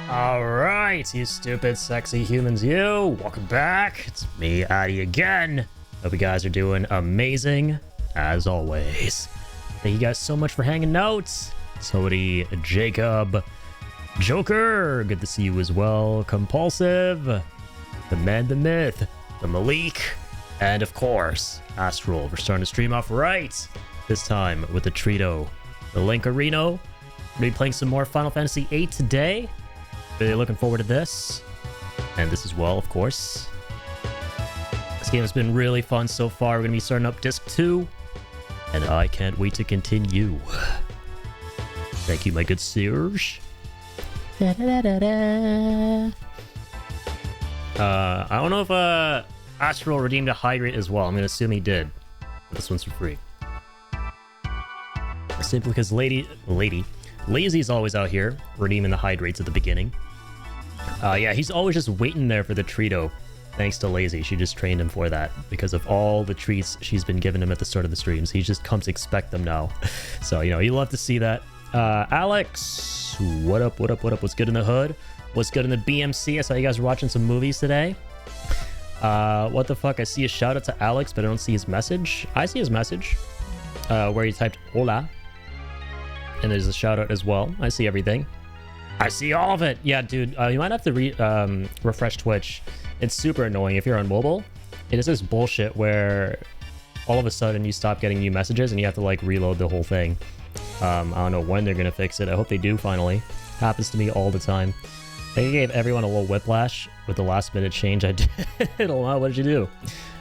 Alright, you stupid, sexy humans, you! Welcome back. It's me, Addy, again. Hope you guys are doing amazing, as always. Thank you guys so much for hanging out. Tody, Jacob, Joker, good to see you as well. Compulsive, the man, the myth, the Malik, and of course, Astral. We're starting to stream off right. This time with the Trito, the Linkarino. We're going to be playing some more Final Fantasy VIII today. Really looking forward to this. And this as well, of course. This game has been really fun so far. We're going to be starting up Disc 2. And I can't wait to continue. Thank you, my good Serge. I don't know if Astral redeemed a hydrate as well. I'm going to assume he did. But this one's for free. Simply because Lazy's always out here redeeming the hydrates at the beginning. Yeah, he's always just waiting there for the Trito. Thanks to Lazy. She just trained him for that because of all the treats she's been giving him at the start of the streams. He just comes to expect them now. So, you know, you love to see that. Alex, what up, what up, what up? What's good in the hood? What's good in the BMC? I saw you guys were watching some movies today. What the fuck? I see a shout out to Alex, but I don't see his message. I see his message where he typed hola. And there's a shout out as well. I see everything. I see all of it. Yeah, dude, you might have to refresh Twitch. It's super annoying if you're on mobile. It is this bullshit where all of a sudden you stop getting new messages and you have to like reload the whole thing. I don't know when they're gonna fix it. I hope they do finally. Happens to me all the time. I think I gave everyone a little whiplash with the last minute change I did. Wow, what did you do?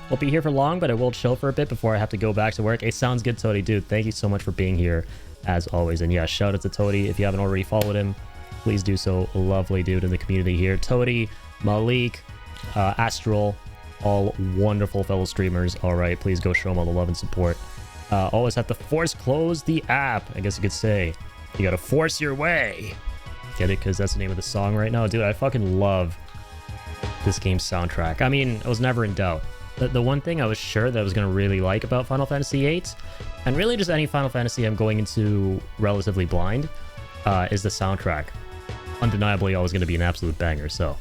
Won't be here for long, but I will chill for a bit before I have to go back to work. It sounds good, Tody. Dude, thank you so much for being here as always. And yeah, shout out to Tody. If you haven't already followed him, please do so. Lovely dude in the community here. Tody, Malik, Astral, all wonderful fellow streamers. All right, please go show them all the love and support. Always have to force close the app, I guess you could say. You gotta force your way. Get it? Because that's the name of the song right now. Dude, I fucking love this game's soundtrack. I mean, I was never in doubt. The one thing I was sure that I was going to really like about Final Fantasy VIII, and really just any Final Fantasy I'm going into relatively blind, is the soundtrack. Undeniably always going to be an absolute banger, so...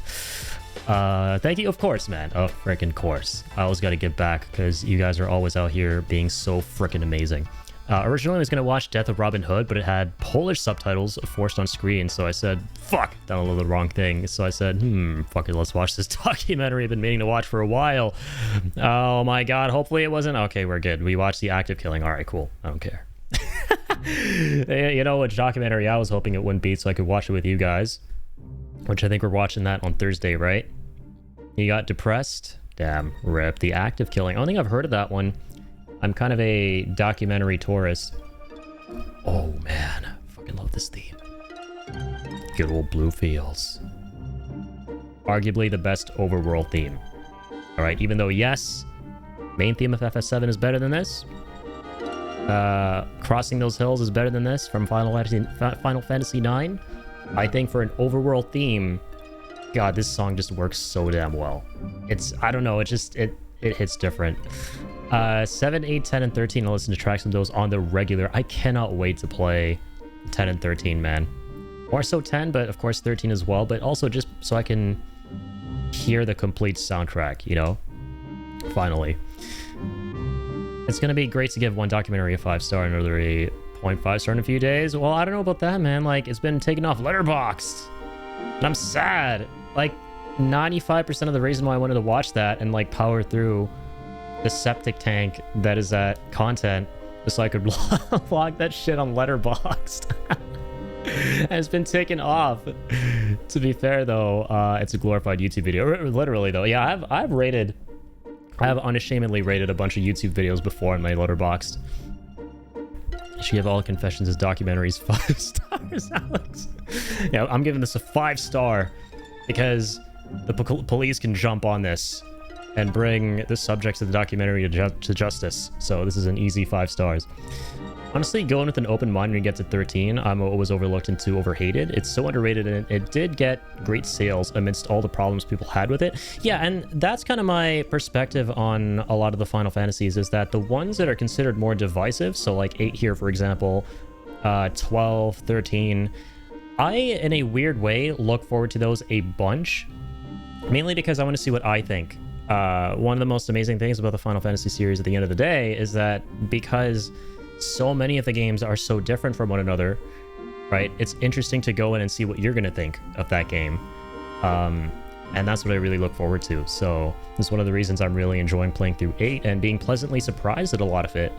thank you, of course, man. Of frickin' course. I always got to give back, because you guys are always out here being so frickin' amazing. Originally I was going to watch Death of Robin Hood, but it had Polish subtitles forced on screen, so I said, fuck, downloaded the wrong thing. So I said, fuck it, let's watch this documentary I've been meaning to watch for a while. Oh my god, hopefully it wasn't... Okay, we're good. We watched the active killing. Alright, cool. I don't care. You know which documentary I was hoping it wouldn't be, so I could watch it with you guys. Which I think we're watching that on Thursday, right? You got depressed? Damn, rip. The active killing. I don't think I've heard of that one. I'm kind of a documentary tourist. Oh man, I fucking love this theme. Good old Blue Fields. Arguably the best overworld theme. Alright, even though yes, main theme of FF7 is better than this. Crossing Those Hills is better than this from Final Fantasy IX. I think for an overworld theme, god, this song just works so damn well. It's, I don't know, it hits different. 7, 8, 10, and 13, I'll listen to tracks from those on the regular. I cannot wait to play 10 and 13, man. More so 10, but of course 13 as well, but also just so I can hear the complete soundtrack, you know? Finally. It's gonna be great to give one documentary a 5-star and another a 0.5 star in a few days. Well, I don't know about that, man. Like, it's been taken off Letterboxd. And I'm sad. Like, 95% of the reason why I wanted to watch that and, like, power through the septic tank that is that content just so I could log that shit on Letterboxd. And it's been taken off. To be fair, though, it's a glorified YouTube video. Literally, though. Yeah, I have unashamedly rated a bunch of YouTube videos before in my Letterboxd. You should give all confessions as documentaries 5 stars, Alex. Yeah, I'm giving this a 5-star because the police can jump on this and bring the subjects of the documentary to justice. So this is an easy 5 stars. Honestly, going with an open mind when you get to 13, I'm always overlooked and too overhated. It's so underrated, and it did get great sales amidst all the problems people had with it. Yeah, and that's kind of my perspective on a lot of the Final Fantasies, is that the ones that are considered more divisive, so like 8 here, for example, 12, 13, I, in a weird way, look forward to those a bunch, mainly because I want to see what I think. One of the most amazing things about the Final Fantasy series at the end of the day is that because so many of the games are so different from one another, right? It's interesting to go in and see what you're going to think of that game. And that's what I really look forward to. So this is one of the reasons I'm really enjoying playing through 8 and being pleasantly surprised at a lot of it.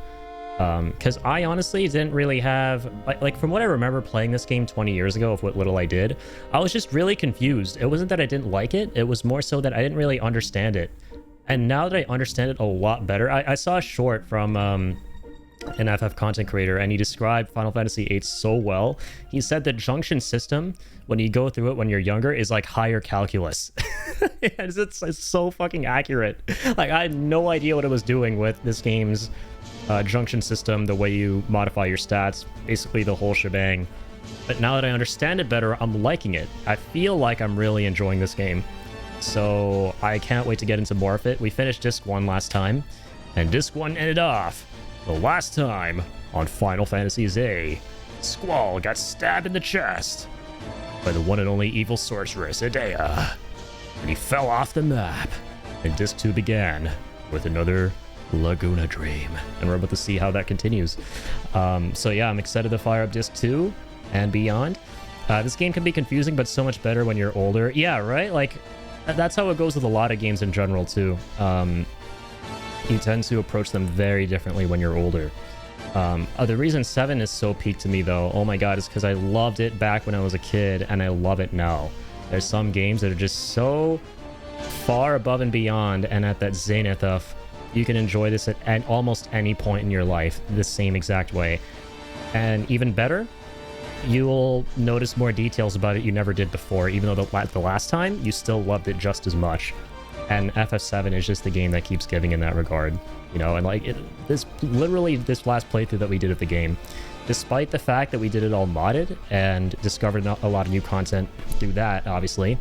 Because I honestly didn't really have, like from what I remember playing this game 20 years ago, of what little I did, I was just really confused. It wasn't that I didn't like it, it was more so that I didn't really understand it. And now that I understand it a lot better, I saw a short from an FF content creator, and he described Final Fantasy VIII so well. He said the junction system, when you go through it when you're younger, is like higher calculus. It's so fucking accurate. Like, I had no idea what it was doing with this game's junction system, the way you modify your stats, basically the whole shebang. But now that I understand it better, I'm liking it. I feel like I'm really enjoying this game. So I can't wait to get into more of it. We finished Disc 1 last time, and Disc 1 ended off the last time on Final Fantasy VIII. Squall got stabbed in the chest by the one and only evil sorceress, Idea, and he fell off the map. And Disc 2 began with another Laguna dream, and we're about to see how that continues. So yeah, I'm excited to fire up Disc 2 and beyond. This game can be confusing, but so much better when you're older. Yeah, right? Like, that's how it goes with a lot of games in general, too. You tend to approach them very differently when you're older. The reason 7 is so peak to me, though, oh my god, is because I loved it back when I was a kid, and I love it now. There's some games that are just so far above and beyond, and at that zenith of, you can enjoy this at almost any point in your life the same exact way. And even better, you'll notice more details about it you never did before, even though the last time, you still loved it just as much. And FF7 is just the game that keeps giving in that regard, you know. And like this last playthrough that we did of the game, despite the fact that we did it all modded and discovered a lot of new content through that, obviously,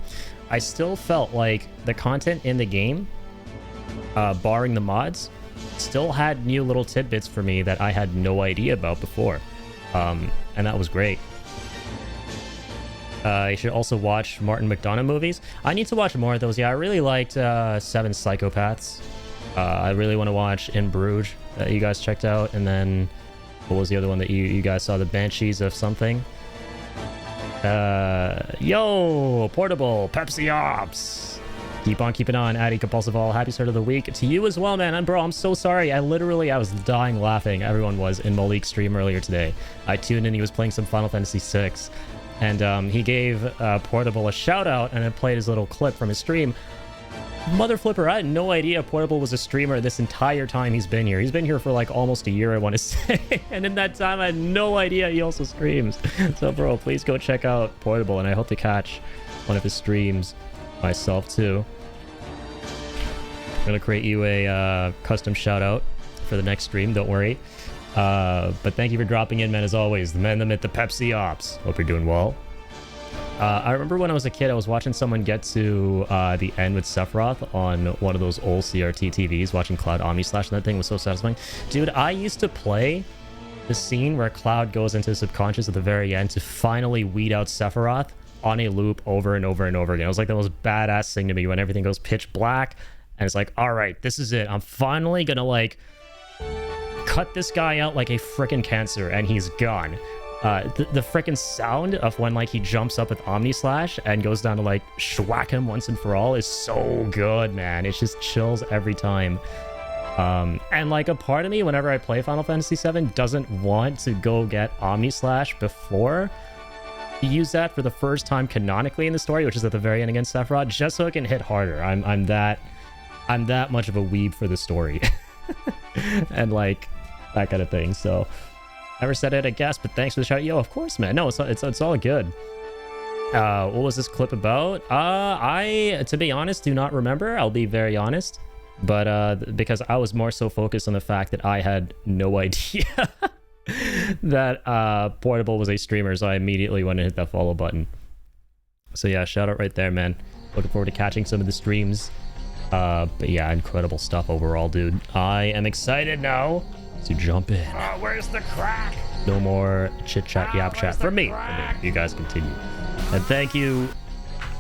I still felt like the content in the game, barring the mods, still had new little tidbits for me that I had no idea about before, and that was great. You should also watch Martin McDonagh movies. I need to watch more of those. Yeah, I really liked Seven Psychopaths. I really want to watch In Bruges that you guys checked out. And then, what was the other one that you guys saw? The Banshees of something? Yo, Portable, Pepsi Ops. Keep on keeping on, Addy Compulsive All. Happy start of the week to you as well, man. And bro, I'm so sorry. I was dying laughing. Everyone was in Malik's stream earlier today. I tuned in. He was playing some Final Fantasy VI. And he gave Portable a shout out, and I played his little clip from his stream. Mother flipper, I had no idea Portable was a streamer this entire time he's been here. He's been here for like almost a year, I want to say. And in that time, I had no idea he also streams. So bro, please go check out Portable, and I hope to catch one of his streams myself too. I'm going to create you a custom shout out for the next stream, don't worry. But thank you for dropping in, man, as always. The man, the myth, the Pepsi Ops. Hope you're doing well. I remember when I was a kid, I was watching someone get to the end with Sephiroth on one of those old CRT TVs, watching Cloud Omnislash, and that thing was so satisfying. Dude, I used to play the scene where Cloud goes into subconscious at the very end to finally weed out Sephiroth on a loop over and over and over again. It was like the most badass thing to me when everything goes pitch black, and it's like, all right, this is it. I'm finally gonna, like, cut this guy out like a freaking cancer, and he's gone. The freaking sound of when, like, he jumps up with Omnislash and goes down to, like, schwack him once and for all is so good, man. It just chills every time. And, like, a part of me, whenever I play Final Fantasy VII, doesn't want to go get Omnislash before you use that for the first time canonically in the story, which is at the very end against Sephiroth, just so it can hit harder. I'm that much of a weeb for the story. And, like, that kind of thing. So never said it, I guess, but thanks for the shout. Yo, of course, man. No, it's all good. What was this clip about? I, to be honest, do not remember. I'll be very honest. But because I was more so focused on the fact that I had no idea that Portable was a streamer, so I immediately went and hit that follow button. So yeah, shout out right there, man. Looking forward to catching some of the streams. But yeah, incredible stuff overall, dude. I am excited now to jump in. Where's the crack? No more chit chat, yap chat for me. You guys continue. And thank you,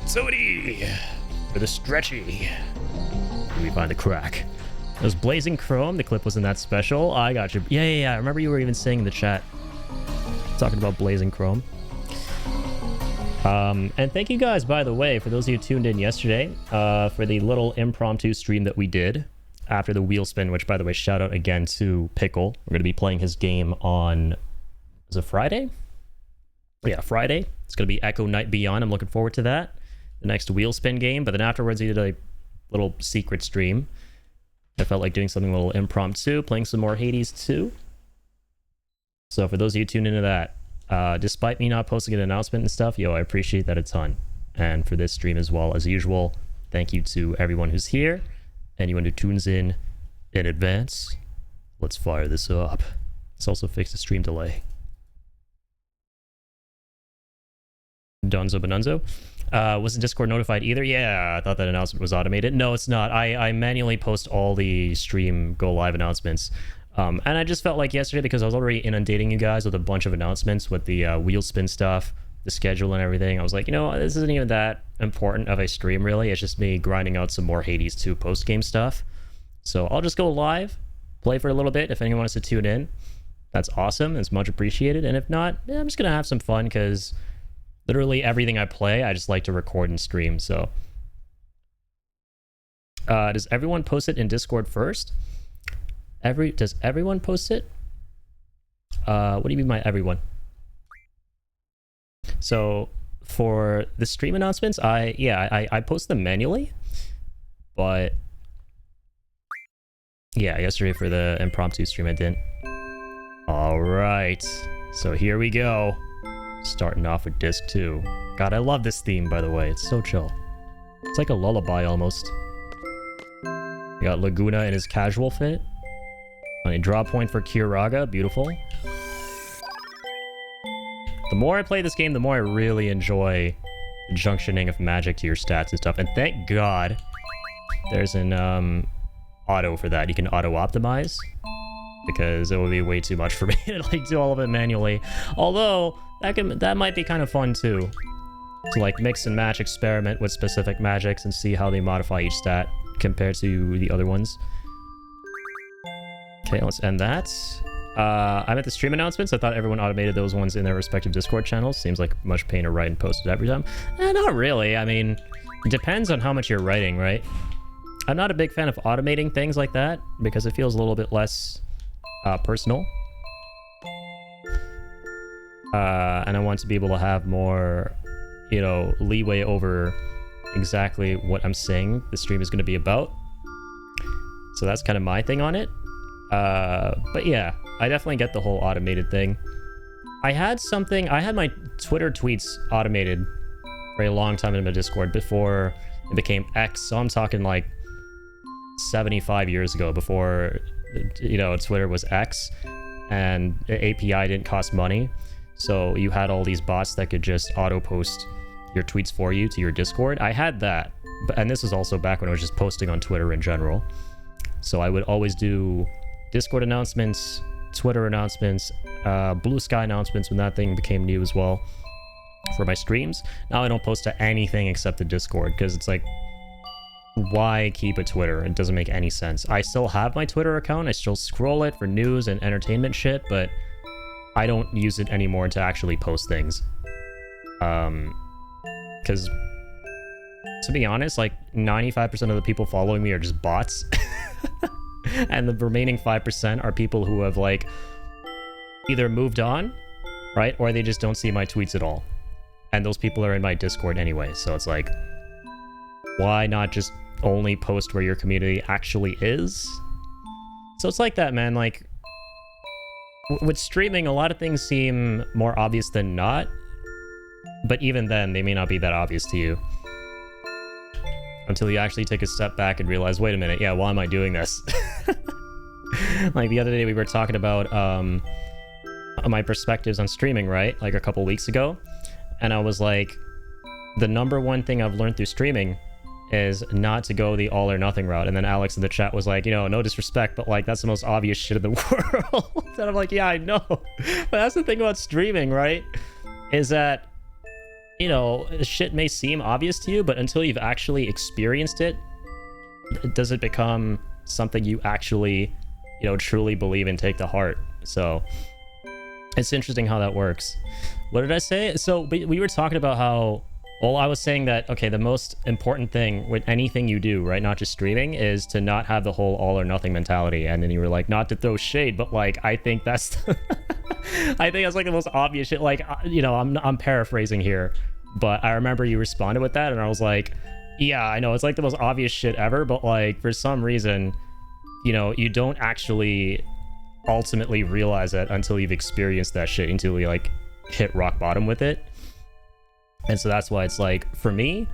Sody, for the stretchy. We find the crack. It was Blazing Chrome. The clip wasn't that special. I got you. Yeah. I remember you were even saying in the chat, talking about Blazing Chrome. And thank you guys, by the way, for those of you who tuned in yesterday, for the little impromptu stream that we did after the wheel spin, which, by the way, shout out again to Pickle. We're going to be playing his game on, is it Friday? Yeah, Friday. It's going to be Echo Night Beyond. I'm looking forward to that. The next wheel spin game. But then afterwards, he did a little secret stream. I felt like doing something a little impromptu, playing some more Hades 2. So for those of you tuned into that, despite me not posting an announcement and stuff, I appreciate that a ton. And for this stream as well, as usual, thank you to everyone who's here, anyone who tunes in advance. Let's fire this up. Let's also fix the stream delay. Donzo Bonunzo. Wasn't Discord notified either? Yeah, I thought that announcement was automated. No, it's not. I manually post all the stream go live announcements. And I just felt like yesterday, because I was already inundating you guys with a bunch of announcements with the wheel spin stuff, the schedule and everything. I was like, this isn't even that important of a stream, really. It's just me grinding out some more Hades 2 post-game stuff. So I'll just go live, play for a little bit. If anyone wants to tune in, that's awesome. It's much appreciated. And if not, I'm just going to have some fun, because literally everything I play, I just like to record and stream. So does everyone post it in Discord first? Does everyone post it? What do you mean by everyone? So for the stream announcements, I post them manually, but yeah, yesterday for the impromptu stream I didn't. All right, so here we go. Starting off with disc 2. God, I love this theme, by the way. It's so chill. It's like a lullaby almost. We got Laguna in his casual fit. On a draw point for Kiraga. Beautiful. The more I play this game, the more I really enjoy the junctioning of magic to your stats and stuff. And thank God there's an auto for that. You can auto-optimize, because it would be way too much for me to do all of it manually. Although that might be kind of fun too, to mix and match, experiment with specific magics and see how they modify each stat compared to the other ones. Okay, let's end that. I'm at the stream announcements. I thought everyone automated those ones in their respective Discord channels. Seems like much pain to write and post it every time. Not really. I mean, it depends on how much you're writing, right? I'm not a big fan of automating things like that, because it feels a little bit less personal. And I want to be able to have more, leeway over exactly what I'm saying the stream is going to be about. So that's kind of my thing on it. But yeah, I definitely get the whole automated thing. I had my Twitter tweets automated for a long time in my Discord before it became X. So I'm talking like 75 years ago, before, Twitter was X and the API didn't cost money. So you had all these bots that could just auto post your tweets for you to your Discord. I had that. And this was also back when I was just posting on Twitter in general. So I would always do Discord announcements, Twitter announcements, Blue Sky announcements when that thing became new as well for my streams. Now I don't post to anything except the Discord, because it's like, why keep a Twitter? It doesn't make any sense. I still have my Twitter account. I still scroll it for news and entertainment shit, but I don't use it anymore to actually post things. Because to be honest, like 95% of the people following me are just bots. And the remaining 5% are people who have either moved on, right? Or they just don't see my tweets at all. And those people are in my Discord anyway. So it's like, why not just only post where your community actually is? So it's like that, man. With streaming, a lot of things seem more obvious than not. But even then, they may not be that obvious to you. Until you actually take a step back and realize, wait a minute, yeah, why am I doing this? Like the other day we were talking about my perspectives on streaming, right? Like a couple weeks ago. And I was like, the number one thing I've learned through streaming is not to go the all or nothing route. And then Alex in the chat was like, you know, no disrespect, but like that's the most obvious shit in the world. And I'm like, yeah, I know. But that's the thing about streaming, right? Is that, you know, shit may seem obvious to you, but until you've actually experienced it, does it become something you actually, you know, truly believe and take to heart. So it's interesting how that works. What did I say? So we were talking about how, well, I was saying that, okay, the most important thing with anything you do, right, not just streaming, is to not have the whole all or nothing mentality. And then you were like, not to throw shade, but like, I think that's, I think that's like the most obvious shit. Like, you know, I'm paraphrasing here, but I remember you responded with that, and I was like, yeah, I know, it's like the most obvious shit ever, but like, for some reason, you know, you don't actually ultimately realize it until you've experienced that shit, until you like hit rock bottom with it. And so that's why it's like, for me,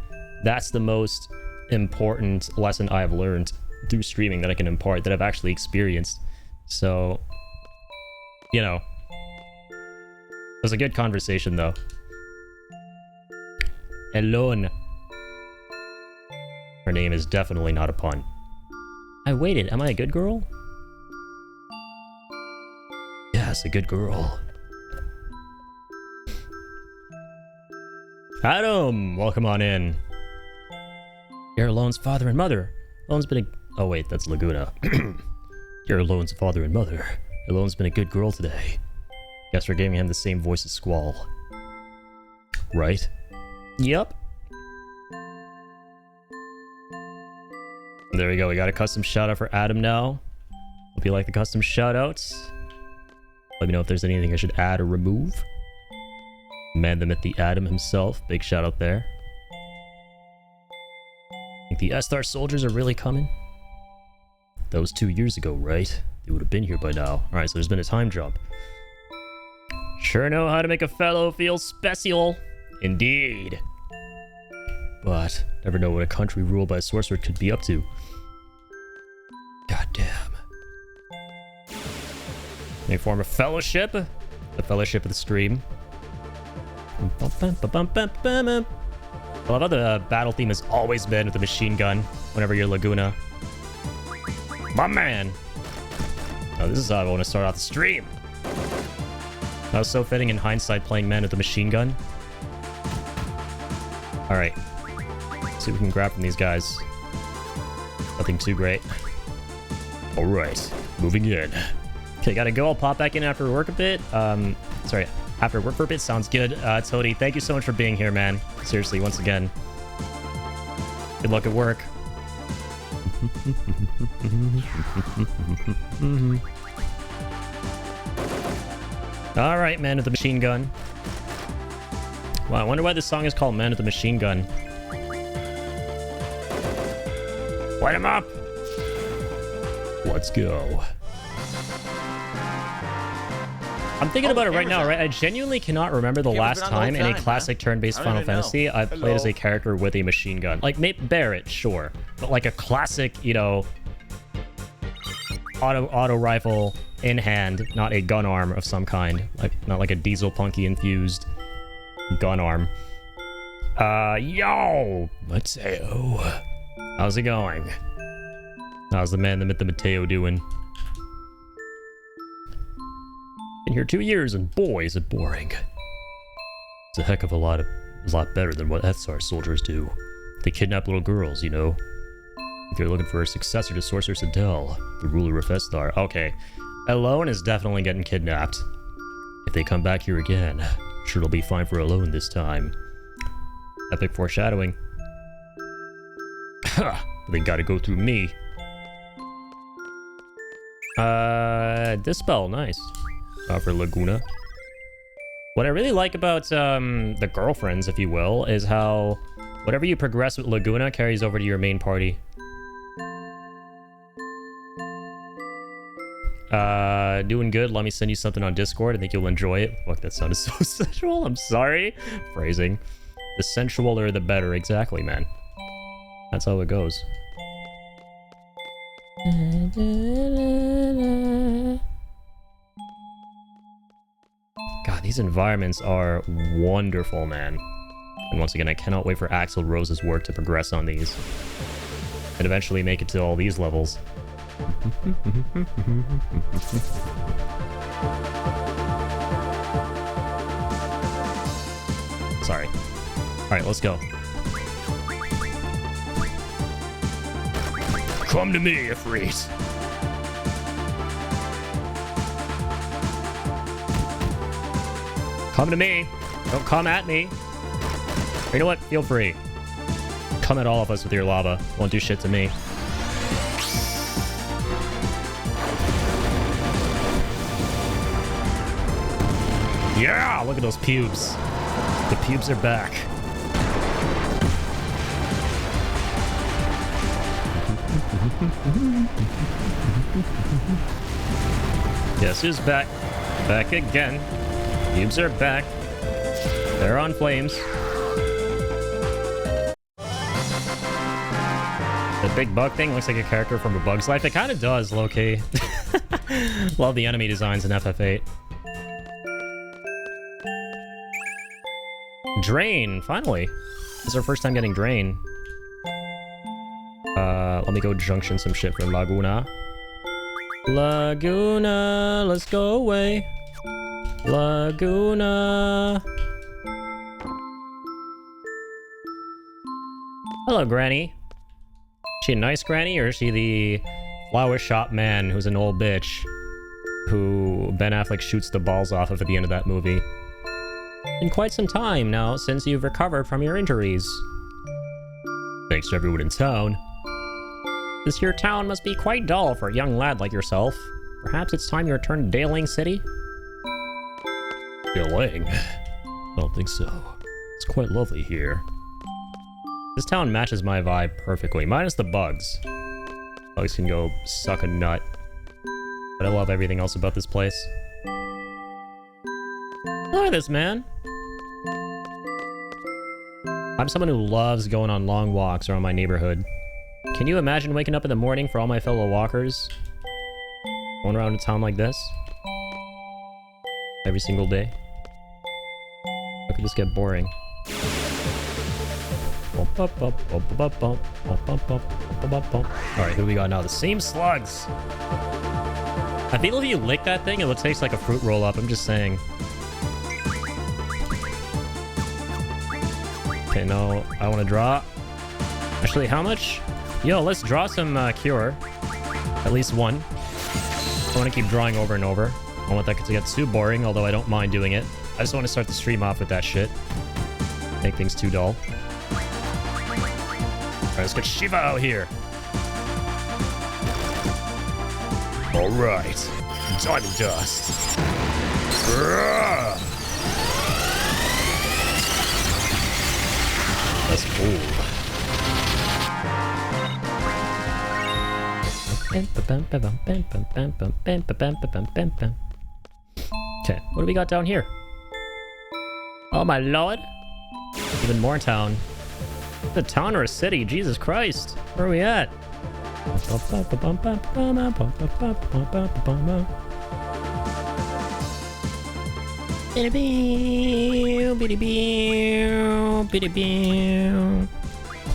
that's the most important lesson I've learned through streaming that I can impart, that I've actually experienced. So, you know, it was a good conversation though. Alone. Her name is definitely not a pun. I waited. Am I a good girl? Yes, a good girl. Adam, welcome on in. You're Alone's father and mother. Alone's been a... Oh wait, that's Laguna. You're Alone's father and mother. Alone's been a good girl today. Guess we're giving him the same voice as Squall. Right? Yep. There we go. We got a custom shout out for Adam now. Hope you like the custom shout outs. Let me know if there's anything I should add or remove. Man, the myth, the Adam himself. Big shout out there. Think the S-Star soldiers are really coming? That was 2 years ago, right? They would have been here by now. Alright, so there's been a time jump. Sure know how to make a fellow feel special. Indeed. But never know what a country ruled by a sorcerer could be up to. God damn. They form a fellowship. The fellowship of the stream. I love how the battle theme has always been with the machine gun whenever you're Laguna. My man! Oh, this is how I want to start off the stream. That was so fitting in hindsight, playing men with the machine gun. Alright. See what we can grab from these guys. Nothing too great. Alright, moving in. Okay, gotta go. I'll pop back in after work a bit. Sorry, after work for a bit. Sounds good. Toady, thank you so much for being here, man. Seriously, once again. Good luck at work. Alright, man with the machine gun. Wow, I wonder why this song is called Man with the Machine Gun. Light him up! Let's go. I'm thinking about it right now, right? I genuinely cannot remember the last time in a classic turn-based Final Fantasy I've played as a character with a machine gun. Like, Barrett, sure. But like a classic, you know, auto rifle in hand, not a gun arm of some kind. Like, not like a Diesel Punky infused gun arm. Yo! Let's say, oh. How's it going? How's the man, the myth, the Mateo doing? Been here 2 years, and boy, is it boring. It's a heck of a lot better than what S-Star soldiers do. They kidnap little girls, you know. They're looking for a successor to Sorcerer Sidel, the ruler of S-Star. Okay, Alone is definitely getting kidnapped. If they come back here again, sure it'll be fine for Alone this time. Epic foreshadowing. Ha! They gotta go through me. Dispel, nice. For Laguna. What I really like about the girlfriends, if you will, is how whatever you progress with Laguna carries over to your main party. Doing good. Let me send you something on Discord. I think you'll enjoy it. Fuck, that sounded so sensual. I'm sorry. Phrasing. The sensualer, the better. Exactly, man. That's how it goes. God, these environments are wonderful, man. And once again, I cannot wait for Axl Rose's work to progress on these. And eventually make it to all these levels. Sorry. Alright, let's go. Come to me, Ifrit. Come to me. Don't come at me. Or you know what? Feel free. Come at all of us with your lava. Won't do shit to me. Yeah! Look at those pubes. The pubes are back. Guess who's back? Back again. Pubes are back. They're on flames. The big bug thing looks like a character from A Bug's Life. It kind of does, low-key. Love the enemy designs in FF8. Drain, finally. This is our first time getting Drain. Let me go junction some shit for Laguna. Laguna, let's go away. Laguna. Hello, Granny. Is she a nice granny, or is she the flower shop man who's an old bitch who Ben Affleck shoots the balls off of at the end of that movie? Been quite some time now since you've recovered from your injuries. Thanks to everyone in town. This here town must be quite dull for a young lad like yourself. Perhaps it's time you return to Daling City? Daling? I don't think so. It's quite lovely here. This town matches my vibe perfectly, minus the bugs. Bugs can go suck a nut. But I love everything else about this place. Look at this, man. I'm someone who loves going on long walks around my neighborhood. Can you imagine waking up in the morning for all my fellow walkers? Going around a town like this? Every single day? How could this get boring? Alright, who we got now? The same slugs! I feel if you lick that thing, it will taste like a fruit roll-up. I'm just saying. Okay, no, I want to draw. Actually, how much? Yo, let's draw some cure. At least one. I want to keep drawing over and over. I don't want that to get too boring, although I don't mind doing it. I just want to start the stream off with that shit. Make things too dull. Alright, let's get Shiva out here. Alright. Diamond dust. That's cool. Okay, what do we got down here? Oh my lord. Even more town. A town or a city? Jesus Christ. Where are we at?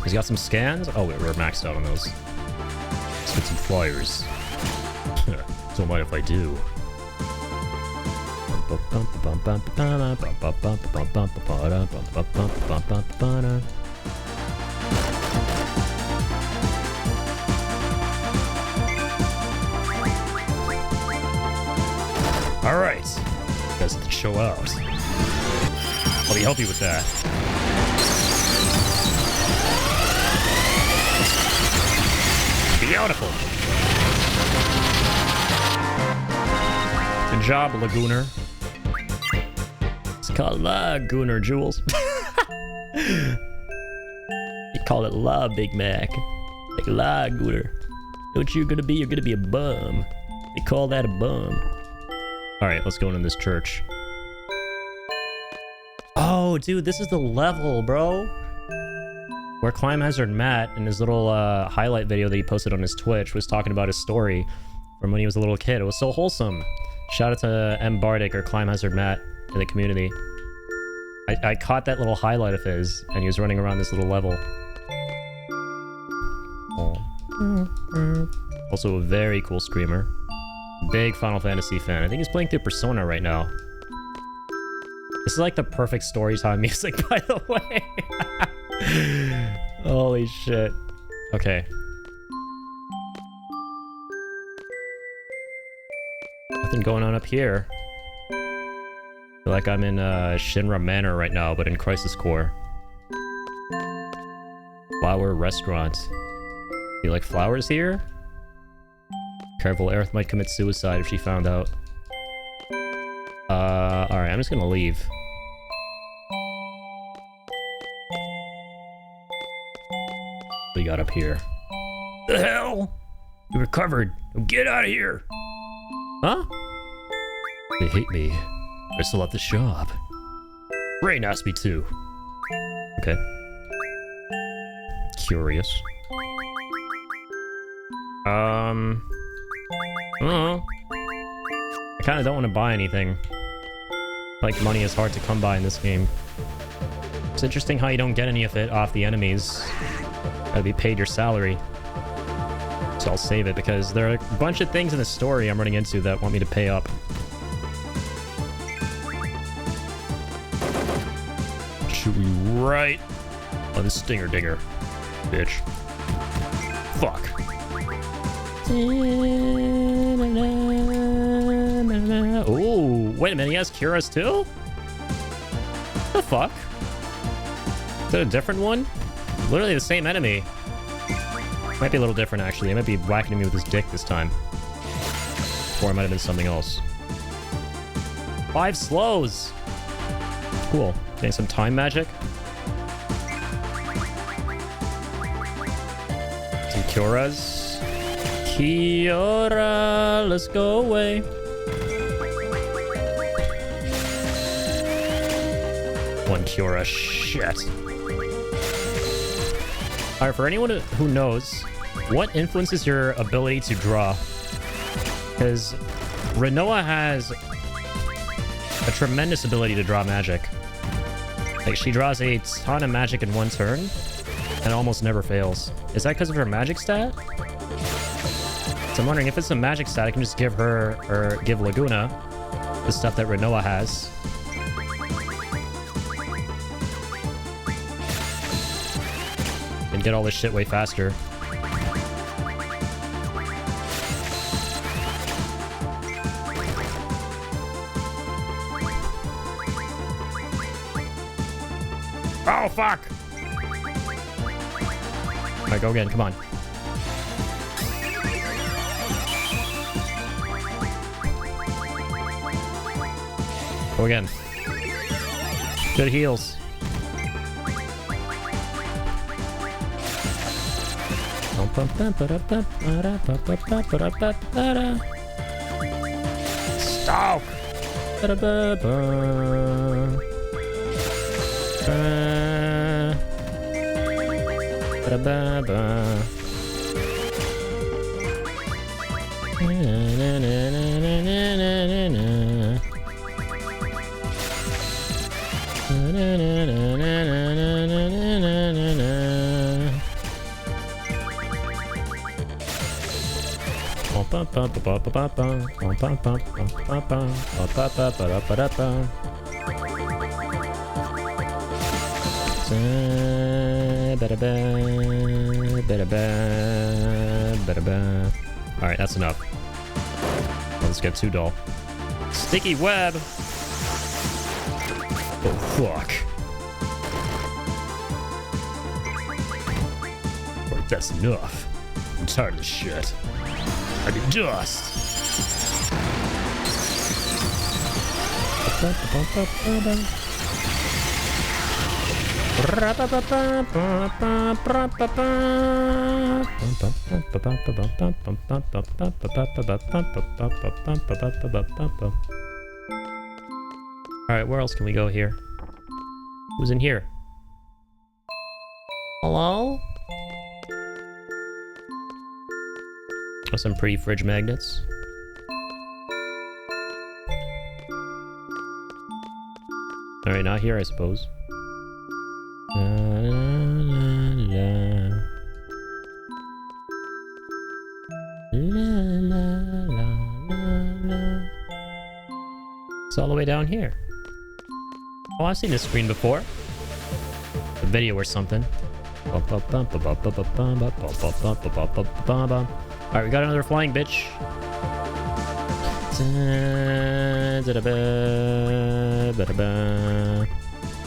He's got some scans? Oh wait, we're maxed out on those. Let's get some flyers. Don't mind if I do. Alright. You guys have to show out. Let me help you with that. Beautiful. Good job, Lagooner. It's called Lagooner, Jules. You call it La Big Mac. Like Lagooner. Know what you're gonna be? You're gonna be a bum. They call that a bum. Alright, let's go into this church. Oh, dude, this is the level, bro. Where Climb Hazard Matt, in his little highlight video that he posted on his Twitch, was talking about his story from when he was a little kid. It was so wholesome. Shout out to M. Bardic or Climb Hazard Matt in the community. I caught that little highlight of his, and he was running around this little level. Also a very cool streamer. Big Final Fantasy fan. I think he's playing through Persona right now. This is like the perfect story time music, by the way. Holy shit. Okay. Nothing going on up here. I feel like I'm in Shinra Manor right now, but in Crisis Core. Flower restaurant. You like flowers here? Careful, Aerith might commit suicide if she found out. Alright, I'm just gonna leave. What do we got up here? The hell? You recovered. Get out of here! Huh? They hate me. I still at the shop. Rain asked me to. Okay. Curious. I don't know. I kind of don't want to buy anything. Like, money is hard to come by in this game. It's interesting how you don't get any of it off the enemies. Gotta be paid your salary. So I'll save it because there are a bunch of things in the story I'm running into that want me to pay up. Shoot me right on the stinger dinger, bitch. Fuck. Oh, wait a minute, he has Curas too? What the fuck? Is that a different one? Literally the same enemy. Might be a little different actually. He might be whacking me with his dick this time. Or it might have been something else. 5 slows! Cool. Getting some time magic. Some Kyoras. Kiora, let's go away. One Kiora, shit. Alright, for anyone who knows, what influences your ability to draw? Because Rinoa has a tremendous ability to draw magic. Like, she draws a ton of magic in one turn, and almost never fails. Is that because of her magic stat? So I'm wondering if it's a magic stat, I can just give her, or give Laguna, the stuff that Rinoa has. And get all this shit way faster. Oh, fuck! Alright, go again, come on. Go again. Good heals. Stop! Alright, that's enough. Let's get too dull. Sticky web! Oh, fuck. Alright, that's enough. I'm tired of this shit. I can dust! Alright, where else can we go here? Who's in here? Hello? Oh, some pretty fridge magnets. Alright, not here, I suppose. La, la, la, la, la, la, la. It's all the way down here. Oh, I've seen this screen before. A video or something. Alright, we got another flying bitch.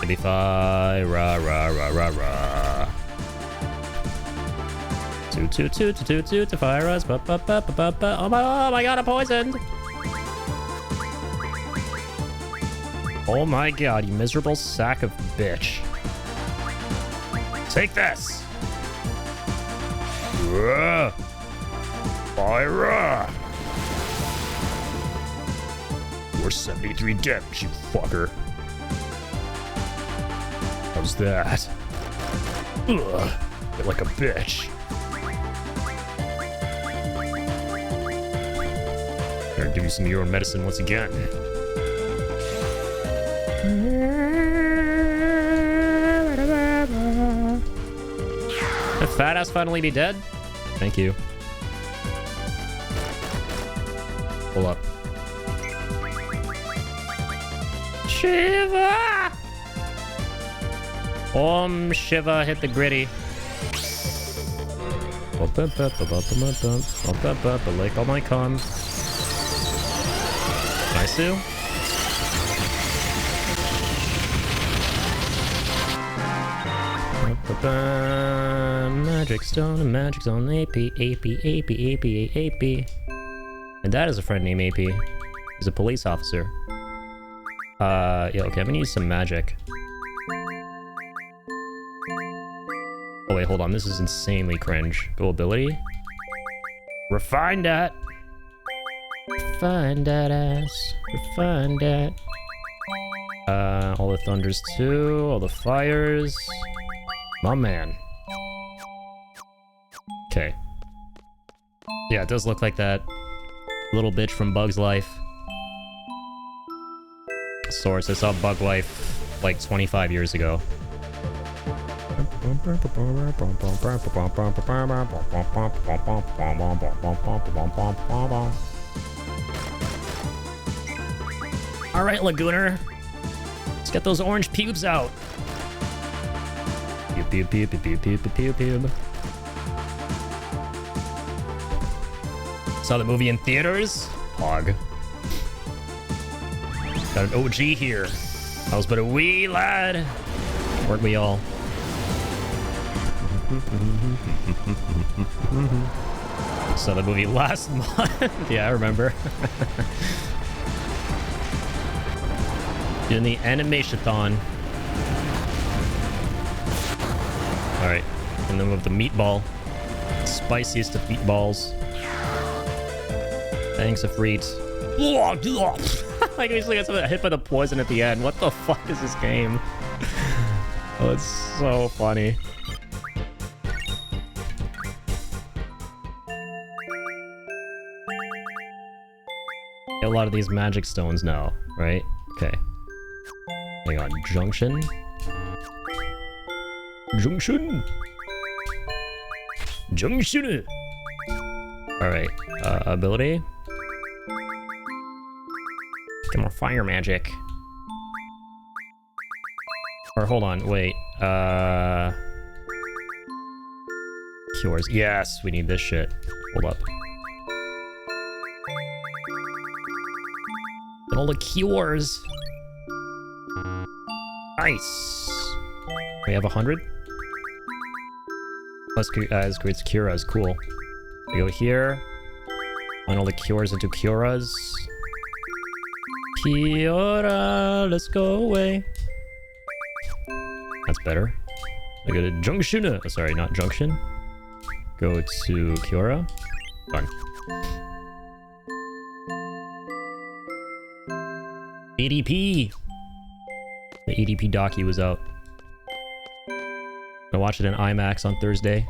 Maybe fire, rah, rah, rah, rah, rah. Toot, to fire us. Oh my god, I'm poisoned. Oh my god, you miserable sack of bitch. Take this! Fire! You're 73 damage, you fucker. How's that? Ugh, you're like a bitch. Better give you some of your own medicine once again. The fat ass finally be dead? Thank you. Pull up. Shiva! Om Shiva hit the gritty. Like all my cum. Nice too. Magic stone, AP. And that is a friend named AP. He's a police officer. Yeah, okay, I'm gonna use some magic. Oh wait, hold on, this is insanely cringe. Go ability. Refine that. Refine that ass. Refine that. All the thunders too, all the fires. My man. Okay. Yeah, it does look like that little bitch from Bug's Life. Source, I saw Bug Life like 25 years ago. Alright, Lagooner. Let's get those orange pubes out. Pube. Saw the movie in theaters? Hog. Got an OG here. I was but a wee lad. Weren't we all? Saw the movie last month. Yeah, I remember. Doing the animation-thon. Alright, and then with the meatball. Spiciest of meatballs. Thanks, Afreet. Like, basically gets hit by the poison at the end. What the fuck is this game? Oh, it's so funny. Get a lot of these magic stones now, right? Okay. Hang on, junction. Junction! Alright, ability. Get more fire magic. Or hold on, wait. Cures. Yes, we need this shit. Hold up. Get all the cures. Nice. We have 100. Plus, creates curas. Cool. We go here. Find all the cures into curas. Kiora, let's go away. That's better. I go to junction. Oh, sorry, not junction. Go to Kiora. Done. 80p. The 80p docu was out. I watched it in IMAX on Thursday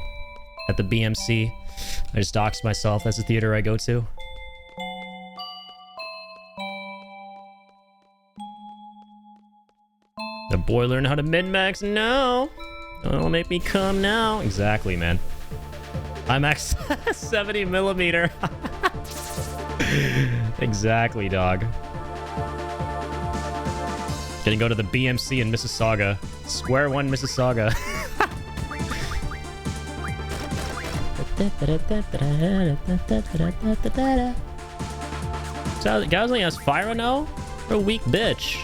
at the BMC. I just doxed myself. That's the theater I go to. Boy, learn how to min-max now. Don't make me come now. Exactly, man. IMAX 70 millimeter. Exactly, dog. Gonna go to the BMC in Mississauga. Square One, Mississauga. So, guys only has Fyro now? What a weak bitch.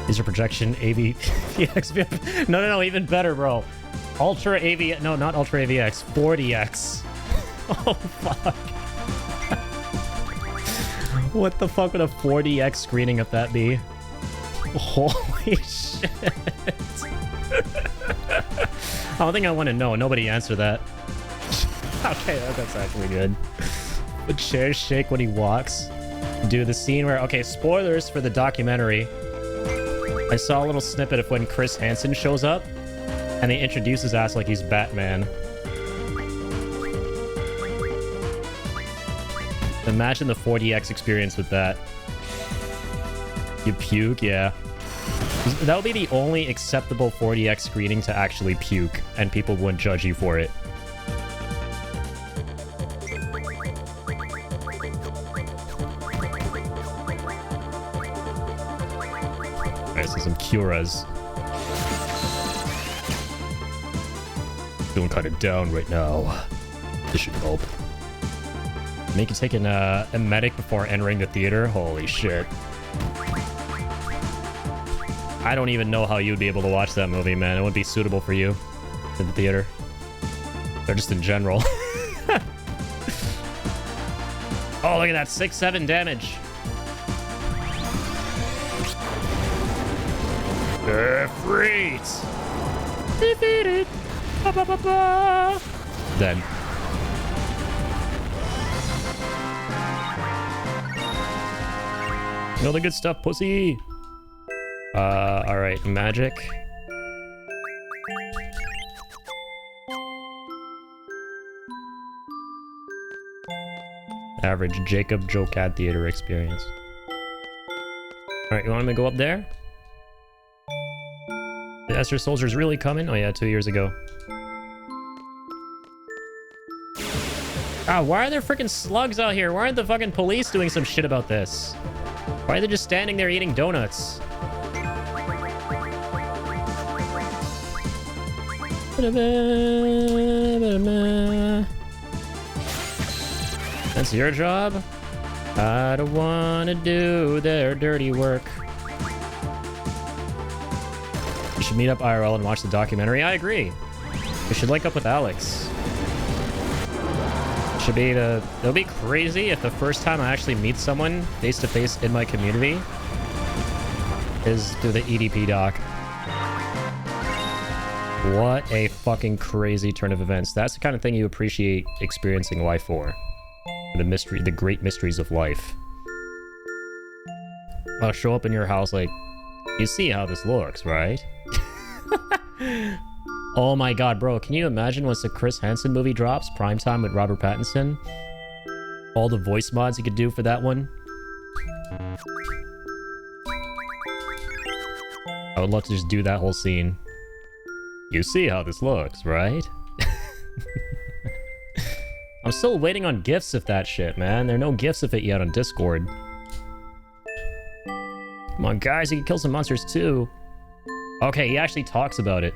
These are projection AVX. No, even better, bro. Ultra AV. No, not Ultra AVX. 40X. Oh, fuck. What the fuck would a 40X screening of that be? Holy shit. I don't think I want to know. Nobody answer that. Okay, that's actually good. The chairs shake when he walks. Dude, the scene where... Okay, spoilers for the documentary. I saw a little snippet of when Chris Hansen shows up, and they introduce his ass like he's Batman. Imagine the 40X experience with that. You puke, yeah. That would be the only acceptable 40X screening to actually puke, and people wouldn't judge you for it. Alright, so some Curas. Feeling kind of down right now. This should help. Make you take a medic before entering the theater? Holy shit. I don't even know how you'd be able to watch that movie, man. It wouldn't be suitable for you in the theater. Or just in general. Oh, look at that. 6-7 damage. Freeze! Defeated! Ba, ba, ba, ba. Dead. All the good stuff, pussy! Alright, magic. Average Jacob Joe Cat Theater experience. Alright, you want me to go up there? The Esther Soldier's really coming? Oh yeah, 2 years ago. Ah, why are there freaking slugs out here? Why aren't the fucking police doing some shit about this? Why are they just standing there eating donuts? That's your job? I don't want to do their dirty work. You should meet up IRL and watch the documentary. I agree. We should link up with Alex. Should be it'll be crazy if the first time I actually meet someone face to face in my community is through the EDP doc. What a fucking crazy turn of events. That's the kind of thing you appreciate experiencing life for. The great mysteries of life. I'll show up in your house like, you see how this looks, right? Oh my god, bro. Can you imagine once the Chris Hansen movie drops, Primetime with Robert Pattinson? All the voice mods you could do for that one? I would love to just do that whole scene. You see how this looks, right? I'm still waiting on gifts of that shit, man. There are no gifts of it yet on Discord. Come on, guys. You can kill some monsters, too. Okay, he actually talks about it.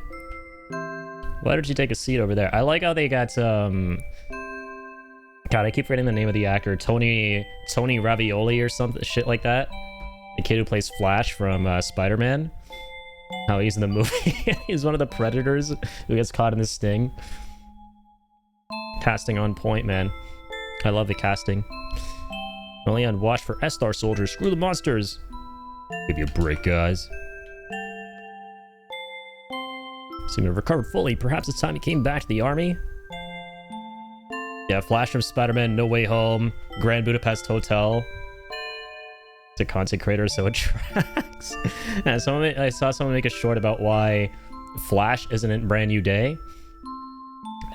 Why don't you take a seat over there? I like how they got, God, I keep forgetting the name of the actor. Tony Ravioli or something, shit like that. The kid who plays Flash from Spider-Man. How he's in the movie. He's one of the predators who gets caught in the sting. Casting on point, man. I love the casting. Only on watch for S-Star soldiers. Screw the monsters. Give you a break, guys. Seem to have recovered fully. Perhaps it's time he came back to the army. Yeah, Flash from Spider-Man, No Way Home, Grand Budapest Hotel. It's a content creator, so it tracks. And I saw someone make a short about why Flash isn't in Brand New Day.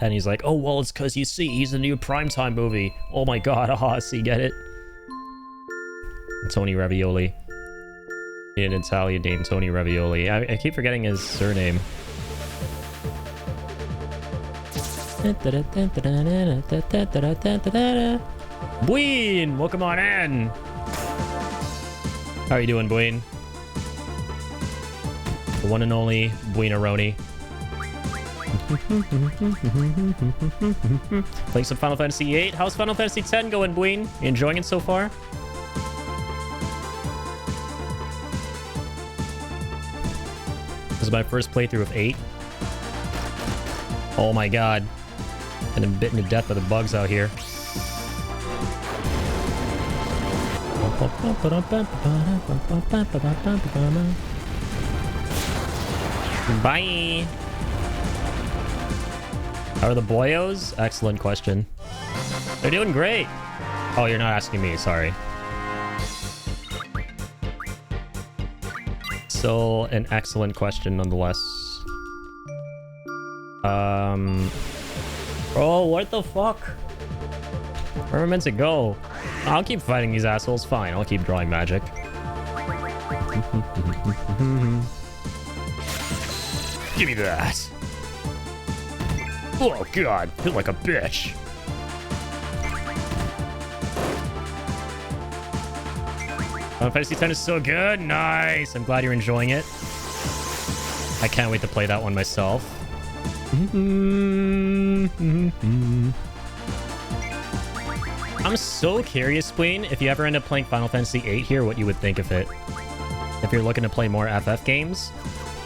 And he's like, oh, well, it's because you see, he's a new Primetime movie. Oh my god, aha, see, get it? Tony Ravioli. An Italian named Tony Ravioli. I keep forgetting his surname. Buin! Welcome on in! How are you doing, Buin? The one and only Buinaroni. Playing some Final Fantasy VIII. How's Final Fantasy X going, Buin? You enjoying it so far? This is my first playthrough of 8. Oh my god. And I'm bitten to death by the bugs out here. Bye! How are the boyos? Excellent question. They're doing great. Oh, you're not asking me, sorry. So, an excellent question nonetheless. Oh, what the fuck? Where am I meant to go? I'll keep fighting these assholes. Fine, I'll keep drawing magic. Give me that. Oh god, feel like a bitch. Final Fantasy X is so good. Nice. I'm glad you're enjoying it. I can't wait to play that one myself. I'm so curious, Spleen, if you ever end up playing Final Fantasy VIII here, what you would think of it. If you're looking to play more FF games.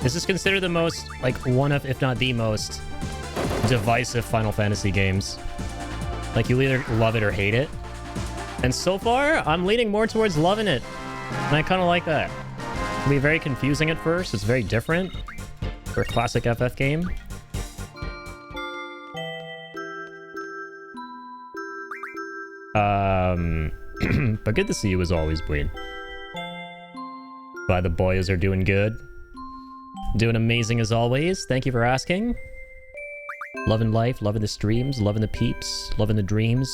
This is considered the most, like, one of, if not the most, divisive Final Fantasy games. Like, you either love it or hate it. And so far, I'm leaning more towards loving it. And I kind of like that. It'll be very confusing at first. It's very different for a classic FF game. But good to see you as always, Blaine. But the boys are doing good. Doing amazing as always. Thank you for asking. Loving life, loving the streams, loving the peeps, loving the dreams.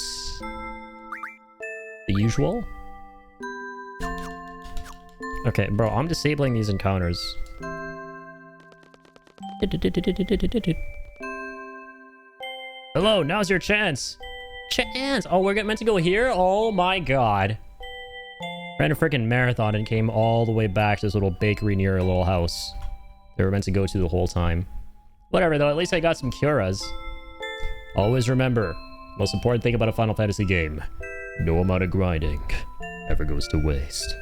The usual. Okay, bro, I'm disabling these encounters. Hello, now's your chance. Chance! Oh, we're meant to go here? Oh my god. Ran a freaking marathon and came all the way back to this little bakery near a little house they were meant to go to the whole time. Whatever, though, at least I got some curas. Always remember, most important thing about a Final Fantasy game, no amount of grinding ever goes to waste.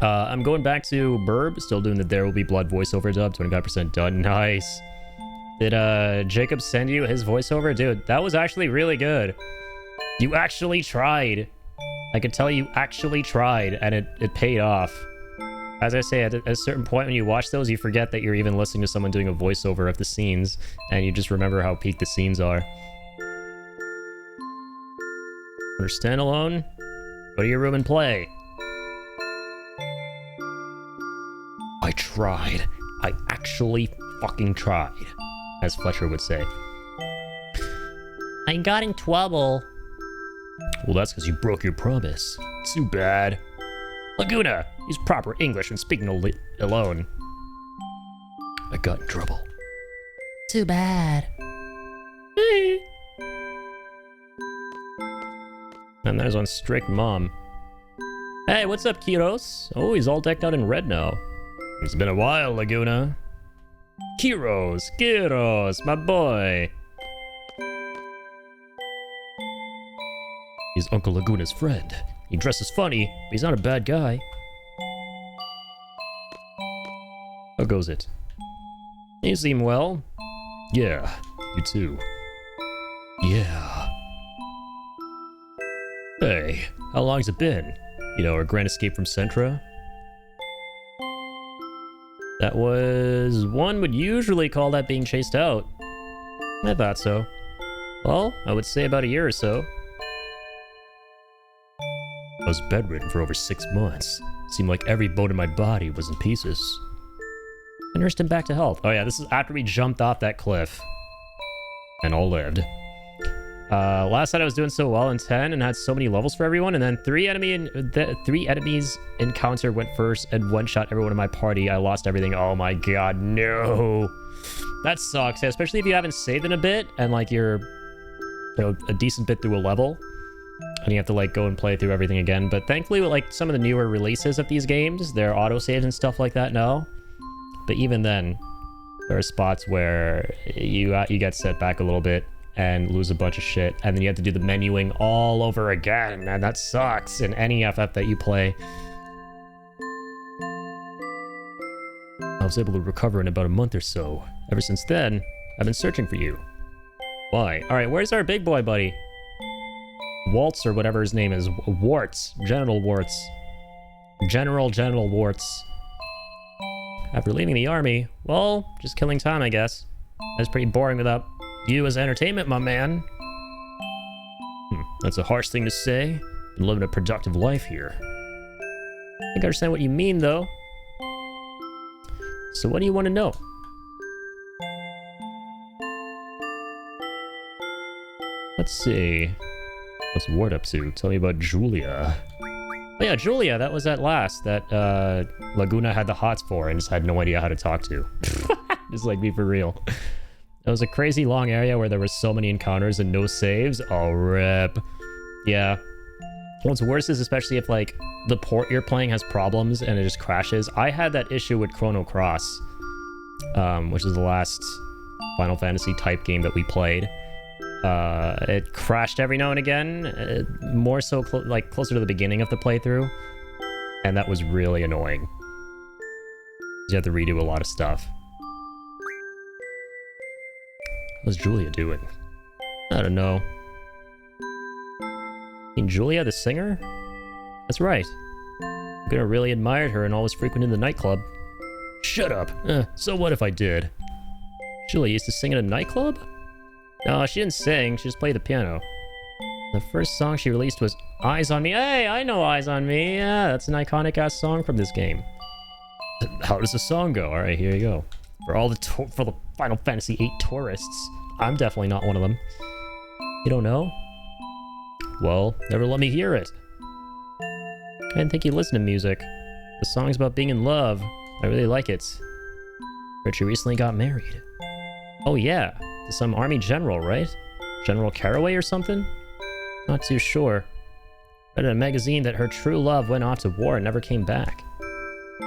I'm going back to Burb, still doing the There Will Be Blood voiceover dub, 25% done. Nice. Did Jacob send you his voiceover? Dude, that was actually really good. You actually tried. I could tell you actually tried, and it paid off. As I say, at a certain point when you watch those, you forget that you're even listening to someone doing a voiceover of the scenes, and you just remember how peak the scenes are. For standalone, go to your room and play. I tried. I actually fucking tried, as Fletcher would say. I got in trouble. Well, that's because you broke your promise. Too bad. Laguna, use proper English when speaking alone. I got in trouble. Too bad. And there's one strict mom. Hey, what's up, Kiros? Oh, he's all decked out in red now. It's been a while, Laguna. Kiros, my boy. He's Uncle Laguna's friend. He dresses funny, but he's not a bad guy. How goes it? You seem well. Yeah, you too. Yeah. Hey, how long's it been? You know, our grand escape from Centra? That was... one would usually call that being chased out. I thought so. Well, I would say about a year or so. I was bedridden for over 6 months. Seemed like every bone in my body was in pieces. I nursed him back to health. Oh yeah, this is after we jumped off that cliff. And all lived. Last night I was doing so well in 10 and had so many levels for everyone, and then three enemies encounter went first and one-shot everyone in my party. I lost everything. Oh my god, no. That sucks, especially if you haven't saved in a bit and like you're, you know, a decent bit through a level and you have to like go and play through everything again. But thankfully with like some of the newer releases of these games, there are autosaves and stuff like that now. But even then, there are spots where you get set back a little bit and lose a bunch of shit, and then you have to do the menuing all over again, and that sucks in any FF that you play. I was able to recover in about a month or so. Ever since then, I've been searching for you. Why? Alright, where's our big boy buddy? Waltz, or whatever his name is. Warts. Genital warts. Genital warts. After leaving the army, well, just killing time, I guess. That's pretty boring without you as entertainment, my man. That's a harsh thing to say. Been living a productive life here. I think I understand what you mean, though. So what do you want to know? Let's see. What's Ward up to? Tell me about Julia. Oh yeah, Julia, that was at last that Laguna had the hots for and just had no idea how to talk to. Just like me for real. It was a crazy long area where there were so many encounters and no saves. Oh, rip. Yeah. What's worse is especially if, like, the port you're playing has problems and it just crashes. I had that issue with Chrono Cross, which is the last Final Fantasy type game that we played. It crashed every now and again, more so like closer to the beginning of the playthrough, and that was really annoying. You have to redo a lot of stuff. How's Julia doing? I don't know. I mean, Julia, the singer? That's right. I'm gonna really admired her and always frequented the nightclub. Shut up. So what if I did? Julia used to sing in a nightclub? No, she didn't sing. She just played the piano. The first song she released was Eyes on Me. Hey, I know Eyes on Me. Yeah, that's an iconic-ass song from this game. How does the song go? All right, here you go. For the Final Fantasy VIII tourists, I'm definitely not one of them. You don't know? Well, never let me hear it. I didn't think you listened to music. The song's about being in love. I really like it. Heard she recently got married. Oh yeah, to some army general, right? General Caraway or something? Not too sure. Read in a magazine that her true love went off to war and never came back.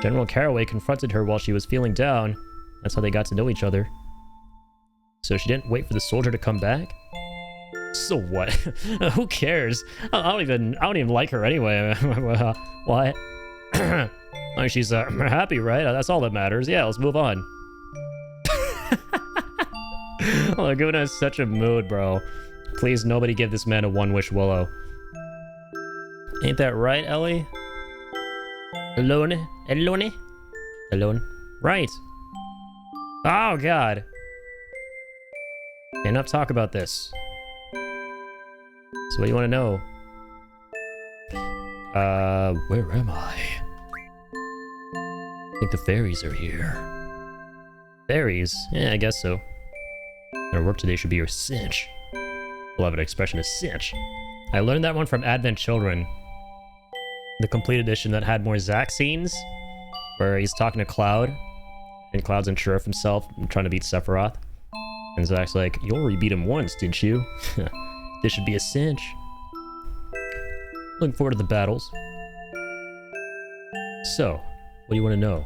General Caraway confronted her while she was feeling down. That's how they got to know each other. So she didn't wait for the soldier to come back? So what? Who cares? I don't even like her anyway. What? Like she's happy, right? That's all that matters. Yeah, let's move on. Laguna is such a mood, bro. Please, nobody give this man a one-wish willow. Ain't that right, Ellie? Alone? Alone? Alone? Right. Oh, God. Okay, enough talk about this. So what do you want to know? Where am I? I think the fairies are here. Fairies? Yeah, I guess so. Our work today should be your cinch. Beloved expression is cinch. I learned that one from Advent Children. The complete edition that had more Zack scenes, where he's talking to Cloud, and Cloud's unsure of himself and trying to beat Sephiroth. And Zack's like, you already beat him once, didn't you? This should be a cinch. Looking forward to the battles. So, what do you want to know?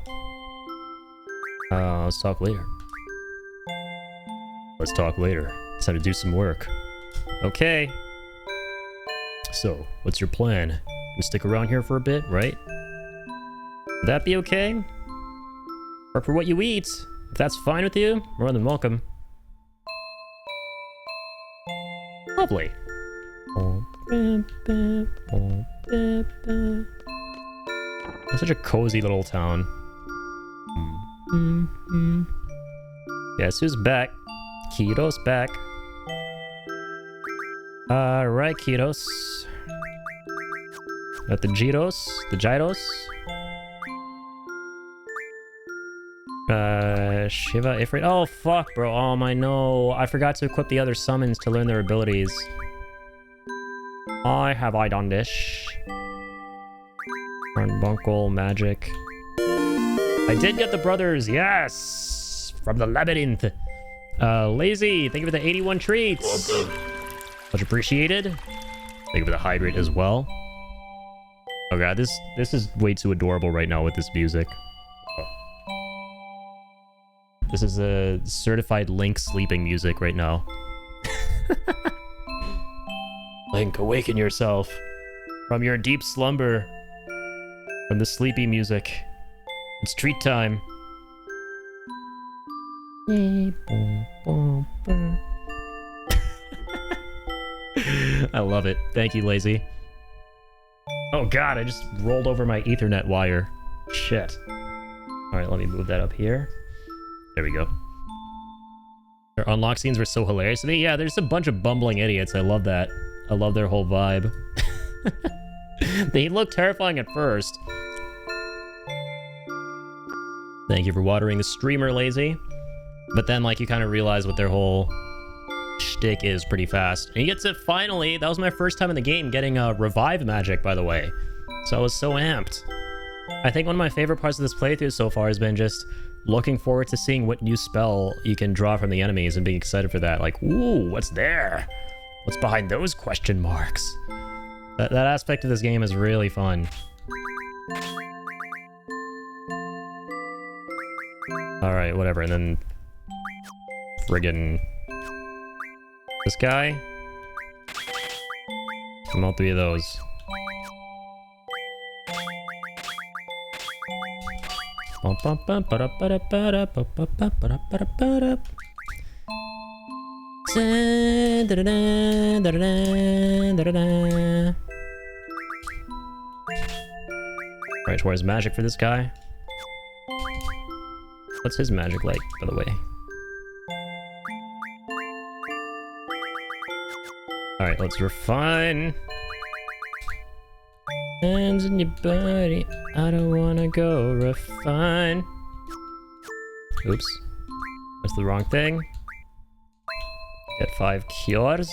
Let's talk later. Let's talk later. It's time to do some work. Okay. So, what's your plan? You stick around here for a bit, right? Would that be okay? Work for what you eat. If that's fine with you, more than welcome. Lovely. It's such a cozy little town. Guess who's back? Kiro's back. Alright, Kiros. Got the Gyros. The Gyros. Shiva, Ifrit. Oh, fuck, bro. Oh, my no. I forgot to equip the other summons to learn their abilities. I done this? Carbuncle magic. I did get the brothers, yes! From the labyrinth. Lazy, thank you for the 81 treats. Much appreciated. Thank you for the hydrate as well. Oh god, this is way too adorable right now with this music. This is a certified Link sleeping music right now. Link, awaken yourself from your deep slumber. From the sleepy music. It's treat time. I love it. Thank you, Lazy. Oh god, I just rolled over my Ethernet wire. Shit. Alright, let me move that up here. There we go. Their unlock scenes were so hilarious to me. Yeah, there's a bunch of bumbling idiots. I love that. I love their whole vibe. They look terrifying at first. Thank you for watering the streamer, Lazy. But then, like, you kind of realize what their whole shtick is pretty fast. And you get to finally, that was my first time in the game getting a revive magic, by the way. So I was so amped. I think one of my favorite parts of this playthrough so far has been just looking forward to seeing what new spell you can draw from the enemies and being excited for that. Like, ooh, what's there? What's behind those question marks? That aspect of this game is really fun. Alright, whatever, and then... friggin... this guy? Come all three of those. Alright, where's magic for this guy? What's his magic like, by the way? Alright, let's refine. Hands in your body, I don't wanna go refine. Oops. That's the wrong thing. Get 5 cures.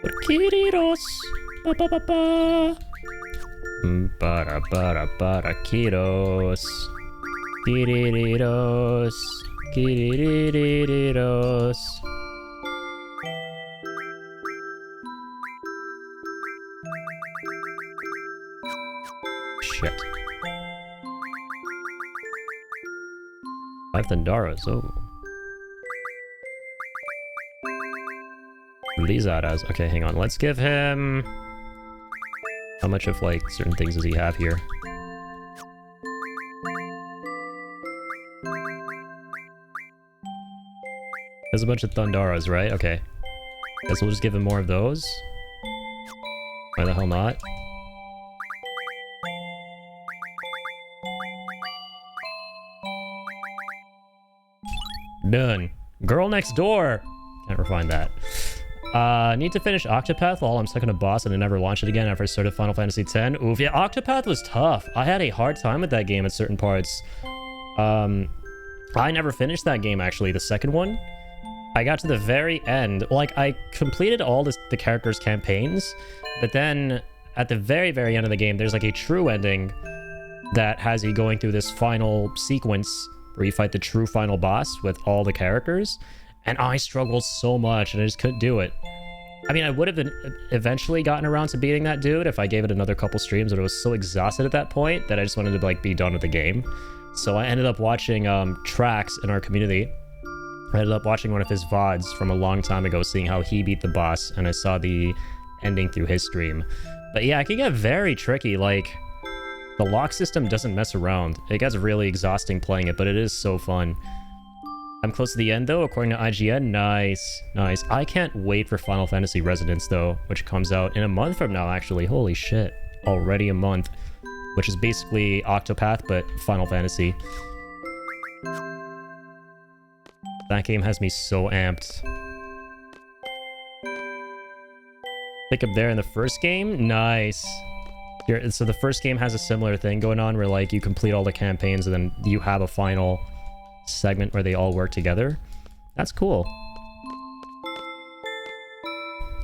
Por Kiriros. Ba ba ba ba. Para para para Kiros. Kiririros. Kiririros. Shit. 5 Thandaras, oh. Blizaras. Okay, hang on. Let's give him... how much of, like, certain things does he have here? There's a bunch of Thandaras, right? Okay. Guess we'll just give him more of those. Why the hell not? Done. Girl next door! Can't refine that. Need to finish Octopath while I'm stuck in a boss and I never launched it again after I started Final Fantasy X. Oof, yeah, Octopath was tough. I had a hard time with that game at certain parts. I never finished that game, actually, the second one. I got to the very end. Like, I completed all the characters' campaigns, but then at the very, very end of the game, there's like a true ending that has you going through this final sequence where you fight the true final boss with all the characters. And I struggled so much, and I just couldn't do it. I mean, I would have eventually gotten around to beating that dude if I gave it another couple streams, but I was so exhausted at that point that I just wanted to, like, be done with the game. So I ended up watching Trax in our community. I ended up watching one of his VODs from a long time ago, seeing how he beat the boss, and I saw the ending through his stream. But yeah, it can get very tricky. Like, the lock system doesn't mess around. It gets really exhausting playing it, but it is so fun. I'm close to the end, though, according to IGN. Nice. Nice. I can't wait for Final Fantasy Resonance, though, which comes out in a month from now, actually. Holy shit. Already a month. Which is basically Octopath, but Final Fantasy. That game has me so amped. Pick up there in the first game? Nice. So the first game has a similar thing going on where, like, you complete all the campaigns and then you have a final segment where they all work together. That's cool.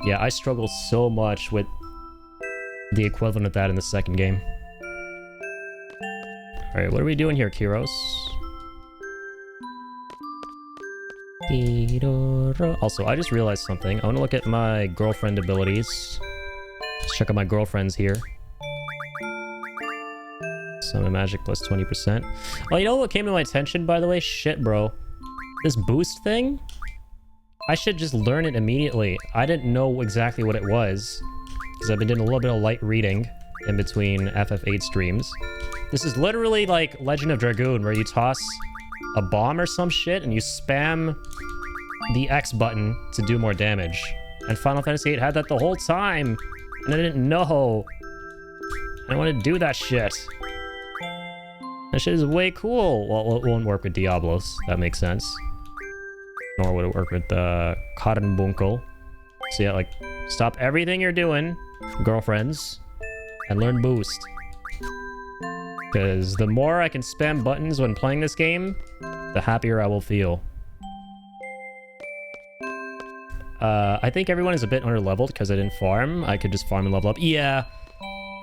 Yeah, I struggle so much with the equivalent of that in the second game. Alright, what are we doing here, Kiros? Also, I just realized something. I want to look at my girlfriend abilities. Let's check out my girlfriends here. Summon magic plus 20%. Oh, you know what came to my attention, by the way? Shit, bro. This boost thing? I should just learn it immediately. I didn't know exactly what it was, because I've been doing a little bit of light reading in between FF8 streams. This is literally like Legend of Dragoon, where you toss a bomb or some shit, and you spam the X button to do more damage. And Final Fantasy VIII had that the whole time, and I didn't know. I want to do that shit. That shit is way cool. Well, it won't work with Diablos. That makes sense. Nor would it work with Cotton Bunko. So yeah, like, stop everything you're doing, girlfriends, and learn boost. Because the more I can spam buttons when playing this game, the happier I will feel. I think everyone is a bit underleveled because I didn't farm. I could just farm and level up. Yeah.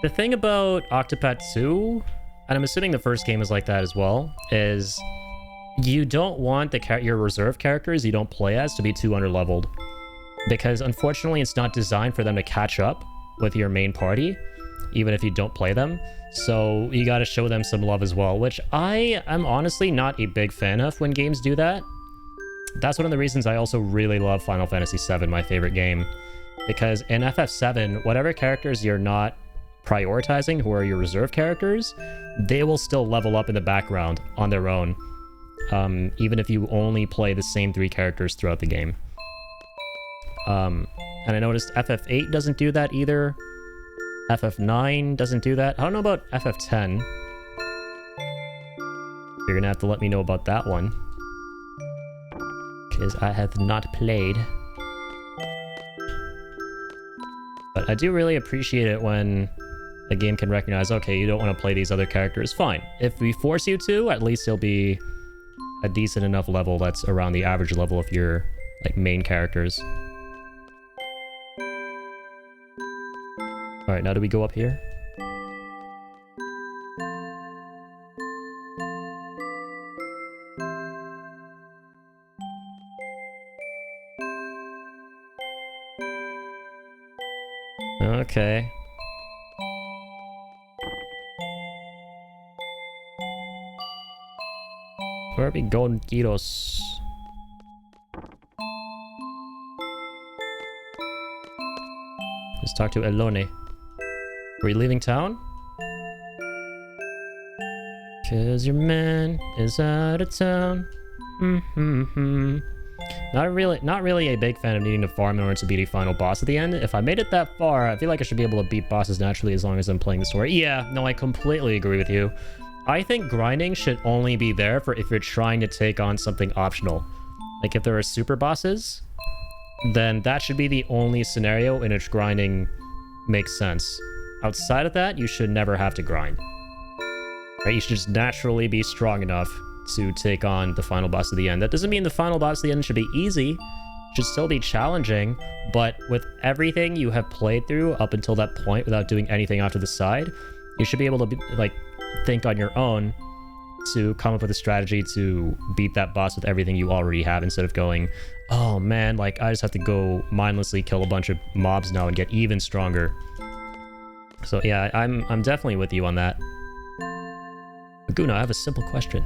The thing about Octopath 2, and I'm assuming the first game is like that as well, is you don't want your reserve characters you don't play as to be too underleveled. Because unfortunately, it's not designed for them to catch up with your main party, even if you don't play them. So you gotta show them some love as well, which I am honestly not a big fan of when games do that. That's one of the reasons I also really love Final Fantasy VII, my favorite game. Because in FF7, whatever characters you're not prioritizing, who are your reserve characters, they will still level up in the background on their own. Even if you only play the same 3 characters throughout the game. And I noticed FF8 doesn't do that either. FF9 doesn't do that. I don't know about FF10. You're gonna have to let me know about that one. Because I have not played. But I do really appreciate it when a game can recognize, okay, you don't want to play these other characters. Fine. If we force you to, at least it'll be a decent enough level that's around the average level of your like main characters. Alright, now do we go up here? Okay. Where are we going, Gyros? Let's talk to Elone. Are we leaving town? Cause your man is out of town. Not really a big fan of needing to farm in order to beat a final boss at the end. If I made it that far, I feel like I should be able to beat bosses naturally as long as I'm playing the story. Yeah, no, I completely agree with you. I think grinding should only be there for if you're trying to take on something optional. Like if there are super bosses, then that should be the only scenario in which grinding makes sense. Outside of that, you should never have to grind. Right? You should just naturally be strong enough to take on the final boss at the end. That doesn't mean the final boss at the end should be easy. It should still be challenging, but with everything you have played through up until that point without doing anything off to the side, you should be able to think on your own to come up with a strategy to beat that boss with everything you already have, instead of going, oh man, like I just have to go mindlessly kill a bunch of mobs now and get even stronger. So yeah, I'm definitely with you on that. Laguna, I have a simple question.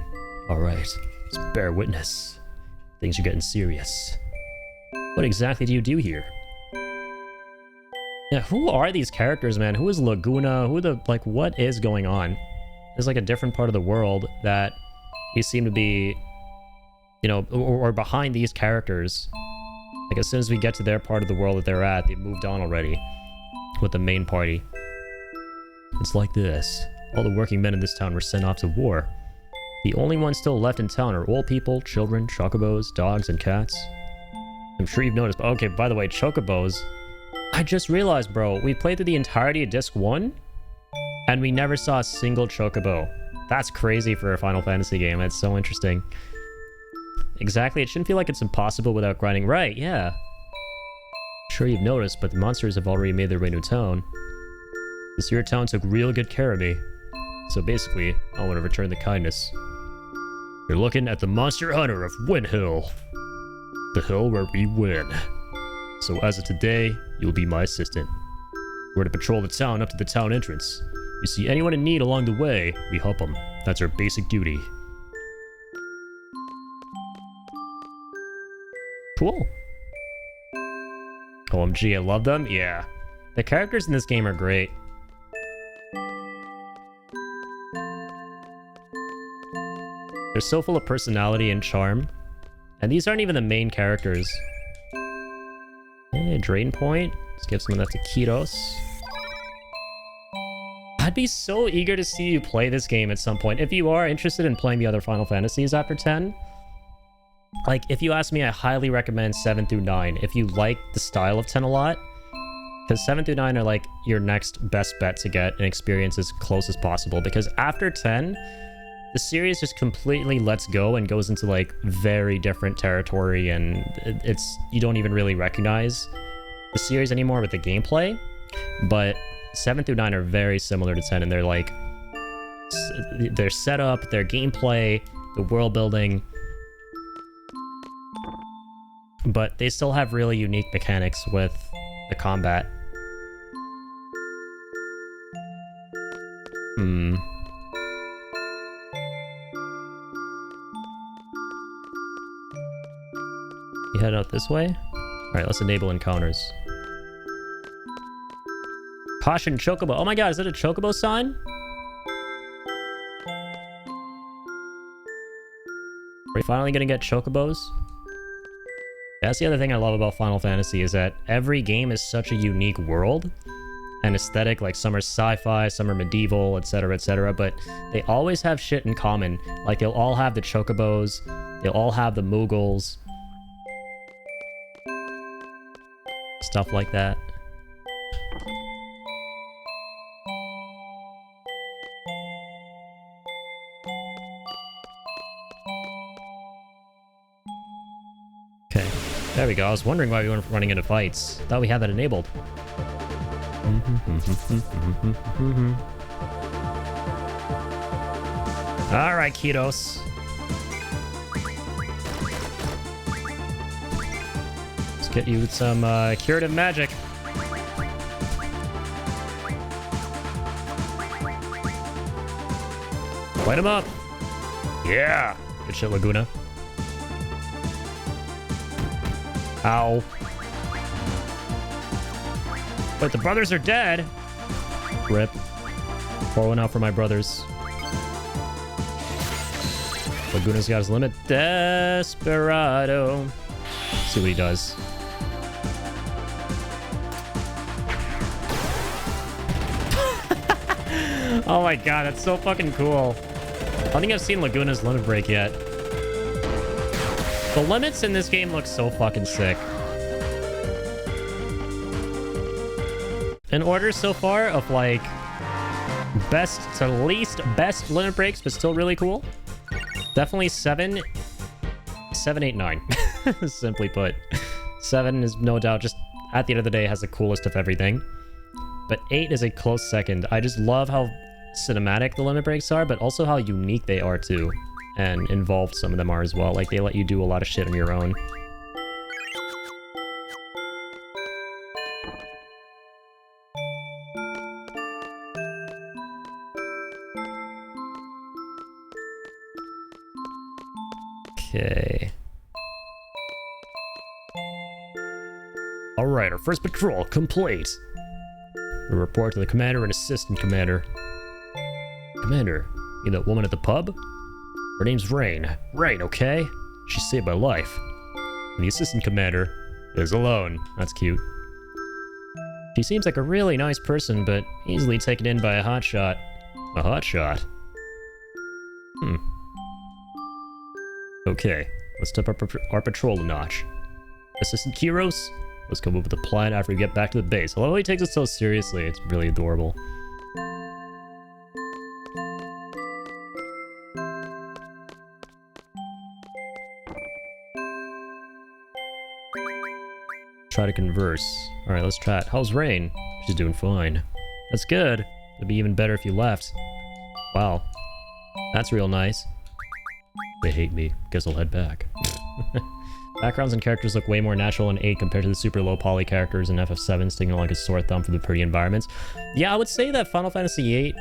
Alright, just bear witness. Things are getting serious. What exactly do you do here? Yeah, who are these characters, man? Who is Laguna? What is going on? There's like a different part of the world that you seem to be, you know, or behind these characters. Like as soon as we get to their part of the world that they're at, they've moved on already with the main party. It's like this. All the working men in this town were sent off to war. The only ones still left in town are old people, children, chocobos, dogs, and cats. I'm sure you've noticed. Okay, by the way, chocobos. I just realized, bro, we played through the entirety of Disc 1, and we never saw a single chocobo. That's crazy for a Final Fantasy game. It's so interesting. Exactly, it shouldn't feel like it's impossible without grinding. Right, yeah. Sure you've noticed, but the monsters have already made their way to town. This here town took real good care of me. So basically, I want to return the kindness. You're looking at the Monster Hunter of Win Hill. The hill where we win. So as of today, you'll be my assistant. We're to patrol the town up to the town entrance. You see anyone in need along the way, we help them. That's our basic duty. Cool. OMG, I love them? Yeah. The characters in this game are great. They're so full of personality and charm. And these aren't even the main characters. Hey, Drain Point. Let's give some of that to Kitos. I'd be so eager to see you play this game at some point. If you are interested in playing the other Final Fantasies after 10, like, if you ask me, I highly recommend 7 through 9. If you like the style of 10 a lot, because 7 through 9 are like your next best bet to get an experience as close as possible. Because after 10, the series just completely lets go and goes into like very different territory, and you don't even really recognize the series anymore with the gameplay. But 7 through 9 are very similar to 10, and they're like their setup, their gameplay, the world building, but they still have really unique mechanics with the combat. You head out this way? Alright, let's enable encounters. Caution Chocobo. Oh my god, is that a Chocobo sign? Are we finally gonna get Chocobos? That's the other thing I love about Final Fantasy, is that every game is such a unique world and aesthetic. Like, some are sci-fi, some are medieval, etc., but they always have shit in common. Like, they'll all have the Chocobos, they'll all have the Moogles, stuff like that. Okay, there we go. I was wondering why we weren't running into fights. Thought we had that enabled. All right, Kitos. Let's get you some curative magic. Light him up. Yeah. Good shit, Laguna. Ow. But the brothers are dead. Rip. Pour one out for my brothers. Laguna's got his limit. Desperado. See what he does. Oh my god, that's so fucking cool. I don't think I've seen Laguna's limit break yet. The limits in this game look so fucking sick. In order so far of like best to least best limit breaks, but still really cool. Definitely 7, 8, 9. Simply put. 7 is no doubt just at the end of the day has the coolest of everything. But 8 is a close second. I just love how cinematic the limit breaks are, but also how unique they are too. And involved some of them are as well. Like, they let you do a lot of shit on your own. Okay. Alright, our first patrol complete. We report to the commander and assistant commander. Commander, you that woman at the pub? Her name's Rain. Rain, okay? She saved my life. And the assistant commander is alone. That's cute. She seems like a really nice person, but easily taken in by a hotshot. A hotshot? Okay, let's step up our patrol a notch. Assistant Kiros, let's come up with a plan after we get back to the base. Although he takes it so seriously, it's really adorable. Try to converse. Alright, let's chat. How's Rain? She's doing fine. That's good. It'd be even better if you left. Wow. That's real nice. They hate me. Guess I'll head back. Backgrounds and characters look way more natural in 8 compared to the super low poly characters in FF7 sticking like a sore thumb for the pretty environments. Yeah, I would say that Final Fantasy VIII,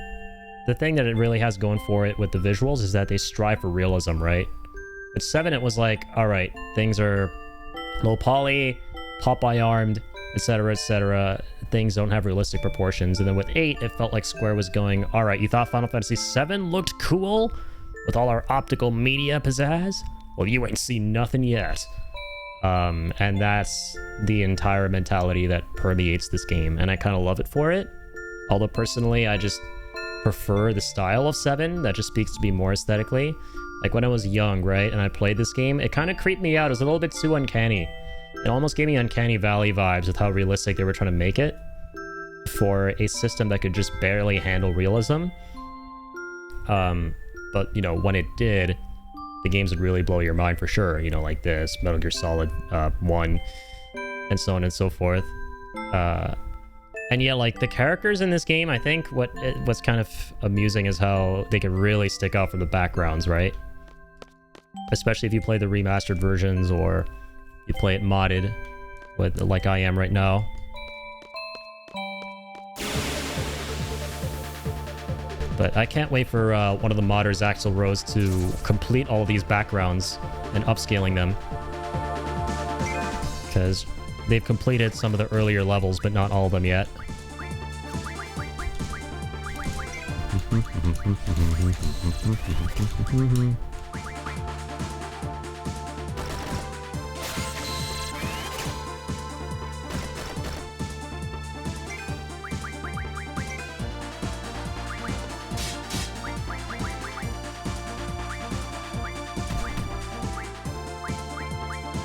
the thing that it really has going for it with the visuals is that they strive for realism, right? With 7, it was like, alright, things are low poly, Popeye armed, etc, etc. Things don't have realistic proportions. And then with 8, it felt like Square was going, alright, you thought Final Fantasy VII looked cool with all our optical media pizzazz? Well, you ain't seen nothing yet. And that's the entire mentality that permeates this game, and I kind of love it for it. Although personally, I just prefer the style of 7 that just speaks to me more aesthetically. Like when I was young, right, and I played this game, it kind of creeped me out. It was a little bit too uncanny. It almost gave me Uncanny Valley vibes with how realistic they were trying to make it for a system that could just barely handle realism. But, you know, when it did, the games would really blow your mind for sure, you know, like this, Metal Gear Solid 1, and so on and so forth. And yeah, like, the characters in this game, I think what's kind of amusing is how they can really stick out from the backgrounds, right? Especially if you play the remastered versions, or you play it modded, with, like I am right now. But I can't wait for one of the modders, Axel Rose, to complete all of these backgrounds and upscaling them. Because they've completed some of the earlier levels, but not all of them yet.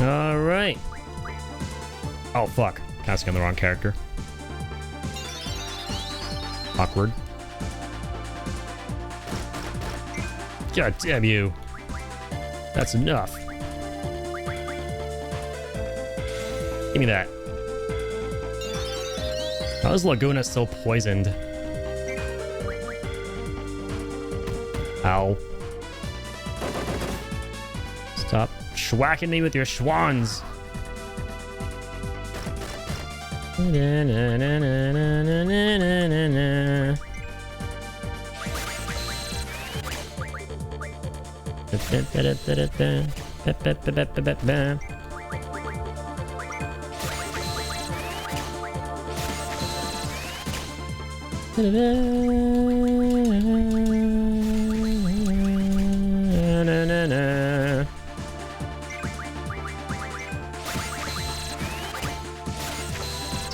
Alright. Oh, fuck. Casting on the wrong character. Awkward. God damn you. That's enough. Give me that. How is Laguna still poisoned? Ow. Stop schwacking me with your schwans.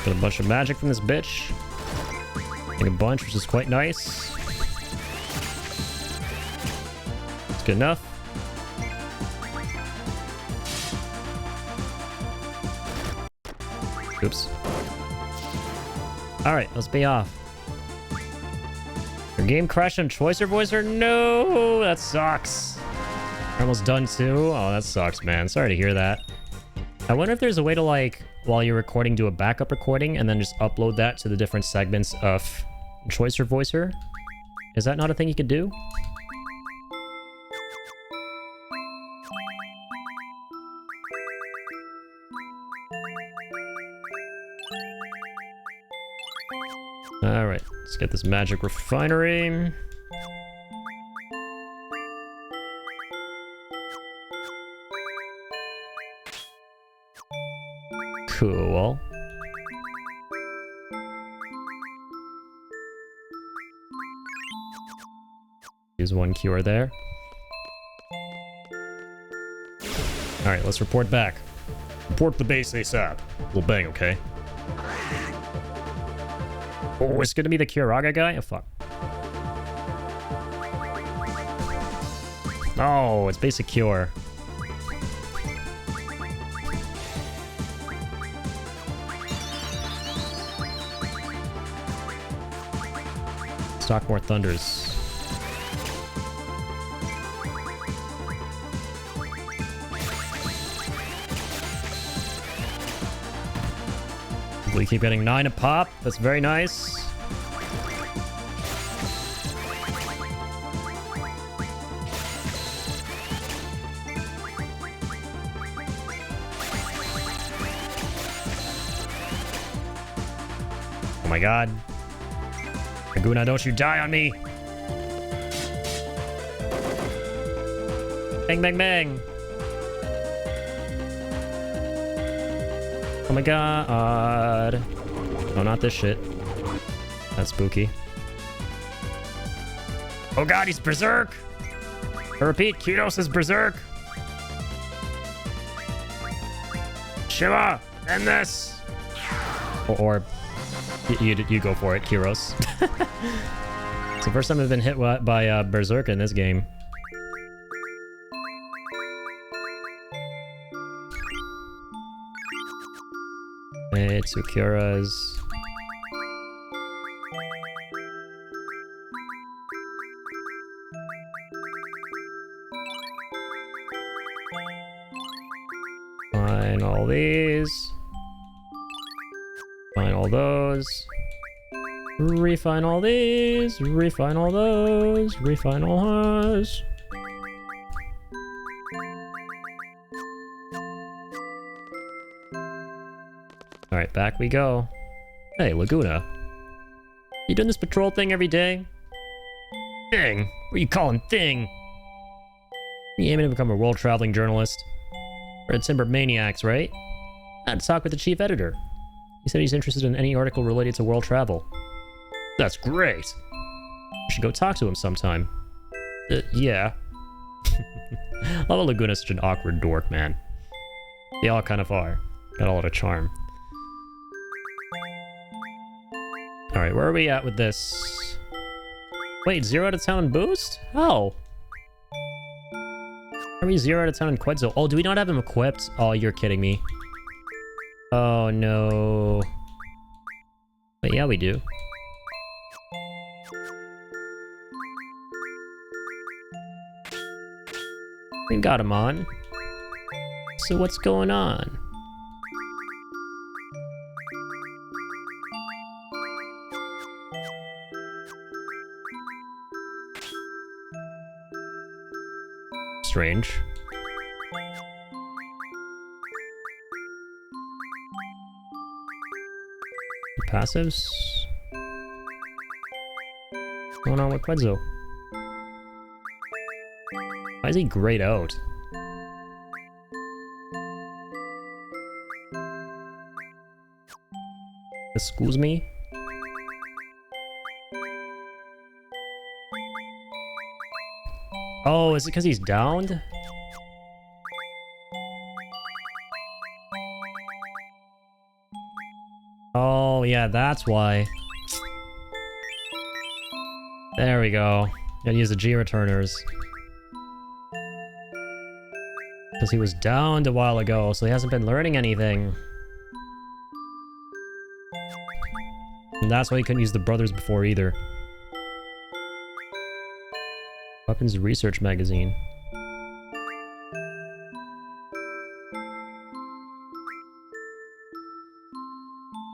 Got a bunch of magic from this bitch. Getting a bunch, which is quite nice. It's good enough. Oops. Alright, let's be off. Your game crashed on Choicer Voicer? No! That sucks. You're almost done too? Oh, that sucks, man. Sorry to hear that. I wonder if there's a way to, like, while you're recording, do a backup recording and then just upload that to the different segments of Choicer Voicer? Is that not a thing you could do? Alright, let's get this magic refinery. Cool. Use one cure there. Alright, let's report back. Report the base ASAP. We'll bang, okay? Oh, it's gonna be the Kyoraga guy? Oh, fuck. Oh, it's basic cure. Stock more thunders. We keep getting 9 a pop. That's very nice. my god. Laguna, don't you die on me! Bang, bang, bang! Oh my god. Oh, not this shit. That's spooky. Oh god, he's berserk! I repeat, Kyros is berserk! Shiva, end this! Or you go for it, Kyros. It's the first time I've been hit by berserk in this game. Okay, Tsukura's... Fine all these. Fine all those. Refine all these. Refine all those. Refine all those. Alright, back we go. Hey, Laguna. You doing this patrol thing every day? Thing? What are you calling thing? You aiming to become a world-traveling journalist? We're at Timber Maniacs, right? I had to talk with the chief editor. He said he's interested in any article related to world travel. That's great! We should go talk to him sometime. Yeah. Lava Laguna's such an awkward dork, man. They all kind of are. Got a lot of charm. Alright, where are we at with this? Wait, 0 out of 10 boost? Oh. Are we 0 out of 10 on Quetzal? Oh, do we not have him equipped? Oh, you're kidding me. Oh, no. But yeah, we do. We've got him on. So what's going on? Strange. Passives? What's going on with Quetzal? Why is he grayed out? Excuse me? Oh, is it because he's downed? Oh, yeah, that's why. There we go. Gotta use the G returners. Because he was downed a while ago, so he hasn't been learning anything. And that's why he couldn't use the brothers before either. Weapons Research Magazine.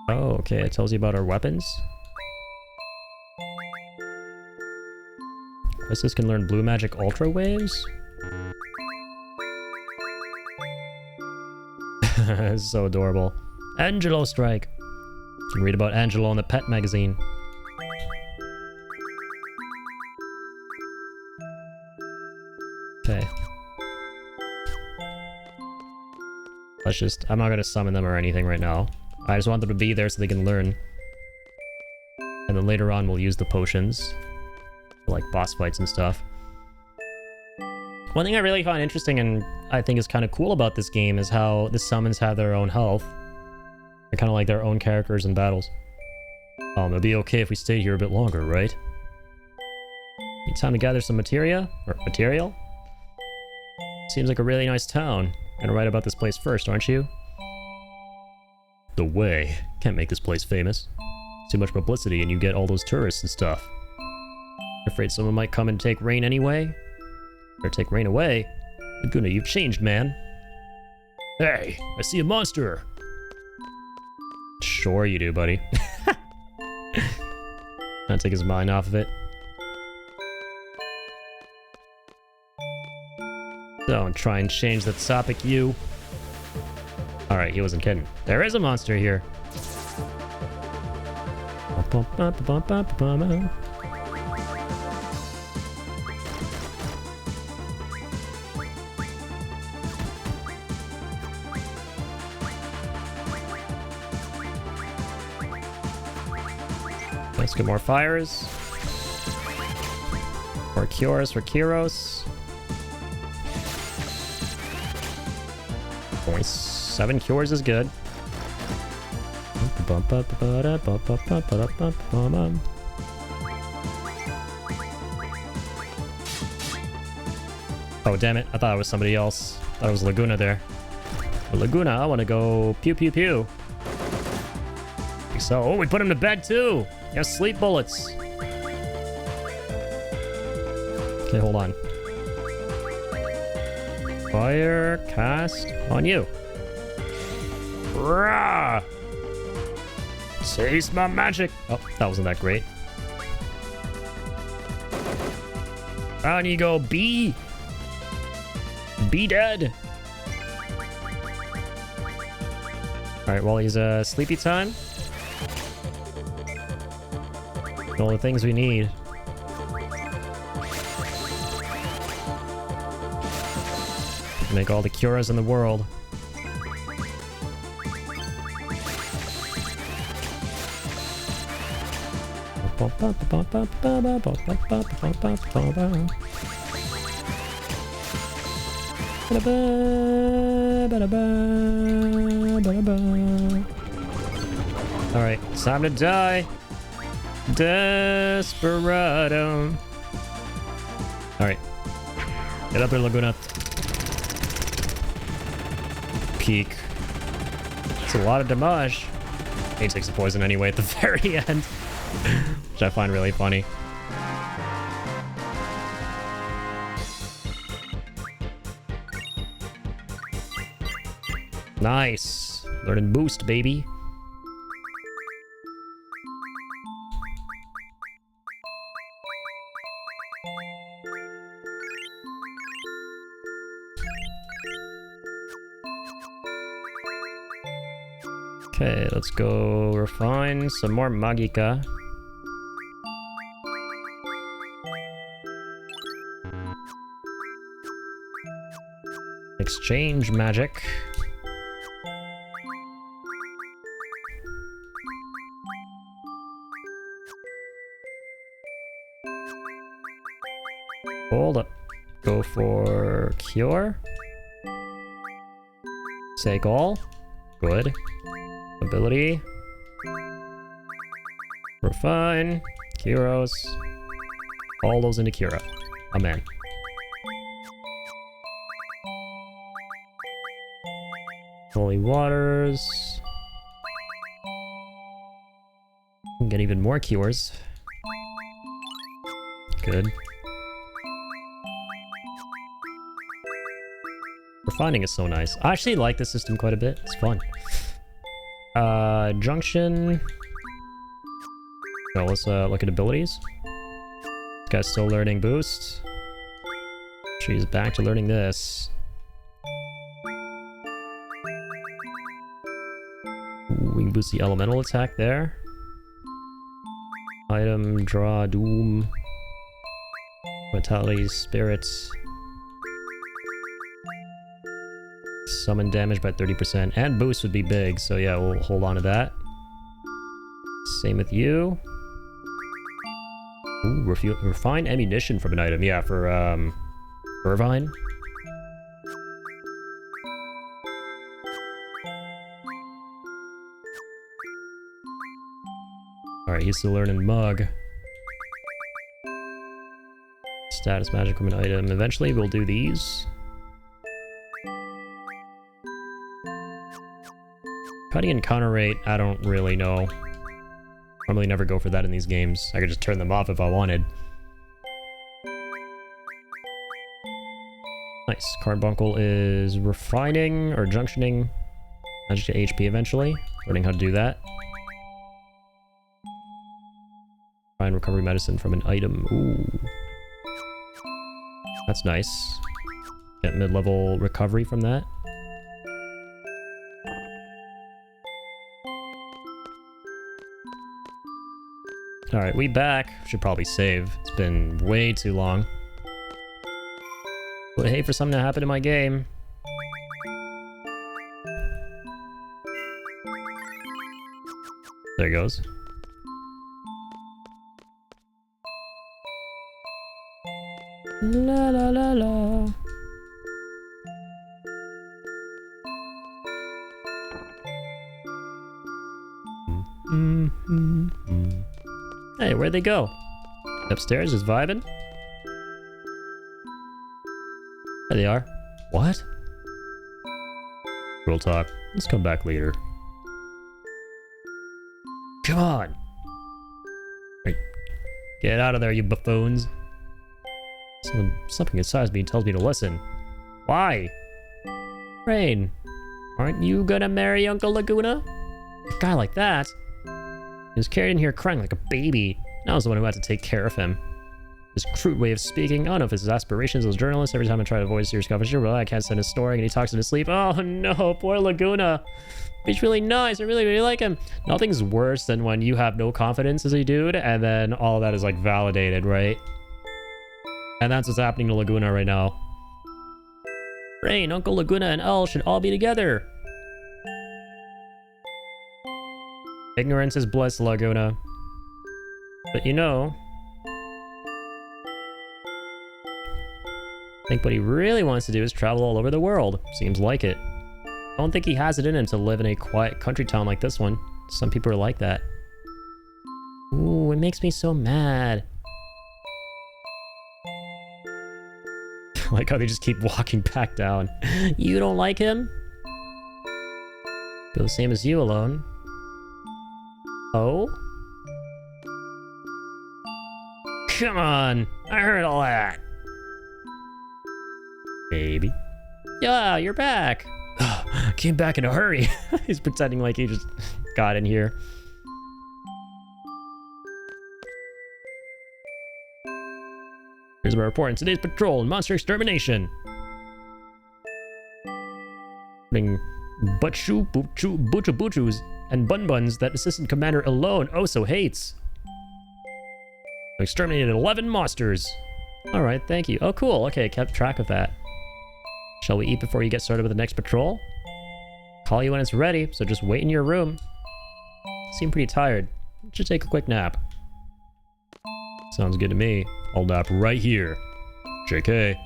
Oh, okay, it tells you about our weapons. Questus can learn Blue Magic Ultra Waves? It's so adorable. Angelo Strike! You can read about Angelo in the Pet Magazine. Okay. Let's just... I'm not gonna summon them or anything right now. I just want them to be there so they can learn. And then later on we'll use the potions. For like boss fights and stuff. One thing I really find interesting and I think is kind of cool about this game is how the summons have their own health. They're kind of like their own characters in battles. It'll be okay if we stay here a bit longer, right? Need time to gather some materia? Or material? Seems like a really nice town. Gonna write about this place first, aren't you? The way. Can't make this place famous. Too much publicity and you get all those tourists and stuff. Afraid someone might come and take Rain anyway? Or take Rain away? Laguna, you've changed, man. Hey, I see a monster! Sure you do, buddy. Trying to take his mind off of it. Don't try and change the topic, you. Alright, he wasn't kidding. There is a monster here. Let's get more fires. More cures for Kyros. 7 cures is good. Oh, damn it. I thought it was somebody else. I thought it was Laguna there. But Laguna, I want to go pew pew pew. So, oh, we put him to bed too. He has sleep bullets. Okay, hold on. Fire cast on you. Rah! Taste my magic. Oh, that wasn't that great. Down you go, B. Be dead. Alright, well, he's sleepy time. All the things we need. Make all the cures in the world. Alright, it's time to die. Desperado. Alright. Get up there, Laguna. Peak. It's a lot of damage. He takes the poison anyway at the very end. Which I find really funny. Nice. Learning boost, baby. Okay, let's go refine some more Magica. Exchange magic. Hold up. Go for cure. Take all. Good. Ability. Refine. Kyros. All those into Kira. Amen. Holy waters. Get even more cures. Good. Refining is so nice. I actually like this system quite a bit. It's fun. Junction. Oh, let's look at abilities. This guy's still learning boost. She's back to learning this. Ooh, we can boost the elemental attack there. Item, draw, doom. Vitality, spirits. Summon damage by 30%. And boost would be big, so yeah, we'll hold on to that. Same with you. Ooh, refine ammunition from an item. Yeah, for, Irvine. Alright, he's still learning Mug. Status magic from an item. Eventually, we'll do these. Cutting and counter rate, I don't really know. Normally never go for that in these games. I could just turn them off if I wanted. Nice. Carbuncle is refining or junctioning magic to HP eventually. Learning how to do that. Find recovery medicine from an item. Ooh. That's nice. Get mid-level recovery from that. Alright, we back. Should probably save. It's been way too long. Would hate for something to happen to my game. There it goes. La la la la. Hey, where'd they go? Upstairs, just vibing? There they are. What? We'll talk. Let's come back later. Come on! Right. Get out of there, you buffoons. Something inside me tells me to listen. Why? Rain, aren't you gonna marry Uncle Laguna? A guy like that? He was carried in here crying like a baby. And I was the one who had to take care of him. His crude way of speaking. I don't know if it's his aspirations as a journalist. Every time I try to avoid serious conversation, well, I can't send his story and he talks in his sleep. Oh no, poor Laguna. He's really nice. I really, really like him. Nothing's worse than when you have no confidence as a dude and then all that is like validated, right? And that's what's happening to Laguna right now. Rain, Uncle Laguna, and Elle should all be together. Ignorance is bliss, Laguna. But you know, I think what he really wants to do is travel all over the world. Seems like it. I don't think he has it in him to live in a quiet country town like this one. Some people are like that. Ooh, it makes me so mad. Like how they just keep walking back down. You don't like him? Feel the same as you alone. Oh? Come on! I heard all that! Baby. Yeah, you're back! Came back in a hurry. He's pretending like he just got in here. Here's my report on today's patrol and monster extermination. Butchus and Bun-Buns that Assistant Commander alone also hates. I exterminated 11 monsters. Alright, thank you. Oh, cool. Okay, kept track of that. Shall we eat before you get started with the next patrol? Call you when it's ready, so just wait in your room. Seem pretty tired. Should take a quick nap. Sounds good to me. I'll nap right here. JK.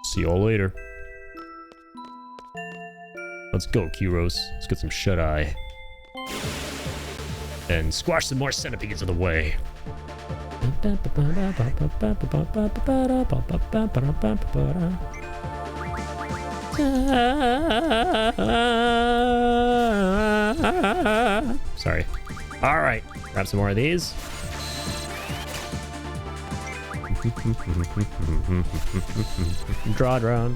See y'all later. Let's go, Kyros. Let's get some shut-eye. And squash some more centipedes of the way. Sorry. Alright. Grab some more of these. Draw. Draw.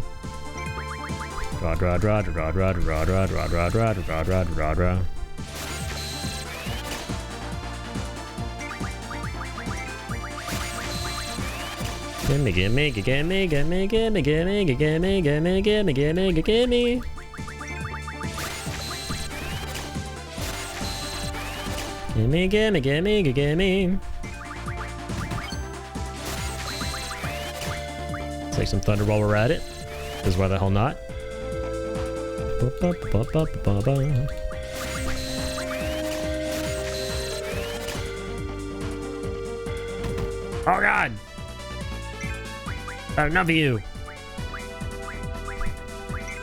Gimme. Gimme. Take some thunder while we're at it. Because why the hell not? Oh god! I have enough of you!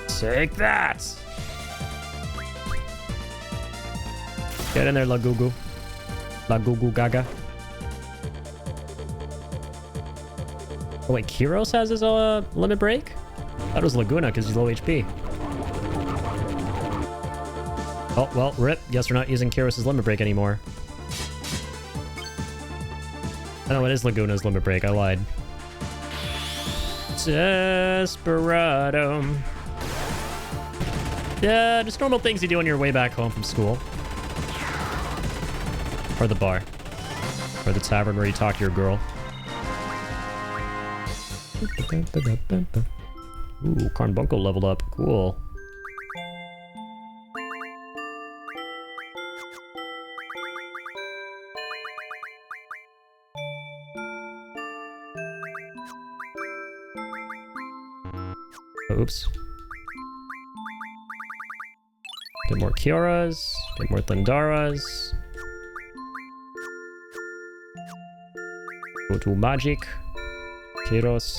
Take that! Get in there, Lagugu. Lagugu Gaga. Oh wait, Kyros has his limit break? That was Laguna because he's low HP. Oh, well, rip. Guess we're not using Kyros' limit break anymore. I know it is Laguna's limit break, I lied. Desperado. Yeah, just normal things you do on your way back home from school. Or the bar. Or the tavern where you talk to your girl. Ooh, Carnbuncle leveled up. Cool. Oops. Get more Kioras. Get more Thandaras. Go to Magic. Kiros.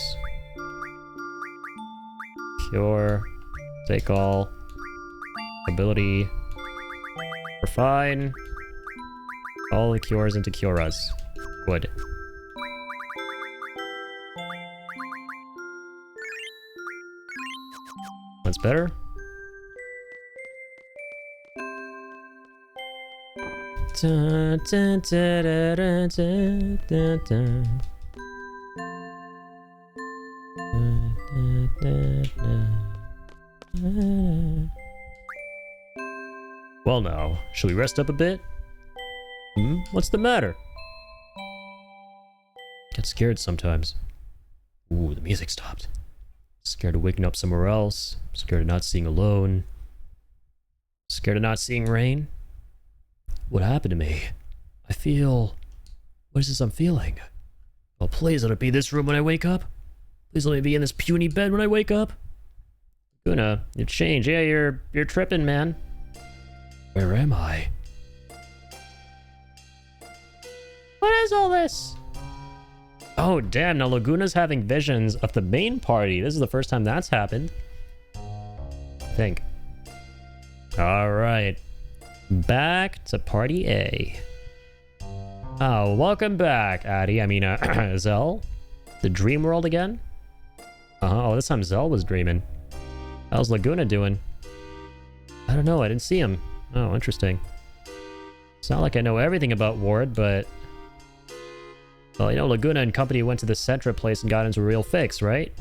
Cure. Take all. Ability. Refine. All the cures into Kioras. Good. That's better. Dun, dun, dun, dun, dun, dun, dun. Well now, shall we rest up a bit? What's the matter? Get scared sometimes. Ooh, the music stopped. Scared of waking up somewhere else. Scared of not seeing alone. Scared of not seeing rain. What happened to me? I feel... What is this I'm feeling? Oh, please let it be this room when I wake up. Please let me be in this puny bed when I wake up. Laguna, you changed. Yeah, you're tripping, man. Where am I? What is all this? Oh, damn. Now Laguna's having visions of the main party. This is the first time that's happened. I think. Alright. Back to party A. Oh, welcome back, Addy. I mean, Zell. The dream world again? Oh, this time Zell was dreaming. How's Laguna doing? I don't know. I didn't see him. Oh, interesting. It's not like I know everything about Ward, but... Well, you know, Laguna and company went to the Centra place and got into a real fix, right?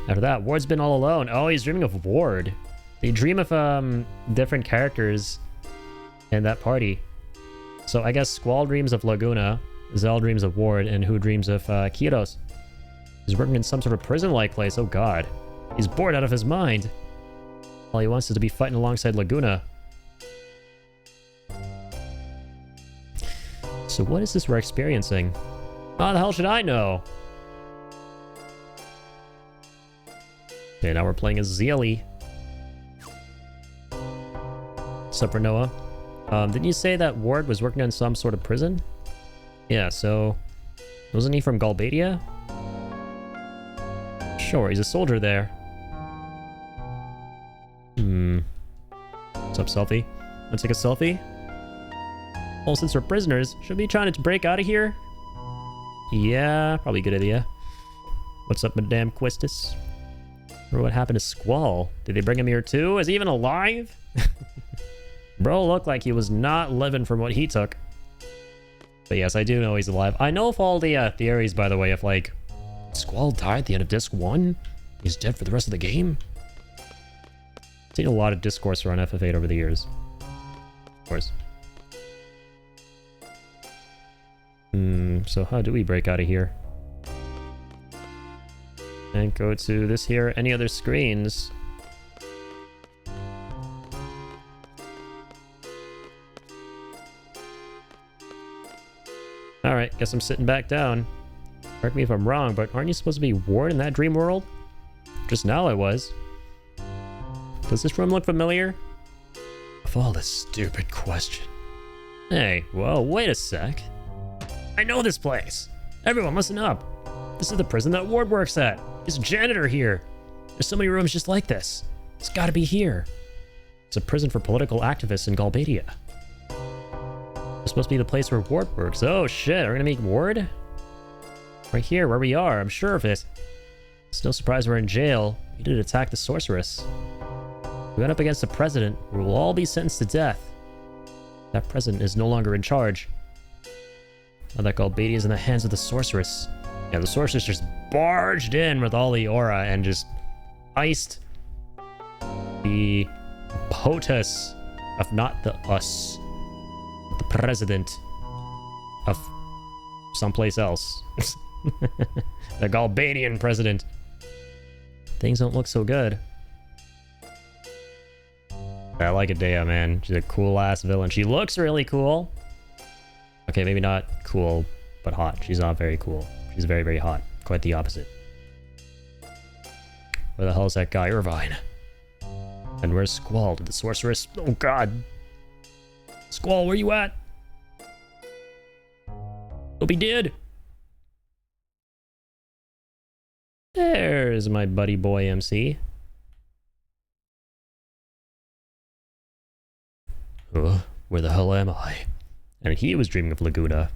After that, Ward's been all alone. Oh, he's dreaming of Ward. They dream of, different characters in that party. So I guess Squall dreams of Laguna, Zell dreams of Ward, and Who dreams of, Kiros. He's working in some sort of prison-like place. Oh, God. He's bored out of his mind. All he wants is to be fighting alongside Laguna. So what is this we're experiencing? How the hell should I know? Okay, now we're playing as Zealy. Sup, Noah? Didn't you say that Ward was working on some sort of prison? Yeah, so... Wasn't he from Galbadia? Sure, he's a soldier there. What's up, selfie? Wanna take a selfie? Well, since we're prisoners, should we be trying to break out of here? Yeah, probably a good idea. What's up, Madame Questus? Or what happened to Squall? Did they bring him here too? Is he even alive? Bro looked like he was not living from what he took. But yes, I do know he's alive. I know of all the theories, by the way, if like... Squall died at the end of Disc 1? He's dead for the rest of the game? I've seen a lot of discourse around FF8 over the years. Of course. So how do we break out of here? And go to this here. Any other screens? Alright, guess I'm sitting back down. Correct me if I'm wrong, but aren't you supposed to be Ward in that dream world? Just now I was. Does this room look familiar? Of all this stupid question. Hey, whoa, wait a sec. I know this place. Everyone, listen up. This is the prison that Ward works at. He's a janitor here. There's so many rooms just like this. It's gotta be here. It's a prison for political activists in Galbadia. It's supposed to be the place where Ward works. Oh shit, are we gonna meet Ward? Right here, where we are, I'm sure of it. It's no surprise we're in jail. We did attack the sorceress. We went up against the president, where we'll all be sentenced to death. That president is no longer in charge. Now that Galbadia is in the hands of the sorceress. Yeah, the sorceress just barged in with all the aura and just iced the POTUS of not the us, the president of someplace else. The Galbadian president. Things don't look so good. I like Adea, man. She's a cool-ass villain. She looks really cool. Okay, maybe not cool, but hot. She's not very cool. She's very, very hot. Quite the opposite. Where the hell is that guy, Irvine? And where's Squall, the sorceress? Oh god. Squall, where you at? Hope he did. There's my buddy boy MC. Where the hell am I? And he was dreaming of Laguna.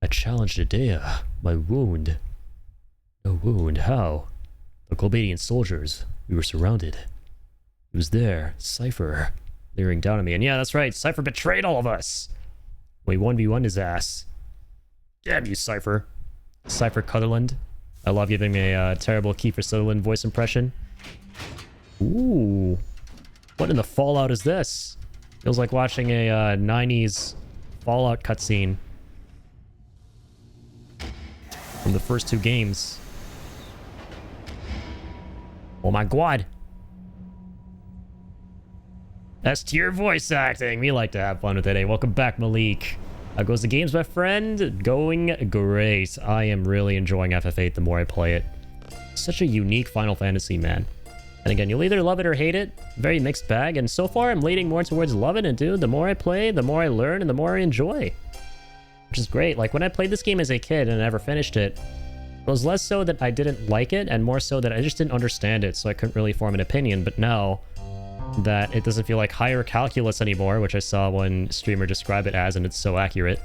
I challenged Adea. My wound. No wound, how? The Colbadian soldiers. We were surrounded. He was there, Cypher, leering down at me. And yeah, that's right, Cypher betrayed all of us. We 1v1'd his ass. Damn you, Cypher. Cypher Cutherland. I love giving me a terrible Kiefer Sutherland voice impression. Ooh. What in the Fallout is this? Feels like watching a 90s Fallout cutscene from the first 2 games. Oh my god. S-tier voice acting. We like to have fun with it. Hey, welcome back, Malik. How goes the games, my friend? Going great. I am really enjoying FF8 the more I play it. Such a unique Final Fantasy, man. And again, you'll either love it or hate it. Very mixed bag. And so far, I'm leaning more towards loving it, dude. The more I play, the more I learn, and the more I enjoy. Which is great. Like, when I played this game as a kid and never finished it, it was less so that I didn't like it, and more so that I just didn't understand it, so I couldn't really form an opinion. But now that it doesn't feel like higher calculus anymore, which I saw one streamer describe it as, and it's so accurate,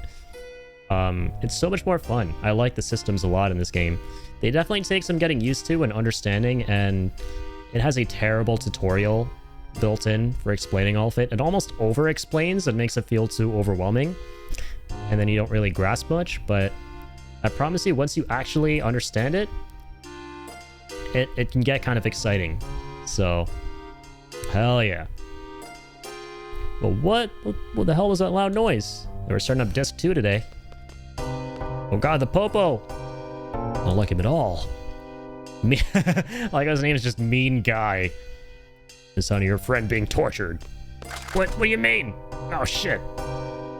it's so much more fun. I like the systems a lot in this game. They definitely take some getting used to and understanding, and it has a terrible tutorial built in for explaining all of it. It almost over-explains and makes it feel too overwhelming, and then you don't really grasp much, but I promise you, once you actually understand it, it can get kind of exciting. So, hell yeah. Well, what the hell was that loud noise? They were starting up Disc 2 today. Oh god, the Popo! I don't like him at all. Me like his name is just Mean Guy. The son of your friend being tortured. What do you mean? Oh shit.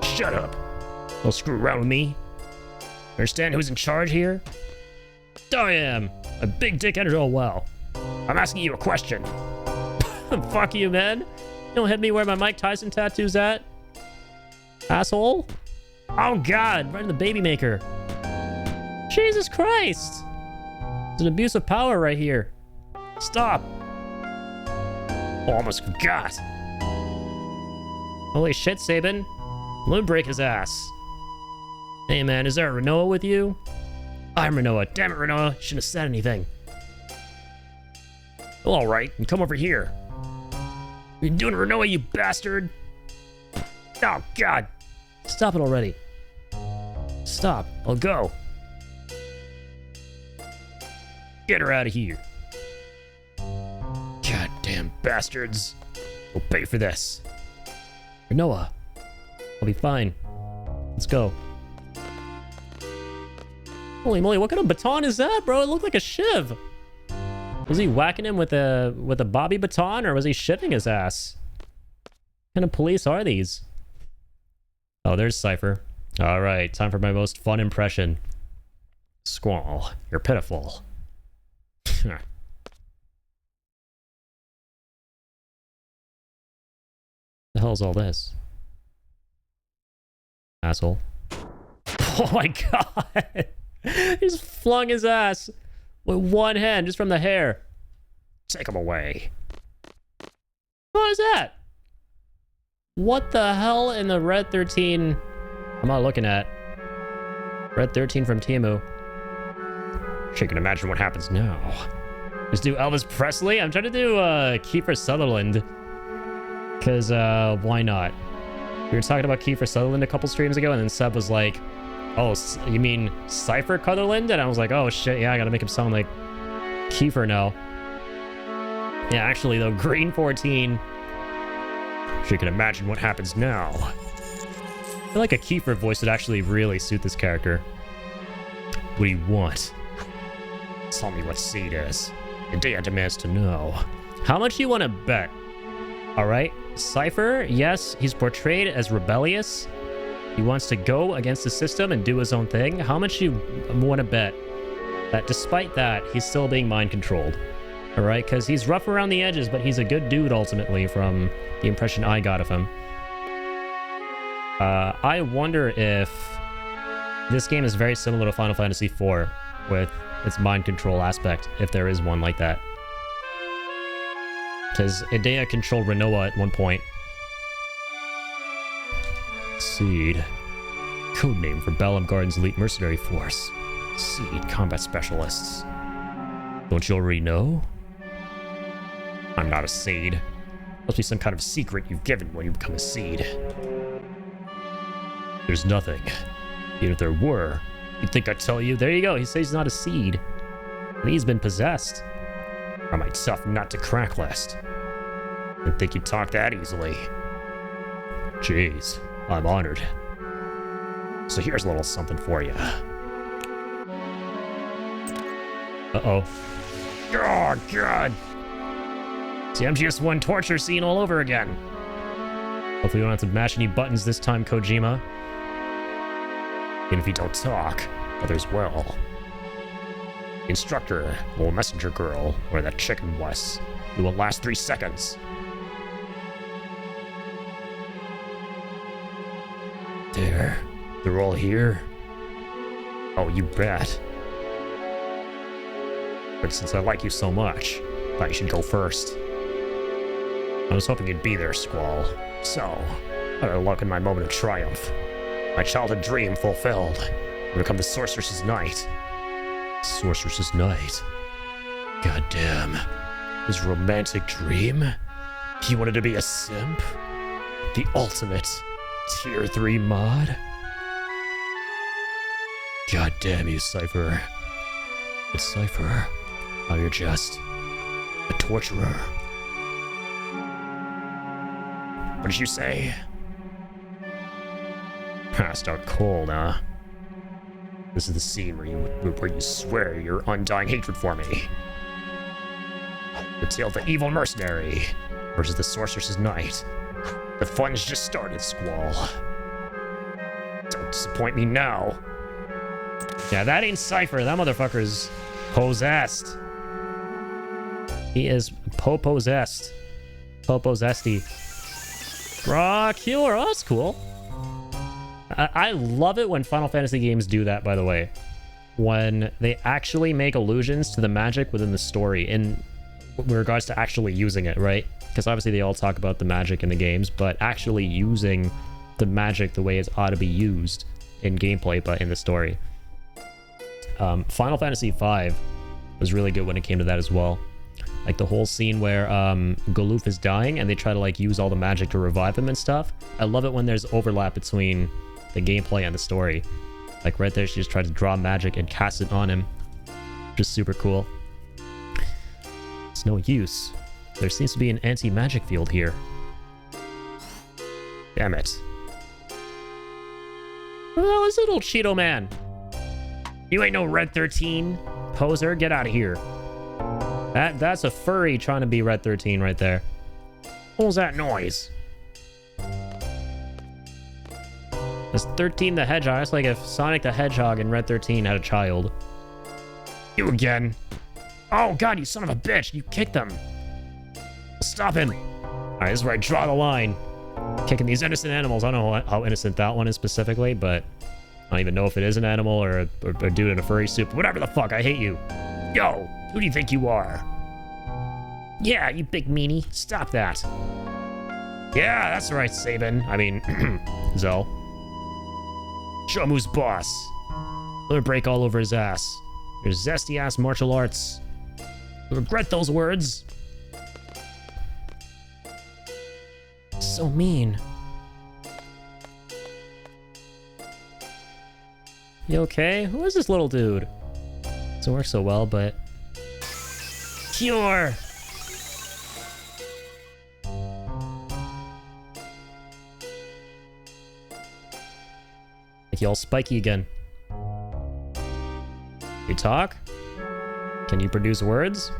Shut up. Don't screw around with me. Understand who's in charge here? I am. A big dick entered. Oh wow. I'm asking you a question. Fuck you, man. Don't hit me where my Mike Tyson tattoo's at. Asshole. Oh god, right in the baby maker. Jesus Christ. It's an abuse of power right here. Stop. Oh, almost forgot. Holy shit, Sabin. Let me break his ass. Hey man, is there a Renoa with you? I'm Renoa. Damn it, Renoa. Shouldn't have said anything. Well, alright, and come over here. What are you doing, Renoa, you bastard? Oh, God. Stop it already. Stop. I'll go. Get her out of here. Goddamn bastards. We'll pay for this. Renoa. I'll be fine. Let's go. Holy moly, what kind of baton is that, bro? It looked like a shiv. Was he whacking him with a bobby baton, or was he shivving his ass? What kind of police are these? Oh, there's Cypher. Alright, time for my most fun impression. Squall, you're pitiful. The hell's all this? Asshole. Oh my god! He just flung his ass with one hand just from the hair. Take him away. What is that? What the hell in the Red 13? I'm not looking at. Red 13 from Timu. She can imagine what happens now. Let's do Elvis Presley. I'm trying to do Kiefer Sutherland. Because why not? We were talking about Kiefer Sutherland a couple streams ago, and then Seb was like, oh, you mean Cypher Cutherland? And I was like, oh shit, yeah, I gotta make him sound like Kiefer now. Yeah, actually though, Green 14. She can imagine what happens now. I feel like a Kiefer voice would actually really suit this character. What do you want? Tell me what seed is. Adea demands to know. How much do you want to bet? Alright, Cypher, yes, he's portrayed as rebellious. He wants to go against the system and do his own thing. How much do you want to bet that despite that, he's still being mind controlled? Alright, because he's rough around the edges, but he's a good dude ultimately from the impression I got of him. I wonder if this game is very similar to Final Fantasy IV with its mind control aspect, if there is one like that. Because Idea controlled Rinoa at one point. Seed. Codename for Balam Garden's elite mercenary force. Seed combat specialists. Don't you already know? I'm not a seed. Must be some kind of secret you've given when you become a seed. There's nothing. Even if there were, you'd think I'd tell you. There you go. He says he's not a seed. And he's been possessed. On my tough nut to crack list. Didn't think you'd talk that easily. Jeez, I'm honored. So here's a little something for you. Uh-oh. Oh, God! It's the MGS1 torture scene all over again. Hopefully we don't have to mash any buttons this time, Kojima. Even if you don't talk, others will. The instructor, little messenger girl, where that chicken was. It won't last 3 seconds. They're all here? Oh, you bet. But since I like you so much, I thought you should go first. I was hoping you'd be there, Squall. So, better luck in my moment of triumph. My childhood dream fulfilled. To become the Sorceress's Knight. Sorceress's Knight? Goddamn. His romantic dream? He wanted to be a simp? The ultimate Tier 3 mod? God damn you, Cypher. But Cypher, now you're just a torturer. What did you say? Start cold, huh? This is the scene where you swear your undying hatred for me. The tale of the evil mercenary versus the Sorceress's Knight. The fun's just started, Squall. Don't disappoint me now. Yeah, that ain't Cypher. That motherfucker's possessed. He is possessed. Possessedy. Dracula. Oh, that's cool. I love it when Final Fantasy games do that, by the way. When they actually make allusions to the magic within the story in regards to actually using it, right? Because obviously they all talk about the magic in the games, but actually using the magic the way it ought to be used in gameplay, but in the story. Final Fantasy V was really good when it came to that as well. Like the whole scene where Goloof is dying and they try to like use all the magic to revive him and stuff. I love it when there's overlap between the gameplay and the story. Like right there, she just tried to draw magic and cast it on him. Just super cool. It's no use. There seems to be an anti-magic field here. Damn it. Well, this little Cheeto man. You ain't no Red 13. Poser, get out of here. That's a furry trying to be Red 13 right there. What was that noise? It's 13 the Hedgehog. That's like if Sonic the Hedgehog and Red 13 had a child. You again. Oh god, you son of a bitch. You kicked them. Stop him. Alright, this is where I draw the line. Kicking these innocent animals. I don't know how innocent that one is specifically, but I don't even know if it is an animal or a dude in a furry suit. Whatever the fuck, I hate you. Yo, who do you think you are? Yeah, you big meanie. Stop that. Yeah, that's right, Sabin. I mean, Zell. Show him who's boss. Let me break all over his ass. Your zesty-ass martial arts. You'll regret those words. So mean. You okay? Who is this little dude? Doesn't work so well, but... Cure! Like you all spiky again. You talk? Can you produce words?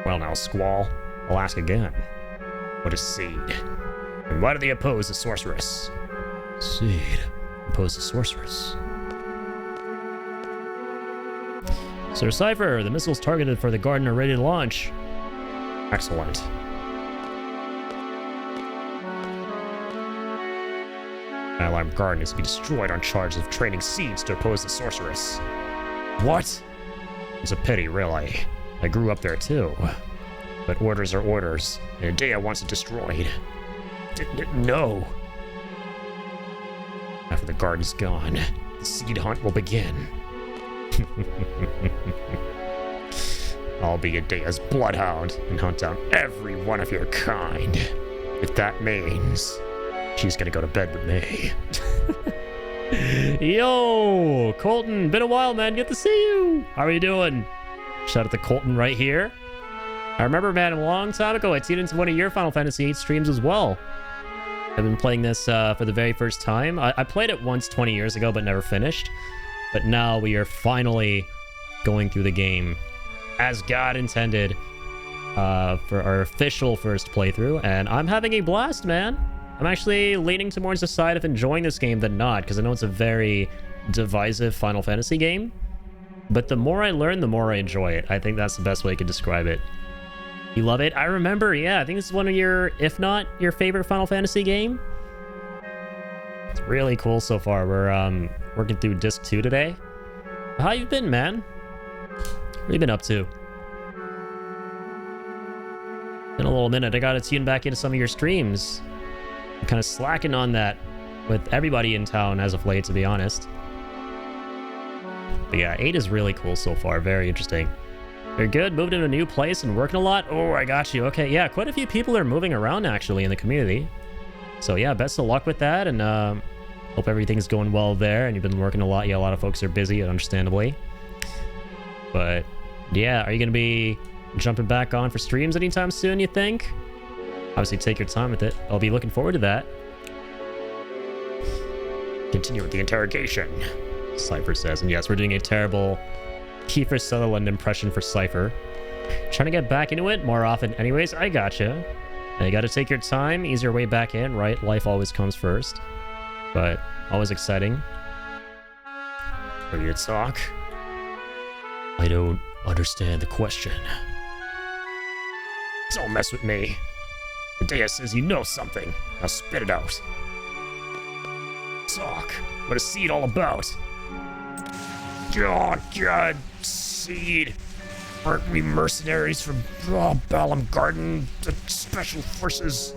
Well now, Squall. I'll ask again. What is Seed? And why do they oppose the Sorceress? Seed. Oppose the Sorceress. Sir Cypher, the missiles targeted for the garden are ready to launch. Excellent. My alarm garden is to be destroyed on charge of training seeds to oppose the sorceress. What? It's a pity, really. I grew up there too. But orders are orders, and Dea wants it destroyed. No. After the garden's gone, the seed hunt will begin. I'll be Dea's bloodhound and hunt down every one of your kind. If that means she's gonna go to bed with me. Yo, Colton, been a while, man. Good to see you. How are you doing? Shout out to Colton right here. I remember, man, a long time ago, I tuned into one of your Final Fantasy VIII streams as well. I've been playing this for the very first time. I played it once 20 years ago, but never finished. But now we are finally going through the game as God intended for our official first playthrough. And I'm having a blast, man. I'm actually leaning towards the side of enjoying this game than not, because I know it's a very divisive Final Fantasy game. But the more I learn, the more I enjoy it. I think that's the best way I could describe it. You love it? I remember, yeah, I think this is one of your, if not your favorite Final Fantasy game. It's really cool so far. We're working through Disc 2 today. How you been, man? What have you been up to? In a little minute, I gotta tune back into some of your streams. I'm kind of slacking on that with everybody in town as of late, to be honest. But yeah, 8 is really cool so far. Very interesting. You're good? Moved into a new place and working a lot? Oh, I got you. Okay, yeah, quite a few people are moving around, actually, in the community. So yeah, best of luck with that, and hope everything's going well there, and you've been working a lot. Yeah, a lot of folks are busy, understandably. But yeah, are you going to be jumping back on for streams anytime soon, you think? Obviously, take your time with it. I'll be looking forward to that. Continue with the interrogation, Cypher says. And yes, we're doing a terrible Kiefer Sutherland impression for Cypher. Trying to get back into it more often anyways. I gotcha. Now you gotta take your time, ease your way back in, right? Life always comes first. But always exciting. Ready to talk? I don't understand the question. Don't mess with me. Dea says you know something. Now spit it out. Talk. What is seed all about? God, seed. Aren't we mercenaries from Balam Garden? The special forces.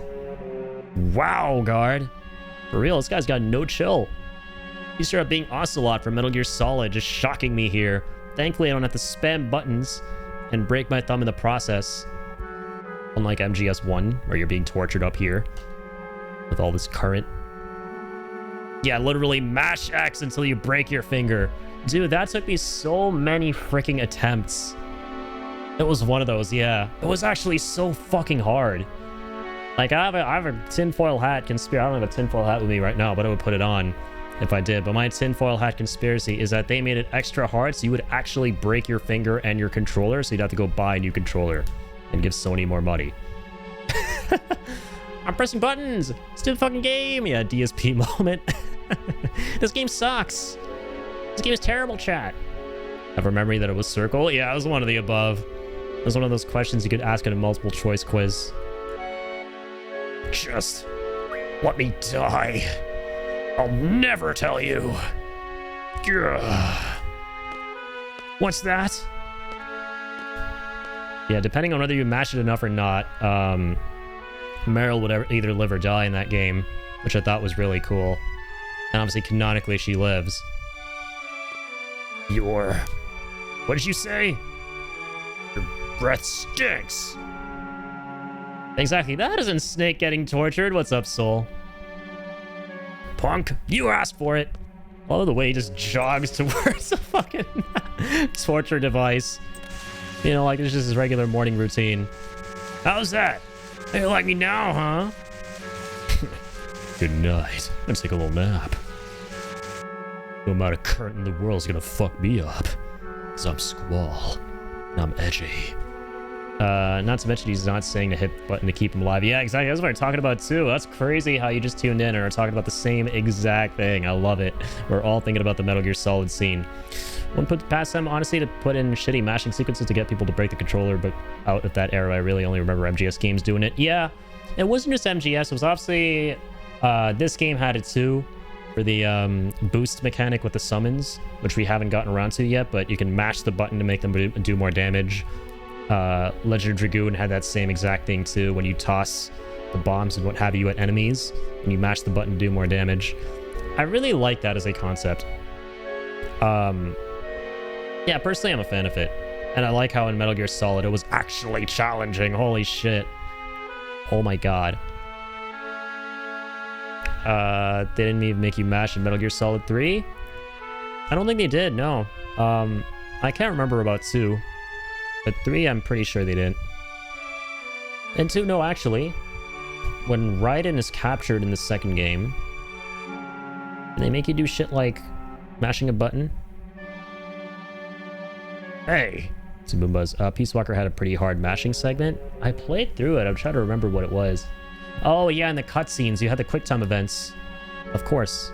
Wow, guard. For real, this guy's got no chill. He's straight up being Ocelot from Metal Gear Solid, just shocking me here. Thankfully, I don't have to spam buttons and break my thumb in the process. Unlike MGS1, where you're being tortured up here with all this current. Yeah, literally mash X until you break your finger. Dude, that took me so many freaking attempts. It was one of those, yeah. It was actually so fucking hard. Like, I have a tinfoil hat conspiracy. I don't have a tinfoil hat with me right now, but I would put it on if I did. But my tinfoil hat conspiracy is that they made it extra hard so you would actually break your finger and your controller, so you'd have to go buy a new controller and give Sony more money. I'm pressing buttons. Let's do the fucking game. Yeah, DSP moment. This game sucks. This game is terrible, chat. I have a memory that it was circle. Yeah, it was one of the above. It was one of those questions you could ask in a multiple choice quiz. Just let me die. I'll never tell you. Gah. What's that? Yeah, depending on whether you mash it enough or not, Meryl would either live or die in that game, which I thought was really cool. And obviously, canonically, she lives. What did you say? Your breath stinks. Exactly, that isn't Snake getting tortured. What's up, Soul? Punk, you asked for it. All the way he just jogs towards a fucking torture device. You know, like it's just his regular morning routine. How's that? Hey, you like me now, huh? Good night. I'm gonna take a little nap. No amount of current in the world's gonna fuck me up. Cause I'm Squall. And I'm edgy. Not to mention he's not saying to hit the button to keep him alive. Yeah, exactly. That's what I'm talking about too. That's crazy how you just tuned in and are talking about the same exact thing. I love it. We're all thinking about the Metal Gear Solid scene. Wouldn't put past them, honestly, to put in shitty mashing sequences to get people to break the controller, but out of that era, I really only remember MGS games doing it. Yeah, it wasn't just MGS. It was obviously... this game had it too, for the boost mechanic with the summons, which we haven't gotten around to yet, but you can mash the button to make them do more damage. Legend of Dragoon had that same exact thing too, when you toss the bombs and what have you at enemies, and you mash the button to do more damage. I really like that as a concept. Yeah, personally, I'm a fan of it. And I like how in Metal Gear Solid, it was actually challenging. Holy shit. Oh my god. They didn't even make you mash in Metal Gear Solid 3? I don't think they did, no. I can't remember about 2. But 3, I'm pretty sure they didn't. And 2, no, actually. When Raiden is captured in the second game, they make you do shit like mashing a button. Hey! Boomba's. Peace Walker had a pretty hard mashing segment. I played through it. I'm trying to remember what it was. Oh, yeah, in the cutscenes, you had the QuickTime events. Of course.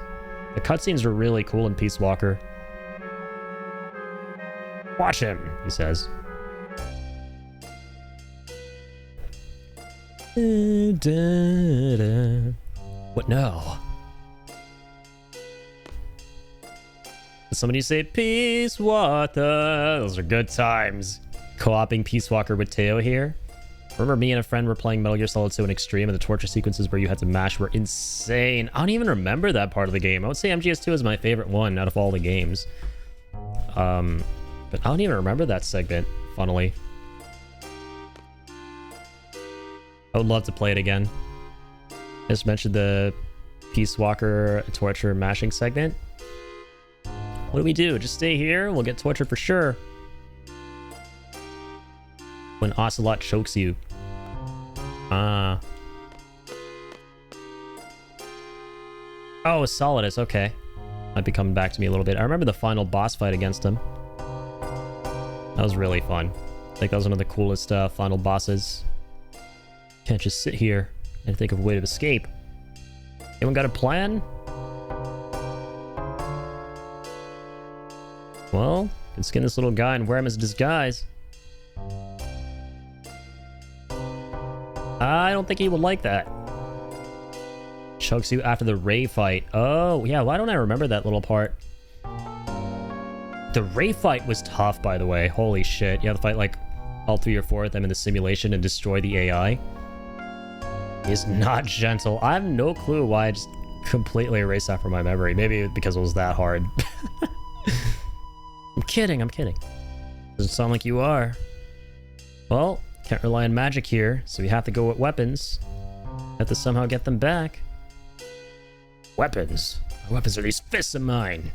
The cutscenes are really cool in Peace Walker. Watch him, he says. What now? Somebody say Peace Walker. Those are good times. Co-oping Peace Walker with Teo here. Remember me and a friend were playing Metal Gear Solid 2 in Extreme, and the torture sequences where you had to mash were insane. I don't even remember that part of the game. I would say MGS2 is my favorite one out of all the games. But I don't even remember that segment, funnily. I would love to play it again. I just mentioned the Peace Walker torture mashing segment. What do we do? Just stay here? We'll get tortured for sure. When Ocelot chokes you. Ah. Oh, Solidus, okay. Might be coming back to me a little bit. I remember the final boss fight against him. That was really fun. I think that was one of the coolest final bosses. Can't just sit here and think of a way to escape. Anyone got a plan? Well, can skin this little guy and wear him as a disguise. I don't think he would like that. Chokes you after the Ray fight. Oh, yeah, why don't I remember that little part? The Ray fight was tough, by the way. Holy shit. You have to fight, like, all 3 or 4 of them in the simulation and destroy the AI. He's not gentle. I have no clue why I just completely erased that from my memory. Maybe because it was that hard. I'm kidding, I'm kidding. Doesn't sound like you are. Well, can't rely on magic here, so we have to go with weapons. Have to somehow get them back. Weapons? My weapons are these fists of mine.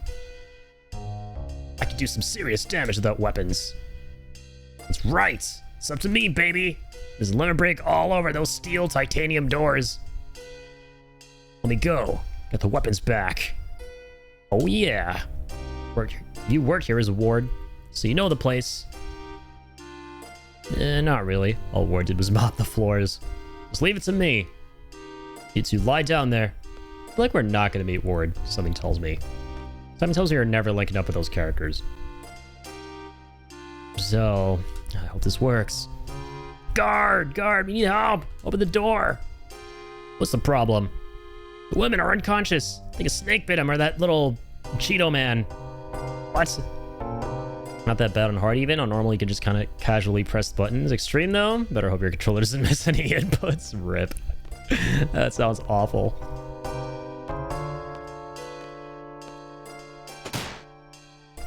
I can do some serious damage without weapons. That's right. It's up to me, baby. There's limit break all over those steel titanium doors. Let me go. Get the weapons back. Oh yeah. You work here as a ward, so you know the place. Not really. All Ward did was mop the floors. Just leave it to me. You two lie down there. I feel like we're not going to meet Ward, something tells me. Something tells me you're never linking up with those characters. So, I hope this works. Guard! Guard! We need help! Open the door! What's the problem? The women are unconscious. I think a snake bit him, or that little Cheeto man. What? Not that bad on hard even. On normal, you can just kind of casually press buttons. Extreme though? Better hope your controller doesn't miss any inputs. Rip. That sounds awful.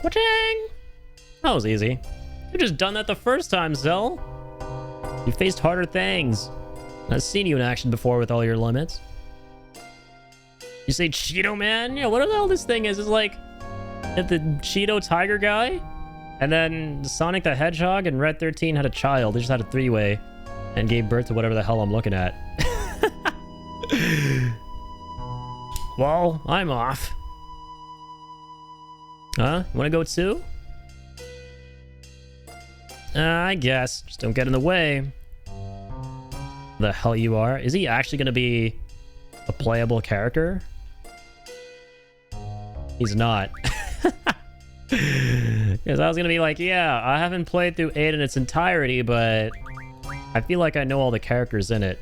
Wachang! That was easy. You've just done that the first time, Zell. You faced harder things. I've seen you in action before with all your limits. You say Cheeto Man? Yeah, what the hell this thing is? It's like the Cheeto Tiger guy? And then Sonic the Hedgehog and Red 13 had a child. They just had a 3-way and gave birth to whatever the hell I'm looking at. Well, I'm off. Huh? Wanna go too? I guess. Just don't get in the way. The hell you are? Is he actually gonna be a playable character? He's not. Because I was gonna be like, yeah, I haven't played through 8 in its entirety, but I feel like I know all the characters in it.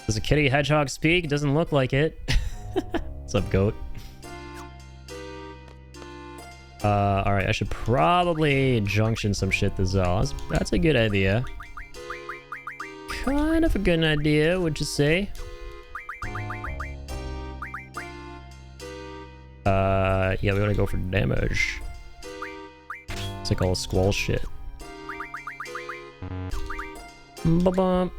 Does a kitty hedgehog speak? It doesn't look like it. What's up, goat? Alright, I should probably junction some shit to Zell. That's a good idea. Kind of a good idea, would you say? Yeah, we gotta go for damage. It's like all squall shit. Ba-bum.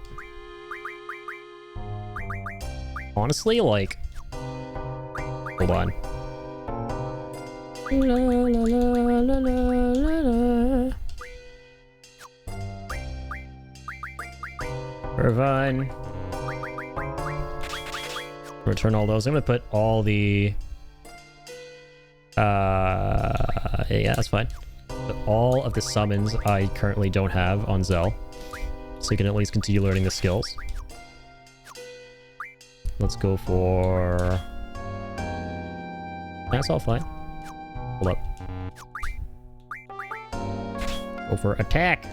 Honestly, like... Hold on. La, la, la, la, la, la. Irvine. Return all those. I'm gonna put all the... yeah, that's fine. But all of the summons I currently don't have on Zell. So you can at least continue learning the skills. Let's go for... That's all fine. Hold up. Go for attack!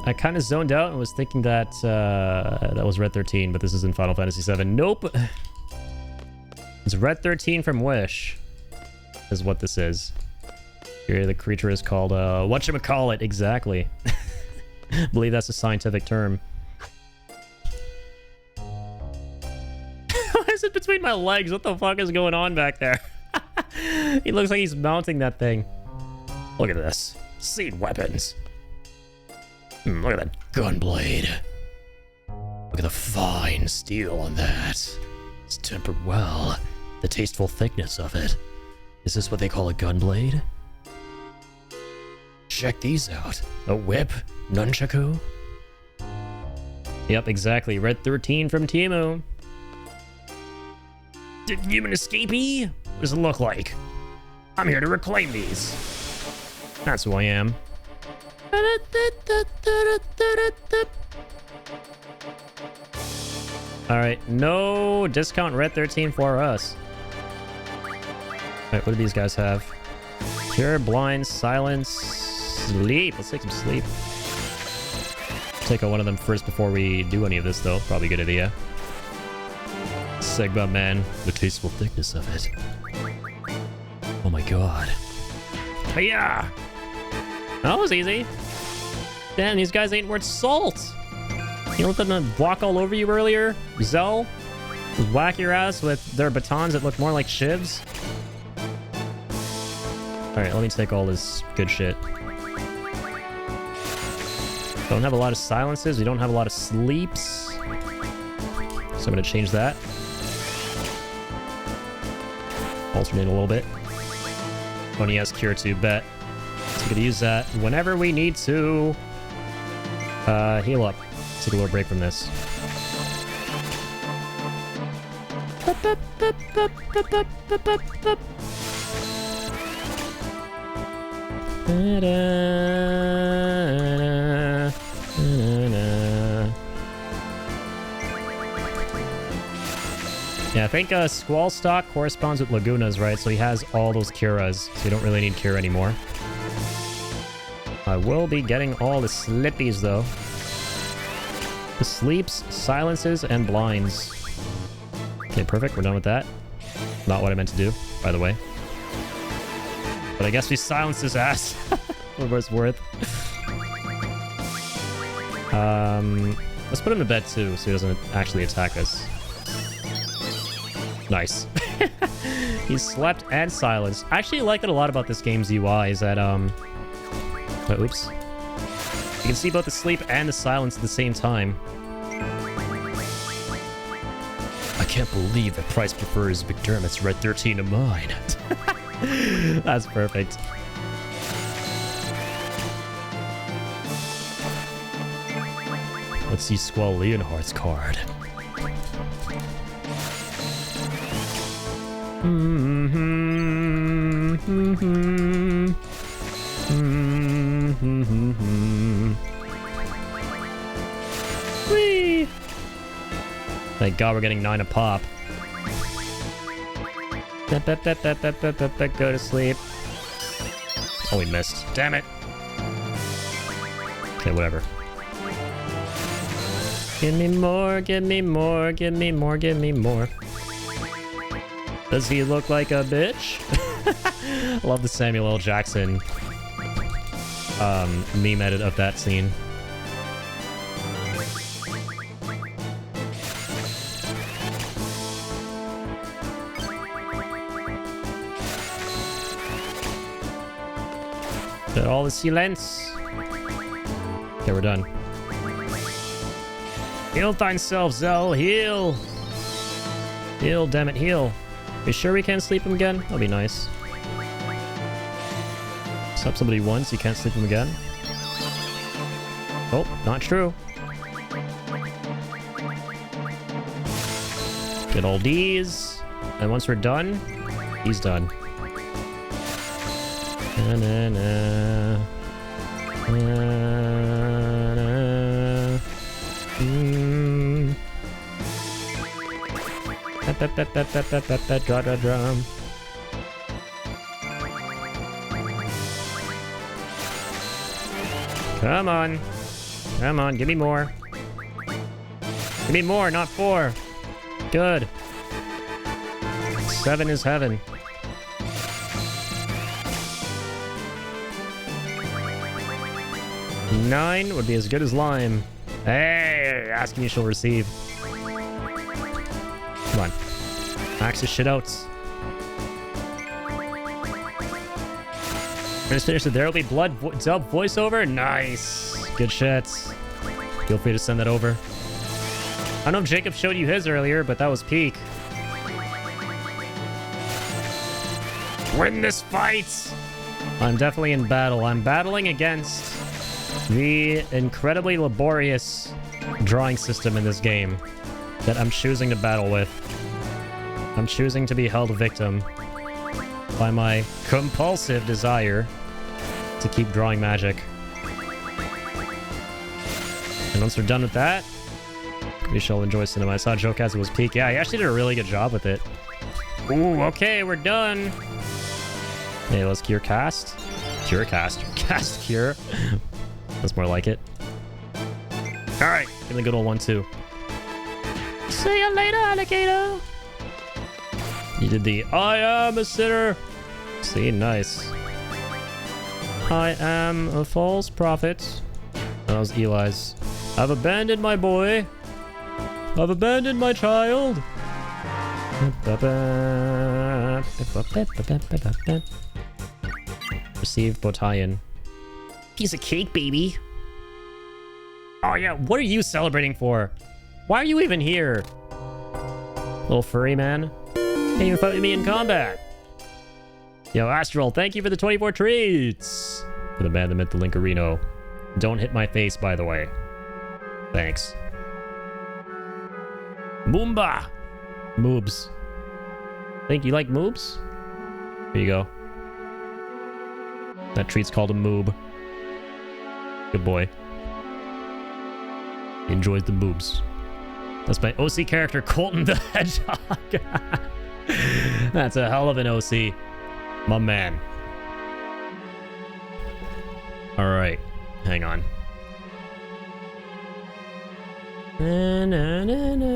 I kind of zoned out and was thinking that that was Red 13, but this is in Final Fantasy VII. Nope! It's Red 13 from Wish, is what this is. Here, the creature is called, whatchamacallit, exactly. I believe that's a scientific term. Why is it between my legs? What the fuck is going on back there? He looks like he's mounting that thing. Look at this. Seed weapons. Look at that gunblade. Look at the fine steel on that. It's tempered well. The tasteful thickness of it. Is this what they call a gunblade? Check these out. A whip? Nunchaku? Yep, exactly. Red 13 from Teemo. Human escapee? What does it look like? I'm here to reclaim these. That's who I am. Alright, no discount Red 13 for us. Alright, what do these guys have? Cure, blind, silence, sleep. Let's take some sleep. Take out one of them first before we do any of this, though. Probably a good idea. Sigma, man. The tasteful thickness of it. Oh my god. Yeah. That was easy. Damn, these guys ain't worth salt. You let them walk all over you earlier? Zell? Whack your ass with their batons that look more like shivs? Alright, let me take all this good shit. Don't have a lot of silences. We don't have a lot of sleeps. So I'm going to change that. Alternate a little bit. Oh, and he has Cure 2, bet. So we're going to use that whenever we need to. Heal up. Take a little break from this. Yeah, I think Squall stock corresponds with Laguna's, right? So he has all those Curas, so you don't really need Cure anymore. I will be getting all the Slippies, though. The sleeps, silences, and blinds. Okay, perfect. We're done with that. Not what I meant to do, by the way. But I guess we silence his ass. For what it's worth. Let's put him to bed, too, so he doesn't actually attack us. Nice. He's slept and silenced. I actually like it a lot about this game's UI is that, oops. You can see both the sleep and the silence at the same time. I can't believe that Price prefers McDermott's Red 13 to mine. That's perfect. Let's see Squall Leonhardt's card. Whee! Thank God we're getting 9 a pop. Go to sleep. Oh, we missed. Damn it. Okay, whatever. Give me more, give me more, give me more, give me more. Does he look like a bitch? Love the Samuel L. Jackson meme edit of that scene. Got all the silence. Okay, we're done. Heal thyself, Zell. Heal. Heal, damn it, heal. You sure we can't sleep him again? That'll be nice. Slap somebody once, you can't sleep him again. Oh, not true. Get all these. And once we're done, he's done. Na, na, na. Na, na. Drum. Come on. Come on, give me more. Give me more, not 4. Good. 7 is heaven. 9 would be as good as lime. Hey, asking you shall receive. Come on. Max this shit out. Just finished it. There will be blood dub voiceover. Nice. Good shit. Feel free to send that over. I don't know if Jacob showed you his earlier, but that was peak. Win this fight! I'm definitely in battle. I'm battling against the incredibly laborious drawing system in this game that I'm choosing to battle with. I'm choosing to be held victim by my compulsive desire to keep drawing magic. And once we're done with that, we shall enjoy cinema. I saw Joke as it was peak. Yeah, he actually did a really good job with it. Ooh, okay, we're done. Hey, let's cure cast. Cure cast. Cast cure. That's more like it. Alright, give me a good old 1-2. See you later, alligator. You did the I am a sinner. See, nice. I am a false prophet. That was Eli's. I've abandoned my boy. I've abandoned my child. Receive Botayan. Piece of cake, baby. Oh yeah, what are you celebrating for? Why are you even here? Little furry man. Can't even fight with me in combat. Yo, Astral, thank you for the 24 treats. For the man, the myth, the Linkerino. Don't hit my face, by the way. Thanks. Moomba! Moobs. Think you like moobs? Here you go. That treat's called a moob. Good boy. He enjoys the moobs. That's my OC character, Colton the Hedgehog. That's a hell of an OC. My man. Alright. Hang on. Na, na, na, na.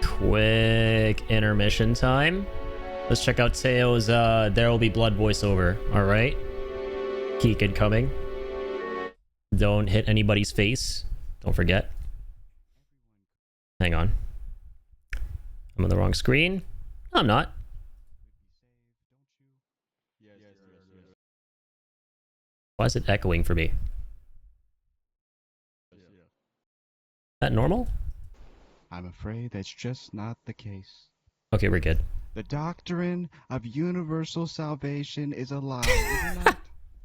Quick intermission time. Let's check out Teo's There Will Be Blood voiceover. Alright. Keek incoming. Don't hit anybody's face. Don't forget. Hang on. I'm on the wrong screen. No, I'm not. Why is it echoing for me? Is that normal? I'm afraid that's just not the case. Okay, we're good. The doctrine of universal salvation is a lie, is it not?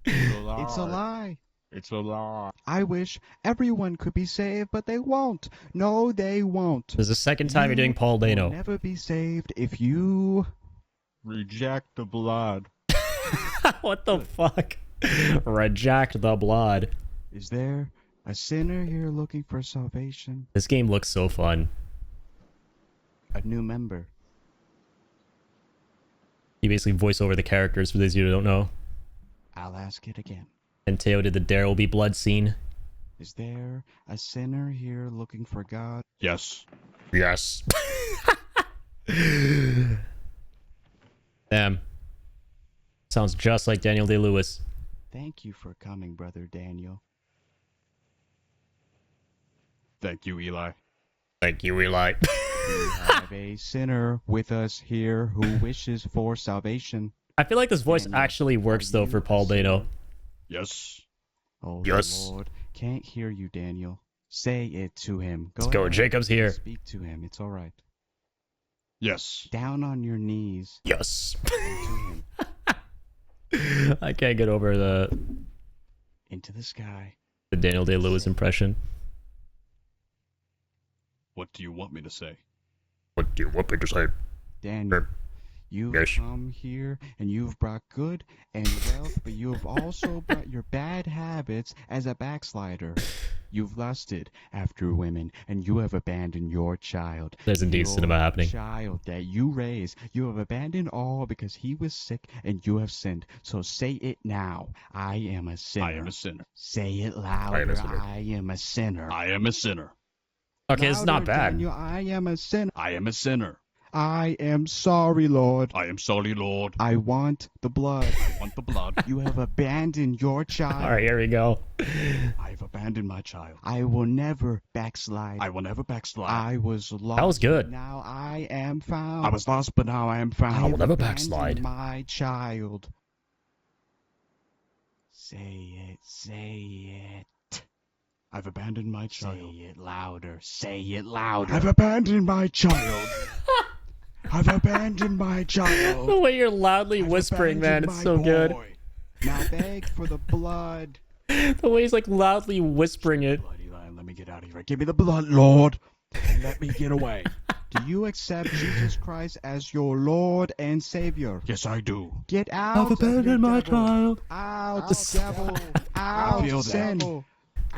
It's a lie. It's a lie. I wish everyone could be saved, but they won't. No, they won't. This is the second time you're doing Paul will Dano. never be saved if you Reject the blood. What the fuck? Reject the blood. Is there A sinner here looking for salvation. This game looks so fun. A new member. You basically voice over the characters for those of you who don't know. I'll ask it again. And Teo did the There Will Be Blood scene. Is there a sinner here looking for God? Yes. Yes. Damn. Sounds just like Daniel Day-Lewis. Thank you for coming, Brother Daniel. Thank you, Eli. Thank you, Eli. We have a sinner with us here who wishes for salvation. I feel like this voice Daniel, actually works, are though, you for a Paul sinner? Dano. Yes. Oh, Yes. the Lord. Can't hear you, Daniel. Say it to him. Let's go. ahead. Jacob's here. Speak to him. It's all right. Yes. Down on your knees. Yes. To him. I can't get over the Into the sky. Daniel Day-Lewis impression. What do you want me to say? What do you want me to say? Daniel, you've Yes. come here and you've brought good and wealth, but you have also brought your bad habits as a backslider. You've lusted after women and you have abandoned your child. There's indeed Your cinema happening. child that you raised, you have abandoned all because he was sick and you have sinned. So say it now. I am a sinner. I am a sinner. Say it louder. sinner. I am a sinner. I am a sinner. Okay, it's not Louder, bad. Daniel, I am a sinner. I am a sinner. I am sorry, Lord. I am sorry, Lord. I want the blood. I want the blood. You have abandoned your child. All right, here we go. I have abandoned my child. I will never backslide. I will never backslide. I was lost. That was good. Now I am found. I was lost, but now I am found. I will have never abandoned backslide. My child. Say it. Say it. I've abandoned my Say child. it louder. Say it louder. I've abandoned my child. I've abandoned my child. The way you're loudly I've whispering, man, abandoned it's my so good. boy. Now beg for the blood. The way he's like loudly whispering it. Blood, Eli, let me get out of here. Give me the blood, Lord, and let me get away. Do you accept Jesus Christ as your Lord and Savior? Yes, I do. Get out of here, devil. Out, devil. Out, feel that. sin.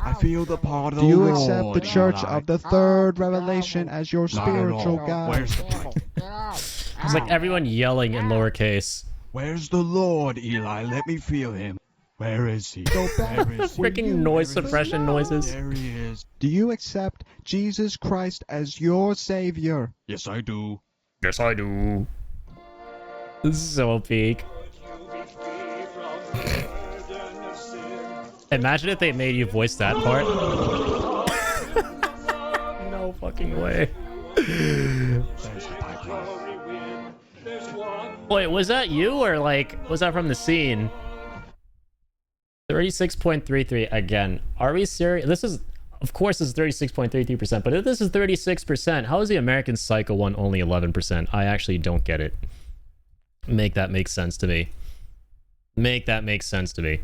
I feel the part of Do the you Lord. accept the Church Eli. of the Third Revelation as your Not at spiritual all. guide? Where's the blood? It's like everyone yelling in lowercase. Where's the Lord, Eli? Let me feel him. Where is he? Go back. Where is he? Freaking noise suppression noises. There he is. Do you accept Jesus Christ as your Savior? Yes, I do. Yes, I do. This is so peak. Imagine if they made you voice that part. No fucking way. There's the pipeline. Wait, was that you or like was that from the scene? 36.33 again. Are we serious? This is, of course, this is 36.33%, but if this is 36%, how is the American Psycho one only 11%? I actually don't get it. Make that make sense to me. Make that make sense to me.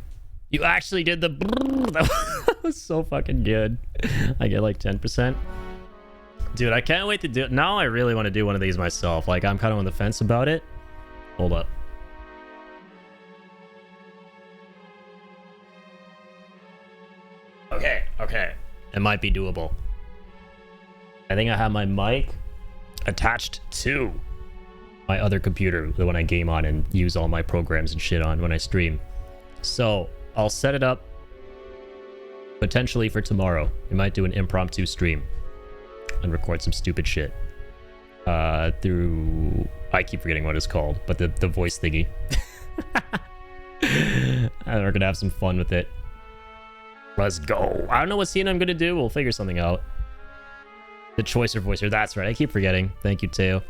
You actually did the brrr. That was so fucking good. I get like 10%. Dude, I can't wait to do it. Now I really want to do one of these myself. Like, I'm kind of on the fence about it. Hold up. Okay. It might be doable. I think I have my mic attached to my other computer, the one I game on and use all my programs and shit on when I stream. So I'll set it up potentially for tomorrow. We might do an impromptu stream and record some stupid shit through, I keep forgetting what it's called, but the voice thingy. And we're gonna have some fun with it. Let's go. I don't know what scene I'm gonna do. We'll figure something out. The choicer voicer, that's right. I keep forgetting. Thank you, Teo.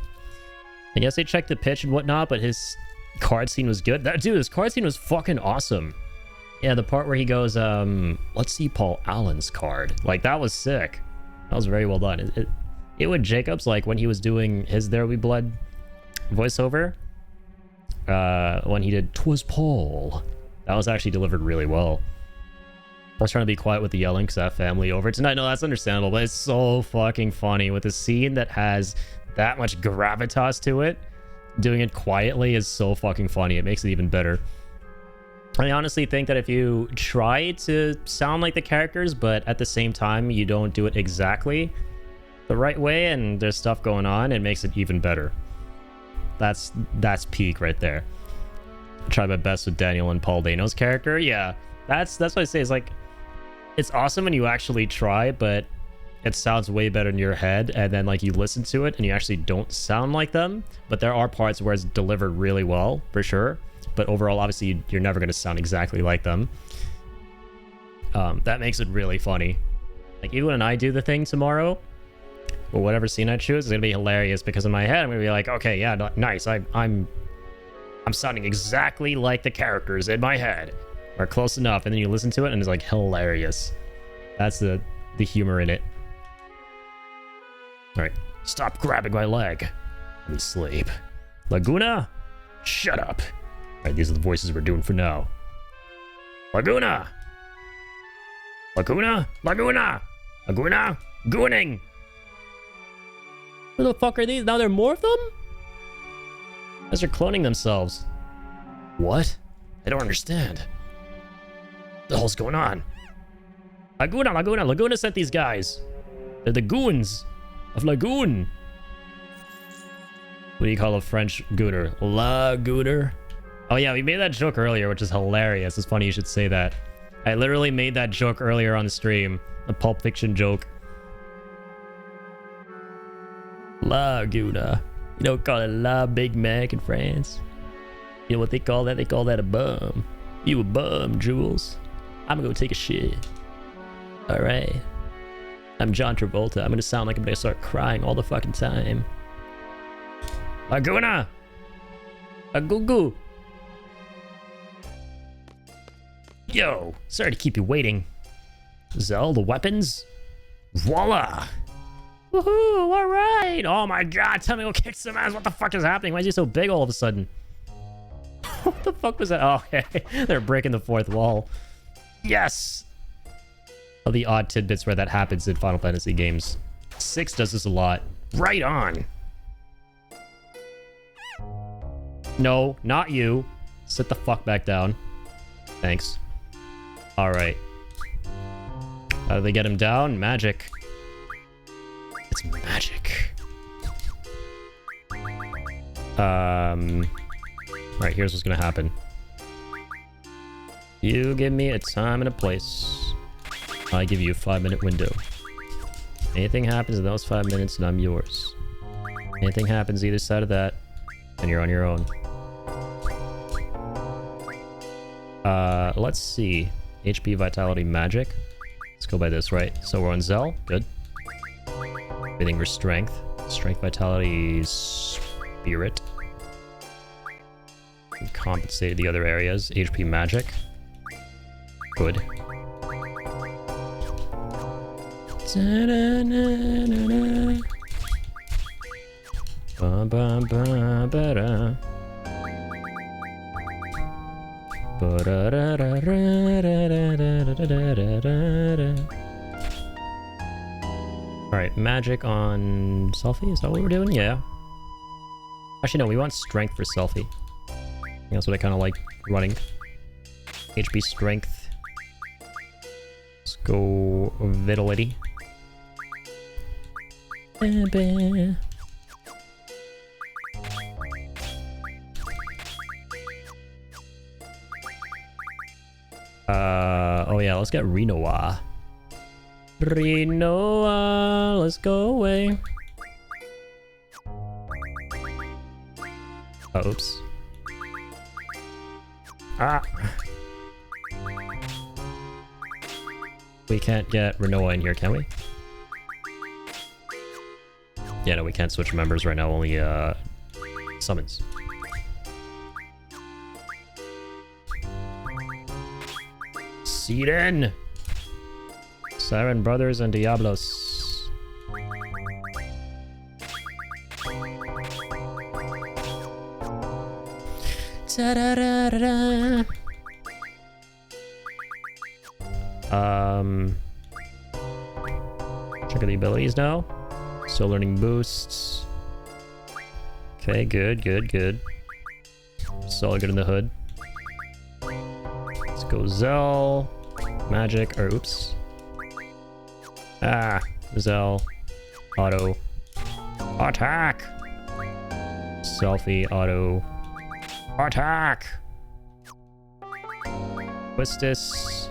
I guess they checked the pitch and whatnot, but his card scene was good. Dude, his card scene was fucking awesome. Yeah, the part where he goes, let's see Paul Allen's card. Like, that was sick. That was very well done. It would Jacobs, like, when he was doing his There Will Be Blood voiceover, when he did 'Twas Paul, that was actually delivered really well. I was trying to be quiet with the yelling because I have family over tonight. No, that's understandable, but it's so fucking funny with a scene that has that much gravitas to it. Doing it quietly is so fucking funny. It makes it even better. I honestly think that if you try to sound like the characters, but at the same time you don't do it exactly the right way and there's stuff going on, it makes it even better. That's peak right there. I tried my best with Daniel and Paul Dano's character. Yeah, that's what I say. Is like, it's awesome when you actually try, but it sounds way better in your head, and then like you listen to it and you actually don't sound like them. But there are parts where it's delivered really well, for sure. But overall, obviously, you're never going to sound exactly like them. That makes it really funny. Like, even when I do the thing tomorrow, or whatever scene I choose, it's going to be hilarious, because in my head, I'm going to be like, okay, yeah, nice. I'm sounding exactly like the characters in my head, or close enough. And then you listen to it, and it's like hilarious. That's the humor in it. All right, stop grabbing my leg. Let me sleep. Laguna, shut up. All right, these are the voices we're doing for now. Laguna! Laguna! Laguna! Laguna! Gooning! Who the fuck are these? Now there are more of them? As they're cloning themselves. What? I don't understand. What the hell's going on? Laguna! Laguna! Laguna sent these guys! They're the goons of Lagoon! What do you call a French gooner? Lagooner? Oh yeah, we made that joke earlier, which is hilarious. It's funny you should say that. I literally made that joke earlier on the stream. A Pulp Fiction joke. Laguna. You don't call it La Big Mac in France. You know what they call that? They call that a bum. You a bum, Jules. I'm gonna go take a shit. Alright. I'm John Travolta. I'm gonna sound like I'm gonna start crying all the fucking time. Laguna! A goo-goo! Yo, sorry to keep you waiting. Zell, the weapons? Voila! Woohoo, alright! Oh my god, tell me we'll kick some ass. What the fuck is happening? Why is he so big all of a sudden? What the fuck was that? Oh, okay. They're breaking the fourth wall. Yes! All the odd tidbits where that happens in Final Fantasy games. 6 does this a lot. Right on! No, not you. Sit the fuck back down. Thanks. Alright. How do they get him down? Magic. It's magic. Alright, here's what's gonna happen. You give me a time and a place. I give you a 5-minute window. Anything happens in those 5 minutes and I'm yours. Anything happens either side of that, and you're on your own. Let's see. HP, Vitality, Magic. Let's go by this, right? So we're on Zell. Good. Everything for Strength. Strength, Vitality, Spirit. And compensate the other areas. HP, Magic. Good. Ba-ba-ba-ba-da. Alright, magic on Selfie? Is that what we're doing? Yeah. Actually, no, we want strength for Selfie. I think that's what I kind of like running. HP strength. Let's go Vitality. Oh yeah, let's get Renoa. Renoa, let's go away. Oh, oops. Ah! We can't get Renoa in here, can we? Yeah, no, we can't switch members right now, only summons. Siren! Siren Brothers and Diablos. Ta-da-da-da-da. Check out the abilities now. Still learning boosts. Okay, good, good, good. Still good in the hood. go Zell. Magic, or oops. Ah, Zell. Auto. Attack! Selfie, auto. Attack! Twistus.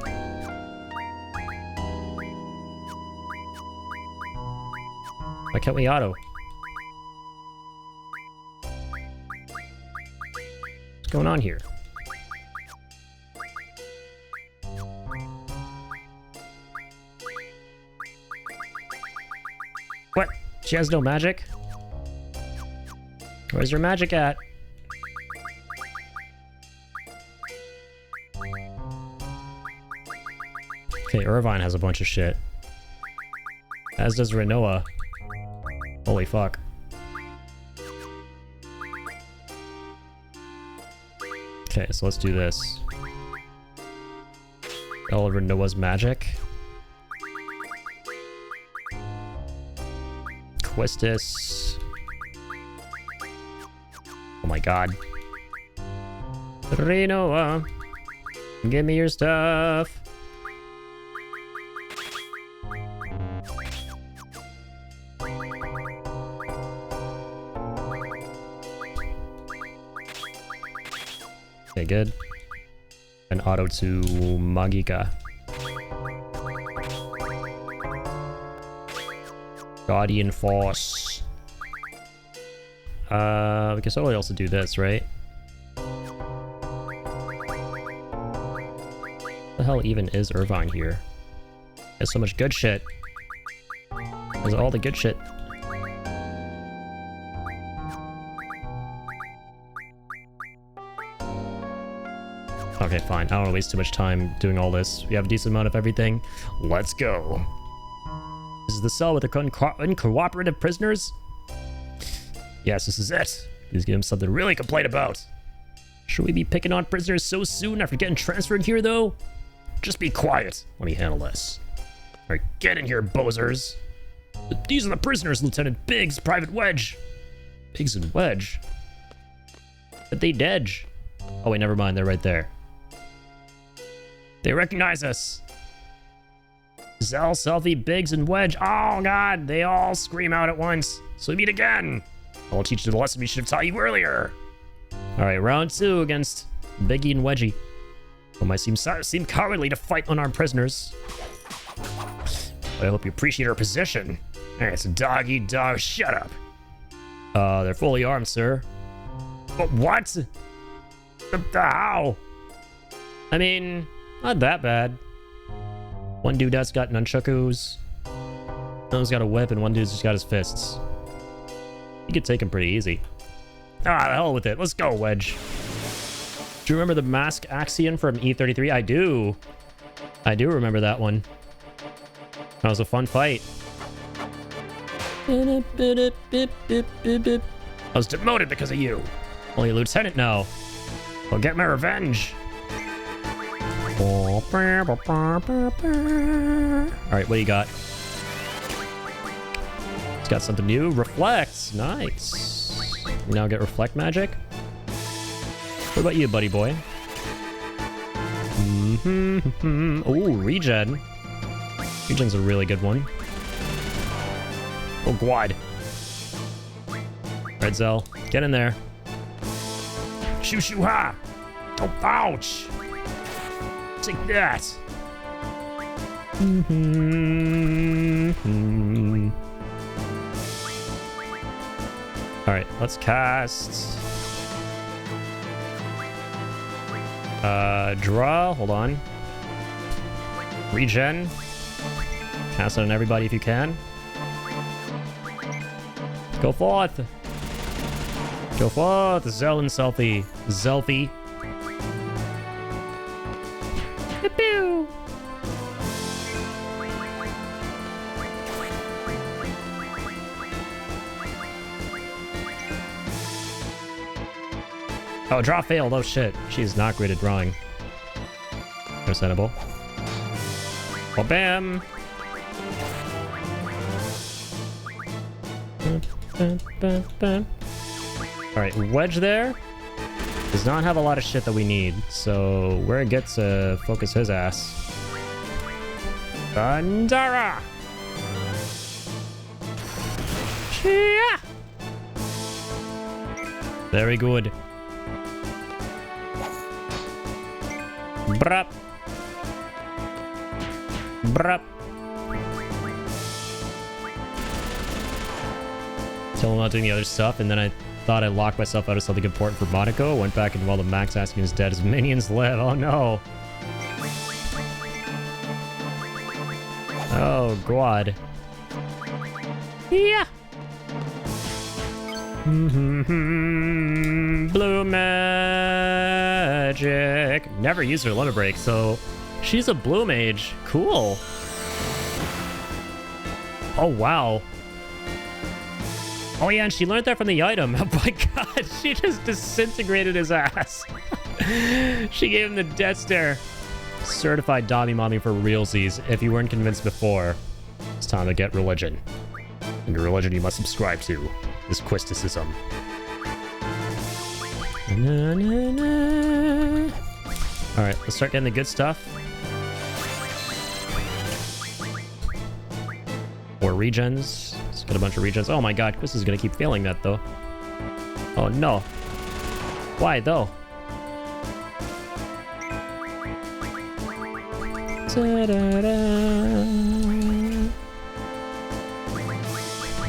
Why can't we auto? What's going on here? What? She has no magic? Where's her magic at? Okay, Irvine has a bunch of shit. As does Renoa. Holy fuck. Okay, so let's do this. All of Renoa's magic. Quistis. Oh my god. Renoa, give me your stuff. Okay, good. An auto to Magika. Guardian Force. We can totally also do this, right? What the hell even is Irvine here? There's so much good shit. There's all the good shit. Okay, fine. I don't want to waste too much time doing all this. We have a decent amount of everything. Let's go. This is the cell with the uncooperative prisoners? Yes, this is it. Please give him something to really complain about. Should we be picking on prisoners so soon after getting transferred here, though? Just be quiet. Let me handle this. Alright, get in here, bozers. These are the prisoners, Lieutenant Biggs, Private Wedge. Biggs and Wedge? But they dead. Oh wait, never mind. They're right there. They recognize us. Zell, Selfie, Biggs, and Wedge. Oh god, they all scream out at once. So we meet again. I'll teach you the lesson we should have taught you earlier. Alright, round 2 against Biggie and Wedgie. It might seem cowardly to fight unarmed prisoners. But I hope you appreciate our position. Hey, it's a dog-eat-dog. Shut up. They're fully armed, sir. But what? How? I mean, not that bad. One dude that's got nunchakus. One's got a whip, and one dude's just got his fists. You could take him pretty easy. Ah, the hell with it. Let's go, Wedge. Do you remember the mask Axion from E33? I do. I do remember that one. That was a fun fight. I was demoted because of you. Only a lieutenant now. I'll get my revenge. Alright, what do you got? It's got something new. Reflect. Nice. You now get reflect magic. What about you, buddy boy? Ooh, regen. Regen's a really good one. Oh, God. Red Zell, get in there. Shoo shoo ha! Oh, ouch! Take that! Alright, let's cast... draw, hold on. Regen. Cast it on everybody if you can. Go forth! Go forth, Zell and Selfie. Zelfie. Pew! Oh, draw failed. Oh shit. She is not great at drawing. Understandable. Well, bam! Alright, Wedge there. Does not have a lot of shit that we need, so where it gets to focus his ass. Thundara! Chia! Very good. Brup. Brup. Till I'm not doing the other stuff, and then I thought I locked myself out of something important for Monaco. Went back, and while the max asking is dead, his minions live. Oh no. Oh god. Yeah. Blue magic. Never used her limit break, so she's a blue mage. Cool. Oh wow. Oh yeah, and she learned that from the item. Oh my god, she just disintegrated his ass. She gave him the death stare. Certified Dobby Mommy for realsies. If you weren't convinced before, it's time to get religion. And the religion you must subscribe to is Quisticism. Na, na, na. Alright, let's start getting the good stuff. More regens. Let's get a bunch of regens. Oh my god, Quiz is gonna keep failing that though. Oh no. Why though?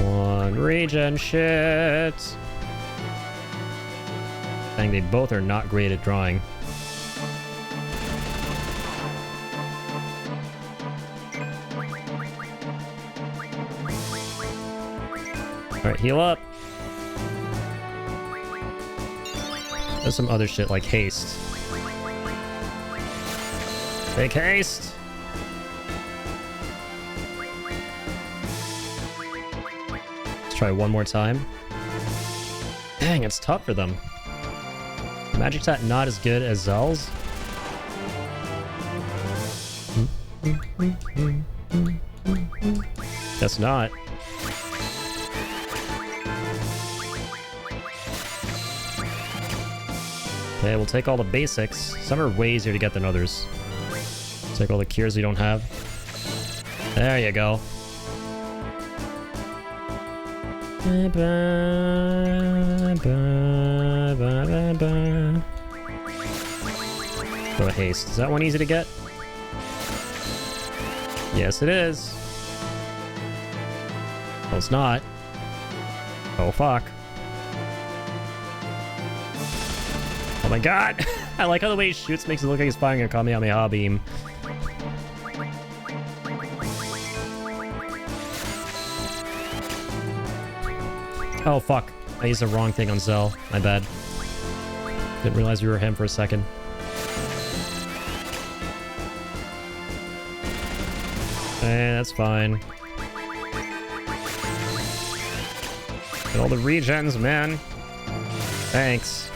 One regen shit. Dang, they both are not great at drawing. Alright, heal up. There's some other shit like haste. Make haste! Let's try one more time. Dang, it's tough for them. Magic Stat not as good as Zell's. Guess not. Okay, we'll take all the basics. Some are way easier to get than others. Take all the cures we don't have. There you go. Go haste. Is that one easy to get? Yes, it is. Oh, it's not. Oh, fuck. Oh my god! I like how the way he shoots makes it look like he's firing a Kamehameha beam. Oh fuck. I used the wrong thing on Zell. My bad. Didn't realize we were him for a second. That's fine. Get all the regens, man. Thanks.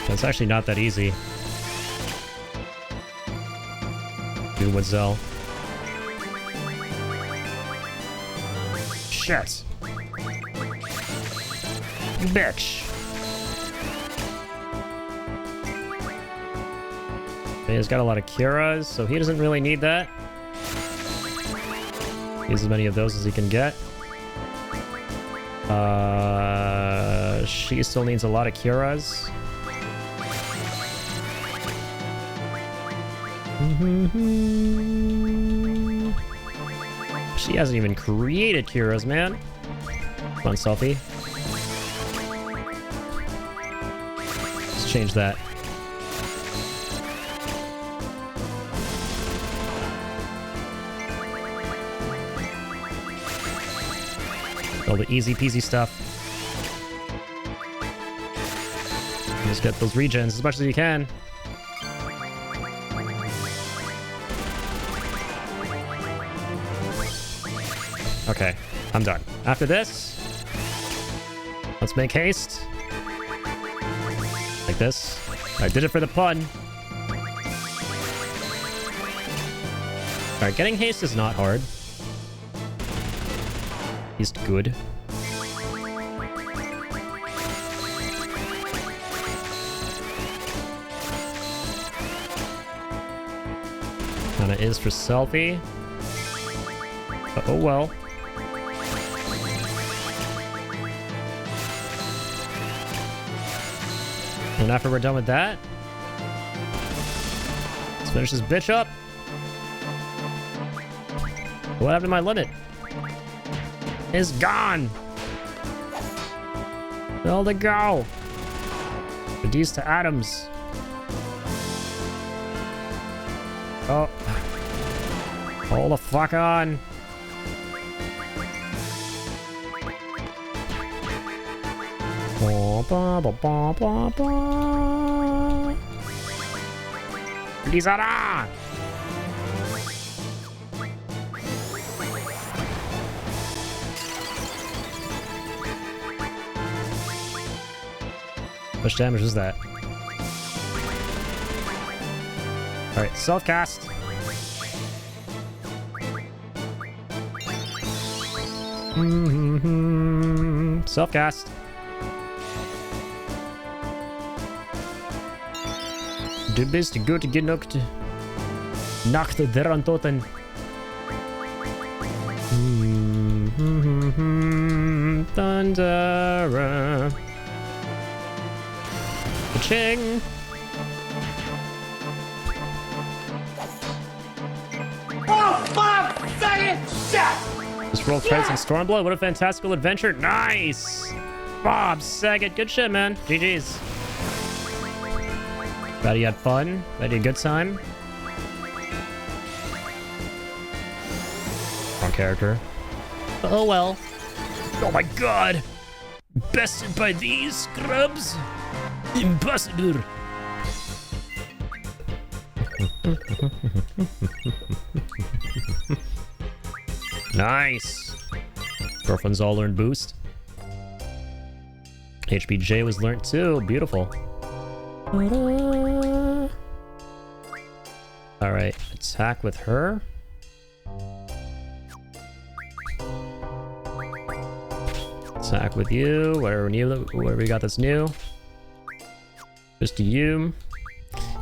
It's actually not that easy. Do with Zell. Shit. Bitch. He's got a lot of Curas, so he doesn't really need that. Use as many of those as he can get. She still needs a lot of Curas. She hasn't even created Curas, man. Come on, Selfie. Let's change that. All the easy peasy stuff. Just get those regens as much as you can. Okay, I'm done. After this, let's make haste. Like this. I did it for the pun. Alright, getting haste is not hard. He's good. Kinda is for selfie. But oh well. And after we're done with that, let's finish this bitch up. What happened to my limit? It's gone. Still to go. Reduced to atoms. Oh. Hold the fuck on. Ba, ba, ba, ba, ba. Lizara! How much damage was that? Alright, self-cast. Self-cast. Du bist gut genug. Nacht der Untoten. Thunder. Ching. Oh, fuck! Second shit! This roll credits and Stormblood. What a fantastical adventure. Nice! Bob Saget. Good shit, man. GG's. Glad you had fun. Glad you had a good time. Wrong character. Oh well. Oh my god! Bested by these scrubs? Ambassador! Nice! Girlfriend's all learned boost. HBJ was learned too. Beautiful. Alright, attack with her. Attack with you. Whatever we got that's new. Just you.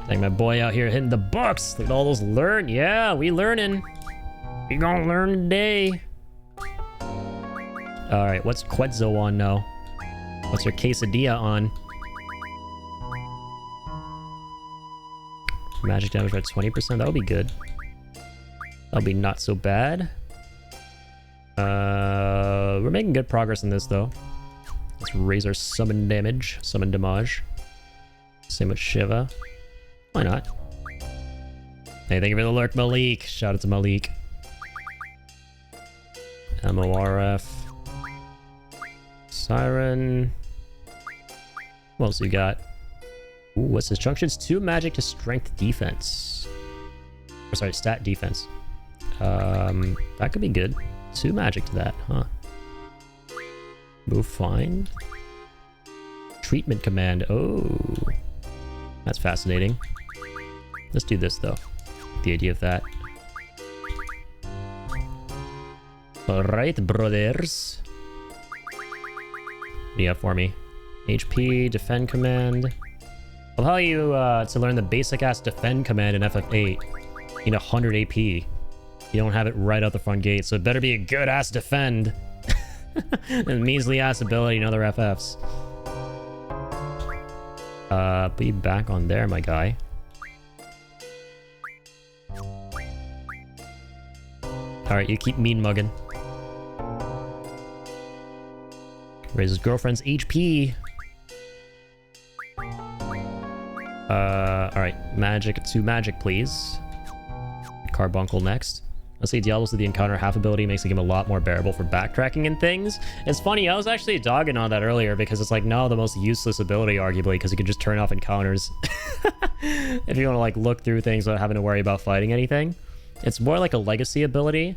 Like my boy out here hitting the books. Look at all those learn. Yeah, we learning. We gonna learn today. Alright, what's Quetzal on now? What's your quesadilla on? Magic damage by 20%. That would be good. That'll be not so bad. We're making good progress in this though. Let's raise our summon damage. Summon damage. Same with Shiva. Why not? Hey, thank you for the lurk, Malik. Shout out to Malik. MORF. Siren. What else you got? Ooh, what's this? Junctions 2 magic to strength defense. Or sorry, stat defense. That could be good. 2 magic to that, huh? Move fine. Treatment command. Oh. That's fascinating. Let's do this though. The idea of that. Alright, brothers. What do you have for me? HP, defend command. I'll tell you to learn the basic ass defend command in FF8. You need 100 AP. You don't have it right out the front gate, so it better be a good ass defend. And measly ass ability in other FFs. Be back on there, my guy. Alright, you keep mean mugging. Raise his girlfriend's HP. Alright, magic, 2 magic, please. Carbuncle next. Let's see, Diablos with the encounter half ability makes the game a lot more bearable for backtracking and things. It's funny, I was actually dogging on that earlier because it's like, no, the most useless ability, arguably, because you can just turn off encounters. If you want to like look through things without having to worry about fighting anything. It's more like a legacy ability.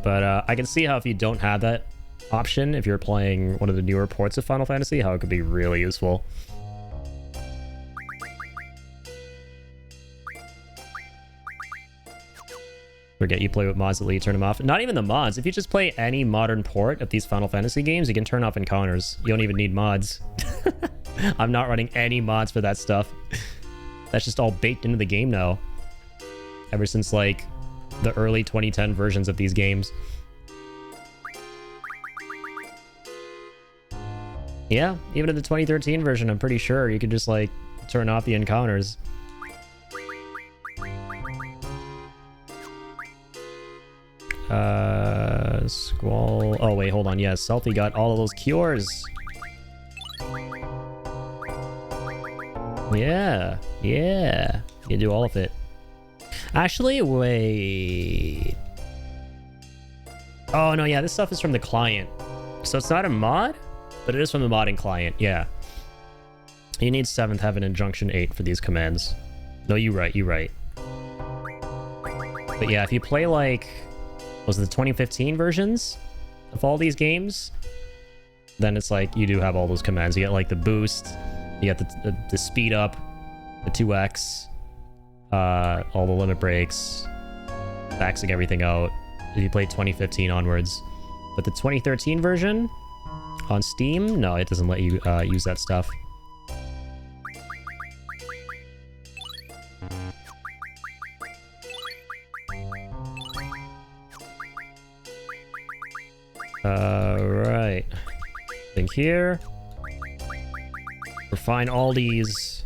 But I can see how if you don't have that option, if you're playing one of the newer ports of Final Fantasy, how it could be really useful. Forget you play with mods that let you turn them off. Not even the mods. If you just play any modern port of these Final Fantasy games, you can turn off encounters. You don't even need mods. I'm not running any mods for that stuff. That's just all baked into the game now. Ever since, like, the early 2010 versions of these games. Yeah, even in the 2013 version, I'm pretty sure you could just, like, turn off the encounters. Squall. Oh, wait, hold on. Yeah, Selfie got all of those cures. Yeah, yeah. You do all of it. Actually, wait. Oh, no, yeah, this stuff is from the client. So it's not a mod, but it is from the modding client, yeah. You need 7th Heaven and Junction 8 for these commands. No, you're right, you're right. But yeah, if you play, like... was it the 2015 versions of all these games? Then it's like, you do have all those commands. You get, like, the boost, you get the speed up, the 2x, all the limit breaks, maxing everything out. If you play 2015 onwards. But the 2013 version on Steam, no, it doesn't let you use that stuff. Right. Think here. Refine all these.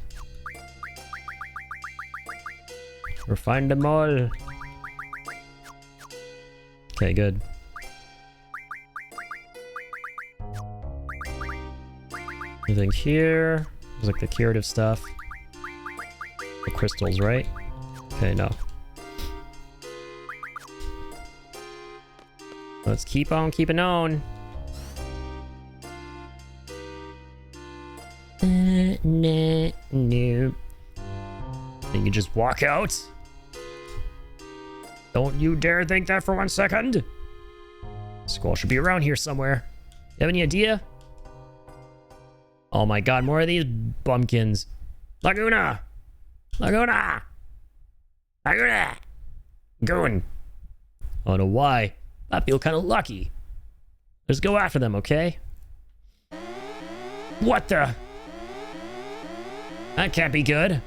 Refine them all. Okay, good. Anything here? There's like the curative stuff. The crystals, right? Okay, no. Let's keep on keeping on. No. Then you just walk out? Don't you dare think that for 1 second. Squall should be around here somewhere. You have any idea? Oh my god, more of these bumpkins. Laguna! Laguna! Laguna! Goon! I don't know why. I feel kind of lucky. Let's go after them, okay? What the? That can't be good.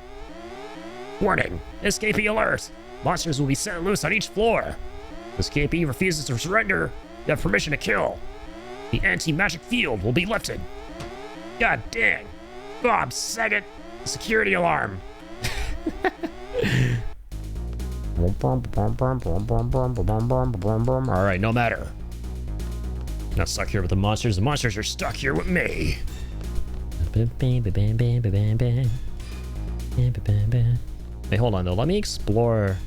Warning, escapee alert. Monsters will be set loose on each floor. If escapee refuses to surrender, you have permission to kill. The anti-magic field will be lifted. God dang. Bob Saget, security alarm. Alright, no matter. I'm not stuck here with the monsters are stuck here with me. Hey, hold on though, let me explore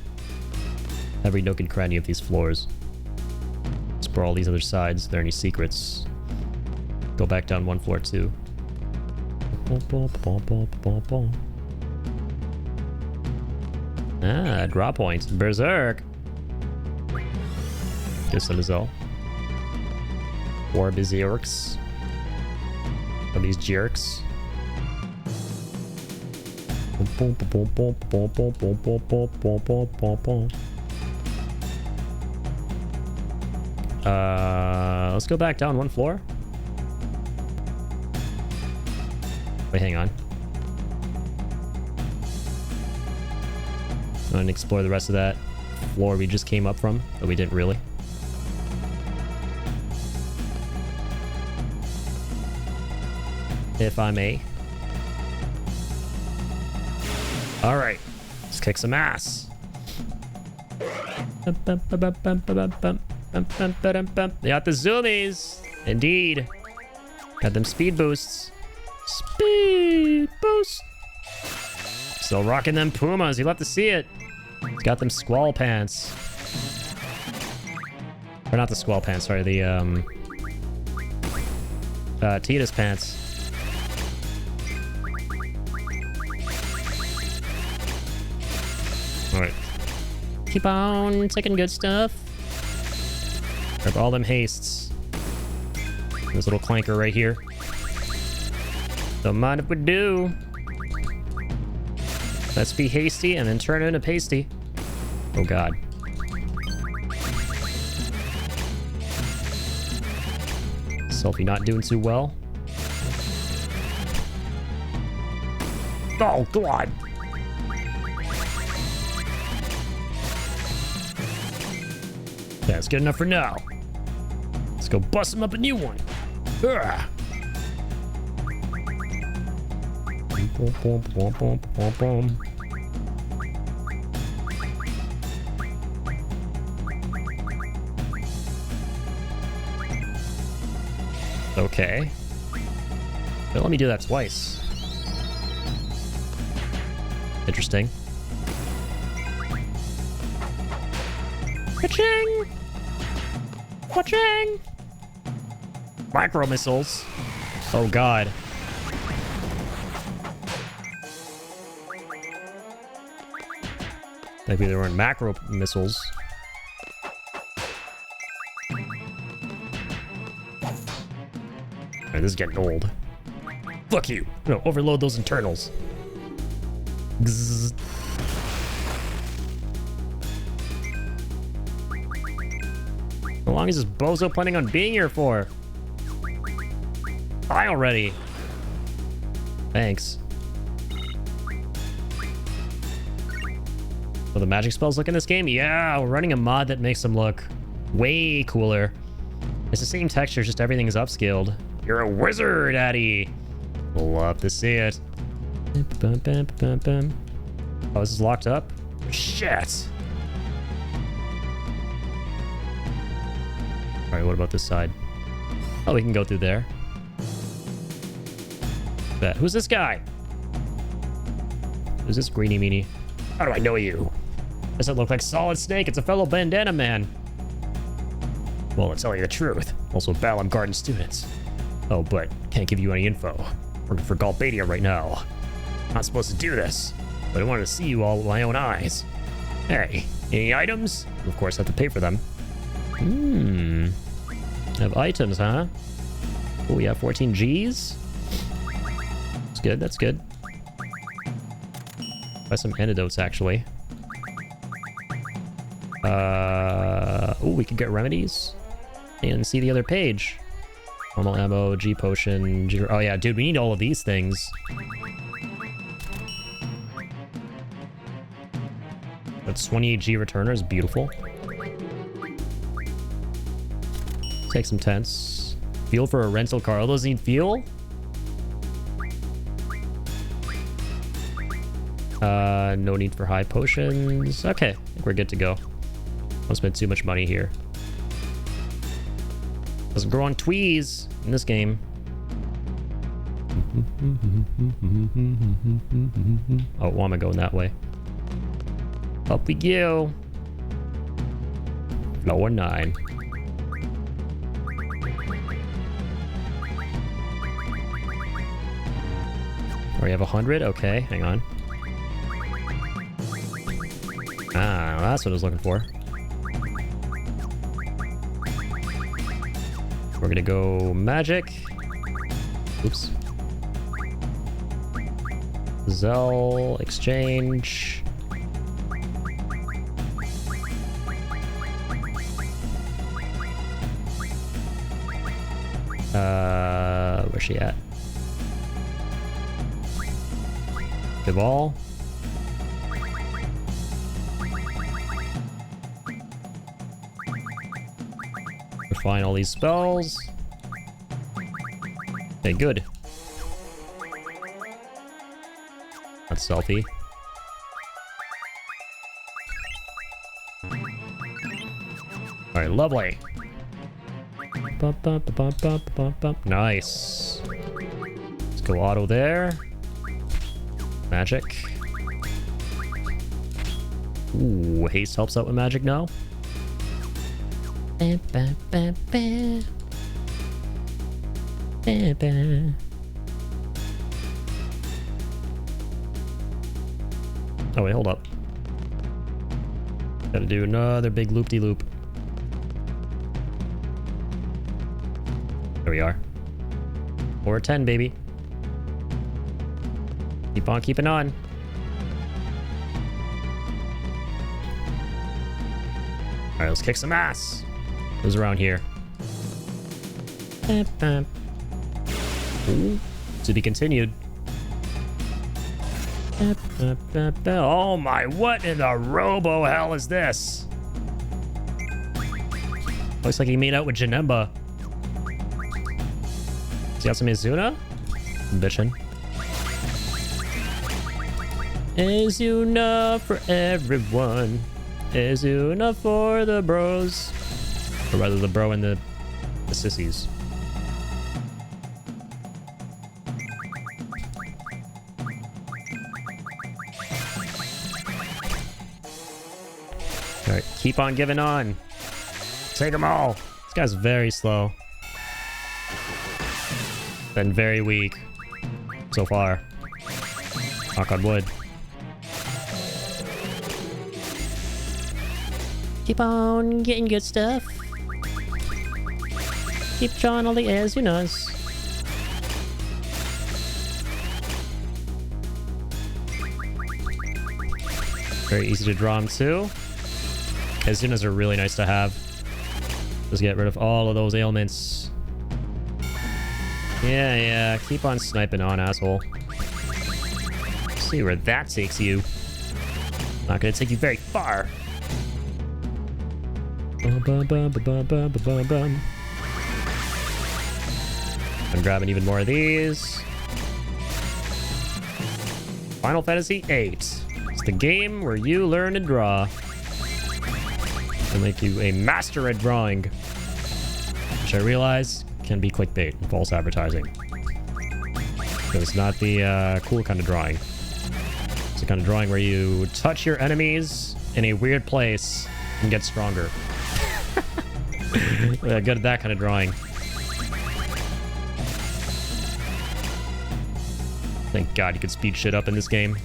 every nook and cranny of these floors. Explore all these other sides. Are there any secrets? Go back down one floor too. Ah, draw points. Berserk. Guess that is all. 4 berserks. Are these jerks? Let's go back down one floor. Wait, hang on. I'm gonna explore the rest of that floor we just came up from, but we didn't really. If I may. Alright, let's kick some ass. They got the zoomies. Indeed. Got them speed boosts. Speed boost. Still rocking them Pumas. You'll have to see it. He's got them squall pants. Or not the squall pants, sorry. The, Titus pants. Alright. Keep on taking good stuff. Grab all them hastes. This little clanker right here. Don't mind if we do. Let's be hasty and then turn into pasty. Oh god. Selfie not doing too well. Oh, God. Yeah, it's good enough for now. Let's go bust him up a new one. Ugh. Okay. But let me do that twice. Interesting. Ka-ching! Ka-ching! Micro missiles. Oh god. Maybe they weren't macro missiles. Alright, this is getting old. Fuck you! No, overload those internals. Gzzz. How long is this bozo planning on being here for? Die already. Thanks. Well, the magic spells look in this game? Yeah, we're running a mod that makes them look way cooler. It's the same texture, just everything is upscaled. You're a wizard, Addy. Love to see it. Oh, this is locked up? Shit. Alright, what about this side? Oh, we can go through there. Bet. Who's this guy? Who's this greeny meanie? How do I know you? Doesn't look like Solid Snake. It's a fellow bandana man. Well, to tell you the truth. Also Balam Garden students. Oh, but can't give you any info. Working for Galbadia right now. Not supposed to do this, but I wanted to see you all with my own eyes. Hey, any items? Of course, I have to pay for them. Have items, huh? Oh, we have 14 Gs. That's good, that's good. Buy some antidotes, actually. Oh, we can get remedies. And see the other page. Normal ammo, G potion, G... Oh yeah, dude, we need all of these things. That's 28 G returner is beautiful. Take some tents. Fuel for a rental car. All those need fuel? No need for high potions. Okay, I think we're good to go. Don't spend too much money here. Doesn't grow on tweez in this game. Oh, why am I going that way? Up we go. Floor 9. We have 100. Okay, hang on. Ah, that's what I was looking for. We're gonna go magic. Oops. Zell exchange. Where's she at? Give all. Refine all these spells. Okay, good. That's selfie. Alright, lovely. Nice. Let's go auto there. Magic. Ooh, haste helps out with magic now. Oh wait, hold up. Gotta do another big loop-de-loop. There we are. 410, baby. Keep on keeping on. Alright, let's kick some ass. Who's around here? Ooh, to be continued. Oh my, what in the robo hell is this? Looks like he made out with Janemba. Has he got some Izuna? Bitchin'. Izuna for everyone. Izuna for the bros. Or rather, the bro and the sissies. Alright, keep on giving on. Take them all. This guy's very slow. And very weak. So far. Knock on wood. Keep on getting good stuff. Keep drawing all the Izunas. Very easy to draw them too. Izunas are really nice to have. Just get rid of all of those ailments. Yeah, keep on sniping on, asshole. See where that takes you. Not gonna take you very far. I'm grabbing even more of these. Final Fantasy VIII. It's the game where you learn to draw. And make you a master at drawing. Which I realize can be clickbait and false advertising. Because it's not the cool kind of drawing. It's the kind of drawing where you touch your enemies in a weird place and get stronger. Good at that kind of drawing. Thank God you could speed shit up in this game.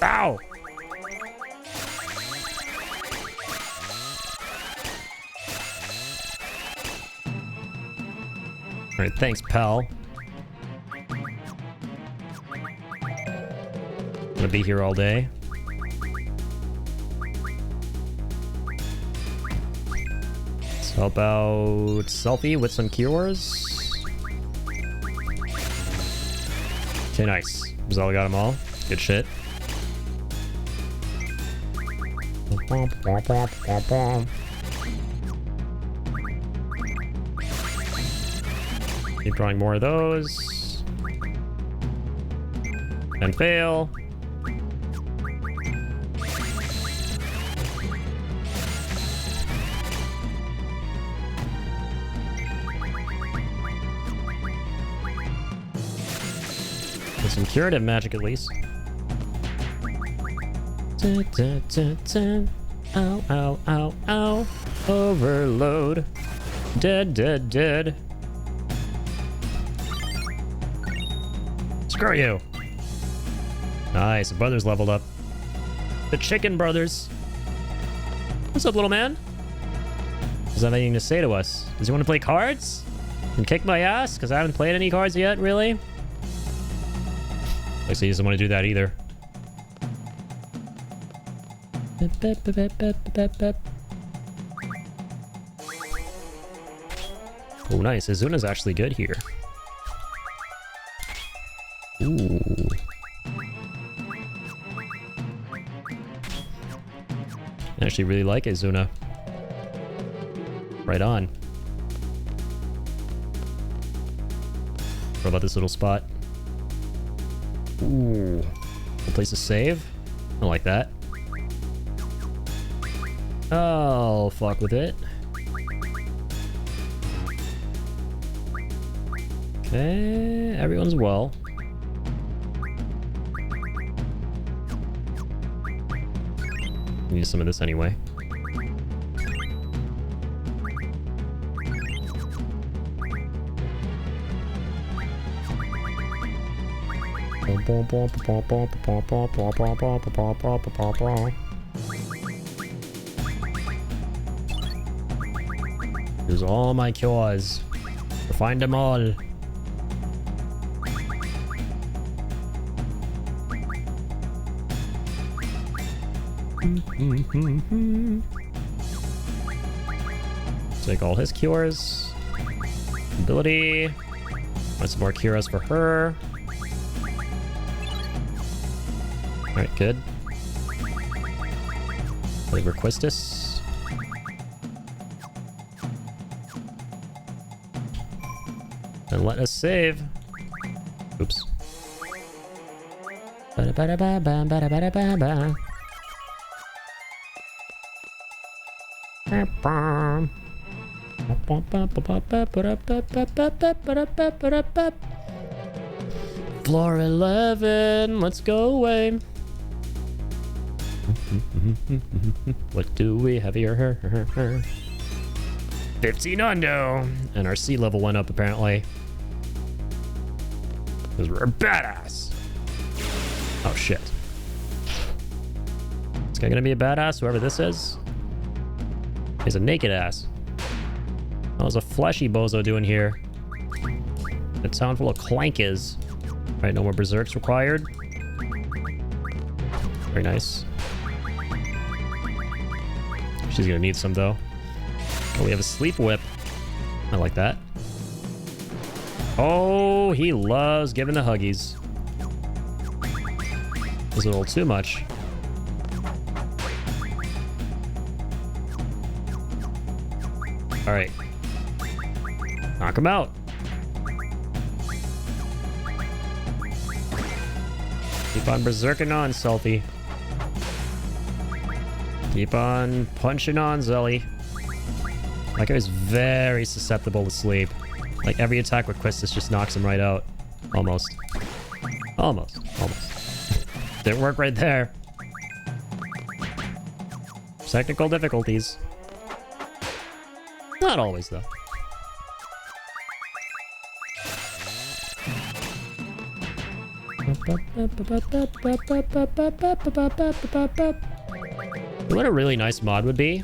Ow! Alright, thanks, pal. Gonna be here all day. Let's help out Selfie with some cures. Okay, nice. Zella got them all. Good shit. Keep drawing more of those. And fail. Some curative magic at least. Ow, ow, ow, ow. Overload. Dead. Screw you. Nice, the brothers leveled up. The chicken brothers. What's up, little man? Does he have anything to say to us? Does he want to play cards? And kick my ass? Because I haven't played any cards yet, really? Looks like he doesn't want to do that either. Oh, nice. Izuna's actually good here. Ooh. I actually really like Izuna. Right on. What about this little spot? Ooh. A place to save? I like that. I'll fuck with it. Okay, everyone's well. Need some of this anyway. Here's all my cures. Find them all. Take all his cures. Ability. Want some more cures for her. Alright, good. Play Requistus. And let us save. Oops. Ba-da-ba-da-ba-ba-ba-da-ba-da-ba-ba. Floor 11, let's go away. What do we have here? 15 undo. And our sea level went up apparently. Because we're badass. Oh shit. This guy gonna be a badass, whoever this is? He's a naked ass. Oh, there's a fleshy bozo doing here. A town full of clankers. Alright, no more berserks required. Very nice. She's gonna need some though. Oh, we have a sleep whip. I like that. Oh, he loves giving the huggies. It's a little too much. Alright. Knock him out. Keep on berserking on, Salty. Keep on punching on, Zelly. That guy's very susceptible to sleep. Like, every attack with Quistis just knocks him right out. Almost. Almost. Almost. Didn't work right there. Technical difficulties. Not always, though. What a really nice mod would be.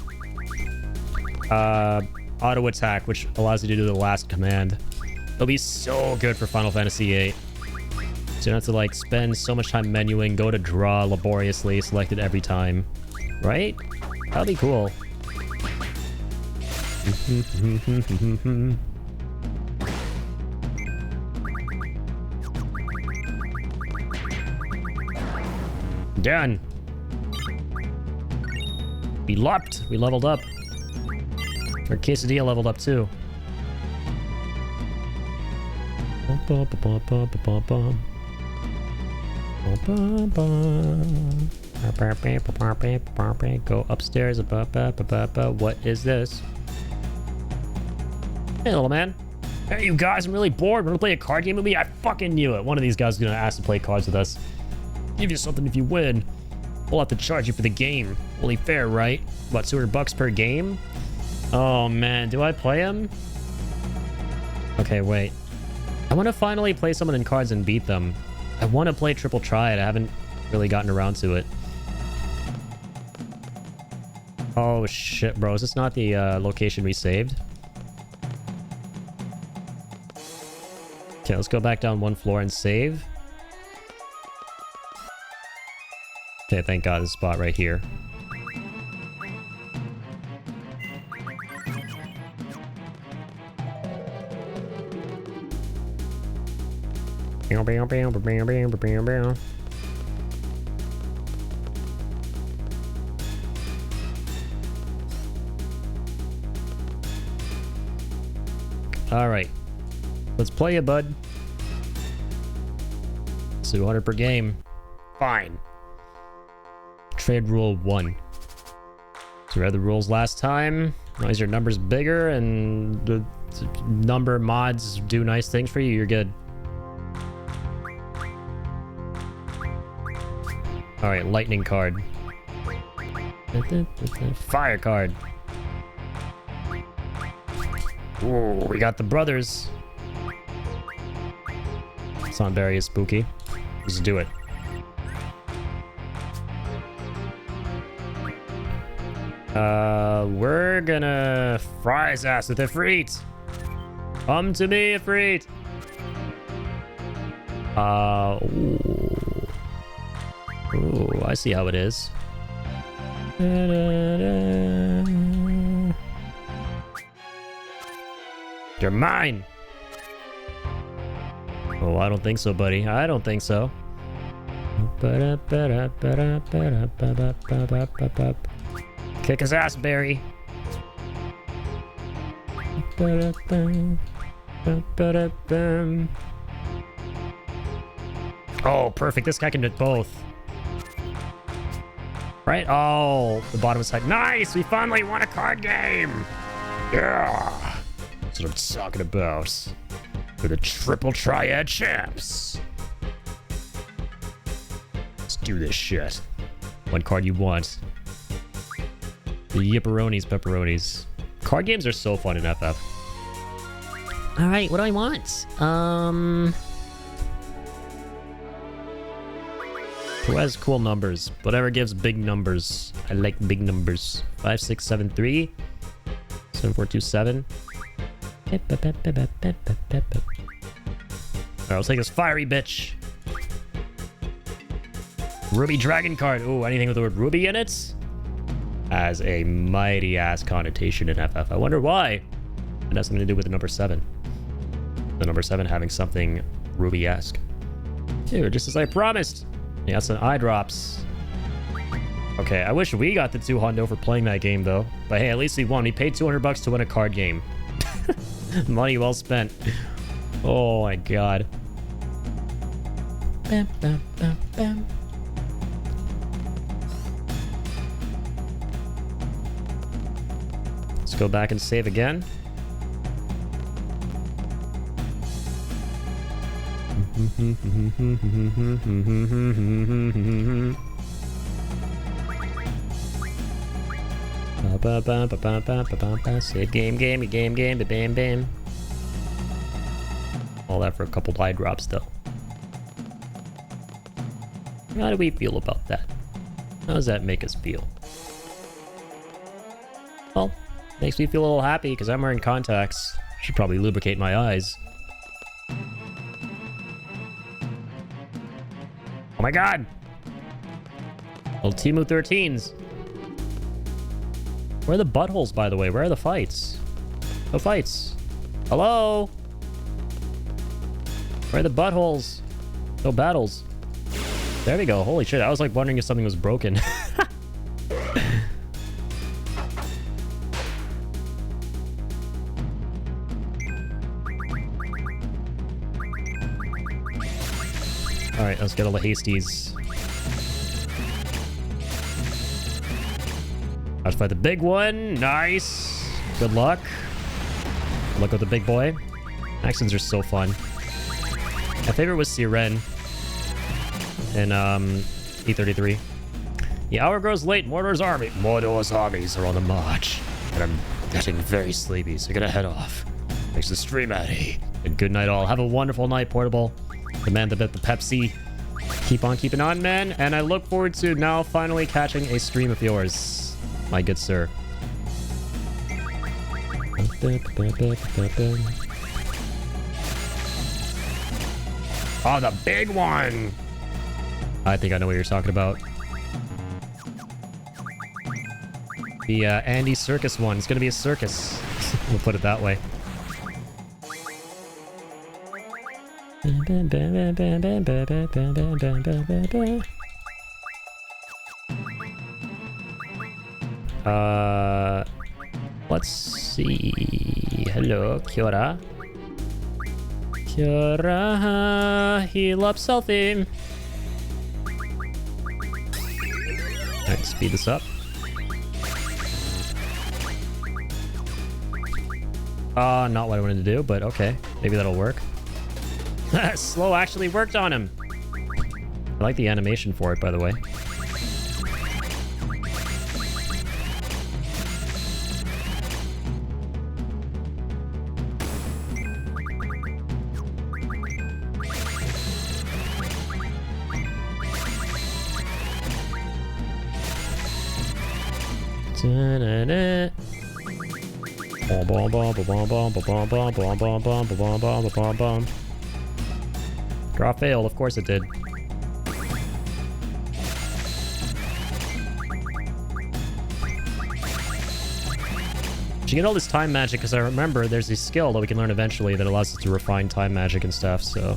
Auto attack, which allows you to do the last command. It'll be so good for Final Fantasy VIII. So you don't have to like spend so much time menuing, go to draw laboriously, select it every time. Right? That'd be cool. Done. We leapt. We leveled up. Our quesadilla leveled up too. Go upstairs. What is this? Hey, little man. Hey, you guys, I'm really bored. Wanna play a card game with me? I fucking knew it. One of these guys is gonna ask to play cards with us. Give you something if you win. We'll have to charge you for the game. Only fair, right? What, $200 per game? Oh man, do I play him? Okay, wait. I want to finally play someone in cards and beat them. I want to play Triple Triad. I haven't really gotten around to it. Oh shit, bro. Is this not the location we saved? Okay, let's go back down one floor and save. Okay, thank God, this spot right here. All right, let's play it, bud. 200 per game. Fine. Trade rule 1. So we read the rules last time. As long as your number's bigger and the number mods do nice things for you, you're good. Alright, lightning card. Fire card. Ooh, we got the brothers. It's not very spooky. Let's do it. We're gonna fry his ass with Ifrit. Come to me, Ifrit. Ooh. Ooh, I see how it is. You're mine! Oh, I don't think so, buddy. I don't think so. Kick his ass, Barry. Oh, perfect. This guy can do both. Right? Oh, the bottom side. Nice! We finally won a card game! Yeah! That's what I'm talking about. We're the triple triad champs. Let's do this shit. One card you want. The Yipperonis Pepperonis. Card games are so fun in FF. Alright, what do I want? Who has cool numbers? Whatever gives big numbers. I like big numbers. 5, 6, 7, 3. 7, 4, 2, 7. Alright, I'll take this fiery bitch. Ruby Dragon card. Ooh, anything with the word ruby in it has a mighty ass connotation in FF. I wonder why. It has something to do with the number 7. The number 7 having something ruby-esque. Dude, just as I promised. Yeah, some eye drops. Okay, I wish we got the 2 hundo for playing that game though. But hey, at least we won. We paid $200 to win a card game. Money well spent. Oh my god. Bam, bam, bam, bam. Let's go back and save again. Save game, bam, bam. All that for a couple eye drops, though. How do we feel about that? How does that make us feel? Well, makes me feel a little happy because I'm wearing contacts. Should probably lubricate my eyes. Oh my god! Little Timu 13s. Where are the buttholes, by the way? Where are the fights? No fights. Hello? Where are the buttholes? No battles. There we go. Holy shit. I was like wondering if something was broken. Alright, let's get all the hasties. Let's fight the big one. Nice. Good luck. Good luck with the big boy. Accents are so fun. My favorite was Siren in E33. The hour grows late. Mordor's armies are on the march. And I'm getting very sleepy, so I'm gonna head off. Thanks to stream, Addy. And good night all. Have a wonderful night, Portable. The man that bit the Pepsi. Keep on keeping on, man. And I look forward to now finally catching a stream of yours, my good sir. Oh, the big one! I think I know what you're talking about. The Andy Circus one. It's gonna be a circus. We'll put it that way. Let's see. Hello, kia ora. Kia ora. Heal up selfie. Alright, speed this up. Not what I wanted to do, but okay. Maybe that'll work. Slow actually worked on him. I like the animation for it, by the way. Draw failed, of course it did. should get all this time magic because I remember there's a skill that we can learn eventually that allows us to refine time magic and stuff, so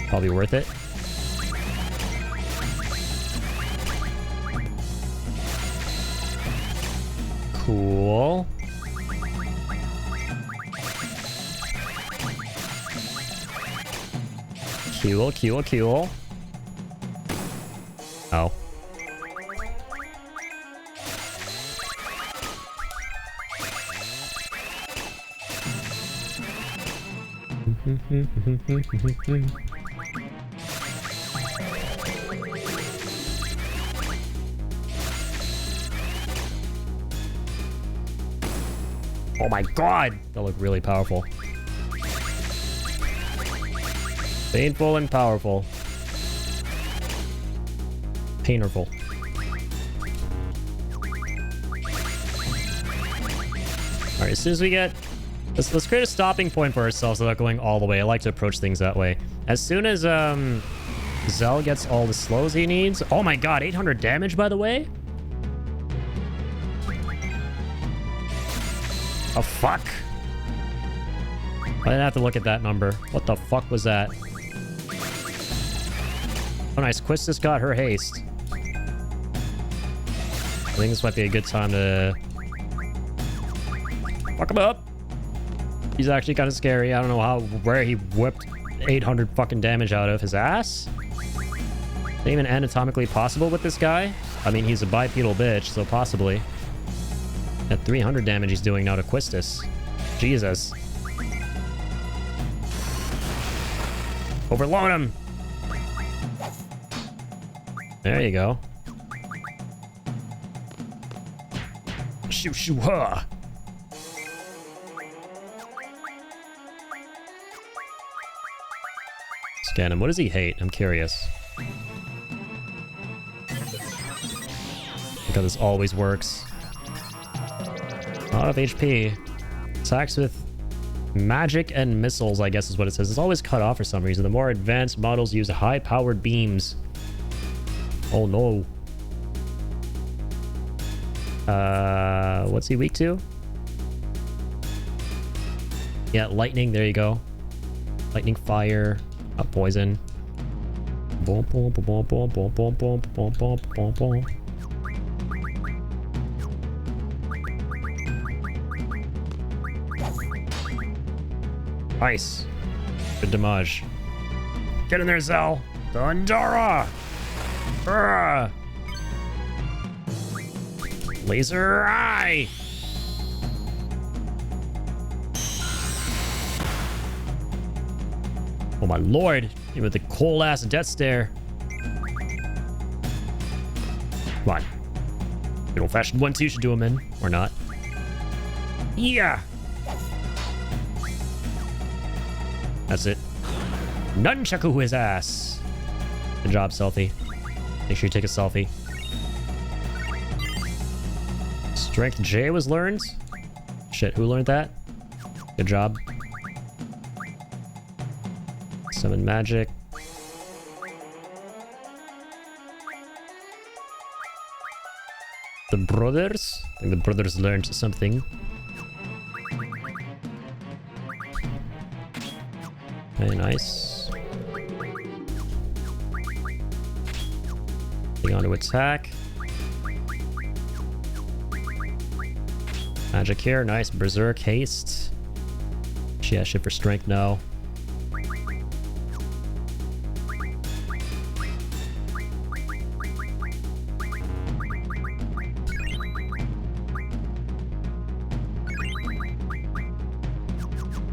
probably worth it. Cool. Cool, cool, cool. Oh. Oh my god! That looked really powerful. Painful and powerful. Painful. Alright, as soon as we get... Let's create a stopping point for ourselves without going all the way. I like to approach things that way. As soon as Zell gets all the slows he needs... Oh my god, 800 damage, by the way? Oh, fuck. I didn't have to look at that number. What the fuck was that? Oh, nice. Quistis got her haste. I think this might be a good time to... fuck him up. He's actually kind of scary. I don't know where he whipped 800 fucking damage out of his ass. Is it even anatomically possible with this guy? I mean, he's a bipedal bitch, so possibly. At 300 damage he's doing now to Quistis. Jesus. Overload him! There you go. Shoo shoo ha! Scan him. What does he hate? I'm curious. Look how this always works. A lot of HP. Attacks with magic and missiles, I guess is what it says. It's always cut off for some reason. The more advanced models use high-powered beams. Oh no. What's he weak to? Yeah, lightning. There you go. Lightning, fire, poison. Boom, boom, boom, boom, boom, boom, boom, boom, boom, boom, boom. Nice. Good damage. Get in there, Zell. Thundara! Laser eye! Oh my lord! Even with the cold ass death stare. Come on. Good old fashioned 1-2 should do him in. Or not. Yeah! That's it. Nunchaku his ass. Good job, selfie. Make sure you take a selfie. Strength J was learned. Shit, who learned that? Good job. Summon magic. The brothers? I think the brothers learned something. Okay, nice. Getting on to attack. Magic here, nice. Berserk, haste. She has shit for strength now.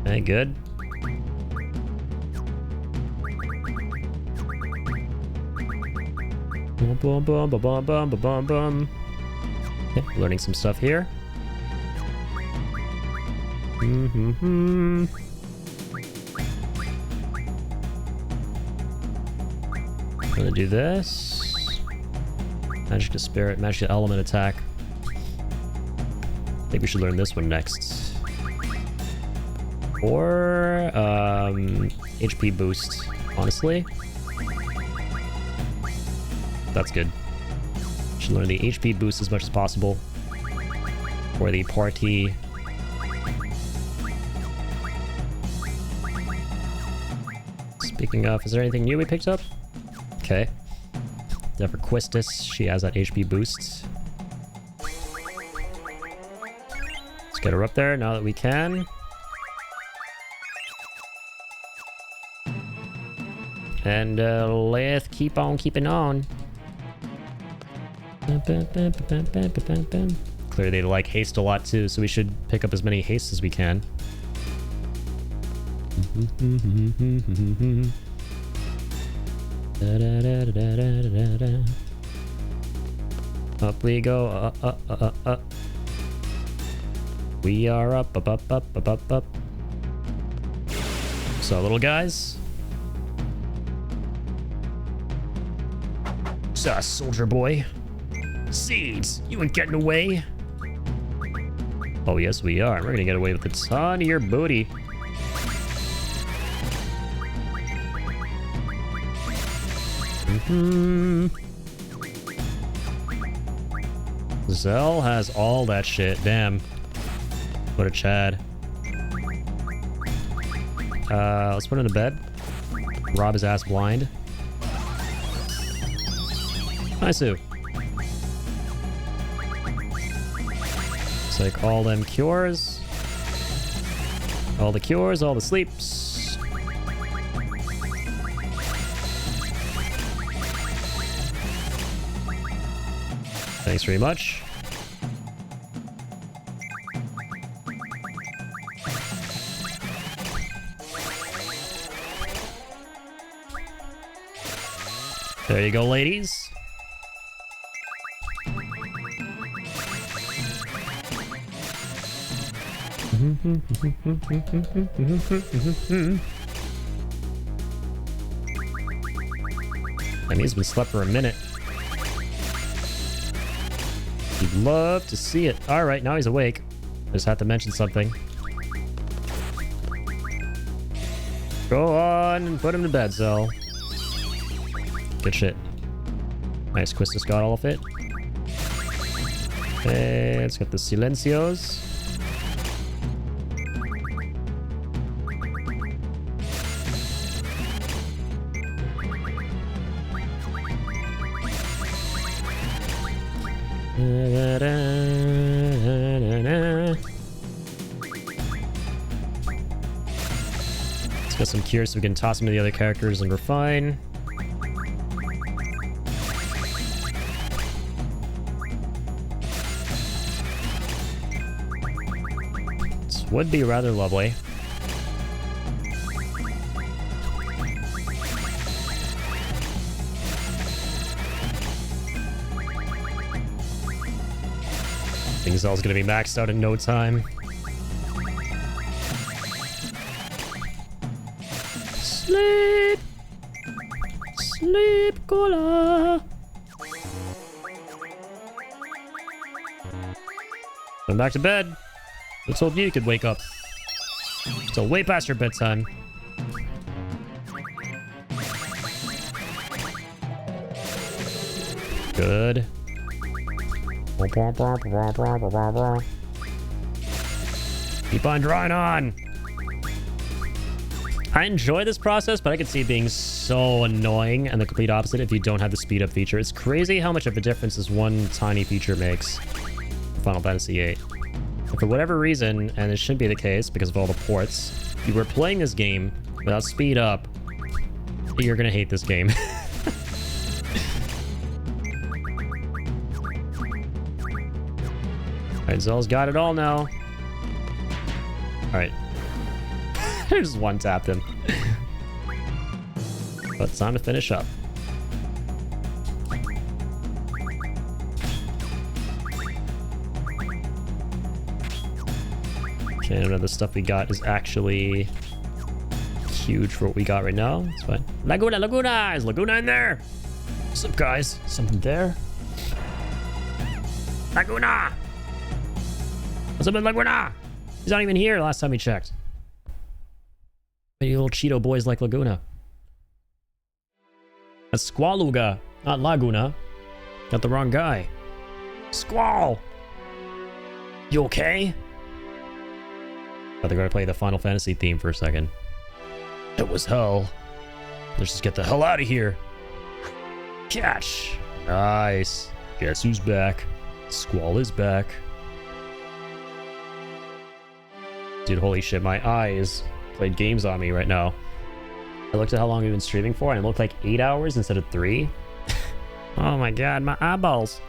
Okay, good. Boom, boom, boom, boom, boom, boom, boom, boom. Okay, learning some stuff here. Gonna do this. Magic to spirit, magic to element attack. I think we should learn this one next. Or HP boost, honestly. That's good. Should learn the HP boost as much as possible for the party Speaking of, is there anything new we picked up? Okay. For Quistis, she has that HP boost. Let's get her up there now that we can. And let's keep on keeping on. Clearly they like haste a lot too, so we should pick up as many hastes as we can. Up we go, up. We are up. So, little guys. Sus, soldier boy. Seeds, you ain't getting away. Oh, yes, we are. We're gonna get away with a ton of your booty. Zell has all that shit. Damn. What a Chad. Let's put him to bed. Rob his ass blind. Hi, Sue. It's like all them cures. All the cures, all the sleeps. Thanks very much. There you go, ladies. I mean, he's been slept for a minute. You'd love to see it. All right, now he's awake. I just have to mention something. Go on and put him to bed, Zell. Good shit. Nice, Quistis got all of it. Okay, let's get the Silencios. Let's get some cures so we can toss them to the other characters and we're fine. This would be rather lovely. I think Zell's gonna be maxed out in no time. Sleep! Sleep, Cola! Going back to bed. I told you could wake up. So way past your bedtime. Good. Keep on drawing on. I enjoy this process, but I can see it being so annoying and the complete opposite if you don't have the speed up feature. It's crazy how much of a difference this one tiny feature makes for Final Fantasy VIII. And for whatever reason, and it should be the case because of all the ports, if you were playing this game without speed up, you're gonna hate this game. Alright, Zell's got it all now. Alright. I just one-tapped him. But it's time to finish up. Okay, none of the stuff we got is actually huge for what we got right now. It's fine. Laguna! Laguna! Is Laguna in there? What's up, guys? Something there? Laguna! What's up with Laguna? He's not even here last time we checked. Any little Cheeto boys like Laguna. That's Squaluga, not Laguna. Got the wrong guy. Squall! You okay? I thought they're gonna play the Final Fantasy theme for a second. It was hell. Let's just get the hell out of here. Catch. Nice. Guess who's back? Squall is back. Dude, holy shit, my eyes played games on me right now. I looked at how long we've been streaming for, and it looked like 8 hours instead of 3. Oh my god, my eyeballs.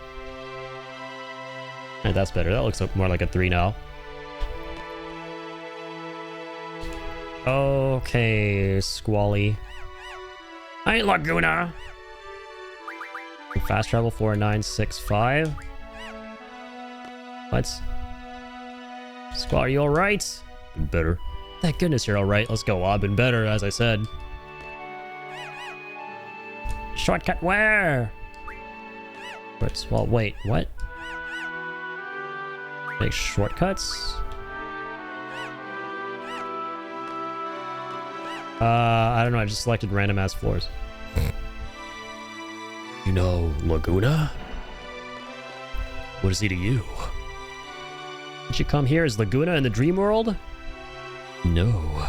Alright, that's better. That looks more like a 3 now. Okay, Squally. Hey, Laguna! Fast travel 4965. What? Squall, are you alright? Been better. Thank goodness you're alright. Let's go. I've been better, as I said. Shortcut where? But, well, wait, what? Make shortcuts? I don't know, I just selected random ass floors. You know, Laguna? What is he to you? Did you come here as Laguna in the dream world? No.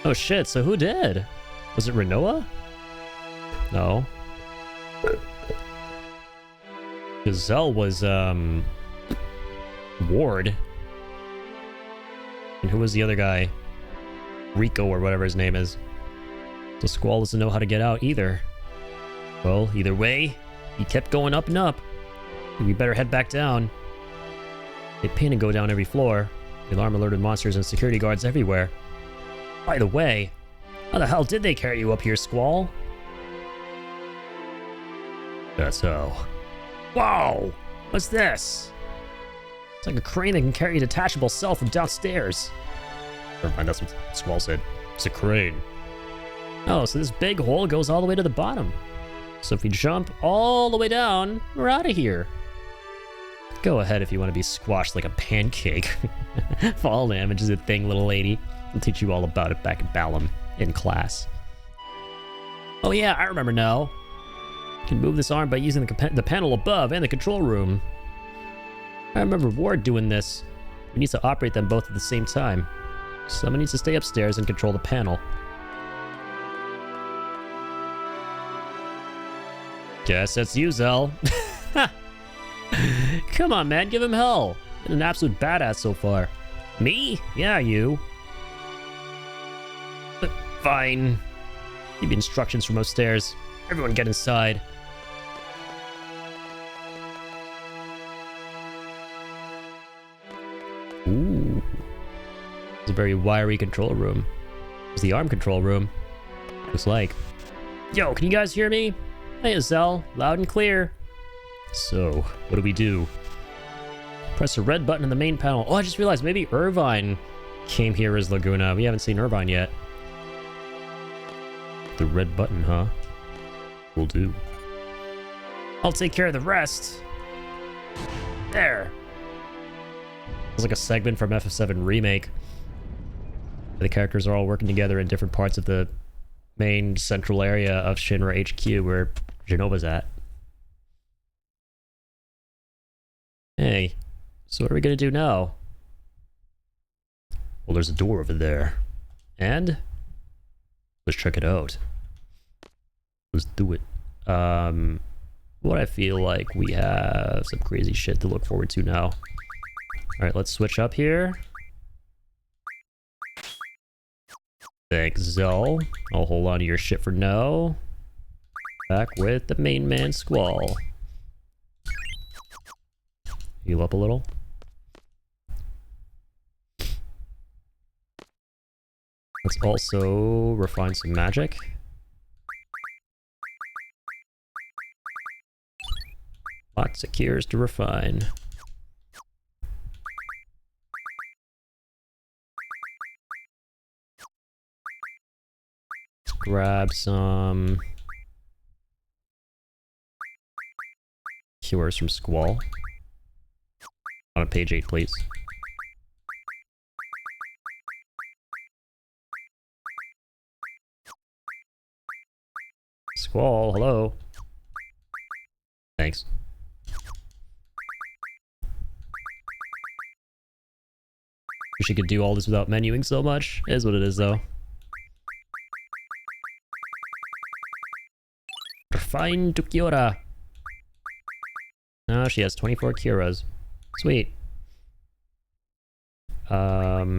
Oh shit, so who did? Was it Renoa? No. Gazelle was, Ward. And who was the other guy? Rico or whatever his name is. So Squall doesn't know how to get out either. Well, either way, he kept going up and up. We better head back down. They pin and go down every floor. The alarm alerted monsters and security guards everywhere. By the way, how the hell did they carry you up here, Squall? That's how. Whoa! What's this? It's like a crane that can carry a detachable cell from downstairs. Never mind, that's what Squall said. It's a crane. Oh, so this big hole goes all the way to the bottom. So if we jump all the way down, we're out of here. Go ahead if you want to be squashed like a pancake. Fall damage is a thing, little lady. I'll teach you all about it back at Balam in class. Oh yeah, I remember now. You can move this arm by using the panel above and the control room. I remember Ward doing this. We need to operate them both at the same time. Someone needs to stay upstairs and control the panel. Guess that's you, Zell. Come on, man, give him hell. Been an absolute badass so far. Me? Yeah, you. Fine. Give me instructions from upstairs. Everyone get inside. Ooh. It's a very wiry control room. It's the arm control room. Looks like. Yo, can you guys hear me? Hey, Zell. Loud and clear. So, what do we do? Press the red button in the main panel. Oh, I just realized maybe Irvine came here as Laguna. We haven't seen Irvine yet. The red button, huh? Will do. I'll take care of the rest. There. It's like a segment from FF7 Remake. The characters are all working together in different parts of the main central area of Shinra HQ where Genova's at. Hey, so what are we gonna do now? Well, there's a door over there. And? Let's check it out. Let's do it. What I feel like we have some crazy shit to look forward to now. Alright, let's switch up here. Thanks, Zell. I'll hold on to your shit for now. Back with the main man, Squall. Heal up a little. Let's also refine some magic. Lots of cures to refine. Let's grab some cures from Squall. On page 8, please. Squall, hello. Thanks. Wish you could do all this without menuing so much. It is what it is, though. Fine to Kyora. Oh, she has 24 Kyoras. Sweet. Cool.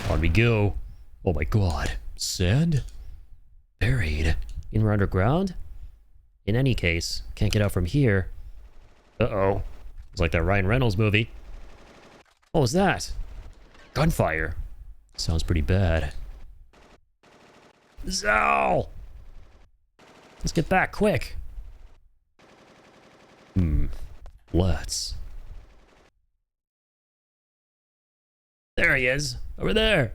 On we go. Oh my god. Sand? Buried. In we're underground? In any case, can't get out from here. Uh-oh. It's like that Ryan Reynolds movie. What was that? Gunfire. Sounds pretty bad. Zal! Let's get back, quick. Let's. There he is. Over there.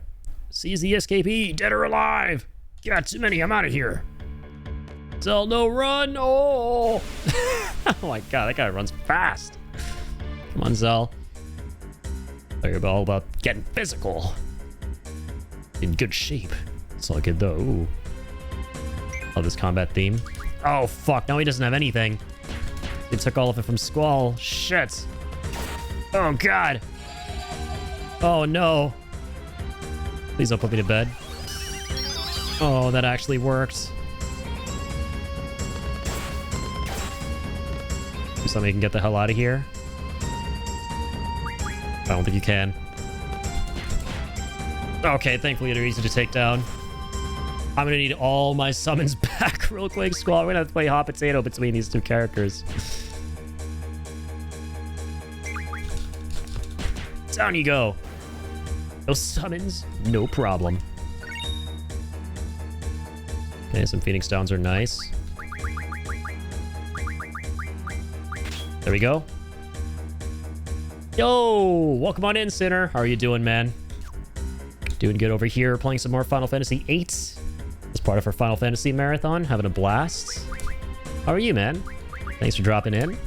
Seize the escapee, dead or alive. Got too many, I'm out of here. Zal, no, run! Oh! Oh my god, that guy runs fast. Come on, Zal. You're all about getting physical. In good shape. It's all good though. Ooh. Love this combat theme. Oh fuck, now he doesn't have anything. He took all of it from Squall. Shit. Oh god. Oh no. Please don't put me to bed. Oh, that actually worked. Do something you can get the hell out of here. I don't think you can. Okay, thankfully they're easy to take down. I'm gonna need all my summons back real quick, Squall. We're gonna have to play hot potato between these two characters. Down you go. No summons, no problem. Okay, some Phoenix Downs are nice. There we go. Yo, welcome on in, Sinner. How are you doing, man? Doing good over here, playing some more Final Fantasy VIII. As part of our Final Fantasy marathon, having a blast. How are you, man? Thanks for dropping in.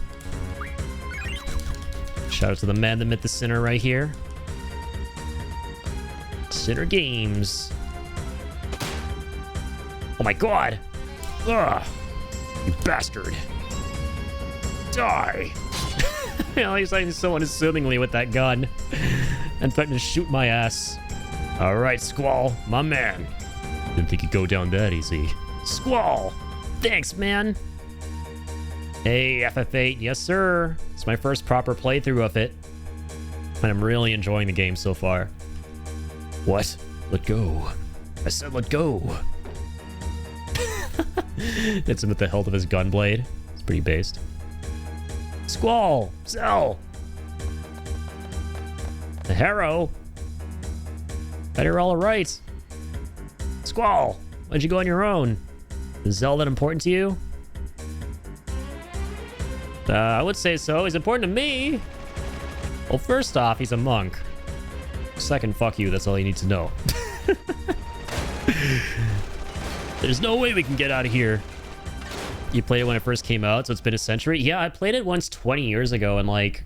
Shout out to the man, the myth, the Sinner right here. Sinner Games. Oh my god! Ugh! You bastard! Die! You know, he's like so unassumingly with that gun and threatening to shoot my ass. Alright, Squall, my man. Didn't think you'd go down that easy. Squall! Thanks, man! Hey, FF8, yes sir! It's my first proper playthrough of it. And I'm really enjoying the game so far. What? Let go. I said let go. Hits him with the hilt of his gunblade. It's pretty based. Squall! Zell! The Harrow! Bet you're all alright. Squall! Why'd you go on your own? Is Zell that important to you? I would say so. He's important to me. Well, first off, he's a monk. Second, fuck you. That's all you need to know. There's no way we can get out of here. You played it when it first came out, so it's been a century? Yeah, I played it once 20 years ago, and like,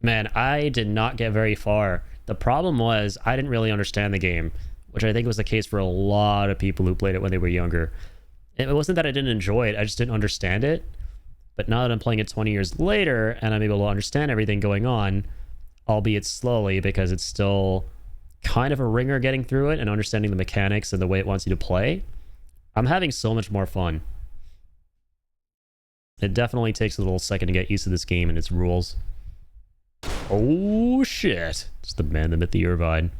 man, I did not get very far. The problem was, I didn't really understand the game, which I think was the case for a lot of people who played it when they were younger. It wasn't that I didn't enjoy it, I just didn't understand it. But now that I'm playing it 20 years later, and I'm able to understand everything going on, albeit slowly, because it's still kind of a ringer getting through it and understanding the mechanics and the way it wants you to play, I'm having so much more fun. It definitely takes a little second to get used to this game and its rules. Oh shit. It's the man, the myth, the Irvine.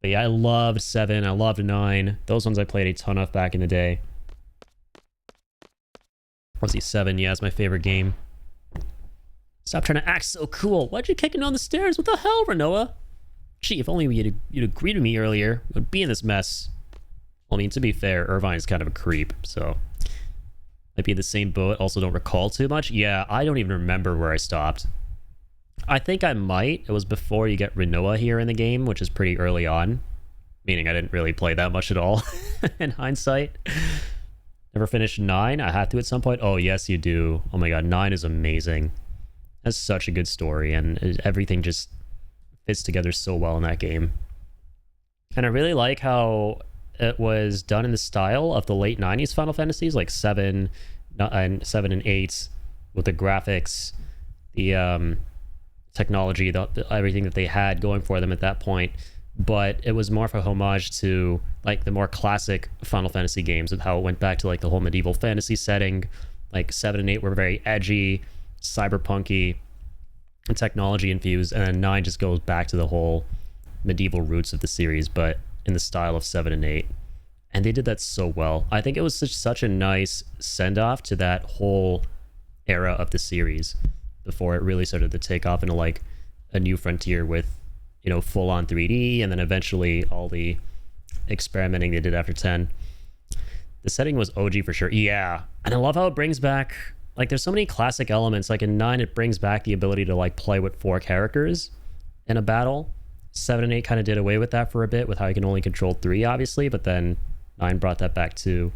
But yeah, I loved 7, I loved 9. Those ones I played a ton of back in the day. Was he 7? Yeah, it's my favorite game. Stop trying to act so cool. Why'd you kick him down the stairs? What the hell, Renoa? Gee, if only you'd agreed with me earlier, we would be in this mess. Well, I mean, to be fair, Irvine is kind of a creep, so... Might be in the same boat, also don't recall too much. Yeah, I don't even remember where I stopped. I think I might. It was before you get Renoa here in the game, which is pretty early on. Meaning I didn't really play that much at all, in hindsight. Never finished 9? I have to at some point. Oh, yes, you do. Oh my god, 9 is amazing. That's such a good story, and everything just fits together so well in that game. And I really like how it was done in the style of the late 90s Final Fantasies, like 7 and 8, with the graphics, the technology, everything that they had going for them at that point. But it was more of a homage to like the more classic Final Fantasy games, of how it went back to like the whole medieval fantasy setting. Like 7 and 8 were very edgy, cyberpunky, and technology infused, and then 9 just goes back to the whole medieval roots of the series, but in the style of 7 and 8. And they did that so well. I think it was such a nice send-off to that whole era of the series before it really started to take off into like a new frontier with, you know, full-on 3D, and then eventually all the experimenting they did after 10. The setting was OG for sure. Yeah. And I love how it brings back, like, there's so many classic elements. Like in 9, it brings back the ability to like play with 4 characters in a battle. 7 and 8 kind of did away with that for a bit, with how you can only control 3, obviously, but then 9 brought that back too.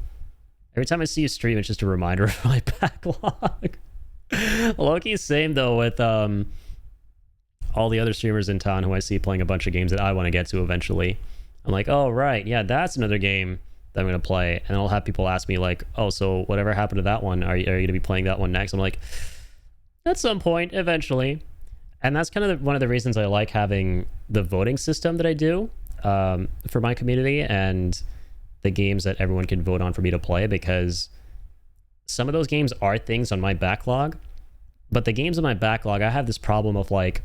Every time I see you stream, it's just a reminder of my backlog. Loki's same though with all the other streamers in town who I see playing a bunch of games that I want to get to eventually. I'm like, oh right, yeah, that's another game that I'm gonna play, and I'll have people ask me like, oh, so whatever happened to that one? Are you gonna be playing that one next? I'm like, at some point, eventually. And that's kind of one of the reasons I like having the voting system that I do for my community, and the games that everyone can vote on for me to play, because some of those games are things on my backlog, but the games on my backlog, I have this problem of like,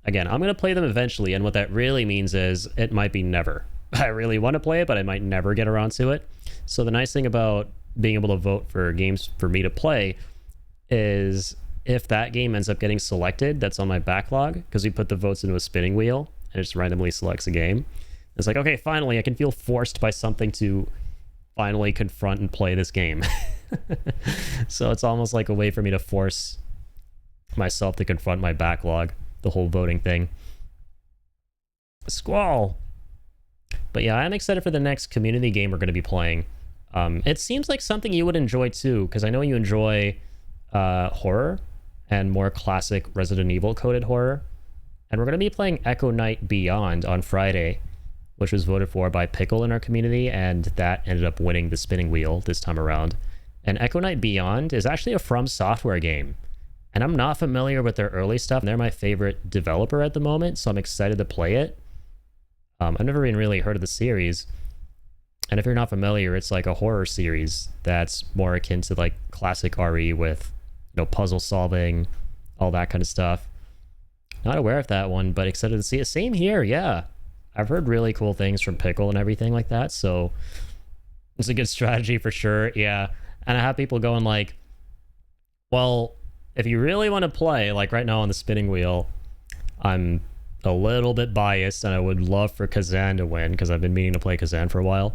again, I'm going to play them eventually, and what that really means is it might be never. I really want to play it, but I might never get around to it. So the nice thing about being able to vote for games for me to play is if that game ends up getting selected that's on my backlog, because we put the votes into a spinning wheel and it just randomly selects a game. It's like, okay, finally, I can feel forced by something to finally confront and play this game. So it's almost like a way for me to force myself to confront my backlog, the whole voting thing. Squall! But yeah, I'm excited for the next community game we're going to be playing. It seems like something you would enjoy too, because I know you enjoy horror and more classic Resident Evil coded horror. And we're going to be playing Echo Knight Beyond on Friday, which was voted for by Pickle in our community, and that ended up winning the spinning wheel this time around. And Echo Knight Beyond is actually a From Software game, and I'm not familiar with their early stuff. They're my favorite developer at the moment, so I'm excited to play it. I've never even really heard of the series, and if you're not familiar, it's like a horror series that's more akin to like classic RE with, you know, puzzle solving, all that kind of stuff. Not aware of that one, but excited to see it. Same here, yeah. I've heard really cool things from Pickle and everything like that, so it's a good strategy for sure, yeah. And I have people going like, well, if you really want to play, like right now on the spinning wheel, I'm a little bit biased, and I would love for Kazan to win, because I've been meaning to play Kazan for a while.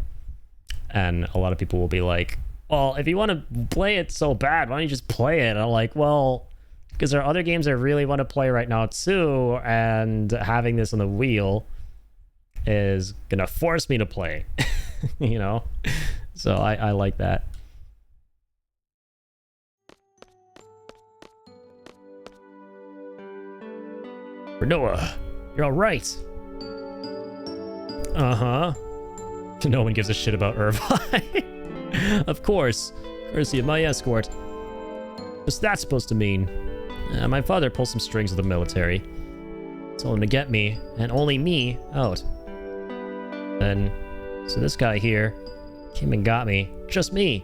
And a lot of people will be like, well, if you want to play it so bad, why don't you just play it? And I'm like, well, because there are other games I really want to play right now too, and having this on the wheel is gonna force me to play. You know? So I like that. Renoa, you're all right. Uh-huh. No one gives a shit about Irvine. Of course. Courtesy of my escort. What's that supposed to mean? My father pulls some strings with the military. Told him to get me, and only me, out. And so this guy here came and got me. Just me.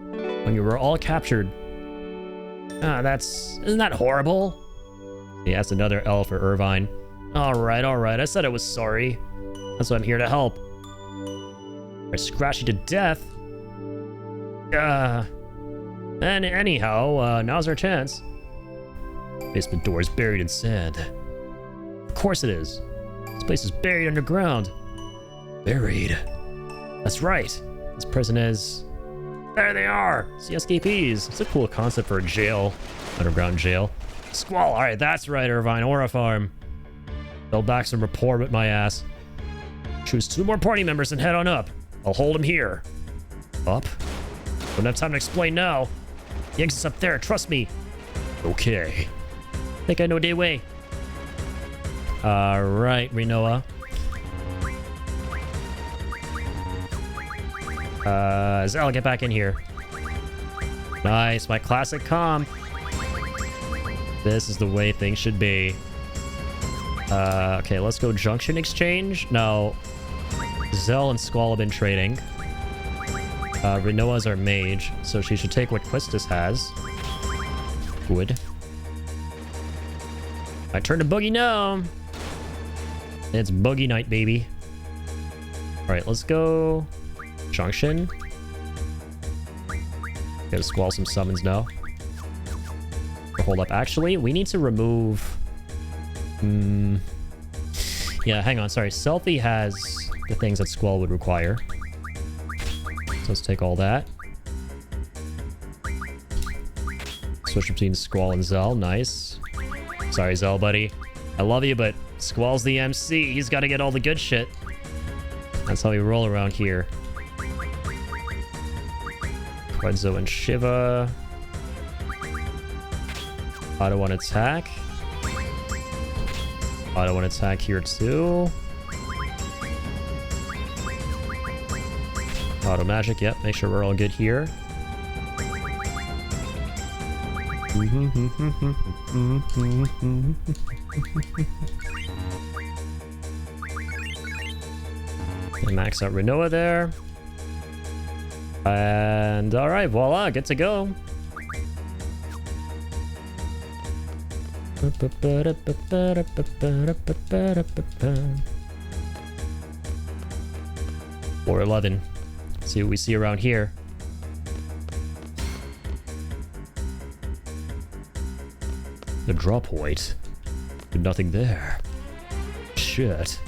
When you were all captured. Isn't that horrible? He asked another L for Irvine. Alright, I said I was sorry. That's why I'm here to help. I scratched you to death. And anyhow, now's our chance. Basement door is buried in sand. Of course it is. This place is buried underground. Buried. That's right. This prison is... There they are! It's the escapees. It's a cool concept for a jail. Underground jail. Squall, alright, that's right, Irvine. Aura Farm. Build back some rapport with my ass. Choose 2 more party members and head on up. I'll hold them here. Up? Don't have time to explain now. The exit's up there, trust me. Okay. Think I know the way. Alright, Renoa. Zell, get back in here. Nice, my classic comm. This is the way things should be. Okay, let's go Junction Exchange. Now, Zell and Squall have been trading. Renoa's our mage, so she should take what Quistis has. Good. I turn to Boogie now. It's Boogie Night, baby. Alright, let's go Junction. Gotta Squall some summons now. Hold up. Actually, we need to remove... Yeah, hang on. Sorry. Selfie has the things that Squall would require. So let's take all that. Switch between Squall and Zell. Nice. Sorry, Zell, buddy. I love you, but Squall's the MC. He's got to get all the good shit. That's how we roll around here. Quenzo and Shiva. Auto on attack. Auto on attack here too. Auto magic, yep. Make sure we're all good here. Okay, max out Renoa there. And alright, voila, good to go. Floor 11. Let's see what we see around here. The drop point. Nothing there. Shit.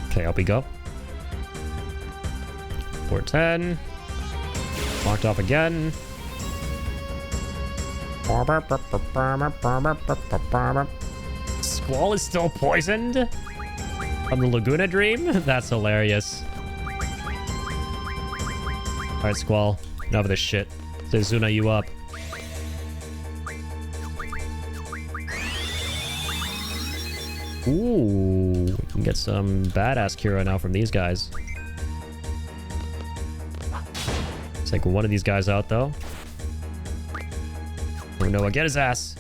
Okay, up we go. 410. Locked off again. Squall is still poisoned? On the Laguna Dream? That's hilarious. Alright, Squall. Enough of this shit. Zuna you up. Ooh. We can get some badass Kira now from these guys. Take one of these guys out, though. Noah, get his ass.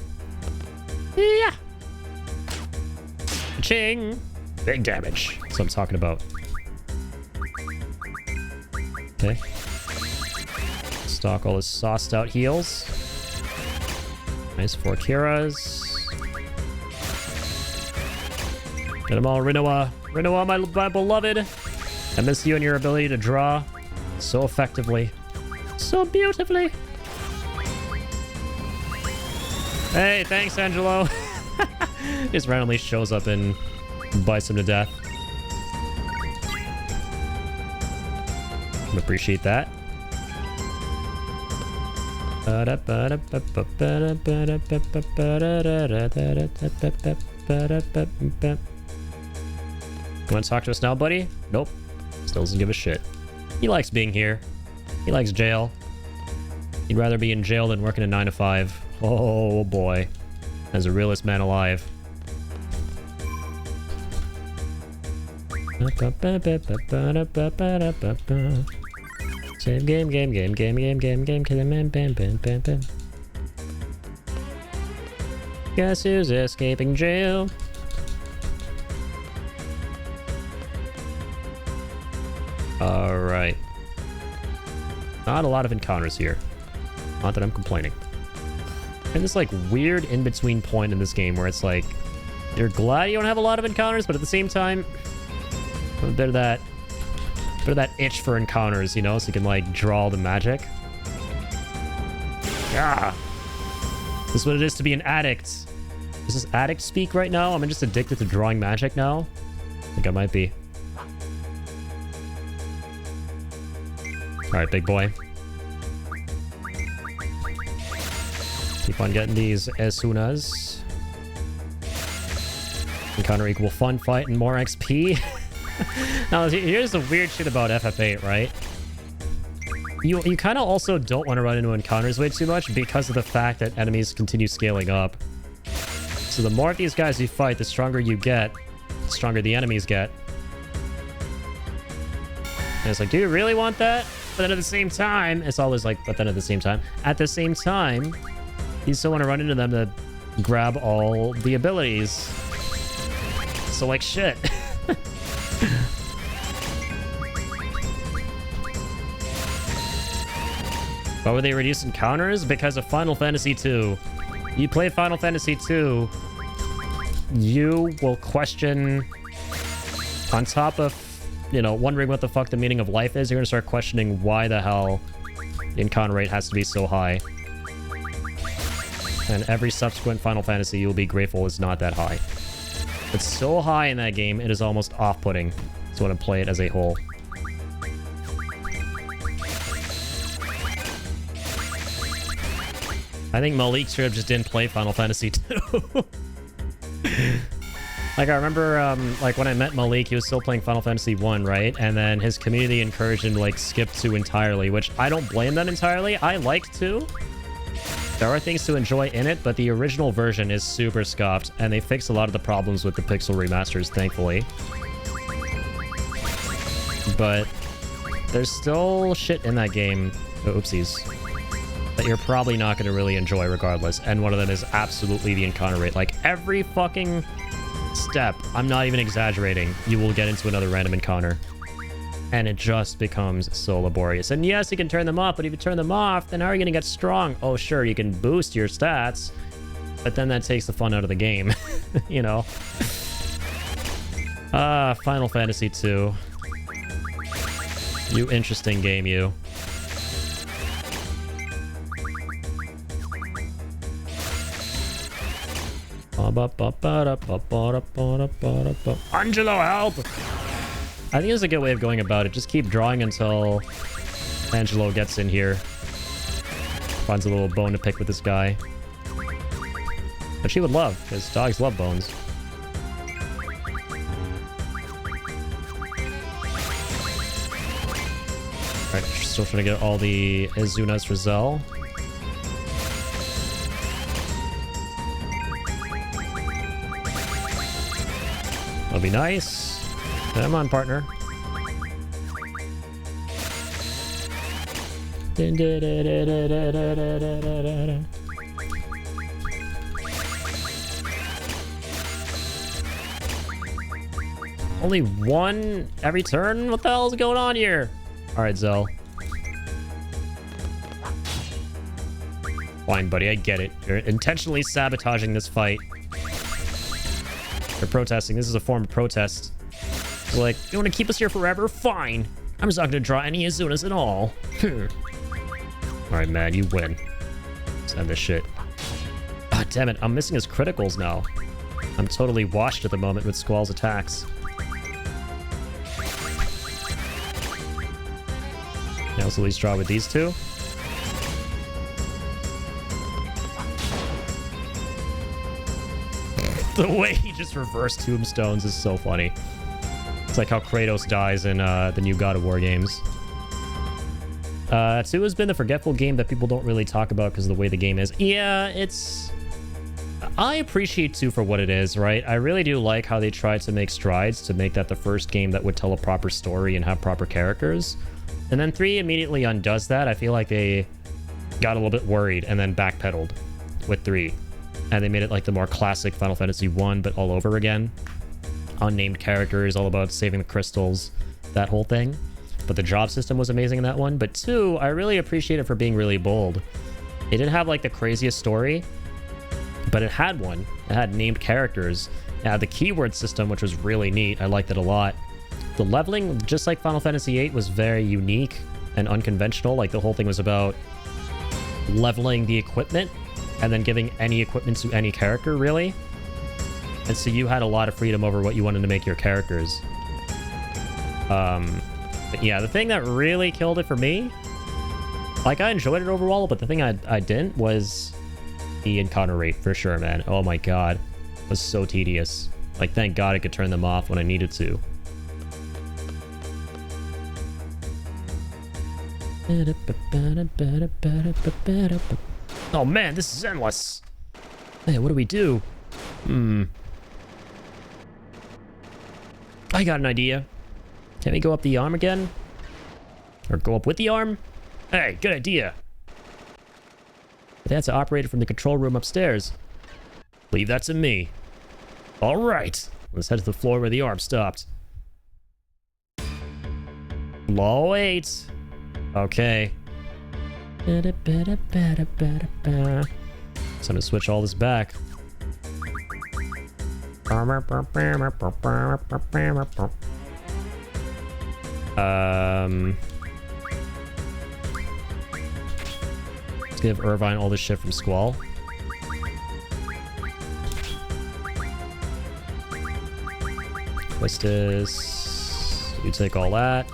Yeah. Ching. Big damage. That's what I'm talking about. Okay. Stock all his sauced out heals. Nice 4 Kiras. Get them all, Rinoa. Rinoa, my beloved. I miss you and your ability to draw so effectively. So beautifully. Hey, thanks, Angelo. Just randomly shows up and bites him to death. Appreciate that. You want to talk to us now, buddy? Nope. Still doesn't give a shit. He likes being here. He likes jail. He'd rather be in jail than working a 9 to 5. Oh boy. As a realest man alive. Save game, bam. Guess who's escaping jail? Alright. Not a lot of encounters here. Not that I'm complaining. And this like weird in-between point in this game where it's like you're glad you don't have a lot of encounters, but at the same time a bit of that itch for encounters, you know, so you can like draw the magic. Yeah. This is what it is to be an addict. Is this addict speak right now? I'm just addicted to drawing magic now. I think I might be. Alright, big boy. Keep on getting these Esunas. Encounter equal fun fight and more XP. Now, here's the weird shit about FF8, right? You kind of also don't want to run into encounters way too much because of the fact that enemies continue scaling up. So the more of these guys you fight, the stronger you get, the stronger the enemies get. And it's like, do you really want that? But then at the same time, it's always like, but then at the same time, you still want to run into them to grab all the abilities. So like shit. Why would they reduce encounters? Because of Final Fantasy II. You play Final Fantasy II, you will question, on top of, you know, wondering what the fuck the meaning of life is, you're gonna start questioning why the hell the encounter rate has to be so high. And every subsequent Final Fantasy you'll be grateful is not that high. It's so high in that game, it is almost off-putting. So when I play it as a whole. I think Malik straight up just didn't play Final Fantasy 2. Like, I remember, like, when I met Malik, he was still playing Final Fantasy 1, right? And then his community encouraged him to, like, skip 2 entirely, which I don't blame them entirely. I like 2. There are things to enjoy in it, but the original version is super scuffed, and they fixed a lot of the problems with the pixel remasters, thankfully. But there's still shit in that game, oopsies, that you're probably not going to really enjoy regardless. And one of them is absolutely the encounter rate. Like, every fucking step, I'm not even exaggerating, you will get into another random encounter. And it just becomes so laborious. And yes, you can turn them off, but if you turn them off, then how are you going to get strong? Oh, sure, you can boost your stats, but then that takes the fun out of the game, you know? Final Fantasy 2. You interesting game, you. Angelo, help! I think it's a good way of going about it. Just keep drawing until Angelo gets in here. Finds a little bone to pick with this guy. Which he would love, because dogs love bones. Alright, still trying to get all the Izunas for Zell. That'll be nice. Come on, partner. Only one every turn? What the hell is going on here? Alright, Zell. Fine, buddy, I get it. You're intentionally sabotaging this fight. You're protesting. This is a form of protest. It's like, you want to keep us here forever? Fine. I'm just not going to draw any Izunas at all. Alright, man, you win. Let's end this shit. Ah, damn it. I'm missing his criticals now. I'm totally washed at the moment with Squall's attacks. Can I also at least draw with these two? The way he just reversed tombstones is so funny. It's like how Kratos dies in the new God of War games. 2 has been the forgetful game that people don't really talk about because of the way the game is. Yeah, it's... I appreciate 2 for what it is, right? I really do like how they tried to make strides to make that the first game that would tell a proper story and have proper characters. And then 3 immediately undoes that. I feel like they got a little bit worried and then backpedaled with 3. And they made it like the more classic Final Fantasy 1, but all over again. Unnamed characters, all about saving the crystals, that whole thing. But the job system was amazing in that one. But 2, I really appreciate it for being really bold. It didn't have like the craziest story, but it had one. It had named characters. It had the keyword system, which was really neat. I liked it a lot. The leveling, just like Final Fantasy VIII, was very unique and unconventional. Like, the whole thing was about leveling the equipment and then giving any equipment to any character, really. And so you had a lot of freedom over what you wanted to make your characters. But yeah, the thing that really killed it for me, like, I enjoyed it overall, but the thing I didn't was the encounter rate, for sure, man. Oh my god. It was so tedious. Like, thank god I could turn them off when I needed to. Oh man, this is endless. Hey, what do we do? I got an idea. Can we go up the arm again? Or go up with the arm? Hey, good idea. But that's to operate it from the control room upstairs. Leave that to me. All right. Let's head to the floor where the arm stopped. Low 8. Okay. So I'm gonna switch all this back. Let's give Irvine all this shit from Squall. Quistis, you take all that.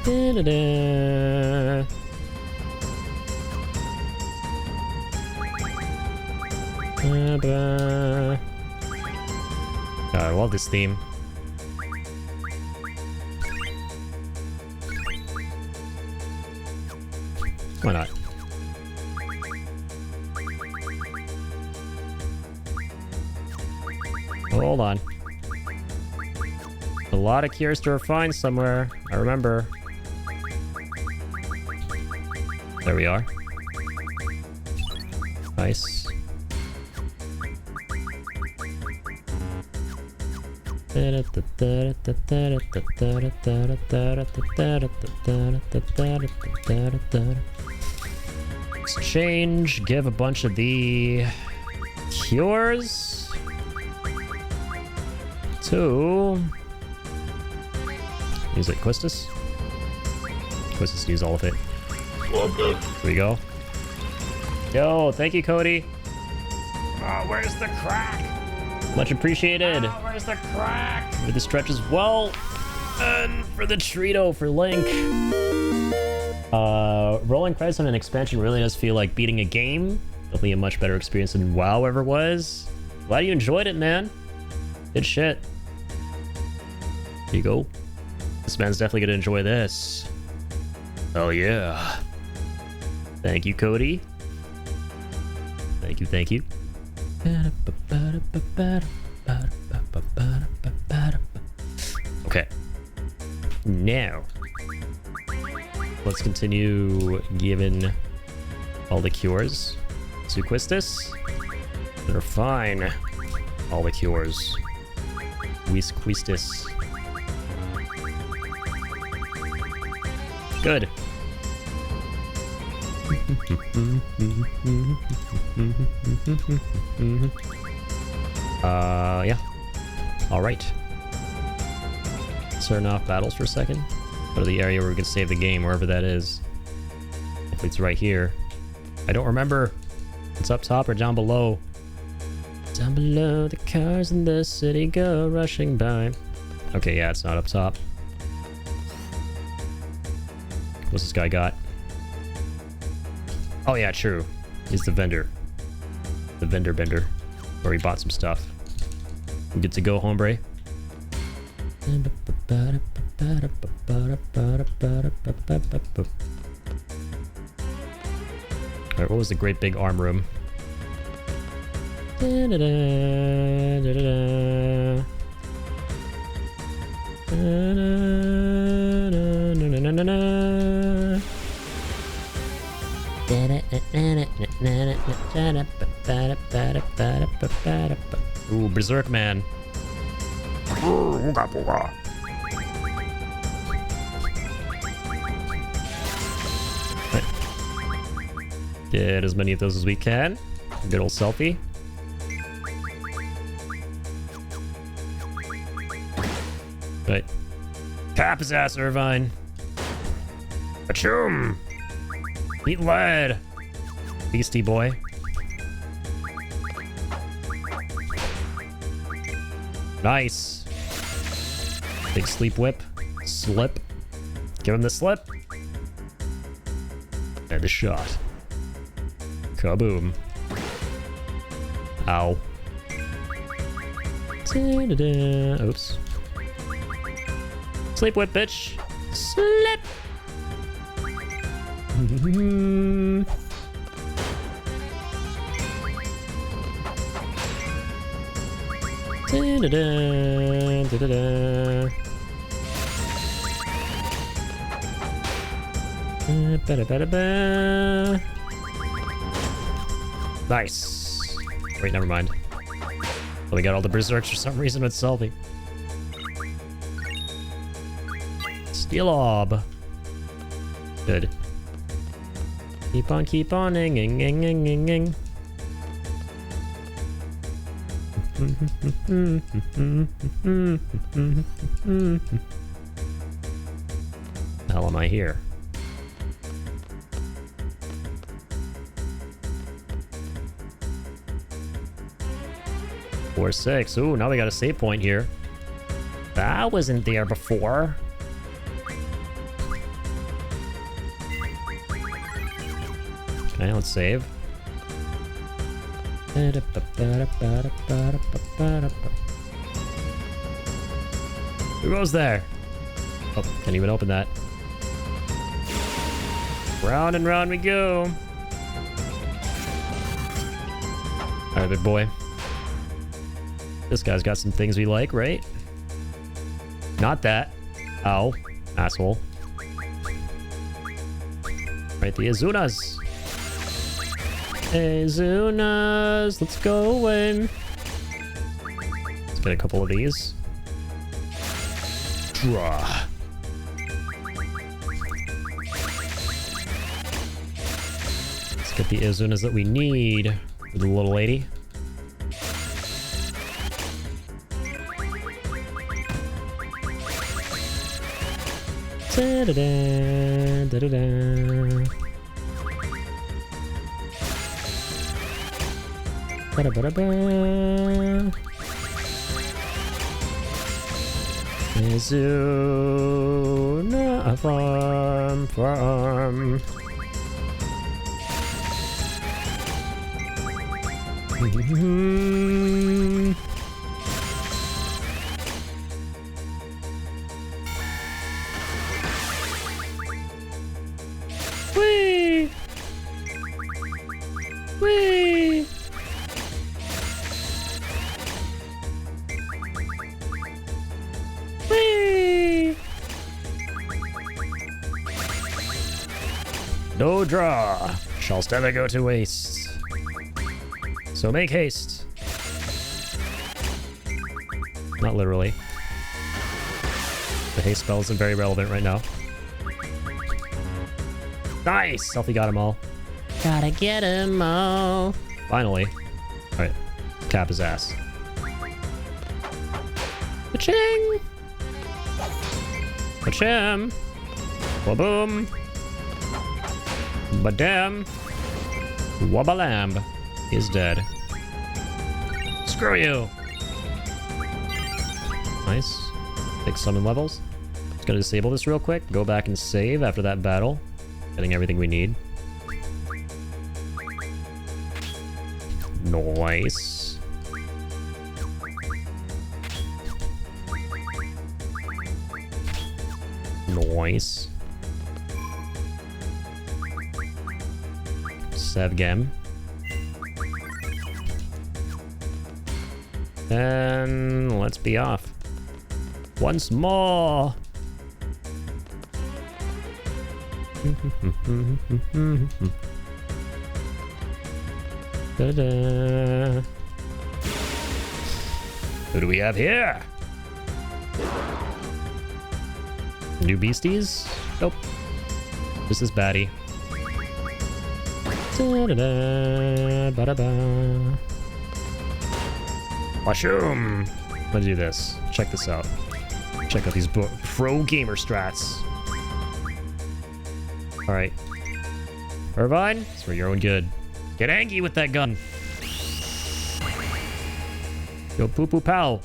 Da-da-da. Da-da. I love this theme. Why not? Hold on. A lot of cures to refine somewhere. I remember. There we are. Nice. Exchange. Give a bunch of the cures to... Use it, Quistis? Quistis use all of it. Here we go. Yo, thank you, Cody. Oh, where's the crack? Much appreciated. Oh, where's the crack? For the stretch as well. And for the Trito for Link. Rolling credits on an expansion really does feel like beating a game. Definitely a much better experience than WoW ever was. Glad you enjoyed it, man. Good shit. Here you go. This man's definitely gonna enjoy this. Oh yeah. Thank you, Cody. Thank you, thank you. Okay. Now, let's continue giving all the cures to Quistis. They're fine. All the cures. Quistis. Good. Yeah. Alright. Let's turn off battles for a second. Go to the area where we can save the game, wherever that is. Hopefully it's right here. I don't remember. It's up top or down below. Down below, the cars in the city go rushing by. Okay, yeah, it's not up top. What's this guy got? Oh yeah, true. He's the vendor. The vendor bender. Where he bought some stuff. We good to go, hombre? Alright, what was the great big arm room? Ooh, Berserk Man. Get as many of those as we can. Good old selfie. Right. Tap his ass, Irvine. Achoo! Eat lead! Beastie boy. Nice. Big sleep whip. Slip. Give him the slip. And the shot. Kaboom. Ow. Da-da-da. Oops. Sleep whip, bitch. Slip. Da-da-da. Da-da-da. Ba-da-ba-da-ba. Nice. Wait, never mind. Oh, we got all the berserks for some reason with Selby. Steel Orb. Good. Keep on, ing, ing, ing, ing, ing, ing. The hell am I here? Four, 6. Ooh, now we got a save point here. That wasn't there before. Okay, let's save. Who goes there? Oh, can't even open that. Round and round we go. Alright, big boy. This guy's got some things we like, right? Not that. Ow. Asshole. Right, the Azunas. Azunas, let's go away. Let's get a couple of these. Draw. Let's get the Azunas that we need for the little lady. Da-da-da, da-da-da. Ba-da-ba-da-ba. Azuna farm. Whee! Whee! Whee! No draw shall never go to waste. So make haste. Not literally. The haste spell isn't very relevant right now. Nice! Selfie got them all. Gotta get them all. Finally. Alright. Cap his ass. Ka-ching! Ka-chim! Wa-boom! Ba-dam! Wabba-lamb is dead. Screw you! Nice. Take summon levels. Just gonna disable this real quick. Go back and save after that battle. Getting everything we need. Nice. Nice. Sevgem. And let's be off. Once more. Da-da. Who do we have here? New beasties? Nope. This is baddie. Da-da-da, ba-da-ba. Mushroom! I'm gonna do this. Check this out. Check out these pro gamer strats. Alright. Irvine, it's for your own good. Get angry with that gun. Go poo poo pow.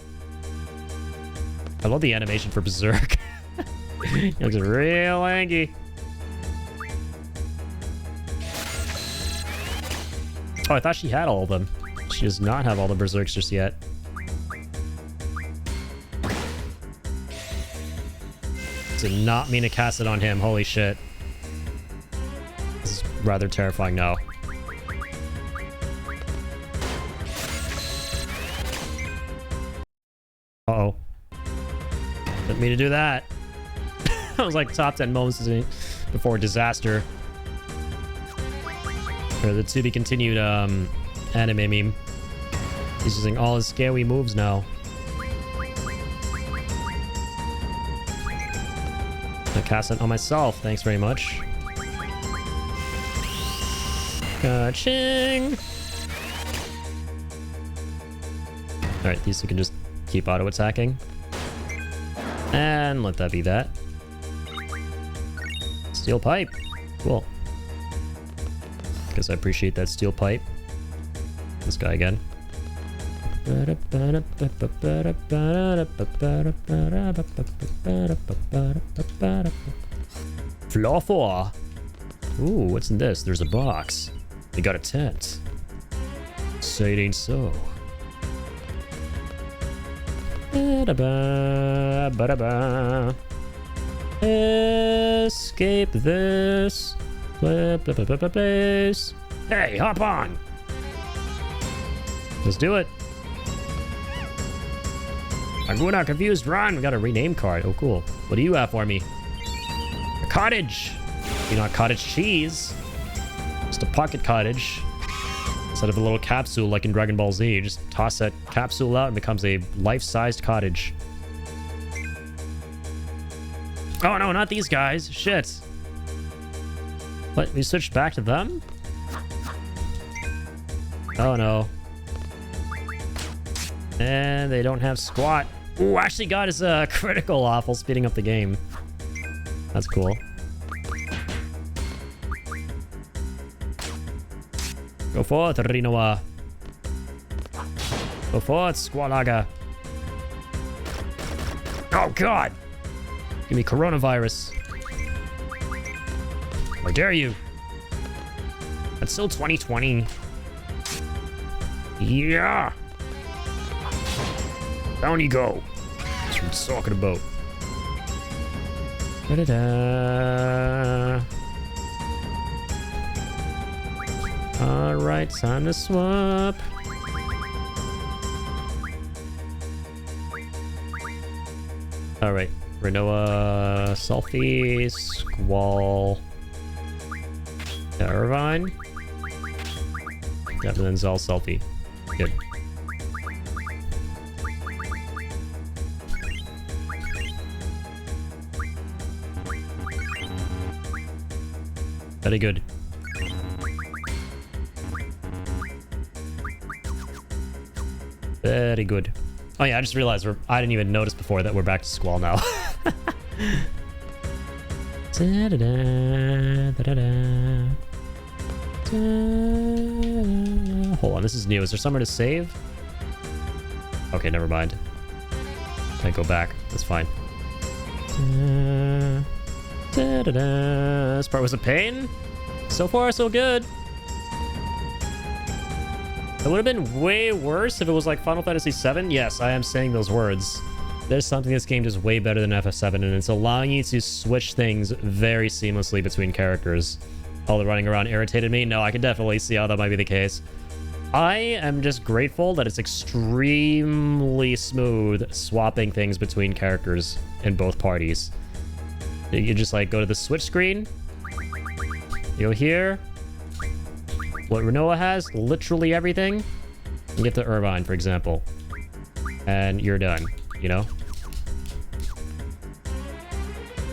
I love the animation for Berserk. He looks real angry. Oh, I thought she had all of them. She does not have all the Berserks just yet. Did not mean to cast it on him. Holy shit. This is rather terrifying now. Uh-oh. Didn't mean to do that. That was like top 10 moments before disaster. Or the to be continued anime meme. He's using all his scary moves now. I cast it on myself. Thanks very much. Ching. Alright, these two can just keep auto attacking. And let that be that. Steel pipe. Cool. Guess I appreciate that steel pipe. This guy again. Floor 4. Ooh, what's in this? There's a box. They got a tent. Say it ain't so. Escape this place. Hey, hop on. Let's do it. I'm going out confused. Run. We got a rename card. Oh, cool. What do you have for me? A cottage. You know, cottage cheese. Just a pocket cottage. Instead of a little capsule like in Dragon Ball Z, you just toss that capsule out and it becomes a life-sized cottage. Oh no, not these guys. Shit. What? We switched back to them? Oh no. And they don't have squat. Ooh, actually got his critical off while speeding up the game. That's cool. Go forth, Rinoa. Go forth, Squalaga. Oh god! Give me coronavirus. How dare you? That's still 2020. Yeah! Down you go. That's what I'm talking about. Da-da-da. Alright, time to swap. Alright, Renoa, Selfie, Squall, Irvine. Yeah, and then Zal Selfie. Good. Very good. Very good. Oh yeah, I just realized I didn't even notice before that we're back to Squall now. Hold on, this is new. Is there somewhere to save? Okay, never mind. Can't go back. That's fine. This part was a pain. So far, so good. It would have been way worse if it was like Final Fantasy VII. Yes, I am saying those words. There's something this game does way better than FF7, and it's allowing you to switch things very seamlessly between characters. All the running around irritated me. No, I can definitely see how that might be the case. I am just grateful that it's extremely smooth swapping things between characters in both parties. You just like go to the switch screen. You go here. What Renoa has, literally everything. You get the Irvine, for example. And you're done, you know?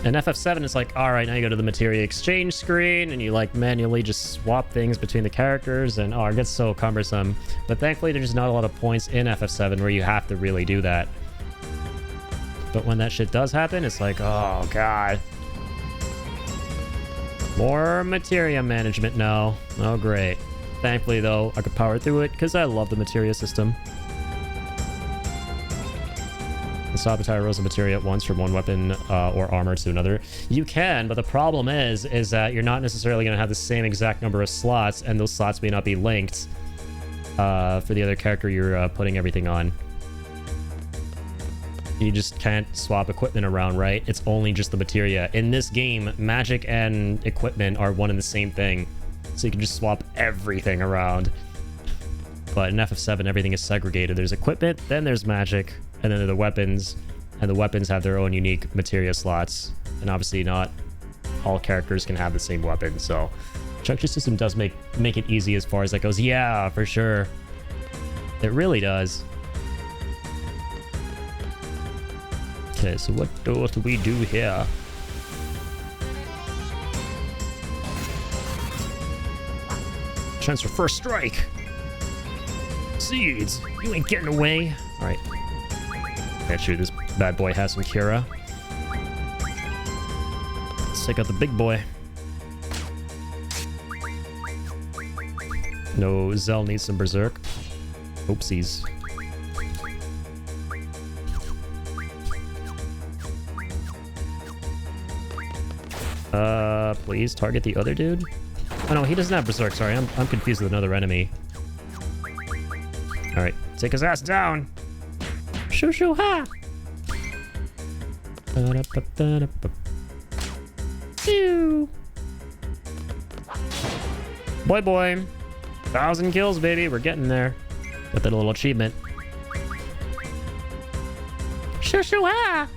In FF7, it's like, alright, now you go to the materia exchange screen, and you like manually just swap things between the characters, and it gets so cumbersome. But thankfully, there's not a lot of points in FF7 where you have to really do that. But when that shit does happen, it's like, oh god. More materia management now. Oh, great. Thankfully, though, I could power through it because I love the materia system. And swap entire rows of materia at once from one weapon or armor to another. You can, but the problem is that you're not necessarily going to have the same exact number of slots, and those slots may not be linked for the other character you're putting everything on. You just can't swap equipment around, right? It's only just the materia. In this game, magic and equipment are one and the same thing. So you can just swap everything around. But in FF7, everything is segregated. There's equipment, then there's magic, and then there are the weapons. And the weapons have their own unique materia slots. And obviously not all characters can have the same weapon, so Chunky system does make it easy as far as that goes. Yeah, for sure. It really does. Okay, so what do we do here? Chance for first strike. Seeds, you ain't getting away. All right. Can't shoot. This bad boy has some Kira. Let's take out the big boy. No, Zell needs some Berserk. Oopsies. Please target the other dude. Oh no, he doesn't have Berserk. Sorry, I'm confused with another enemy. All right, take his ass down. Shoo shoo ha. Pew. Boy boy. 1,000 kills, baby. We're getting there. Got that little achievement. Shoo shoo ha.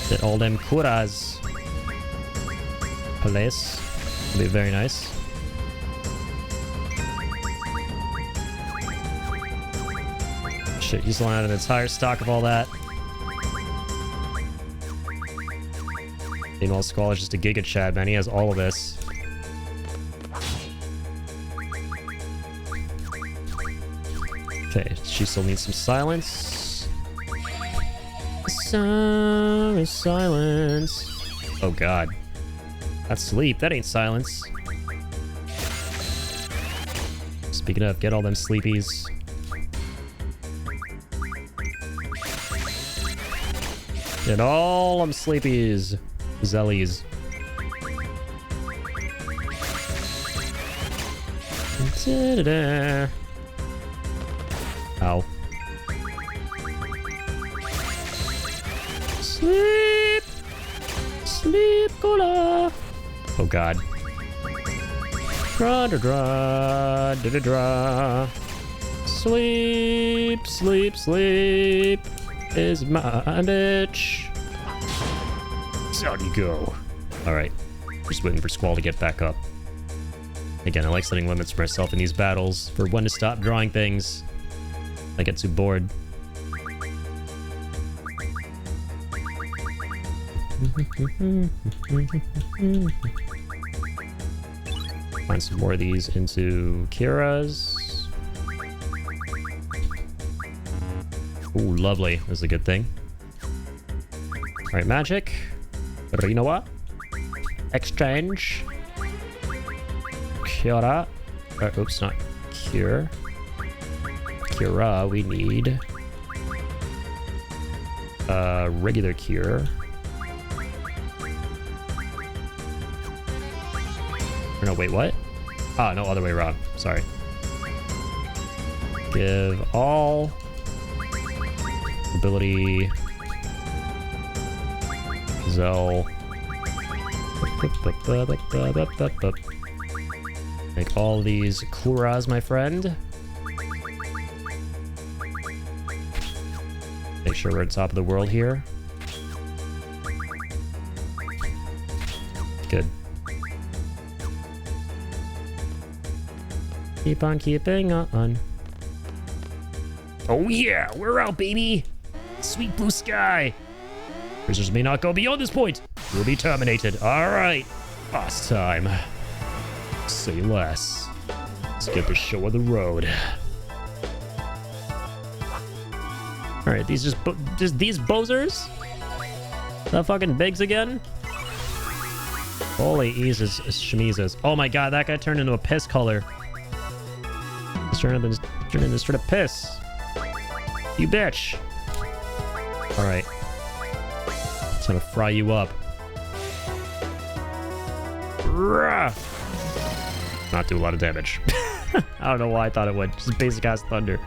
Get all them kuras. Place. Will be very nice. Shit, he's selling out an entire stock of all that. Meanwhile, Squall is just a Giga Chad, man. He has all of this. Okay, she still needs some silence. Silence. Oh god. That's sleep. That ain't silence. Speaking of, get all them sleepies. Get all them sleepies. Zellies. Da-da-da. Ow. Sleep! Sleep, cola! Oh god. Dra da dra da da dra. Sleep, sleep, sleep is my bitch. Down you go. Alright. Just waiting for Squall to get back up. Again, I like setting limits for myself in these battles for when to stop drawing things. I get too bored. Find some more of these into Kira's. Ooh, lovely. This is a good thing. Alright, magic. Rinoa. Exchange. Kira. Oops, not cure. Kira, we need regular cure. Or no, wait, what? Ah, no, other way around. Sorry. Give all ability Zell. Make all these Kuras, my friend. Make sure we're at the top of the world here. Good. Keep on keeping on. Oh yeah, we're out, baby! Sweet blue sky! Prisoners may not go beyond this point. We'll be terminated. Alright. Boss time. Say less. Let's get the show on the road. Alright, these just these bozers? That fucking Biggs again? Holy eases, shemizes. Oh my god, that guy turned into a piss color. He's turned into straight up piss. You bitch. Alright. It's gonna fry you up. Rah! Not do a lot of damage. I don't know why I thought it would. Just basic ass thunder.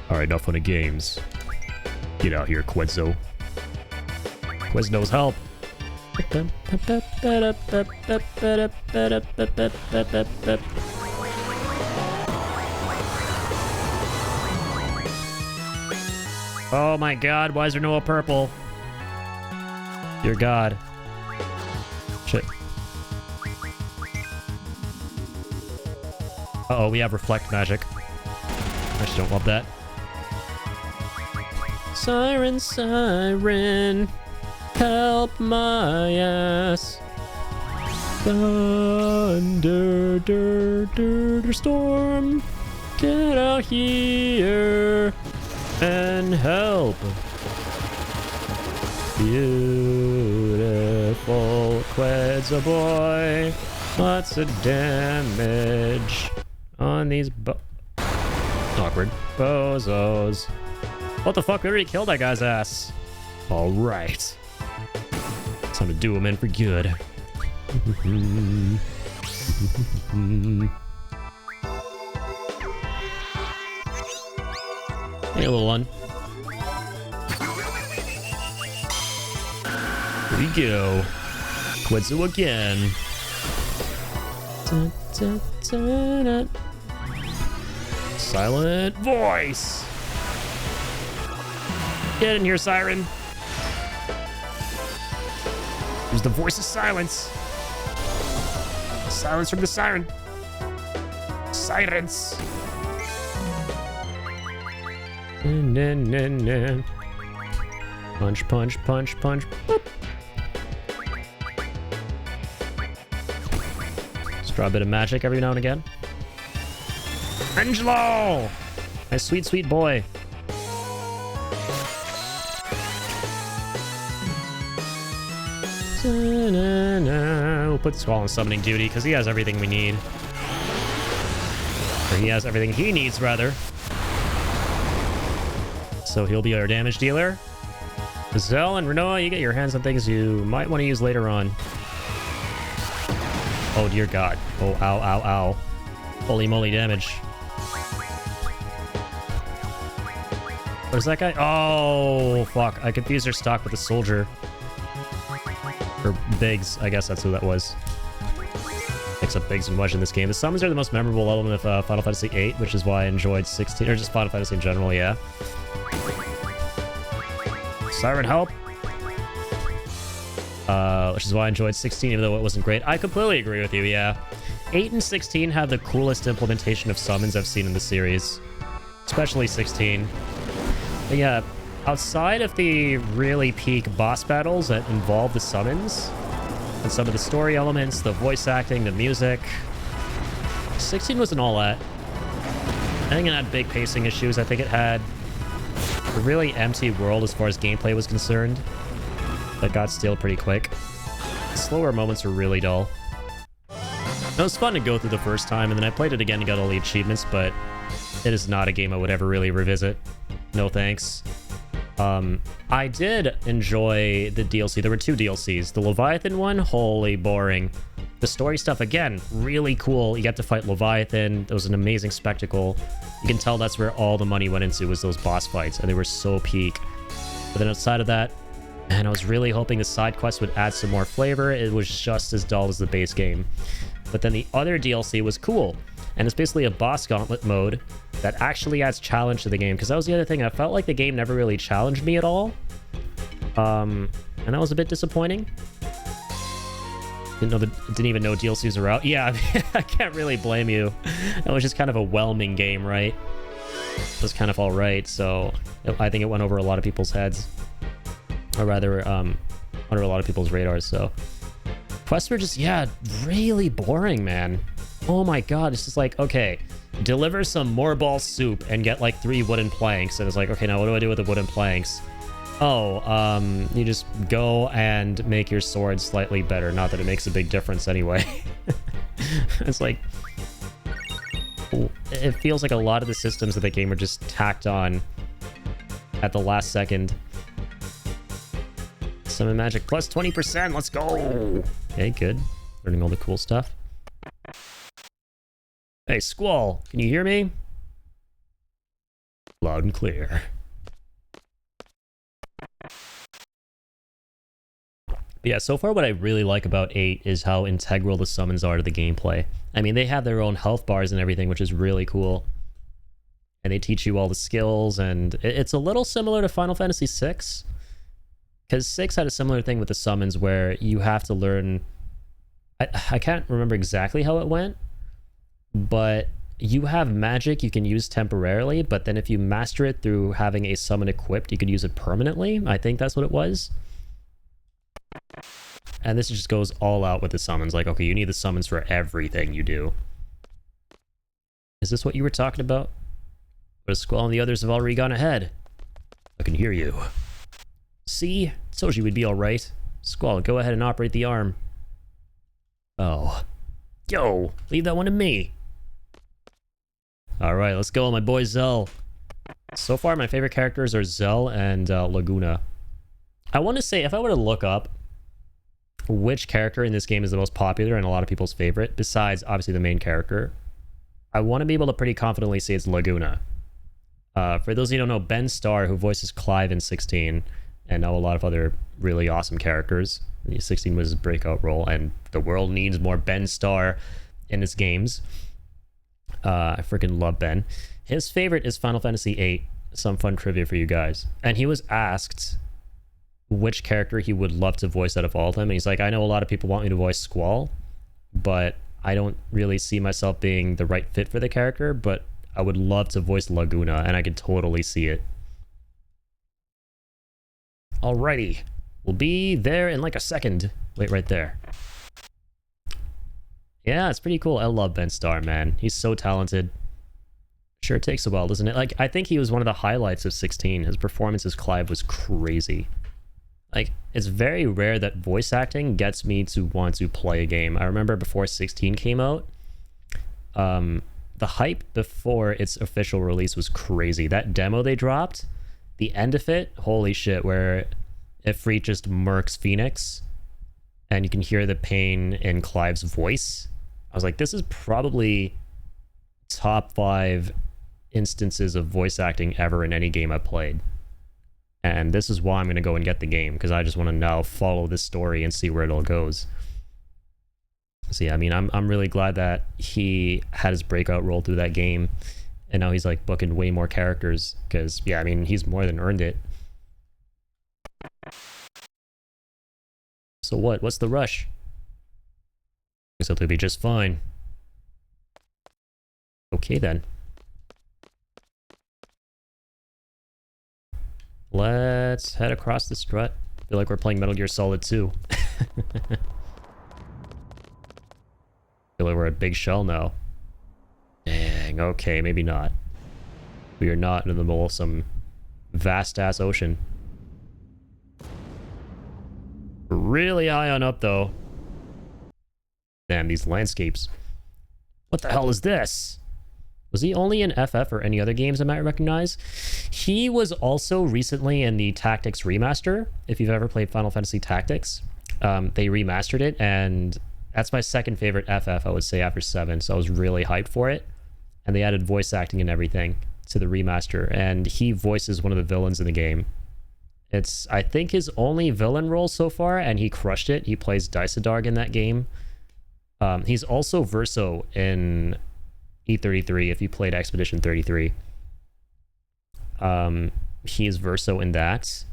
Alright, enough fun of games. Get out here, Quedzo. Quezno's help. Oh my god, why is there no purple? Dear god. Shit. Uh-oh, we have reflect magic. I just don't love that. Siren, siren, help my ass. Thunder, storm, get out here and help. Beautiful Quetzal boy, lots of damage on these awkward bozos. What the fuck? We already killed that guy's ass. All right, time to do him in for good. Hey, little one. Here we go. Quetzal again. Dun, dun, dun, dun. Silent voice. Get in here, siren. Here's the voice of silence. Silence from the siren. Silence. Punch, punch, punch, punch. Boop. Let's draw a bit of magic every now and again. Angelo! My sweet, sweet boy. We'll put Squall on summoning duty because he has everything we need. Or he has everything he needs, rather. So he'll be our damage dealer. Zell and Renoa, you get your hands on things you might want to use later on. Oh, dear God. Oh, ow, ow, ow. Holy moly damage. What is that guy? Oh, fuck. I confused their stock with a soldier. Or Biggs, I guess that's who that was. Mix up Biggs and Wedge in this game. The summons are the most memorable element of Final Fantasy VIII, which is why I enjoyed 16, or just Final Fantasy in general, yeah. Siren help! Which is why I enjoyed 16, even though it wasn't great. I completely agree with you, yeah. 8 and 16 have the coolest implementation of summons I've seen in the series. Especially 16. But yeah, outside of the really peak boss battles that involve the summons, and some of the story elements, the voice acting, the music, 16 wasn't all that. I think it had big pacing issues. I think it had a really empty world as far as gameplay was concerned that got stale pretty quick. The slower moments were really dull. It was fun to go through the first time, and then I played it again and got all the achievements, but it is not a game I would ever really revisit. No thanks. I did enjoy the DLC. There were 2 DLCs. The Leviathan one, holy boring. The story stuff, again, really cool. You get to fight Leviathan. It was an amazing spectacle. You can tell that's where all the money went into, was those boss fights, and they were so peak. But then outside of that, man, I was really hoping the side quests would add some more flavor. It was just as dull as the base game. But then the other DLC was cool, and it's basically a boss gauntlet mode that actually adds challenge to the game, because that was the other thing. I felt like the game never really challenged me at all. And that was a bit disappointing. Didn't even know DLCs were out. Yeah, I can't really blame you. It was just kind of a whelming game, right? It was kind of all right, so I think it went over a lot of people's heads. Or rather, under a lot of people's radars, so. Quests were just, yeah, really boring, man. Oh my god, it's just like, okay, deliver some more ball soup and get like 3 wooden planks. And it's like, okay, now what do I do with the wooden planks? Oh, you just go and make your sword slightly better. Not that it makes a big difference anyway. It's like, it feels like a lot of the systems of the game are just tacked on at the last second. Summon magic plus 20%, let's go! Okay, good. Learning all the cool stuff. Hey, Squall, can you hear me? Loud and clear. But yeah, so far what I really like about 8 is how integral the summons are to the gameplay. I mean, they have their own health bars and everything, which is really cool. and they teach you all the skills, and it's a little similar to Final Fantasy VI, because 6 had a similar thing with the summons where you have to learn. I can't remember exactly how it went, but you have magic you can use temporarily, but then if you master it through having a summon equipped, you can use it permanently. I think that's what it was. And this just goes all out with the summons. Like, okay, you need the summons for everything you do. Is this what you were talking about? But Squall and the others have already gone ahead. I can hear you. See? Told you we'd be alright. Squall, go ahead and operate the arm. Oh. Yo, leave that one to me. Alright, let's go, my boy Zell. So far, my favorite characters are Zell and Laguna. I want to say, if I were to look up which character in this game is the most popular and a lot of people's favorite, besides, obviously, the main character, I want to be able to pretty confidently say it's Laguna. For those of you who don't know, Ben Starr, who voices Clive in 16, and now a lot of other really awesome characters. 16 was his breakout role, and the world needs more Ben Starr in its games. I freaking love Ben. His favorite is Final Fantasy VIII. Some fun trivia for you guys. And he was asked which character he would love to voice out of all of them. And he's like, I know a lot of people want me to voice Squall, but I don't really see myself being the right fit for the character, but I would love to voice Laguna, and I could totally see it. Alrighty. We'll be there in like a second. Wait, right there. Yeah, it's pretty cool. I love Ben Starr, man. He's so talented. Sure takes a while, doesn't it? Like, I think he was one of the highlights of 16. His performance as Clive was crazy. Like, it's very rare that voice acting gets me to want to play a game. I remember before 16 came out, the hype before its official release was crazy. That demo they dropped, the end of it, holy shit, where Ifrit just murks Phoenix, and you can hear the pain in Clive's voice. I was like, this is probably top 5 instances of voice acting ever in any game I've played. And this is why I'm going to go and get the game, because I just want to now follow this story and see where it all goes. So yeah, I mean, I'm really glad that he had his breakout role through that game, and now he's like booking way more characters, because yeah, I mean, he's more than earned it. So what's the rush? Guess it'll be just fine. Okay then. Let's head across the strut. Feel like we're playing Metal Gear Solid 2. Feel like we're at Big Shell now. Dang, okay, maybe not. We are not in the middle of some vast-ass ocean. We're really high on up, though. Damn, these landscapes. What the hell is this? Was he only in FF or any other games I might recognize? He was also recently in the Tactics remaster. If you've ever played Final Fantasy Tactics, they remastered it, and that's my second favorite FF, I would say, after 7, so I was really hyped for it. And they added voice acting and everything to the remaster, and he voices one of the villains in the game. It's, I think, his only villain role so far, and he crushed it. He plays Dysadarg in that game. He's also Verso in E33, if you played Expedition 33. He's Verso in that.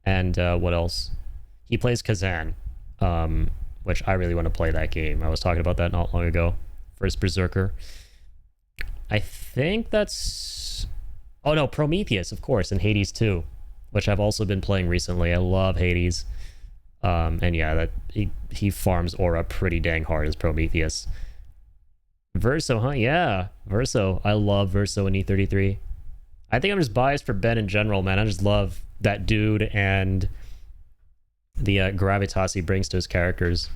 And what else? He plays Kazan, which I really want to play that game. I was talking about that not long ago. First Berserker. I think that's... Oh no, Prometheus, of course, and Hades 2, which I've also been playing recently. I love Hades. And yeah, that he farms Aura pretty dang hard as Prometheus. Verso, huh? Yeah, Verso. I love Verso in E33. I think I'm just biased for Ben in general, man. I just love that dude and the gravitas he brings to his characters.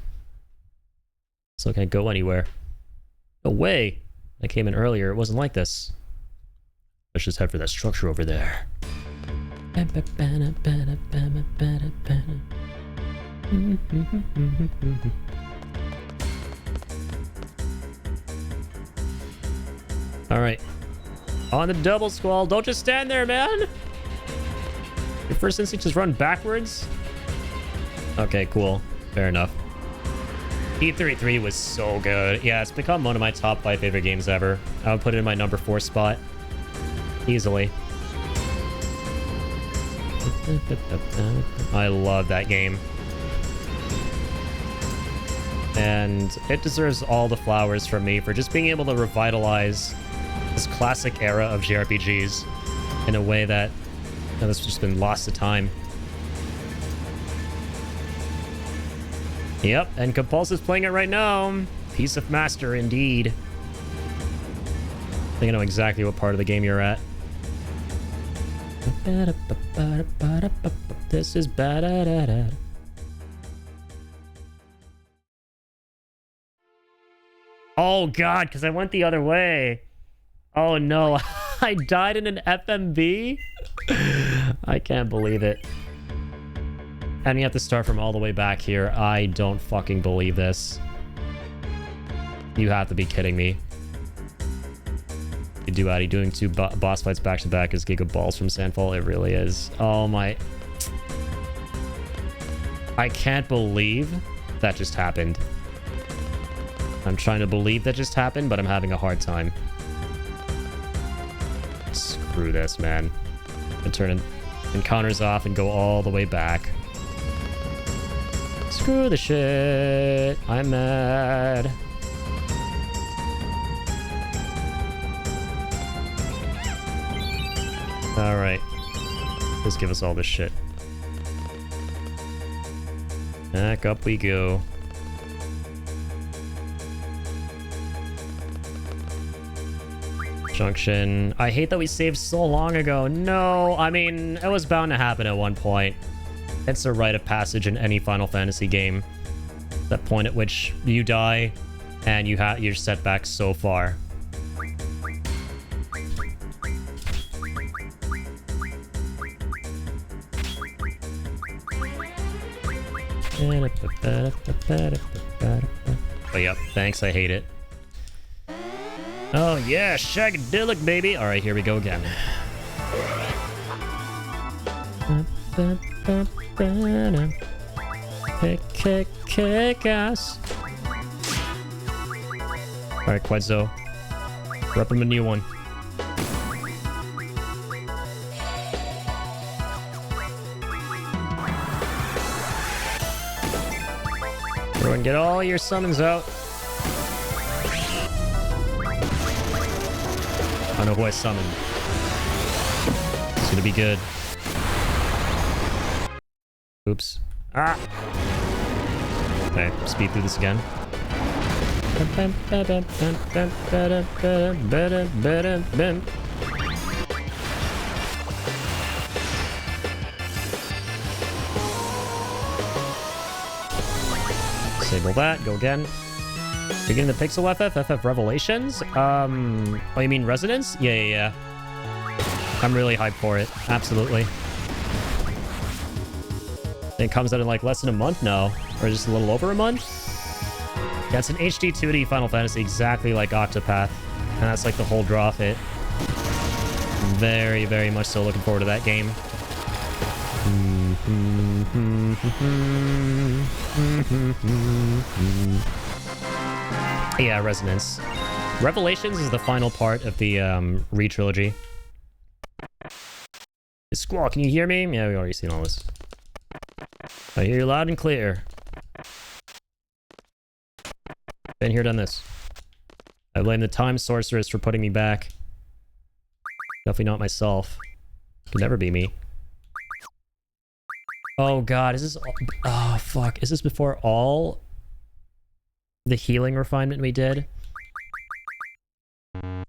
So can't go anywhere. No way. I came in earlier. It wasn't like this. Let's just head for that structure over there. Alright. On the double, Squall. Don't just stand there, man! Your first instinct is run backwards? Okay, cool. Fair enough. E33 was so good. Yeah, it's become one of my top 5 favorite games ever. I would put it in my number 4 spot. Easily. I love that game. And it deserves all the flowers from me for just being able to revitalize this classic era of JRPGs in a way that has just been lost to time. Yep, and Compulsive's playing it right now. Piece of Master, indeed. I think I know exactly what part of the game you're at. This is bad. Oh god, because I went the other way. Oh no, I died in an FMV? I can't believe it. And you have to start from all the way back here. I don't fucking believe this. You have to be kidding me. Duati doing 2 boss fights back to back is Giga Balls from Sandfall. It really is. Oh my. I can't believe that just happened. I'm trying to believe that just happened, but I'm having a hard time. Screw this, man. I turn encounters off and go all the way back. Screw the shit. I'm mad. Alright. Just give us all this shit. Back up we go. Junction. I hate that we saved so long ago. No, I mean, it was bound to happen at one point. It's a rite of passage in any Final Fantasy game. That point at which you die and you're set back so far. Oh, yep. Thanks. I hate it. Oh, yeah. Shagadelic, baby. All right, here we go again. Kick ass. All right, Quedzo. Rep him a new one. Everyone get all your summons out. I know who I summoned. It's gonna be good. Oops. Ah! Okay, speed through this again. Disable that, go again. Beginning the Pixel FF Revelations? Oh, you mean Resonance? Yeah. I'm really hyped for it. Absolutely. It comes out in like less than a month now, or just a little over a month. Yeah, it's an HD 2D Final Fantasy, exactly like Octopath, and that's like the whole draw of it. Very, very much so looking forward to that game. Yeah, Resonance. Revelations is the final part of the re-trilogy. Squall, can you hear me? Yeah, we've already seen all this. I hear you loud and clear. Been here, done this. I blame the Time Sorceress for putting me back. Definitely not myself. Could never be me. Oh god, is this... Oh, fuck. Is this before all the healing refinement we did? I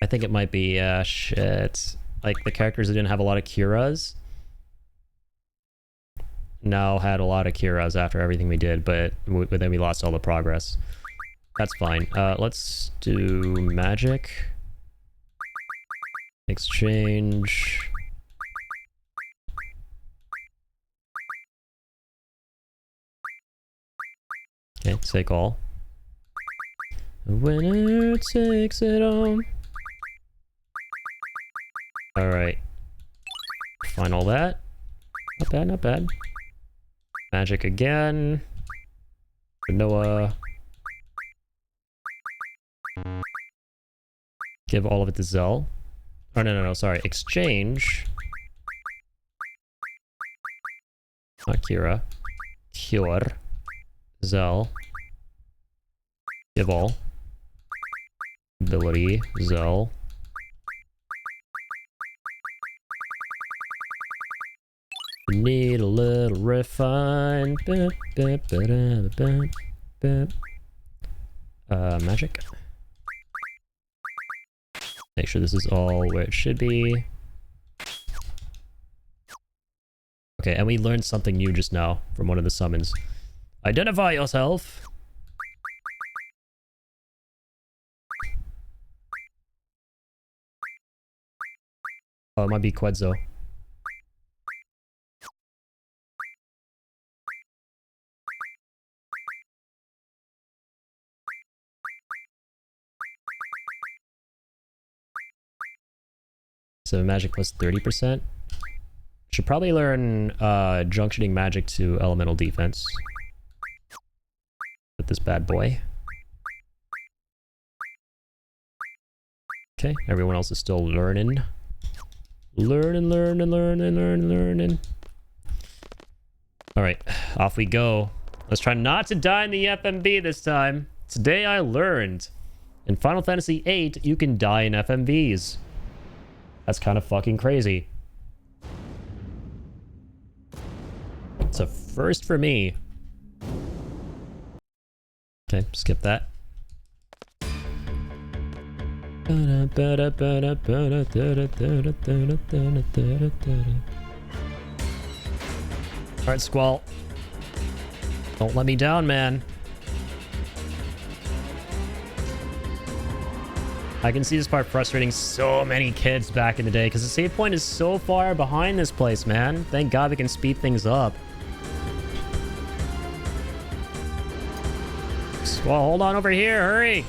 think it might be, shit. Like, the characters that didn't have a lot of curas now had a lot of curas after everything we did, but then we lost all the progress. That's fine. Let's do magic. Exchange. Okay, take all. The winner takes it home. Alright. Find all that. Not bad, not bad. Magic again. Noah. Give all of it to Zell. Oh, no, sorry. Exchange. Akira. Cure. Zell. Give all. Ability. Zell. Need a little refine. Magic. Make sure this is all where it should be. Okay, and we learned something new just now from one of the summons. Identify yourself. Oh, it might be Quedzo. So magic plus 30%. Should probably learn junctioning magic to elemental defense. With this bad boy. Okay, everyone else is still learning. Learning. Alright, off we go. Let's try not to die in the FMV this time. Today I learned. In Final Fantasy VIII, you can die in FMVs. That's kind of fucking crazy. It's a first for me. Okay, skip that. Alright, Squall. Don't let me down, man. I can see this part frustrating so many kids back in the day because the save point is so far behind this place, man. Thank God we can speed things up. Squall, hold on over here. Hurry.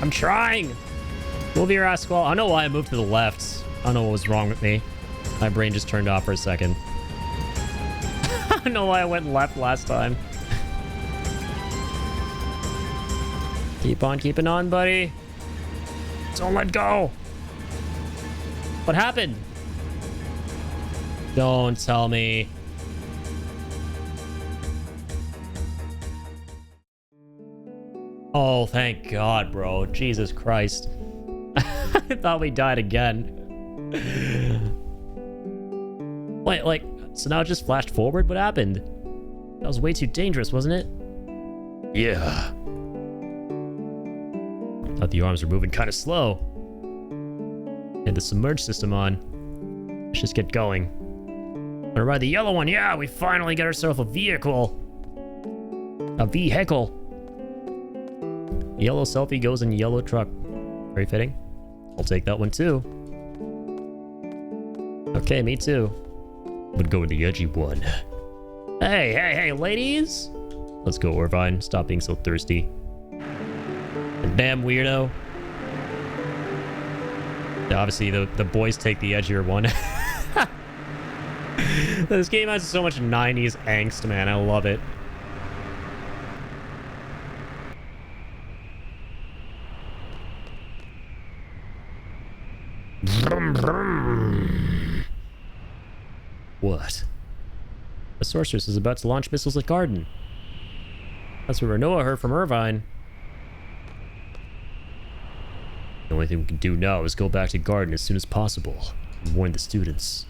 I'm trying. Move your ass, Squall. I don't know why I moved to the left. I don't know what was wrong with me. My brain just turned off for a second. I don't know why I went left last time. Keep on keeping on, buddy. Don't let go. What happened? Don't tell me. Oh, thank God, bro. Jesus Christ. I thought we died again. Wait, like, so now it just flashed forward? What happened? That was way too dangerous, wasn't it? Yeah. Thought the arms were moving kind of slow. And the submerged system on. Let's just get going. Wanna ride the yellow one? Yeah, we finally get ourselves a vehicle. A vehicle. Yellow selfie goes in yellow truck. Very fitting. I'll take that one too. Okay, me too. Would go with the edgy one. Hey, ladies! Let's go, Orvine. Stop being so thirsty. Damn weirdo. Yeah, obviously, the boys take the edgier one. This game has so much 90s angst, man. I love it. Brum, brum. What? The sorceress is about to launch missiles at Garden. That's what Renoa heard from Irvine. The only thing we can do now is go back to Garden as soon as possible and warn the students.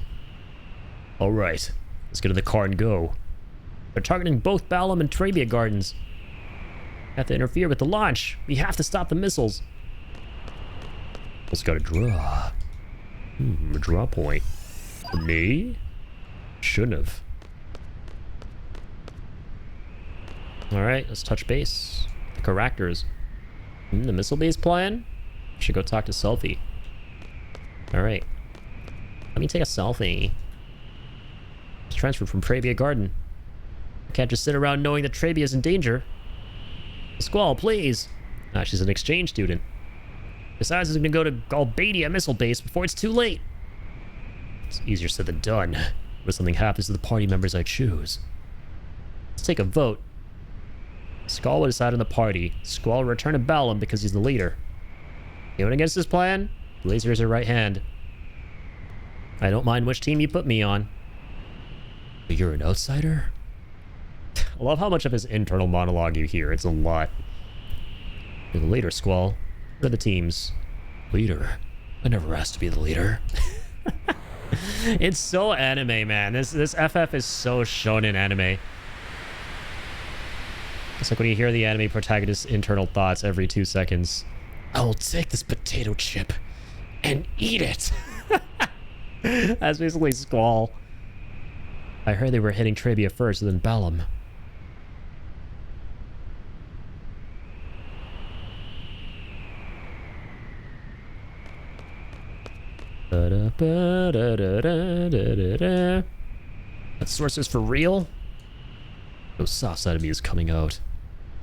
Alright, let's get in the car and go. They're targeting both Balam and Trabia Gardens. We have to interfere with the launch. We have to stop the missiles. Let's got a draw. A draw point. For me? Shouldn't have. Alright, let's touch base. The characters. The missile base plan? Should go talk to Selfie. Alright. Let me take a selfie. It's transferred from Trabia Garden. I can't just sit around knowing that Trabia is in danger. Squall, please. Ah, she's an exchange student. Besides, I'm gonna go to Galbadia missile base before it's too late. It's easier said than done. When something happens to the party members I choose. Let's take a vote. Squall will decide on the party. Squall will return to Balam because he's the leader. Anyone against this plan? Laser is her right hand. I don't mind which team you put me on. But you're an outsider? I love how much of his internal monologue you hear. It's a lot. You're the leader, Squall. What are the teams? Leader? I never asked to be the leader. It's so anime, man. This FF is so shonen anime. It's like when you hear the anime protagonist's internal thoughts every 2 seconds. I will take this potato chip and eat it. That's basically Squall. I heard they were hitting Trabia first, and then Balam. That source is for real? No soft side of me is coming out.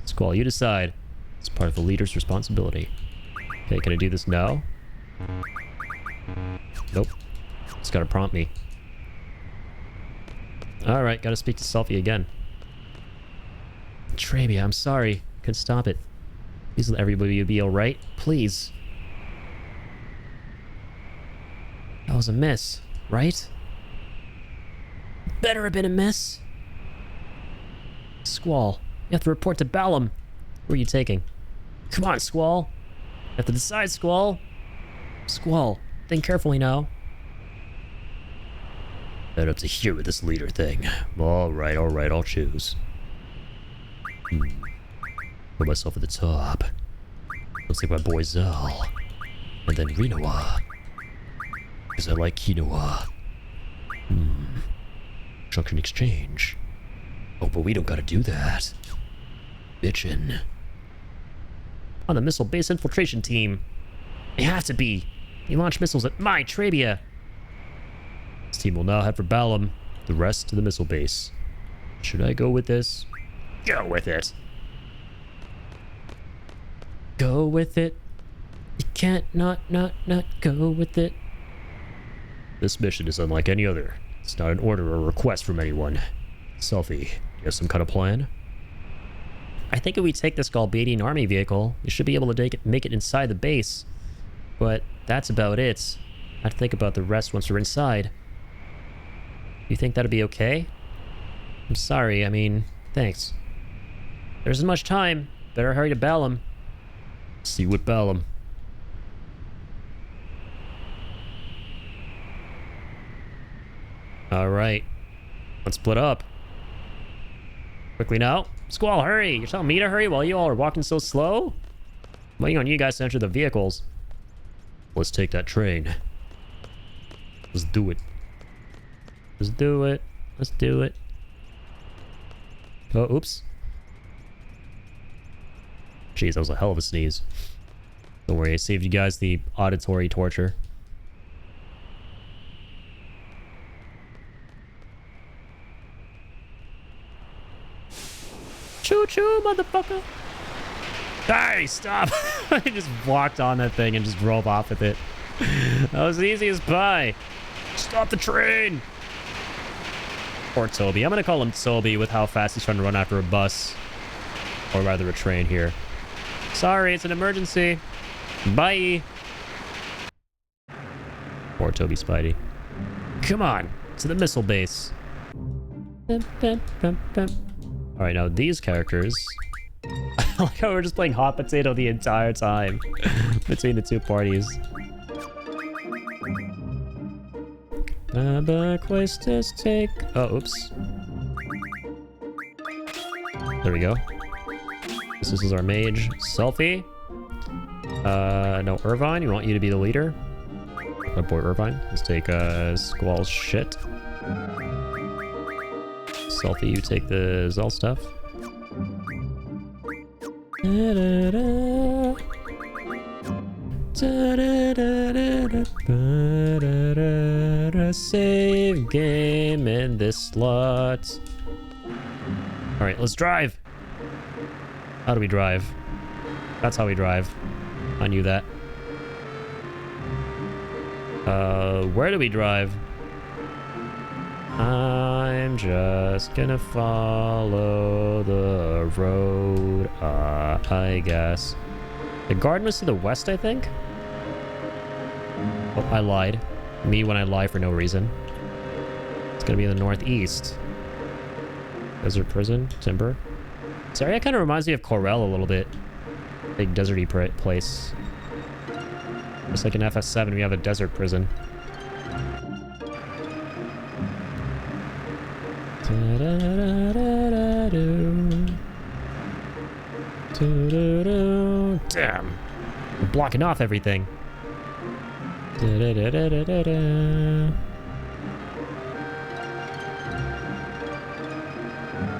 Squall, you decide. It's part of the leader's responsibility. Okay, can I do this now? Nope. It's gotta prompt me. Alright, gotta speak to Selfie again. Trabia, I'm sorry. Couldn't stop it. Please let everybody be alright. Please. That was a miss, right? Better have been a miss. Squall, you have to report to Balam. Who are you taking? Come on, Squall. You have to decide, Squall. Squall, think carefully now. I'd up to here with this leader thing. Alright, I'll choose. Put myself at the top. Looks like my boy Zal. And then Rinoa. Because I like quinoa. Junction exchange. Oh, but we don't gotta do that. Bitchin'. On the missile base infiltration team. They have to be. They launch missiles at my Trabia. This team will now head for Balam. The rest to the missile base. Should I go with this? Go with it. Go with it. You can't not go with it. This mission is unlike any other. It's not an order or request from anyone. Selfie, you have some kind of plan? I think if we take this Galbadian army vehicle, we should be able to make it inside the base. But that's about it. I have to think about the rest once we're inside. You think that'd be okay? I'm sorry, I mean, thanks. There isn't much time. Better hurry to Balam. See you at Balam. Alright. Let's split up. Quickly now. Squall, hurry! You're telling me to hurry while you all are walking so slow? I'm waiting on you guys to enter the vehicles. Let's take that train. Let's do it. Let's do it. Let's do it. Oh, oops. Jeez, that was a hell of a sneeze. Don't worry, I saved you guys the auditory torture. Choo-choo, motherfucker! Hey, stop! I just walked on that thing and just drove off with it. That was easy as pie. Stop the train! Poor Toby. I'm gonna call him Toby with how fast he's trying to run after a bus. Or rather a train here. Sorry, it's an emergency. Bye! Poor Toby Spidey. Come on, to the missile base. Alright, now these characters... I like how we're just playing hot potato the entire time between the two parties. Quest take... Oh, oops. There we go. This is our mage, Selfie. No, Irvine, we want you to be the leader. My boy Irvine. Let's take Squall's shit. Selfie, you take the Zal stuff. Save game in this slot. Alright, let's drive. How do we drive? That's how we drive. I knew that. Where do we drive? I'm just gonna follow the road, I guess. The garden was to the west, I think? Oh, I lied. Me when I lie for no reason. It's gonna be in the northeast. Desert prison, timber. This area kind of reminds me of Corel a little bit. Big deserty place. Just like in FS7, we have a desert prison. Damn. I'm blocking off everything. How do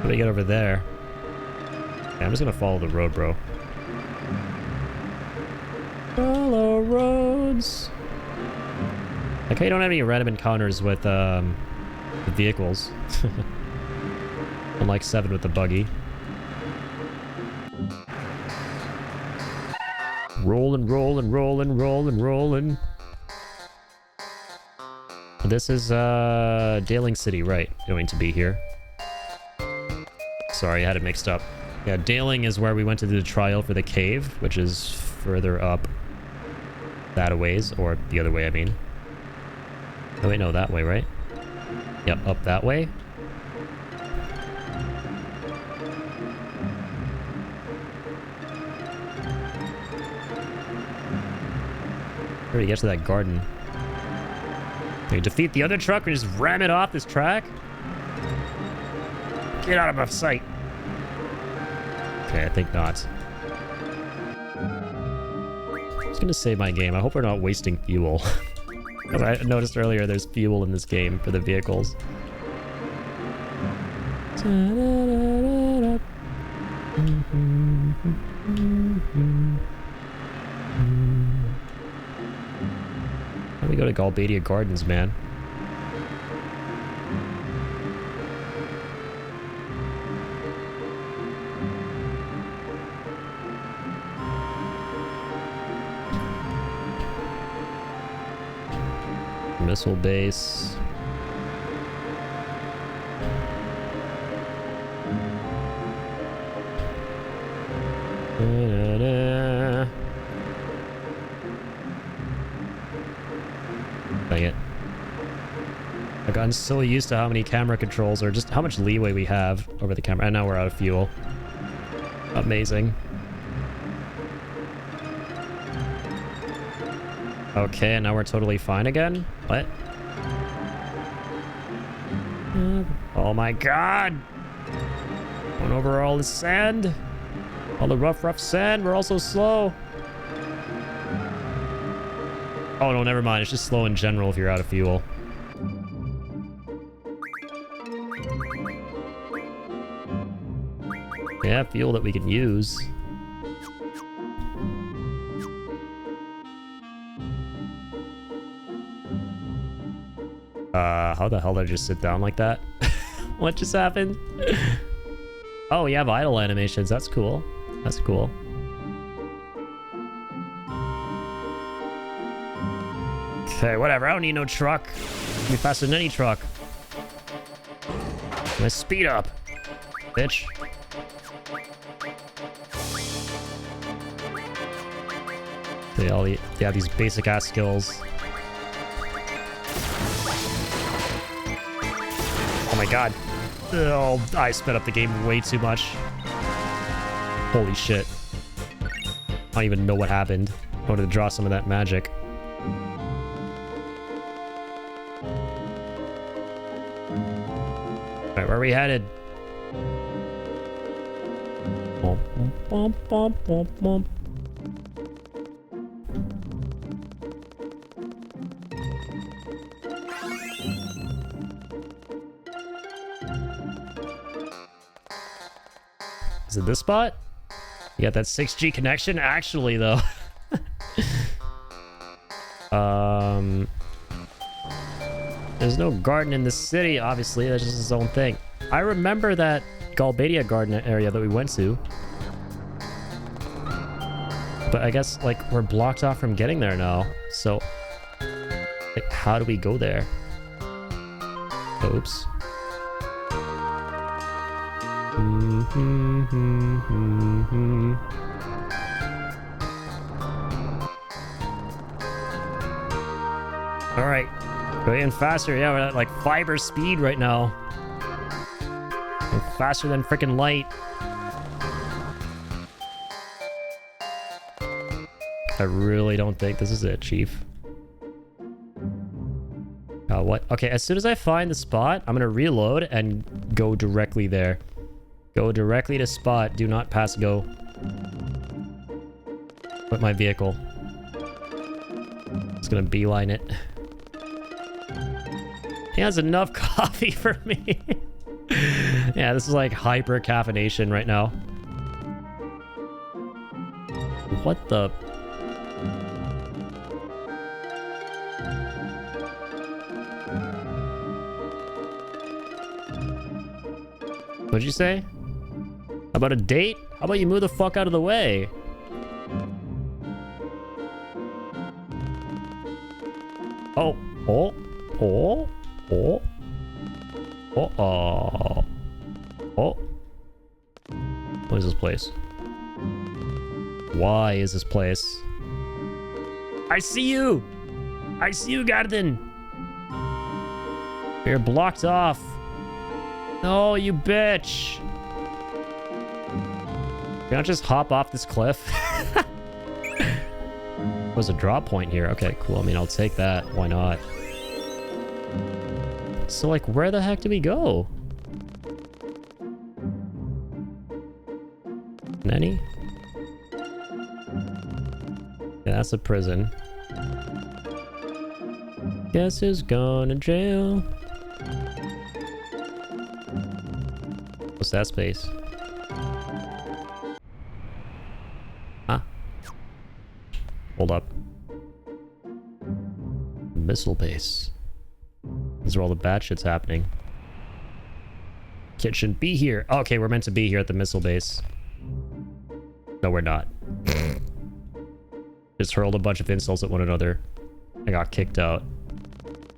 we get over there? Yeah, I'm just gonna follow the road, bro. Follow roads. Like how you don't have any random encounters with the vehicles. Unlike 7 with the buggy. Rolling, rolling, rolling, rolling, rolling. This is Daling City, right? Going to be here. Sorry, I had it mixed up. Yeah, Daling is where we went to do the trial for the cave, which is further up that a ways, or the other way, I mean. Oh wait, no, that way, right? Yep, up that way. Where do we get to that garden? Can we defeat the other truck and just ram it off this track? Get out of my sight. Okay, I think not. I'm just gonna save my game. I hope we're not wasting fuel. I noticed earlier there's fuel in this game for the vehicles. We go to Galbadia Gardens, man. Missile base. Dang it. I've gotten so used to how many camera controls or just how much leeway we have over the camera. And now we're out of fuel. Amazing. Okay, and now we're totally fine again? What? Oh my god! Going over all the sand. All the rough sand. We're also slow. Oh no, never mind. It's just slow in general if you're out of fuel. Yeah, fuel that we can use. How the hell did I just sit down like that? What just happened? Oh, you have idle animations. That's cool. That's cool. Okay, whatever. I don't need no truck. Be faster than any truck. My speed up, bitch. Yeah, these basic ass skills. Oh my god. Oh, I sped up the game way too much. Holy shit. I don't even know what happened. I wanted to draw some of that magic. Alright, where are we headed? Bump, bump, bump, bump, bump. Is it this spot? You got that 6G connection? Actually, though. There's no garden in the city, obviously. That's just its own thing. I remember that Galbadia garden area that we went to. But I guess, like, we're blocked off from getting there now. So, like, how do we go there? Oops. Alright. Going faster. Yeah, we're at like fiber speed right now. We're faster than freaking light. I really don't think this is it, Chief. What? Okay, as soon as I find the spot, I'm gonna reload and go directly there. Go directly to spot. Do not pass go. With my vehicle. It's gonna beeline it. He has enough coffee for me. Yeah, this is like hyper caffeination right now. What the... What'd you say? About a date? How about you move the fuck out of the way? Oh, oh, oh, oh, oh, oh, oh. What is this place? Why is this place? I see you! I see you, Garden! You're blocked off. No, you bitch! Can I just hop off this cliff? There's a drop point here. Okay, cool. I mean, I'll take that. Why not? So, like, where the heck do we go? Nenny? Yeah, that's a prison. Guess who's going to jail? What's that space? Huh? Hold up. Missile base. These are all the bad shit's happening. Kid shouldn't be here. Okay, we're meant to be here at the missile base. No, we're not. Just hurled a bunch of insults at one another. I got kicked out.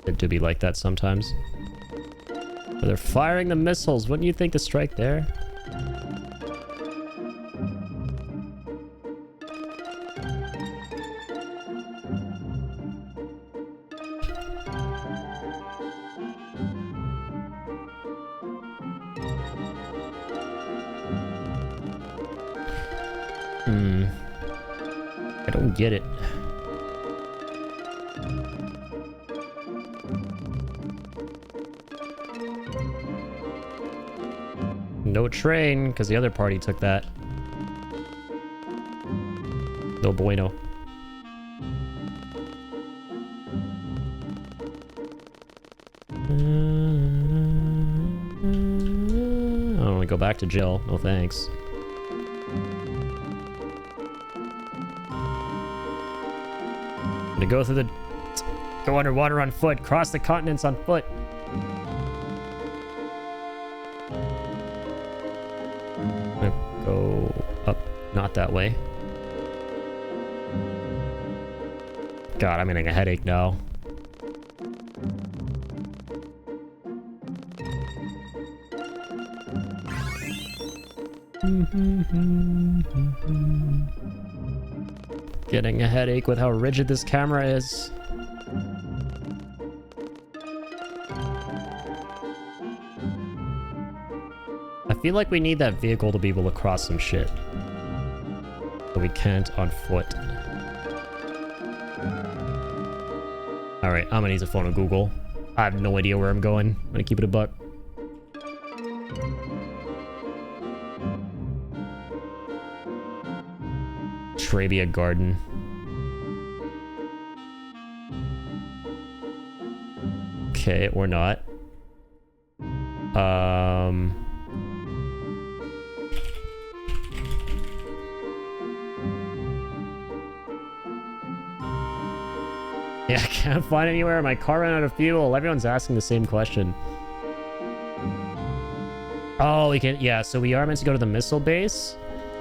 It do be like that sometimes. But they're firing the missiles. Wouldn't you think to strike there? I don't get it. No train, because the other party took that. No bueno. I don't want to go back to jail. No thanks. To go through the... Go underwater on foot. Cross the continents on foot. I'm gonna go up. Not that way. God, I'm getting a headache now. Getting a headache with how rigid this camera is. I feel like we need that vehicle to be able to cross some shit. But we can't on foot. Alright, I'm gonna use a phone on Google. I have no idea where I'm going. I'm gonna keep it a buck. Trabia Garden. Okay, or not. Yeah, I can't find anywhere. My car ran out of fuel. Everyone's asking the same question. Oh, we can... Yeah, so we are meant to go to the missile base.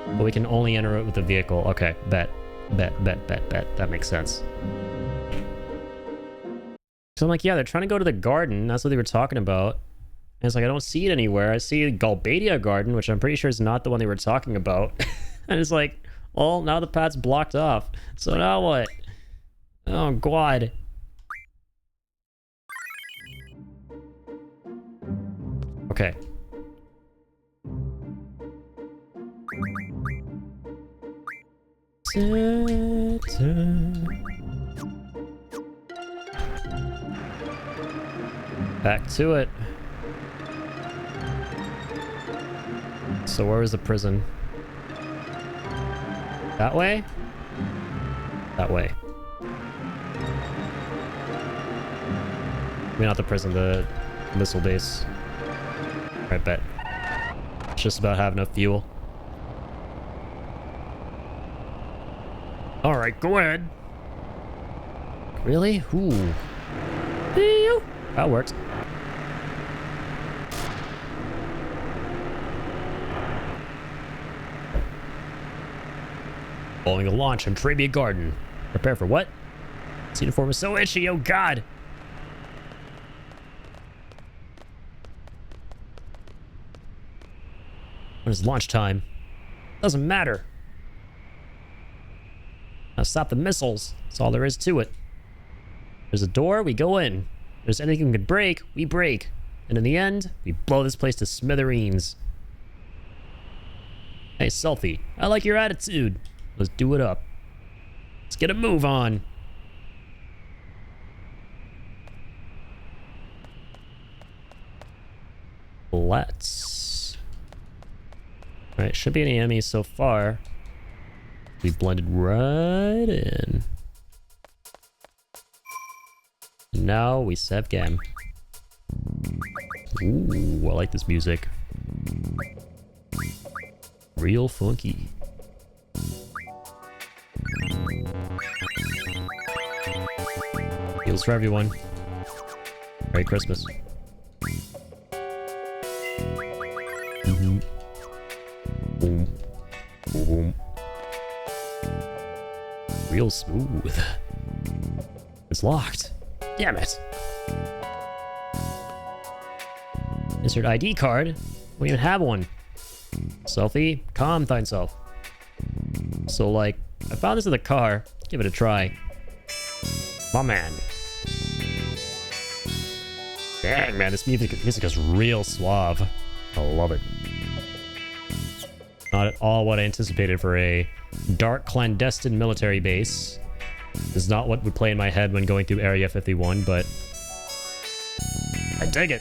But we can only enter it with a vehicle. Okay, bet. That makes sense. So I'm like, yeah, they're trying to go to the garden. That's what they were talking about. And it's like, I don't see it anywhere. I see Galbadia Garden, which I'm pretty sure is not the one they were talking about. And it's like, well, now the path's blocked off. So now what? Oh, God. Okay. Back to it. So where is the prison? That way? That way. I mean, not the prison, the missile base. I bet. It's just about have enough fuel. Alright, go ahead. Really? Ooh. That works. Following a launch on Trabia Garden. Prepare for what? This uniform is so itchy, oh god! When is launch time? Doesn't matter. Now stop the missiles. That's all there is to it. There's a door, we go in. If there's anything we can break, we break. And in the end, we blow this place to smithereens. Hey, Selfie, I like your attitude. Let's do it up. Let's get a move on. Let's... Alright, should be any enemies so far. We blended right in. Now we save game. Ooh, I like this music. Real funky. Heals for everyone. Merry Christmas. Boom. Boom. Real smooth. It's locked. Damn it. Insert ID card? We don't even have one. Selfie, calm thyself. So, like, I found this in the car. Give it a try. My man. Dang, man, this music is real suave. I love it. Not at all what I anticipated for a dark, clandestine military base. This is not what would play in my head when going through Area 51, but I dig it.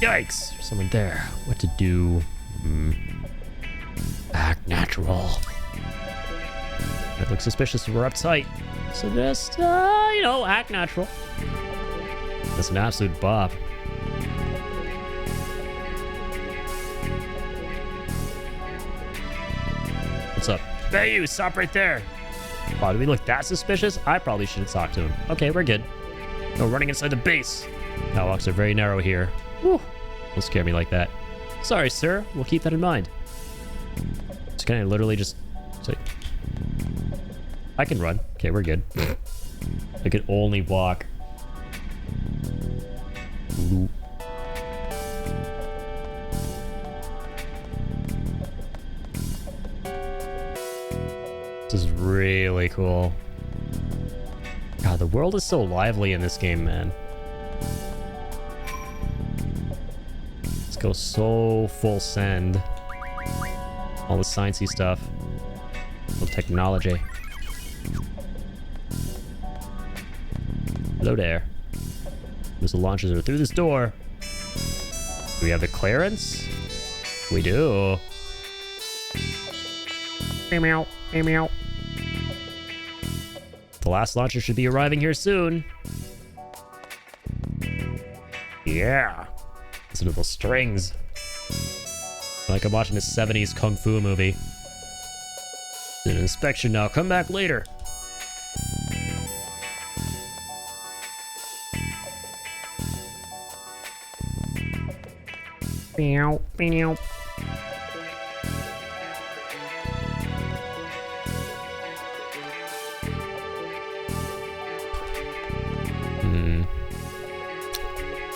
Yikes! There's someone there. What to do? Act natural. That looks suspicious if we're uptight. So just, you know, act natural. That's an absolute bop. What's up? Hey, you, stop right there. Wow, do we look that suspicious? I probably shouldn't talk to him. Okay, we're good. No running inside the base. Catwalks are very narrow here. Whew. Don't scare me like that. Sorry, sir. We'll keep that in mind. So can I literally just say... I can run. Okay, we're good. I can only walk. Ooh. This is really cool. God, the world is so lively in this game, man. Let's go so full send. All the sciencey stuff. All the technology. Hello there. Missile launchers are through this door. Do we have the clearance? We do. Meow, meow, meow. The last launcher should be arriving here soon. Yeah. Listen to those strings. Like I'm watching a 70s kung fu movie. It's an inspection now. Come back later. Meow, meow.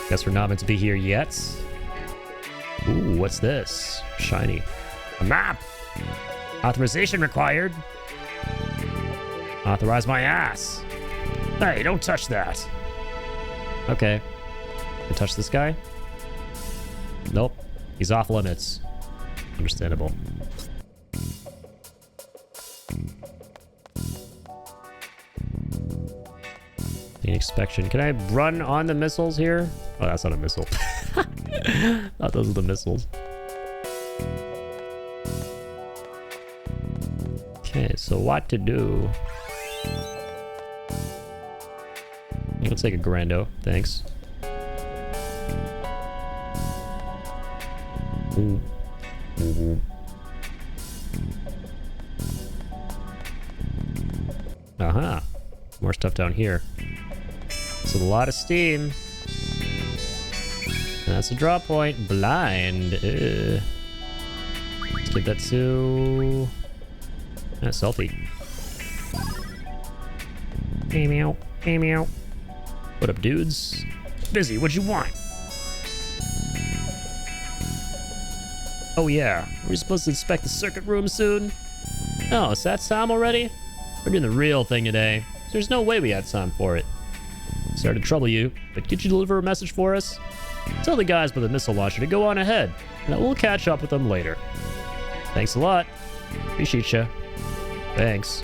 Guess we're not meant to be here yet. Ooh, what's this? Shiny. A map! Authorization required. Authorize my ass. Hey, don't touch that. Okay. Can I touch this guy? Nope. He's off limits. Understandable. The inspection. Can I run on the missiles here? Oh, that's not a missile. Thought those were the missiles. Okay, so what to do? Let's take a Grando. Thanks. Ooh. Ooh. Aha. More stuff down here. It's a lot of steam. And that's a draw point. Blind. Let's give that to... selfie. Hey meow. Hey meow. What up, dudes? Busy, what'd you want? Oh yeah, are we supposed to inspect the circuit room soon? Oh, is that time already? We're doing the real thing today. There's no way we had time for it. Sorry to trouble you, but could you deliver a message for us? Tell the guys with the missile launcher to go on ahead, and we'll catch up with them later. Thanks a lot. Appreciate ya. Thanks.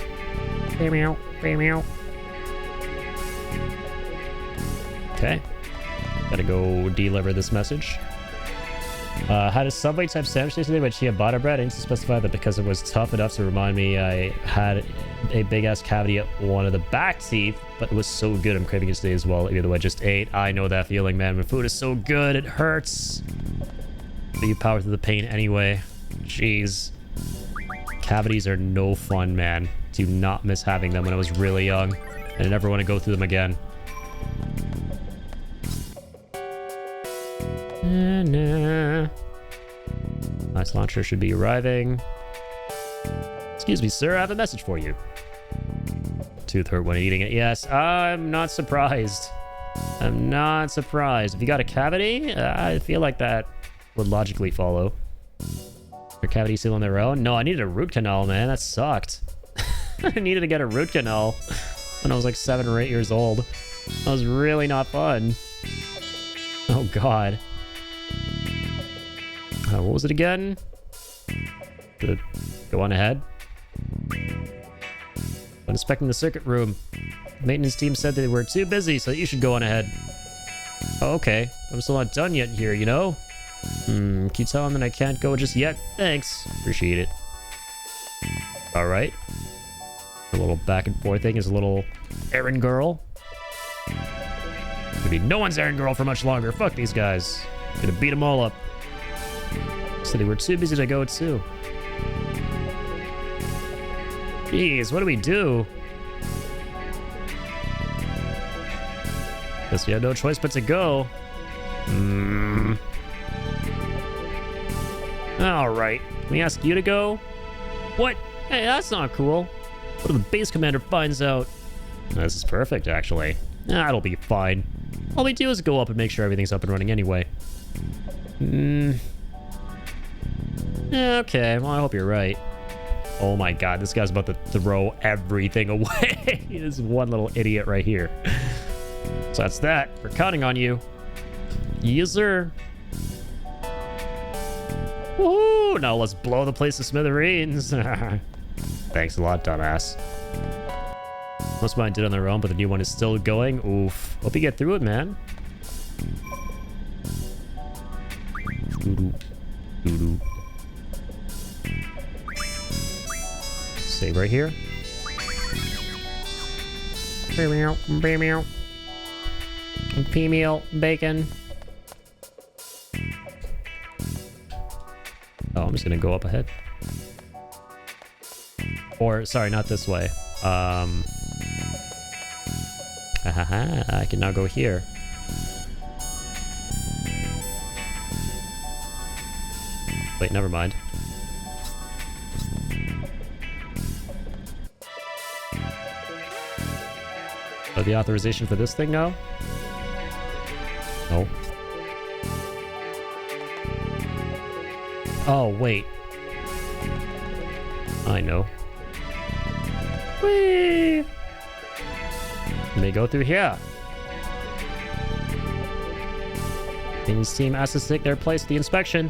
Hey meow. Hey meow. Okay. Gotta go deliver this message. Had a Subway type sandwich today with chia butter bread. I need to specify that because it was tough enough to remind me I had a big ass cavity at one of the back teeth, but it was so good I'm craving it today as well, even though I just ate. I know that feeling, man. When food is so good, it hurts. But you power through the pain anyway. Jeez. Cavities are no fun, man. Do not miss having them when I was really young. And I never want to go through them again. Nice launcher should be arriving. Excuse me, sir, I have a message for you. Tooth hurt when eating it. Yes, I'm not surprised. I'm not surprised. If you got a cavity, I feel like that would logically follow. Your cavities heal on their own? No, I needed a root canal, man. That sucked. I needed to get a root canal when I was like 7 or 8 years old. That was really not fun. Oh, God. What was it again? Go on ahead. When inspecting the circuit room, maintenance team said they were too busy, so you should go on ahead. Oh, okay. I'm still not done yet here, you know? Can you tell them that I can't go just yet? Thanks. Appreciate it. Alright. A little back and forth thing is a little errand girl. Gonna be no one's errand girl for much longer. Fuck these guys. Gonna beat them all up. So they were too busy to go too. Jeez, what do we do? Guess we had no choice but to go. Alright, can we ask you to go? What? Hey, that's not cool. What if the base commander finds out? This is perfect, actually. That'll be fine. All we do is go up and make sure everything's up and running anyway. Okay, well, I hope you're right. Oh my god, this guy's about to throw everything away. This one little idiot right here. So that's that. We're counting on you. Yes, sir. Woohoo! Now let's blow the place to smithereens. Thanks a lot, dumbass. Most of mine did on their own, but the new one is still going. Oof. Hope you get through it, man. Doo-doo. Save right here. Meow. Female bacon. Oh, I'm just gonna go up ahead. Or, sorry, not this way. I can now go here. Wait, never mind. Oh, the authorization for this thing now? No. Oh, wait. I know. Whee! Let me go through here. And his team has to take their place at the inspection.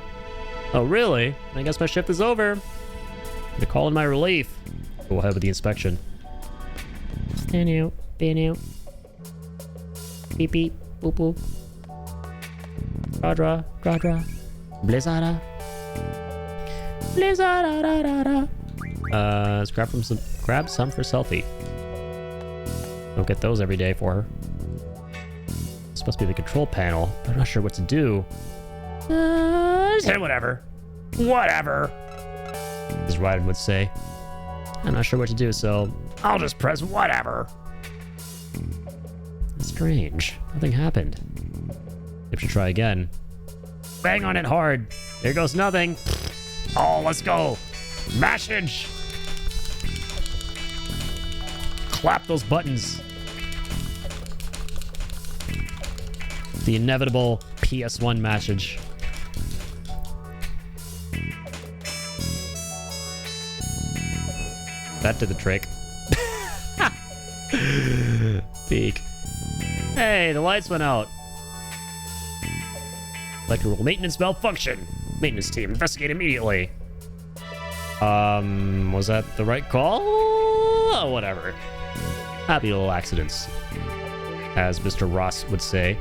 Oh, really? I guess my shift is over. They're calling my relief. Go ahead with the inspection. Beep beep, boop boop. Dra dra dra. Blizzada. Blizzada. Let's grab some for selfie. Don't get those every day for her. It's supposed to be the control panel, but I'm not sure what to do. Say whatever. Whatever. As Ryden would say. I'm not sure what to do, so I'll just press whatever. Strange. Nothing happened. If you try again. Bang on it hard. There goes nothing. Oh, let's go. Mashage. Clap those buttons. The inevitable PS1 mashage. That did the trick. Peek. Hey, the lights went out. Electrical maintenance malfunction. Maintenance team, investigate immediately. Was that the right call? Oh, whatever. Happy little accidents. As Mr. Ross would say.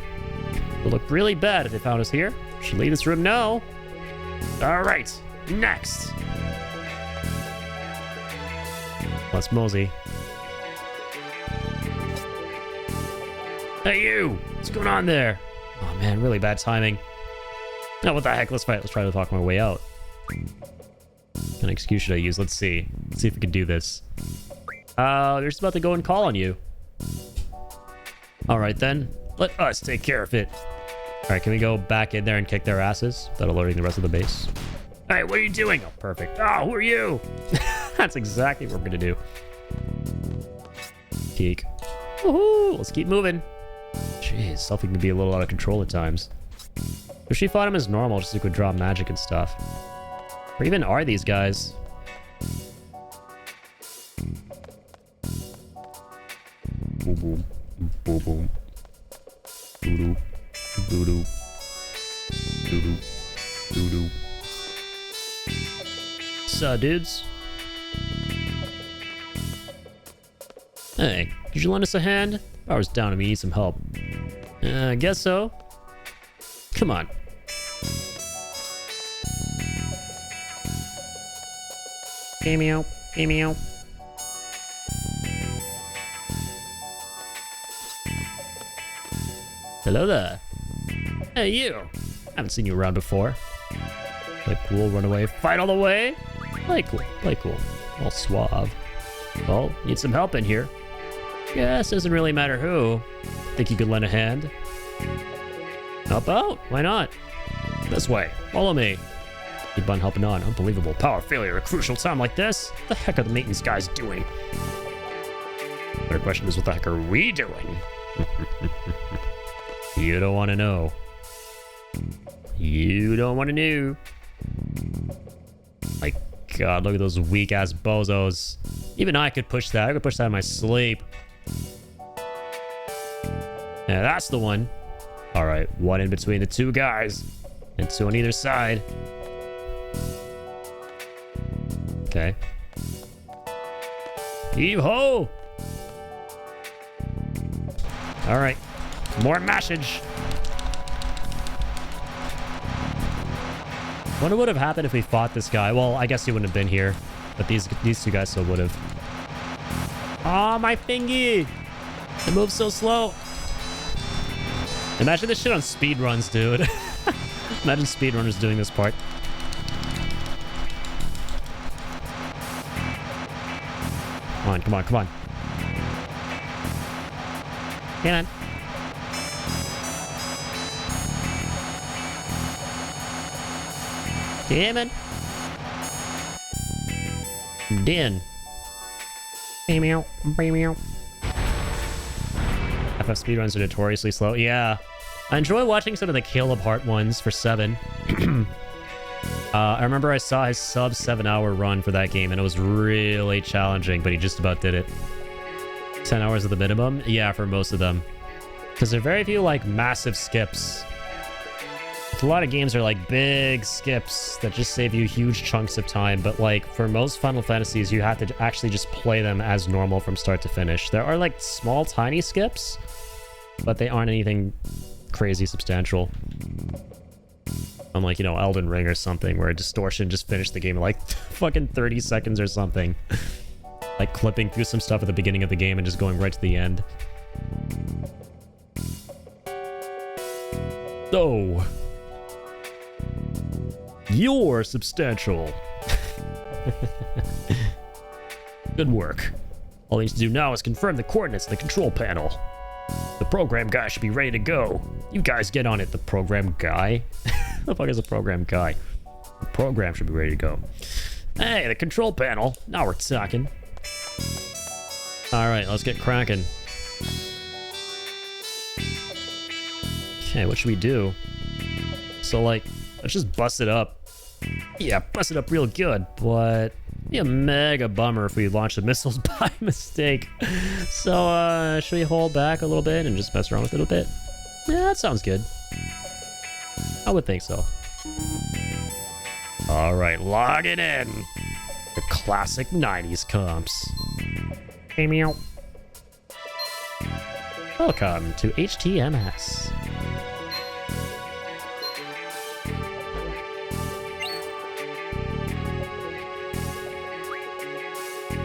It would look really bad if they found us here. Should leave this room now. Alright, next. Let's mosey. Hey you! What's going on there? Oh man, really bad timing. Now what the heck, let's fight. Let's try to talk my way out. What kind of excuse should I use? Let's see. Let's see if we can do this. They're just about to go and call on you. Alright then, let us take care of it. Alright, can we go back in there and kick their asses without alerting the rest of the base? Hey, what are you doing? Oh, perfect. Oh, who are you? That's exactly what we're gonna do. Geek. Woohoo! Let's keep moving. Jeez, Selfie can be a little out of control at times. If she fought him as normal, just so he could draw magic and stuff. Where even are these guys? Boom boom. Boom boom. Doo-doo. Doo-doo. Doo-doo. Doo-doo. So, dudes. Hey, could you lend us a hand? Power's down and we need some help. I guess so. Come on. Meow, meow. Hello there. Hey, you. Haven't seen you around before. Play cool, run away, fight all the way. Play cool, play cool. All suave. Well, need some help in here. Guess doesn't really matter who. Think you could lend a hand? Help out? Why not? This way. Follow me. Keep on helping on. Unbelievable power failure at a crucial time like this. What the heck are the maintenance guys doing? Better question is, what the heck are we doing? You don't want to know. You don't want to know. My God, look at those weak-ass bozos. Even I could push that. I could push that in my sleep. Yeah, that's the one. All right, one in between the two guys. And two on either side. Okay. Heave-ho! All right, more mashage. Wonder what would have happened if we fought this guy. Well, I guess he wouldn't have been here, but these two guys still would have. Oh, my fingy! It moves so slow. Imagine this shit on speedruns, dude. Imagine speedrunners doing this part. Come on, come on, come on. Come on. Damn it. Din. Meow, meow. FF speedruns are notoriously slow. Yeah. I enjoy watching some of the Caleb Hart ones for 7. I remember I saw his sub 7-hour run for that game, and it was really challenging, but he just about did it. 10 hours at the minimum? Yeah, for most of them. Because there are very few, like, massive skips. A lot of games are, like, big skips that just save you huge chunks of time, but, like, for most Final Fantasies, you have to actually just play them as normal from start to finish. There are, like, small, tiny skips, but they aren't anything crazy substantial. Unlike, you know, Elden Ring or something, where Distortion just finished the game in, like, fucking 30 seconds or something. Like, clipping through some stuff at the beginning of the game and just going right to the end. So... you're substantial. Good work. All he needs to do now is confirm the coordinates in the control panel. The program guy should be ready to go. You guys get on it. The program guy? The fuck is a program guy? The program should be ready to go. Hey, the control panel. Now we're talking. Alright, let's get cracking. Okay, what should we do? So, like, let's just bust it up. Yeah, bust it up real good, but it'd be a mega bummer if we launch the missiles by mistake. So, should we hold back a little bit and just mess around with it a bit? Yeah, that sounds good. I would think so. Alright, log it in. The classic 90s comps. Hey, meow. Welcome to HTMS.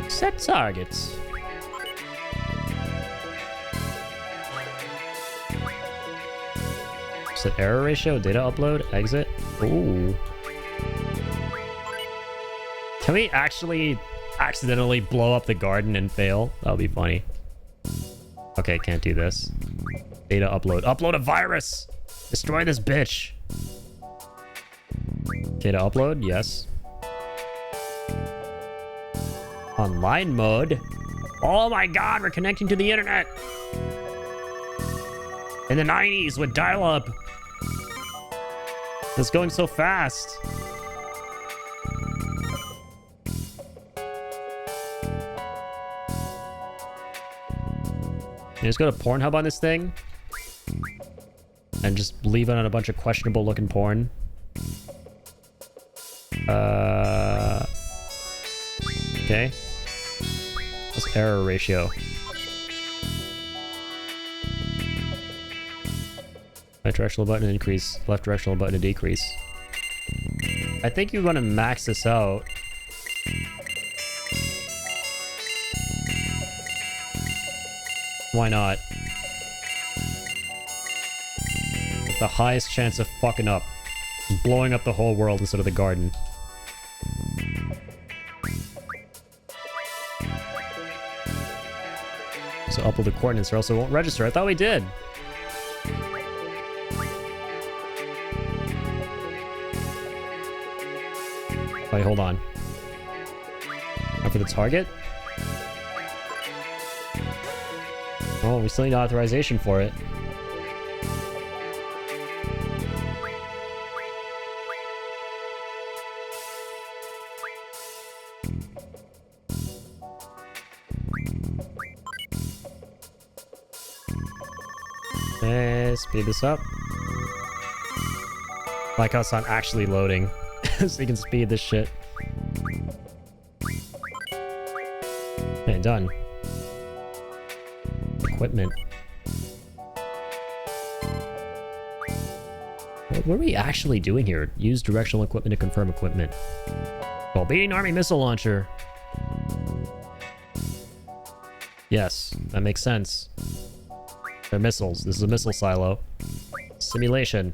Set targets. Set error ratio, data upload, exit. Ooh. Can we actually accidentally blow up the garden and fail? That would be funny. Okay, can't do this. Data upload. Upload a virus! Destroy this bitch! Data upload, yes. Online mode? Oh my god, we're connecting to the internet! In the 90s with dial-up! It's going so fast! You just go to Pornhub on this thing? And just leave it on a bunch of questionable looking porn? Okay. What's error ratio? Right directional button to increase, left directional button to decrease. I think you want to max this out. Why not? With the highest chance of fucking up. Blowing up the whole world instead of the garden. So upload the coordinates or else it won't register. I thought we did. Wait, hold on. Up for the target? Oh, we still need authorization for it. Speed this up. Like how it's not actually loading. So you can speed this shit. Okay, done. Equipment. What are we actually doing here? Use directional equipment to confirm equipment. Well, beating army missile launcher. Yes, that makes sense. They're missiles. This is a missile silo. Simulation.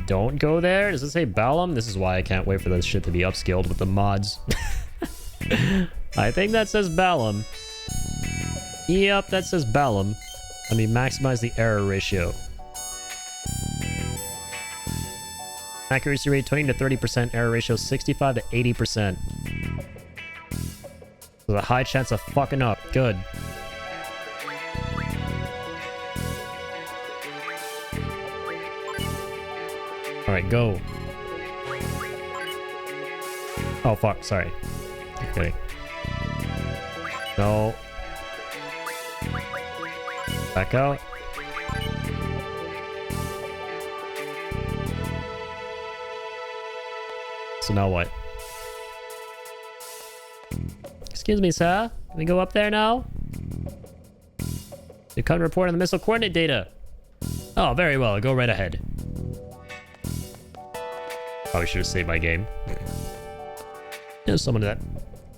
Don't go there? Does it say Balam? This is why I can't wait for this shit to be upscaled with the mods. I think that says Balam. Yep, that says Balam. Let me maximize the error ratio. Accuracy rate 20 to 30%, error ratio 65 to 80%. There's a high chance of fucking up. Good. Alright, go. Oh, fuck. Sorry. Okay. No. Back out. So now what? Excuse me, sir. Can we go up there now? You come to report on the missile coordinate data. Oh, very well. Go right ahead. Probably should have saved my game. There's someone that...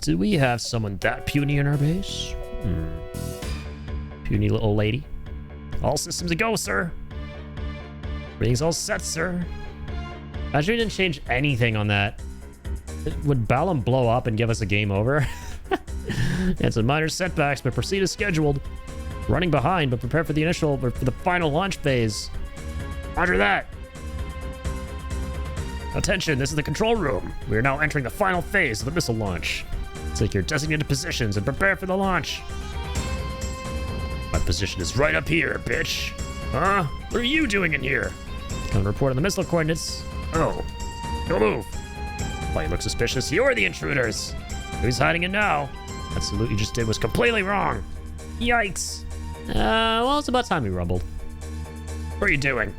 Do we have someone that puny in our base? Puny little lady. All systems a go, sir. Everything's all set, sir. Imagine we didn't change anything on that. Would Balam blow up and give us a game over? And some minor setbacks, but proceed as scheduled. Running behind, but prepare for the final launch phase. Roger that. Attention, this is the control room. We are now entering the final phase of the missile launch. Take your designated positions and prepare for the launch. My position is right up here, bitch. Huh? What are you doing in here? Come and report on the missile coordinates. Oh, go move. Why you look suspicious? You're the intruders. Who's hiding it now? That salute you just did was completely wrong. Yikes. Well, it's about time we rumbled. What are you doing?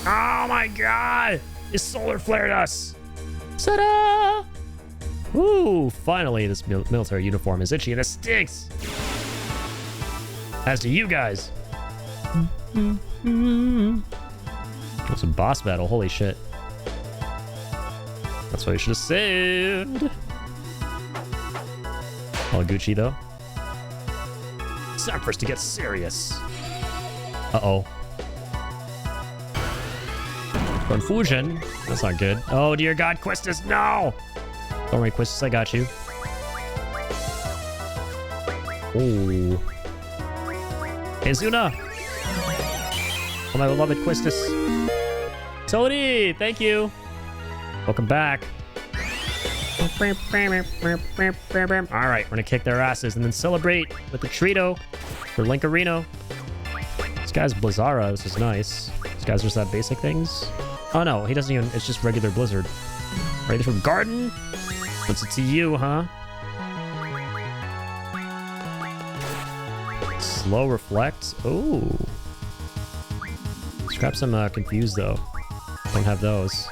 Oh my god! It solar flared us! Ta-da! Ooh, finally this military uniform is itchy and it stinks! As do you guys. That's a boss battle, holy shit. That's what you should have saved. All Gucci though. It's time for us to get serious. Uh-oh. Confusion. That's not good. Oh dear god, Quistis, no! Don't worry, Quistis, I got you. Ooh. Hey, Zuna! Oh, my beloved Quistis. Tony, thank you. Welcome back. Alright, we're gonna kick their asses and then celebrate with the Trito for Linkarino. This guy's Blizzara, this is nice. This guy's just that basic things. Oh no, he doesn't even, it's just regular Blizzard. Ready from Garden? What's it to you, huh? Slow Reflect. Ooh. Scrap some Confused though. Don't have those.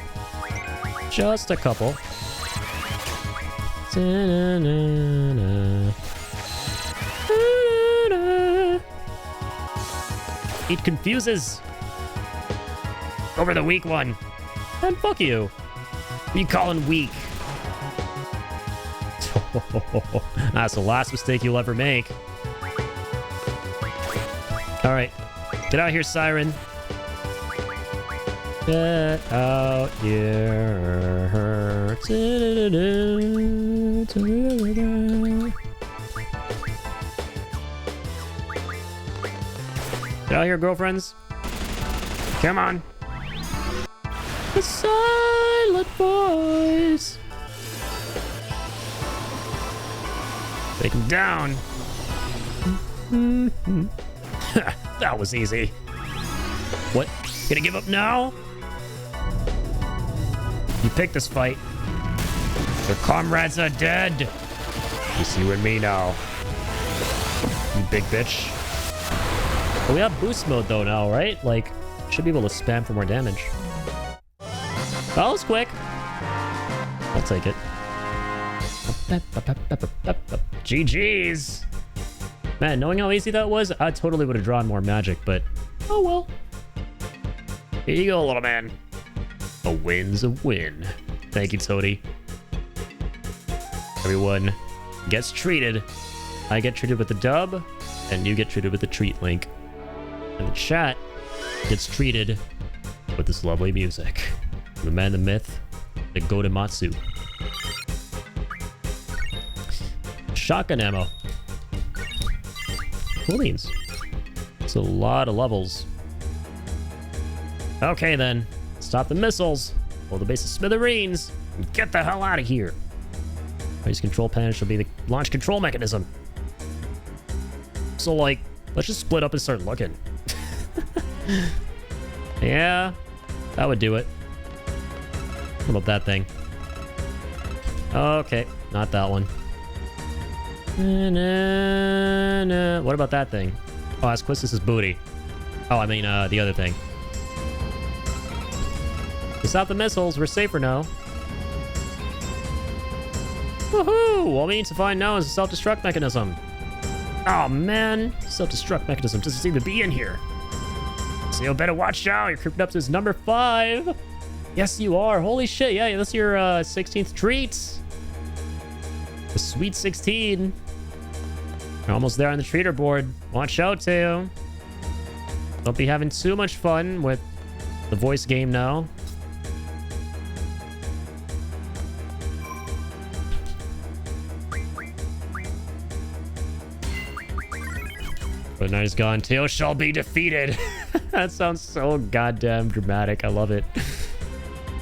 Just a couple. It confuses over the weak one. And fuck you. What are you calling weak? That's the last mistake you'll ever make. Alright. Get out here, Siren. Get out here. Get out here, girlfriends. Come on. The silent voice. Take him down. That was easy. What? Gonna give up now? You picked this fight. Your comrades are dead. Just you and me now. You big bitch. But we have boost mode though now, right? Like, should be able to spam for more damage. That was quick. I'll take it. GG's. Man, knowing how easy that was, I totally would have drawn more magic, but oh well. Here you go, little man. A win's a win. Thank you, Toady. Everyone gets treated. I get treated with the dub, and you get treated with the treat link. And the chat gets treated with this lovely music. The man, the myth, the Godematsu. Shotgun ammo. Cool beans. It's a lot of levels. Okay then. Stop the missiles. Blow the base of smithereens. And get the hell out of here. Race control panel should be the launch control mechanism. So, like, let's just split up and start looking. Yeah, that would do it. What about that thing? Okay, not that one. What about that thing? Oh, that's Quistis' booty. Oh, I mean, the other thing. We stopped the missiles. We're safer now. Woohoo! All we need to find now is a self-destruct mechanism. Oh, man. Self-destruct mechanism doesn't seem to be in here. So you better watch out. You're creeping up to this number 5. Yes, you are. Holy shit. Yeah, that's your 16th treat. The sweet 16. You're almost there on the treater board. Watch out, Teo. Don't be having too much fun with the voice game now. But now he's gone. Teo shall be defeated. That sounds so goddamn dramatic. I love it.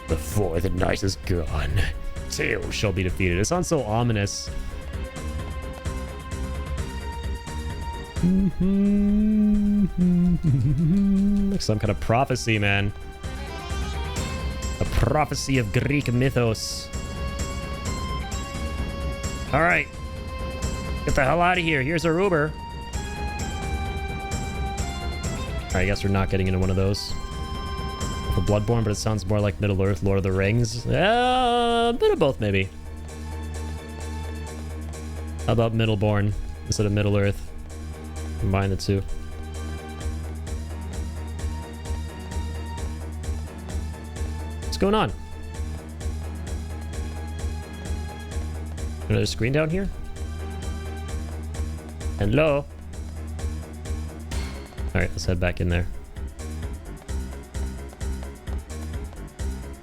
Before the night is gone, Teo shall be defeated. It sounds so ominous. Like some kind of prophecy, man. A prophecy of Greek mythos. All right. Get the hell out of here. Here's our Uber. Alright, I guess we're not getting into one of those. For Bloodborne, but it sounds more like Middle-earth, Lord of the Rings. A bit of both, maybe. How about Middleborn instead of Middle-earth? Combine the two. What's going on? Another screen down here? Hello? Alright, let's head back in there.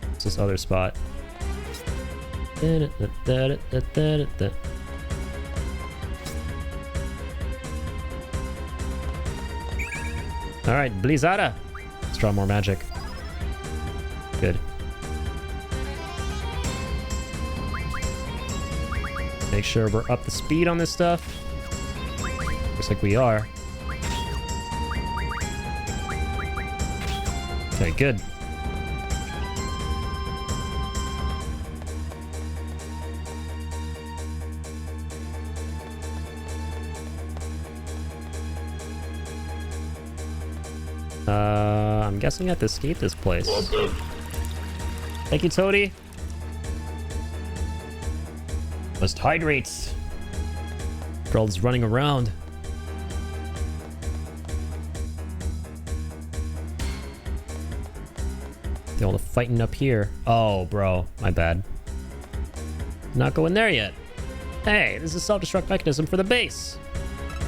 What's this other spot? Alright, Blizzada! Let's draw more magic. Good. Make sure we're up to speed on this stuff. Looks like we are. Okay, good. I'm guessing I have to escape this place. Thank you, Toady. Must hydrate. Girl's running around. All the fighting up here. Oh, bro. My bad. Not going there yet. Hey, this is a self-destruct mechanism for the base.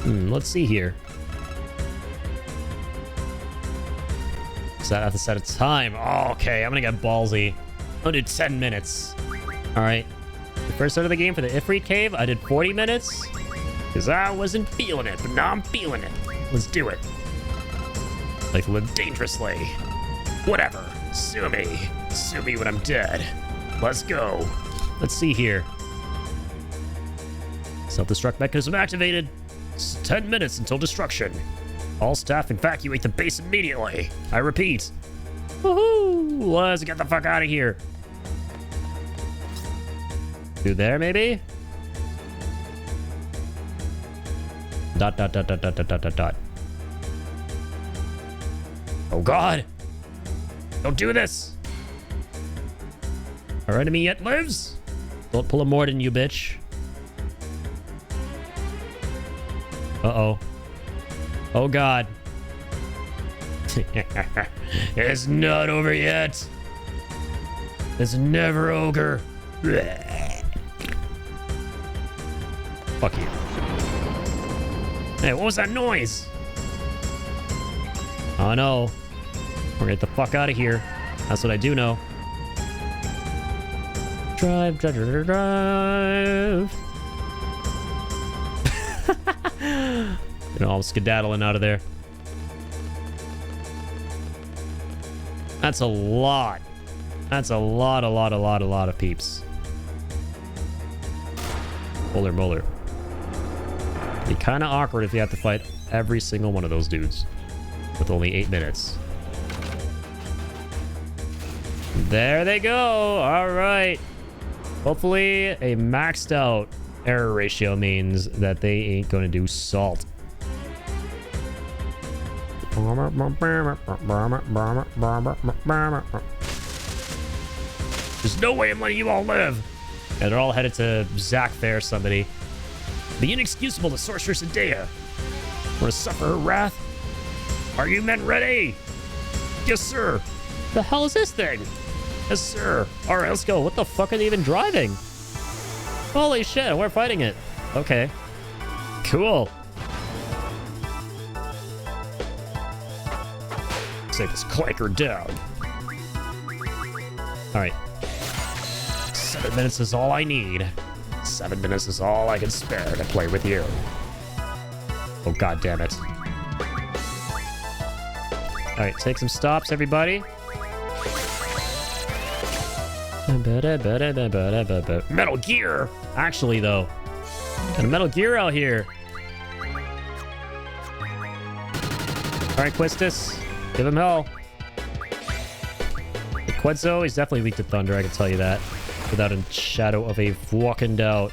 Let's see here. So I have to set a time. Oh, okay, I'm gonna get ballsy. I'm gonna do 10 minutes. Alright. The first start of the game for the Ifrit Cave, I did 40 minutes. Because I wasn't feeling it, but now I'm feeling it. Let's do it. Like, live dangerously. Whatever. Sue me. Sue me when I'm dead. Let's go. Let's see here. Self-destruct mechanism activated. It's 10 minutes until destruction. All staff evacuate the base immediately. I repeat. Woohoo! Let's get the fuck out of here. Through there, maybe? Dot, dot, dot, dot, dot, dot, dot, dot. Oh, God. Don't do this! Our enemy yet lives? Don't pull a Morden, you bitch. Uh-oh. Oh, God. It's not over yet. It's never ogre. Fuck you. Hey, what was that noise? Oh, no. We're gonna get the fuck out of here. That's what I do know. Drive, drive, drive, drive. You know, I'm skedaddling out of there. That's a lot. That's a lot of peeps. Molar molar. Be kind of awkward if you have to fight every single one of those dudes with only 8 minutes. There they go. All right. Hopefully a maxed out error ratio means that they ain't gonna do salt. There's no way I'm letting you all live. And they're all headed to Zack Fair, somebody. The inexcusable, the sorceress Adea. Want to suffer her wrath? Are you men ready? Yes, sir. The hell is this thing? Yes, sir. All right, let's go. What the fuck are they even driving? Holy shit, we're fighting it. Okay. Cool. Take this clanker down. All right. 7 minutes is all I need. 7 minutes is all I can spare to play with you. Oh, god damn it. All right, take some stops, everybody. Metal Gear! Actually, though. Got a Metal Gear out here. All right, Quistis. Give him hell. The Quetzal, he's definitely weak to thunder, I can tell you that. Without a shadow of a fucking doubt.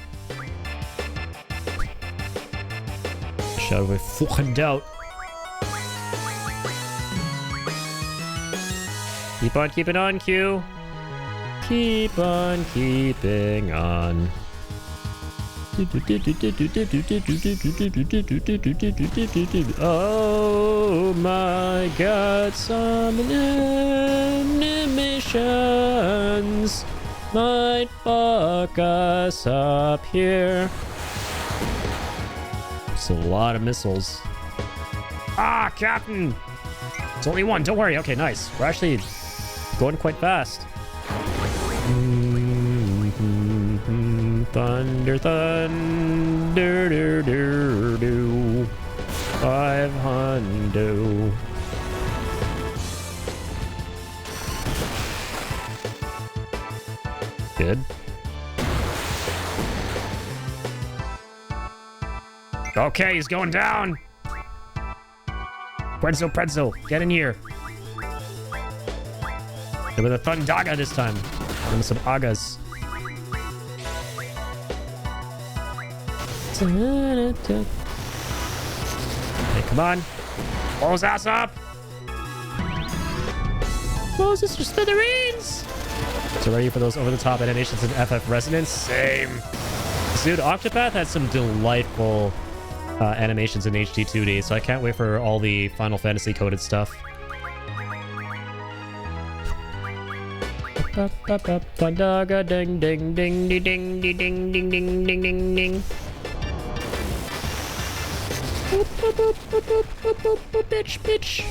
Shadow of a fucking doubt. Keep on keeping on, Q. Keep on keeping on. Oh my god, some emissions might fuck us up here. It's a lot of missiles. Ah, Captain! It's only one, don't worry. Okay, nice. We're actually going quite fast. Thunder, thunder, do, do, do. 500. Good. Okay, he's going down. Pretzel, get in here. With a Thundaga this time. And some Agas. Hey, come on. Blow his ass up. Blows his smithereens. So ready for those over-the-top animations in FF Resonance? Same. Dude, Octopath had some delightful animations in HD 2D, so I can't wait for all the Final Fantasy coded stuff. Thundaga ding ding ding ding ding ding ding ding ding ding ding ding. Bitch, bitch.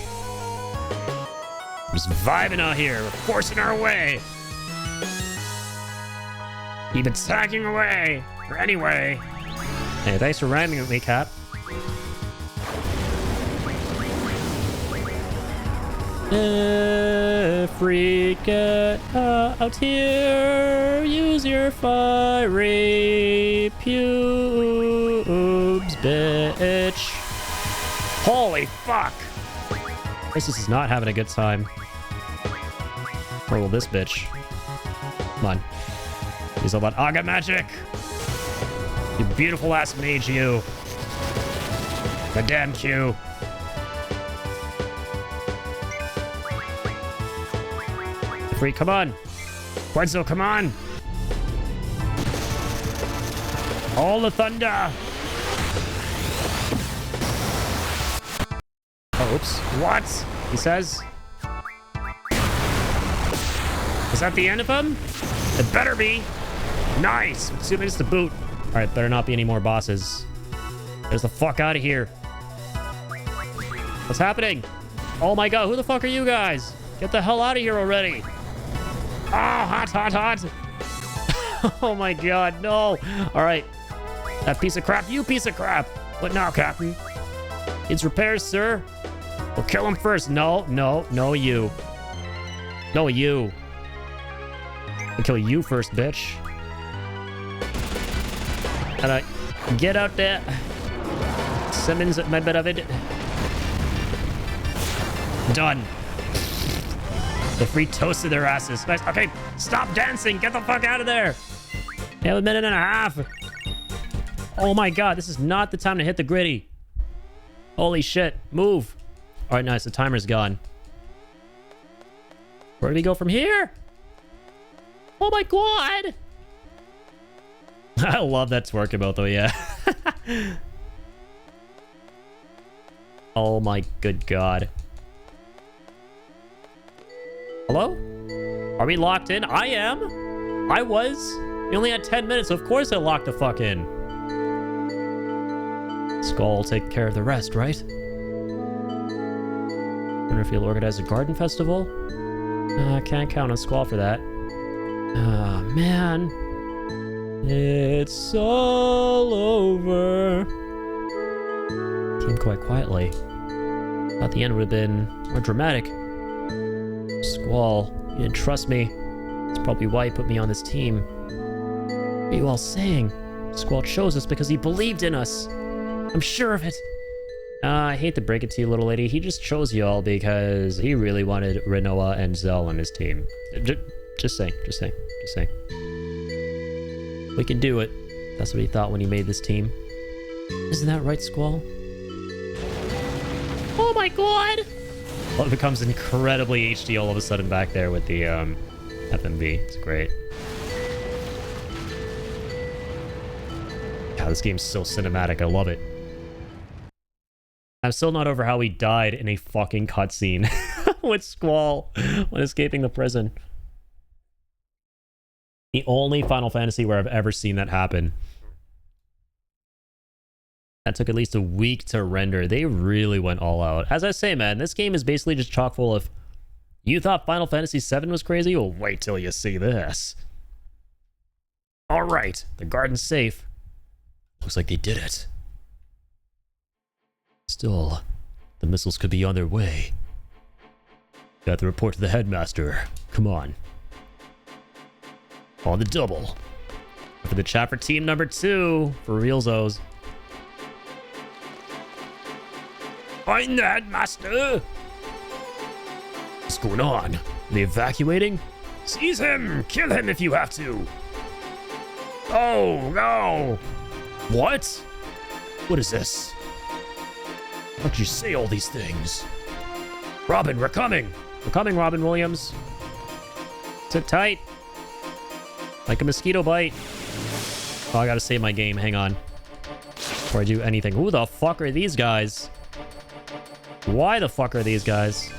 Just vibing out here. We're forcing our way. Keep attacking away. Or anyway. Hey, thanks for rhyming with me, Cap. Freak out here. Use your fiery pubes, bitch. Holy fuck. Crisis is not having a good time. Or will this bitch? Come on. Use all that Aga magic. You beautiful ass mage, you. Goddamn Q. Free, come on. Quetzal, come on. All the thunder. Oh, oops. What? He says. Is that the end of him? It better be. Nice. 2 minutes to boot. All right, better not be any more bosses. Get the fuck out of here. What's happening? Oh my god, who the fuck are you guys? Get the hell out of here already. Oh, hot, hot, hot. Oh my god, no. All right. That piece of crap, you piece of crap. What now, Captain? It's repairs, sir. We'll kill him first. No, no, no, you. No, you. I'll kill you first, bitch. Gotta get out there. Simmons Medvedev. Done. The free toasted their asses. Nice. Okay, stop dancing. Get the fuck out of there. We have a minute and a half. Oh my god, this is not the time to hit the gritty. Holy shit. Move. All right, nice. The timer's gone. Where do we go from here? Oh my god. I love that twerk emote though, yeah. Oh my good god. Hello? Are we locked in? I am. I was. We only had 10 minutes, so of course I locked the fuck in. Skull will take care of the rest, right? Wonder if you'll organize a garden festival? Can't count on Squall for that. Ah, man. It's all over. Came quite quietly. Thought the end would have been more dramatic. Squall, you didn't trust me. That's probably why you put me on this team. What are you all saying? Squall chose us because he believed in us. I'm sure of it. I hate to break it to you, little lady. He just chose you all because he really wanted Renoa and Zell on his team. Just saying. We can do it. That's what he thought when he made this team. Isn't that right, Squall? Oh my god! Well, it becomes incredibly HD all of a sudden back there with the FMV. It's great. God, this game's so cinematic. I love it. I'm still not over how he died in a fucking cutscene with Squall when escaping the prison. The only Final Fantasy where I've ever seen that happen. That took at least a week to render. They really went all out. As I say, man, this game is basically just chock full of... You thought Final Fantasy VII was crazy? Well, wait till you see this. Alright, the garden's safe. Looks like they did it. Still, the missiles could be on their way. Got to report to the headmaster. Come on. On the double. For the chat for team number 2. For realzos. I'm the headmaster. What's going on? Are they evacuating? Seize him! Kill him if you have to! Oh, no! What? What is this? How'd you say all these things? Robin, we're coming! We're coming, Robin Williams. Sit tight. Like a mosquito bite. Oh, I gotta save my game. Hang on. Before I do anything. Who the fuck are these guys? Why the fuck are these guys?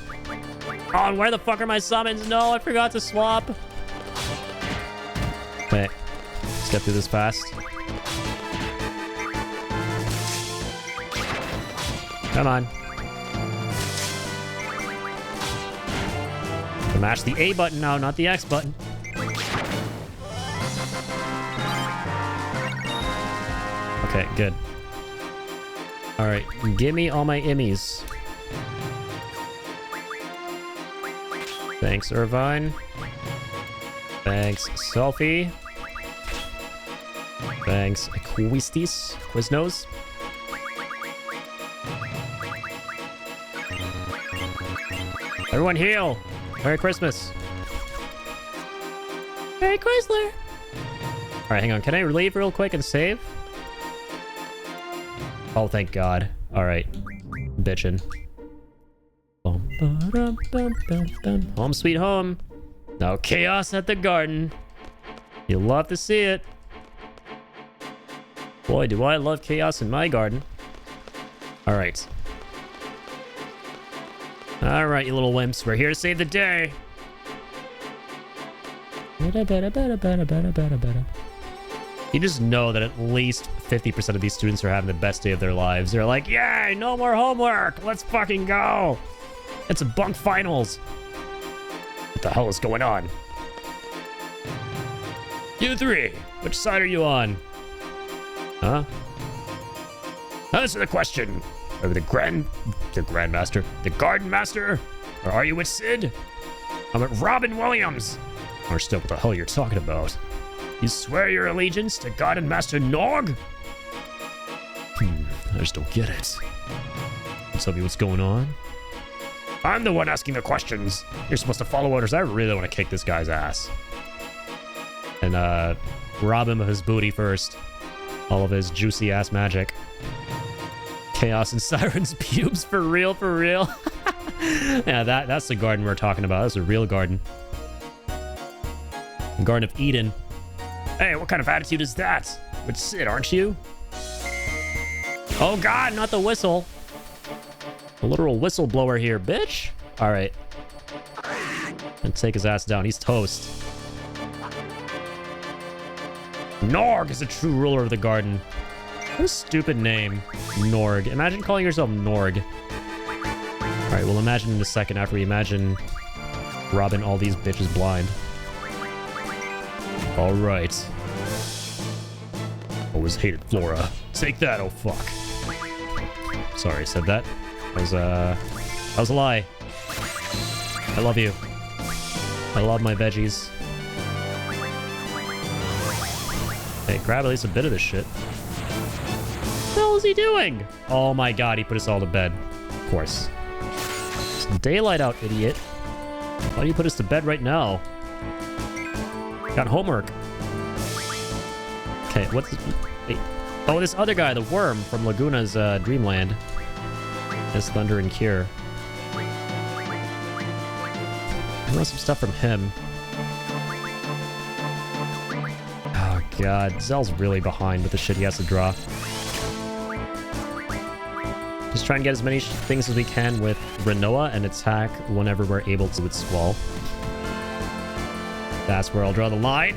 Oh, and where the fuck are my summons? No, I forgot to swap. Wait. Let's get through this fast. Come on. Mash the A button now, not the X button. Okay, good. Alright, give me all my immies. Thanks, Irvine. Thanks, Selfie. Thanks, Quistis. Quiznos. Everyone heal! Merry Christmas. Merry Chrysler! Alright, hang on. Can I leave real quick and save? Oh, thank God. Alright. Bitchin'. Home sweet home. Now chaos at the garden. You'll love to see it. Boy, do I love chaos in my garden. Alright. Alright, you little wimps. We're here to save the day. You just know that at least 50% of these students are having the best day of their lives. They're like, yay, no more homework. Let's fucking go. It's a bunk finals. What the hell is going on? You three, which side are you on? Huh? Answer the question. Are you the Grandmaster, the Garden Master? Or are you with Sid? I'm at Robin Williams. I understand what the hell you're talking about. You swear your allegiance to God and Master Nog? I just don't get it. Tell me what's going on. I'm the one asking the questions. You're supposed to follow orders. I really want to kick this guy's ass. And rob him of his booty first. All of his juicy ass magic. Chaos and Siren's pubes, for real, for real. Yeah, that's the garden we're talking about. That's a real garden. The Garden of Eden. Hey, what kind of attitude is that? With Sid, aren't you? Oh god, not the whistle. A literal whistleblower here, bitch. Alright. And take his ass down. He's toast. Norg is the true ruler of the garden. What a stupid name. Norg. Imagine calling yourself Norg. Alright, we'll imagine in a second after we imagine robbing all these bitches blind. Alright. Always hated Flora. Take that, oh fuck. Sorry, I said that. That was a lie. I love you. I love my veggies. Hey, grab at least a bit of this shit. What the hell is he doing? Oh my god, he put us all to bed. Of course. It's daylight out, idiot. Why do you put us to bed right now? Got homework. Okay, what's this? Wait. Oh, this other guy, the worm from Laguna's Dreamland. Has Thunder and Cure. I want some stuff from him. Oh god, Zell's really behind with the shit he has to draw. Just try and get as many things as we can with Renoa and attack whenever we're able to with Squall. That's where I'll draw the line.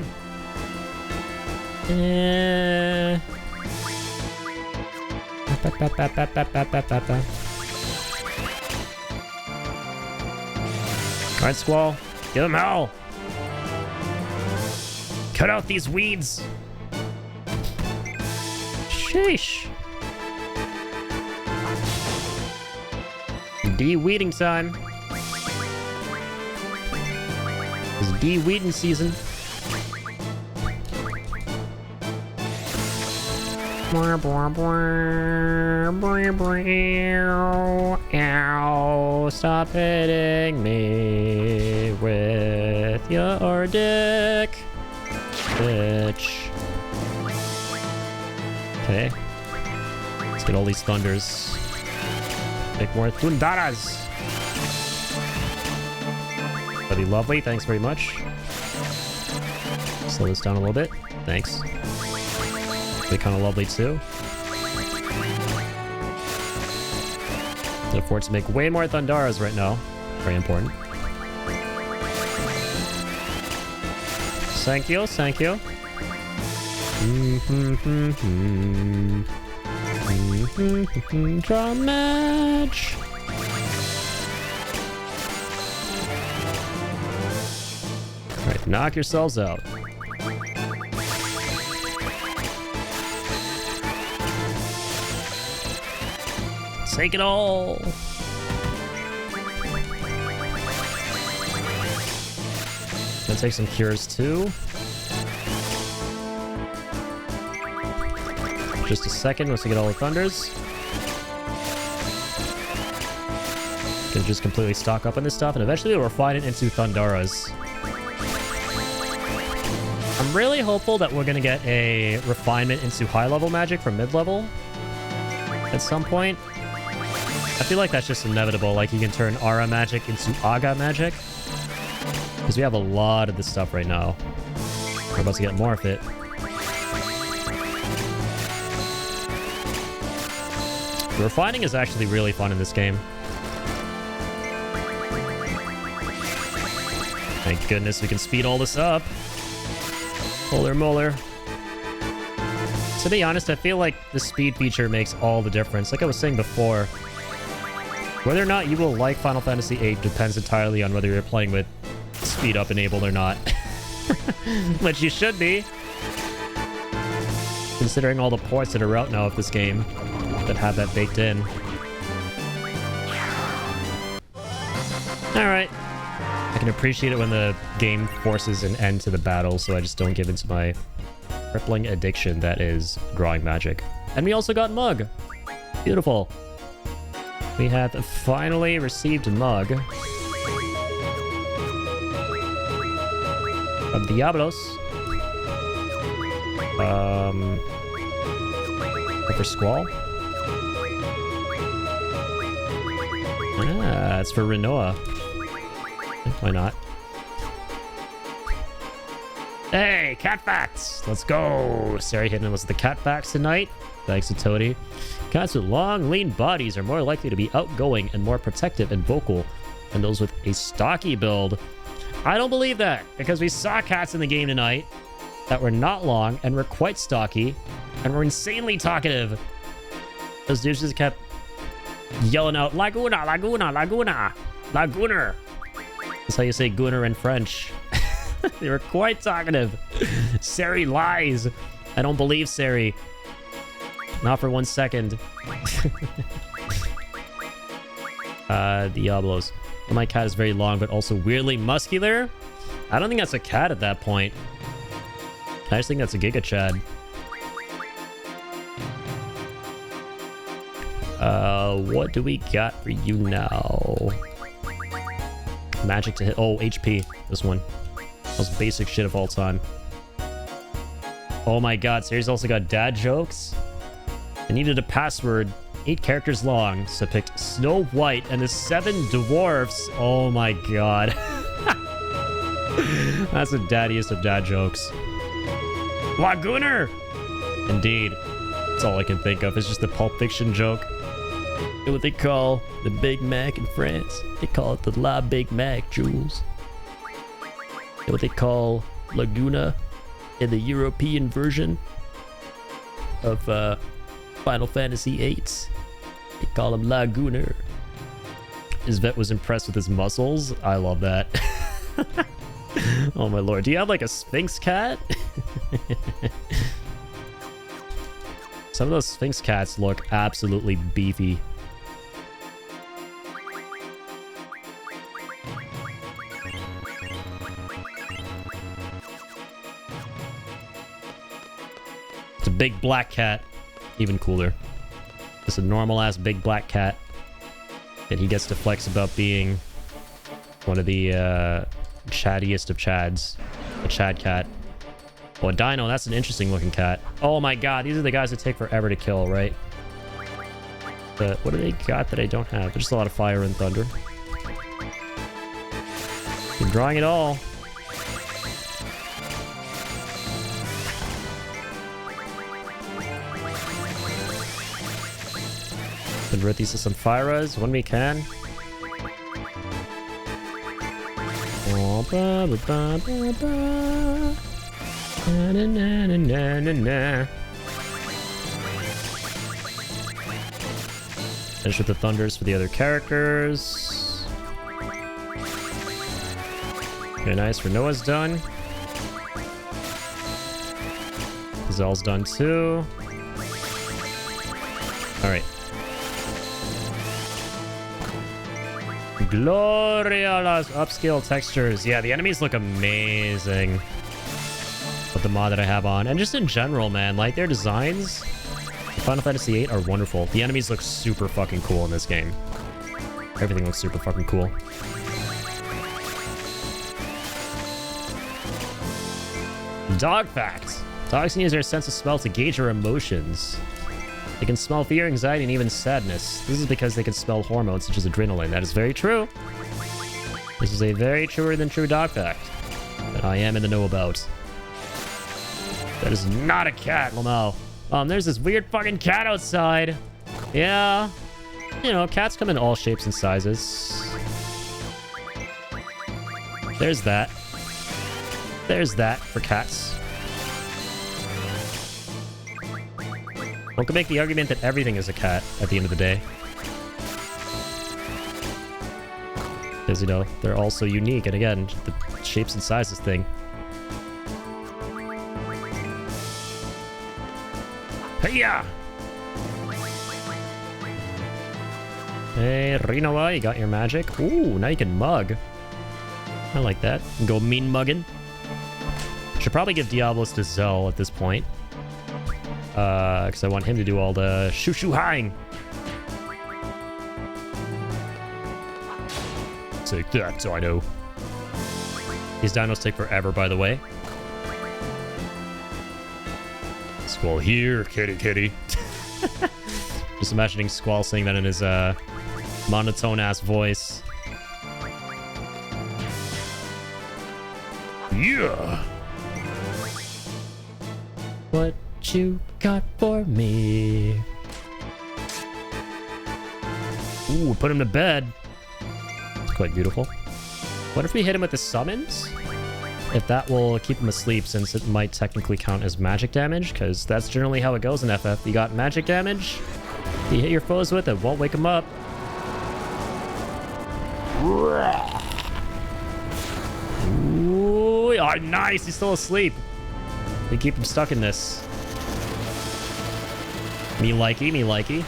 Alright, Squall. Give him hell. Cut out these weeds. Sheesh. De-weeding time. It's de-weeding season. Ow, stop hitting me with your dick, bitch. Okay. Let's get all these thunders. Make more thundaras. That'd be lovely. Thanks very much. Slow this down a little bit. Thanks. Be kind of lovely too. So for it to make way more Thundaras right now. Very important. Thank you, thank you. Draw match. Alright, knock yourselves out. Take it all. Gonna take some cures too. Just a second once we get all the thunders. Gonna just completely stock up on this stuff and eventually we'll refine it into Thundaras. I'm really hopeful that we're gonna get a refinement into high level magic from mid level at some point. I feel like that's just inevitable. Like you can turn Aura magic into Aga magic. Because we have a lot of this stuff right now. We're about to get more of it. The refining is actually really fun in this game. Thank goodness we can speed all this up. Holy molar. To be honest, I feel like the speed feature makes all the difference. Like I was saying before, whether or not you will like Final Fantasy VIII depends entirely on whether you're playing with speed up enabled or not. Which you should be. Considering all the ports that are out now of this game that have that baked in. Alright. I can appreciate it when the game forces an end to the battle, so I just don't give in to my crippling addiction that is drawing magic. And we also got Mug. Beautiful. We have finally received Mug from Diablos. For Squall. Ah, it's for Renoa. Why not? Hey, cat facts! Let's go! Sarah hitting us with the cat facts tonight. Thanks to Toady. Cats with long, lean bodies are more likely to be outgoing and more protective and vocal than those with a stocky build. I don't believe that, because we saw cats in the game tonight that were not long and were quite stocky and were insanely talkative. Those dudes just kept yelling out, Laguna, Laguna, Laguna, Laguner. That's how you say Gunner in French. They were quite talkative. Sari lies. I don't believe Sari. Not for 1 second. Diablos. My cat is very long, but also weirdly muscular. I don't think that's a cat at that point. I just think that's a Giga Chad. What do we got for you now? Magic to hit. Oh, HP. This one. Most basic shit of all time. Oh my god, Sari's also got dad jokes. I needed a password 8 characters long, so I picked Snow White and the 7 dwarfs. Oh my god. That's the daddiest of dad jokes. Laguner! Indeed. That's all I can think of. It's just the Pulp Fiction joke. You know what they call the Big Mac in France? They call it the La Big Mac, Jules. You know what they call Laguna in the European version of Final Fantasy VIII? They call him Laguner. His vet was impressed with his muscles. I love that. Oh my lord. Do you have like a Sphinx cat? Some of those Sphinx cats look absolutely beefy. It's a big black cat. Even cooler. Just a normal ass big black cat. And he gets to flex about being one of the chattiest of chads. A chad cat. Oh, a dino, that's an interesting looking cat. Oh my god, these are the guys that take forever to kill, right? But what do they got that I don't have? Just a lot of fire and thunder. I'm drawing it all. Convert these to some Fyras when we can. Oh, ba, ba, ba, ba, ba. Na, na, na, na, na, na. Finish with the thunders for the other characters. Okay, nice. Renoa's done. Zell's done too. Alright. Gloria las upscale textures. Yeah, the enemies look amazing with the mod that I have on. And just in general, man, like their designs in Final Fantasy VIII are wonderful. The enemies look super fucking cool in this game. Everything looks super fucking cool. Dog fact. Dogs can use their sense of smell to gauge their emotions. They can smell fear, anxiety, and even sadness. This is because they can smell hormones such as adrenaline. That is very true. This is a very truer than true dog fact that I am in the know about. That is not a cat, Lamau. There's this weird fucking cat outside. Yeah. You know, cats come in all shapes and sizes. There's that. There's that for cats. One can make the argument that everything is a cat at the end of the day. Because, you know, they're all so unique. And again, the shapes and sizes thing. Hey-ya! Hey, Rinoa, you got your magic. Ooh, now you can mug. I like that. Go mean mugging. Should probably give Diablos to Zell at this point. Because I want him to do all the shoo-shoo-hying. Take that, Dino. These dinos take forever, by the way. Squall here, kitty kitty. Just imagining Squall saying that in his monotone-ass voice. Yeah! What you got for me? Ooh, put him to bed. It's quite beautiful. What if we hit him with the summons? If that will keep him asleep, since it might technically count as magic damage, because that's generally how it goes in FF. You got magic damage, you hit your foes with it, won't wake him up. Ooh, oh, nice, he's still asleep. We keep him stuck in this. Me likey, me likey.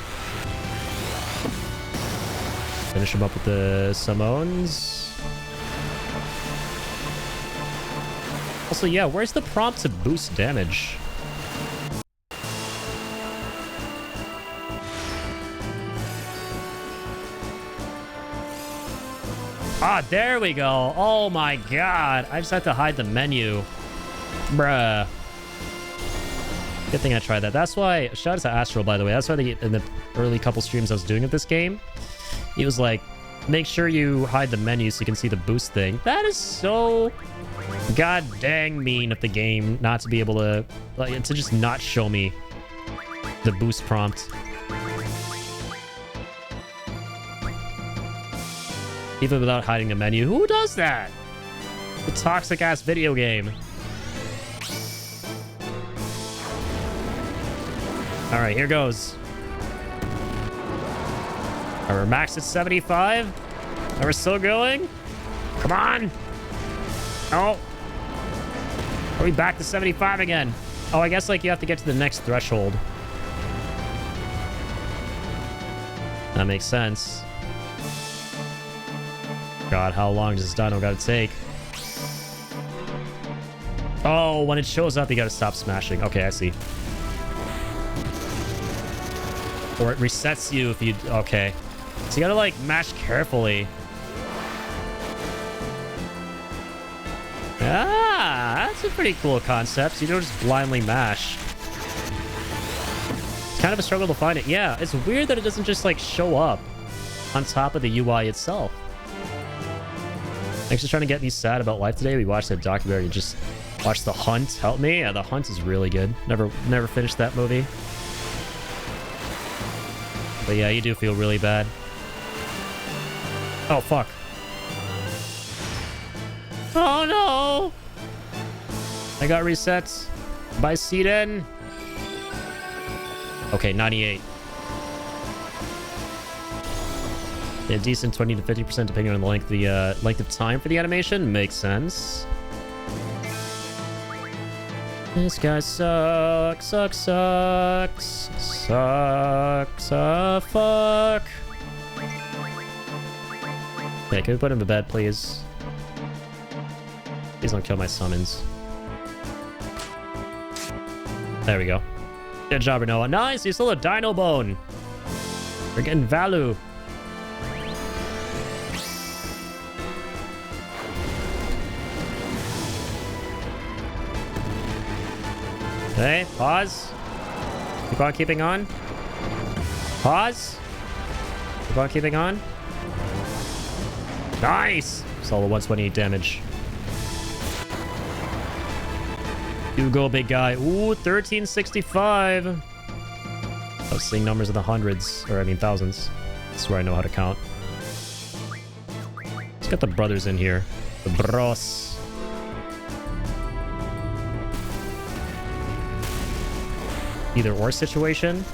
Finish him up with the summons. Also, yeah, where's the prompt to boost damage? Ah, there we go. Oh my god. I just had to hide the menu. Bruh. Good thing I tried that. That's why, shout out to Astral, by the way. That's why in the early couple streams I was doing of this game, he was like, make sure you hide the menu so you can see the boost thing. That is so god dang mean of the game not to be able to, like, to just not show me the boost prompt. Even without hiding the menu. Who does that? The toxic ass video game. All right, here goes. All right, we're maxed at 75. And we're still going. Come on. Oh. Are we back to 75 again? Oh, I guess like you have to get to the next threshold. That makes sense. God, how long does this dino gotta take? Oh, when it shows up, you gotta stop smashing. Okay, I see. Or it resets you if you... Okay. So you gotta, like, mash carefully. Ah, that's a pretty cool concept. You don't just blindly mash. It's kind of a struggle to find it. Yeah, it's weird that it doesn't just, like, show up on top of the UI itself. Thanks for trying to get me sad about life today. We watched that documentary and just watched The Hunt. Help me? Yeah, The Hunt is really good. Never finished that movie. But yeah, you do feel really bad. Oh, fuck. Oh, no! I got reset by Seeden. Okay, 98. A decent 20 to 50% depending on the length of time for the animation. Makes sense. This guy sucks, sucks. Fuck. Okay, can we put him to bed, please? Please don't kill my summons. There we go. Good job, Renoa. Nice, he's still a dino bone. We're getting value. Okay, pause. Keep on keeping on. Pause. Keep on keeping on. Nice! Solid 128 damage. You go, big guy. Ooh, 1365. I was seeing numbers in the hundreds, or I mean thousands. That's where I know how to count. Let's get the brothers in here. The bros. Either or situation.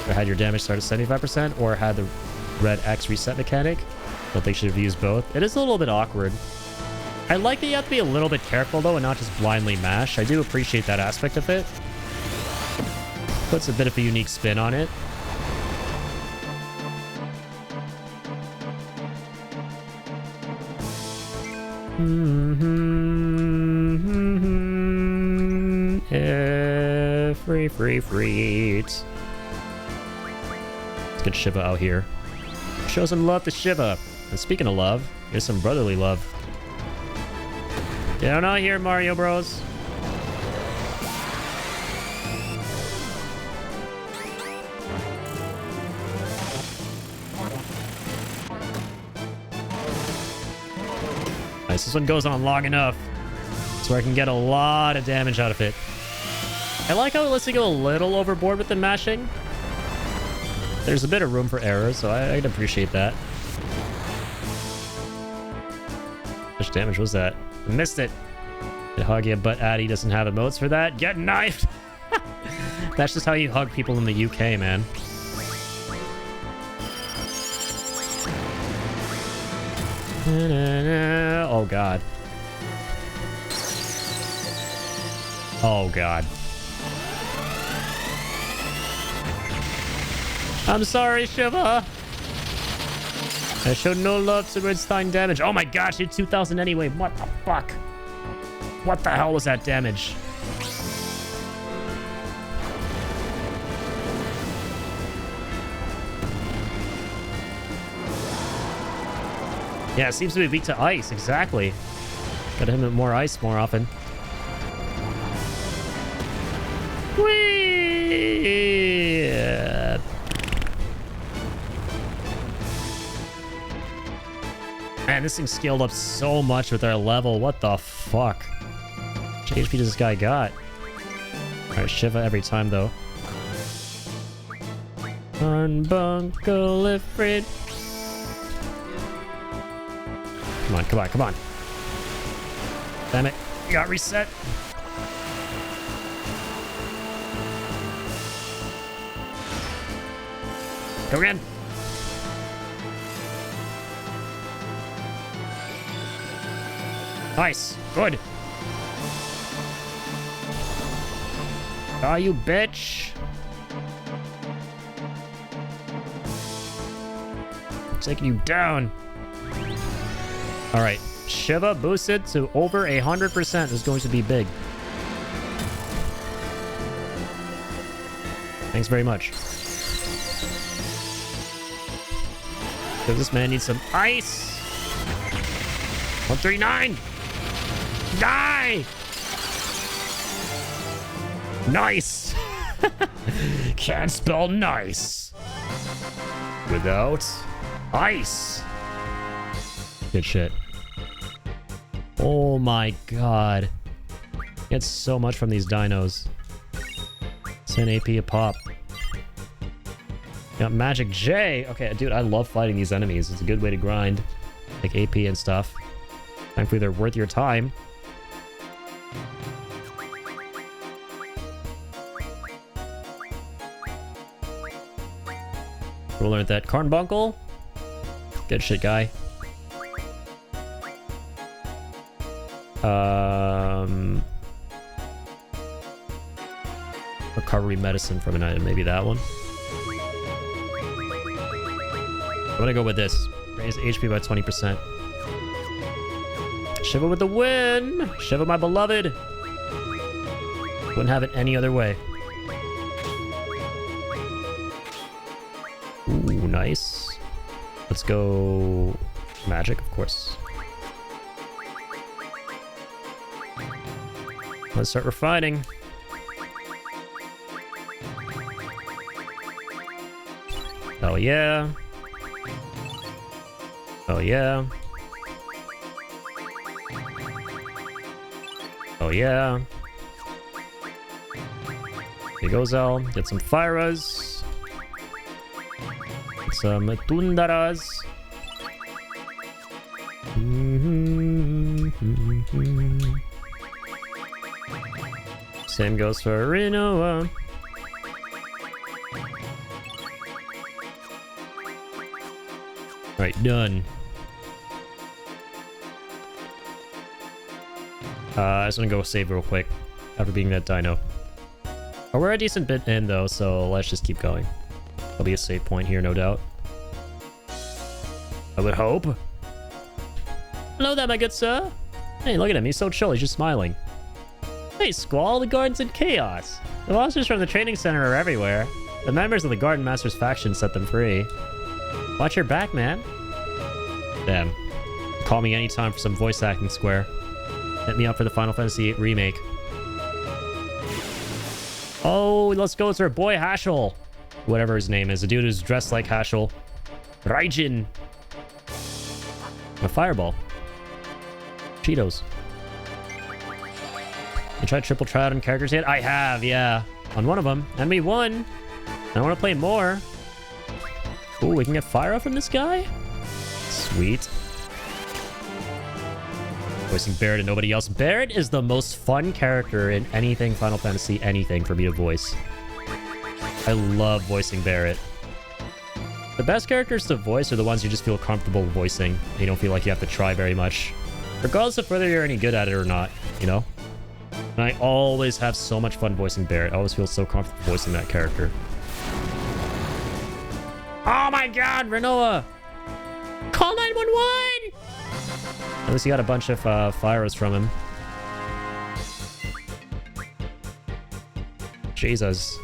Or had your damage start at 75%, or had the red X reset mechanic. Don't think should have used both. It is a little bit awkward. I like that you have to be a little bit careful though and not just blindly mash. I do appreciate that aspect of it. Puts a bit of a unique spin on it. Free. Let's get Shiva out here. Show some love to Shiva. And speaking of love, here's some brotherly love. Get on out here, Mario Bros. Nice, this one goes on long enough so I can get a lot of damage out of it. I like how it lets me go a little overboard with the mashing. There's a bit of room for error, so I'd appreciate that. How much damage was that? I missed it. Huggy, but Addy doesn't have emotes for that. Get knifed! That's just how you hug people in the UK, man. Oh, God. Oh, God. I'm sorry, Shiva. I showed no love to Redstein damage. Oh my gosh, did 2,000 anyway. What the fuck? What the hell was that damage? Yeah, it seems to be weak to ice. Exactly. Gotta hit him with more ice more often. Whee! Man, this thing scaled up so much with our level. What the fuck? How much HP does this guy got? Alright, Shiva every time, though. Unbunkle Ifrit. Come on. Damn it. You got reset. Go again. Nice. Good. Ah, you bitch. Taking you down. All right. Shiva boosted to over 100% is going to be big. Thanks very much. So this man needs some ice. 139. Die! Nice! Can't spell nice without ice. Good shit. Oh my god. Get so much from these dinos. 10 AP a pop. Got Magic J. Okay, dude, I love fighting these enemies. It's a good way to grind. Like AP and stuff. Thankfully, they're worth your time. We'll learn that. Carnbunkle. Good shit, guy. Recovery medicine from an item. Maybe that one. I'm gonna go with this. Raise HP by 20%. Shiva with the win! Shiva, my beloved! Wouldn't have it any other way. Ooh, nice. Let's go... Magic, of course. Let's start refining. Oh yeah. Oh yeah. Oh yeah. Here goes Al. Get some Firas. Get some Tundaras. Same goes for Rinoa. Alright, done. I just want to go save real quick after beating that dino. Oh, we're a decent bit in though, so let's just keep going. There'll be a save point here, no doubt. I would hope. Hello there, my good sir. Hey, look at him. He's so chill. He's just smiling. right, Squall, the Guardians in Chaos. The monsters from the training center are everywhere. The members of the Garden Masters faction set them free. Watch your back, man. Damn. Call me anytime for some voice acting, Square. Hit me up for the Final Fantasy VIII Remake. Oh, let's go. It's our boy Hashel. Whatever his name is. The dude who's dressed like Hashel. Raijin. A fireball. Cheetos. You tried triple tryout on characters yet? I have, yeah. On one of them. And we won. I want to play more. Ooh, we can get fire from this guy? Sweet. Voicing Barret and nobody else. Barret is the most fun character in anything Final Fantasy, anything for me to voice. I love voicing Barret. The best characters to voice are the ones you just feel comfortable voicing. You don't feel like you have to try very much. Regardless of whether you're any good at it or not, you know? And I always have so much fun voicing Barret. I always feel so comfortable voicing that character. Oh my god, Renoa! Call 911! At least he got a bunch of fires from him. Jesus.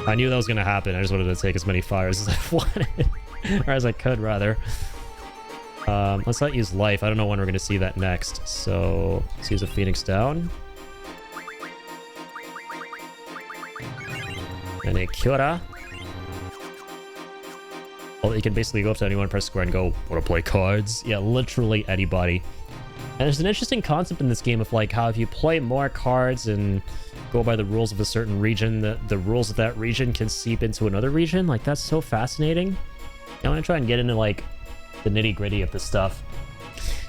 I knew that was going to happen. I just wanted to take as many fires as I wanted. Or as I could, rather. Let's not use life. I don't know when we're going to see that next. So, let's use a Phoenix down. And a Kyora. Well, you can basically go up to anyone, press square, and go, want to play cards? Yeah, literally anybody. And there's an interesting concept in this game of like how if you play more cards and go by the rules of a certain region, the rules of that region can seep into another region. Like, that's so fascinating. I want to try and get into like the nitty-gritty of this stuff.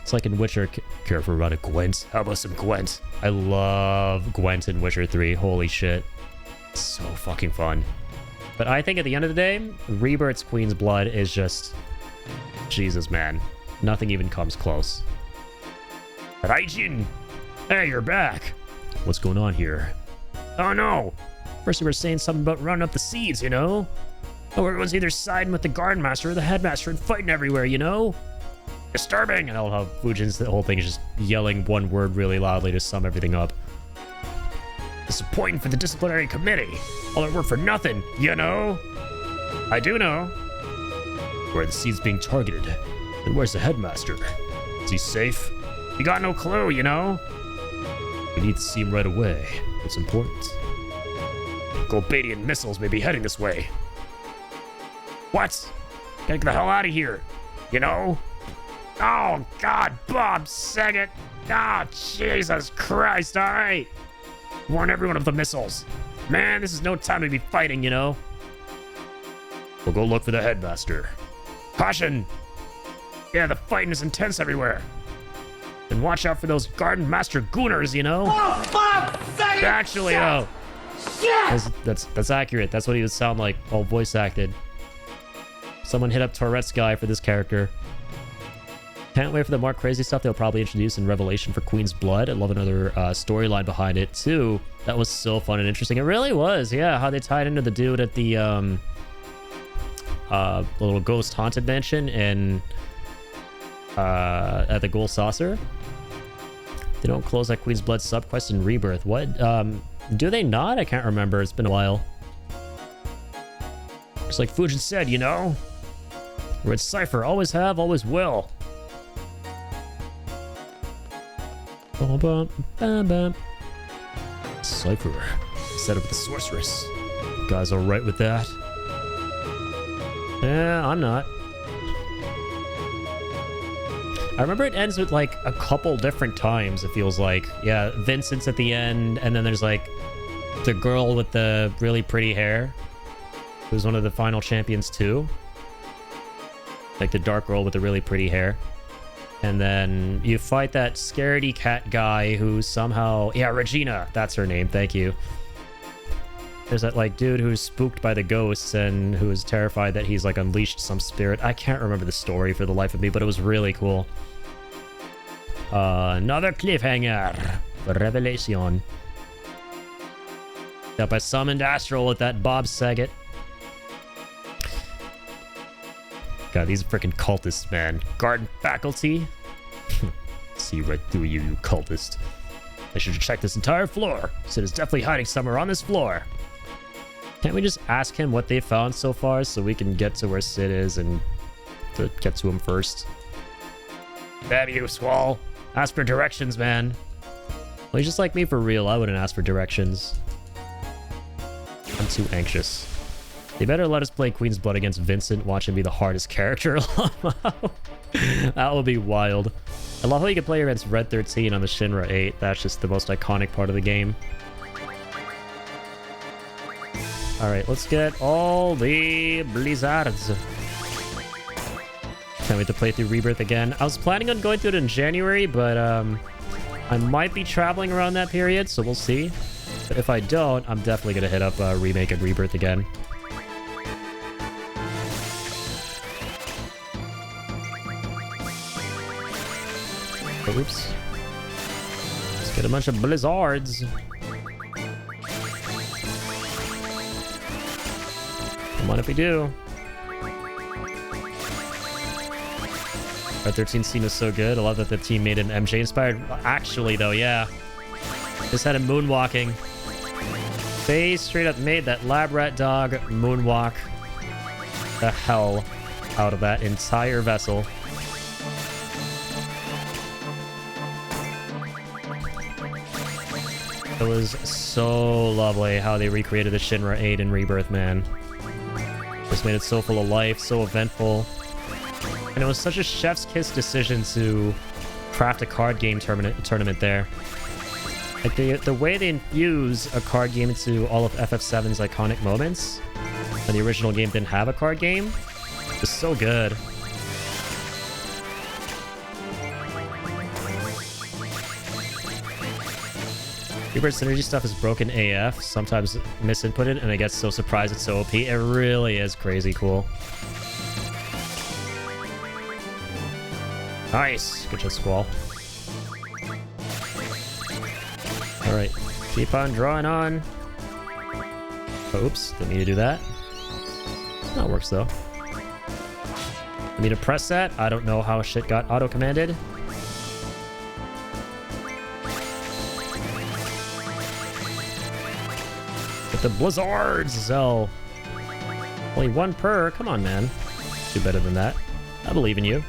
It's like in Witcher. Care for about a Gwent? How about some Gwent? I love Gwent in Witcher 3. Holy shit. It's so fucking fun. But I think at the end of the day, Rebirth's Queen's Blood is just... Jesus, man. Nothing even comes close. Raijin! Hey, you're back! What's going on here? Oh no! First you were saying something about running up the seeds, you know? Oh, everyone's either siding with the Garden Master or the Headmaster and fighting everywhere, you know? Disturbing! And I'll have Fujin's, the whole thing is just yelling one word really loudly to sum everything up. Disappointing for the disciplinary committee. All that work for nothing, you know? I do know. Where are the seeds being targeted? And where's the Headmaster? Is he safe? We got no clue, you know? We need to see him right away. It's important. Golbadian missiles may be heading this way. What? Gotta get the hell out of here. You know? Oh, God, Bob Saget. Oh, Jesus Christ, alright. Warn everyone of the missiles. Man, this is no time to be fighting, you know? We'll go look for the Headmaster. Caution! Yeah, the fighting is intense everywhere. And watch out for those Garden Master Gooners, you know? Oh, fuck! Actually, though. That's accurate. That's what he would sound like, all voice acted. Someone hit up Tourette's guy for this character. Can't wait for the more crazy stuff they'll probably introduce in Revelation for Queen's Blood. I love another storyline behind it, too. That was so fun and interesting. It really was, yeah. How they tied into the dude at the little ghost haunted mansion and at the Gold Saucer. They don't close that Queen's Blood subquest in Rebirth. What? Do they not? I can't remember. It's been a while. Just like Fujin said, you know? We're in Cypher. Always have, always will. Cypher. Set up with the sorceress. You guys alright with that? Yeah, I'm not. I remember it ends with like a couple different times, it feels like. Yeah, Vincent's at the end, and then there's like the girl with the really pretty hair, who's one of the final champions too. Like the dark girl with the really pretty hair. And then you fight that scaredy cat guy who somehow... Yeah, Regina. That's her name. Thank you. There's that, like, dude who's spooked by the ghosts and who is terrified that he's, like, unleashed some spirit. I can't remember the story for the life of me, but it was really cool. Another cliffhanger. Revelation. Yep, I summoned Astral with that Bob Saget. God, these freaking cultists, man. Garden faculty? See right through you, you cultist. I should check this entire floor. Sid is definitely hiding somewhere on this floor. Can't we just ask him what they found so far so we can get to where Sid is and to get to him first? Damn you, Swall. Ask for directions, man. Well, he's just like me for real. I wouldn't ask for directions. I'm too anxious. They better let us play Queen's Blood against Vincent. Watch him be the hardest character. That would be wild. I love how you can play against Red 13 on the Shinra 8. That's just the most iconic part of the game. Alright, let's get all the blizzards. Can't wait to play through Rebirth again. I was planning on going through it in January, but I might be traveling around that period, so we'll see. But if I don't, I'm definitely going to hit up Remake and Rebirth again. Oops. Let's get a bunch of blizzards. Come on if we do. Red 13 scene was so good. I love that the team made an MJ inspired. Actually, though, yeah. Just had him moonwalking. They straight up made that lab rat dog moonwalk the hell out of that entire vessel. It was so lovely how they recreated the Shinra 8 in Rebirth, man. Just made it so full of life, so eventful. And it was such a chef's kiss decision to craft a card game tournament there. Like the way they infuse a card game into all of FF7's iconic moments, and the original game didn't have a card game, was so good. Rebirth synergy stuff is broken AF, sometimes misinputted, and I get so surprised it's so OP. It really is crazy cool. Nice! Good job, Squall. Alright, keep on drawing on. Oops, didn't mean to do that. That works though. I need to press that. I don't know how shit got auto-commanded. The blizzards, so only one per. Come on, man. Do better than that. I believe in you.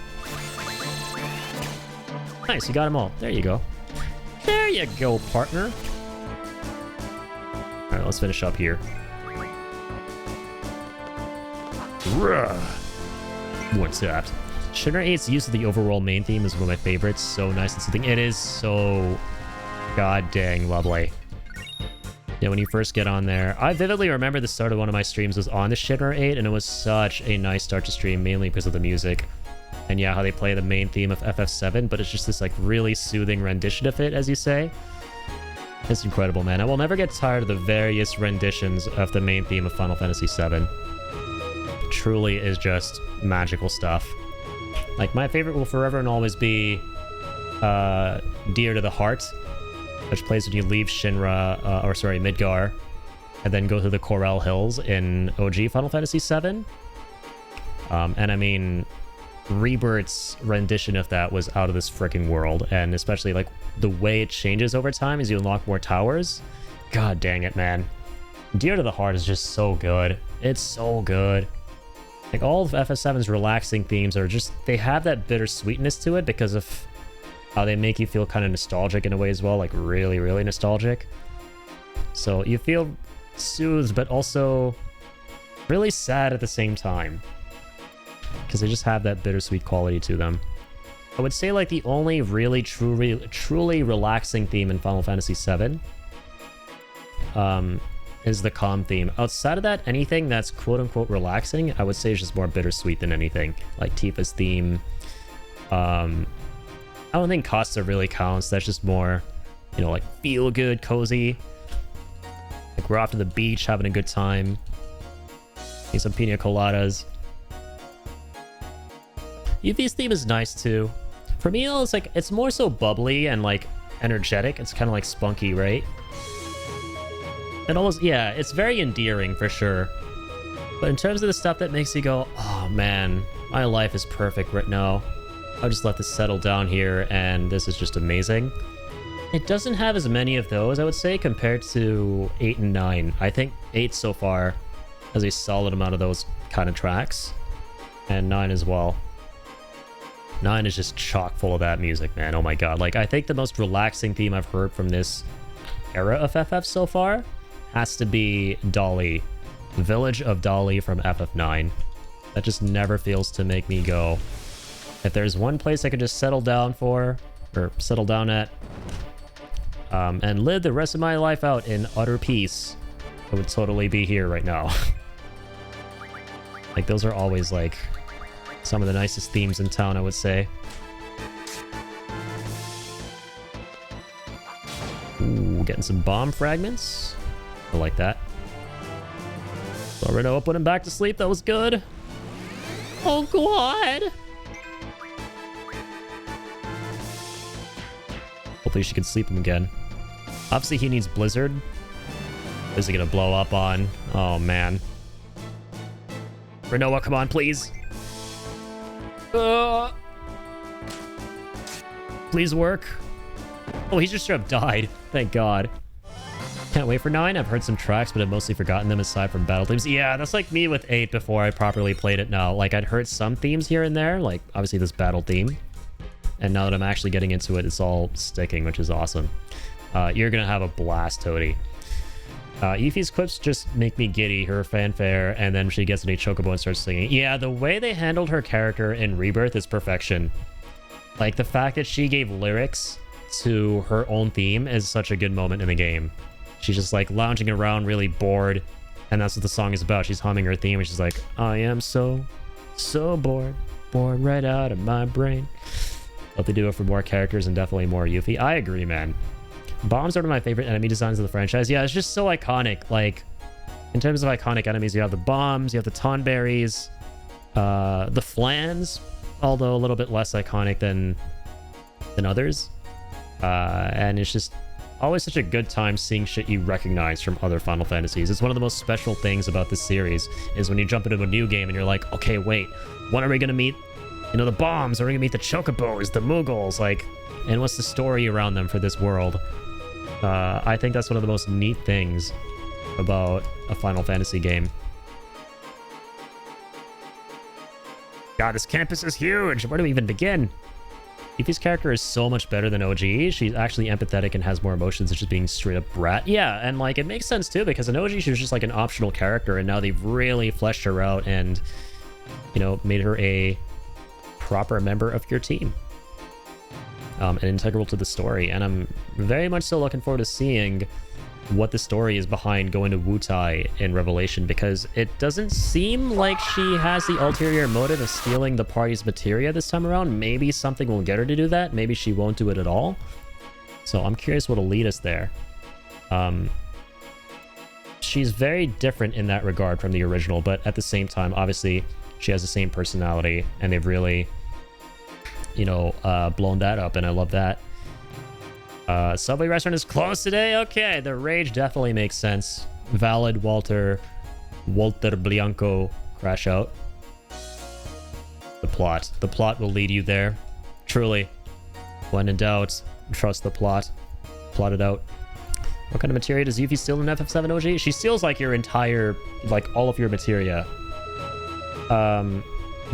Nice, you got them all. There you go. There you go, partner. All right, let's finish up here. What's that? Shinra 8's use of the overall main theme is one of my favorites. So nice and soothing. It is so god dang lovely. Yeah, when you first get on there. I vividly remember the start of one of my streams was on the Shinra 8, and it was such a nice start to stream, mainly because of the music. And yeah, how they play the main theme of FF7, but it's just this like really soothing rendition of it, as you say. It's incredible, man. I will never get tired of the various renditions of the main theme of Final Fantasy VII. Truly is just magical stuff. Like, my favorite will forever and always be Dear to the Heart, which plays when you leave Shinra, Midgar, and then go through the Corel Hills in OG Final Fantasy VII. And I mean, Rebirth's rendition of that was out of this freaking world, and especially like the way it changes over time as you unlock more towers. God dang it, man. Dear to the Heart is just so good. It's so good. Like, all of FF7's relaxing themes are just, they have that bittersweetness to it because of how they make you feel kind of nostalgic in a way as well, like really, really nostalgic. So you feel soothed, but also really sad at the same time, because they just have that bittersweet quality to them. I would say like the only really truly relaxing theme in Final Fantasy VII is the calm theme. Outside of that, anything that's quote-unquote relaxing, I would say is just more bittersweet than anything. Like Tifa's theme. I don't think Costa really counts. That's just more, you know, like feel good, cozy. Like we're off to the beach, having a good time. Need some pina coladas. Yuffie's theme is nice too. For me, it's like, it's more so bubbly and like energetic. It's kind of like spunky, right? And almost, yeah, it's very endearing for sure. But in terms of the stuff that makes you go, oh man, my life is perfect right now. I'll just let this settle down here, and this is just amazing. It doesn't have as many of those, I would say, compared to 8 and 9. I think 8 so far has a solid amount of those kind of tracks. And 9 as well. 9 is just chock full of that music, man. Oh my god. Like, I think the most relaxing theme I've heard from this era of FF so far has to be Dolly. Village of Dolly from FF9. That just never fails to make me go. If there's one place I could just settle down for, or settle down at, and live the rest of my life out in utter peace, I would totally be here right now. Like, those are always, like, some of the nicest themes in town, I would say. Ooh, getting some bomb fragments. I like that. Already put him back to sleep. That was good. Oh, God. Hopefully she can sleep him again. Obviously, he needs Blizzard. Is he gonna blow up on? Oh, man. Renoa, come on, please. Please work. Oh, he just straight up died. Thank God. Can't wait for 9. I've heard some tracks, but I've mostly forgotten them aside from battle themes. Yeah, that's like me with 8 before I properly played it now. Like, I'd heard some themes here and there, like, obviously this battle theme. And now that I'm actually getting into it, it's all sticking, which is awesome. You're gonna have a blast, Toadie. Yuffie's quips just make me giddy, her fanfare, and then she gets into a chocobo and starts singing. Yeah, the way they handled her character in Rebirth is perfection. Like, the fact that she gave lyrics to her own theme is such a good moment in the game. She's just, like, lounging around really bored, and that's what the song is about. She's humming her theme, and she's like, I am so bored, bored right out of my brain. Hope they do it for more characters and definitely more Yuffie. I agree, man. Bombs are one of my favorite enemy designs of the franchise. Yeah, it's just so iconic. Like, in terms of iconic enemies, you have the bombs, you have the tonberries, the flans, although a little bit less iconic than others. And it's just always such a good time seeing shit you recognize from other Final Fantasies. It's one of the most special things about this series, is when you jump into a new game and you're like, okay, wait, when are we going to meet, you know, the bombs? Are we going to meet the chocobos, the Mughals? Like, and what's the story around them for this world? I think that's one of the most neat things about a Final Fantasy game. God, this campus is huge! Where do we even begin? Yuffie's character is so much better than OG. She's actually empathetic and has more emotions than just being straight up brat. Yeah, and like, it makes sense too, because in OG she was just like an optional character, and now they've really fleshed her out and, you know, made her a proper member of your team. And integral to the story. And I'm very much so looking forward to seeing what the story is behind going to Wutai in Revelation, because it doesn't seem like she has the ulterior motive of stealing the party's materia this time around. Maybe something will get her to do that. Maybe she won't do it at all. So I'm curious what'll lead us there. She's very different in that regard from the original, but at the same time, obviously, she has the same personality, and they've really, you know, blown that up, and I love that. Subway restaurant is closed today? Okay, the rage definitely makes sense. Valid Walter Bianco crash out. The plot will lead you there. Truly. When in doubt, trust the plot. Plot it out. What kind of materia does Yuffie steal in FF7 OG? She steals like your entire, like all of your materia.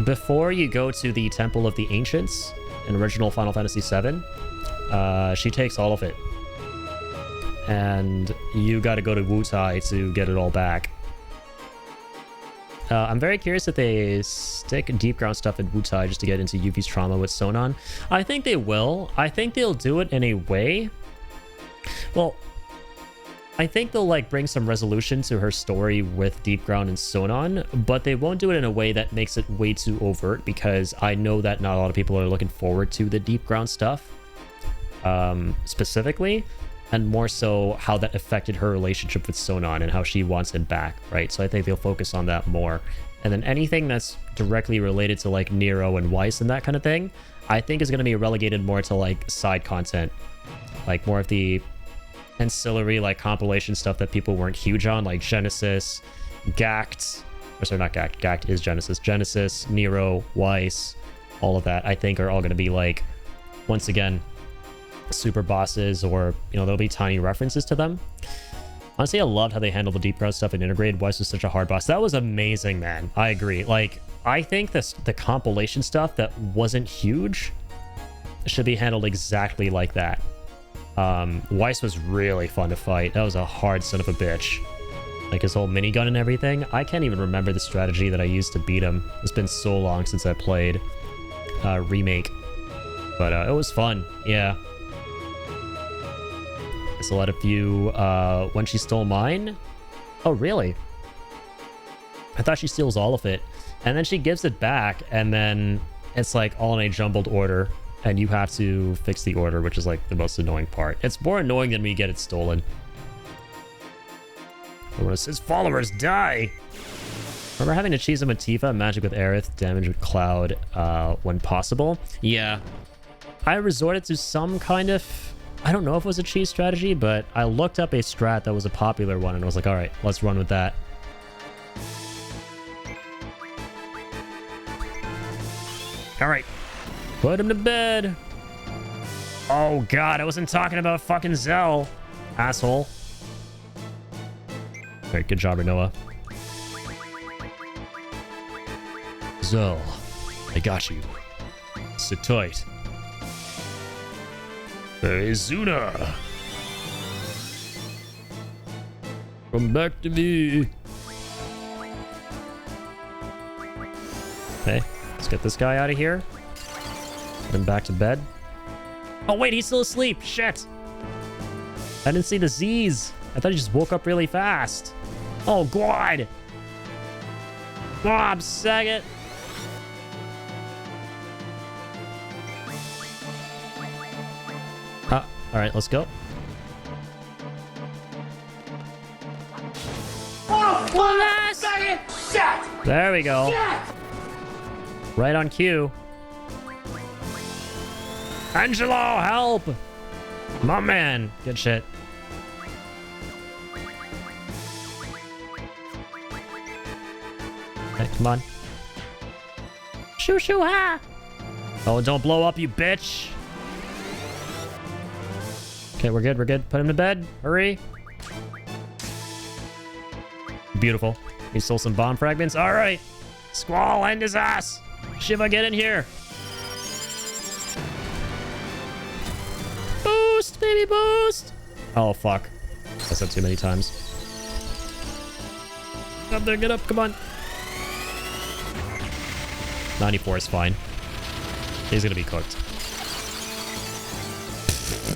Before you go to the Temple of the Ancients in original Final Fantasy VII, she takes all of it. And you gotta go to Wutai to get it all back. I'm very curious if they stick deep ground stuff in Wutai just to get into Yuffie's trauma with Sonon. I think they will. I think they'll do it in a way. Well, I think they'll like bring some resolution to her story with Deep Ground and Sonon, but they won't do it in a way that makes it way too overt, because I know that not a lot of people are looking forward to the Deep Ground stuff, specifically, and more so how that affected her relationship with Sonon and how she wants it back, right? So I think they'll focus on that more. And then anything that's directly related to like Nero and Weiss and that kind of thing, I think is going to be relegated more to like side content, like more of the ancillary like compilation stuff that people weren't huge on, like Genesis, Gact, or sorry, not Gact, Gact is Genesis, Nero, Weiss, all of that I think are all going to be like, once again, super bosses, or, you know, there'll be tiny references to them. Honestly, I loved how they handled the deep route stuff and integrated. Weiss was such a hard boss. That was amazing, man. I agree. Like, I think the compilation stuff that wasn't huge should be handled exactly like that. Weiss was really fun to fight. That was a hard son of a bitch. Like his whole minigun and everything. I can't even remember the strategy that I used to beat him. It's been so long since I played Remake. But it was fun. Yeah. I still had a few When She Stole Mine. Oh, really? I thought she steals all of it. And then she gives it back, and then it's like all in a jumbled order, and you have to fix the order, which is like the most annoying part. It's more annoying than when you get it stolen. When it says followers die. Remember having to cheese him with Tifa, magic with Aerith, damage with Cloud when possible? Yeah. I resorted to some kind of, I don't know if it was a cheese strategy, but I looked up a strat that was a popular one, and I was like, all right, let's run with that. All right, put him to bed. Oh God, I wasn't talking about fucking Zell, asshole. All right, good job, Renoa. Zell, I got you. Sit tight. Hey, Zuna. Come back to me. Okay, let's get this guy out of here. Put him back to bed. Oh wait, he's still asleep. Shit. I didn't see the Z's. I thought he just woke up really fast. Oh God. Bob Saget. All right, let's go. Oh, second! Shit! There we go. Shit! Right on cue. Angelo, help! My man. Good shit. Okay, come on. Shoo shoo ha! Oh, don't blow up, you bitch! Okay, we're good, we're good. Put him to bed. Hurry. Beautiful. He stole some bomb fragments. All right. Squall, end his ass. Shiva, get in here. Boost, baby, boost. Oh, fuck. I said too many times. Get up there, get up, come on. 94 is fine. He's gonna be cooked.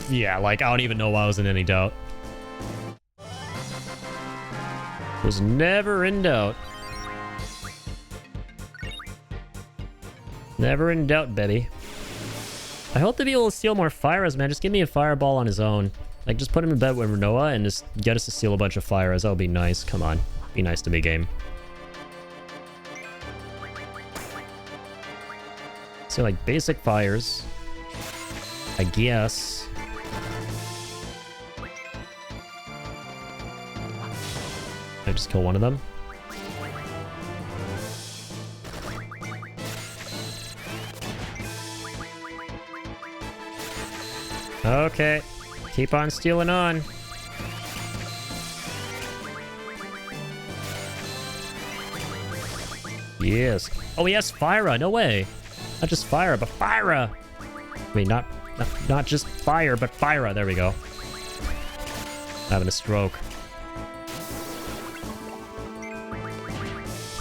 Yeah, like, I don't even know why I was in any doubt. Was never in doubt. Never in doubt, baby. I hope to be able to steal more Fyras, man. Just give me a fireball on his own. Like, just put him in bed with Renoa and just get us to steal a bunch of Fyras. That would be nice. Come on. Be nice to me, game. So, like, basic fires. I guess. I just kill one of them. Okay. Keep on stealing on. Yes. Oh, he has Fyra. No way. Not just Fyra, but Fyra. I mean, not just fire, but Fyra. There we go. Having a stroke.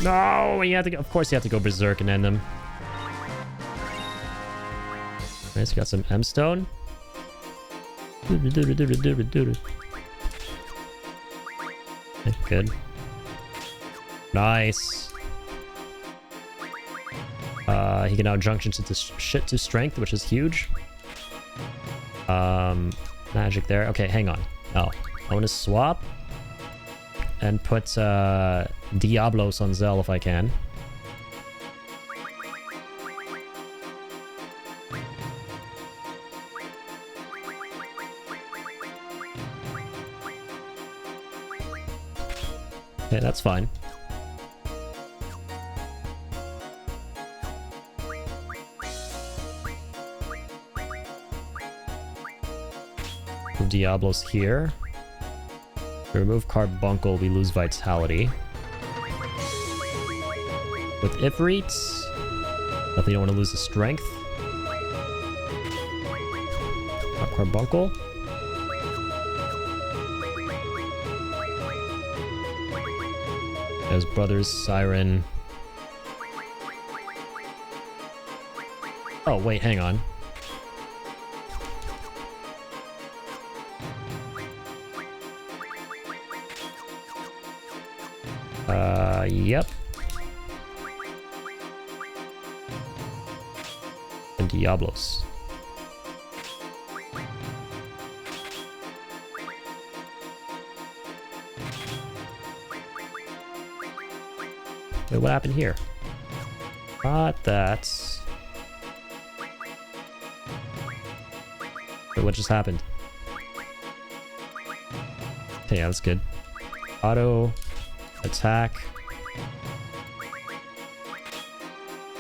No, you have to go, of course you have to go berserk and end them. Nice, got some M stone. Okay, good. Nice. He can now junction to shit to strength, which is huge. Magic there. Okay, hang on. Oh, I want to swap and put Diablos on Zell if I can. Okay, that's fine. Diablos here. To remove Carbuncle, we lose Vitality. With Ifrit, definitely don't want to lose the Strength. Up Carbuncle. There's Brothers, Siren. Oh, wait, hang on. Yep. And Diablos. Wait, what happened here? Not that. Wait, what just happened? Okay, yeah, that's good. Auto attack.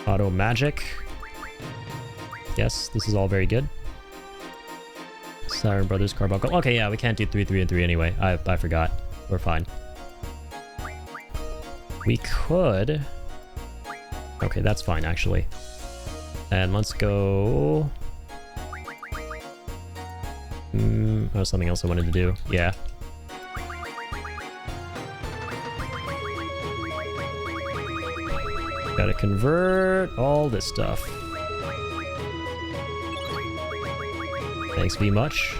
Auto magic. Yes, this is all very good. Siren Brothers, Carbuncle. Okay, yeah, we can't do 3, 3, and 3 anyway. I forgot. We're fine. We could... Okay, that's fine, actually. And let's go... oh, something else I wanted to do. Yeah. Gotta convert all this stuff. Thanks very much.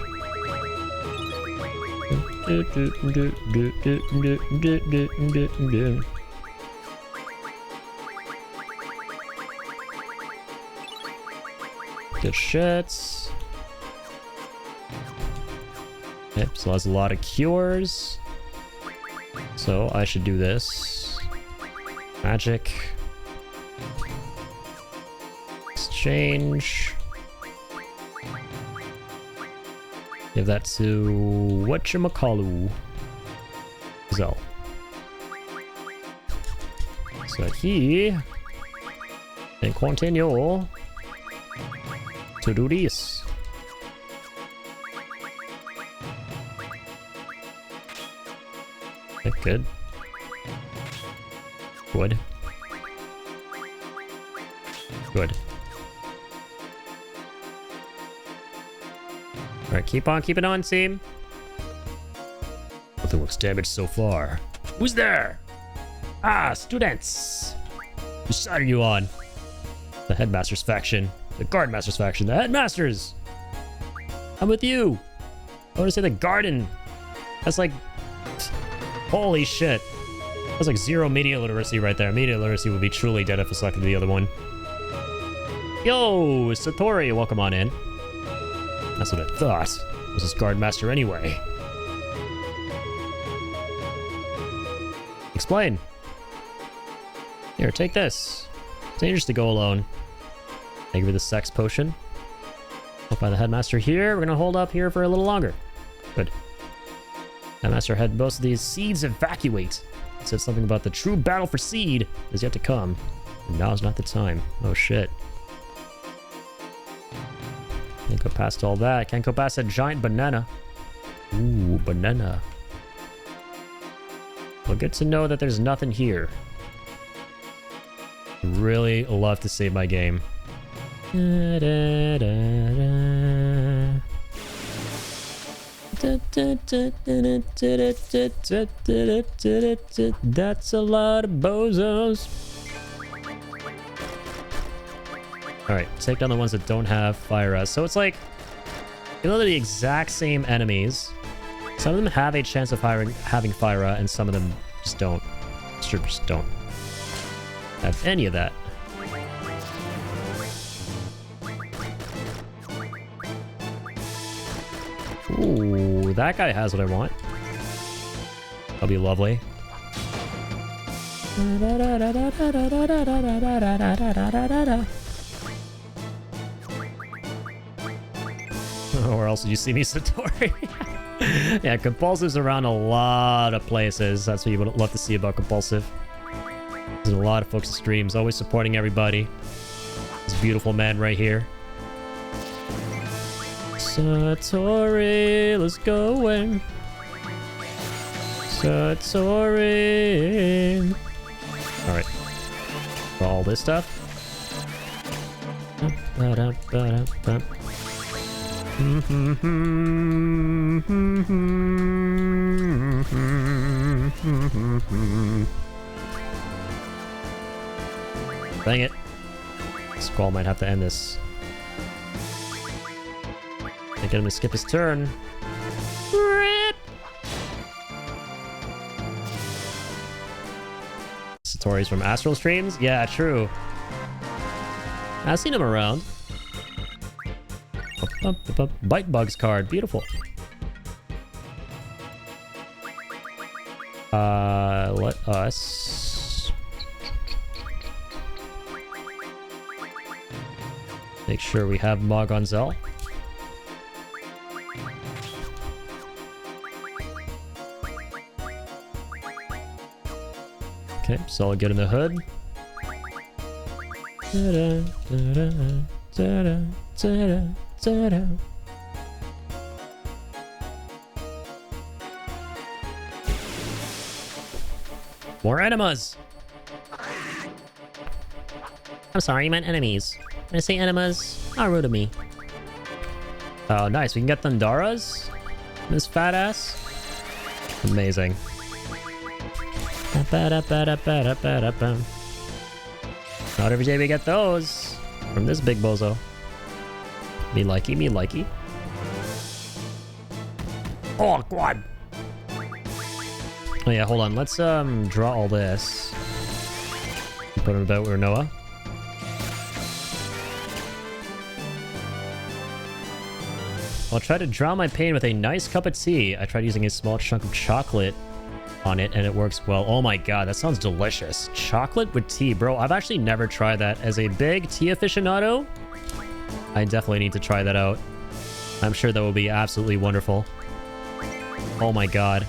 Good shits. Okay, so that's a lot of cures. So I should do this. Magic. Exchange. Give that to whatchamacallu. So he can continue to do this. Okay, good. Good. Good. Alright, keep on keeping on, team. Nothing looks damaged so far. Who's there? Ah, students! Whose side are you on? The Headmaster's faction. The Guardmaster's faction. The Headmasters! I'm with you! I want to say the Garden. That's like... Holy shit. That's like 0 media literacy right there. Media literacy would be truly dead if I selected the other one. Yo, Satori, welcome on in. That's what I thought. Was this Guardmaster anyway? Explain. Here, take this. It's dangerous to go alone. I give you the sex potion. Up by the Headmaster here. We're gonna hold up here for a little longer. Good. Headmaster had most of these seeds evacuate. It said something about the true battle for seed is yet to come. And now's not the time. Oh shit. Can't go past all that. Can't go past that giant banana. Ooh, banana. Well, good to know that there's nothing here. Really love to save my game. Da, da, da, da. That's a lot of bozos. Alright, take down the ones that don't have fire res. So it's like, you know, they're the exact same enemies. Some of them have a chance of having fire res, and some of them just don't. Just don't have any of that. Ooh, that guy has what I want. That'll be lovely. Where else did you see me, Satori? Yeah, Compulsive's around a lot of places. That's what you would love to see about Compulsive. There's a lot of folks' streams, always supporting everybody. This beautiful man right here. Satori, let's go in. Satori. Alright. For all this stuff. Dang it. Squall might have to end this. Can't get him to skip his turn. Rip! Satori's from Astral Streams? Yeah, true. I've seen him around. Bite Bugs card. Beautiful. Let us make sure we have Magonzel. Okay, so I'll get in the hood. More enemas! I'm sorry, you meant enemies. When I say enemas, are rude to me. Oh, nice. We can get Thundaras? This fat ass? Amazing. Not every day we get those from this big bozo. Me likey, me likey. Oh god. Oh yeah, hold on. Let's draw all this. Put him about Urnoa. I'll try to drown my pain with a nice cup of tea. I tried using a small chunk of chocolate on it and it works well. Oh my god, that sounds delicious. Chocolate with tea, bro. I've actually never tried that. As a big tea aficionado, I definitely need to try that out. I'm sure that will be absolutely wonderful. Oh my god.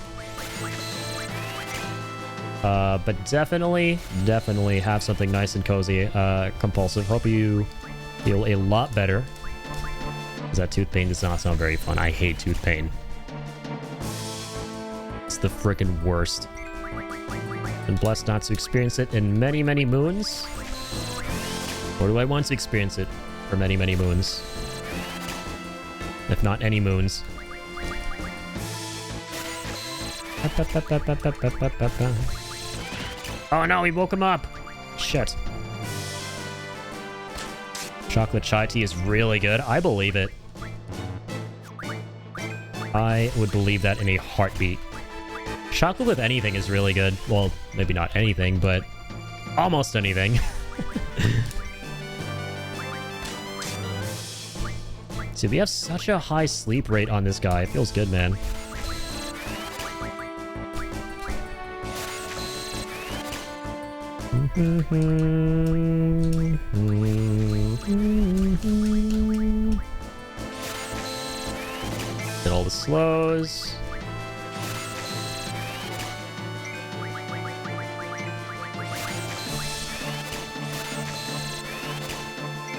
But definitely have something nice and cozy. Compulsive. Hope you feel a lot better. Because that tooth pain does not sound very fun. I hate tooth pain. It's the frickin' worst. I'm blessed not to experience it in many, many moons. Or do I want to experience it for many, many moons? If not any moons. Oh no, we woke him up! Shit. Chocolate chai tea is really good. I believe it. I would believe that in a heartbeat. Chocolate with anything is really good. Well, maybe not anything, but almost anything. See, we have such a high sleep rate on this guy. It feels good, man. Get all the slows.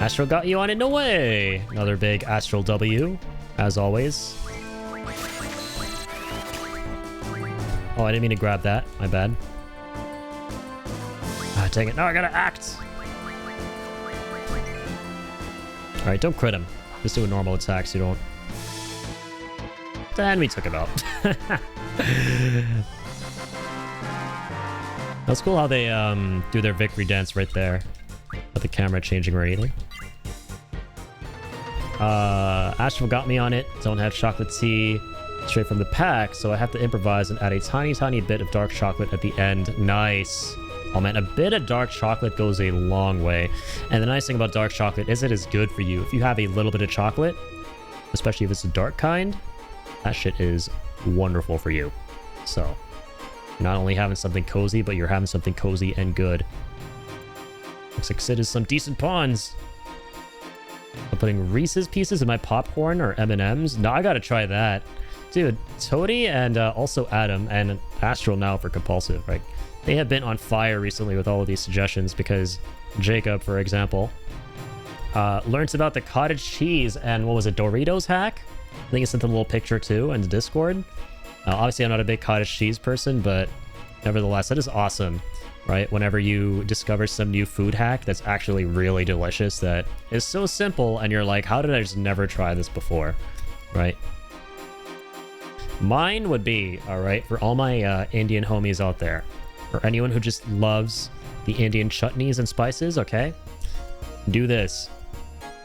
Astral got you on it, no way! Another big Astral W, as always. Oh, I didn't mean to grab that. My bad. Ah, dang it. No, I gotta act! Alright, don't crit him. Just do a normal attack so you don't... And we took him out. That's cool how they do their victory dance right there. With the camera changing or anything. Astral got me on it. Don't have chocolate tea straight from the pack, so I have to improvise and add a tiny, tiny bit of dark chocolate at the end. Nice. Oh man, a bit of dark chocolate goes a long way. And the nice thing about dark chocolate is it is good for you. If you have a little bit of chocolate, especially if it's a dark kind, that shit is wonderful for you. So, you're not only having something cozy, but you're having something cozy and good. Looks like Sid is some decent pawns. I'm putting Reese's Pieces in my popcorn or M&M's. No, I gotta try that. Dude, Toady and also Adam and Astral now for Compulsive, right? They have been on fire recently with all of these suggestions because Jacob, for example, learns about the cottage cheese and what was it, Doritos hack? I think I sent them a little picture too in the Discord. Obviously, I'm not a big cottage cheese person, but nevertheless, that is awesome, right? Whenever you discover some new food hack that's actually really delicious, that is so simple, and you're like, how did I just never try this before, right? Mine would be, all right, for all my Indian homies out there, or anyone who just loves the Indian chutneys and spices, okay? Do this.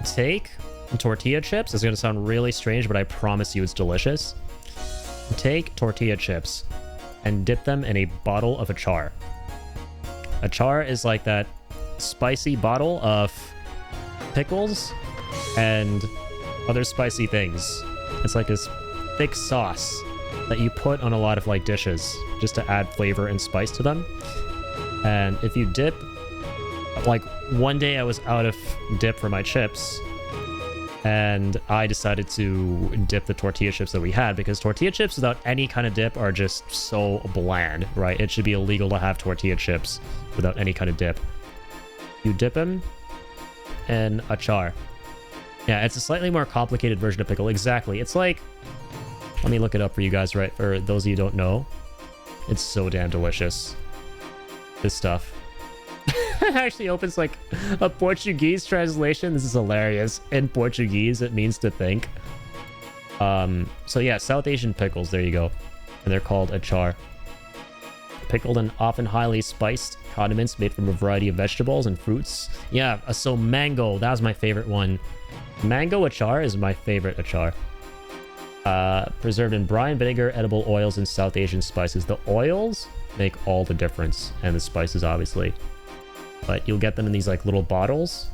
Take tortilla chips. It's going to sound really strange, but I promise you it's delicious. Take tortilla chips and dip them in a bottle of achar. Achar is like that spicy bottle of pickles and other spicy things. It's like this thick sauce that you put on a lot of like dishes just to add flavor and spice to them. And if you dip, like one day I was out of dip for my chips, and I decided to dip the tortilla chips that we had, because tortilla chips without any kind of dip are just so bland, right? It should be illegal to have tortilla chips without any kind of dip. You dip them in achar. Yeah, it's a slightly more complicated version of pickle. Exactly. It's like, let me look it up for you guys, right? For those of you who don't know, it's so damn delicious. This stuff. It actually opens like a Portuguese translation. This is hilarious. In Portuguese, it means to think. So yeah, South Asian pickles, there you go. And they're called achar. Pickled and often highly spiced condiments made from a variety of vegetables and fruits. Yeah, so mango, that was my favorite one. Mango achar is my favorite achar. Preserved in brine, vinegar, edible oils, and South Asian spices. The oils make all the difference, and the spices, obviously. But you'll get them in these like little bottles.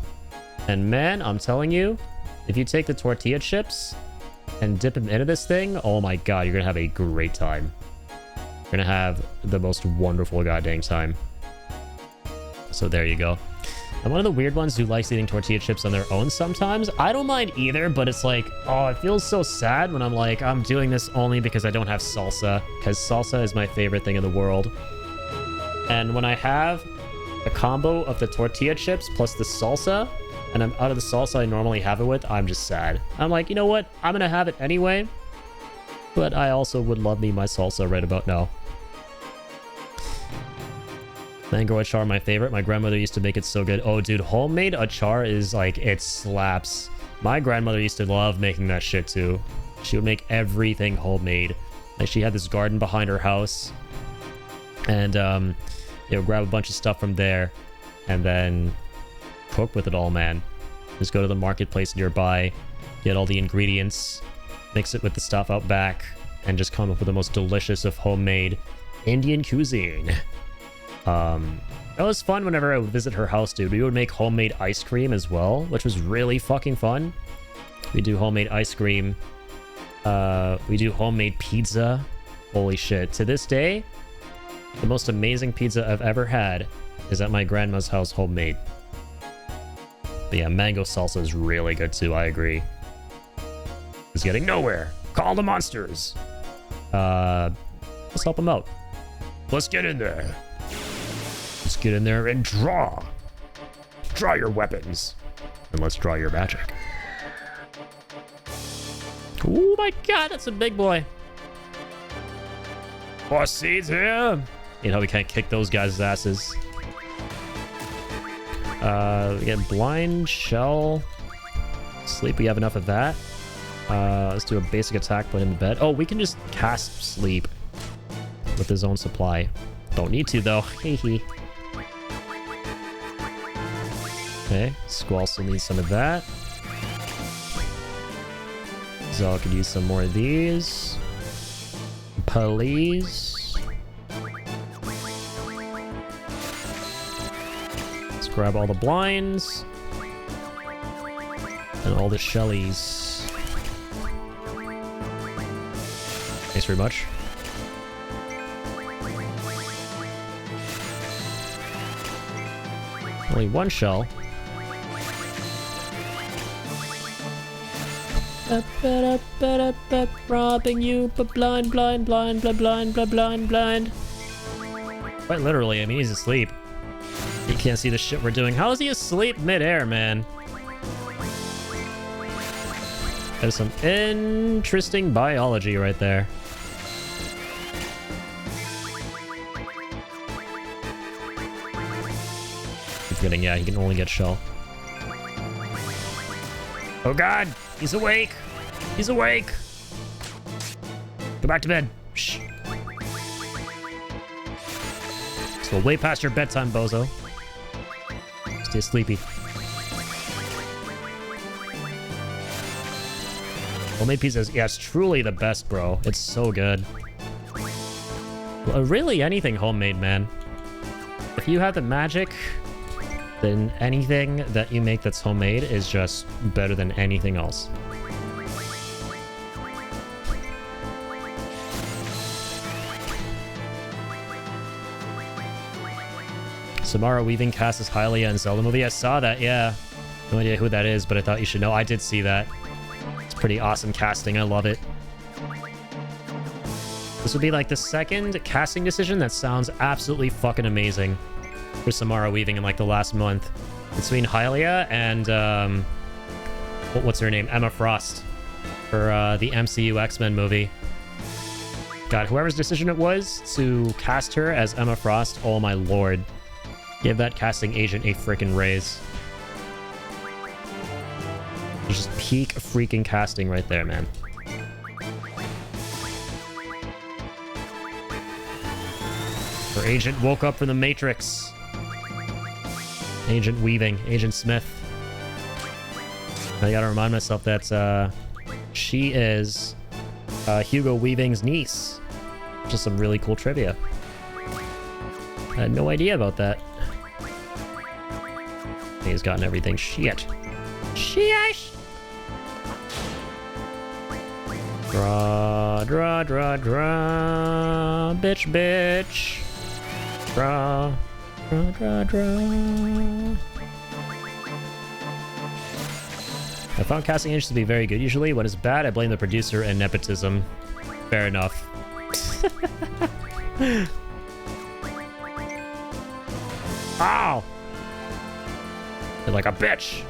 And man, I'm telling you, if you take the tortilla chips and dip them into this thing, oh my god, you're gonna have a great time. You're gonna have the most wonderful goddamn time. So there you go. I'm one of the weird ones who likes eating tortilla chips on their own sometimes. I don't mind either, but it's like, oh, it feels so sad when I'm like, I'm doing this only because I don't have salsa, because salsa is my favorite thing in the world. And when I have a combo of the tortilla chips plus the salsa, and I'm out of the salsa I normally have it with, I'm just sad. I'm like, you know what? I'm gonna have it anyway, but I also would love me my salsa right about now. Mango achar, my favorite. My grandmother used to make it so good. Oh, dude, homemade achar is like, it slaps. My grandmother used to love making that shit too. She would make everything homemade. Like, she had this garden behind her house, and you know, grab a bunch of stuff from there and then cook with it all, man. Just go to the marketplace nearby, get all the ingredients, mix it with the stuff out back, and just come up with the most delicious of homemade Indian cuisine. That was fun whenever I would visit her house, dude. We would make homemade ice cream as well, which was really fucking fun. We do homemade ice cream. We do homemade pizza. Holy shit. To this day, the most amazing pizza I've ever had is at my grandma's house, homemade. But yeah, mango salsa is really good too, I agree. It's getting nowhere. Call the monsters. Let's help them out. Let's get in there. Let's get in there and draw. Draw your weapons. And let's draw your magic. Oh my god, that's a big boy. More seeds here. You know, we can't kick those guys' asses. We get blind, shell, sleep. We have enough of that. Let's do a basic attack, put him to bed. Oh, we can just cast sleep with his own supply. Don't need to, though. Hehe. Okay, Squall still needs some of that. So I could use some more of these. Please. Let's grab all the blinds. And all the shellies. Thanks very much. Only one shell. Robbing you, but blind. Quite literally, I mean, he's asleep. He can't see the shit we're doing. How is he asleep midair, man? There's some interesting biology right there. Keep forgetting, yeah, he can only get shell. Oh god, he's awake. He's awake. Go back to bed. Shh. So way past your bedtime, bozo. Stay sleepy. Homemade pizzas, yeah, it's truly the best, bro. It's so good. Well, really anything homemade, man. If you have the magic, then anything that you make that's homemade is just better than anything else. Samara Weaving cast as Hylia in Zelda movie. I saw that, yeah. No idea who that is, but I thought you should know. I did see that. It's pretty awesome casting. I love it. This would be like the second casting decision that sounds absolutely fucking amazing for Samara Weaving in like the last month. Between Hylia and, what's her name? Emma Frost for the MCU X-Men movie. God, whoever's decision it was to cast her as Emma Frost, oh my lord. Give that casting agent a freaking raise. It's just peak freaking casting right there, man. Her agent woke up from the Matrix. Agent Weaving, Agent Smith. I gotta remind myself that she is Hugo Weaving's niece. Just some really cool trivia. I had no idea about that. He's gotten everything. Shit. Shit! Draw, draw, draw, draw. Bitch, bitch. Draw, draw, draw, draw. I found casting agents to be very good usually. When it's bad, I blame the producer and nepotism. Fair enough. Ow! You're like a bitch.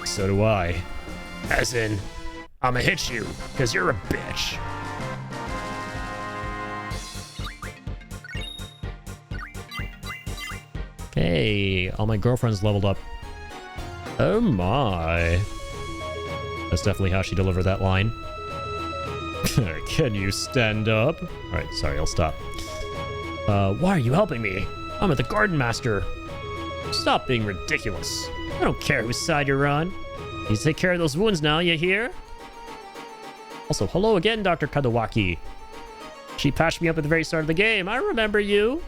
So do I. As in, I'ma hit you, because you're a bitch. Hey, all my girlfriends leveled up. Oh my. That's definitely how she delivered that line. Can you stand up? Alright, sorry, I'll stop. Why are you helping me? I'm at the Garden Master. Stop being ridiculous. I don't care whose side you're on. You take care of those wounds now, you hear? Also, hello again, Dr. Kadawaki. She patched me up at the very start of the game. I remember you.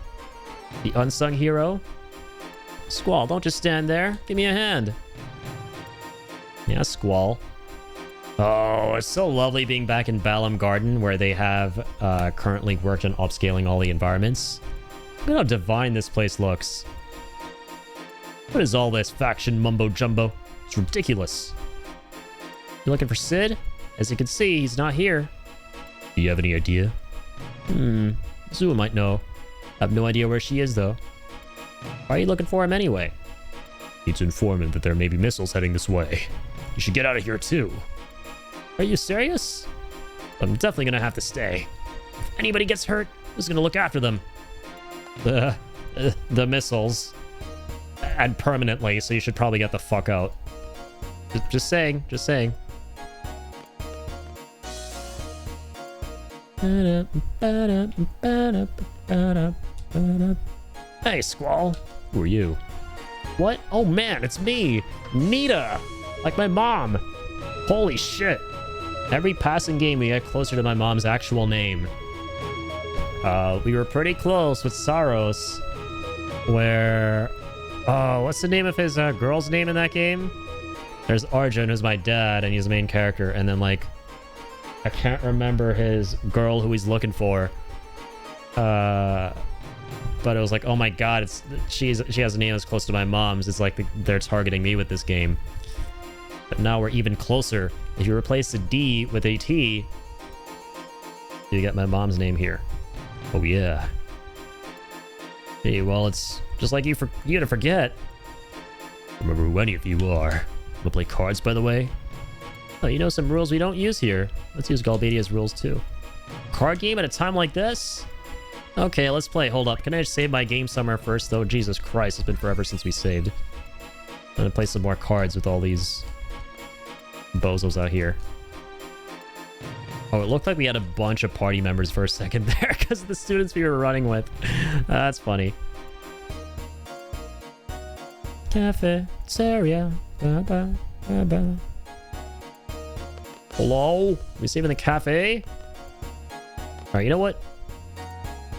The unsung hero. Squall, don't just stand there. Give me a hand. Yeah, Squall. Oh, it's so lovely being back in Balam Garden, where they have currently worked on upscaling all the environments. Look at how divine this place looks. What is all this faction mumbo-jumbo? It's ridiculous. You looking for Sid? As you can see, he's not here. Do you have any idea? Zua might know. I have no idea where she is, though. Why are you looking for him anyway? Need to inform him that there may be missiles heading this way. You should get out of here, too. Are you serious? I'm definitely gonna have to stay. If anybody gets hurt, who's gonna look after them? The missiles. And permanently, so you should probably get the fuck out. Just saying, just saying. Hey, Squall. Who are you? What? Oh man, it's me! Nita! Like my mom! Holy shit! Every passing game we get closer to my mom's actual name. We were pretty close with Saros, where... Oh, what's the name of his girl's name in that game? There's Arjun, who's my dad, and he's the main character. And then, like, I can't remember his girl who he's looking for. But it was like, oh my god, she has a name that's close to my mom's. It's like they're targeting me with this game. But now we're even closer. If you replace the D with a T, you get my mom's name here. Oh yeah. Hey, well, it's just like you to forget. Remember who any of you are. We'll play cards, by the way. Oh, you know some rules we don't use here. Let's use Galbadia's rules, too. Card game at a time like this? Okay, let's play. Hold up. Can I just save my game somewhere first, though? Jesus Christ, it's been forever since we saved. I'm gonna play some more cards with all these bozos out here. Oh, it looked like we had a bunch of party members for a second there because of the students we were running with. That's funny. Cafeteria. Hello? We saving the cafe? Alright, you know what?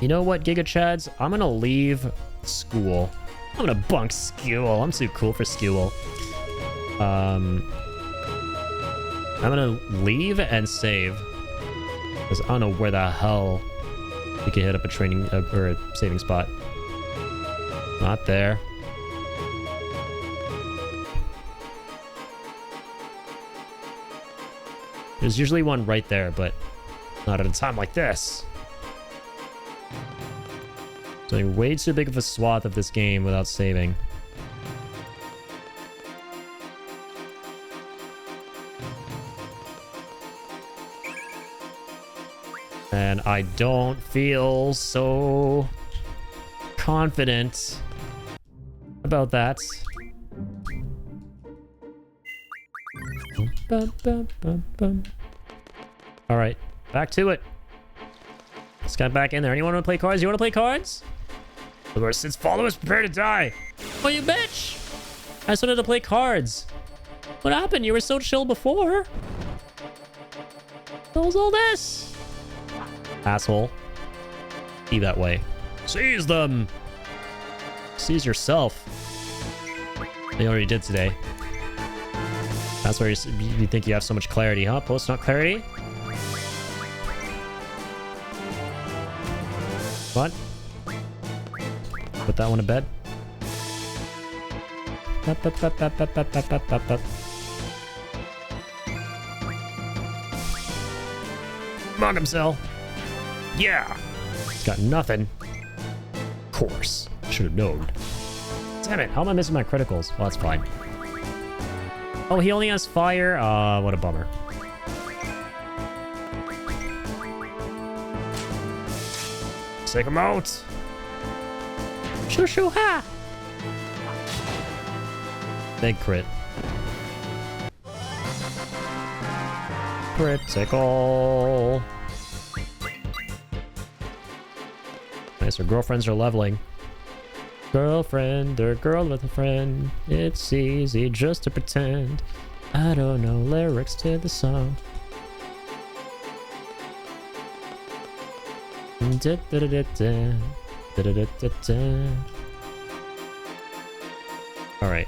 You know what, Giga Chads? I'm gonna leave school. I'm gonna bunk school. I'm too cool for school. I'm gonna leave and save. Because I don't know where the hell we can hit up a training or a saving spot. Not there. There's usually one right there, but not at a time like this. Doing way too big of a swath of this game without saving. And I don't feel so confident about that. All right, back to it. Let's get back in there. Anyone want to play cards? You want to play cards? Since followers prepare to die. Oh, you bitch! I just wanted to play cards. What happened? You were so chill before. What was all this? Asshole. Be that way. Seize them! Seize yourself. They already did today. That's where you think you have so much clarity, huh? Post not clarity? What? Put that one to bed. Come on, himself. Yeah. He's got nothing. Of course. Should have known. Damn it. How am I missing my criticals? Well, that's fine. Oh, he only has fire? What a bummer. Take him out. Shoo shoo ha. Big crit. Critical. Nice, our girlfriends are leveling. Girlfriend or girl with a friend. It's easy just to pretend. I don't know lyrics to the song. All right.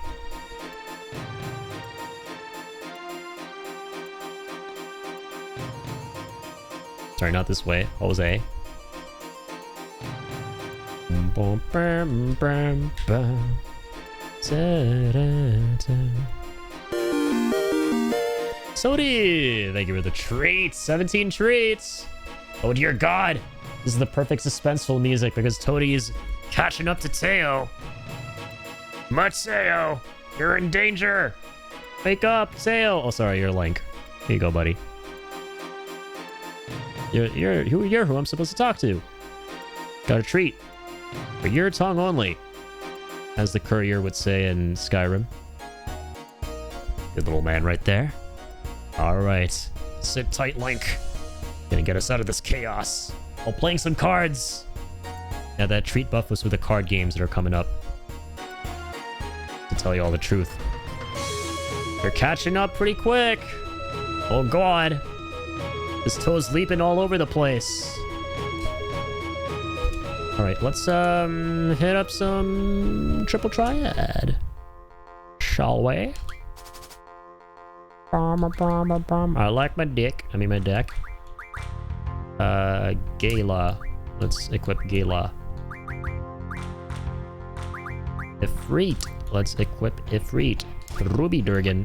Sorry, not this way. Jose. Sodi! Thank you for the treats. 17 treats. Oh dear God. This is the perfect suspenseful music because Toadie's catching up to Teo. Mateo, you're in danger. Wake up, Teo. Oh, sorry, you're Link. Here you go, buddy. You're who I'm supposed to talk to. Got a treat. For your tongue only. As the courier would say in Skyrim. Good little man right there. Alright. Sit tight, Link. Gonna get us out of this chaos. While playing some cards. Yeah, that treat buff was with the card games that are coming up. To tell you all the truth. You're catching up pretty quick. Oh God. This toe's leaping all over the place. Alright, let's hit up some triple triad. Shall we? I like my dick. I mean my deck. Gala. Let's equip Gala. Ifrit. Let's equip Ifrit. Ruby Durgan.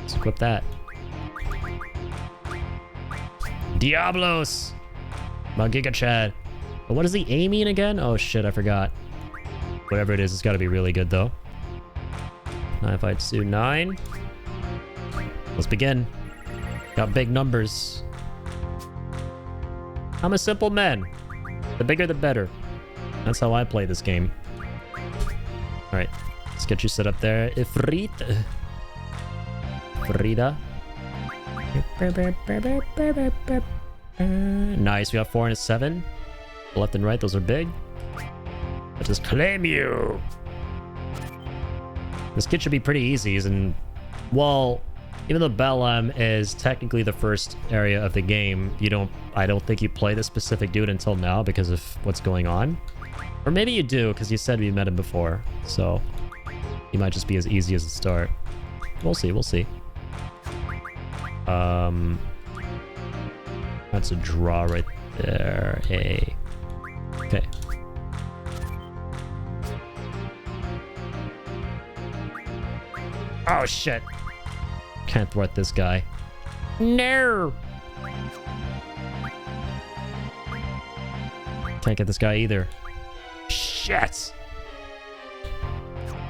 Let's equip that. Diablos! My Giga Chad. But what does the A mean again? Oh shit, I forgot. Whatever it is, it's gotta be really good though. 9 fights to 9. Let's begin. Got big numbers. I'm a simple man. The bigger the better. That's how I play this game. Alright. Let's get you set up there. Ifrit. Frida. Nice. We got 4 and a 7. Left and right, those are big. Let's just claim you. This kid should be pretty easy. And, well, even though Belem is technically the first area of the game, I don't think you play this specific dude until now because of what's going on. Or maybe you do, because you said we met him before. So, he might just be as easy as the start. We'll see, we'll see. That's a draw right there. Hey. Okay. Oh, shit. Can't thwart this guy. No! Can't get this guy either. Shit!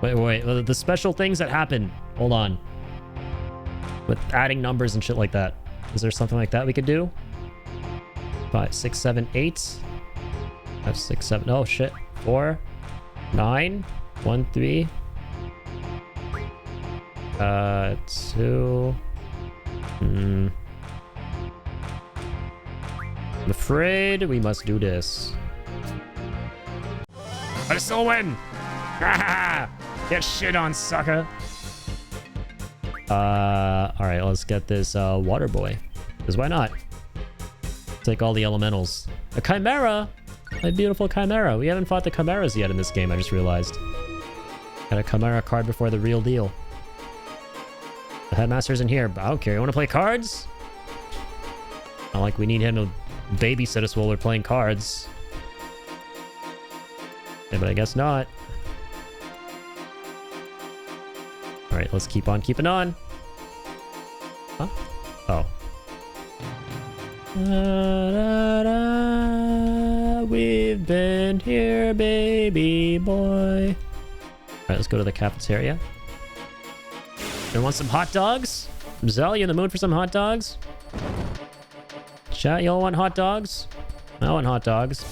Wait. The special things that happen. Hold on. With adding numbers and shit like that. Is there something like that we could do? 5, 6, 7, 8. 5, 6, 7. Oh, shit. 4, 9, 1, 3. 2. I'm afraid we must do this. I still win! Get shit on, sucker! Alright, let's get this water boy. Because why not? Take all the elementals. A chimera! My beautiful chimera. We haven't fought the chimeras yet in this game, I just realized. Got a chimera card before the real deal. The headmaster's in here, but I don't care. You want to play cards? Not like we need him to babysit us while we're playing cards. Yeah, but I guess not. Alright, let's keep on keeping on. Huh? Oh. We've been here, baby boy. Alright, let's go to the cafeteria. You want some hot dogs? Zell, you in the mood for some hot dogs? Chat, y'all want hot dogs? I want hot dogs.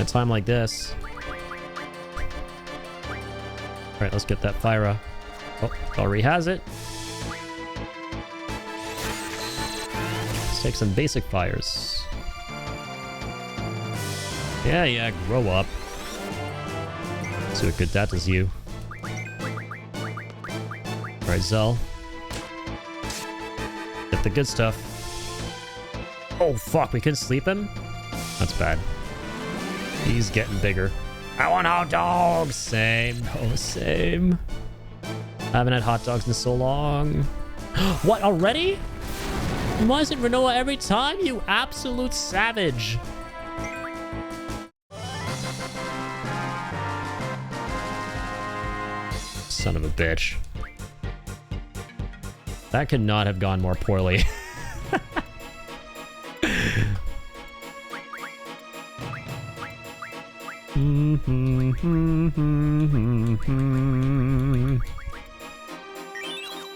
At a time like this. Alright, let's get that Fyra. Oh, already has it. Let's take some basic fires. Yeah, grow up. See what good that does you. Alright, Zell. Get the good stuff. Oh, fuck, we couldn't sleep him? That's bad. He's getting bigger. I want hot dogs! Same. Oh, same. I haven't had hot dogs in so long. What, already? Why is it Renoa every time, you absolute savage? Son of a bitch. That could not have gone more poorly.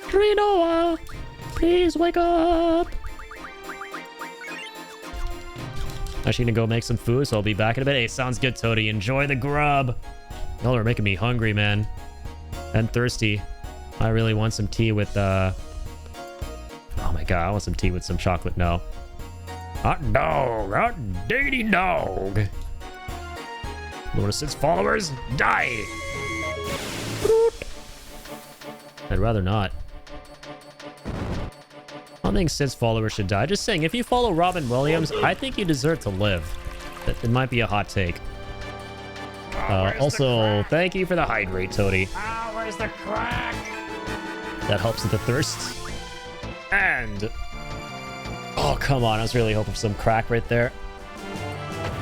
Renoa, please wake up. Actually gonna go make some food, so I'll be back in a bit. Hey, sounds good, Toady. Enjoy the grub. Y'all are making me hungry, man. And thirsty. I really want some tea with, oh my god, I want some tea with some chocolate now. Hot dog, hot diggity dog. One of Sid's followers, die! I'd rather not. I don't think Sid's followers should die. Just saying, if you follow Robin Williams, I think you deserve to live. It might be a hot take. Also, thank you for the hydrate, Toady. Where's the crack? That helps with the thirst. And... oh, come on. I was really hoping for some crack right there.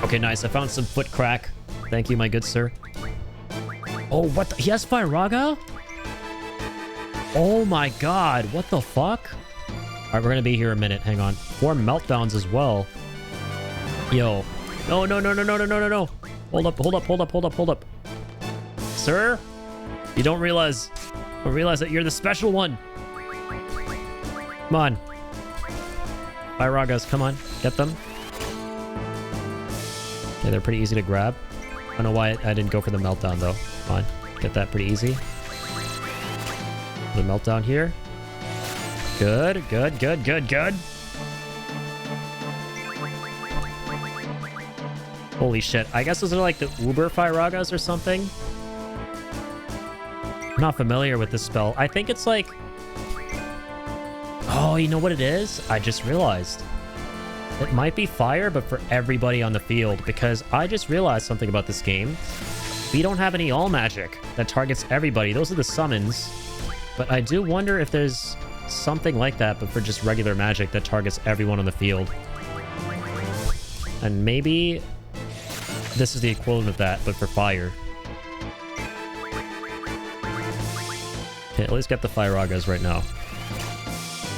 Okay, nice. I found some foot crack. Thank you, my good sir. Oh, what the... he has Firaga? Oh my god. What the fuck? Alright, we're gonna be here a minute. Hang on. 4 meltdowns as well. Yo. No. Hold up. Sir? You don't realize that you're the special one. Come on. Firagas, come on. Get them. Okay, they're pretty easy to grab. I don't know why I didn't go for the meltdown, though. Come on. Get that pretty easy. The meltdown here. Good, good, good, good, good. Holy shit. I guess those are like the Uber Firagas or something. I'm not familiar with this spell. I think it's like... Oh, you know what it is? I just realized. It might be fire, but for everybody on the field, because I just realized something about this game. We don't have any all magic that targets everybody. Those are the summons. But I do wonder if there's something like that, but for just regular magic that targets everyone on the field. And maybe this is the equivalent of that, but for fire. Okay, at least get the Firagas right now.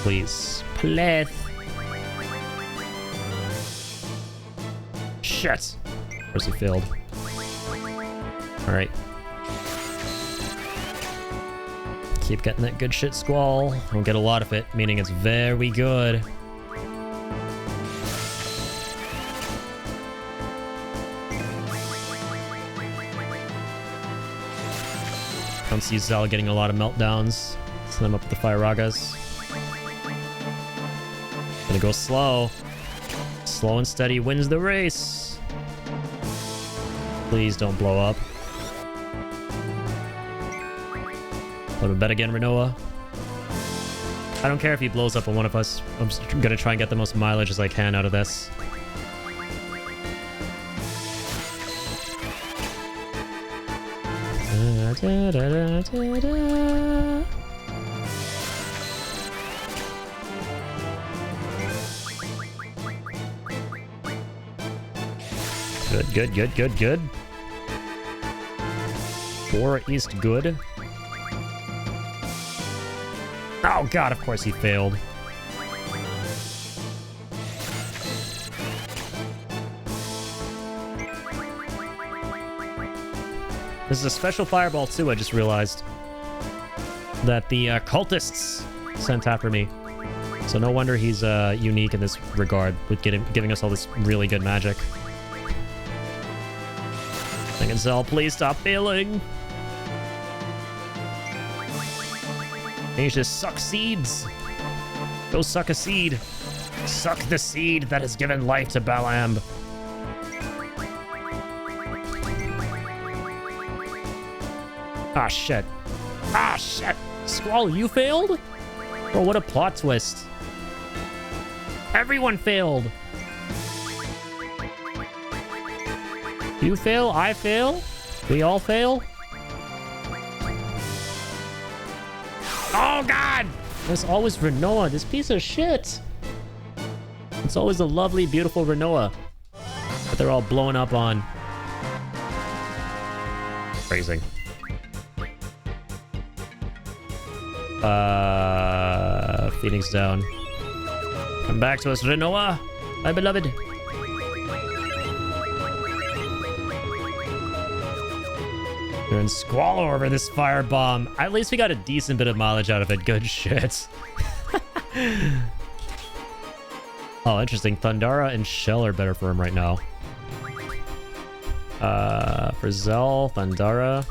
Please. Please. Shit. Of course he failed. Alright. Keep getting that good shit, Squall. Don't get a lot of it, meaning it's very good. Don't see Zell getting a lot of meltdowns. Send him up with the Firagas. Gonna go slow. Slow and steady wins the race. Please don't blow up. Let him bet again, Renoa. I don't care if he blows up on one of us. I'm just gonna try and get the most mileage as I can out of this. Da, da, da, da, da. Good, good, good, good, good. 4 East good. Oh god, of course he failed. This is a special fireball too, I just realized. That the cultists sent after me. So no wonder he's unique in this regard, with giving us all this really good magic. Zell, please stop failing. And you just suck seeds. Go suck a seed. Suck the seed that has given life to Balamb. Ah, shit. Ah, shit. Squall, you failed? Oh, what a plot twist. Everyone failed. You fail, I fail, we all fail. Oh god! There's always Renoa, this piece of shit. It's always the lovely, beautiful Renoa that they're all blowing up on. Phrasing. Phoenix down. Come back to us, Renoa, my beloved. You're in Squall over this firebomb. At least we got a decent bit of mileage out of it. Good shit. Oh, interesting. Thundara and Shell are better for him right now. For Zell, Thundara.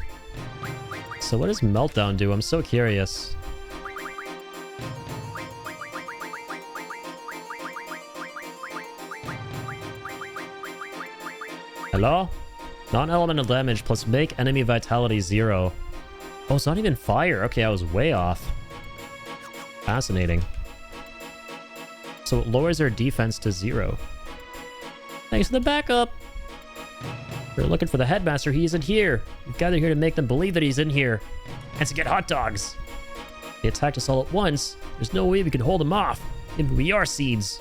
So what does Meltdown do? I'm so curious. Hello? Non-elemental damage plus make enemy vitality 0. Oh, it's not even fire. Okay, I was way off. Fascinating. So it lowers their defense to 0. Thanks for the backup. We're looking for the headmaster. He isn't here. We've gathered here to make them believe that he's in here. And to get hot dogs. They attacked us all at once. There's no way we can hold them off. Maybe we are seeds.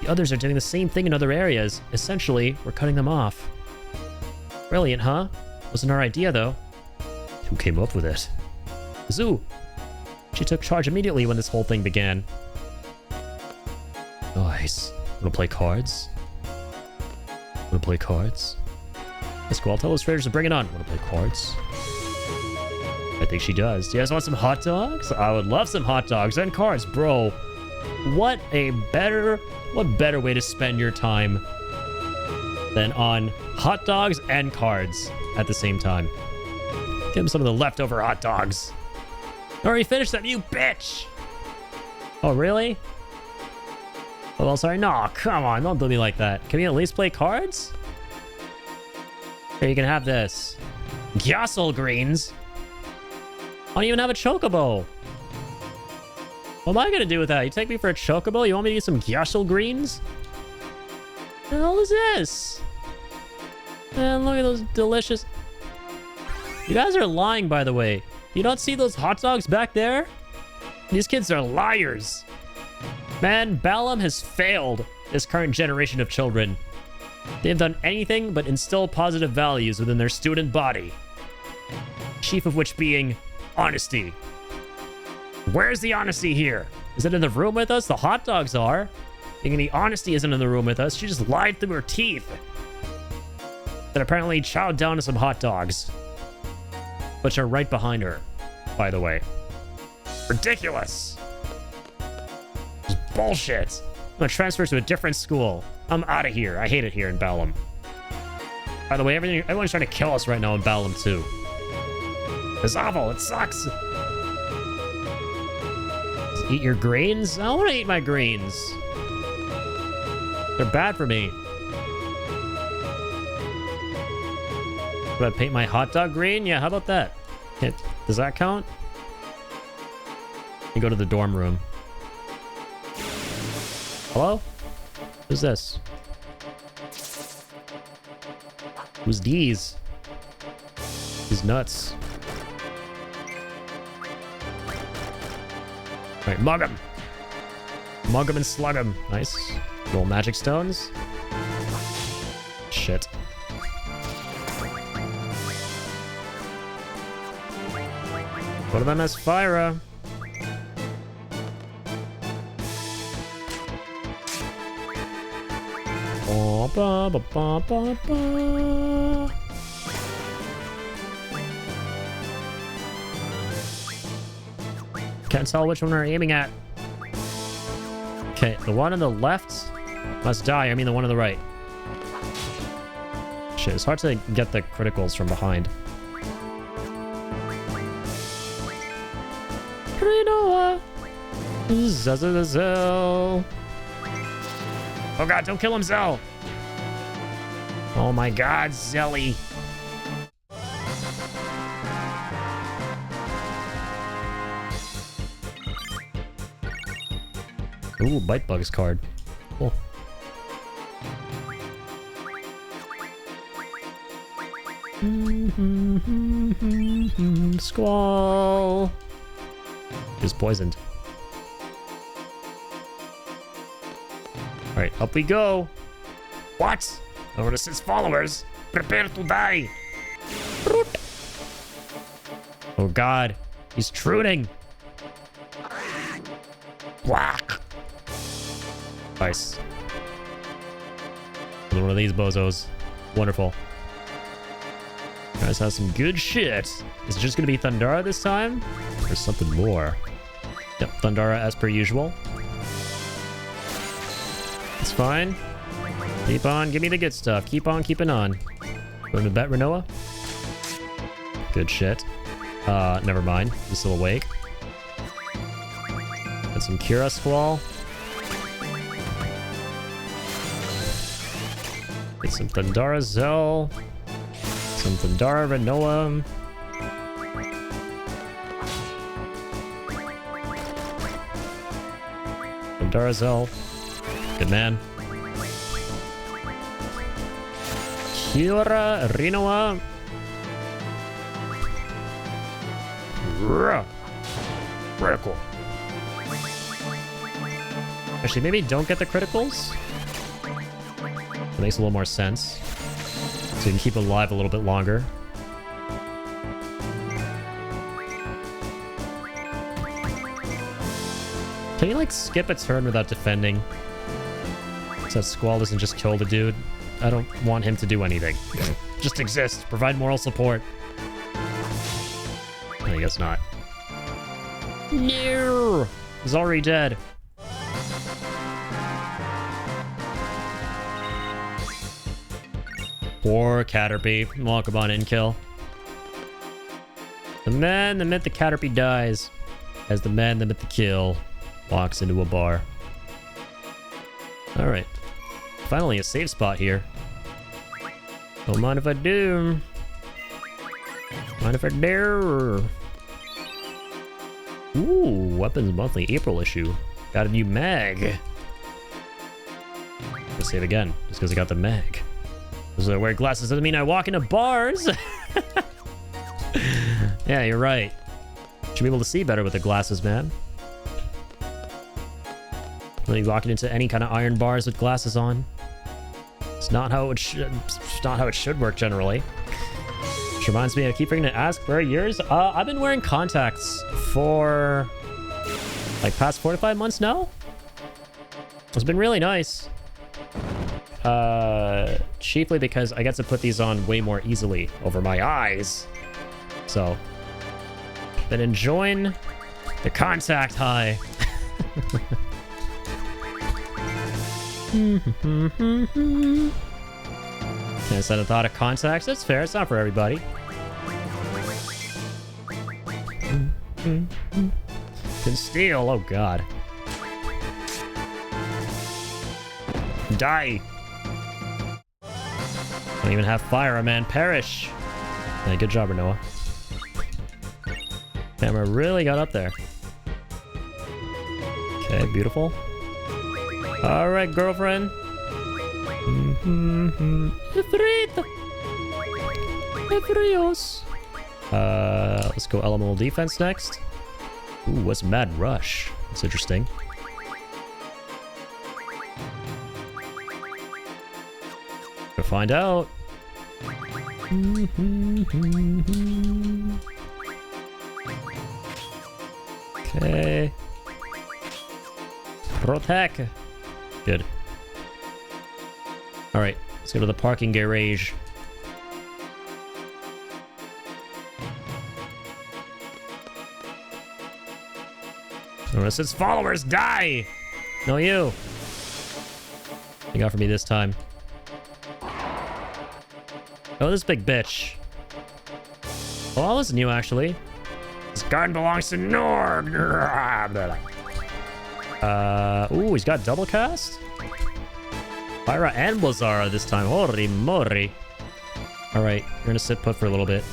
The others are doing the same thing in other areas. Essentially, we're cutting them off. Brilliant, huh? Wasn't our idea, though. Who came up with it? Zoo. She took charge immediately when this whole thing began. Nice. Wanna play cards? Wanna play cards? Yes, Squall, tell those traders to bring it on. Wanna play cards? I think she does. Do you guys want some hot dogs? I would love some hot dogs and cards, bro. What better way to spend your time than on hot dogs and cards at the same time? Give him some of the leftover hot dogs. I already finished them, you bitch! Oh, really? Oh, well, sorry. No, come on. Don't do me like that. Can we at least play cards? Here, you can have this. Gyosel greens? I don't even have a chocobo. What am I gonna do with that? You take me for a chocobo? You want me to get some gyosel greens? What the hell is this? Man, look at those delicious... You guys are lying, by the way. You don't see those hot dogs back there? These kids are liars. Man, Balam has failed this current generation of children. They have done anything but instill positive values within their student body. Chief of which being honesty. Where's the honesty here? Is it in the room with us? The hot dogs are. Thinking the honesty isn't in the room with us. She just lied through her teeth. That apparently chowed down to some hot dogs. Which are right behind her, by the way. Ridiculous. It's bullshit. I'm gonna transfer to a different school. I'm out of here. I hate it here in Balam. By the way, everyone's trying to kill us right now in Balam too. It's awful. It sucks. Just eat your greens? I don't want to eat my greens. They're bad for me. Do I paint my hot dog green? Yeah, how about that? Does that count? You go to the dorm room. Hello? Who's this? Who's these? These nuts. Alright, mug him. Mug him and slug him. Nice. Little magic stones. Shit. One of them has Fyra. Ba, ba, ba, ba, ba. Can't tell which one we're aiming at. Okay, the one on the left must die. I mean the one on the right. Shit, it's hard to get the criticals from behind. Zazazel. Oh god, don't kill him, Zell. Oh my god, Zelly. Ooh, Bite Bug's card. Cool. Squall. Is poisoned. Alright, up we go. What? Notice his followers. Prepare to die. Oh god. He's truding. Whack. Nice. Another one of these bozos. Wonderful. You guys have some good shit. Is it just gonna be Thundara this time? Or something more? Yep, Thundara as per usual. It's fine. Keep on, give me the good stuff. Keep on keeping on. Going to bet Renoa. Good shit. Never mind. He's still awake. Got some Kira Squall. Get some Thundara Zell. Some Thundara Renoa. Thundara Zell. Good man. Kira Renoa. Critical. Actually, maybe don't get the criticals. It makes a little more sense. So you can keep it alive a little bit longer. Can you, like, skip a turn without defending? So that Squall doesn't just kill the dude. I don't want him to do anything. Just exist. Provide moral support. I guess not. No! He's already dead. Poor Caterpie. Welcome on in, kill. The man, the myth, the Caterpie dies as the man, the myth, the kill walks into a bar. Alright. Finally a safe spot here. Don't mind if I do. Mind if I dare. Ooh, Weapons Monthly April issue. Got a new mag. Let's save again, just because I got the mag. Because I wear glasses doesn't mean I walk into bars. Yeah, you're right. Should be able to see better with the glasses, man. Really walking into any kind of iron bars with glasses on. It's not how it should work generally. Which reminds me, I keep forgetting to ask, where are yours? I've been wearing contacts for like past 4 to 5 months now. It's been really nice. Chiefly because I get to put these on way more easily over my eyes. So, been enjoying the contact high. Can't set a thought of contacts. That's fair. It's not for everybody. Can steal. Oh god. Die. Don't even have fire. A man perish. Yeah, good job, Renoa. Camera really got up there. Okay, beautiful. All right, girlfriend. Let's go elemental defense next. Ooh, what's Mad Rush? That's interesting. We'll find out. Okay. Protect. Good. Alright, let's go to the parking garage. Unless its followers die! No, you! What you got for me this time? Oh, this big bitch. Oh, this is new, actually. This garden belongs to Nord! Ooh, he's got double cast? Pyra and Blazara this time. Holy mori. Alright, we're gonna sit put for a little bit.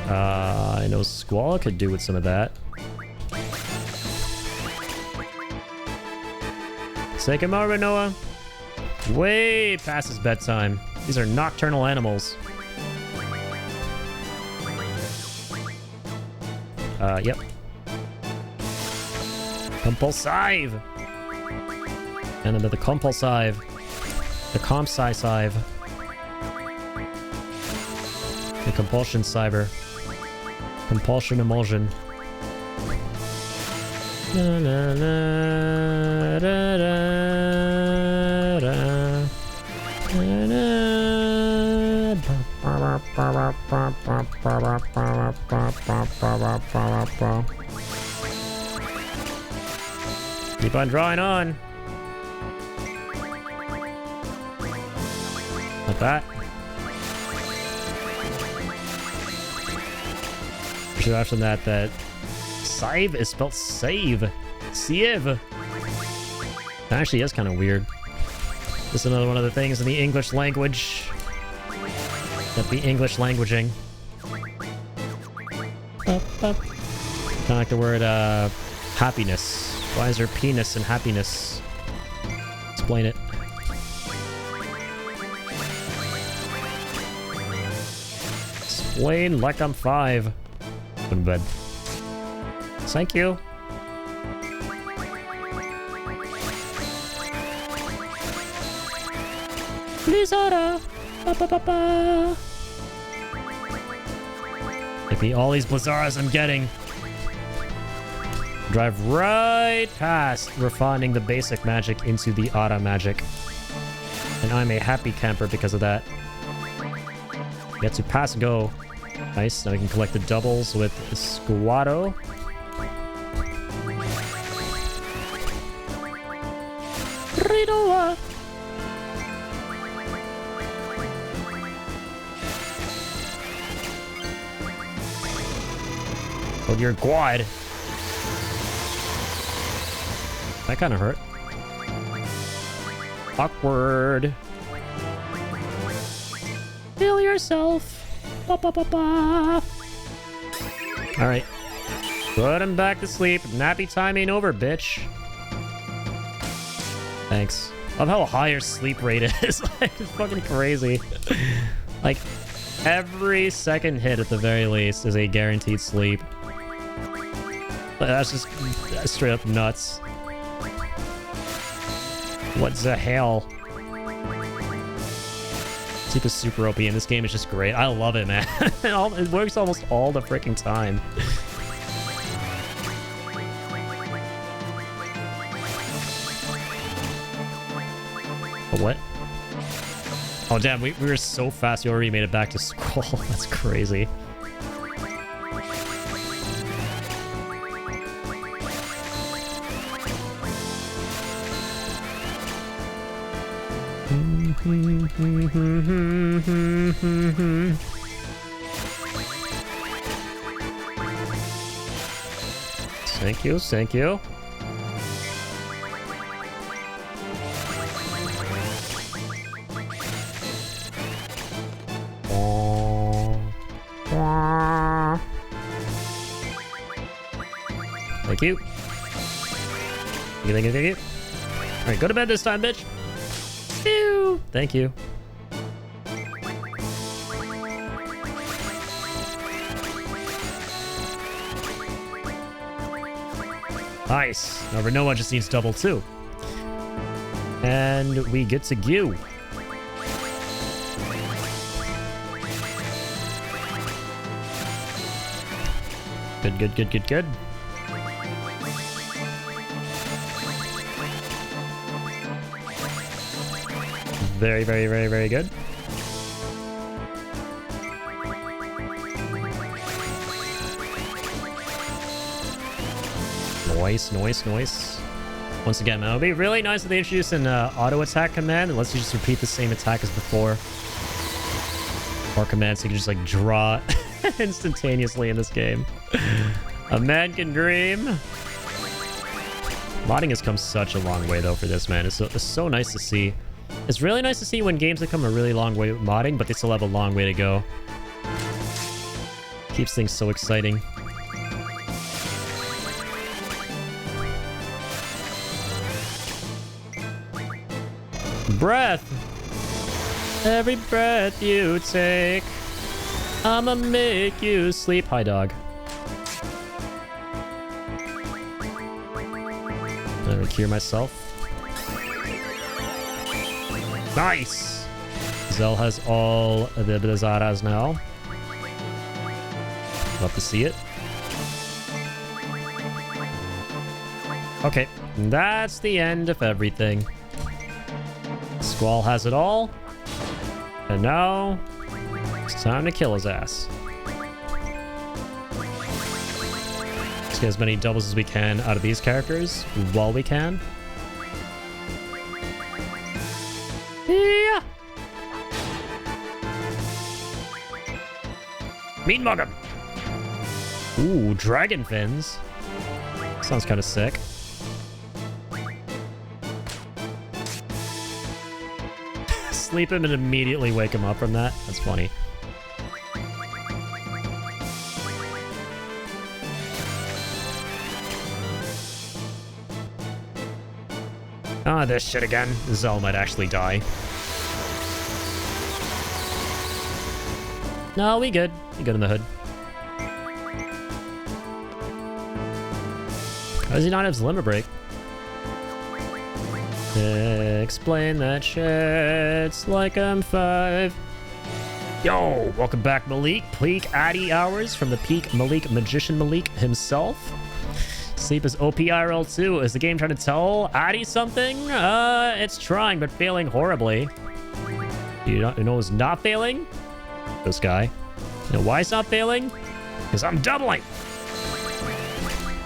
I know Squall could do with some of that. Take him over, Noah. Way past his bedtime. These are nocturnal animals. Yep. Compulsive! And then the compulsive. The compulsive. The compulsion cyber. Compulsion emulsion. Na, na, na, da, da, da. Na, na. Keep on drawing on. Like that. Should have mentioned that save is spelled save. Save. That actually is kind of weird. This is another one of the things in the English language. That the English languaging. Kind of like the word happiness. Why is there penis and happiness? Explain it. Explain like I'm 5. Go to bed. Thank you. Blizzara. Ba ba ba ba. Give me all these Blizzaras I'm getting. Drive right past refining the basic magic into the auto magic. And I'm a happy camper because of that. Get to pass go. Nice. Now we can collect the doubles with Squatto. Ridoa. Oh, dear God. That kind of hurt. Awkward. Heal yourself. Ba, ba, ba, ba. All right. Put him back to sleep. Nappy time ain't over, bitch. Thanks. Love how high your sleep rate is. Like, it's fucking crazy. Like, every second hit at the very least is a guaranteed sleep. That's just straight up nuts. What the hell? Sleep is super OP, and this game is just great. I love it, man. It works almost all the freaking time. What? Oh, damn, we were so fast, we already made it back to school. That's crazy. Thank you, thank you. Thank you. Thank you. Alright, go to bed this time, bitch. Ew. Thank you. Nice. Now Renoa just needs double too. And we get to Gyu. Good. Very good. Nice. Once again, man, it would be really nice if they introduced an auto attack command and lets you just repeat the same attack as before. Or commands so you can just like draw instantaneously in this game. A man can dream. Modding has come such a long way though for this, man. It's so nice to see. It's really nice to see when games have come a really long way with modding, but they still have a long way to go. Keeps things so exciting. Breath. Every breath you take, I'ma make you sleep. Hi, dog. Let me cure myself. Nice! Zell has all the Blizaras now. Love to see it. Okay, that's the end of everything. Squall has it all. And now, it's time to kill his ass. Let's get as many doubles as we can out of these characters while we can. Yeah! Mean mug him! Ooh, dragon fins. Sounds kind of sick. Sleep him and immediately wake him up from that. That's funny. Ah, this shit again. Zell might actually die. No, we good. We good in the hood. How does he not have his limit break? Explain that shit. It's like I'm 5. Yo, welcome back, Malik. Peak Addy hours from the peak Malik Magician Malik himself. Sleep is OPIRL 2. Is the game trying to tell Addy something? It's trying, but failing horribly. You know who's not failing? This guy. You know why it's not failing? Because I'm doubling.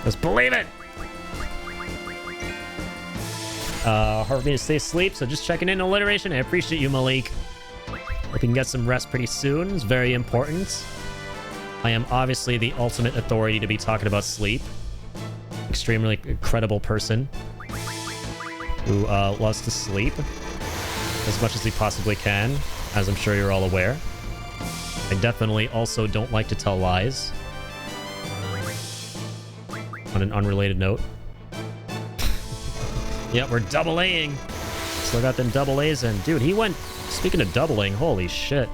Let's believe it. Hard for me to stay asleep, so just checking in alliteration. I appreciate you, Malik. Hope you can get some rest pretty soon. It's very important. I am obviously the ultimate authority to be talking about sleep. Extremely credible person who loves to sleep as much as he possibly can, as I'm sure you're all aware. I definitely also don't like to tell lies. On an unrelated note. Yeah, we're double Aing. Still got them double A's in. Dude, he went... Speaking of doubling, holy shit.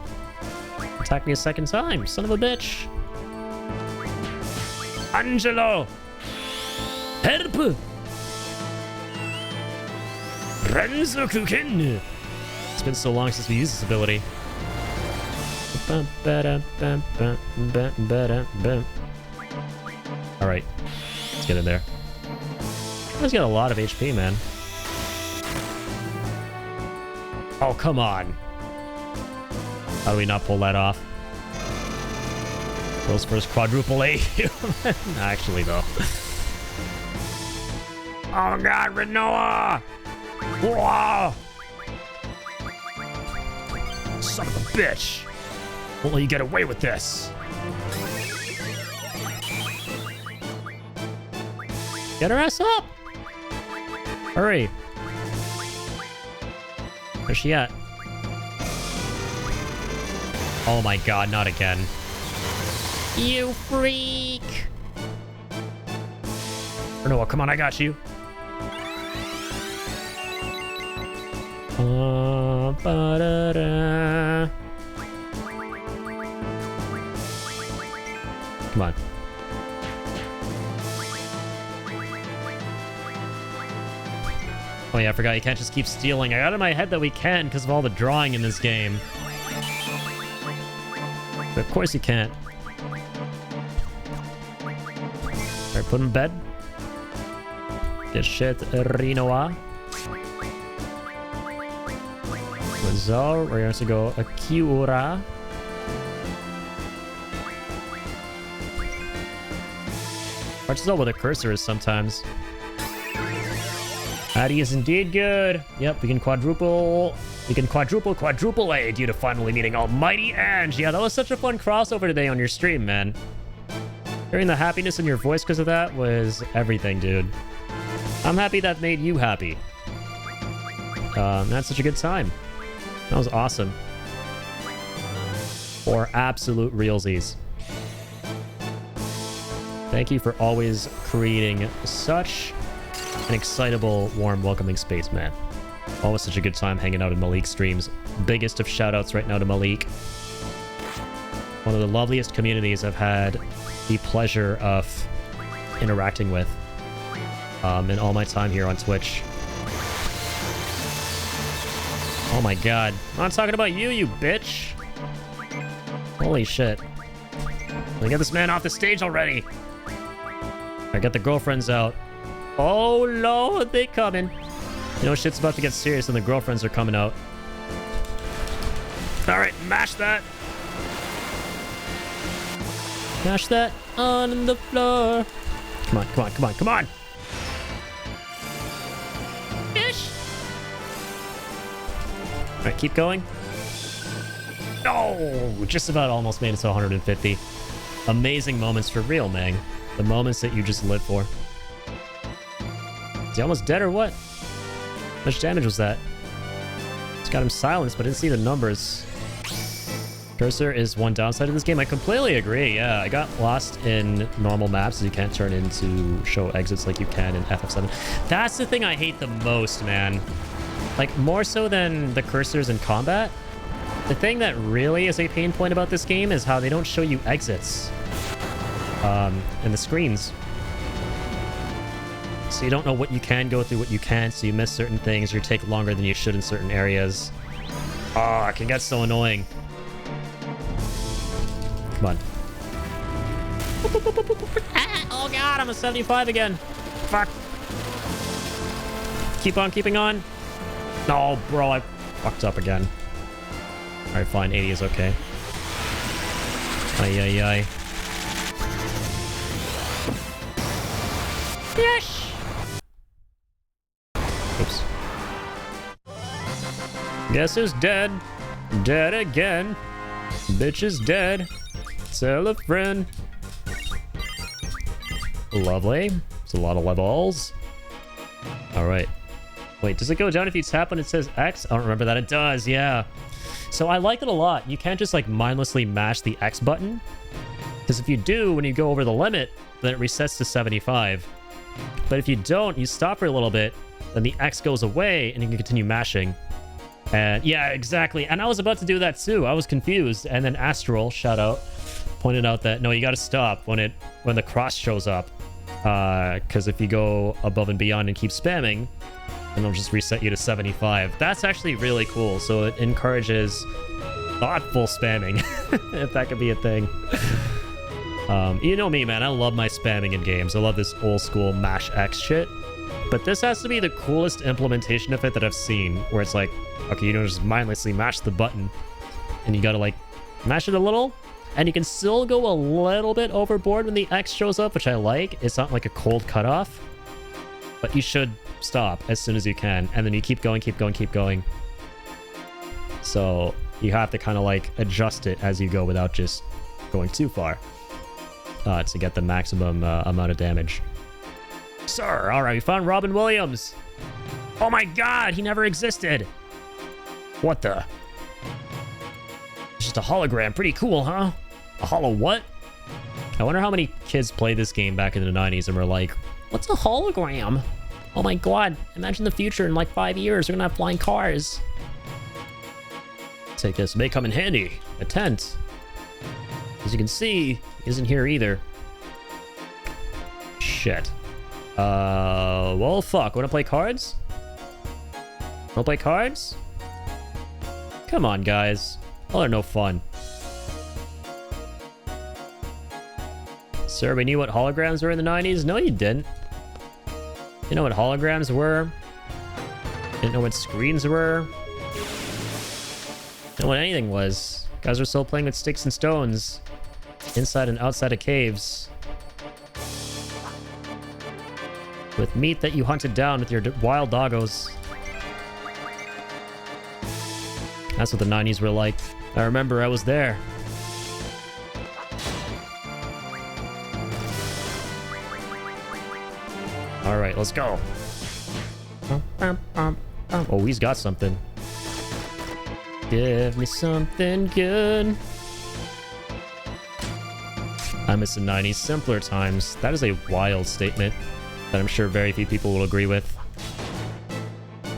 Attacked me a second time, son of a bitch. Angelo! Help! Renzo Kuken! It's been so long since we used this ability. Alright. Let's get in there. He's got a lot of HP, man. Oh, come on. How do we not pull that off? World's first quadruple A. Actually, though. Oh, God, Renoa! Whoa! Son of a bitch! Won't let you get away with this. Get her ass up! Hurry! Where's she at? Oh my god, not again. You freak! Renoa, come on, I got you. Ba-da-da. Come on. Oh yeah, I forgot you can't just keep stealing. I got in my head that we can because of all the drawing in this game. But of course you can't. Alright, put him in bed. Good shit, Renoa. So, we're going to go Akiura. Hard to tell what a cursor is sometimes. Addy is indeed good. Yep, we can quadruple A due to finally meeting Almighty Ange. Yeah, that was such a fun crossover today on your stream, man. Hearing the happiness in your voice because of that was everything, dude. I'm happy that made you happy. That's such a good time. That was awesome. For absolute realsies. Thank you for always creating such an excitable, warm, welcoming space, man. Always such a good time hanging out in Malik's streams. Biggest of shout-outs right now to Malik. One of the loveliest communities I've had the pleasure of interacting with in all my time here on Twitch. Oh my god. I'm not talking about you, you bitch. Holy shit. Let me get this man off the stage already. I got the girlfriends out. Oh Lord, they coming. You know, shit's about to get serious and the girlfriends are coming out. Alright, mash that. Mash that on the floor. Come on, come on, come on, come on. Ish. Alright, keep going. No! Just about almost made it to 150. Amazing moments for real, man. The moments that you just live for. Is he almost dead or what? How much damage was that? It's got him silenced, but I didn't see the numbers. Cursor is one downside of this game. I completely agree, yeah. I got lost in normal maps as you can't turn into show exits like you can in FF7. That's the thing I hate the most, man. Like, more so than the cursors in combat. The thing that really is a pain point about this game is how they don't show you exits in the screens. So you don't know what you can go through, what you can't, so you miss certain things, or you take longer than you should in certain areas. Oh, it can get so annoying. Come on. Oh god, I'm a 75 again. Fuck. Keep on keeping on. No, bro, I fucked up again. Alright, fine. 80 is okay. Ay, ay, ay. Yes! Oops. Guess who's dead? Dead again. Bitch is dead. Tell a friend. Lovely. It's a lot of levels. Alright. Wait, does it go down if you tap when it says X? I don't remember that. It does, yeah. So I like it a lot. You can't just like mindlessly mash the X button. Because if you do, when you go over the limit, then it resets to 75. But if you don't, you stop for a little bit, then the X goes away and you can continue mashing. And yeah, exactly. And I was about to do that too. I was confused. And then Astral, shout out, pointed out that no, you gotta stop when the cross shows up. Because if you go above and beyond and keep spamming, and it'll just reset you to 75. That's actually really cool. So it encourages thoughtful spamming, if that could be a thing. You know me, man. I love my spamming in games. I love this old school mash X shit. But this has to be the coolest implementation of it that I've seen, where it's like, okay, you don't just mindlessly mash the button, and you gotta like mash it a little, and you can still go a little bit overboard when the X shows up, which I like. It's not like a cold cutoff, but you should stop as soon as you can, and then you keep going, keep going, keep going. So you have to kind of like adjust it as you go without just going too far to get the maximum amount of damage. Sir, all right, we found Robin Williams. Oh my god, he never existed. What the? It's just a hologram. Pretty cool, huh? A holo what? I wonder how many kids played this game back in the 90s and were like, what's a hologram? Oh my god, imagine the future in like 5 years. We're gonna have flying cars. Take this. May come in handy. A tent. As you can see, he isn't here either. Shit. Well, fuck. Wanna play cards? Wanna play cards? Come on, guys. Oh, they're no fun. Sir, we knew what holograms were in the 90s? No, you didn't. You know what holograms were? Didn't know what screens were? Didn't know what anything was. Guys were still playing with sticks and stones. Inside and outside of caves. With meat that you hunted down with your wild doggos. That's what the 90s were like. I remember I was there. Alright, let's go. Oh, he's got something. Give me something good. I miss the 90s, simpler times. That is a wild statement that I'm sure very few people will agree with.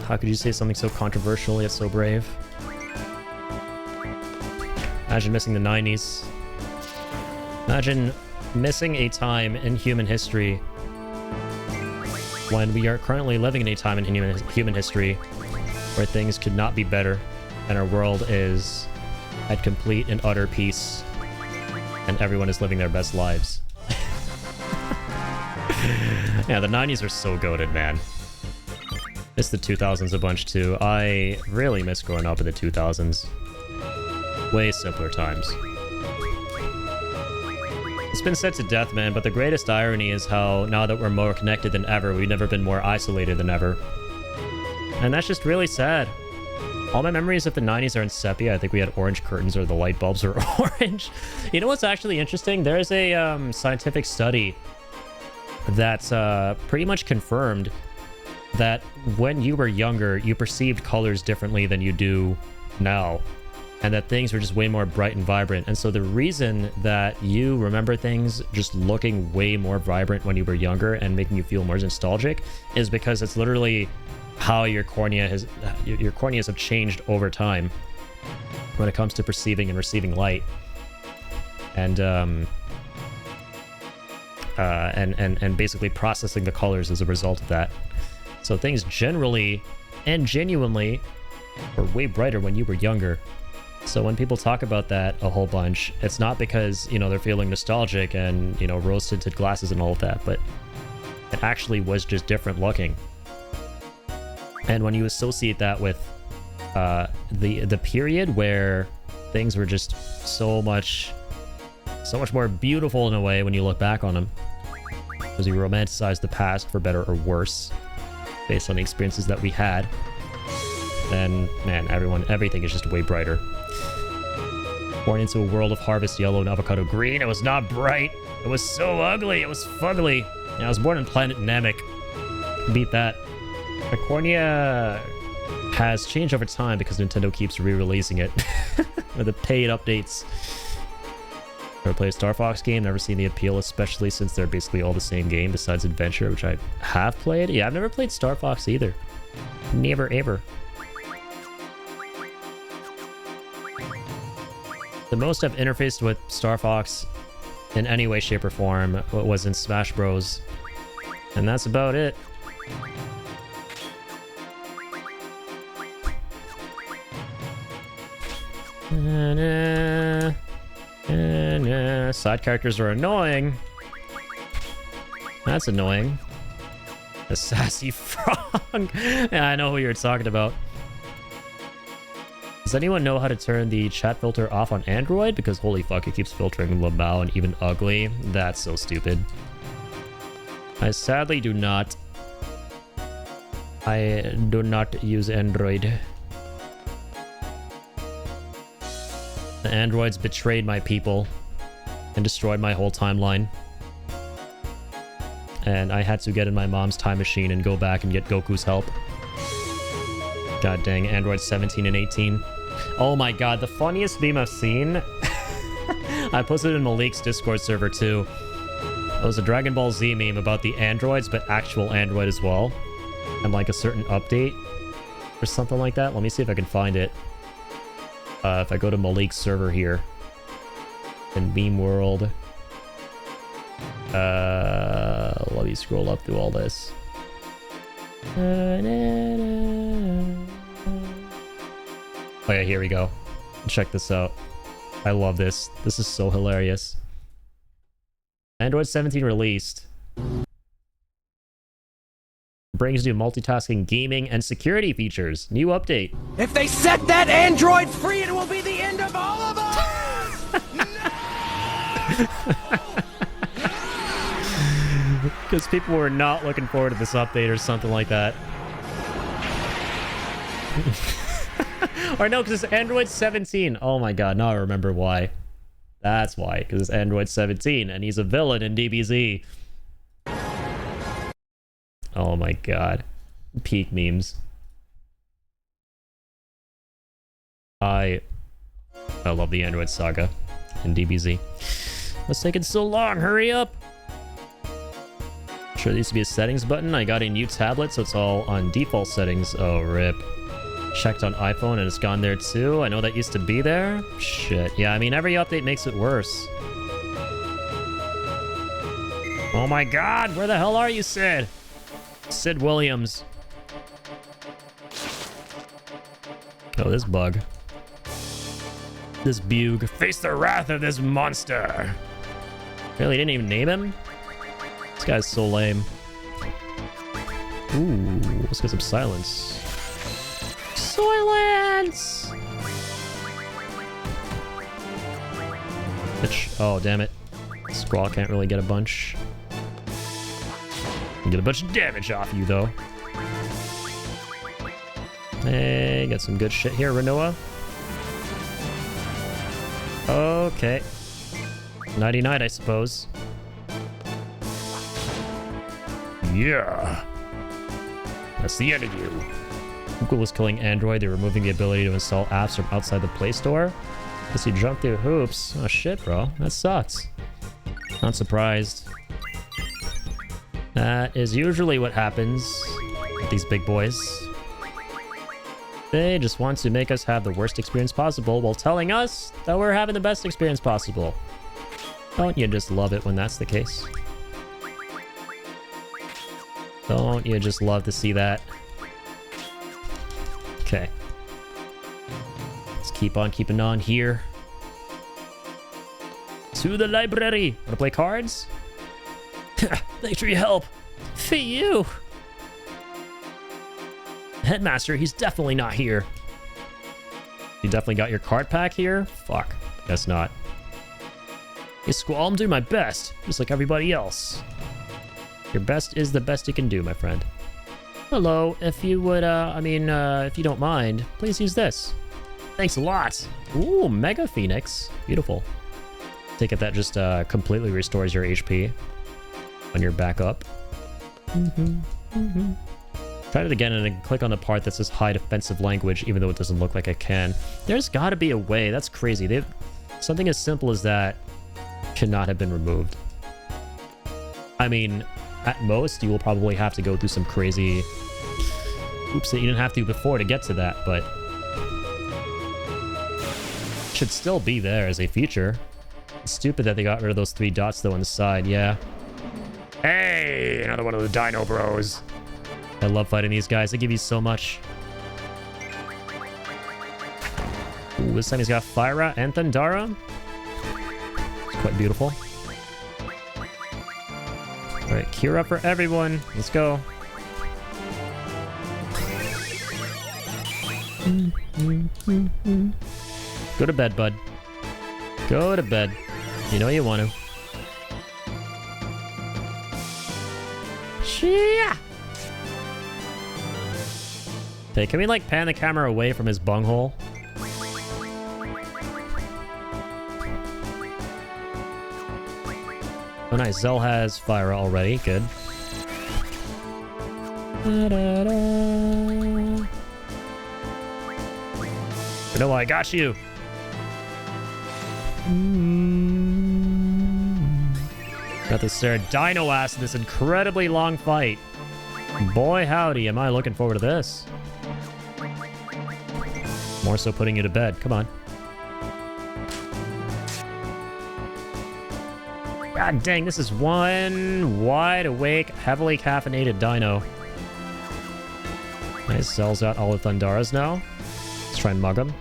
How could you say something so controversial yet so brave? Imagine missing the 90s. Imagine missing a time in human history when we are currently living in a time in human history where things could not be better and our world is at complete and utter peace and everyone is living their best lives. Yeah, the 90s are so goated, man. Miss the 2000s a bunch too. I really miss growing up in the 2000s. Way simpler times. It's been said to death, man, but the greatest irony is how now that we're more connected than ever, we've never been more isolated than ever. And that's just really sad. All my memories of the 90s are in sepia. I think we had orange curtains or the light bulbs were orange. You know what's actually interesting? There's a scientific study that's pretty much confirmed that when you were younger, you perceived colors differently than you do now. And that things were just way more bright and vibrant. And so the reason that you remember things just looking way more vibrant when you were younger and making you feel more nostalgic is because it's literally how your corneas have changed over time when it comes to perceiving and receiving light. And basically processing the colors as a result of that. So things generally and genuinely were way brighter when you were younger. So when people talk about that a whole bunch, it's not because, you know, they're feeling nostalgic and, you know, rose-tinted glasses and all of that, but it actually was just different looking. And when you associate that with the period where things were just so much So much more beautiful in a way when you look back on them. Because we romanticize the past for better or worse, based on the experiences that we had. Then, man, everything is just way brighter. Born into a world of harvest yellow and avocado green. It was not bright. It was so ugly. It was fugly. I was born on planet Namek. Beat that. The cornea has changed over time because Nintendo keeps re-releasing it. With the paid updates. Never played a Star Fox game. Never seen the appeal, especially since they're basically all the same game besides Adventure, which I have played. Yeah, I've never played Star Fox either. Never, ever. The most I've interfaced with Star Fox in any way, shape, or form was in Smash Bros. And that's about it. Side characters are annoying. That's annoying. The sassy frog. Yeah, I know who you're talking about. Does anyone know how to turn the chat filter off on Android? Because holy fuck, it keeps filtering Lamau and even ugly. That's so stupid. I sadly do not. I do not use Android. The androids betrayed my people and destroyed my whole timeline. And I had to get in my mom's time machine and go back and get Goku's help. God dang, Android 17 and 18. Oh my god, the funniest meme I've seen. I posted it in Malik's Discord server too. It was a Dragon Ball Z meme about the androids, but actual android as well. And like a certain update or something like that. Let me see if I can find it. If I go to Malik's server here. In Meme World. Let me scroll up through all this. Oh yeah, here we go. Check this out. I love this. This is so hilarious. Android 17 released. Brings new multitasking, gaming, and security features. New update. If they set that android free, it will be the end of all of us! Because people were not looking forward to this update or something like that. Or no, because it's Android 17. Oh my god, now I remember why. That's why, because it's Android 17, and he's a villain in DBZ. Oh my god. Peak memes. I love the Android saga in DBZ. What's taking so long? Hurry up! Sure, there used to be a settings button. I got a new tablet, so it's all on default settings. Oh, rip. Checked on iPhone and it's gone there too. I know that used to be there. Shit. Yeah, I mean, every update makes it worse. Oh my god, where the hell are you, Sid? Sid Williams. Oh, this bug. This bug. Face the wrath of this monster. Really, didn't even name him? This guy's so lame. Ooh, let's get some silence. Silence! Bitch. Oh, damn it. Squall can't really get a bunch. Get a bunch of damage off you, though. Hey, got some good shit here, Renoa. Okay. 99, I suppose. Yeah. That's the end of you. Google was killing Android. They're removing the ability to install apps from outside the Play Store. Guess you jump through hoops. Oh shit, bro. That sucks. Not surprised. That is usually what happens with these big boys. They just want to make us have the worst experience possible while telling us that we're having the best experience possible. Don't you just love it when that's the case? Don't you just love to see that? Okay. Let's keep on keeping on here. To the library. Wanna play cards? Thanks for your help. For you. Headmaster, he's definitely not here. You definitely got your card pack here? Fuck. Guess not. Hey, Squall, I'm doing my best, just like everybody else. Your best is the best you can do, my friend. Hello, if you would, if you don't mind, please use this. Thanks a lot. Ooh, Mega Phoenix. Beautiful. Take it that just completely restores your HP when you're back up. Try it again and then click on the part that says hide offensive language, even though it doesn't look like I can. There's got to be a way. That's crazy. Something as simple as that cannot have been removed. I mean, at most, you will probably have to go through some crazy oops that you didn't have to before to get to that, but should still be there as a feature. It's stupid that they got rid of those 3 dots though on the side. Yeah. Hey, another one of the Dino Bros. I love fighting these guys. They give you so much. Ooh, this time he's got Fyra and Thundara. It's quite beautiful. Alright, Kira for everyone. Let's go. Go to bed, bud. Go to bed. You know you want to. Shia! Okay, can we like pan the camera away from his bunghole? Oh nice, Zell has Fyra already, good. You know I got you. Got this Dino ass in this incredibly long fight. Boy howdy, am I looking forward to this. More so putting you to bed. Come on. God dang, this is one wide awake, heavily caffeinated dino. Nice, Zell's got all the Thundaras now. Let's try and mug him.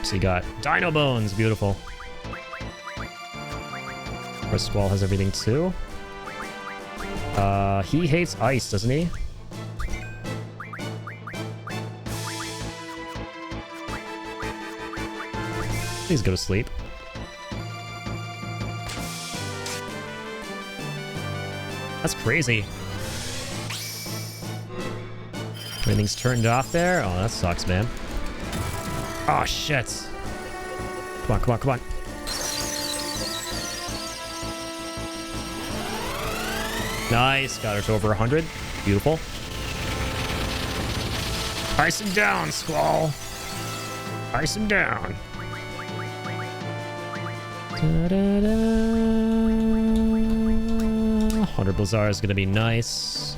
So you got Dino Bones, beautiful. Of course, Squall has everything too. He hates ice, doesn't he? Please go to sleep. That's crazy. Everything's turned off there? Oh, that sucks, man. Oh, shit. Come on, come on, come on. Nice. Got her to over 100. Beautiful. Ice him down, Squall. Ice him down. 100 Blizzard is going to be nice.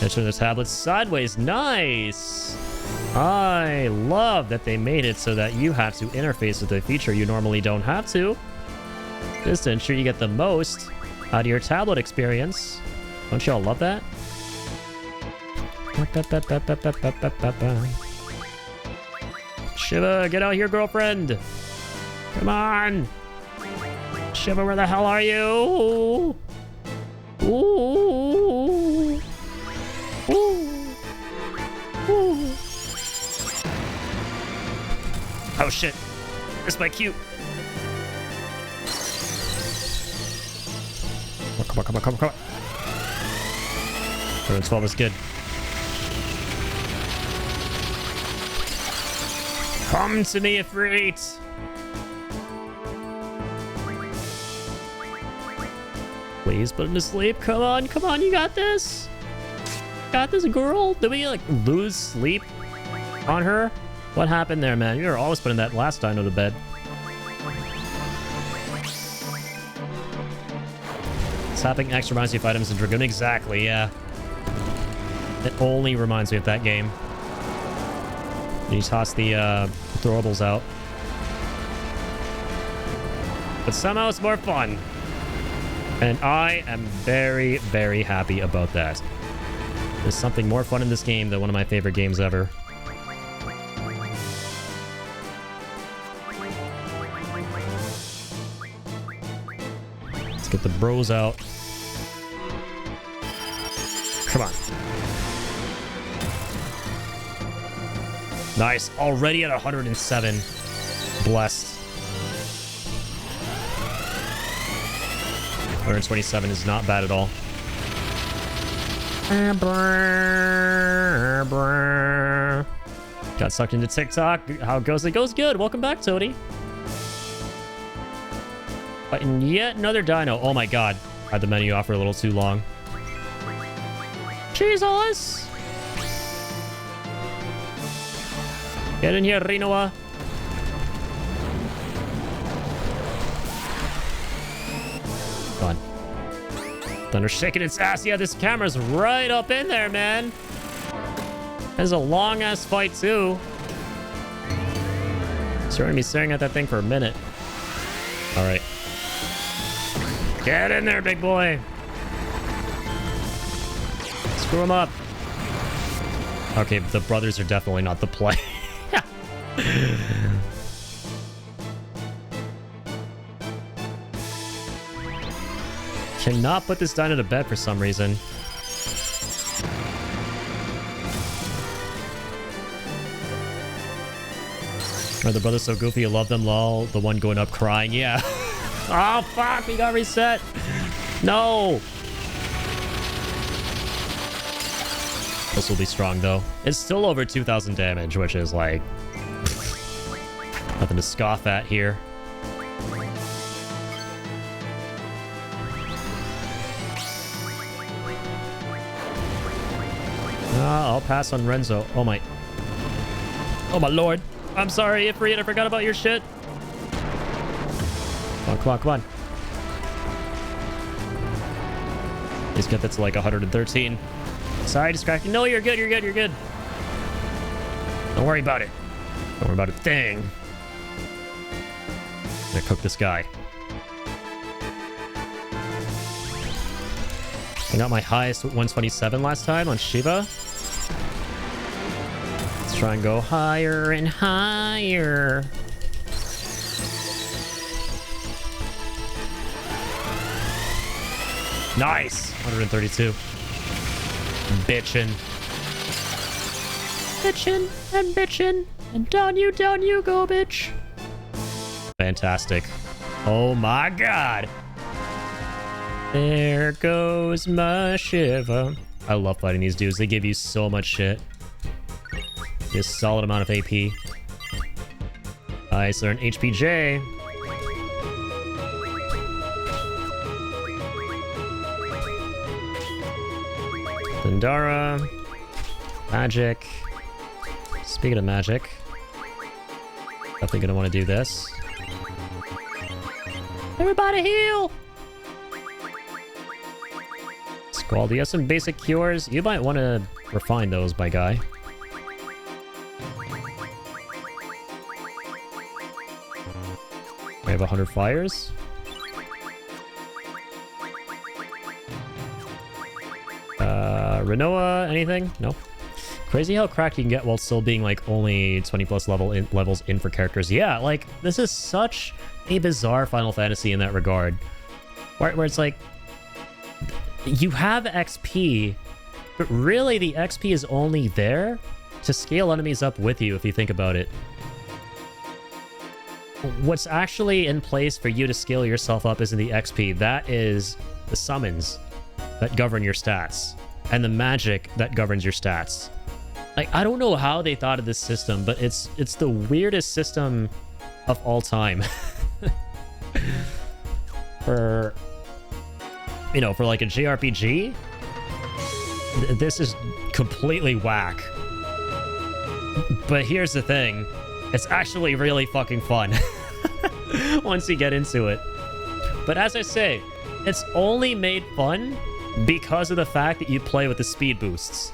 And turn the tablet sideways. Nice. I love that they made it so that you have to interface with a feature you normally don't have to. Just to ensure you get the most out of your tablet experience. Don't y'all love that? Shiva, get out here, girlfriend. Come on. Shiva, where the hell are you? Ooh. Ooh. Ooh. Oh shit. Where's my cue? Come on, come on, come on, come on. 112 is good. Come to me, Ifrit! Please put him to sleep. Come on, come on, you got this. Got this, girl. Did we, like, lose sleep on her? What happened there, man? You were always putting that last dino to bed. Tapping X reminds you of items in Dragoon. Exactly, yeah. It only reminds me of that game. You toss the throwables out. But somehow it's more fun. And I am very, very happy about that. There's something more fun in this game than one of my favorite games ever. Let's get the bros out. Come on. Nice. Already at 107. Blessed. 127 is not bad at all. Got sucked into TikTok. How it goes? It goes good. Welcome back, Toady. Fighting yet another dino. Oh my god. Had the menu offer a little too long. Jesus! Get in here, Rinoa. Come on. Thunder shaking its ass. Yeah, this camera's right up in there, man. This is a long-ass fight, too. Starting to be staring at that thing for a minute. All right. Get in there, big boy. Screw him up. Okay, the brothers are definitely not the play. Cannot put this dino to bed for some reason. Are the brothers so goofy? You love them, lol. The one going up crying. Yeah. Oh, fuck. We got reset. No. This will be strong, though. It's still over 2,000 damage, which is, like, nothing to scoff at here. I'll pass on Renzo. Oh, my. Oh, my lord. I'm sorry, Ifrit. I forgot about your shit. Come on, come on, come on. Please get that to like 113. Sorry, distracting. No, you're good, you're good, you're good. Don't worry about it. Don't worry about a thing. I'm gonna cook this guy. I got my highest 127 last time on Shiva. Let's try and go higher and higher. Nice! 132. Bitchin'. Bitchin' and bitchin'. And down you go, bitch. Fantastic. Oh my god. There goes my Shiva. I love fighting these dudes. They give you so much shit. A solid amount of AP. Nice, they're an HPJ. Thundara. Magic. Speaking of magic. Definitely gonna want to do this. Everybody heal! Squall, do you have some basic cures? You might want to refine those, my guy. We have 100 fires. Renoa, anything? No. Crazy how cracked you can get while still being like only 20 plus levels in for characters. Yeah, like this is such a bizarre Final Fantasy in that regard. Where it's like you have XP, but really the XP is only there to scale enemies up with you if you think about it. What's actually in place for you to scale yourself up isn't the XP. That is the summons that govern your stats and the magic that governs your stats. Like, I don't know how they thought of this system, but it's the weirdest system of all time. For, you know, for like a JRPG, this is completely whack. But here's the thing. It's actually really fucking fun once you get into it. But as I say, it's only made fun because of the fact that you play with the speed boosts.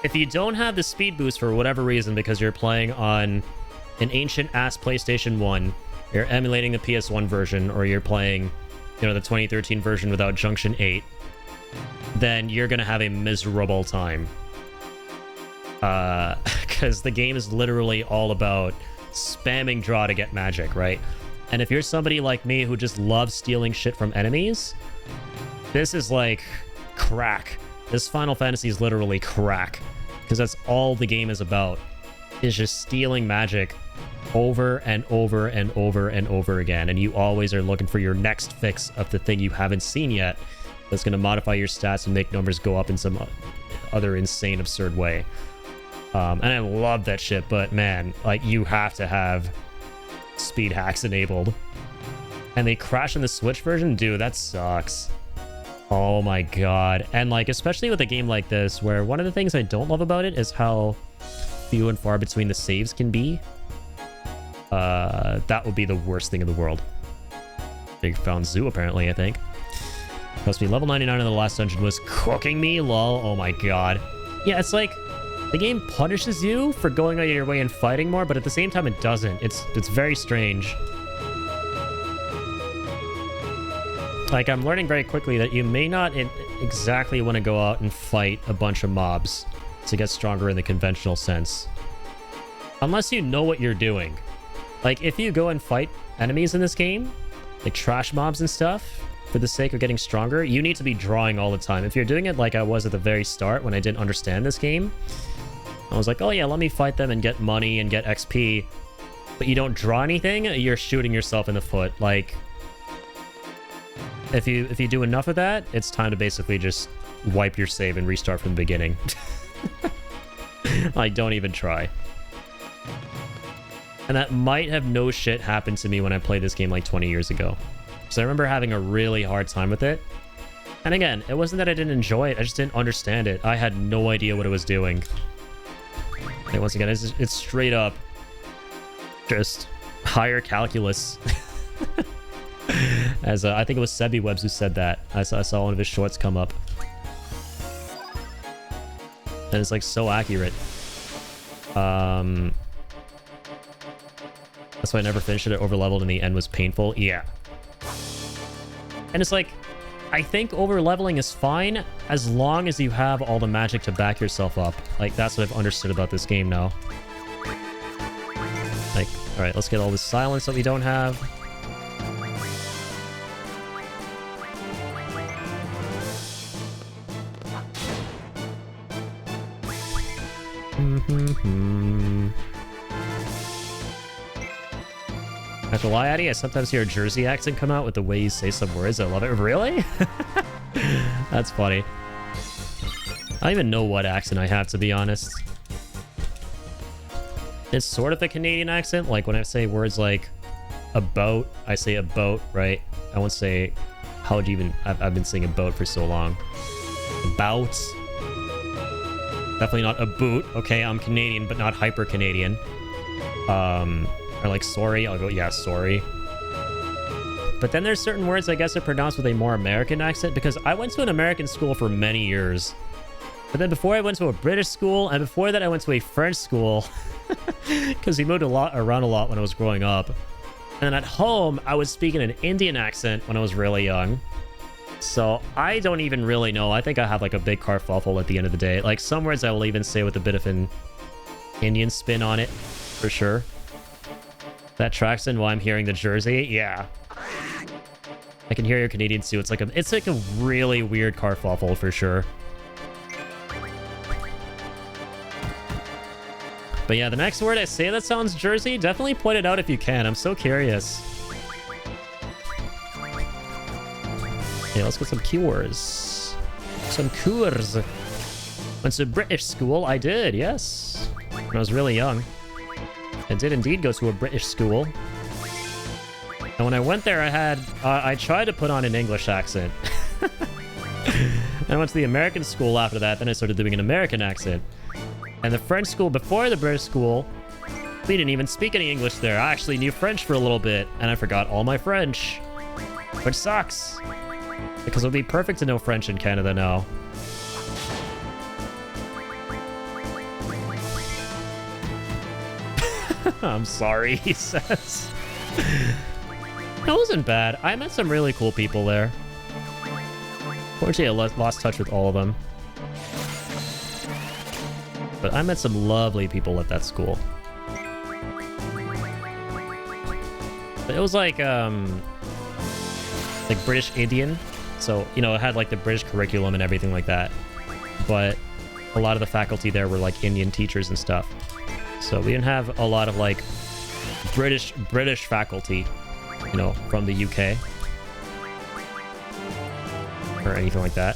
If you don't have the speed boost for whatever reason, because you're playing on an ancient-ass PlayStation 1, you're emulating the PS1 version, or you're playing, you know, the 2013 version without Junction 8, then you're gonna have a miserable time. Because the game is literally all about spamming draw to get magic, right? And if you're somebody like me who just loves stealing shit from enemies, this is like crack. This Final Fantasy is literally crack. Because that's all the game is about, is just stealing magic over and over and over and over again, and you always are looking for your next fix of the thing you haven't seen yet that's going to modify your stats and make numbers go up in some other insane, absurd way. And I love that shit, but man, like, you have to have speed hacks enabled. And they crash in the Switch version? Dude, that sucks. Oh my god. And like, especially with a game like this, where one of the things I don't love about it is how few and far between the saves can be. That would be the worst thing in the world. Big found zoo, apparently, I think. Must be level 99 in the last dungeon was cooking me, lol. Oh my god. Yeah, it's like, the game punishes you for going out of your way and fighting more, but at the same time it doesn't. It's very strange. Like, I'm learning very quickly that you may not exactly want to go out and fight a bunch of mobs to get stronger in the conventional sense. Unless you know what you're doing. Like, if you go and fight enemies in this game, like trash mobs and stuff, for the sake of getting stronger, you need to be drawing all the time. If you're doing it like I was at the very start when I didn't understand this game, I was like, oh yeah, let me fight them and get money and get XP, but you don't draw anything, you're shooting yourself in the foot. Like, if you do enough of that, it's time to basically just wipe your save and restart from the beginning. Like, don't even try. And that might have no shit happened to me when I played this game like 20 years ago. So I remember having a really hard time with it. And again, it wasn't that I didn't enjoy it, I just didn't understand it. I had no idea what it was doing. And once again, it's straight up just higher calculus. As I think it was Sebi Webs who said that. I saw one of his shorts come up. And it's like so accurate. That's why I never finished it. Overleveled and the end was painful. Yeah. And it's like, I think overleveling is fine as long as you have all the magic to back yourself up. Like, that's what I've understood about this game now. Like, alright, let's get all this silence that we don't have. Not to lie, Addy, I sometimes hear a Jersey accent come out with the way you say some words. I love it. Really? That's funny. I don't even know what accent I have, to be honest. It's sort of a Canadian accent. Like, when I say words like about, I say about, right? I won't say, how would you even... I've been saying about for so long. About. Definitely not a boot. Okay, I'm Canadian, but not hyper-Canadian. Or like sorry, I'll go, yeah, sorry. But then there's certain words I guess are pronounced with a more American accent, because I went to an American school for many years. But then before I went to a British school, and before that I went to a French school, because we moved around a lot when I was growing up. And then at home, I was speaking an Indian accent when I was really young. So I don't even really know. I think I have like a big kerfuffle at the end of the day. Like, some words I will even say with a bit of an Indian spin on it, for sure. That tracks in while I'm hearing the Jersey. Yeah. I can hear your Canadian too. It's like a really weird kerfuffle for sure. But yeah, the next word I say that sounds Jersey, definitely point it out if you can. I'm so curious. Yeah, let's get some keywords. Some keywords. Went to British school. I did, yes. When I was really young. I did indeed go to a British school. And when I went there, I tried to put on an English accent. I went to the American school after that, then I started doing an American accent. And the French school before the British school, we didn't even speak any English there. I actually knew French for a little bit, and I forgot all my French. Which sucks. Because it would be perfect to know French in Canada now. I'm sorry, he says. It wasn't bad. I met some really cool people there. Fortunately, I lost touch with all of them. But I met some lovely people at that school. But it was like British Indian. So, you know, it had like the British curriculum and everything like that. But a lot of the faculty there were like Indian teachers and stuff. So we didn't have a lot of like British faculty, you know, from the UK or anything like that.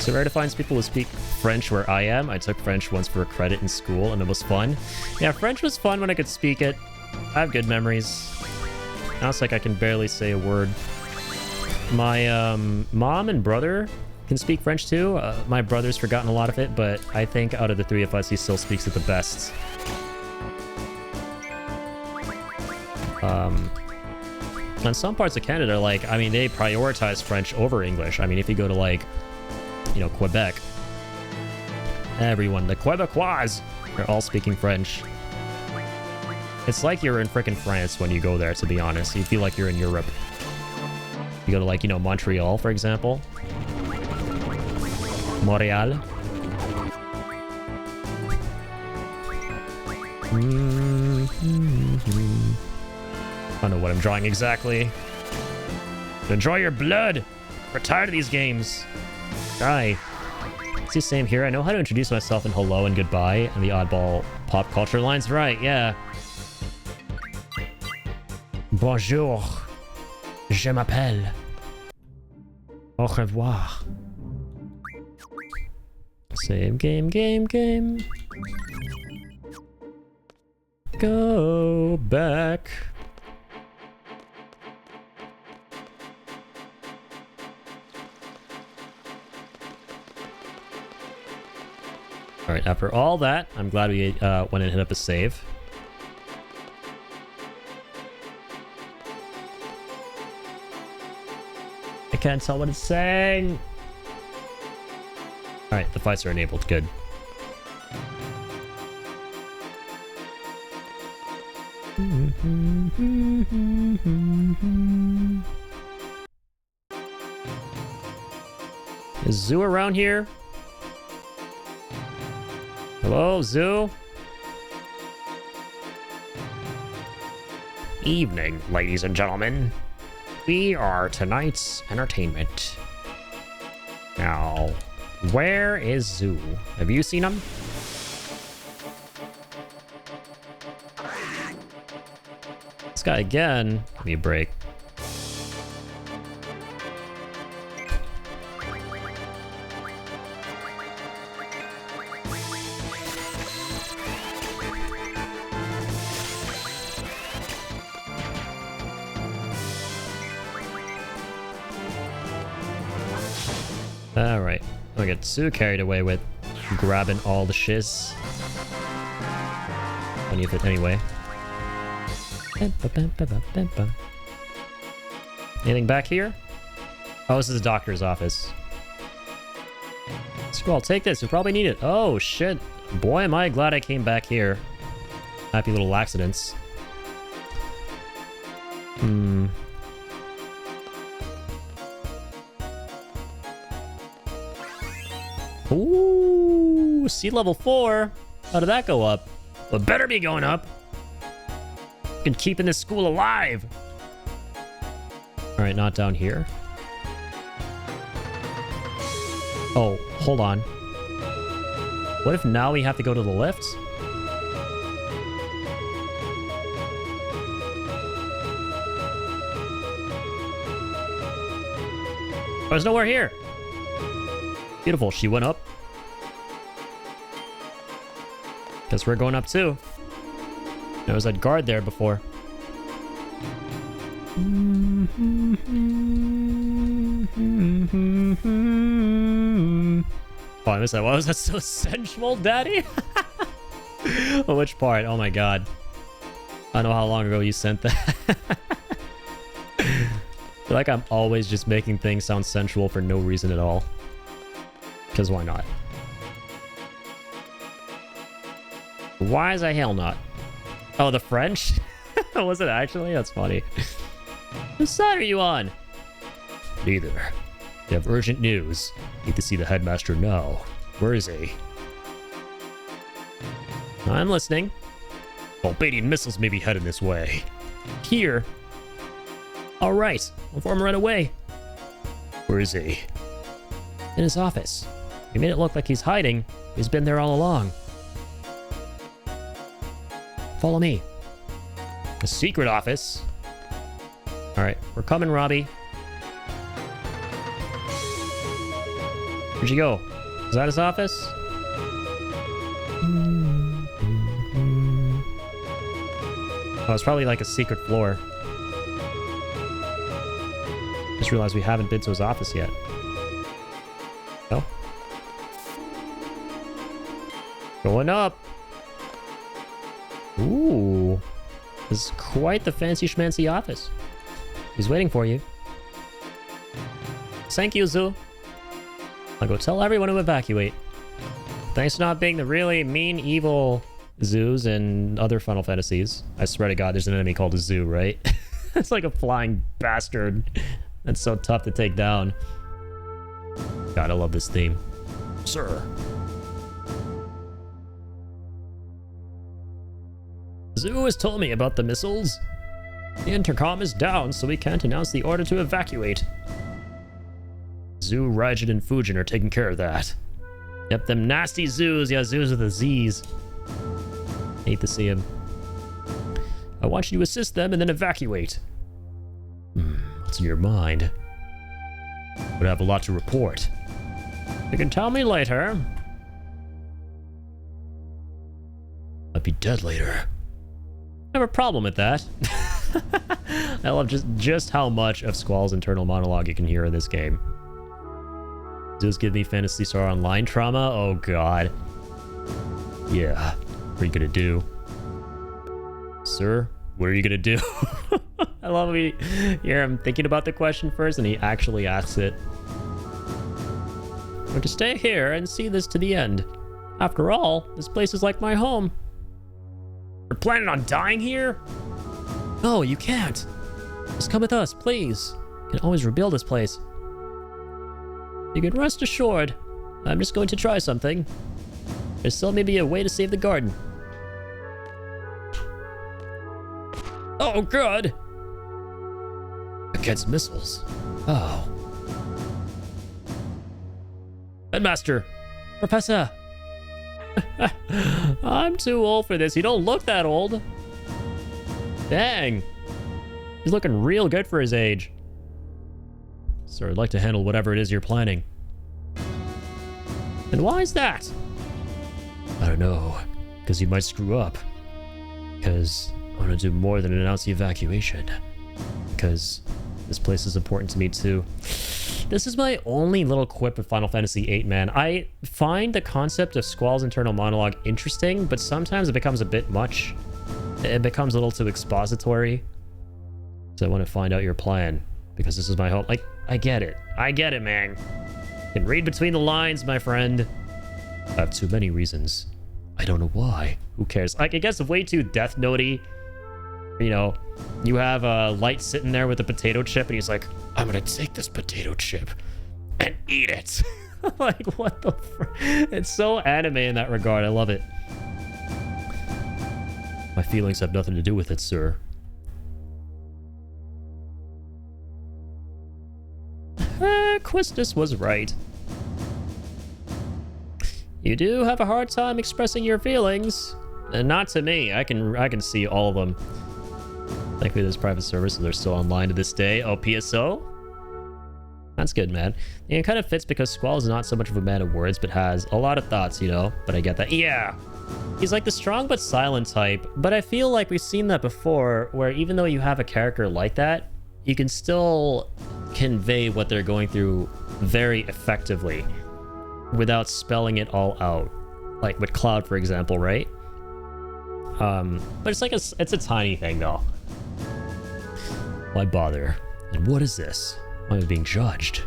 So rare to find people who speak French where I am. I took French once for a credit in school, and it was fun. Yeah, French was fun when I could speak it. I have good memories. Now it's like I can barely say a word. My mom and brother can speak French too. My brother's forgotten a lot of it, but I think out of the three of us, he still speaks it the best. In some parts of Canada, like, I mean, they prioritize French over English. I mean, if you go to, like, you know, Quebec, everyone, the Quebecois, they're all speaking French. It's like you're in frickin' France when you go there, to be honest. You feel like you're in Europe. You go to, like, you know, Montreal, for example. Montreal. I don't know what I'm drawing exactly. Enjoy your blood. We're tired of these games. Aye. It's the same here. I know how to introduce myself in hello and goodbye and the oddball pop culture lines. Right, yeah. Bonjour. Je m'appelle. Au revoir. Same game. Go back. Alright, after all that, I'm glad we went and hit up a save. I can't tell what it's saying. Alright, the fights are enabled. Good. Is Zoo around here? Hello, Zoo? Evening, ladies and gentlemen. We are tonight's entertainment. Now, where is Zoo? Have you seen him? This guy again. Give me a break. Alright, I'll get too carried away with grabbing all the shiz. Plenty of it anyway. Anything back here? Oh, this is the doctor's office. Squall, take this. You'll probably need it. Oh, shit. Boy, am I glad I came back here. Happy little accidents. Ooh, sea level 4. How did that go up? Well, it better be going up. Fucking keeping this school alive. All right, not down here. Oh, hold on. What if now we have to go to the lift? Oh, there's nowhere here. Beautiful, she went up. Guess we're going up too. There was that guard there before. Oh, I missed that. Why was that so sensual, Daddy? Which part? Oh my god. I don't know how long ago you sent that. I feel like I'm always just making things sound sensual for no reason at all. Because why not? Why is I hell not? Oh, the French? Was it actually? That's funny. Whose side are you on? Neither. You have urgent news. Need to see the headmaster now. Where is he? I'm listening. Albanian missiles may be heading this way. Here. All right. I'll inform right away. Where is he? In his office. He made it look like he's hiding. He's been there all along. Follow me. A secret office. Alright, we're coming, Robbie. Where'd you go? Is that his office? Oh, it's probably like a secret floor. Just realized we haven't been to his office yet. No? Going up. Ooh. This is quite the fancy schmancy office. He's waiting for you. Thank you, Zoo. I'll go tell everyone to evacuate. Thanks for not being the really mean, evil zoos in other Final Fantasies. I swear to God, there's an enemy called a zoo, right? It's like a flying bastard. That's so tough to take down. God, I love this theme. Sir. Zoo has told me about the missiles. The intercom is down, so we can't announce the order to evacuate. Zoo, Raijin, and Fujin are taking care of that. Yep, them nasty zoos. Yeah, zoos with the Z's. Hate to see him. I want you to assist them and then evacuate. What's in your mind? Would have a lot to report. You can tell me later. I'd be dead later. I have a problem with that. I love just how much of Squall's internal monologue you can hear in this game. Does give me Phantasy Star Online trauma? Oh god. Yeah. What are you gonna do? Sir, what are you gonna do? I love when you hear him thinking about the question first and he actually asks it. I'm to stay here and see this to the end. After all, this place is like my home. You're planning on dying here? No, you can't. Just come with us, please. You can always rebuild this place. You can rest assured. I'm just going to try something. There still may be a way to save the garden. Oh, God! Against missiles. Oh. Headmaster! Professor! I'm too old for this. You don't look that old. Dang. He's looking real good for his age. Sir, I'd like to handle whatever it is you're planning. And why is that? I don't know. Because you might screw up. Because I want to do more than announce the evacuation. Because this place is important to me too. This is my only little quip with Final Fantasy VIII, man. I find the concept of Squall's internal monologue interesting, but sometimes it becomes a bit much. It becomes a little too expository. So I want to find out your plan. Because this is my home. Like, I get it. I get it, man. You can read between the lines, my friend. I have too many reasons. I don't know why. Who cares? Like, I guess way too Death Note-y. You know, you have a Light sitting there with a potato chip, and he's like, I'm gonna take this potato chip and eat it. Like, what the It's so anime in that regard. I love it. My feelings have nothing to do with it, sir. Quistis was right. You do have a hard time expressing your feelings. And not to me. I can see all of them. Thankfully, there's private services that are still online to this day. Oh, PSO? That's good, man. It kind of fits because Squall is not so much of a man of words, but has a lot of thoughts, you know? But I get that. Yeah! He's like the strong but silent type, but I feel like we've seen that before, where even though you have a character like that, you can still convey what they're going through very effectively without spelling it all out. Like with Cloud, for example, right? But it's like it's a tiny thing, though. Why bother? And what is this? Why am I being judged?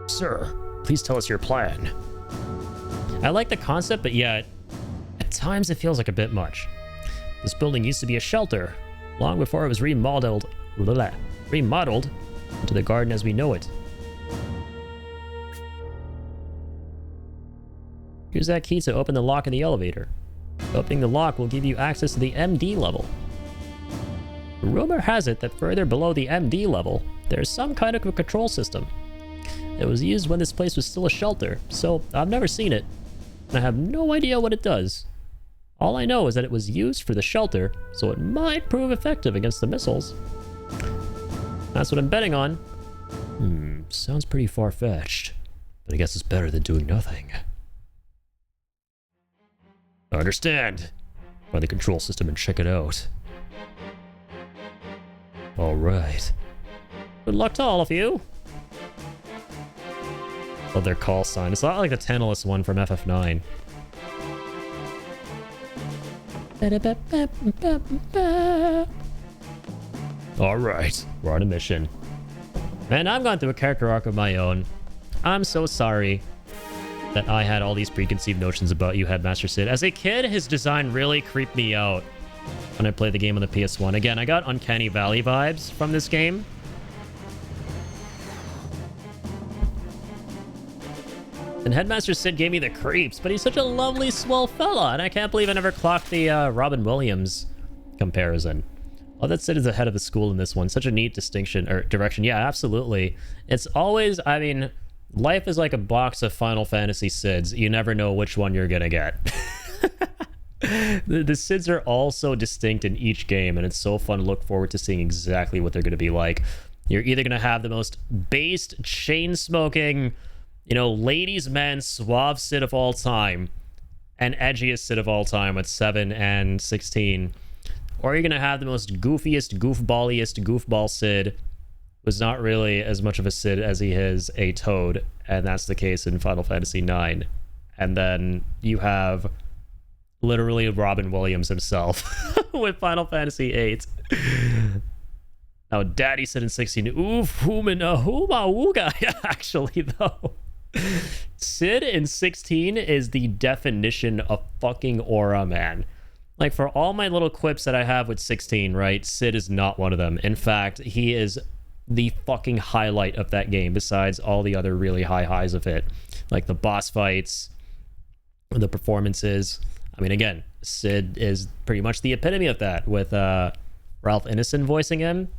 Sir, please tell us your plan. I like the concept, but yet, at times it feels like a bit much. This building used to be a shelter, long before it was remodeled into the garden as we know it. Use that key to open the lock in the elevator. Opening the lock will give you access to the MD level. Rumor has it that further below the MD level, there's some kind of a control system. It was used when this place was still a shelter, so I've never seen it. And I have no idea what it does. All I know is that it was used for the shelter, so it might prove effective against the missiles. That's what I'm betting on. Sounds pretty far-fetched, but I guess it's better than doing nothing. I understand. Find the control system and check it out. Alright. Good luck to all of you. Love their call sign. It's not like the Tantalus one from FF9. Alright, we're on a mission. Man, I've gone through a character arc of my own. I'm so sorry that I had all these preconceived notions about you, Headmaster Sid. As a kid, his design really creeped me out when I played the game on the PS1. Again, I got Uncanny Valley vibes from this game. And Headmaster Sid gave me the creeps, but he's such a lovely, swell fella, and I can't believe I never clocked the Robin Williams comparison. Oh, that Sid is ahead of the school in this one. Such a neat distinction, or direction. Yeah, absolutely. It's always, I mean, life is like a box of Final Fantasy Sids. You never know which one you're gonna get. The Sids are all so distinct in each game, and it's so fun to look forward to seeing exactly what they're gonna be like. You're either gonna have the most based, chain-smoking, you know, ladies' man, suave Sid of all time, and edgiest Sid of all time with 7 and 16. Or you're going to have the most goofiest, goofballiest goofball Sid, who's not really as much of a Sid as he is a Toad, and that's the case in Final Fantasy IX. And then you have literally Robin Williams himself with Final Fantasy VIII. Now, Daddy Sid in 16, oof, hoomina, hooma, wooga. Actually, though, Sid in 16 is the definition of fucking aura, man. Like, for all my little quips that I have with 16, right, Sid is not one of them. In fact, he is the fucking highlight of that game, besides all the other really high highs of it. Like the boss fights, the performances. I mean, again, Sid is pretty much the epitome of that, with Ralph Ineson voicing him.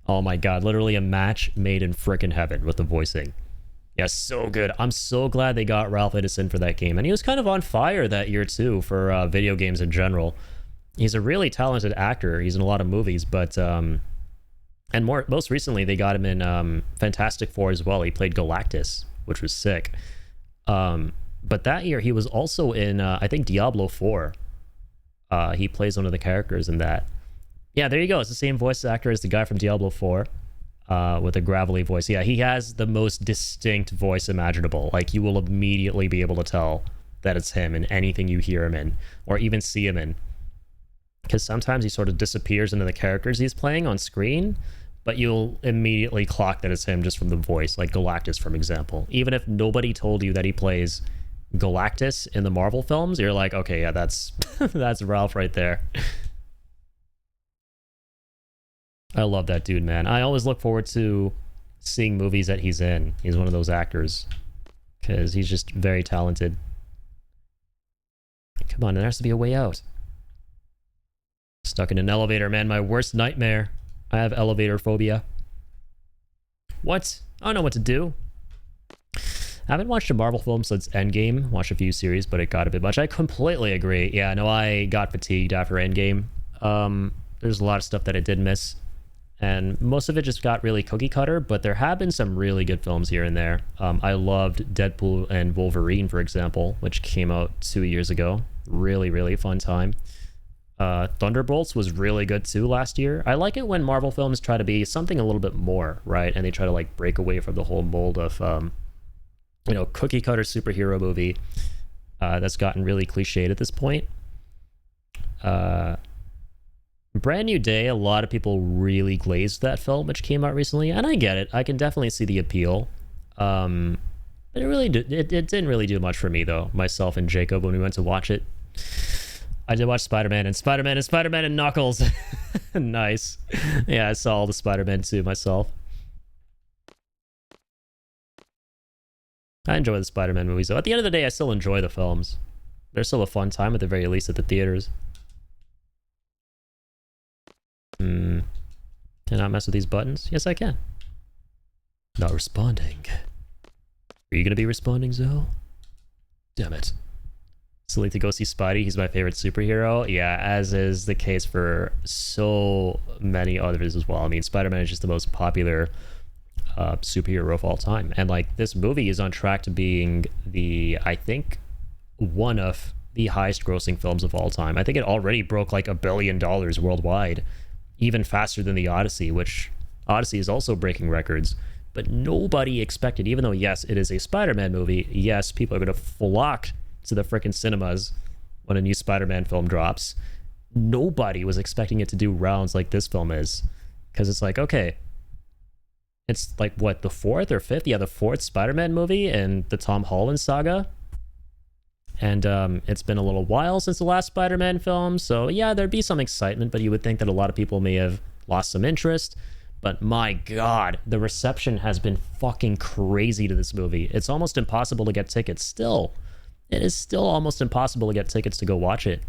Oh my god, literally a match made in frickin' heaven with the voicing. Yeah, so good. I'm so glad they got Ralph Ineson for that game. And he was kind of on fire that year, too, for video games in general. He's a really talented actor. He's in a lot of movies, but... and most recently, they got him in Fantastic Four as well. He played Galactus, which was sick. But that year, he was also in, I think, Diablo 4. He plays one of the characters in that. Yeah, there you go. It's the same voice actor as the guy from Diablo 4. With a gravelly voice. Yeah, he has the most distinct voice imaginable. Like, you will immediately be able to tell that it's him in anything you hear him in, or even see him in. Because sometimes he sort of disappears into the characters he's playing on screen, but you'll immediately clock that it's him just from the voice, like Galactus, for example. Even if nobody told you that he plays Galactus in the Marvel films, you're like, okay, yeah, that's that's Ralph right there. I love that dude, man. I always look forward to seeing movies that he's in. He's one of those actors, because he's just very talented. Come on, there has to be a way out. Stuck in an elevator, man. My worst nightmare. I have elevator phobia. What? I don't know what to do. I haven't watched a Marvel film since Endgame. Watched a few series, but it got a bit much. I completely agree. Yeah, no, I got fatigued after Endgame. There's a lot of stuff that I did miss. And most of it just got really cookie cutter, but there have been some really good films here and there. I loved Deadpool and Wolverine, for example, which came out 2 years ago. Really, really fun time. Thunderbolts was really good too last year. I like it when Marvel films try to be something a little bit more, right? And they try to like break away from the whole mold of, you know, cookie cutter superhero movie that's gotten really cliched at this point. Brand New Day, a lot of people really glazed that film, which came out recently, and I get it. I can definitely see the appeal. But it didn't really do much for me, though, myself and Jacob, when we went to watch it. I did watch Spider-Man and Knuckles. Nice. Yeah, I saw all the Spider-Man too myself. I enjoy the Spider-Man movies, though. At the end of the day, I still enjoy the films. They're still a fun time, at the very least, at the theaters. Can I mess with these buttons? Yes, I can. Not responding. Are you gonna be responding, Zoe? Damn it. to go see Spidey. He's my favorite superhero. Yeah, as is the case for so many others as well. I mean, Spider-Man is just the most popular superhero of all time. And like this movie is on track to being I think, one of the highest grossing films of all time. I think it already broke like $1 billion worldwide, even faster than the Odyssey, which Odyssey is also breaking records. But nobody expected, even though, yes, it is a Spider-Man movie, yes, people are going to flock to the freaking cinemas when a new Spider-Man film drops. Nobody was expecting it to do rounds like this film is. Because it's like, okay, it's like, what, the fourth or fifth? Yeah, the fourth Spider-Man movie in the Tom Holland saga. And it's been a little while since the last Spider-Man film. So, yeah, there'd be some excitement, but you would think that a lot of people may have lost some interest. But my God, the reception has been fucking crazy to this movie. It's almost impossible to get tickets still. It is still almost impossible to get tickets to go watch it.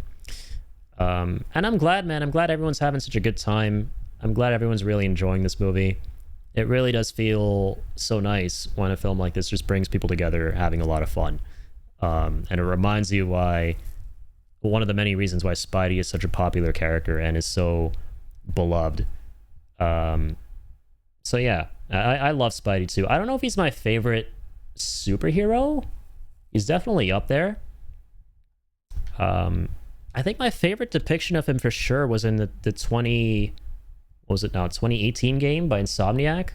And I'm glad, man. I'm glad everyone's having such a good time. I'm glad everyone's really enjoying this movie. It really does feel so nice when a film like this just brings people together having a lot of fun. And it reminds you why, one of the many reasons why Spidey is such a popular character and is so beloved. So yeah, I love Spidey too. I don't know if he's my favorite superhero. He's definitely up there. I think my favorite depiction of him for sure was in the 2018 game by Insomniac.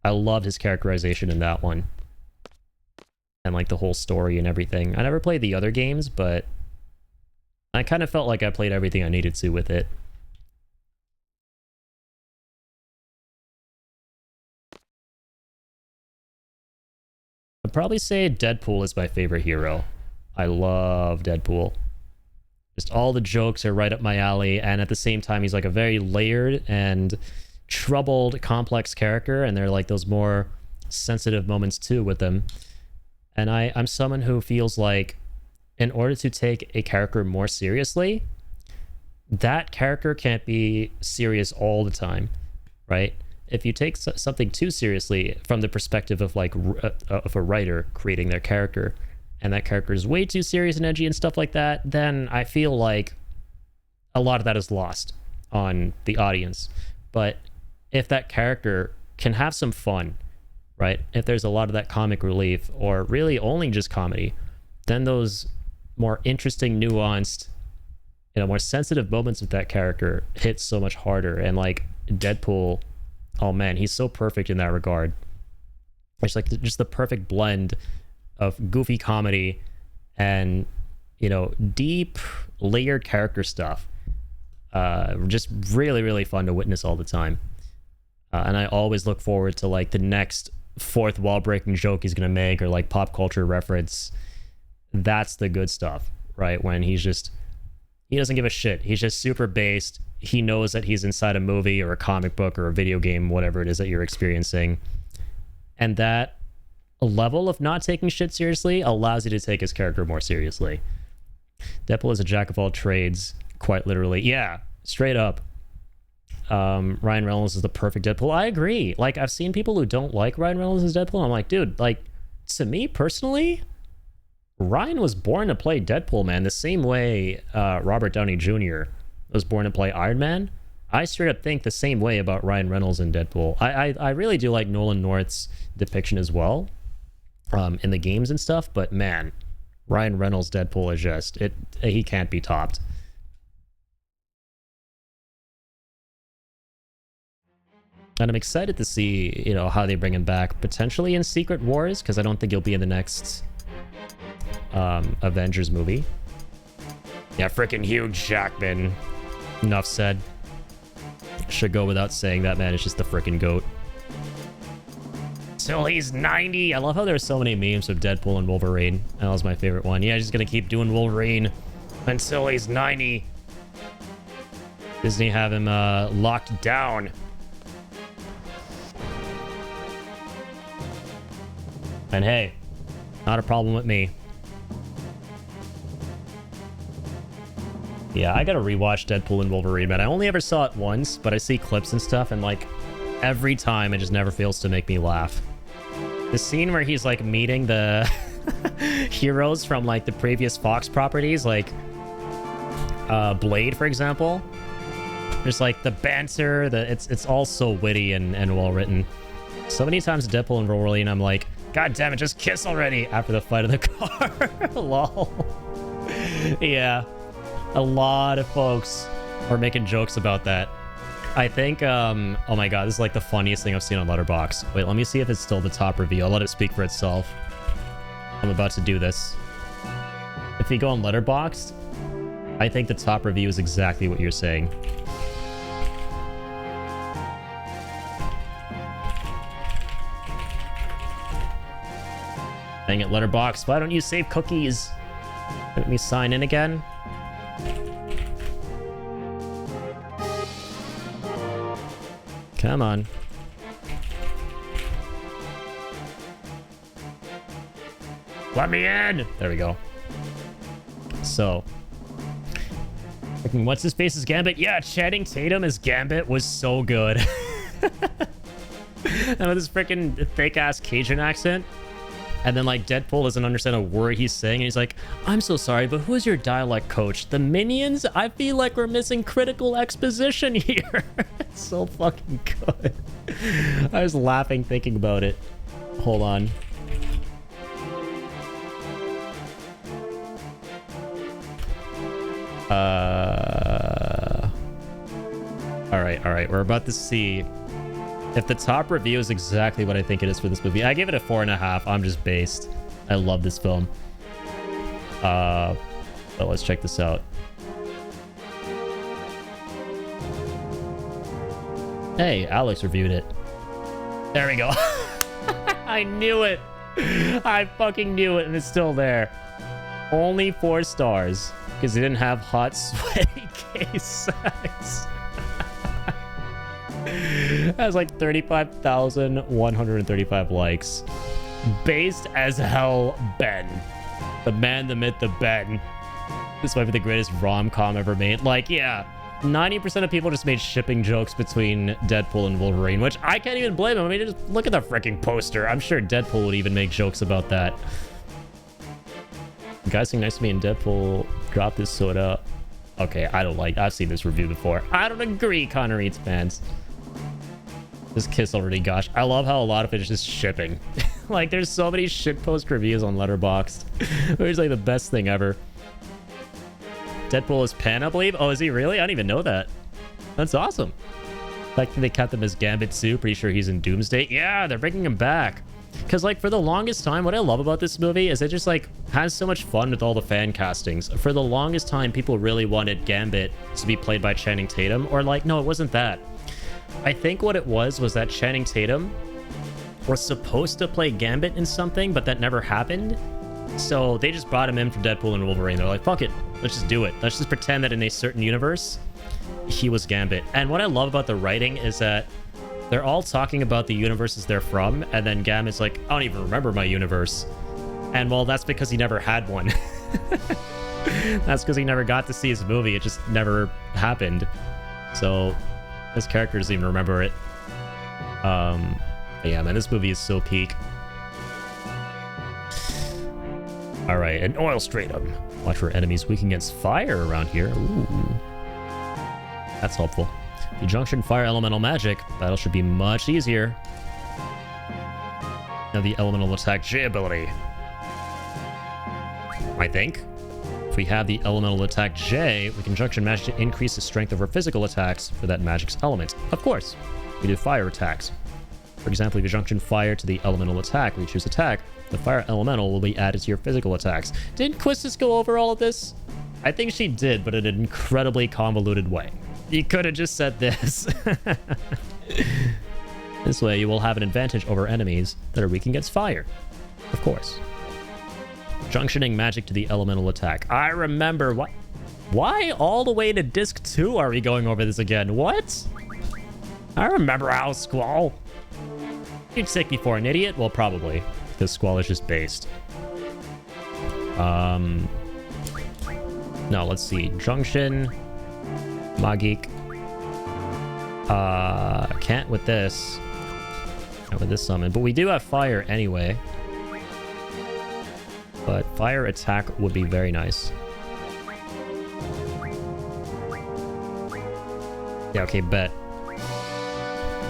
I loved his characterization in that one. And like the whole story and everything. I never played the other games, but I kind of felt like I played everything I needed to with it. I'd probably say Deadpool is my favorite hero. I love Deadpool. Just all the jokes are right up my alley, and at the same time, he's like a very layered and troubled, complex character, and they're like those more sensitive moments too with them. And I'm someone who feels like in order to take a character more seriously, that character can't be serious all the time, right? If you take something too seriously from the perspective of like of a writer creating their character, and that character is way too serious and edgy and stuff like that, then I feel like a lot of that is lost on the audience. But if that character can have some fun, right? If there's a lot of that comic relief, or really only just comedy, then those more interesting, nuanced, more sensitive moments with that character hit so much harder. And like Deadpool, oh man, he's so perfect in that regard. It's like just the perfect blend of goofy comedy and deep layered character stuff. Just really, really fun to witness all the time. And I always look forward to like the next fourth wall breaking joke he's gonna make, or like pop culture reference. That's the good stuff, right? When he doesn't give a shit. He's just super based. He knows that he's inside a movie or a comic book or a video game, whatever it is that you're experiencing. And that level of not taking shit seriously allows you to take his character more seriously. Deadpool is a jack of all trades, quite literally. Yeah, straight up. Ryan Reynolds is the perfect Deadpool. I agree. Like, I've seen people who don't like Ryan Reynolds as Deadpool. I'm like, dude, like, to me personally, Ryan was born to play Deadpool, man. The same way Robert Downey Jr. was born to play Iron Man. I straight up think the same way about Ryan Reynolds and Deadpool. I really do like Nolan North's depiction as well, in the games and stuff. But man, Ryan Reynolds Deadpool is just he can't be topped. And I'm excited to see, how they bring him back, potentially in Secret Wars, because I don't think he'll be in the next Avengers movie. Yeah, freaking Hugh Jackman. Enough said. Should go without saying, that man is just the freaking GOAT. Till he's 90. I love how there's so many memes of Deadpool and Wolverine. That was my favorite one. Yeah, just gonna keep doing Wolverine until he's 90. Disney have him locked down. And hey, not a problem with me. Yeah, I gotta rewatch Deadpool and Wolverine, man. I only ever saw it once, but I see clips and stuff, and like every time it just never fails to make me laugh. The scene where he's like meeting the heroes from like the previous Fox properties, like Blade, for example. There's like the banter, it's all so witty and well written. So many times Deadpool and Wolverine, I'm like, God damn it, just kiss already after the fight in the car. Lol. Yeah, a lot of folks are making jokes about that. I think, oh my god, this is like the funniest thing I've seen on Letterboxd. Wait, let me see if it's still the top review. I'll let it speak for itself. I'm about to do this. If you go on Letterboxd, I think the top review is exactly what you're saying. Dang it, Letterboxd, why don't you save cookies? Let me sign in again. Come on. Let me in! There we go. So. What's his face as Gambit? Yeah, Channing Tatum as Gambit was so good. And with his freaking fake-ass Cajun accent. And then, like, Deadpool doesn't understand a word he's saying. And he's like, I'm so sorry, but who's your dialect coach? The Minions? I feel like we're missing critical exposition here. It's so fucking good. I was laughing thinking about it. Hold on. Alright. We're about to see if the top review is exactly what I think it is for this movie. I give it a 4.5. I'm just based. I love this film. But let's check this out. Hey, Alex reviewed it. There we go. I knew it. I fucking knew it, and it's still there. Only 4 stars. Because they didn't have hot, sweaty gay sex. Has like 35,135 likes. Based as hell, Ben. The man, the myth, the Ben. This might be the greatest rom-com ever made. Like, yeah, 90% of people just made shipping jokes between Deadpool and Wolverine, which I can't even blame them. I mean, just look at the freaking poster. I'm sure Deadpool would even make jokes about that. The guy sitting next to me in Deadpool dropped his soda. Okay, I've seen this review before. I don't agree, Connor Eats fans. This kiss already, gosh. I love how a lot of it is just shipping. Like, there's so many shitpost reviews on Letterboxd. It's like the best thing ever. Deadpool is Pan, I believe. Oh, is he really? I didn't even know that. That's awesome. The fact that they kept him as Gambit too. Pretty sure he's in Doomsday. Yeah, they're bringing him back. Because, like, for the longest time, what I love about this movie is it just, like, has so much fun with all the fan castings. For the longest time, people really wanted Gambit to be played by Channing Tatum. Or, like, no, it wasn't that. I think what it was that Channing Tatum was supposed to play Gambit in something, but that never happened. So they just brought him in for Deadpool and Wolverine. They're like, fuck it, let's just do it. Let's just pretend that in a certain universe, he was Gambit. And what I love about the writing is that they're all talking about the universes they're from, and then Gambit's like, I don't even remember my universe. And well, that's because he never had one. That's because he never got to see his movie. It just never happened. So his character doesn't even remember it. Yeah, man, this movie is so peak. All right, an oil stratum. Watch for enemies weak against fire around here. Ooh. That's helpful. The junction fire elemental magic. Battle should be much easier. Now the elemental attack J ability. I think. If we have the elemental attack J, we can junction magic to increase the strength of our physical attacks for that magic's element. Of course, we do fire attacks. For example, if you junction fire to the elemental attack, we choose attack, the fire elemental will be added to your physical attacks. Didn't Quistis go over all of this? I think she did, but in an incredibly convoluted way. You could have just said this. This way, you will have an advantage over enemies that are weak against fire. Of course. Junctioning magic to the elemental attack. I remember what? Why all the way to disc 2 are we going over this again? What? I remember how Squall. You'd take me for an idiot? Well, probably. Because Squall is just based. No, let's see. Junction. Magik. Can't with this. Can't with this summon. But we do have fire anyway. but fire attack would be very nice. Yeah, okay, bet.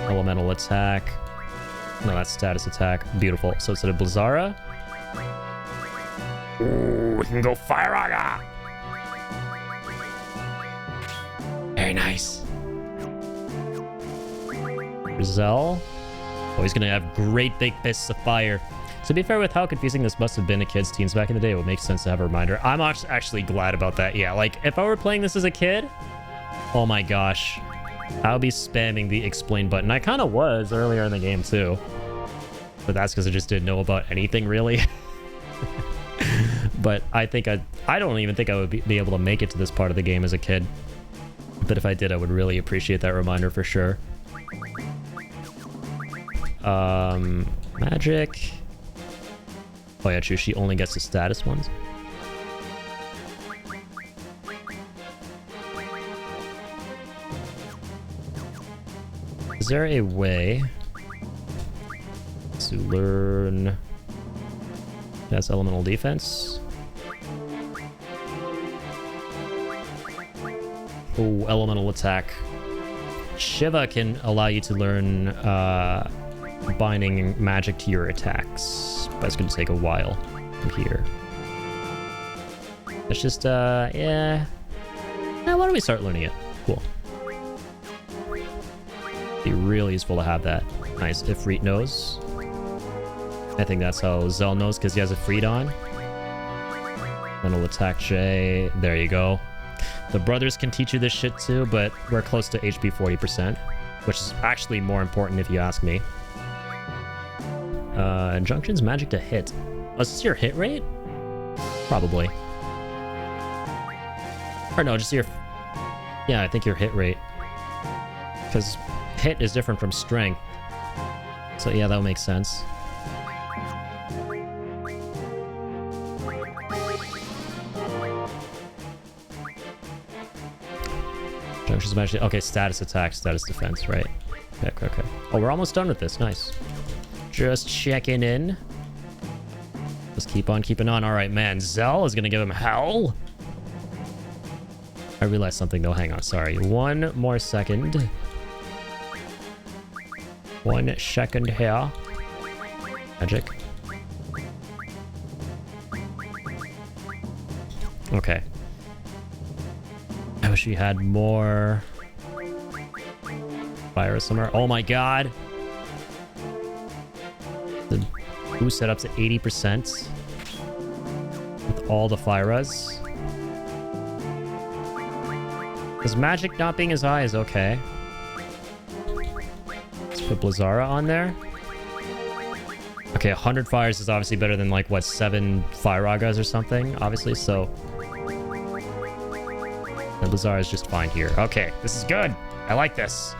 Elemental attack. No, that's status attack. Beautiful. So instead of Blizzara... Ooh, we can go Fire Aga! Very nice. Rizal. Oh, he's gonna have great big fists of fire. To be fair, with how confusing this must have been to kids' teams back in the day, it would make sense to have a reminder. I'm actually glad about that. Yeah, like, if I were playing this as a kid... Oh my gosh. I'll be spamming the explain button. I kind of was earlier in the game too. But that's because I just didn't know about anything really. But I think I don't even think I would be able to make it to this part of the game as a kid. But if I did, I would really appreciate that reminder for sure. Magic. Oh yeah, true. She only gets the status ones. Is there a way to learn that's elemental defense? Oh, elemental attack. Shiva can allow you to learn binding magic to your attacks, but it's going to take a while from here. It's just, yeah. Now, why don't we start learning it? Cool. Be really useful to have that. Nice. Ifrit knows. I think that's how Zell knows, because he has a Ifrit on. Then he'll attack Jay. There you go. The brothers can teach you this shit too, but we're close to HP 40%, which is actually more important if you ask me. Junction's magic to hit. Oh, is this your hit rate? Probably. Or no, just your... Yeah, I think your hit rate. Because hit is different from strength. So yeah, that would make sense. Junction's magic... Okay, status attack, status defense, right. Okay. Oh, we're almost done with this. Nice. Just checking in. Just keep on keeping on. All right, man. Zell is going to give him hell. I realized something, though. Hang on. Sorry. One more second. 1 second here. Magic. Okay. I wish we had more fire somewhere. Oh my god. The boost set up to 80% with all the Fyras. Because magic not being as high is okay. Let's put Blizzara on there. Okay, 100 fires is obviously better than like, what, 7 Fyragas or something, obviously, so... And Blizzara is just fine here. Okay, this is good. I like this.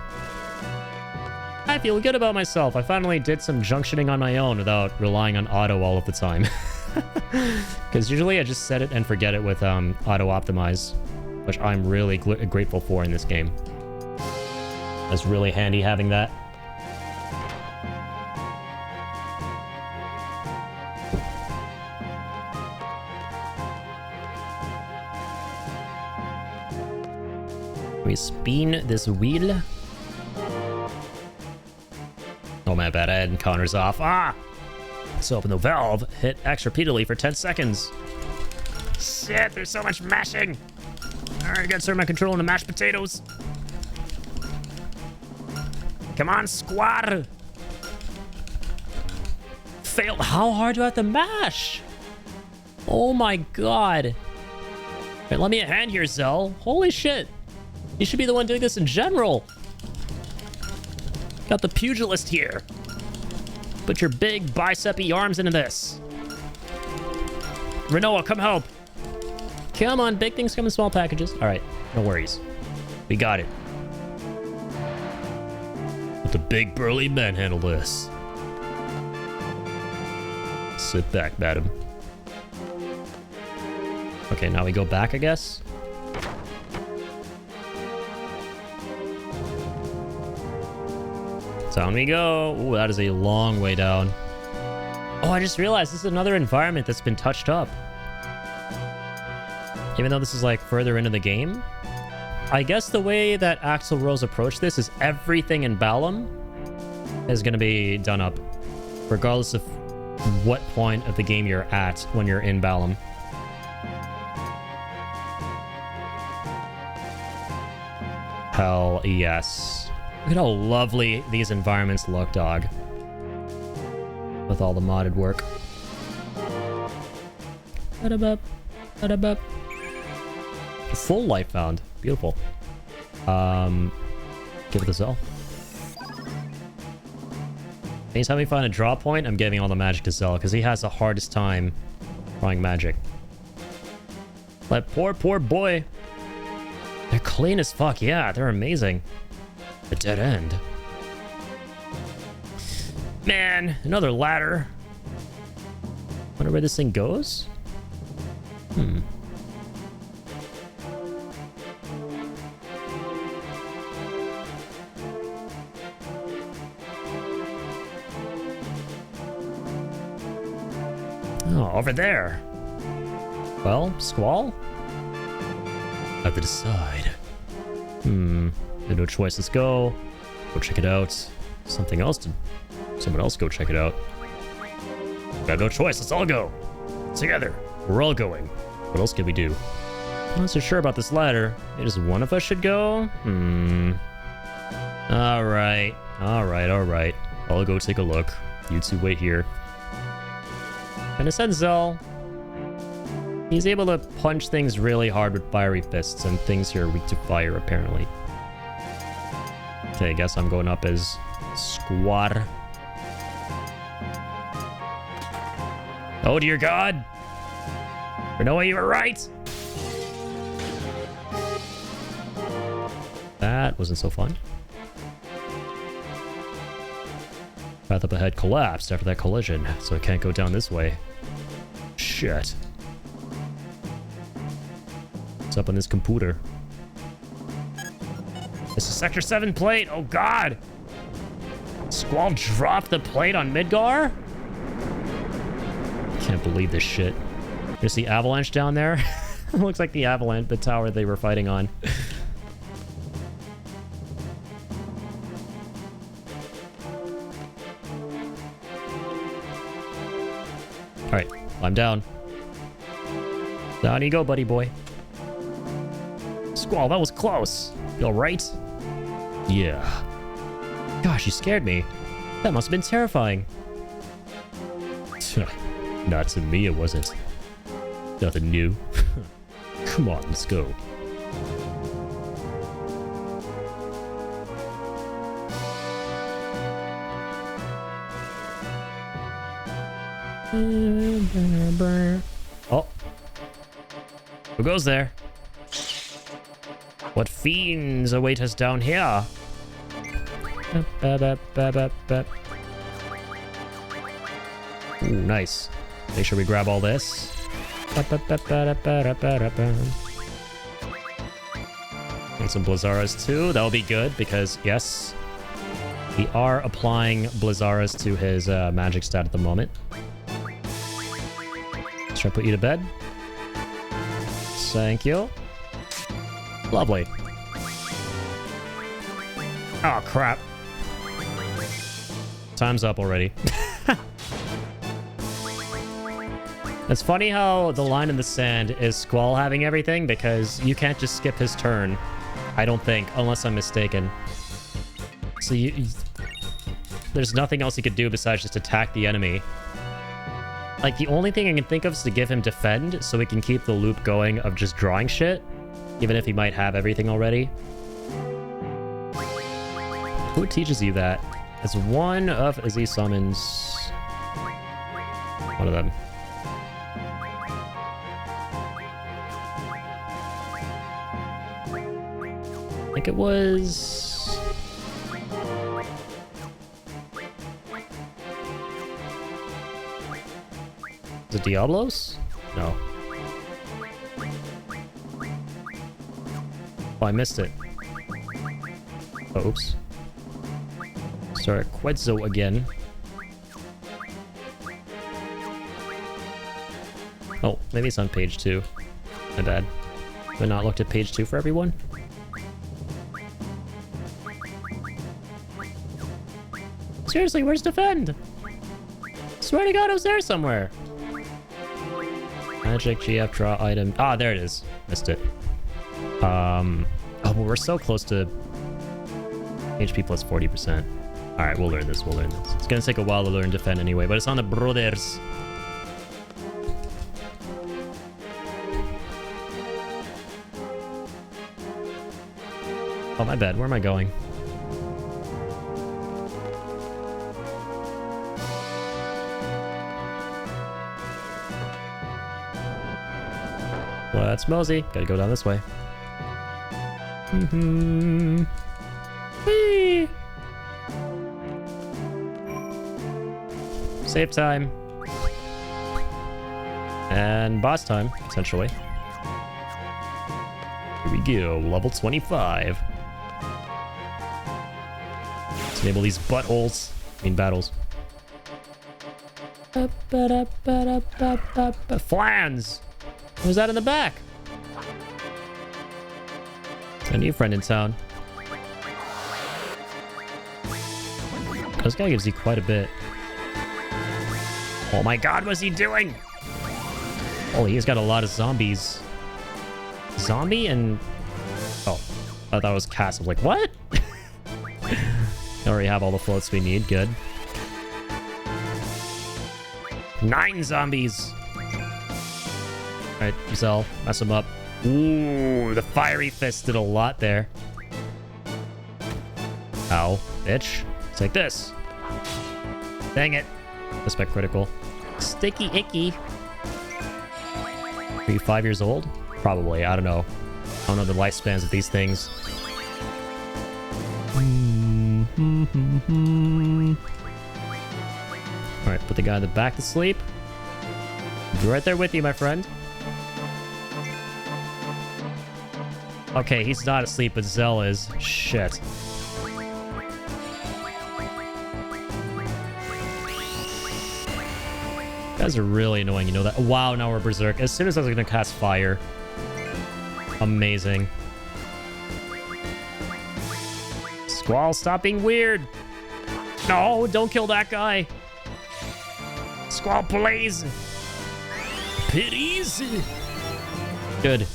I feel good about myself. I finally did some junctioning on my own without relying on auto all of the time. Because usually I just set it and forget it with auto optimize, which I'm really grateful for in this game. That's really handy having that. We spin this wheel. Oh my bad, I had encounters off. Ah! Let's open the valve. Hit X repeatedly for 10 seconds. Shit, there's so much mashing. Alright, gotta turn my control into mashed potatoes. Come on, squad. Failed. How hard do I have to mash? Oh my god. Wait, let me a hand here, Zell. Holy shit. You should be the one doing this in general. Got the pugilist here. Put your big bicep-y arms into this. Renoa, come help. Come on, big things come in small packages. All right, no worries. We got it. Let the big burly men handle this. Sit back, madam. Okay, now we go back, I guess. Down we go. Ooh, that is a long way down. Oh, I just realized this is another environment that's been touched up. Even though this is like further into the game. I guess the way that Axl Rose approached this is everything in Balam is going to be done up. Regardless of what point of the game you're at when you're in Balam. Hell yes. Look at how lovely these environments look, dog. With all the modded work. Ba-da-bup, ba-da-bup. Full life found. Beautiful. Give it a Zell. Anytime we find a draw point, I'm giving all the magic to Zell, because he has the hardest time throwing magic. That poor boy. They're clean as fuck. Yeah, they're amazing. A dead end. Man, another ladder. Wonder where this thing goes? Oh, over there. Well, Squall? I have to decide. There's no choice. Let's go. Go check it out. Something else to... Someone else go check it out. Got no choice. Let's all go. Together. We're all going. What else can we do? I'm not so sure about this ladder. Maybe just one of us should go? Alright. Alright. I'll go take a look. You two wait here. And it said Zell. He's able to punch things really hard with fiery fists, and things here are weak to fire, apparently. Okay, I guess I'm going up as Squad. Oh dear God! Renoa, you were right! That wasn't so fun. Path up ahead collapsed after that collision, so I can't go down this way. Shit. What's up on this computer? This is Sector 7 plate! Oh God! Squall dropped the plate on Midgar? Can't believe this shit. There's the avalanche down there. Looks like the avalanche, the tower they were fighting on. Alright, climb down. Down you go, buddy boy. Squall, that was close. You alright? Yeah. Gosh, you scared me. That must have been terrifying. Not to me, it wasn't. Nothing new. Come on, let's go. Oh. Who goes there? What fiends await us down here? Ooh, nice. Make sure we grab all this. And some Blizzaras too. That'll be good because, yes, we are applying Blizzaras to his magic stat at the moment. Let's try to put you to bed. Thank you. Lovely. Oh, crap. Time's up already. It's funny how the line in the sand is Squall having everything, because you can't just skip his turn, I don't think, unless I'm mistaken. So there's nothing else he could do besides just attack the enemy. Like, the only thing I can think of is to give him defend, so we can keep the loop going of just drawing shit, even if he might have everything already. Who teaches you that? It's one of Izzy summons. One of them. I think it was... Is it Diablos? No. Oh, I missed it. Oh, oops. Sorry, Quetzal again. Oh, maybe it's on page 2. My bad. Have I not looked at page 2 for everyone? Seriously, where's defend? Swear to God, it was there somewhere. Magic GF draw item. Ah, there it is. Missed it. Oh, well, we're so close to HP plus 40%. All right, we'll learn this. We'll learn this. It's gonna take a while to learn defend anyway, but it's on the brothers. Oh, my bad. Where am I going? Well, that's Mosey. Gotta go down this way. Whee! Save time. And boss time, potentially. Here we go. Level 25. Let's enable these buttholes. I mean, battles. Flans! Who's that in the back? A new friend in town. This guy gives you quite a bit. Oh my god, what's he doing? Oh, he's got a lot of zombies. Zombie and... Oh, I thought it was cast. I was like, what? I already have all the floats we need. Good. 9 zombies. Alright, Giselle, mess him up. Ooh, the fiery fist did a lot there. Ow, bitch. Take this. Dang it. Respect critical. Sticky icky. Are you 5 years old? Probably. I don't know. I don't know the lifespans of these things. Alright, put the guy in the back to sleep. Be right there with you, my friend. Okay, he's not asleep, but Zell is. Shit. You guys are really annoying, you know that? Wow, now we're Berserk. As soon as I was gonna cast Fire. Amazing. Squall, stop being weird! No, don't kill that guy! Squall, please! Pities! Good.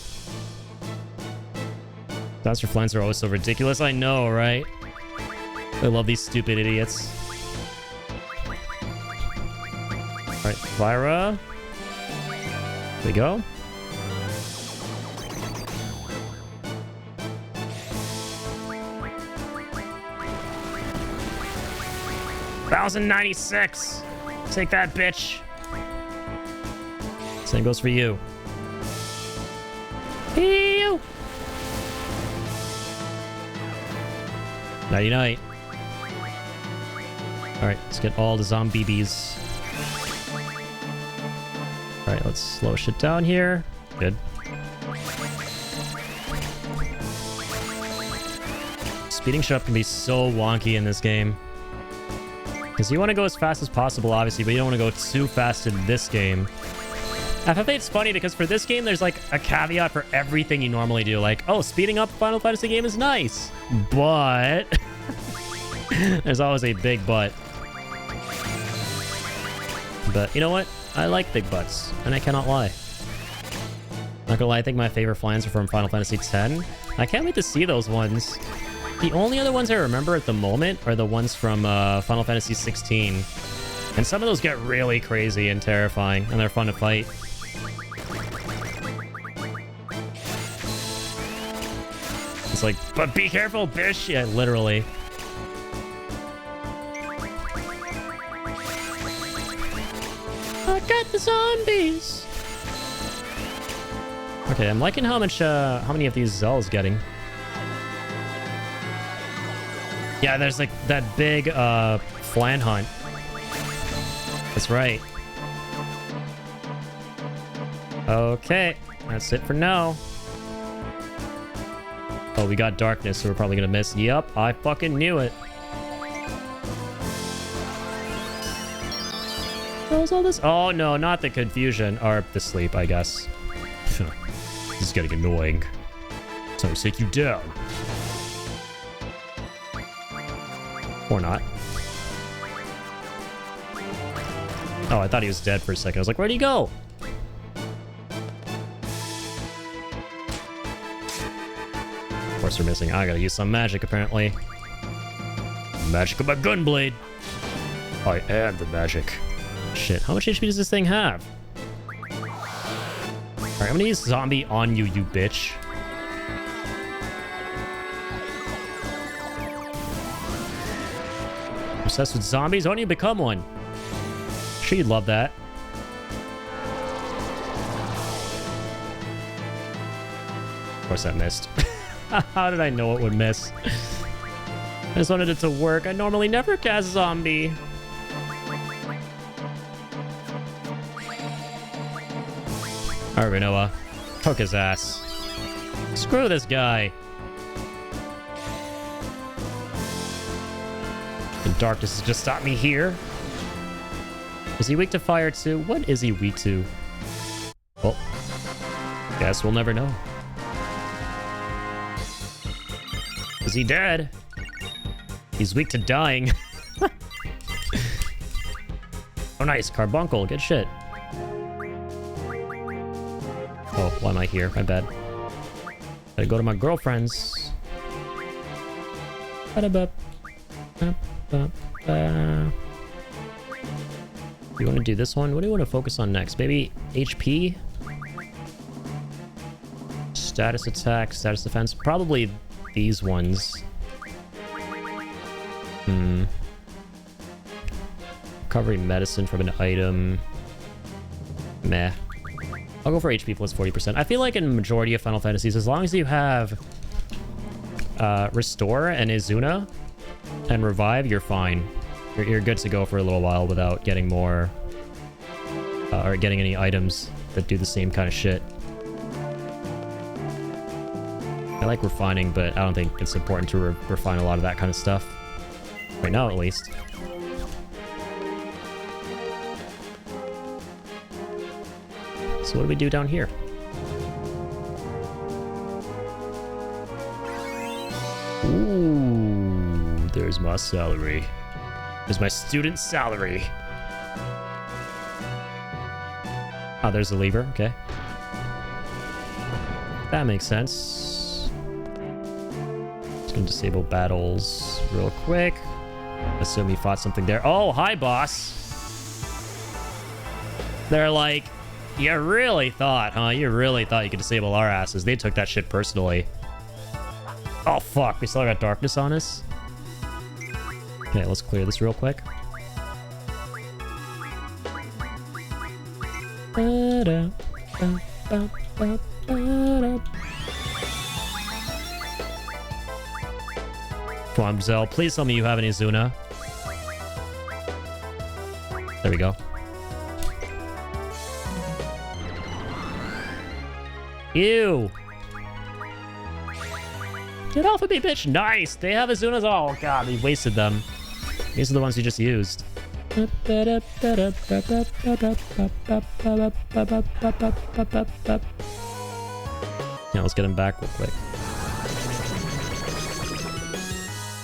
Master Flans are always so ridiculous. I know, right? I love these stupid idiots. Alright, Vira. There we go. $1,096. Take that, bitch. Same goes for you. Ew. Nighty night. Alright, let's get all the zombies. Alright, let's slow shit down here. Good. Speeding shit up can be so wonky in this game. Because you want to go as fast as possible, obviously, but you don't want to go too fast in this game. FF8's funny because for this game, there's like a caveat for everything you normally do. Like, oh, speeding up a Final Fantasy game is nice. But... there's always a big but. But you know what? I like big butts, and I cannot lie. Not gonna lie, I think my favorite flyings are from Final Fantasy X. I can't wait to see those ones. The only other ones I remember at the moment are the ones from Final Fantasy 16. And some of those get really crazy and terrifying, and they're fun to fight. It's like, but be careful, bitch! Yeah, literally. I got the zombies! Okay, I'm liking how many of these Zell's getting. Yeah, there's like that big flan hunt. That's right. Okay, that's it for now. Oh, we got darkness, so we're probably gonna miss. Yup, I fucking knew it. What was all this? Oh no, not the confusion. Or the sleep, I guess. This is getting annoying. So I take you down. Or not. Oh, I thought he was dead for a second. I was like, where'd he go? Of course we're missing. I gotta use some magic, apparently. Magic of my gunblade. I am the magic. Shit, how much HP does this thing have? Alright, I'm gonna use zombie on you, you bitch. Obsessed with zombies? Why don't you become one? Sure, you'd love that. Of course that missed. How did I know it would miss? I just wanted it to work. I normally never cast zombie. Alright, Renoa. Cook his ass. Screw this guy. The darkness has just stopped me here. Is he weak to fire too? What is he weak to? Well, guess we'll never know. Is he dead? He's weak to dying. Oh, nice. Carbuncle. Good shit. Oh, why am I here? My bad. Gotta go to my girlfriend's. Ba-da-ba. Ba-ba-ba. You want to do this one? What do you want to focus on next? Maybe HP? Status attack, status defense. Probably these ones. Recovery medicine from an item. Meh. I'll go for HP plus 40%. I feel like in majority of Final Fantasies, as long as you have Restore and Izuna and Revive, you're fine. You're good to go for a little while without getting more... or getting any items that do the same kind of shit. I like refining, but I don't think it's important to refine a lot of that kind of stuff. Right now, at least. So what do we do down here? Ooh, there's my salary. There's my student salary. Oh, there's the lever. Okay. That makes sense. Just gonna disable battles real quick. Assume he fought something there. Oh, hi, boss. They're like, you really thought, huh? You really thought you could disable our asses. They took that shit personally. Oh, fuck. We still got darkness on us. Okay, let's clear this real quick. Come on, Zell. Please tell me you have any Izuna. There we go. Ew. Get off of me, bitch. Nice. They have Izunas. Oh, God. We wasted them. These are the ones you just used. Yeah, let's get him back real quick.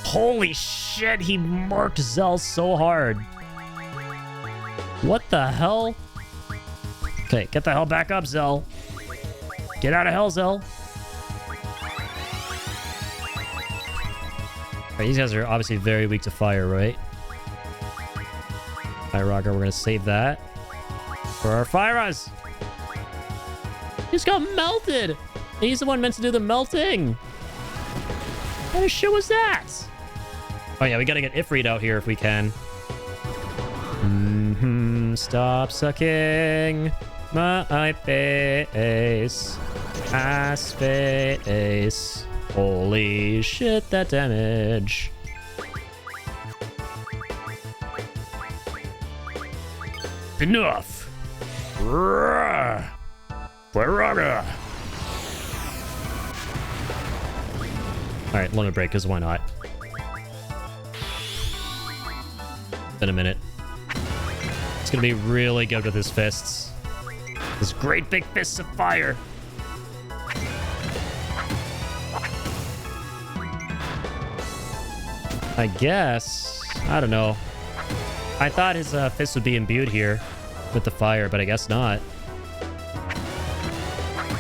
Holy shit. He marked Zell so hard. What the hell? Okay, get the hell back up, Zell. Get out of hell, Zell. Alright, these guys are obviously very weak to fire, right? Alright, Roger, we're gonna save that for our Firas. He just got melted. He's the one meant to do the melting. What kind of shit was that? Oh yeah, we gotta get Ifrit out here if we can. Stop sucking my face. Ass face. Holy shit, that damage. Enough. Alright, limit break, because why not? Been a minute. gonna be really good with his fists. His great big fists of fire. I guess. I don't know. I thought his fist would be imbued here with the fire, but I guess not.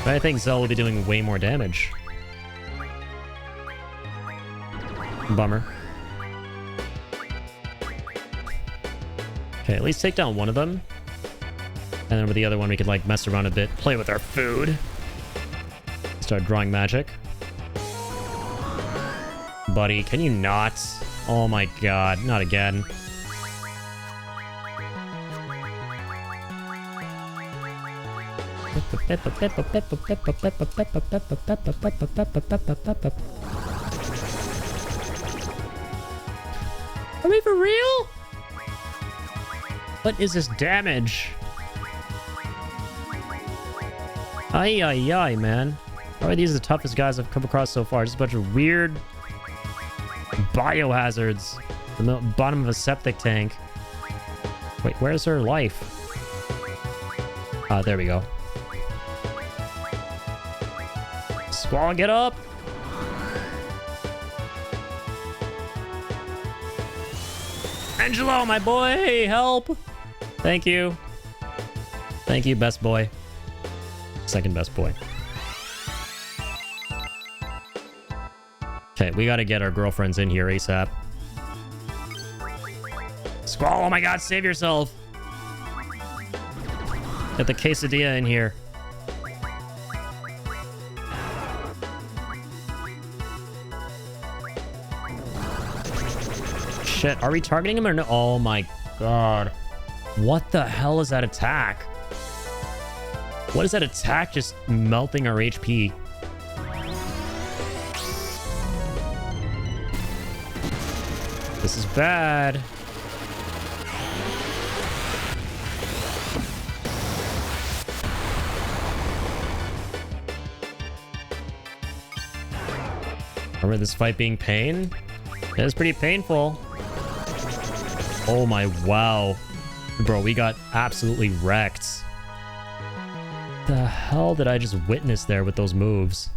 But I think Zell will be doing way more damage. Bummer. Okay, at least take down one of them. And then with the other one, we could like mess around a bit, play with our food. Start drawing magic. Buddy, can you not? Oh my god, not again. Are we for real? What is this damage? Ay, ay, ay, man. Probably these are the toughest guys I've come across so far. Just a bunch of weird biohazards. The bottom of a septic tank. Wait, where's her life? Ah, there we go. Squall, get up! Angelo, my boy, help! Thank you. Thank you, best boy. Second best boy. Okay, we gotta get our girlfriends in here ASAP. Squall, oh my god, save yourself! Get the quesadilla in here. Shit, are we targeting him or no? Oh my god. What the hell is that attack? What is that attack just melting our HP? This is bad. Remember this fight being pain? It was pretty painful. Oh my, wow. Bro, we got absolutely wrecked. The hell did I just witness there with those moves?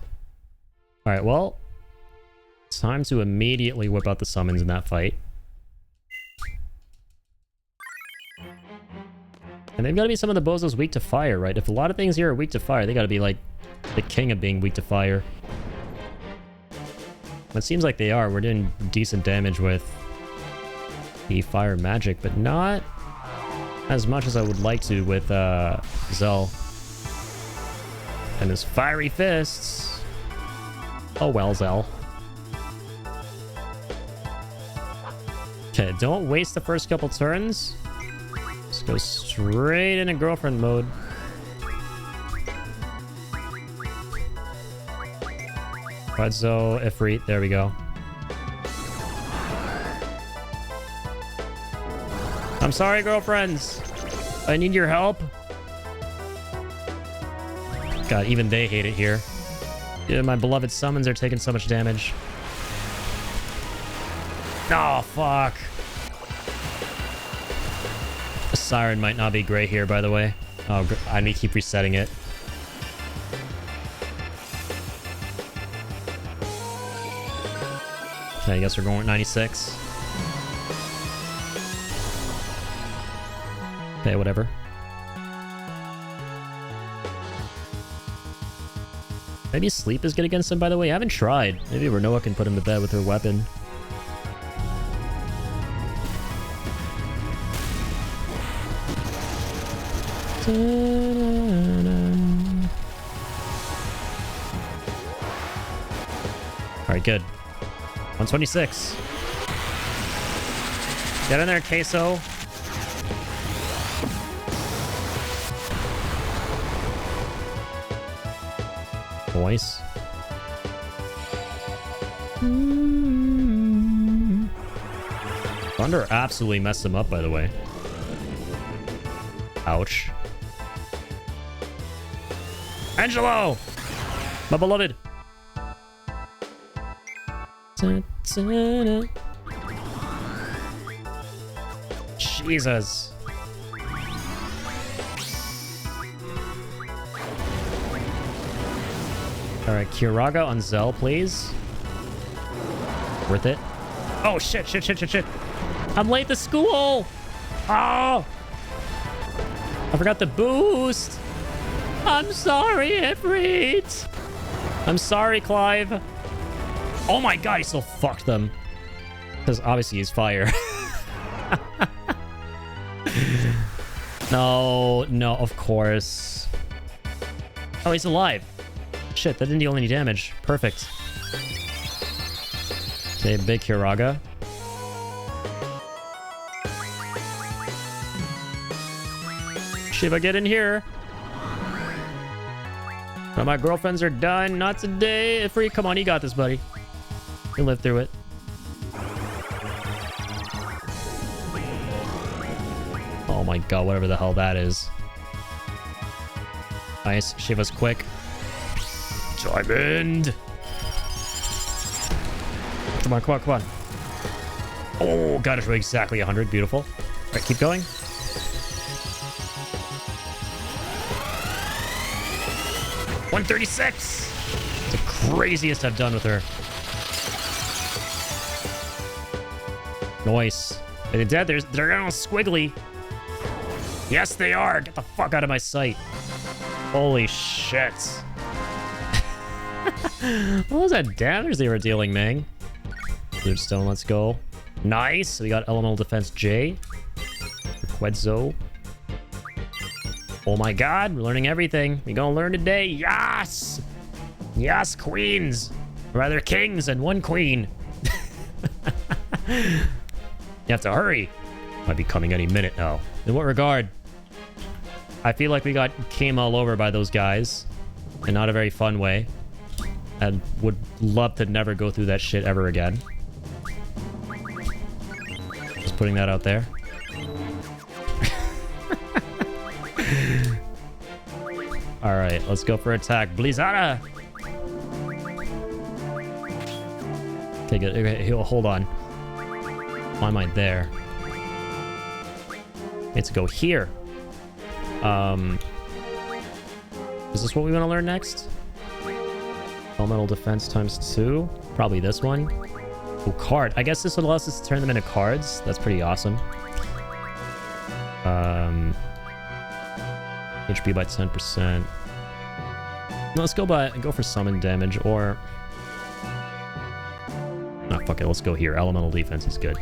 Alright, well. It's time to immediately whip out the summons in that fight. And they've got to be some of the bozos weak to fire, right? If a lot of things here are weak to fire, they got to be like the king of being weak to fire. It seems like they are. We're doing decent damage with the fire magic, but not as much as I would like to with Zell. And his fiery fists. Oh well, Zell. Okay, don't waste the first couple turns. Just go straight into girlfriend mode. Alright, so Ifrit, there we go. I'm sorry, girlfriends. I need your help. God, even they hate it here. Yeah, my beloved summons are taking so much damage. Oh, fuck. The siren might not be great here, by the way. Oh, I need to keep resetting it. Okay, I guess we're going with 96. Okay, whatever. Maybe sleep is good against him, by the way. I haven't tried. Maybe Renoa can put him to bed with her weapon. Alright, good. 126. Get in there, Queso. Voice. Thunder absolutely messed him up, by the way. Ouch. Angelo! My beloved! Jesus. Alright, Kiraga on Zell, please. Worth it. Oh, shit. I'm late to school. Oh! I forgot the boost. I'm sorry, Ifrit. I'm sorry, Clive. Oh my god, he still fucked them. Because obviously he's fire. No, of course. Oh, he's alive. Shit, that didn't deal any damage. Perfect. Okay, big Kiraga. Shiva, get in here. Well, my girlfriends are done. Not today. Free. Come on, you got this, buddy. You live through it. Oh my god, whatever the hell that is. Nice. Shiva's quick. Diamond. Come on. Oh, got it. Exactly 100. Beautiful. All right, keep going. $136. The craziest I've done with her. Nice. Are they dead? They're all squiggly. Yes, they are. Get the fuck out of my sight. Holy shit. What was that damage they were dealing, man? Stone, let's go. Nice. We got elemental defense J. Quedzo. Oh my god, we're learning everything. We gonna learn today. Yes! Yes, queens. Or rather, kings and one queen. You have to hurry. Might be coming any minute now. In what regard? I feel like we got came all over by those guys. In not a very fun way. And would love to never go through that shit ever again. Just putting that out there. Alright, let's go for attack. Blizzara! Okay, good. Okay, hold on. Why am I there? Let's go here. Is this what we want to learn next? Elemental defense times 2. Probably this one. Oh, card. I guess this would allow us to turn them into cards. That's pretty awesome. HP by 10%. No, let's go for summon damage, or... Ah, fuck it. Let's go here. Elemental defense is good.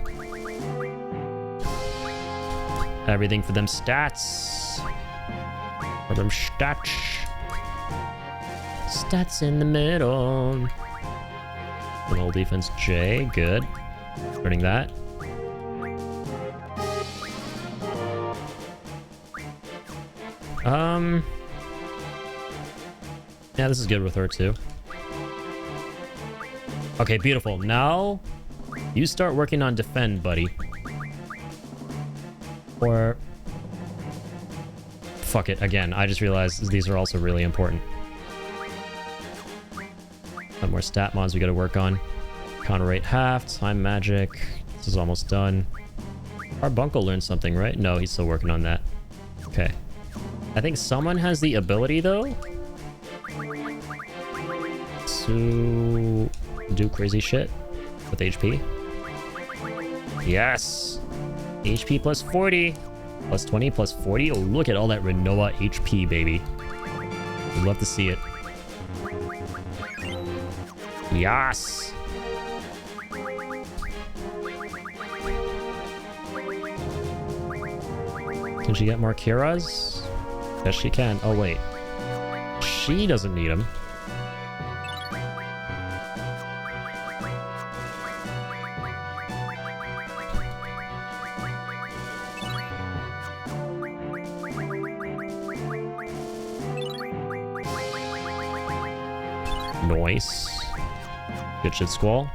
Everything for them stats. For them stats. Stats in the middle. Elemental defense J. Good. Learning that. Yeah, this is good with her too. Okay, beautiful. Now, you start working on defend, buddy. Or... Fuck it, again, I just realized these are also really important. Some more stat mods we gotta work on. Counter rate half, time magic. This is almost done. Carbuncle learned something, right? No, he's still working on that. Okay. I think someone has the ability, though, to do crazy shit with HP. Yes! HP plus 40. Plus 20, plus 40. Oh, look at all that Renoa HP, baby. We'd love to see it. Yes! Can she get more Kiras? Yes, she can. Oh, wait. She doesn't need them. Nice. Good shit, Squall.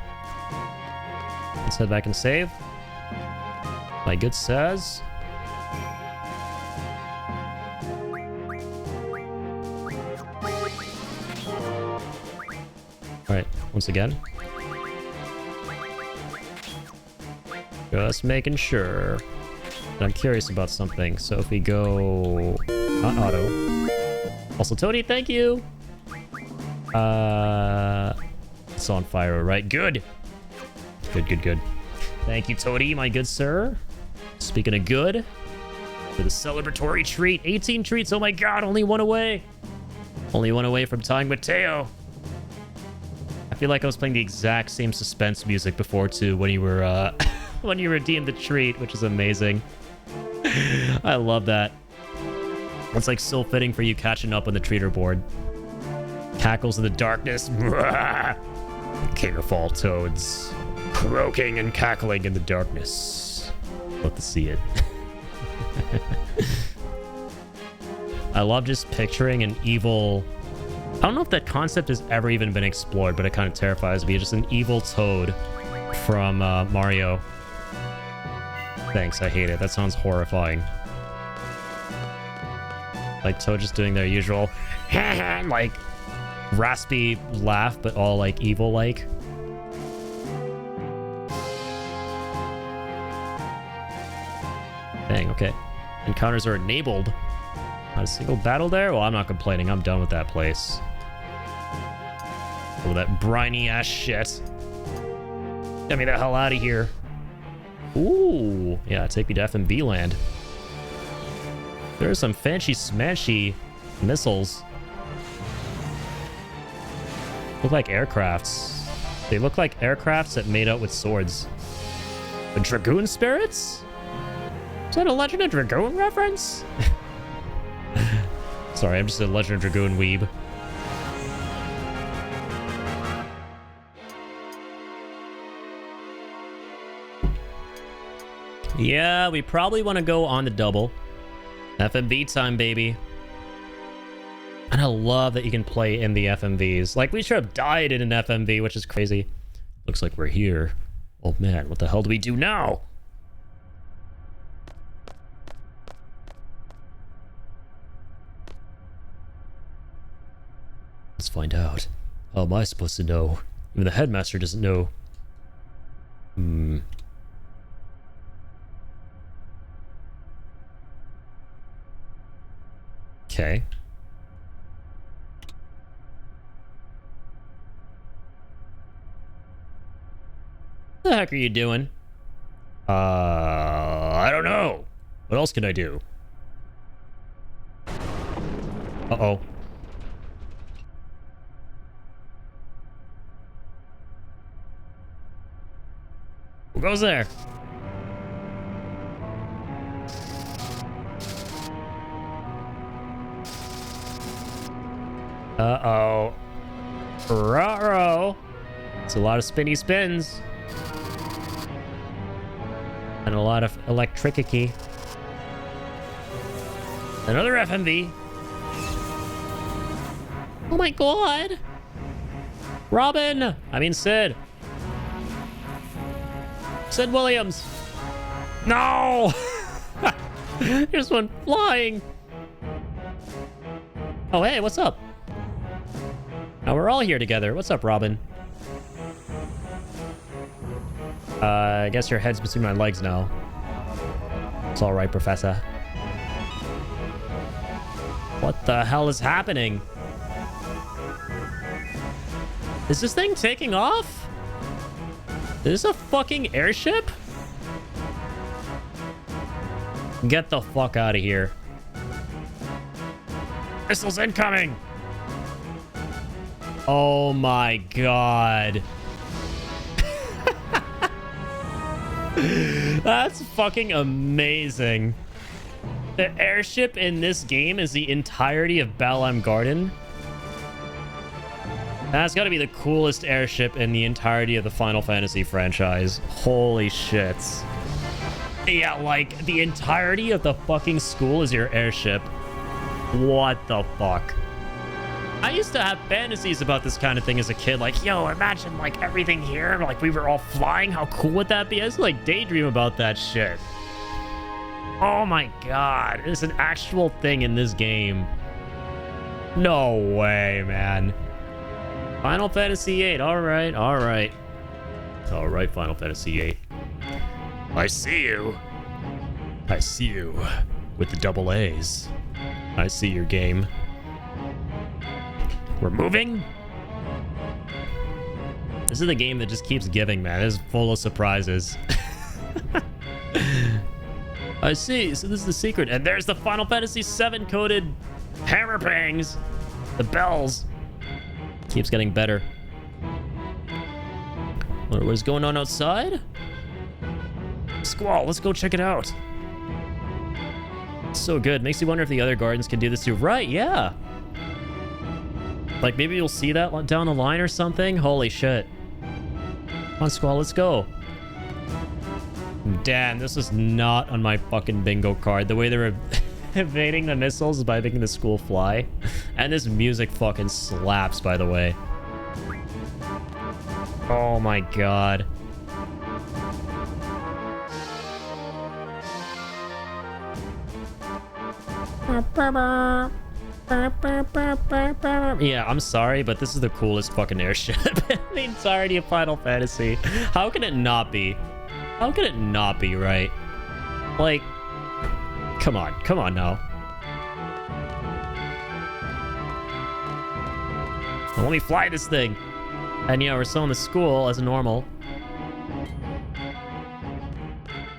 Let's head back and save. My good says... Alright, once again. Just making sure. And I'm curious about something. So if we go... Not auto. Also, Tony, thank you! It's on fire, all right? Good. Good. Thank you, Toady, my good sir. Speaking of good, for the celebratory treat. 18 treats, oh my god, only one away. Only one away from tying Mateo. I feel like I was playing the exact same suspense music before, too, when you were, when you redeemed the treat, which is amazing. I love that. It's like so fitting for you catching up on the treater board. Cackles in the darkness. King of all toads. Croaking and cackling in the darkness. Love to see it. I love just picturing an evil... I don't know if that concept has ever even been explored, but it kind of terrifies me. Just an evil toad from Mario. Thanks, I hate it. That sounds horrifying. Like Toad just doing their usual like raspy laugh, but all like evil-like. Dang, okay. Encounters are enabled. Not a single battle there? Well, I'm not complaining. I'm done with that place. Oh, that briny ass shit. Get me the hell out of here. Ooh. Yeah, take me to FMV land. There are some fancy smashy missiles. Look like aircrafts. They look like aircrafts that made out with swords. The Dragoon spirits? Is that a Legend of Dragoon reference? Sorry, I'm just a Legend of Dragoon weeb. Yeah, we probably want to go on the double. FMV time, baby. And I love that you can play in the FMVs. Like, we should have died in an FMV, which is crazy. Looks like we're here. Oh man, what the hell do we do now? Let's find out. How am I supposed to know? Even the headmaster doesn't know. Okay. What the heck are you doing? I don't know. What else can I do? Uh-oh. Who goes there? Uh-oh. Ruh-roh. It's a lot of spinny spins. And a lot of electricity. Another FMV. Oh my god. Robin. I mean Sid. Sid Williams. No. Here's one flying. Oh, hey, what's up? Now we're all here together. What's up, Robin? I guess your head's between my legs now. It's all right, Professor. What the hell is happening? Is this thing taking off? Is this a fucking airship? Get the fuck out of here. Missiles incoming! Oh my god. That's fucking amazing. The airship in this game is the entirety of Balam Garden. That's got to be the coolest airship in the entirety of the Final Fantasy franchise. Holy shit. Yeah, like, the entirety of the fucking school is your airship. What the fuck? I used to have fantasies about this kind of thing as a kid. Like, yo, imagine, like, everything here. Like, we were all flying. How cool would that be? I used to, like, daydream about that shit. Oh, my God. It's an actual thing in this game. No way, man. Final Fantasy VIII. All right, all right. All right, Final Fantasy VIII. I see you. I see you. With the double A's. I see your game. We're moving. This is the game that just keeps giving, man. It's full of surprises. I see. So this is the secret. And there's the Final Fantasy VII coded hammer pangs. The bells. Keeps getting better. What is going on outside? Squall, let's go check it out. It's so good. Makes you wonder if the other gardens can do this too. Right, yeah. Like, maybe you'll see that down the line or something. Holy shit. Come on, Squall, let's go. Damn, this is not on my fucking bingo card. The way they're evading the missiles by making the school fly. And this music fucking slaps, by the way. Oh my god. Yeah, I'm sorry, but this is the coolest fucking airship in the entirety of Final Fantasy. How can it not be? How can it not be, right? Like, come on now. Well, let me fly this thing. And yeah, we're still in the school as normal.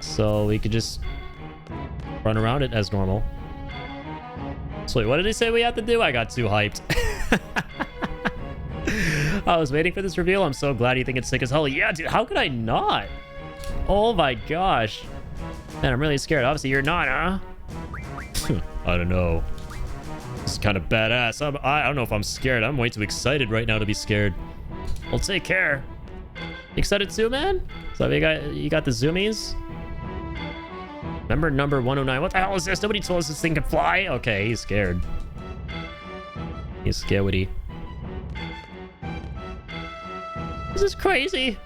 So we could just run around it as normal. So wait, what did he say we have to do? I got too hyped. I was waiting for this reveal. I'm so glad you think it's sick as hell. Yeah, dude, how could I not? Oh my gosh. Man, I'm really scared. Obviously, you're not, huh? I don't know. It's kind of badass. I don't know if I'm scared. I'm way too excited right now to be scared. Well, take care. Excited too, man? So you got the zoomies? Remember number 109? What the hell is this? Nobody told us this thing could fly? Okay, he's scared. He's scaredy. This is crazy.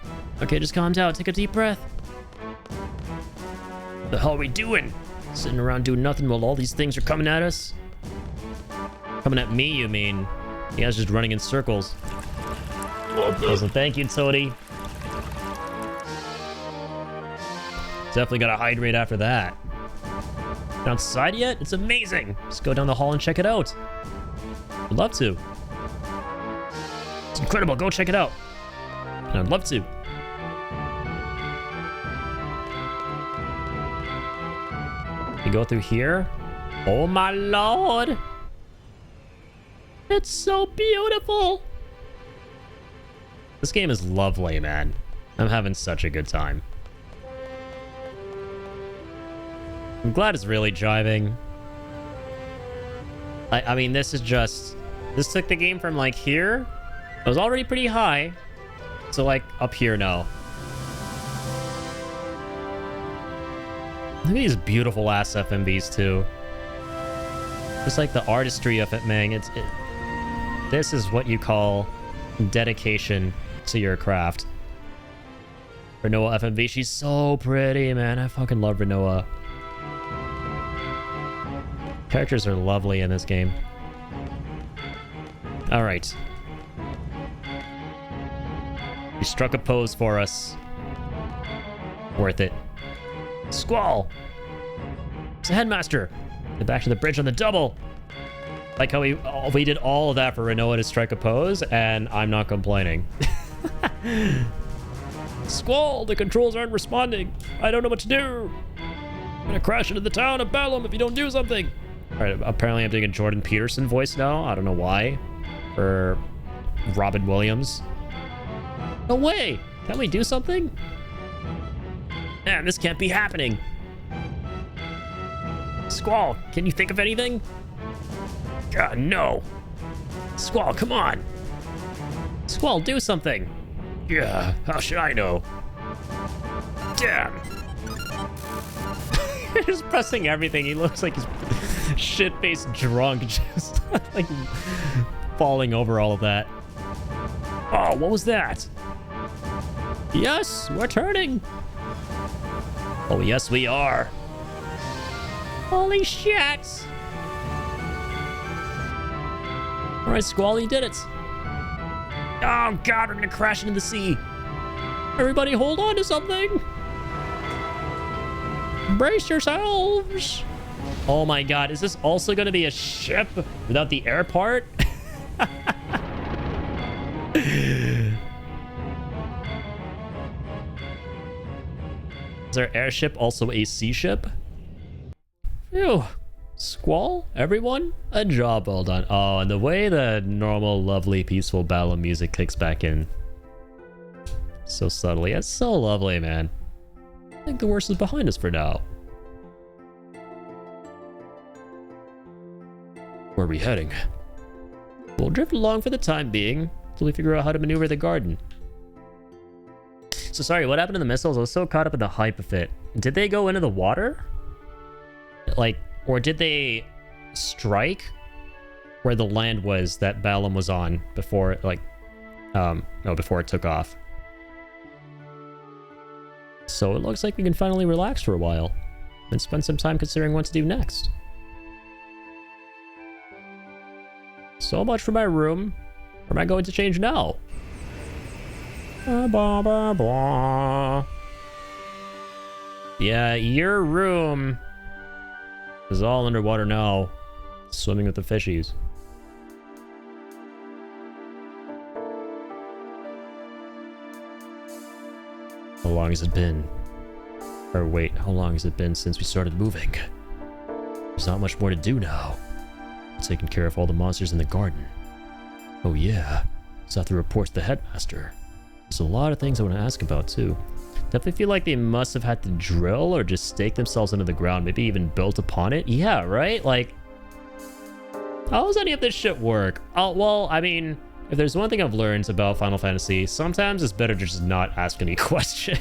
Okay, just calm down. Take a deep breath. What the hell are we doing? Sitting around doing nothing while all these things are coming at us? Coming at me, you mean? You guys just running in circles. Awesome. Thank you, Toady. Definitely gotta hydrate after that. Outside yet? It's amazing. Let's go down the hall and check it out. I'd love to. It's incredible. Go check it out. And I'd love to. You go through here. Oh my lord. It's so beautiful. This game is lovely, man. I'm having such a good time. I'm glad it's really driving. I mean, this took the game from like here. It was already pretty high. So like up here now. Look at these beautiful ass FMVs too. Just like the artistry of it, man. This is what you call dedication to your craft. Renoa FMV, she's so pretty, man. I fucking love Renoa. Characters are lovely in this game. All right. You struck a pose for us. Worth it. Squall! It's the headmaster! Get back to the bridge on the double! Like how we did all of that for Renoa to strike a pose, and I'm not complaining. Squall! The controls aren't responding! I don't know what to do! I'm gonna crash into the town of Bellum if you don't do something! Alright, apparently I'm doing a Jordan Peterson voice now. I don't know why. For Robin Williams. No way! Can we do something? Man, this can't be happening. Squall, can you think of anything? God, no. Squall, come on. Squall, do something. Yeah, how should I know? Damn. He's pressing everything. He looks like he's shit-faced drunk, just like falling over all of that. Oh, what was that? Yes, we're turning. Oh, yes, we are. Holy shit. All right, Squall, you did it. Oh, God, we're going to crash into the sea. Everybody hold on to something. Brace yourselves. Oh, my God. Is this also going to be a ship without the air part? Is our airship also a sea ship? Phew. Squall? Everyone? A job well done. Oh, and the way the normal, lovely, peaceful battle music kicks back in. So subtly. It's so lovely, man. I think the worst is behind us for now. Where are we heading? We'll drift along for the time being, till we figure out how to maneuver the garden. So sorry, what happened to the missiles? I was so caught up in the hype of it. Did they go into the water? Like, or did they strike where the land was that Balam was on before it, like, no, before it took off? So it looks like we can finally relax for a while and spend some time considering what to do next. So much for my room. Where am I going to change now? Yeah, your room is all underwater now, swimming with the fishies. How long has it been? Or wait, how long has it been since we started moving? There's not much more to do now. Taking care of all the monsters in the garden. Oh yeah, just have to report to the headmaster. There's a lot of things I want to ask about too. Definitely feel like they must have had to drill or just stake themselves into the ground, maybe even built upon it. Yeah, right? Like, how does any of this shit work? Oh, well, I mean, if there's one thing I've learned about Final Fantasy, sometimes it's better to just not ask any questions.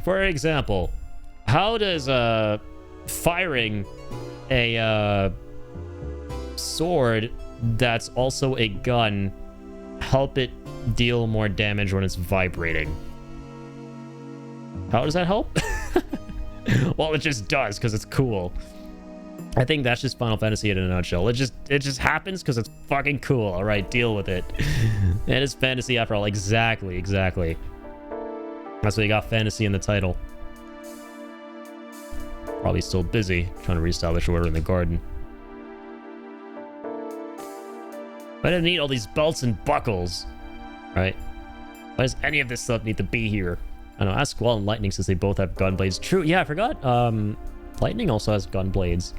For example, how does firing a sword that's also a gun help it deal more damage when it's vibrating? How does that help? Well, it just does because it's cool. I think that's just Final Fantasy in a nutshell. It just happens because it's fucking cool. All right, deal with it. And it's fantasy after all. Exactly. That's why you got fantasy in the title. Probably still busy trying to reestablish order in the garden. I didn't need all these belts and buckles, right? Why does any of this stuff need to be here? I don't know, ask Squall and Lightning since they both have gun blades. True, yeah, I forgot. Lightning also has gun blades.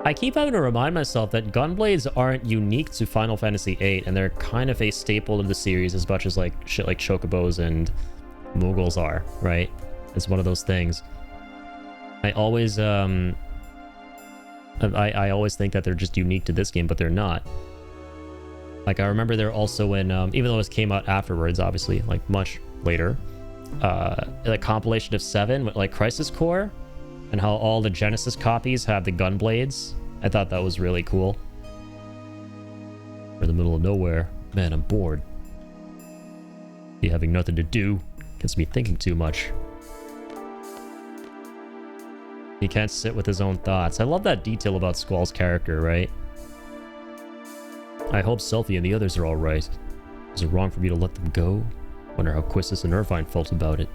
I keep having to remind myself that gun blades aren't unique to Final Fantasy VIII, and they're kind of a staple of the series as much as like shit like chocobos and Mughals are, right? It's one of those things. I always I always think that they're just unique to this game, but they're not. Like, I remember they're also in, even though this came out afterwards, obviously, like much later, the compilation of 7 with like Crisis Core, and how all the Genesis copies have the gun blades. I thought that was really cool. We're in the middle of nowhere. Man, I'm bored. Me having nothing to do gets me thinking too much. He can't sit with his own thoughts. I love that detail about Squall's character, right? I hope Selphie and the others are alright. Is it wrong for me to let them go? Wonder how Quistis and Irvine felt about it.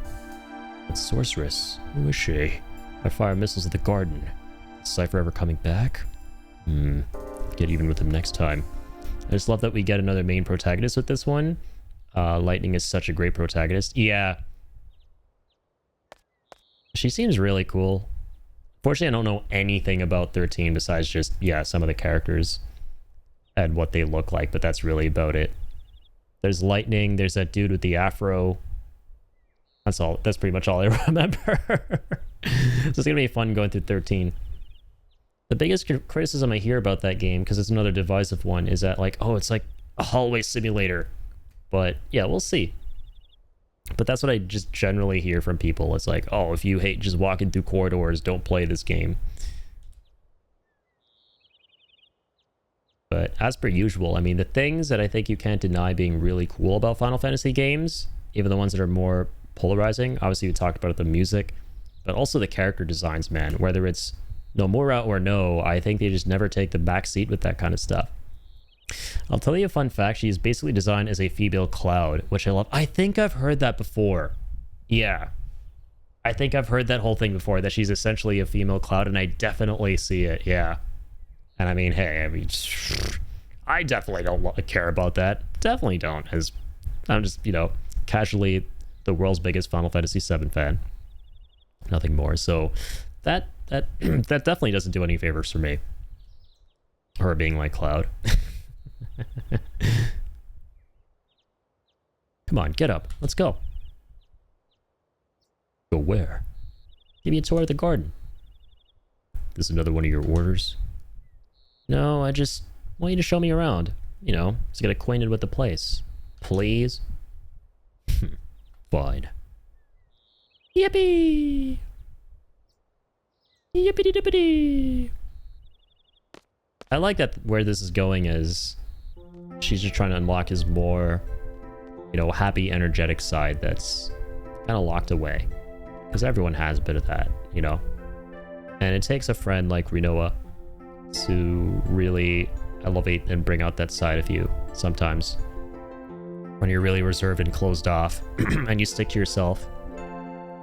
That sorceress, who is she? I fire missiles at the garden. Is Cypher ever coming back? Get even with him next time. I just love that we get another main protagonist with this one. Lightning is such a great protagonist. Yeah. She seems really cool. Fortunately, I don't know anything about 13 besides just, yeah, some of the characters and what they look like, but that's really about it. There's Lightning, there's that dude with the afro. That's all. That's pretty much all I remember. So it's gonna be fun going through 13. The biggest criticism I hear about that game, because it's another divisive one, is that like, oh, it's like a hallway simulator. But yeah, we'll see. But that's what I just generally hear from people. It's like, oh, if you hate just walking through corridors, don't play this game. But as per usual, I mean, the things that I think you can't deny being really cool about Final Fantasy games, even the ones that are more polarizing, obviously we talked about the music, but also the character designs, man. Whether it's Nomura or no, I think they just never take the back seat with that kind of stuff. I'll tell you a fun fact. She is basically designed as a female Cloud, which I love. I think I've heard that before. Yeah. I think I've heard that whole thing before, that she's essentially a female Cloud, and I definitely see it. Yeah. And I mean, hey, I mean, I definitely don't care about that. Definitely don't. As I'm just, you know, casually the world's biggest Final Fantasy VII fan. Nothing more. So that that definitely doesn't do any favors for me. Her being like Cloud. Come on, get up. Let's go. Go where? Give me a tour of the garden. This is another one of your orders? No, I just want you to show me around. You know, just get acquainted with the place. Please? Fine. Yippee! Yippity-dippity! I like that where this is going is she's just trying to unlock his more, you know, happy, energetic side that's kind of locked away. Because everyone has a bit of that, you know? And it takes a friend like Rinoa to really elevate and bring out that side of you sometimes. When you're really reserved and closed off and you stick to yourself.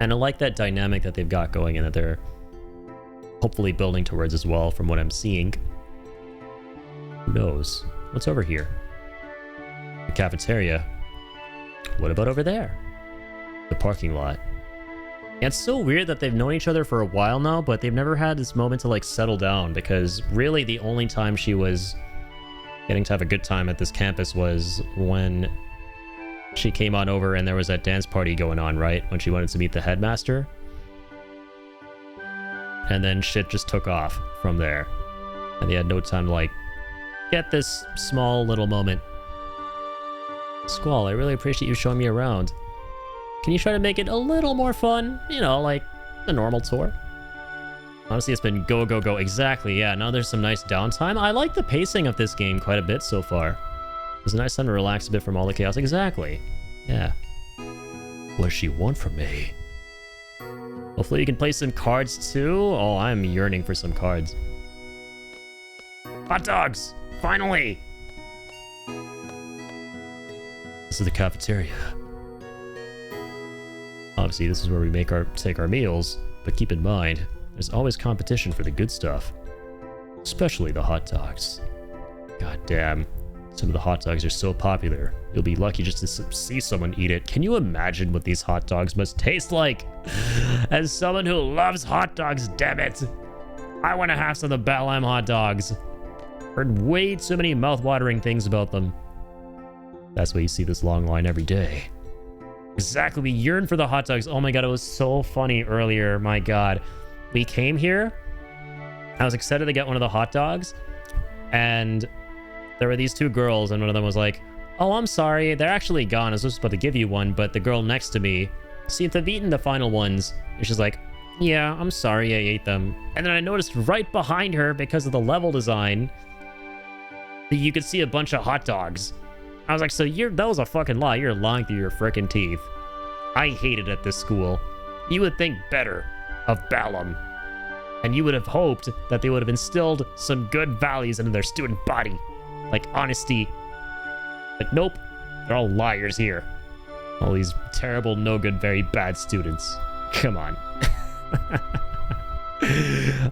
And I like that dynamic that they've got going and that they're hopefully building towards as well from what I'm seeing. Who knows? What's over here? The cafeteria. What about over there? The parking lot. Yeah, it's so weird that they've known each other for a while now, but they've never had this moment to like settle down, because really the only time she was getting to have a good time at this campus was when she came on over and there was that dance party going on, right? When she wanted to meet the headmaster. And then shit just took off from there. And they had no time to like get this small little moment. Squall, I really appreciate you showing me around. Can you try to make it a little more fun? You know, like a normal tour. Honestly, it's been go, go, go. Exactly, yeah. Now there's some nice downtime. I like the pacing of this game quite a bit so far. It's a nice time to relax a bit from all the chaos. Exactly. Yeah. What does she want from me? Hopefully you can play some cards too. Oh, I'm yearning for some cards. Hot dogs! Finally! This is the cafeteria. Obviously, this is where we take our meals, but keep in mind, there's always competition for the good stuff. Especially the hot dogs. God damn. Some of the hot dogs are so popular. You'll be lucky just to see someone eat it. Can you imagine what these hot dogs must taste like? As someone who loves hot dogs, damn it! I want to have some of the Balam hot dogs. Heard way too many mouth-watering things about them. That's why you see this long line every day. Exactly, we yearn for the hot dogs. Oh my god, it was so funny earlier. My god. We came here. I was excited to get one of the hot dogs. And there were these two girls, and one of them was like, oh, I'm sorry, they're actually gone. I was just about to give you one, but the girl next to me seemed to have eaten the final ones. And she's like, yeah, I'm sorry I ate them. And then I noticed right behind her, because of the level design, that you could see a bunch of hot dogs. I was like, so that was a fucking lie. You're lying through your frickin' teeth. I hate it at this school. You would think better of Balam. And you would have hoped that they would have instilled some good values into their student body. Like honesty. But nope. They're all liars here. All these terrible, no good, very bad students. Come on.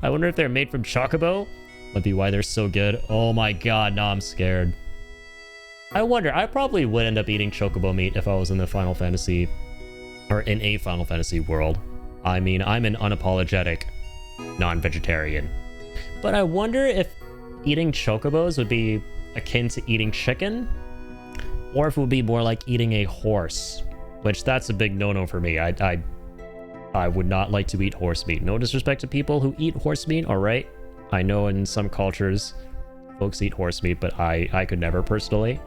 I wonder if they're made from Chocobo? Might be why they're so good. Oh my god, now I'm scared. I wonder, I probably would end up eating Chocobo meat if I was in the Final Fantasy, or in a Final Fantasy world. I mean, I'm an unapologetic non-vegetarian. But I wonder if eating Chocobos would be akin to eating chicken, or if it would be more like eating a horse, which that's a big no-no for me. I would not like to eat horse meat. No disrespect to people who eat horse meat, alright? I know in some cultures, folks eat horse meat, but I could never personally.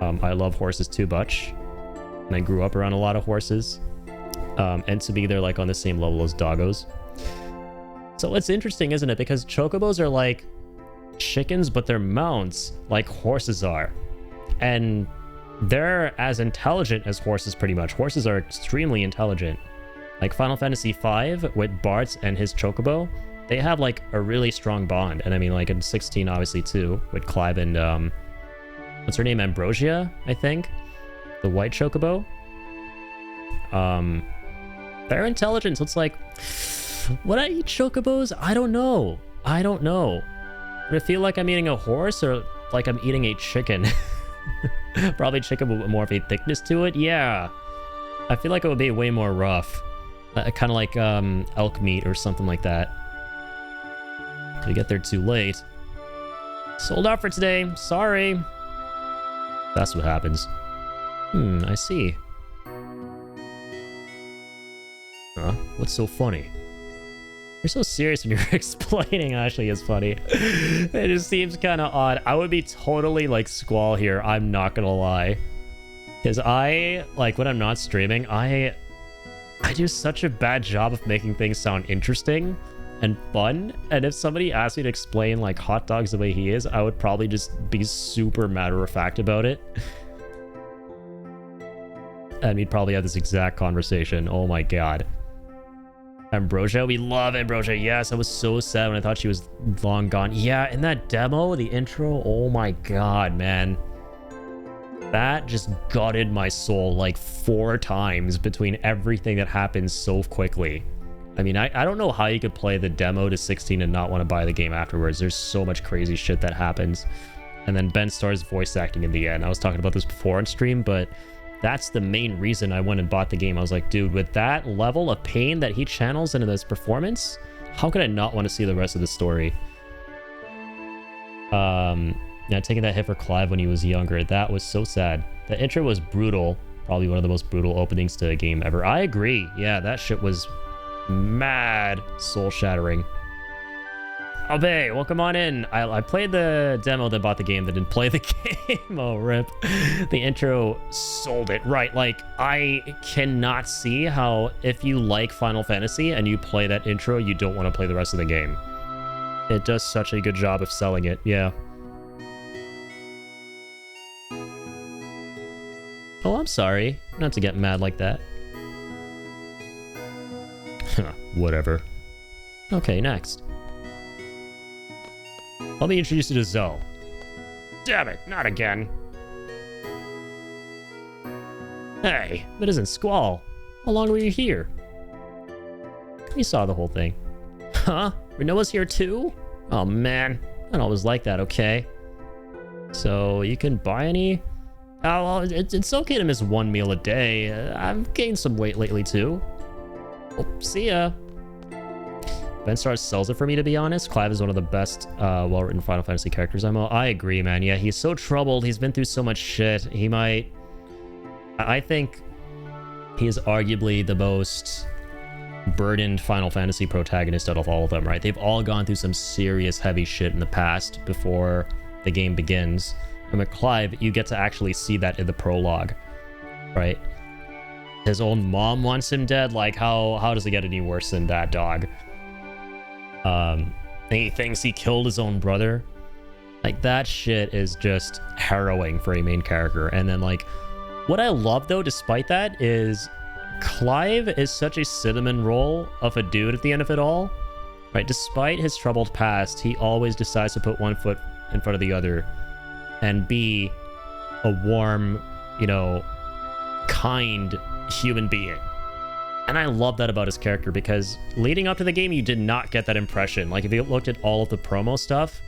I love horses too much, and I grew up around a lot of horses, and to me they're like on the same level as doggos. So it's interesting, isn't it? Because chocobos are like chickens, but they're mounts like horses are, and they're as intelligent as horses pretty much. Horses are extremely intelligent. Like Final Fantasy V with Bart and his chocobo, they have like a really strong bond. And I mean, like in 16 obviously too, with Clive and what's her name, Ambrosia, I think, the white chocobo. They're intelligent, so it's like, would I eat chocobos? I don't know. Would it feel like I'm eating a horse or like I'm eating a chicken? Probably chicken with more of a thickness to it. Yeah. I feel like it would be way more rough. Kind of like elk meat or something like that. You get there too late. Sold out for today. Sorry. That's what happens. I see. Huh? What's so funny? You're so serious when you're explaining. Actually, it's funny. It just seems kind of odd. I would be totally like Squall here. I'm not gonna lie. Because when I'm not streaming, I do such a bad job of making things sound interesting and fun. And if somebody asked me to explain like hot dogs the way he is, I would probably just be super matter-of-fact about it. And we'd probably have this exact conversation. Oh my god. Ambrosia, we love Ambrosia. Yes, I was so sad when I thought she was long gone. Yeah, in that demo, the intro, oh my god, man. That just gutted my soul like 4 times between everything that happens so quickly. I mean, I don't know how you could play the demo to 16 and not want to buy the game afterwards. There's so much crazy shit that happens. And then Ben Starr's voice acting in the end. I was talking about this before on stream, but that's the main reason I went and bought the game. I was like, dude, with that level of pain that he channels into this performance, how could I not want to see the rest of the story? Yeah, taking that hit for Clive when he was younger, that was so sad. The intro was brutal. Probably one of the most brutal openings to a game ever. I agree. Yeah, that shit was mad soul-shattering. Obey, welcome on in. I played the demo, then bought the game, then didn't play the game. Oh, rip. The intro sold it. Right, like, I cannot see how if you like Final Fantasy and you play that intro, you don't want to play the rest of the game. It does such a good job of selling it, yeah. Oh, I'm sorry. Not to get mad like that. Whatever. Okay, next. Let me introduce you to Zoe. Damn it, not again. Hey, that isn't Squall. How long were you here? We saw the whole thing. Huh? Renoa's here too? Oh man, I don't always like that, okay? So, you can buy any? Oh, well, it's okay to miss 1 meal a day. I've gained some weight lately too. Oh, see ya. Ben Starr sells it for me, to be honest. Clive is one of the best well-written Final Fantasy characters. I agree, man. Yeah, he's so troubled. He's been through so much shit. I think he is arguably the most burdened Final Fantasy protagonist out of all of them, right? They've all gone through some serious heavy shit in the past before the game begins. And with Clive, you get to actually see that in the prologue, right? His own mom wants him dead. Like, how does it get any worse than that, dog? He thinks he killed his own brother. Like, that shit is just harrowing for a main character. And then, like, what I love, though, despite that, is Clive is such a cinnamon roll of a dude at the end of it all, right? Despite his troubled past, he always decides to put one foot in front of the other and be a warm, you know, kind human being. And I love that about his character, because leading up to the game, you did not get that impression. Like, if you looked at all of the promo stuff,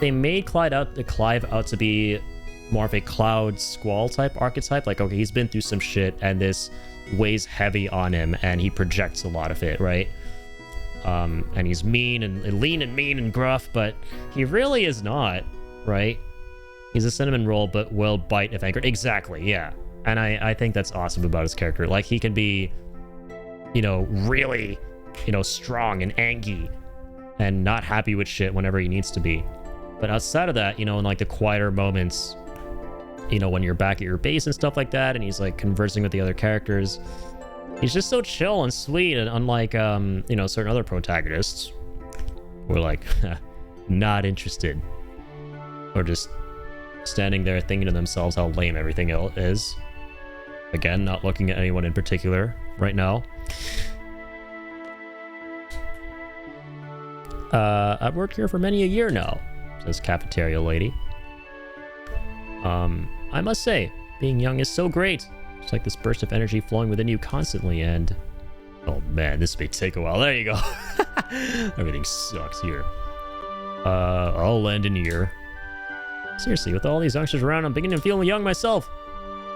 they made Clive out to be more of a Cloud Squall type archetype. Like, okay, he's been through some shit, and this weighs heavy on him, and he projects a lot of it, right? And he's mean and lean and mean and gruff, but he really is not, right? He's a cinnamon roll, but will bite if angered. Exactly, yeah. And I think that's awesome about his character. Like, he can be, you know, really, you know, strong and angry and not happy with shit whenever he needs to be. But outside of that, you know, in like the quieter moments, you know, when you're back at your base and stuff like that, and he's like conversing with the other characters, he's just so chill and sweet. And unlike, you know, certain other protagonists who are like, not interested, or just standing there thinking to themselves how lame everything else is. Again, not looking at anyone in particular right now. I've worked here for many a year now, says Cafeteria Lady. I must say, being young is so great. It's like this burst of energy flowing within you constantly, and oh man, this may take a while. There you go. Everything sucks here. I'll land in here. Seriously, with all these youngsters around, I'm beginning to feel young myself.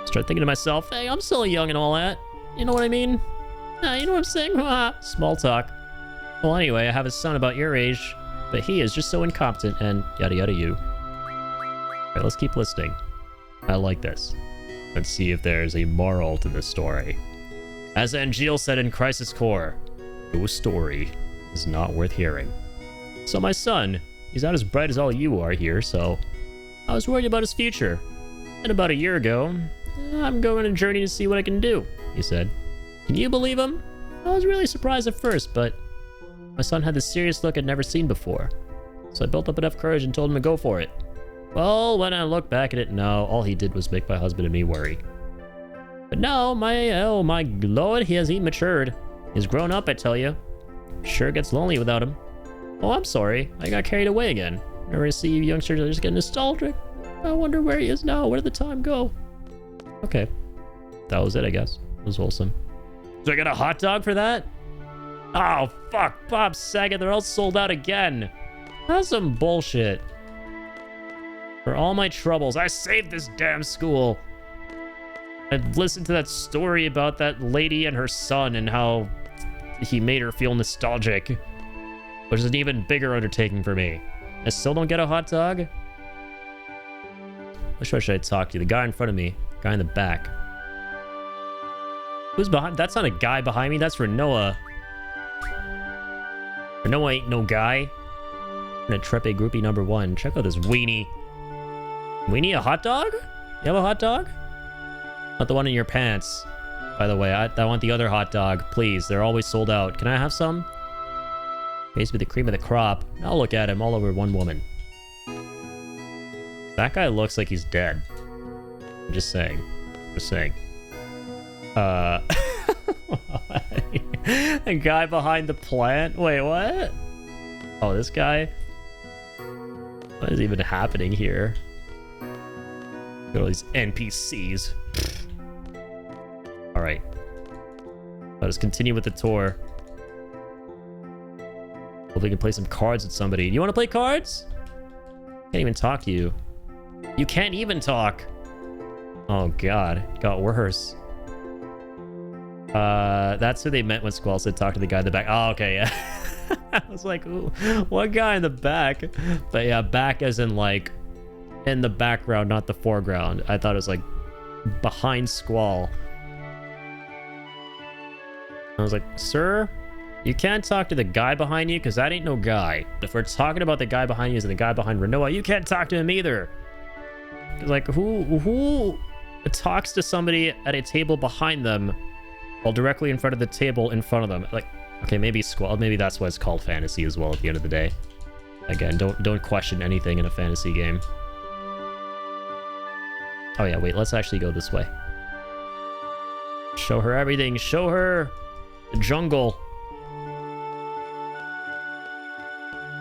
Start thinking to myself, hey, I'm still young and all that. You know what I mean? You know what I'm saying? Small talk. Well, anyway, I have a son about your age, but he is just so incompetent and yada yada you. Alright, let's keep listening. I like this. Let's see if there's a moral to this story. As Angeal said in Crisis Core, no story is not worth hearing. So my son, he's not as bright as all you are here, so I was worried about his future. And about a year ago, I'm going on a journey to see what I can do, he said. Can you believe him? I was really surprised at first, but my son had this serious look I'd never seen before. So I built up enough courage and told him to go for it. Well, when I look back at it now, all he did was make my husband and me worry. But now, oh my lord, he matured. He's grown up, I tell you. Sure gets lonely without him. Oh, I'm sorry. I got carried away again. Whenever I see you youngsters, I just get nostalgic. I wonder where he is now. Where did the time go? Okay. That was it, I guess. It was wholesome. So I got a hot dog for that? Oh, fuck. Bob Saget, they're all sold out again. That's some bullshit. For all my troubles, I saved this damn school. I've listened to that story about that lady and her son and how he made her feel nostalgic, which is an even bigger undertaking for me. I still don't get a hot dog? Which one should I talk to? The guy in front of me. Guy in the back. Who's behind? That's not a guy behind me. That's Renoa. Renoa ain't no guy. I'm gonna Trepe groupie number 1. Check out this weenie. Weenie, a hot dog? You have a hot dog? Not the one in your pants. By the way, I want the other hot dog. Please, they're always sold out. Can I have some? Basically the cream of the crop. Now look at him all over one woman. That guy looks like he's dead. I'm just saying. Just saying. A guy behind the plant? Wait, what? Oh, this guy? What is even happening here? Look at all these NPCs. Alright. Let us continue with the tour. Hopefully we can play some cards with somebody. You want to play cards? Can't even talk to you. You can't even talk. Oh god. It got worse. That's who they meant when Squall said talk to the guy in the back. Oh, okay, yeah. I was like, ooh, what guy in the back? But yeah, back as in like in the background, not the foreground. I thought it was like behind Squall. I was like, sir, you can't talk to the guy behind you because that ain't no guy. If we're talking about the guy behind you as the guy behind Renoa, you can't talk to him either. Like, who talks to somebody at a table behind them while directly in front of the table in front of them? Like, okay, maybe Squall, maybe that's why it's called fantasy as well at the end of the day. Again, don't question anything in a fantasy game. Oh yeah, wait, let's actually go this way. Show her everything. Show her the jungle.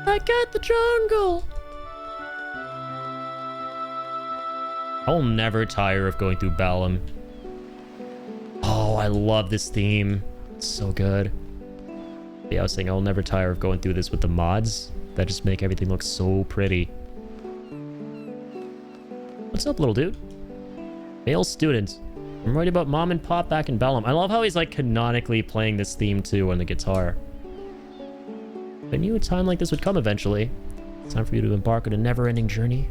I got the jungle. I'll never tire of going through Balam. Oh, I love this theme. It's so good. Yeah, I was saying I'll never tire of going through this with the mods that just make everything look so pretty. What's up, little dude? Male student. I'm worried about mom and pop back in Balam. I love how he's like canonically playing this theme too on the guitar. I knew a time like this would come eventually. It's time for you to embark on a never-ending journey.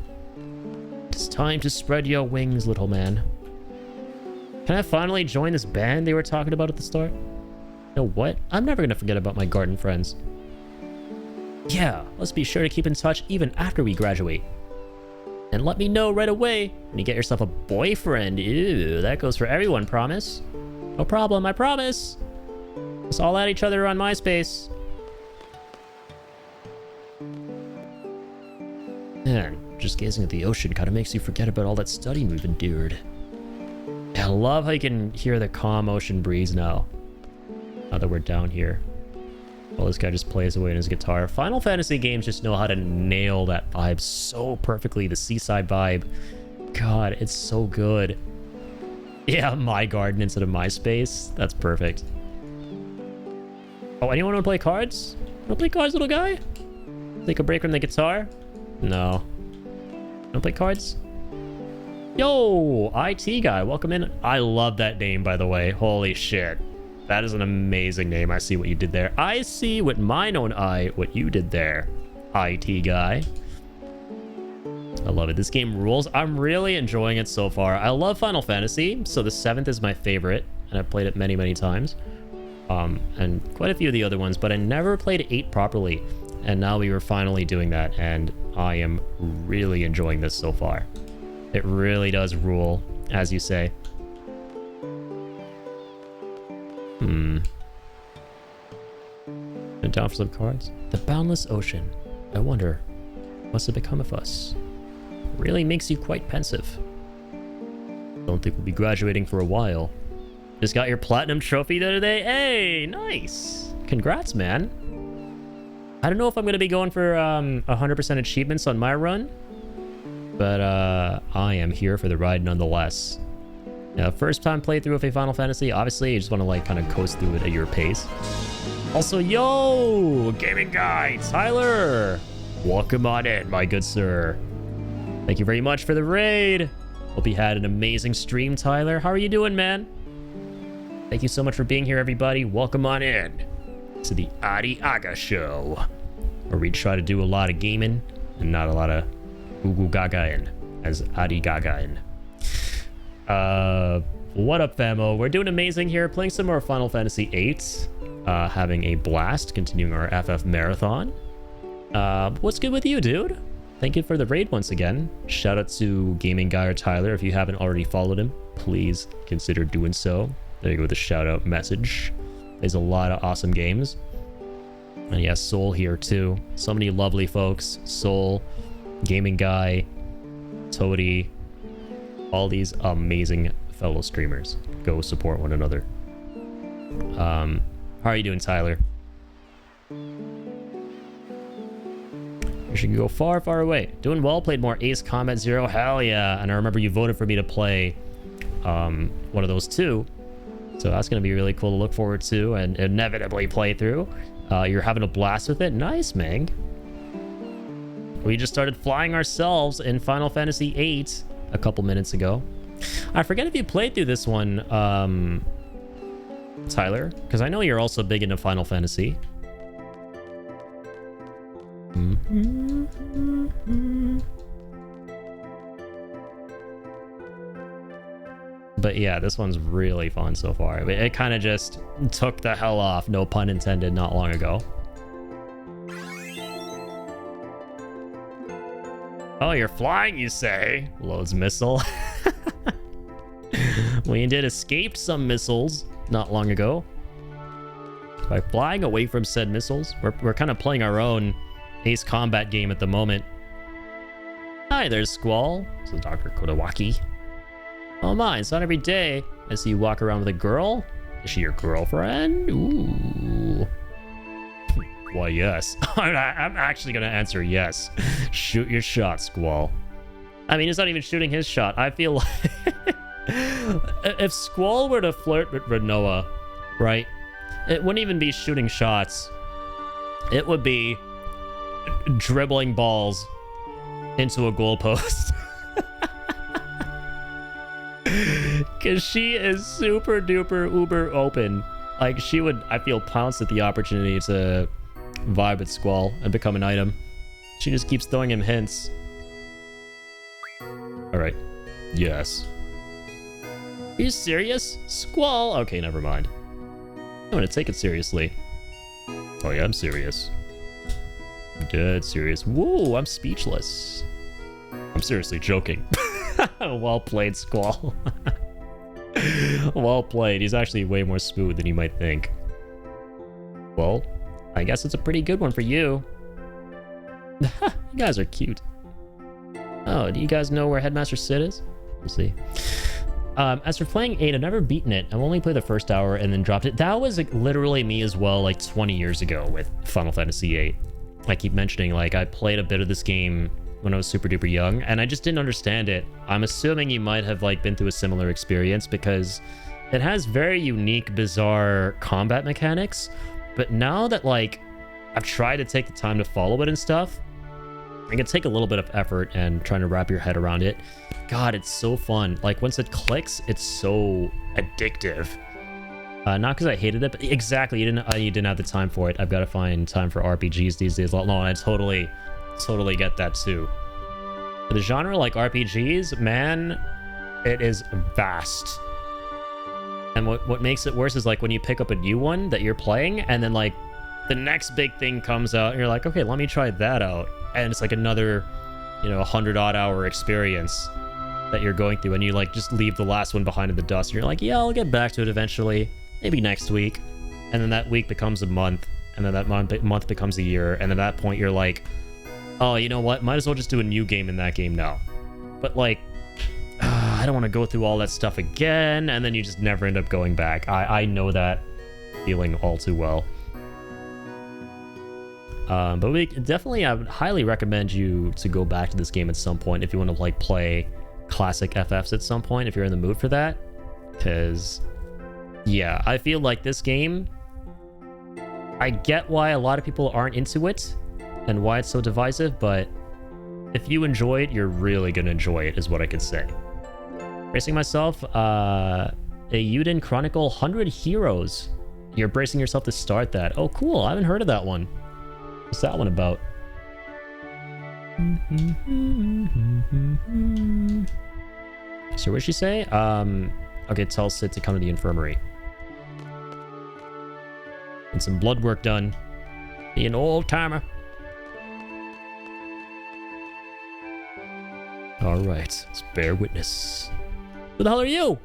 It's time to spread your wings, little man. Can I finally join this band they were talking about at the start? You know what? I'm never gonna forget about my garden friends. Yeah, let's be sure to keep in touch even after we graduate. And let me know right away when you get yourself a boyfriend. Ew, that goes for everyone, promise? No problem, I promise. Let's all at each other on MySpace. Man, just gazing at the ocean kind of makes you forget about all that studying we've endured. I love how you can hear the calm ocean breeze now. Now that we're down here. Well, this guy just plays away on his guitar. Final Fantasy games just know how to nail that vibe so perfectly. The seaside vibe. God, it's so good. Yeah, my garden instead of MySpace. That's perfect. Oh, anyone want to play cards? Want to play cards, little guy? Take a break from the guitar? No. Want to play cards? Yo, IT guy, welcome in. I love that name, by the way. Holy shit. That is an amazing name. I see what you did there. I see with mine own eye what you did there, IT guy. I love it. This game rules. I'm really enjoying it so far. I love Final Fantasy, so the 7th is my favorite, and I've played it many, many times. And quite a few of the other ones, but I never played 8 properly. And now we were finally doing that, and I am really enjoying this so far. It really does rule, as you say. And down for some cards. The Boundless Ocean. I wonder, what's to become of us? Really makes you quite pensive. Don't think we'll be graduating for a while. Just got your platinum trophy the other day. Hey, nice. Congrats, man. I don't know if I'm going to be going for 100% achievements on my run, but I am here for the ride nonetheless. Now, first time playthrough of a Final Fantasy, obviously you just want to like kind of coast through it at your pace. Also, yo, gaming guy, Tyler. Welcome on in, my good sir. Thank you very much for the raid. Hope you had an amazing stream, Tyler. How are you doing, man? Thank you so much for being here, everybody. Welcome on in to the Adi Aga Show, where we try to do a lot of gaming and not a lot of Google Gagaing, as Adi Gagaing. What up, famo? We're doing amazing here, playing some more Final Fantasy VIII, having a blast, continuing our FF marathon. What's good with you, dude? Thank you for the raid once again. Shout out to Gaming Guy or Tyler. If you haven't already followed him, please consider doing so. There you go with the shout out message. There's a lot of awesome games. And yeah, Soul here too. So many lovely folks. Soul, Gaming Guy, Toady, all these amazing fellow streamers. Go support one another. How are you doing, Tyler? You should go far, far away. Doing well. Played more Ace Combat Zero. Hell yeah. And I remember you voted for me to play one of those too. So that's going to be really cool to look forward to and inevitably play through. You're having a blast with it. Nice, Meg. We just started flying ourselves in Final Fantasy VIII a couple minutes ago. I forget if you played through this one, Tyler, because I know you're also big into Final Fantasy. But yeah, this one's really fun so far. It kind of just took the hell off, no pun intended, not long ago. Oh, you're flying, you say? Loads missile. We indeed escaped some missiles not long ago. By flying away from said missiles, we're kind of playing our own Ace Combat game at the moment. Hi, there's Squall. This is Dr. Kodawaki. Oh my, it's not every day I see you walk around with a girl. Is she your girlfriend? Ooh. Why, yes. I'm actually going to answer yes. Shoot your shot, Squall. I mean, it's not even shooting his shot. I feel like if Squall were to flirt with Renoa, right, it wouldn't even be shooting shots. It would be dribbling balls into a goalpost. Because she is super duper uber open. Like, she would, I feel, pounce at the opportunity to vibe with Squall and become an item. She just keeps throwing him hints. Alright. Yes. Are you serious? Squall? Okay, never mind. I'm gonna take it seriously. Oh yeah, I'm serious. I'm dead serious. Whoa, I'm speechless. I'm seriously joking. Well played, Squall. Well played. He's actually way more smooth than you might think. Well, I guess it's a pretty good one for you. You guys are cute. Oh, do you guys know where Headmaster Sid is? We'll see. As for playing 8, I've never beaten it. I've only played the first hour and then dropped it. That was like, literally me as well, like 20 years ago with Final Fantasy VIII. I keep mentioning, like, I played a bit of this game when I was super duper young, and I just didn't understand it. I'm assuming you might have, like, been through a similar experience because it has very unique, bizarre combat mechanics. But now that, like, I've tried to take the time to follow it and stuff, it can take a little bit of effort and trying to wrap your head around it. God, it's so fun. Like, once it clicks, it's so addictive. Not because I hated it, but exactly, you didn't have the time for it. I've got to find time for RPGs these days. No, I totally get that too. For the genre like RPGs, man, it is vast. And what makes it worse is like when you pick up a new one that you're playing, and then like the next big thing comes out, and you're like, okay, let me try that out. And it's like another, 100-odd hour experience that you're going through, and you like just leave the last one behind in the dust. And you're like, yeah, I'll get back to it eventually, maybe next week. And then that week becomes a month, and then that month becomes a year, and at that point you're like, oh, you know what? Might as well just do a new game in that game now. But like, I don't want to go through all that stuff again, and then you just never end up going back. I know that feeling all too well. But I would highly recommend you to go back to this game at some point if you want to like play classic FFs at some point, if you're in the mood for that. Because, yeah, I feel like this game, I get why a lot of people aren't into it and why it's so divisive, but if you enjoy it, you're really going to enjoy it, is what I could say. Bracing myself, a Yuden Chronicle 100 Heroes. You're bracing yourself to start that. Oh, cool. I haven't heard of that one. What's that one about? So what'd she say? Okay, tell Sid to come to the infirmary. And some blood work done. Be an old timer. Alright, let's bear witness. Who the hell are you?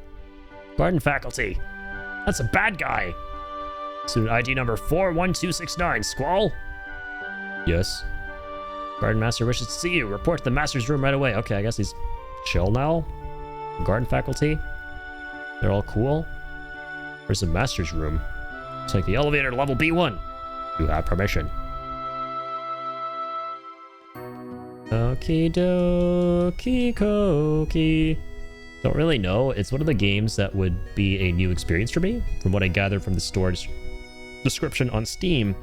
Garden faculty. That's a bad guy. Student ID number 41269, Squall. Yes. Garden master wishes to see you. Report to the master's room right away. Okay, I guess he's chill now. Garden faculty. They're all cool. Where's the master's room? Take the elevator to level B1. You have permission. Okie dokie kokie. Don't really know. It's one of the games that would be a new experience for me. From what I gathered from the store's description on Steam,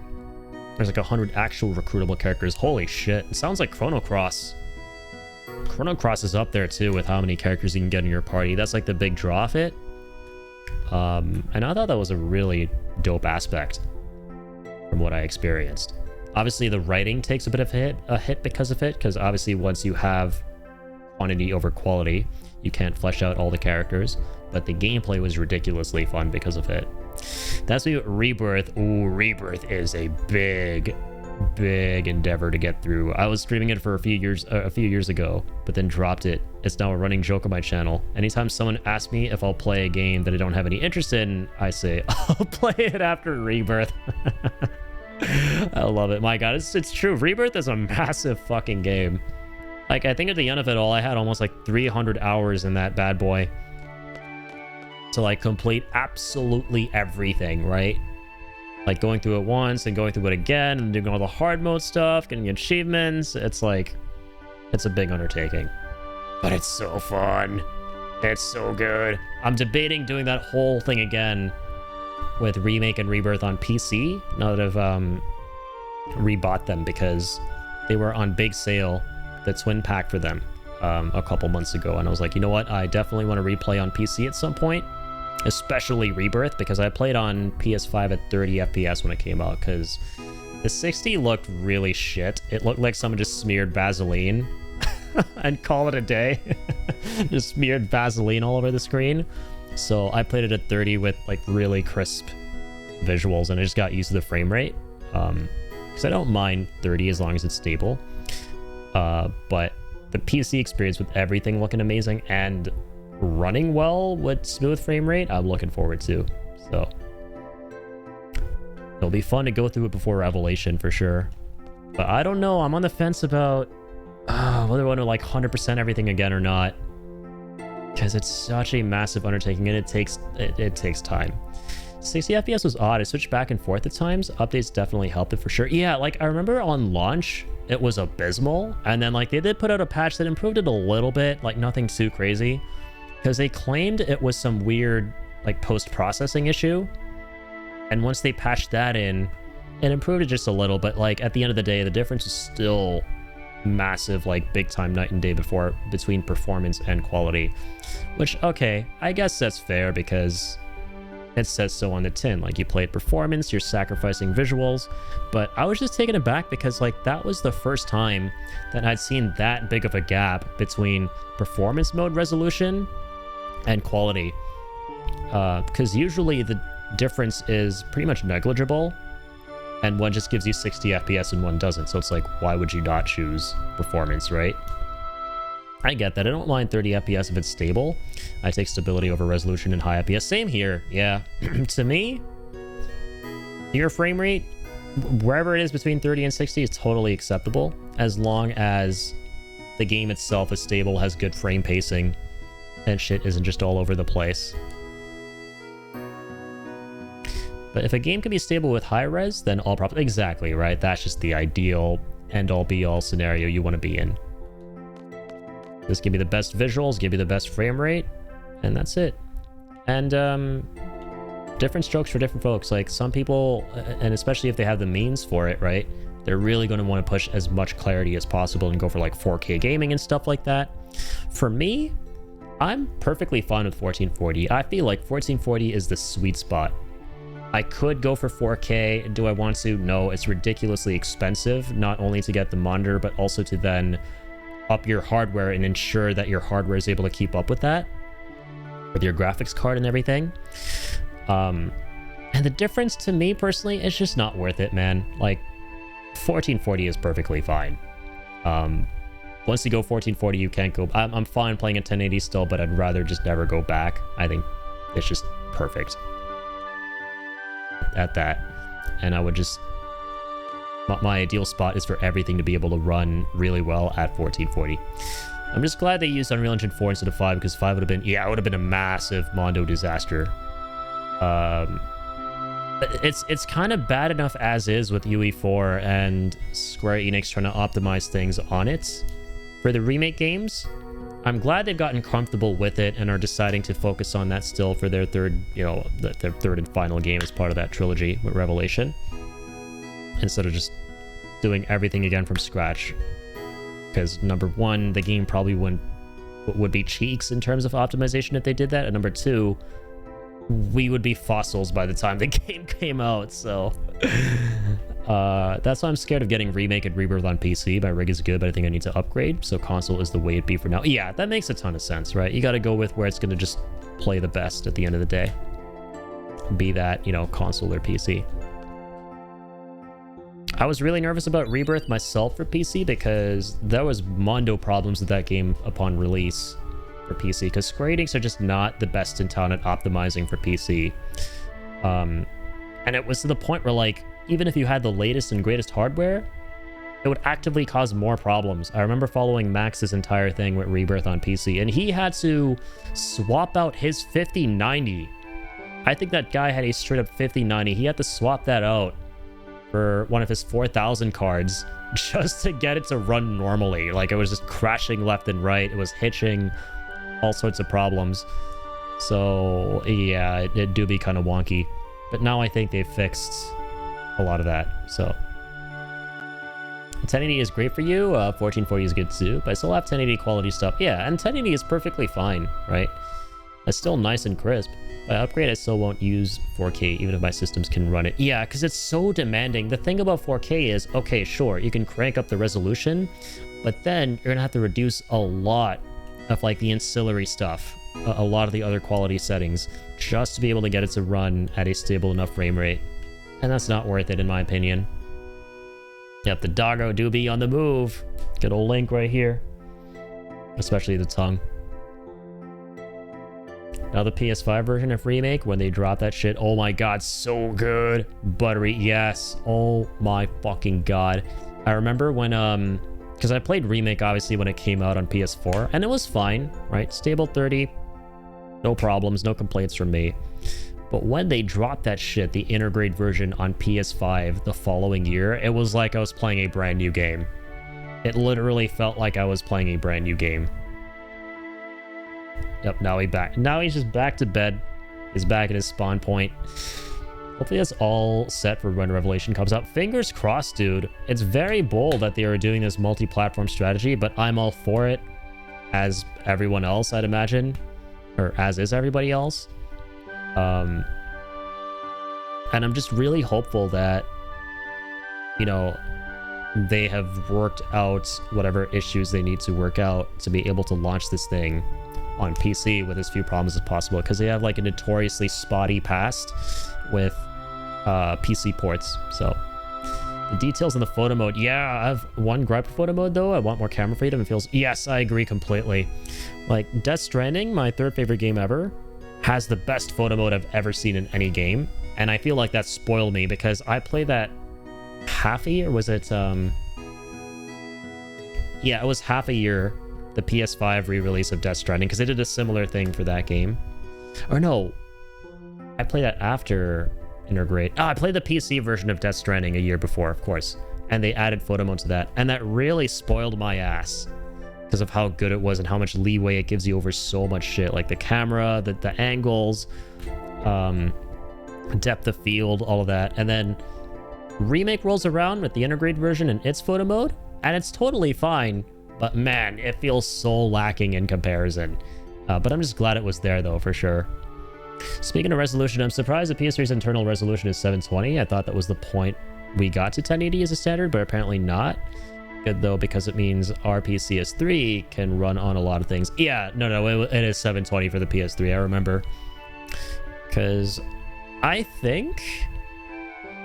there's like 100 actual recruitable characters. Holy shit. It sounds like Chrono Cross. Chrono Cross is up there too with how many characters you can get in your party. That's like the big draw of it. And I thought that was a really dope aspect from what I experienced. Obviously, the writing takes a bit of a hit because of it, because obviously once you have quantity over quality, you can't flesh out all the characters, but the gameplay was ridiculously fun because of it. That's me with Rebirth. Ooh, Rebirth is a big endeavor to get through. I was streaming it for a few years ago, but then dropped it. It's now a running joke on my channel. Anytime someone asks me if I'll play a game that I don't have any interest in, I say I'll play it after Rebirth. I love it. My god, it's true. Rebirth is a massive fucking game. Like, I think at the end of it all, I had almost like 300 hours in that bad boy to like complete absolutely everything, right? Like going through it once and going through it again and doing all the hard mode stuff, getting achievements. It's like, it's a big undertaking, but it's so fun. It's so good. I'm debating doing that whole thing again with Remake and Rebirth on PC now that I've rebought them, because they were on big sale, the twin pack for them, a couple months ago, and I was like, you know what, I definitely want to replay on PC at some point, especially Rebirth, because I played on PS5 at 30 FPS when it came out, because the 60 looked really shit. It looked like someone just smeared Vaseline and call it a day. Just smeared Vaseline all over the screen. So I played it at 30 with like really crisp visuals, and I just got used to the frame rate, because I don't mind 30 as long as it's stable. But the PC experience with everything looking amazing and running well with smooth frame rate, I'm looking forward to. So it'll be fun to go through it before Revelation for sure. But I don't know. I'm on the fence about whether I want to like 100% everything again or not, because it's such a massive undertaking and it takes time. 60 FPS was odd. I switched back and forth at times. Updates definitely helped it for sure. Yeah, like I remember on launch it was abysmal, and then like they did put out a patch that improved it a little bit, like nothing too crazy, because they claimed it was some weird like post-processing issue, and once they patched that in, it improved it just a little, but like at the end of the day the difference is still massive, like, big time night and day between performance and quality. Which, okay, I guess that's fair because it says so on the tin. Like, you played performance, you're sacrificing visuals. But I was just taken aback because, like, that was the first time that I'd seen that big of a gap between performance mode resolution and quality. Because usually the difference is pretty much negligible, and one just gives you 60 FPS and one doesn't. So it's like, why would you not choose performance, right? I get that. I don't mind 30 FPS if it's stable. I take stability over resolution and high FPS. Same here. Yeah. To me, your frame rate, wherever it is between 30 and 60, is totally acceptable as long as the game itself is stable, has good frame pacing, and shit isn't just all over the place. But if a game can be stable with high res, then all problems. Exactly, right? That's just the ideal end-all be-all scenario you want to be in. Just give me the best visuals, give you the best frame rate, and that's it. And different strokes for different folks. Like, some people, and especially if they have the means for it, right, they're really going to want to push as much clarity as possible and go for like 4K gaming and stuff like that. For me, I'm perfectly fine with 1440. I feel like 1440 is the sweet spot. I could go for 4K. Do I want to? No, it's ridiculously expensive, not only to get the monitor, but also to then up your hardware and ensure that your hardware is able to keep up with that, with your graphics card and everything. And the difference to me personally is just not worth it, man. Like, 1440 is perfectly fine. Once you go 1440, you can't go. I'm fine playing at 1080 still, but I'd rather just never go back. I think it's just perfect at that. And I would just, my ideal spot is for everything to be able to run really well at 1440. I'm just glad they used Unreal Engine 4 instead of 5, because 5 would have been, yeah, it would have been a massive Mondo disaster. It's kind of bad enough as is with UE4 and Square Enix trying to optimize things on it for the remake games. I'm glad they've gotten comfortable with it and are deciding to focus on that still for their third, their third and final game as part of that trilogy with Revelation, instead of just doing everything again from scratch. Because number one, the game probably would be cheeks in terms of optimization if they did that, and number two, we would be fossils by the time the game came out. So that's why I'm scared of getting Remake and Rebirth on PC. My rig is good, but I think I need to upgrade, so console is the way it'd be for now. Yeah, that makes a ton of sense, right? You got to go with where it's going to just play the best at the end of the day, be that, console or PC. I was really nervous about Rebirth myself for PC because there was Mondo problems with that game upon release for PC, because Square Enix are just not the best in town at optimizing for PC. And it was to the point where, like, even if you had the latest and greatest hardware, it would actively cause more problems. I remember following Max's entire thing with Rebirth on PC, and he had to swap out his 5090. I think that guy had a straight up 5090. He had to swap that out for one of his 4000 cards just to get it to run normally. Like, it was just crashing left and right. It was hitching, all sorts of problems. So yeah, it do be kind of wonky, but now I think they've fixed a lot of that. So 1080 is great for you, 1440 is good too, but I still have 1080 quality stuff. Yeah, and 1080 is perfectly fine, right? It's still nice and crisp. By upgrade, I still won't use 4K even if my systems can run it. Yeah, because it's so demanding. The thing about 4K is, okay, sure, you can crank up the resolution, but then you're gonna have to reduce a lot of like the ancillary stuff, a lot of the other quality settings, just to be able to get it to run at a stable enough frame rate. And that's not worth it in my opinion. Yep, the doggo do be on the move. Good old Link right here. Especially the tongue. Now the PS5 version of Remake, when they drop that shit, oh my god, so good. Buttery, yes. Oh my fucking god. I remember when, because I played Remake obviously when it came out on PS4, and it was fine, right? Stable 30, no problems, no complaints from me. But when they dropped that shit, the integrated version on PS5 the following year, it was like I was playing a brand new game. It literally felt like I was playing a brand new game. Yep, now he's back. Now he's just back to bed. He's back at his spawn point. Hopefully that's all set for when Revelation comes out. Fingers crossed, dude. It's very bold that they are doing this multi-platform strategy, but I'm all for it, as everyone else, I'd imagine. Or as is everybody else. And I'm just really hopeful that, you know, they have worked out whatever issues they need to work out to be able to launch this thing on PC with as few problems as possible, because they have like a notoriously spotty past with PC ports. So the details in the photo mode, yeah, I have one gripe with photo mode though. I want more camera freedom. It feels, yes, I agree completely. Like Death Stranding, my third favorite game ever, has the best photo mode I've ever seen in any game, and I feel like that spoiled me because I played that half a year. Was it yeah, it was half a year, the PS5 re-release of Death Stranding, because they did a similar thing for that game. Or no, I played that after Intergrade. I played the PC version of Death Stranding a year before, of course, and they added photo mode to that, and that really spoiled my ass because of how good it was and how much leeway it gives you over so much shit, like the camera, the angles, depth of field, all of that. And then Remake rolls around with the Intergrade version and its photo mode, and it's totally fine, but man, it feels so lacking in comparison. But I'm just glad it was there though, for sure. Speaking of resolution, I'm surprised the PS3's internal resolution is 720. I thought that was the point we got to 1080 as a standard, but apparently not. Good though, because it means our PS3 can run on a lot of things. Yeah, no, it is 720 for the PS3, I remember. Because I think,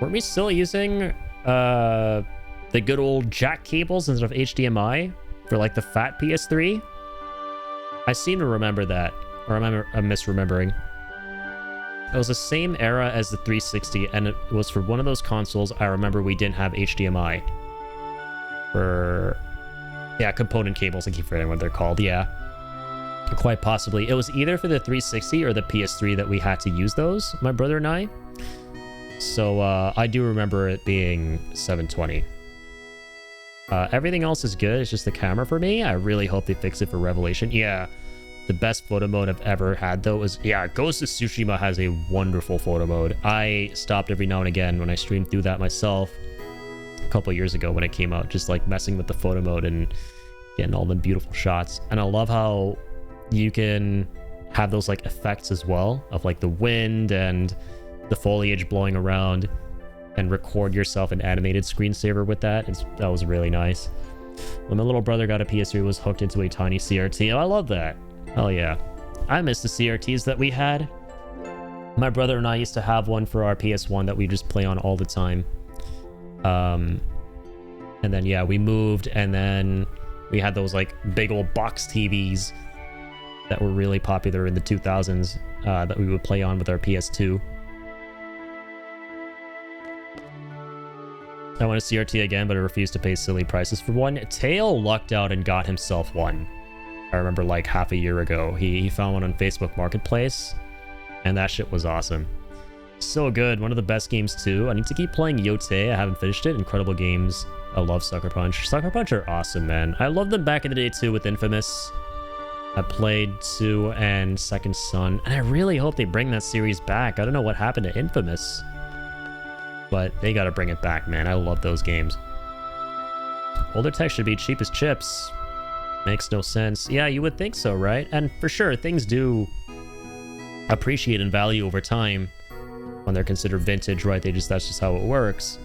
weren't we still using the good old jack cables instead of HDMI for like the fat PS3? I seem to remember that, or I'm misremembering. It was the same era as the 360, and it was for one of those consoles I remember we didn't have HDMI. For, yeah, component cables, I keep forgetting what they're called, yeah. Quite possibly. It was either for the 360 or the PS3 that we had to use those, my brother and I. So I do remember it being 720. Everything else is good, it's just the camera for me. I really hope they fix it for Revelation. Yeah, the best photo mode I've ever had though is, yeah, Ghost of Tsushima has a wonderful photo mode. I stopped every now and again when I streamed through that myself a couple years ago when it came out, just like messing with the photo mode and getting all the beautiful shots. And I love how you can have those like effects as well of like the wind and the foliage blowing around, and record yourself an animated screensaver with that. That was really nice. When my little brother got a PS3, was hooked into a tiny CRT. Oh, I love that. Hell yeah. I miss the CRTs that we had. My brother and I used to have one for our PS1 that we just play on all the time. And then, yeah, we moved, and then we had those like big old box TVs that were really popular in the 2000s that we would play on with our PS2. I want a CRT again, but I refuse to pay silly prices for one. Tail lucked out and got himself one. I remember like half a year ago. He found one on Facebook Marketplace, and that shit was awesome. So good. One of the best games too. I need to keep playing Yote. I haven't finished it. Incredible games. I love Sucker Punch. Sucker Punch are awesome, man. I loved them back in the day too with Infamous. I played 2 and Second Son, and I really hope they bring that series back. I don't know what happened to Infamous, but they gotta bring it back, man. I love those games. Older tech should be cheap as chips. Makes no sense. Yeah, you would think so, right? And for sure, things do appreciate in value over time when they're considered vintage, right? That's just how it works.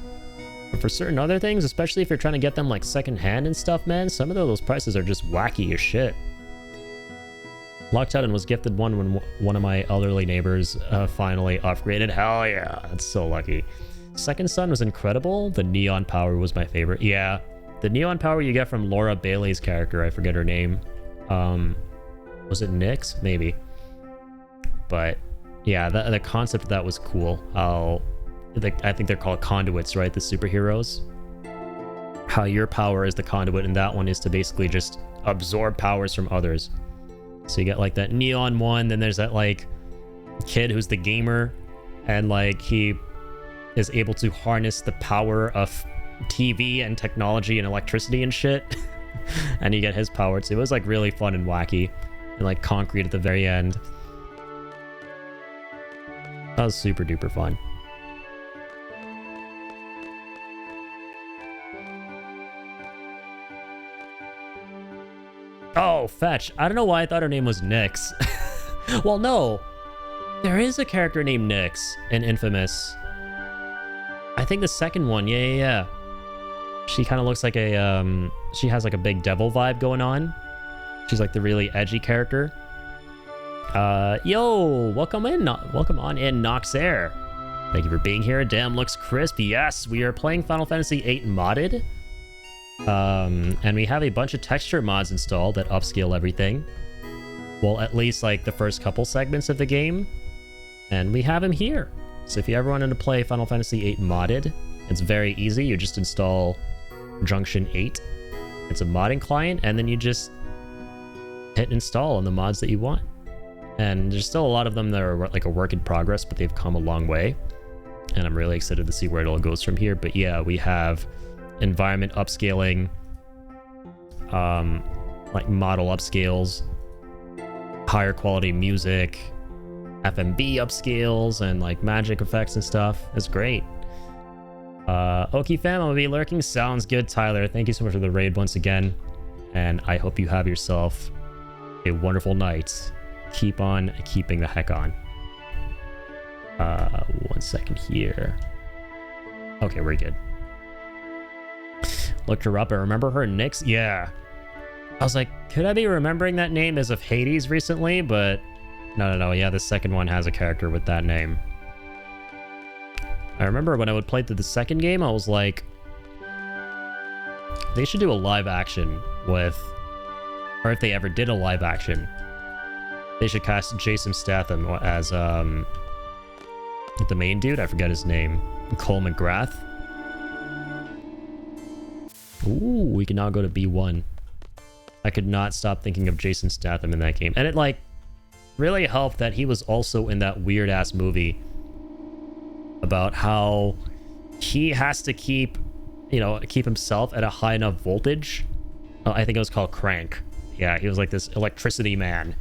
But for certain other things, especially if you're trying to get them like secondhand and stuff, man, some of those prices are just wacky as shit. Locked out and was gifted one when one of my elderly neighbors finally upgraded. Hell yeah, that's so lucky. Second Son was incredible. The neon power was my favorite. Yeah, the neon power you get from Laura Bailey's character, I forget her name. Was it Nyx? Maybe. But yeah, the concept of that was cool. I think they're called conduits, right? The superheroes. How your power is the conduit, and that one is to basically just absorb powers from others. So you get like that neon one, then there's that like kid who's the gamer, and like he is able to harness the power of TV and technology and electricity and shit. And you get his power too. It was like really fun and wacky, and like concrete at the very end. That was super duper fun. Oh, Fetch. I don't know why I thought her name was Nyx. Well, no. There is a character named Nyx in Infamous. I think the second one. Yeah. She kind of looks like a, she has like a big devil vibe going on. She's like the really edgy character. Yo, welcome on in, Noxair. Thank you for being here. Damn, looks crisp. Yes, we are playing Final Fantasy VIII modded. And we have a bunch of texture mods installed that upscale everything. Well, at least like the first couple segments of the game. And we have him here. So if you ever wanted to play Final Fantasy VIII modded, it's very easy. You just install Junction 8. It's a modding client, and then you just hit install on the mods that you want. And there's still a lot of them that are like a work in progress, but they've come a long way. And I'm really excited to see where it all goes from here. But yeah, we have environment upscaling, like model upscales, higher quality music, FMV upscales, and like magic effects and stuff. It's great. Oki fam, I'll be lurking. Sounds good, Tyler. Thank you so much for the raid once again. And I hope you have yourself a wonderful night. Keep on keeping the heck on. 1 second here. Okay, we're good. Looked her up. I remember her, Nyx. Yeah. I was like, could I be remembering that name as of Hades recently? But no. Yeah, the second one has a character with that name. I remember when I would play through the second game, I was like, they should do a live action with, or if they ever did a live action, they should cast Jason Statham as the main dude. I forget his name. Cole McGrath. Ooh, we can now go to B1. I could not stop thinking of Jason Statham in that game. And it like really helped that he was also in that weird ass movie about how he has to keep himself at a high enough voltage. I think it was called Crank. Yeah, he was like this electricity man.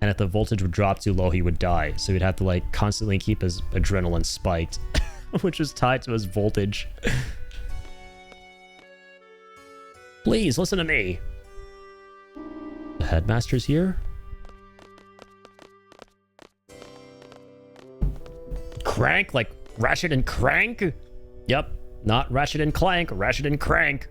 And if the voltage would drop too low, he would die. So he'd have to like constantly keep his adrenaline spiked, which is tied to his voltage. Please listen to me. The headmaster's here. Crank, like Ratchet and Crank? Yep, not Ratchet and Clank, Ratchet and Crank.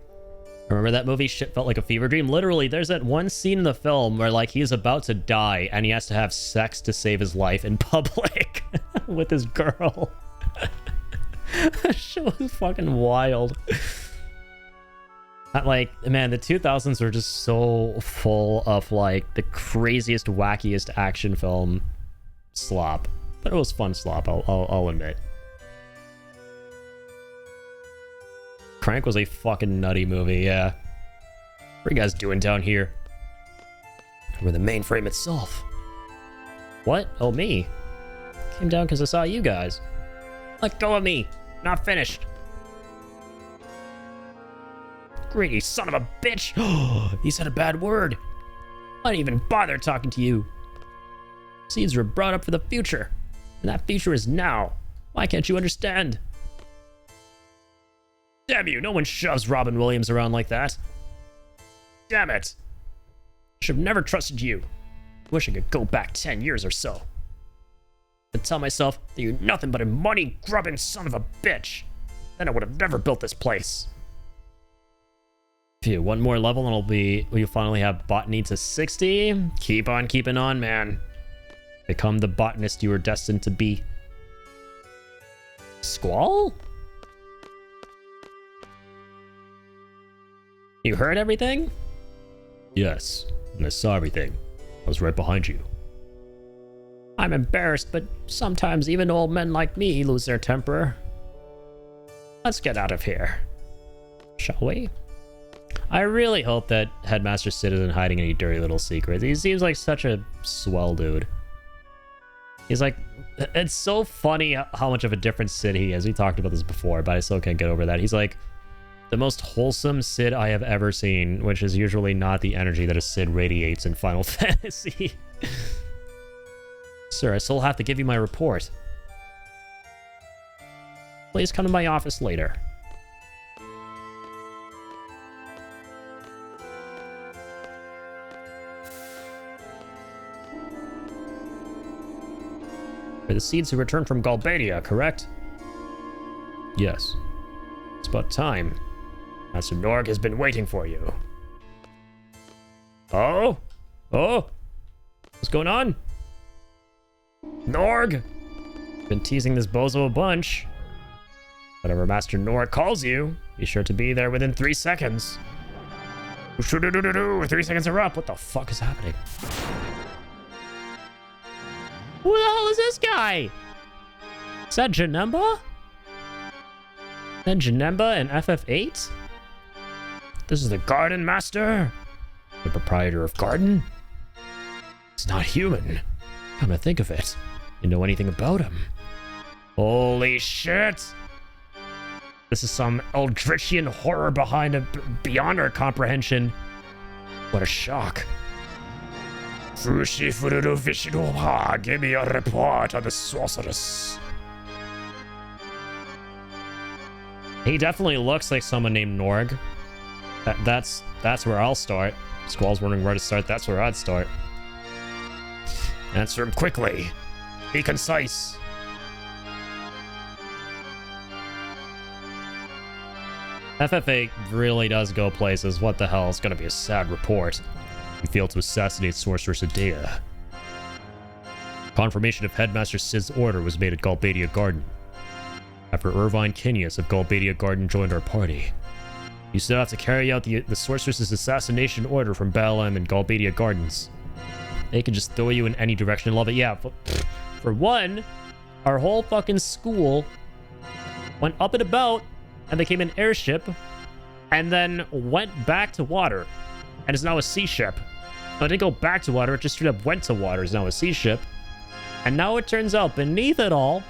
Remember that movie? Shit felt like a fever dream. Literally, there's that one scene in the film where like he's about to die and he has to have sex to save his life in public with his girl. That shit was fucking wild. Like, man, the 2000s were just so full of like the craziest, wackiest action film slop. But it was fun slop, I'll admit. Crank was a fucking nutty movie, yeah. What are you guys doing down here? We're the mainframe itself. What? Oh, me? Came down because I saw you guys. Let go of me. Not finished. Greedy son of a bitch. He said a bad word. I didn't even bother talking to you. Seeds were brought up for the future. And that future is now. Why can't you understand? Damn you, no one shoves Robin Williams around like that. Damn it. Should have never trusted you. Wish I could go back 10 years or so. And tell myself that you're nothing but a money-grubbing son of a bitch. Then I would have never built this place. Phew, one more level and we'll finally have botany to 60. Keep on keeping on, man. Become the botanist you were destined to be. Squall? You heard everything? Yes, and I saw everything. I was right behind you. I'm embarrassed, but sometimes even old men like me lose their temper. Let's get out of here. Shall we? I really hope that Headmaster Sid isn't hiding any dirty little secrets. He seems like such a swell dude. He's like, it's so funny how much of a different Sid he is. We talked about this before, but I still can't get over that. He's like the most wholesome Sid I have ever seen, which is usually not the energy that a Sid radiates in Final Fantasy. Sir, I still have to give you my report. Please come to my office later. For the seeds who returned from Galbadia, correct? Yes. It's about time. Master Norg has been waiting for you. Oh? Oh? What's going on? Norg! Been teasing this bozo a bunch. Whatever Master Norg calls you, be sure to be there within 3 seconds. 3 seconds are up. What the fuck is happening? Who the hell is this guy? Is that Janemba? Then Janemba and FF8? This is the Garden Master? The proprietor of Garden? It's not human. Come to think of it. You know anything about him? Holy shit! This is some Eldritchian horror beyond our comprehension. What a shock. Fushi give me a report on the sorceress. He definitely looks like someone named Norg. That's where I'll start. Squall's wondering where to start. That's where I'd start. Answer him quickly. Be concise. FF8 really does go places. What the hell? It's gonna be a sad report. We failed to assassinate Sorceress Adea. Confirmation of Headmaster Sid's order was made at Galbadia Garden. After Irvine Kinius of Galbadia Garden joined our party. You set out to carry out the Sorceress's assassination order from Baalem and Galbadia Gardens. They can just throw you in any direction and love it. Yeah, for one, our whole fucking school went up and about and became an airship and then went back to water and is now a sea ship. No, it didn't go back to water, it just straight up went to water, is now a sea ship. And now it turns out, beneath it all,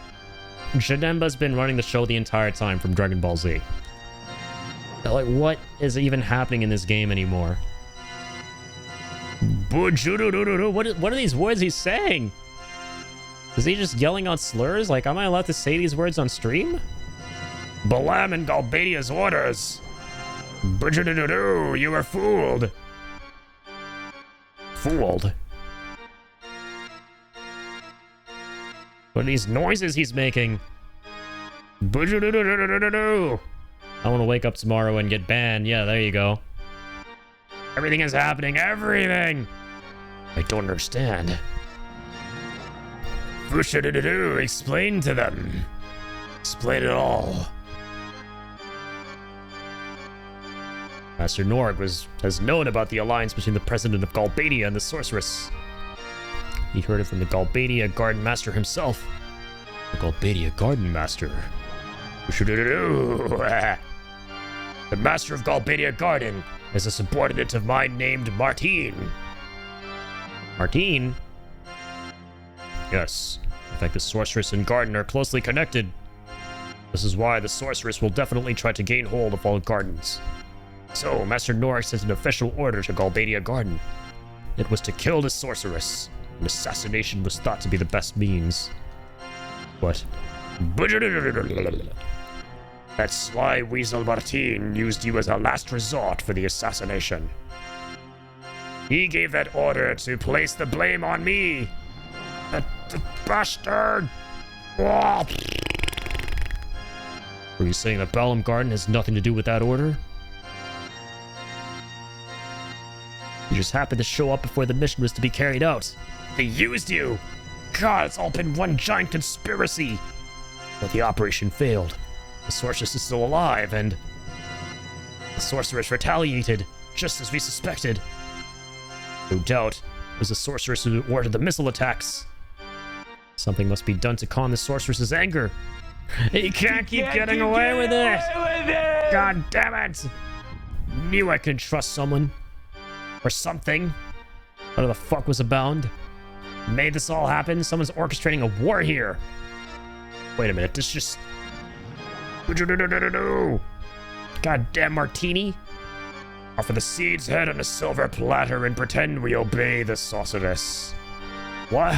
Janemba's been running the show the entire time from Dragon Ball Z. Like, what is even happening in this game anymore? What are these words he's saying? Is he just yelling out slurs? Like, am I allowed to say these words on stream? Baalam and Galbadia's orders. You were fooled. Fooled? What are these noises he's making? I want to wake up tomorrow and get banned. Yeah, there you go. Everything is happening. Everything. I don't understand. Explain to them. Explain it all. Master Norg has known about the alliance between the president of Galbadia and the sorceress. He heard it from the Galbadia Garden Master himself. The Galbadia Garden Master. The Master of Galbadia Garden is a subordinate of mine named Martine. Martine? Yes. In fact, the sorceress and garden are closely connected. This is why the sorceress will definitely try to gain hold of all gardens. So, Master Norg sent an official order to Galbadia Garden. It was to kill the sorceress. An assassination was thought to be the best means. What? That sly weasel Martine used you as a last resort for the assassination. He gave that order to place the blame on me. The bastard! Were you saying that Baalem Garden has nothing to do with that order? You just happened to show up before the mission was to be carried out. They used you! God, it's all been one giant conspiracy! But the operation failed. The sorceress is still alive, and the sorceress retaliated, just as we suspected. No doubt, it was the sorceress who ordered the missile attacks. Something must be done to calm the sorceress's anger. He can't keep getting away with it! God damn it! Knew I could trust someone. Or something. What the fuck was abound? Made this all happen? Someone's orchestrating a war here. Wait a minute, this just... Goddamn Martini. Offer the seed's head on a silver platter and pretend we obey the sorceress. What?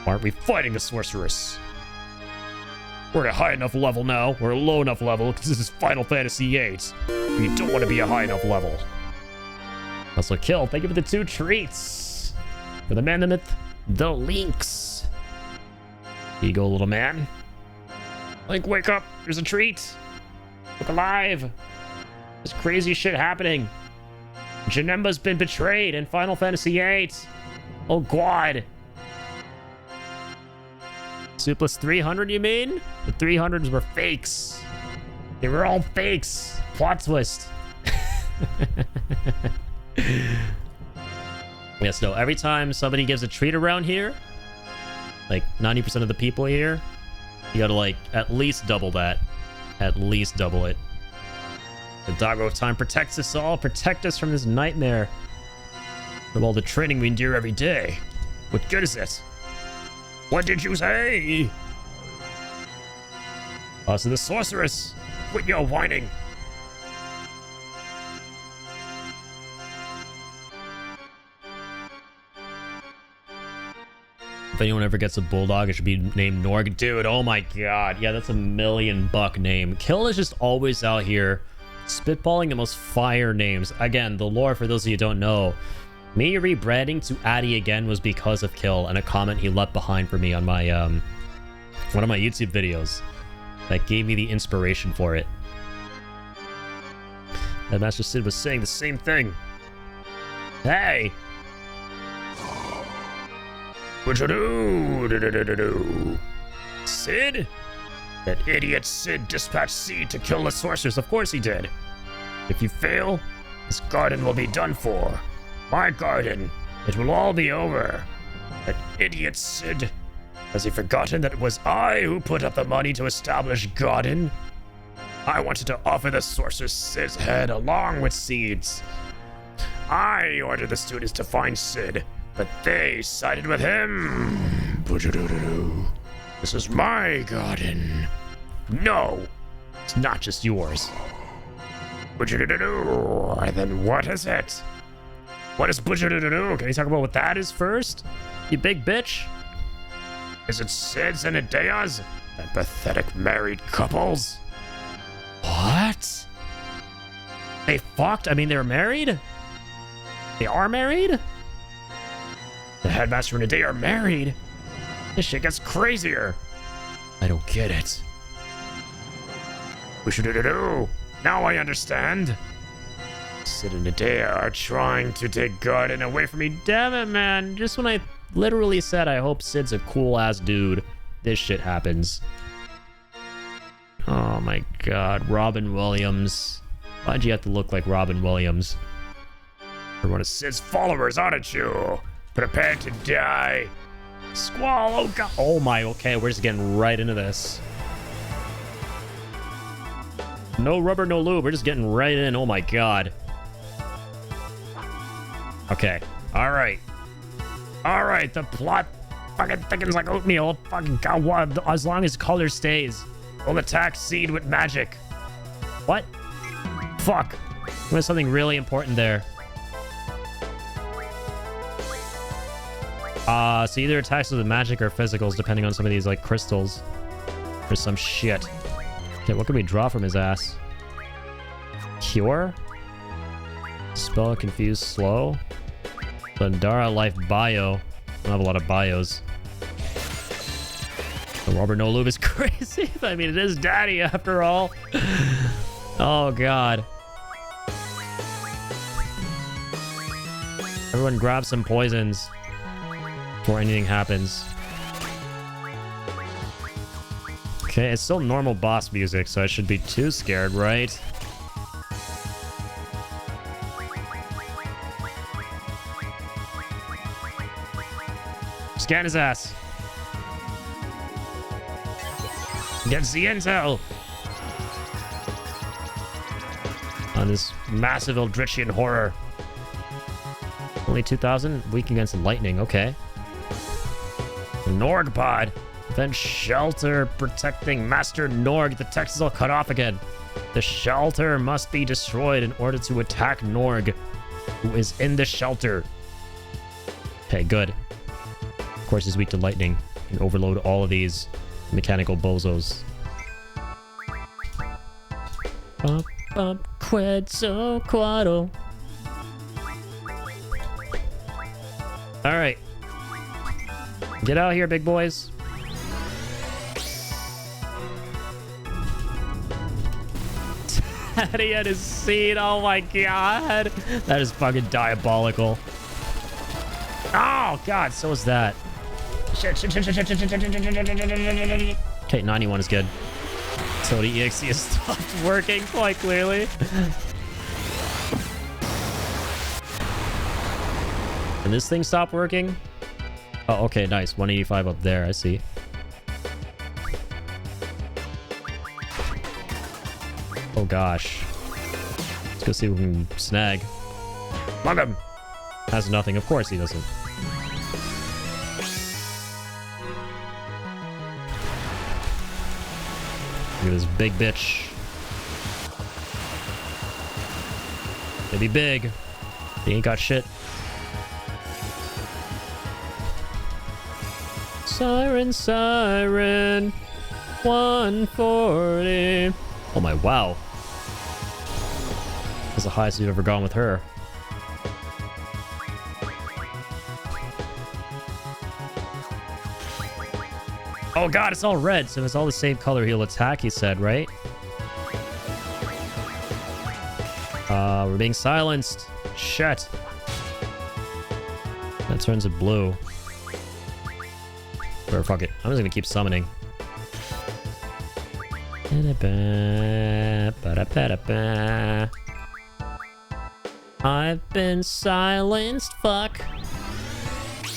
Why aren't we fighting the sorceress? We're at a high enough level now. We're a low enough level because this is Final Fantasy VIII. We don't want to be a high enough level. Also, Kill, thank you for the 2 treats. For the man, the myth, the Lynx. Here you go, little man. Link, wake up. There's a treat. Look alive. There's crazy shit happening. Janemba's been betrayed in Final Fantasy VIII. Oh, God. Supless 300, you mean? The 300s were fakes. They were all fakes. Plot twist. Yes, no, every time somebody gives a treat around here, like 90% of the people here, you gotta like at least double that. At least double it. The doggo of time protects us all. Protect us from this nightmare. From all the training we endure every day. What good is it? What did you say? So the sorceress. Quit your whining. If anyone ever gets a bulldog, it should be named Norg. Dude, oh my god. Yeah, that's a $1 million name. Kill is just always out here spitballing the most fire names. Again, the lore, for those of you who don't know, me rebranding to Addy again was because of Kill and a comment he left behind for me on my one of my YouTube videos that gave me the inspiration for it. And Master Sid was saying the same thing. Hey! What you do? Sid? That idiot Sid dispatched Seed to kill the sorceress. Of course he did. If you fail, this garden will be done for. My garden. It will all be over. That idiot Sid. Has he forgotten that it was I who put up the money to establish garden? I wanted to offer the sorceress Sid's head along with Seed's. I ordered the students to find Sid, but they sided with him. This is my garden. No, it's not just yours. Then what is it? What is Bujadoo? Can you talk about what that is first? You big bitch? Is it Sid's and Idea's? That pathetic married couples? What? They fucked? I mean, they're married? They are married? The headmaster and Idea are married? This shit gets crazier. I don't get it. Bujadoo. Now I understand. Sid and Idea are trying to take garden away from me. Damn it, man. Just when I literally said I hope Sid's a cool-ass dude, this shit happens. Oh my god. Robin Williams. Why'd you have to look like Robin Williams? You're one of Sid's followers, aren't you? Prepare to die. Squall, oh god. Oh my, okay. We're just getting right into this. No rubber, no lube. We're just getting right in. Oh my god. Okay. Alright. Alright, the plot fucking thickens like oatmeal. Fucking god, what? As long as color stays. We'll attack Seed with magic. What? Fuck. There's something really important there. So either attacks with magic or physicals, depending on some of these, like, crystals. Or some shit. Okay, what can we draw from his ass? Cure? Spell confuse slow? Bandara life bio. I don't have a lot of bios. The Robert No Lube is crazy. I mean, it is daddy after all. Oh god. Everyone grab some poisons before anything happens. Okay, it's still normal boss music, so I should be too scared, right? Scan his ass. Get the intel on this massive Eldritchian horror. Only 2,000? Weak against lightning, okay. Norg pod. Then shelter protecting Master Norg. The text is all cut off again. The shelter must be destroyed in order to attack Norg, who is in the shelter. Okay, good. Of course, he's weak to lightning. Can overload all of these mechanical bozos. Bump, bump, Quetzalcoatl. Alright. Get out here, big boys. Daddy at his seat. Oh my god. That is fucking diabolical. Oh god, so is that. Shit. Okay, 91 is good. So the EXE has stopped working quite clearly. And this thing stopped working? Oh, okay, nice. 185 up there, I see. Oh gosh. Let's go see if we can snag. Mug him! Has nothing. Of course he doesn't. Look at this big bitch. It'd be big. He ain't got shit. Siren, siren. 140. Oh my, wow. That's the highest you've ever gone with her. Oh god, it's all red, so it's all the same color he'll attack, he said, right? We're being silenced. Shit. That turns it blue. Or fuck it. I'm just gonna keep summoning. I've been silenced, fuck.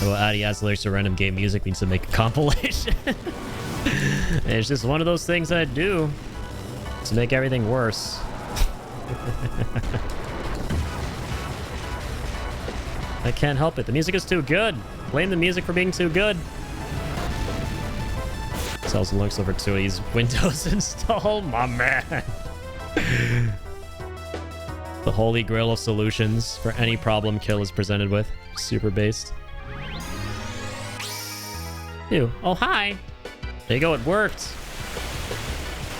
Oh, Addy adds lyrics to random game music, needs to make a compilation. It's just one of those things I do to make everything worse. I can't help it. The music is too good. Blame the music for being too good. Sells Linux over 2 of these Windows install, my man. The holy grail of solutions for any problem Kill is presented with. Super based. Ew. Oh, hi. There you go, it worked.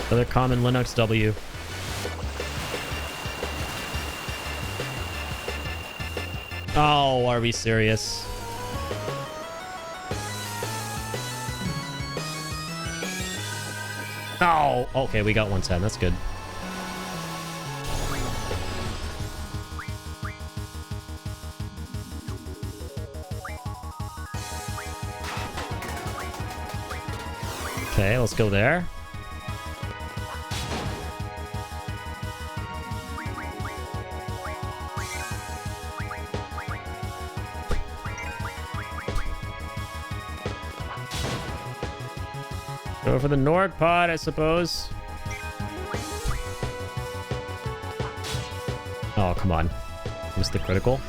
Another common Linux W. Oh, are we serious? Oh, okay, we got 110. That's good. Okay, let's go there. Go for the Norg pod, I suppose. Oh, come on. Missed the critical.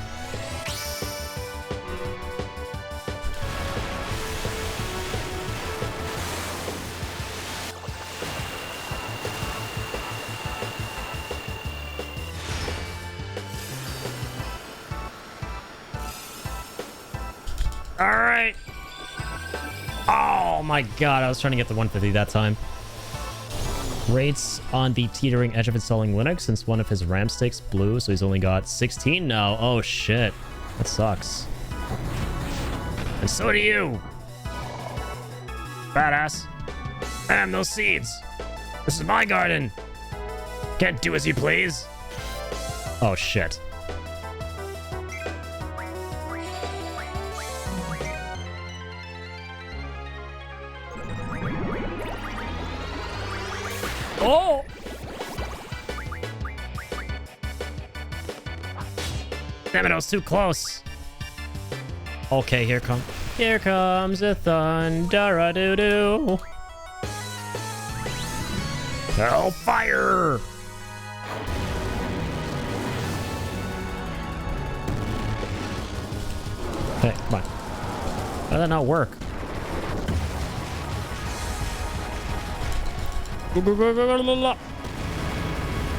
All right. Oh my god, I was trying to get the 150 that time. Rates on the teetering edge of installing Linux since one of his RAM sticks blew, so he's only got 16 now. Oh shit. That sucks. And so do you. Badass. Damn those seeds. This is my garden. Can't do as you please. Oh shit. Oh! Damn it, I was too close. Okay, here comes the thunder-a-doo-doo. Hellfire! Hey, come on. How did that not work? I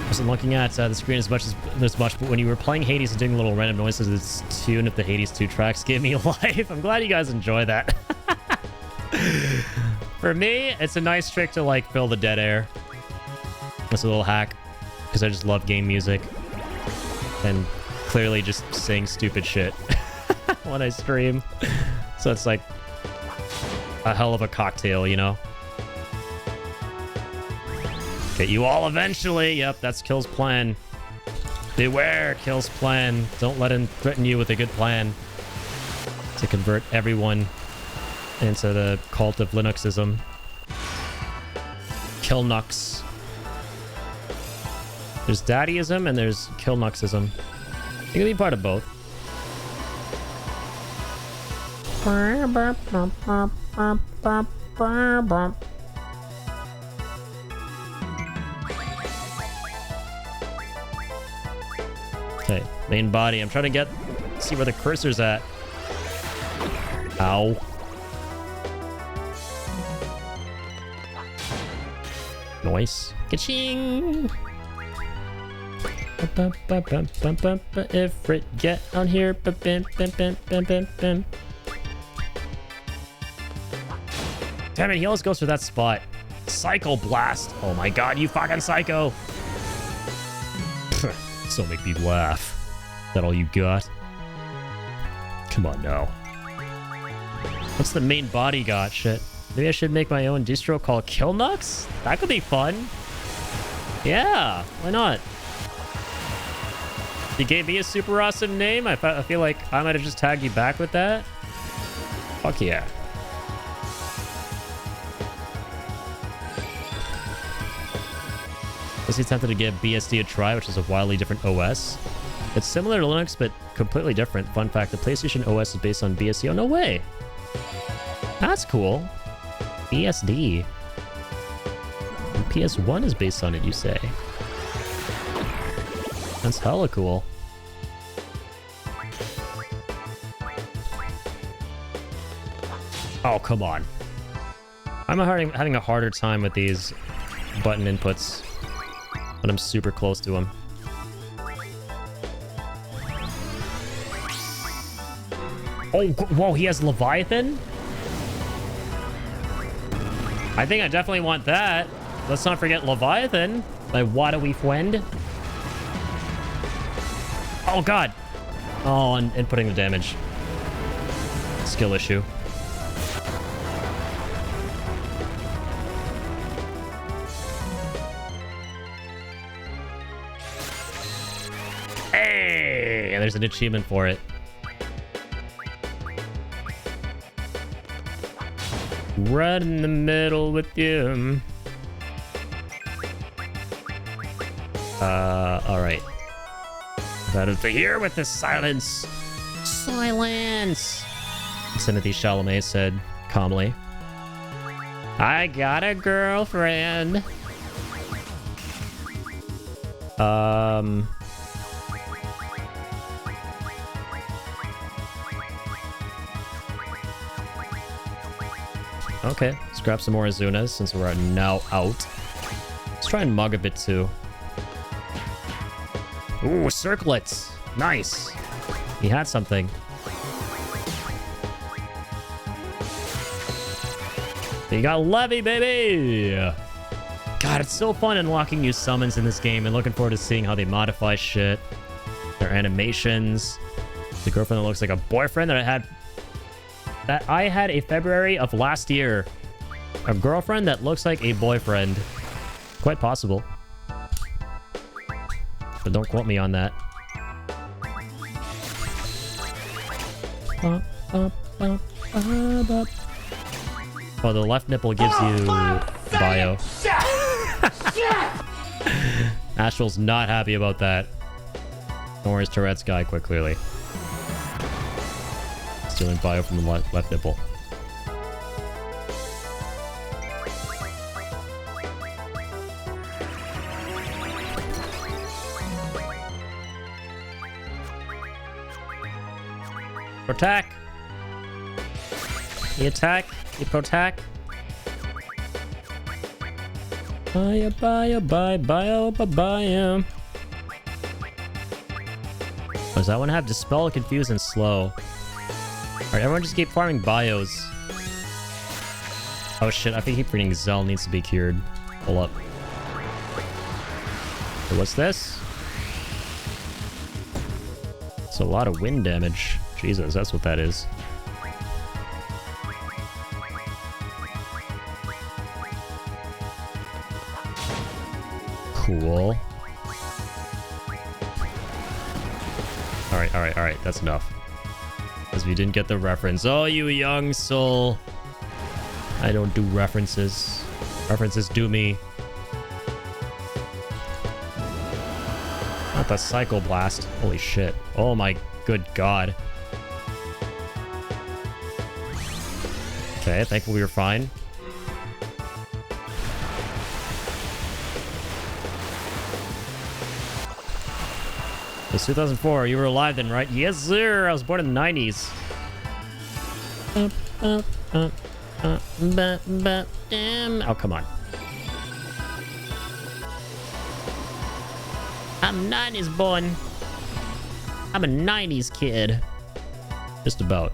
wasn't looking at the screen as much, but when you were playing Hades and doing little random noises, it's tune if the Hades 2 tracks gave me life. I'm glad you guys enjoy that. For me, it's a nice trick to like fill the dead air. It's a little hack because I just love game music and clearly just saying stupid shit when I stream. So it's like a hell of a cocktail, you know? Get you all eventually. Yep, that's Kill's plan. Beware, Kill's plan. Don't let him threaten you with a good plan to convert everyone into the cult of Linuxism. Killnux. There's daddyism and there's Killnuxism. You can be part of both. Okay, main body. I'm trying to see where the cursor's at. Ow. Nice. Ka-ching! Ifrit, get on here. Damn it, he always goes for that spot. Psycho Blast. Oh my god, you fucking psycho. So make me laugh. Is that all you got? Come on now. What's the main body got? Shit. Maybe I should make my own distro called Killnux? That could be fun. Yeah, why not? You gave me a super awesome name. I feel like I might have just tagged you back with that. Fuck yeah. Was he tempted to give BSD a try, which is a wildly different OS? It's similar to Linux, but completely different. Fun fact, the PlayStation OS is based on BSD. Oh, no way. That's cool. BSD. And PS1 is based on it, you say? That's hella cool. Oh, come on. I'm having a harder time with these button inputs when I'm super close to them. Oh, whoa, he has Leviathan? I think I definitely want that. Let's not forget Leviathan by Wada We Friend. Oh, God. Oh, and inputting the damage. Skill issue. Hey! There's an achievement for it. Right in the middle with you. Alright. Out of here with the silence. Silence! Timothy Chalamet said calmly. I got a girlfriend. Okay, let's grab some more Azunas since we're now out. Let's try and mug a bit too. Ooh, circlets. Nice. He had something. You got Levy, baby! God, it's so fun unlocking new summons in this game and looking forward to seeing how they modify shit. Their animations. The girlfriend that looks like a boyfriend that I had a February of last year. A girlfriend that looks like a boyfriend. Quite possible. But don't quote me on that. Oh, the left nipple gives you bio. Astral's not happy about that. Nor is Tourette's guy, quite clearly. Stealing bio from the left nipple. Protect! The attack! The protect! Bye. Does that one have Dispel, Confuse, and Slow? Alright, everyone just keep farming bios. Oh shit, I think keep reading Zell needs to be cured. Pull up. So what's this? It's a lot of wind damage. Jesus, that's what that is. Cool. Alright. That's enough. Because we didn't get the reference. Oh, you young soul. I don't do references. References do me. Not the Psycho Blast. Holy shit. Oh my good god. Okay, thankfully we were fine. It's 2004. You were alive then, right? Yes, sir. I was born in the 90s. Oh, come on. I'm 90s born. I'm a 90s kid. Just about.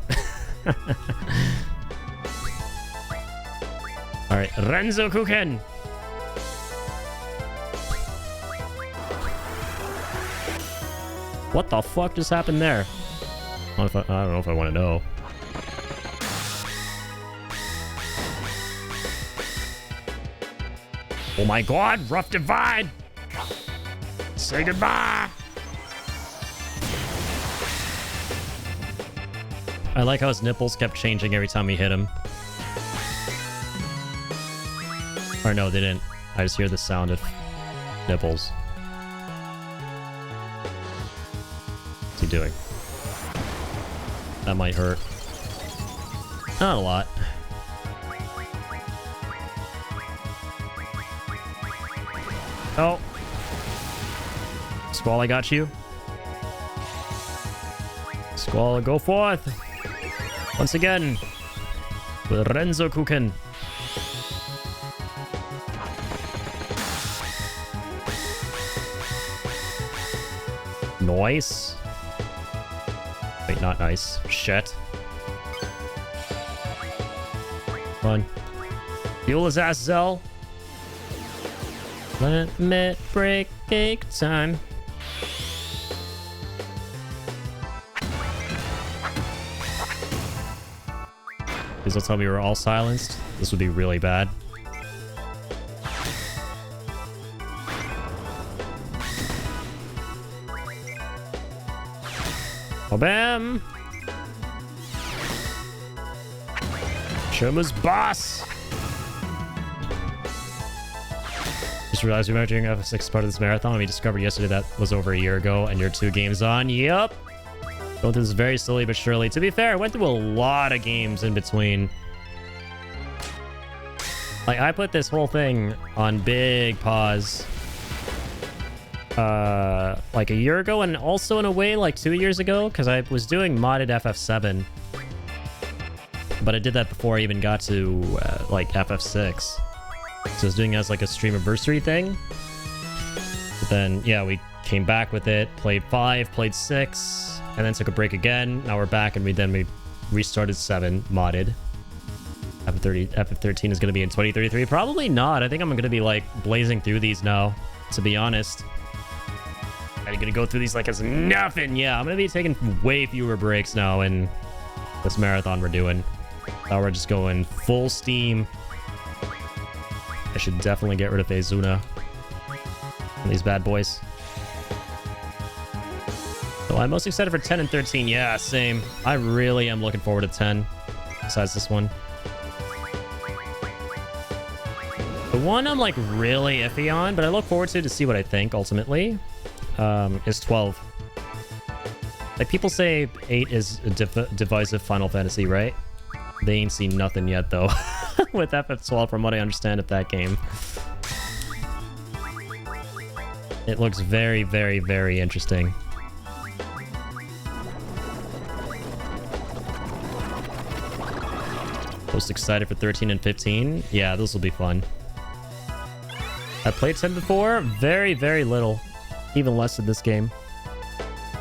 Alright, Renzo Kuken. What the fuck just happened there? I don't know if I want to know. Oh my god, rough divide! Say goodbye! I like how his nipples kept changing every time we hit him. Or no, they didn't. I just hear the sound of nipples. What's he doing? That might hurt. Not a lot. Oh. Squall, I got you. Squall, go forth. Once again. With Renzo Kuken. Nice. Wait, not nice. Shit. Run. Fuel his ass, Zell. Let me break cake time. Please don't tell me we're all silenced. This would be really bad. Oh, bam! Shoma's boss! Just realized we might be doing F6 part of this marathon. We discovered yesterday that was over a year ago, and you're 2 games on. Yep! Going through this very slowly but surely. To be fair, I went through a lot of games in between. Like, I put this whole thing on big pause. Like a year ago, and also in a way like 2 years ago, because I was doing modded FF7. But I did that before I even got to, like, FF6. So I was doing it as like a stream anniversary thing. But then, yeah, we came back with it, played 5, played 6, and then took a break again. Now we're back, and we restarted 7 modded. FF13 is going to be in 2033. Probably not. I think I'm going to be like blazing through these now, to be honest. I'm going to go through these like it's nothing. Yeah, I'm going to be taking way fewer breaks now in this marathon we're doing. Now we're just going full steam. I should definitely get rid of Azuna and these bad boys. So I'm most excited for 10 and 13. Yeah, same. I really am looking forward to 10, besides this one. The one I'm like really iffy on, but I look forward to see what I think ultimately, is 12. Like, people say 8 is a divisive Final Fantasy, right? They ain't seen nothing yet, though, with FF12, from what I understand of that game. It looks very, very, very interesting. Most excited for 13 and 15? Yeah, those will be fun. I played 10 before. Very, very little. Even less in this game.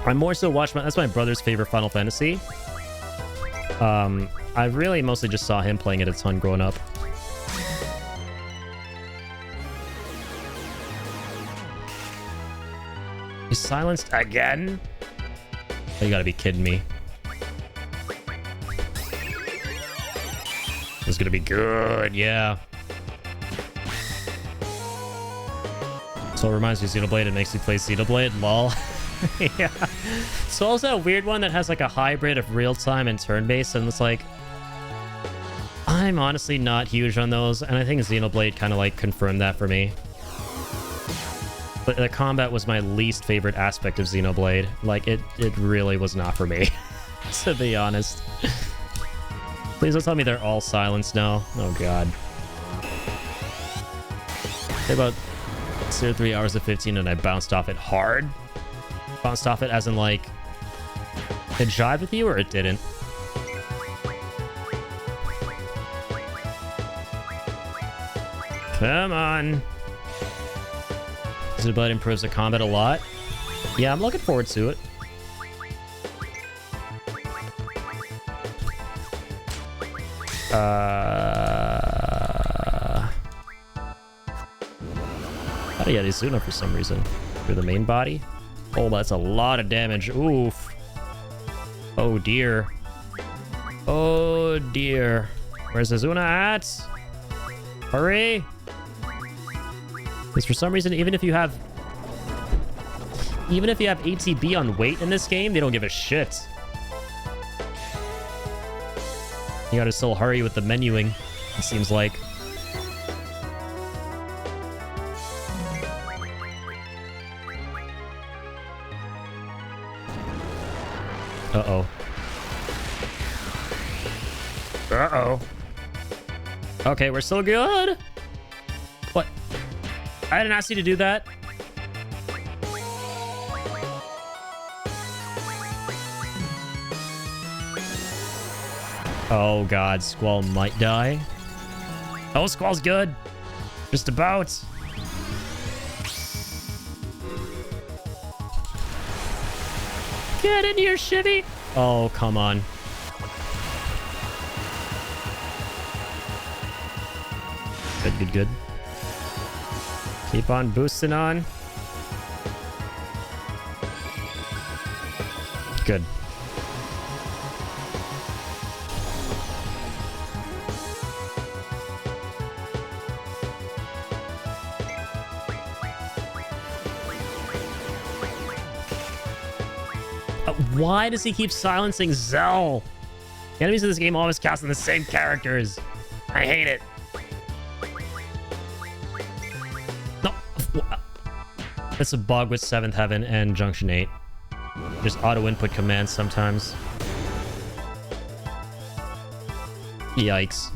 I more so watched that's my brother's favorite Final Fantasy. I really mostly just saw him playing it a ton growing up. He's silenced again? Oh, you gotta be kidding me. It's gonna be good, yeah. So it reminds me of Xenoblade. It makes me play Xenoblade. Lol. Yeah. Soul's that weird one that has like a hybrid of real-time and turn-based, and it's like... I'm honestly not huge on those, and I think Xenoblade kind of like confirmed that for me. But the combat was my least favorite aspect of Xenoblade. Like, it really was not for me, to be honest. Please don't tell me they're all silenced now. Oh, God. About 2 or 3 hours of 15 and I bounced off it hard. Bounced off it as in, like, it jived with you or it didn't? Come on. Xenoblade improves the combat a lot. Yeah, I'm looking forward to it. Oh yeah, Izuna for some reason. Through the main body. Oh, that's a lot of damage. Oof. Oh dear. Oh dear. Where's Izuna at? Hurry! Because for some reason, even if you have ATB on weight in this game, they don't give a shit. You gotta still hurry with the menuing, it seems like. Uh-oh. Uh-oh. Okay, we're still good. What? I didn't ask you to do that. Oh god, Squall might die. Oh, Squall's good. Just about. Get in here, shitty. Oh, come on. Good, good, good. Keep on boosting on. Good. Why does he keep silencing Zell? The enemies of this game always casting the same characters. I hate it. No. It's a bug with 7th Heaven and Junction 8. Just auto-input commands sometimes. Yikes.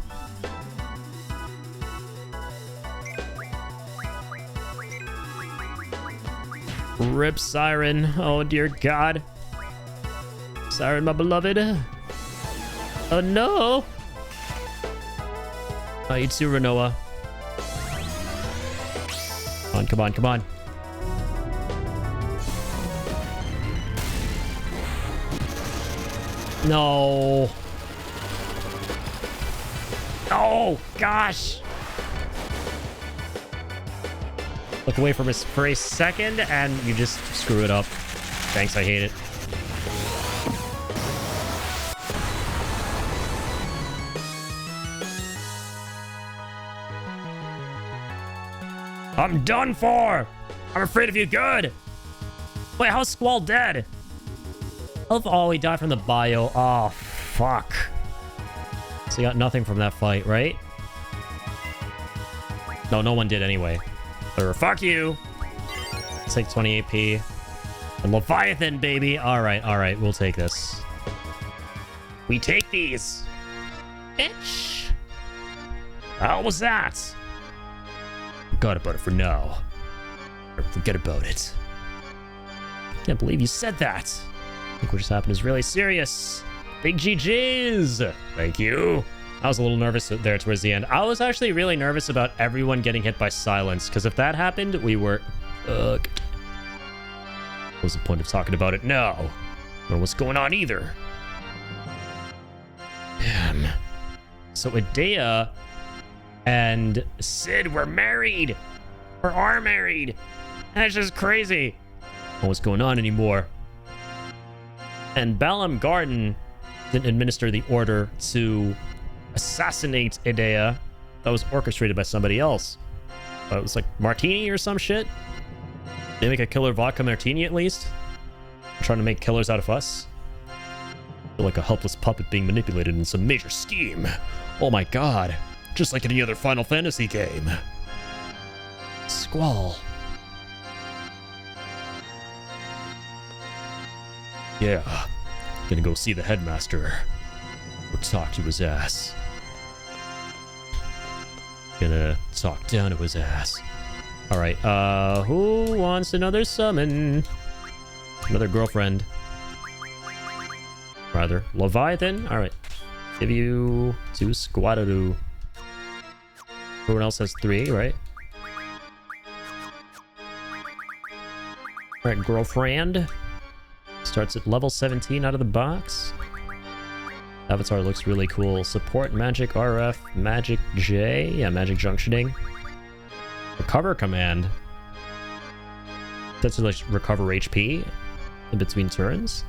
Rip Siren. Oh, dear God. Siren, my beloved. Oh, no. Oh, you too, Renoa. Come on, come on, come on. No. Oh, gosh. Look away from us for a second, and you just screw it up. Thanks, I hate it. I'm done for! I'm afraid of you, good! Wait, how's Squall dead? Oh, he died from the bio. Oh, fuck. So he got nothing from that fight, right? No, no one did anyway. Or fuck you! Let's take 20 AP. And Leviathan, baby! Alright, we'll take this. We take these! Bitch! How was that? Forgot about it for now. Or forget about it. Can't believe you said that. I think what just happened is really serious. Big GG's! Thank you. I was a little nervous there towards the end. I was actually really nervous about everyone getting hit by silence, because if that happened, we were... What was the point of talking about it now? I don't know what's going on either. Damn. So Idea and Sid were married. Or are married. That's just crazy. I don't know what's going on anymore. And Balam Garden didn't administer the order to assassinate Idea. That was orchestrated by somebody else. It was like Martini or some shit. They make a killer vodka martini at least. Trying to make killers out of us. Feel like a helpless puppet being manipulated in some major scheme. Oh my god. Just like any other Final Fantasy game. Squall. Yeah. Gonna go see the headmaster. Or talk to his ass. Gonna talk down to his ass. Alright, who wants another summon? Another girlfriend. Rather. Leviathan? Alright. Give you 2 Squadadoo. Everyone else has 3, right? Alright, girlfriend. Starts at level 17 out of the box. Avatar looks really cool. Support Magic RF, Magic J. Yeah, Magic Junctioning. Recover command. That's to like recover HP in between turns.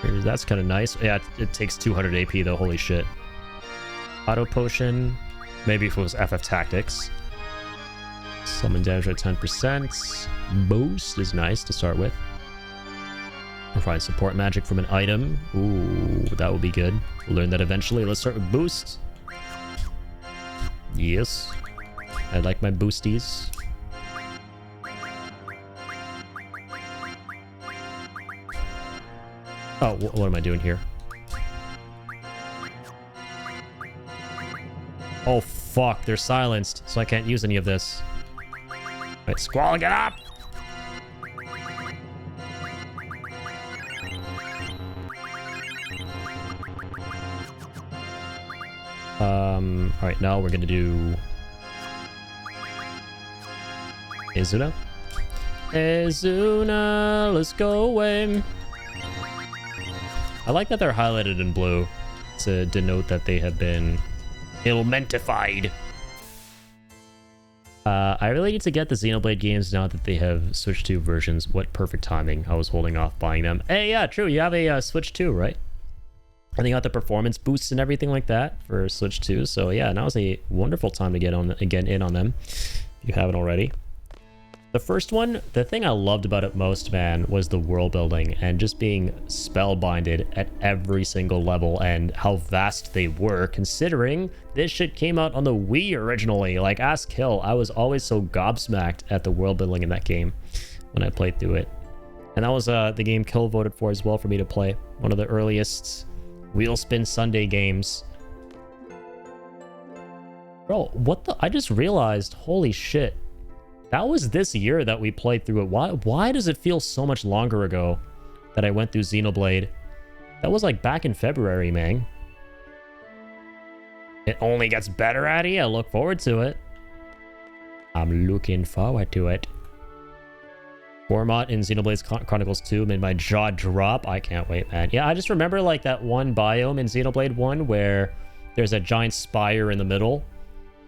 That's kind of nice. Yeah, it takes 200 AP though. Holy shit. Auto potion. Maybe if it was FF Tactics. Summon damage at 10%. Boost is nice to start with. We'll find support magic from an item. Ooh, that would be good. We'll learn that eventually. Let's start with boost. Yes. I like my boosties. Oh, what am I doing here? Oh, fuck. They're silenced, so I can't use any of this. Alright, Squall, get up! Alright, now we're gonna do... Izuna? Izuna, let's go away. I like that they're highlighted in blue to denote that they have been elementified. I really need to get the Xenoblade games now that they have Switch 2 versions. What perfect timing. I was holding off buying them. Hey, yeah, true. You have a Switch 2, right? And they got the performance boosts and everything like that for Switch 2. So yeah, now is a wonderful time to get in on them if you haven't already. The first one, the thing I loved about it most, man, was the world building and just being spellbinded at every single level and how vast they were, considering this shit came out on the Wii originally. Like, ask Hill, I was always so gobsmacked at the world building in that game when I played through it. And that was the game Kill voted for as well for me to play. One of the earliest Wheel Spin Sunday games. Bro, what the? I just realized, holy shit. That was this year that we played through it. Why does it feel so much longer ago that I went through Xenoblade? That was like back in February, man. It only gets better, Addy. I look forward to it. I'm looking forward to it. Gormott in Xenoblade Chronicles 2 made my jaw drop. I can't wait, man. Yeah, I just remember like that one biome in Xenoblade 1 where there's a giant spire in the middle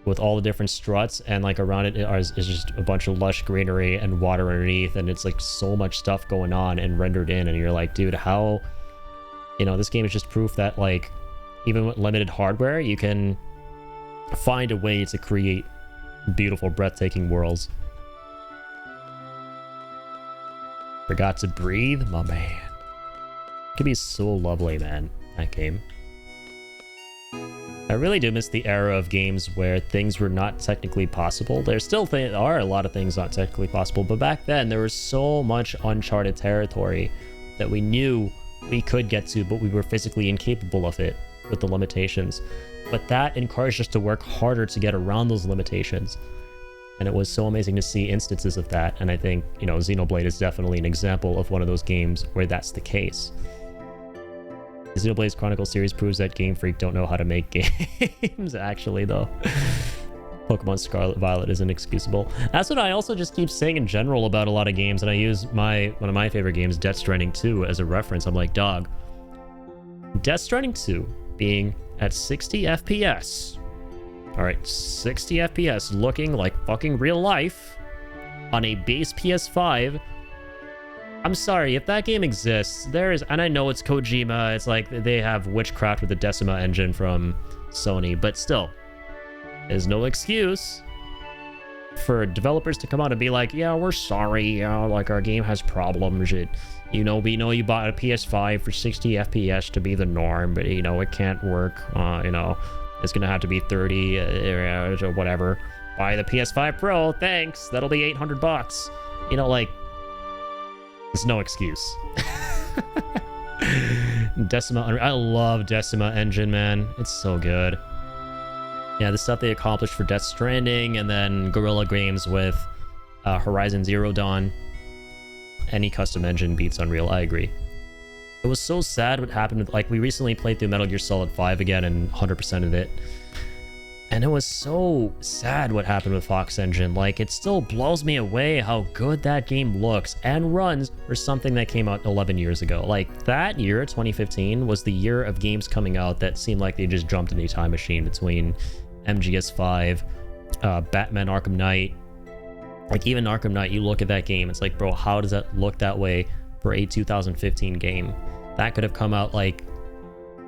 with all the different struts, and like around it is just a bunch of lush greenery and water underneath, and it's like so much stuff going on and rendered in, and you're like, dude, how, you know, this game is just proof that like even with limited hardware you can find a way to create beautiful, breathtaking worlds. Forgot to breathe, my man. It could be so lovely, man, that game. I really do miss the era of games where things were not technically possible. There still are a lot of things not technically possible, but back then there was so much uncharted territory that we knew we could get to, but we were physically incapable of it with the limitations. But that encouraged us to work harder to get around those limitations. And it was so amazing to see instances of that. And I think, you know, Xenoblade is definitely an example of one of those games where that's the case. The Xenoblade's Chronicles series proves that Game Freak don't know how to make games, actually, though. Pokemon Scarlet Violet is inexcusable. That's what I also just keep saying in general about a lot of games, and I use one of my favorite games, Death Stranding 2, as a reference. I'm like, dog, Death Stranding 2 being at 60 FPS. Alright, 60 FPS, looking like fucking real life on a base PS5. I'm sorry, if that game exists, and I know it's Kojima, it's like they have witchcraft with the Decima engine from Sony, but still, there's no excuse for developers to come out and be like, yeah, we're sorry, like our game has problems. We know you bought a PS5 for 60 FPS to be the norm, but it can't work. It's gonna have to be 30 or whatever. Buy the PS5 Pro, thanks. That'll be $800. Like, there's no excuse. Decima, I love Decima Engine, man. It's so good. Yeah, the stuff they accomplished for Death Stranding, and then Guerrilla Games with Horizon Zero Dawn. Any custom engine beats Unreal, I agree. It was so sad what happened with, like, we recently played through Metal Gear Solid 5 again and 100% of it. And it was so sad what happened with Fox Engine. Like, it still blows me away how good that game looks and runs for something that came out 11 years ago. Like, that year, 2015, was the year of games coming out that seemed like they just jumped in a time machine between MGS5, Batman Arkham Knight. Like, even Arkham Knight, you look at that game, it's like, bro, how does that look that way for a 2015 game? That could have come out, like,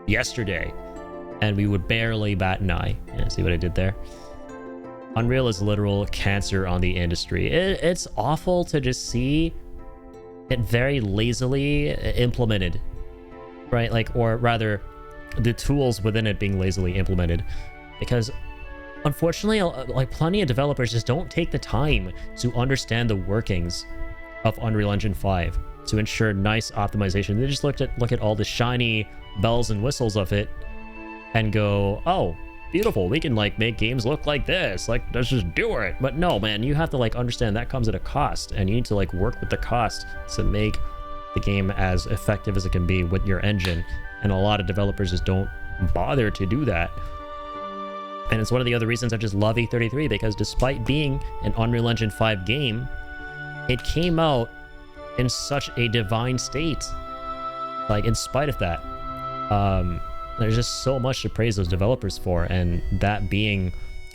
yesterday, and we would barely bat an eye. Yeah, see what I did there? Unreal is literal cancer on the industry. It's awful to just see it very lazily implemented, right? Like, or rather, the tools within it being lazily implemented, because unfortunately, like, plenty of developers just don't take the time to understand the workings of Unreal Engine 5 to ensure nice optimization. They just look at all the shiny bells and whistles of it and go, oh, beautiful, we can, like, make games look like this, like, let's just do it. But no, man, you have to, like, understand that comes at a cost, and you need to, like, work with the cost to make the game as effective as it can be with your engine. And a lot of developers just don't bother to do that. And it's one of the other reasons I just love E33, because despite being an Unreal Engine 5 game, it came out in such a divine state. Like, in spite of that, there's just so much to praise those developers for, and that being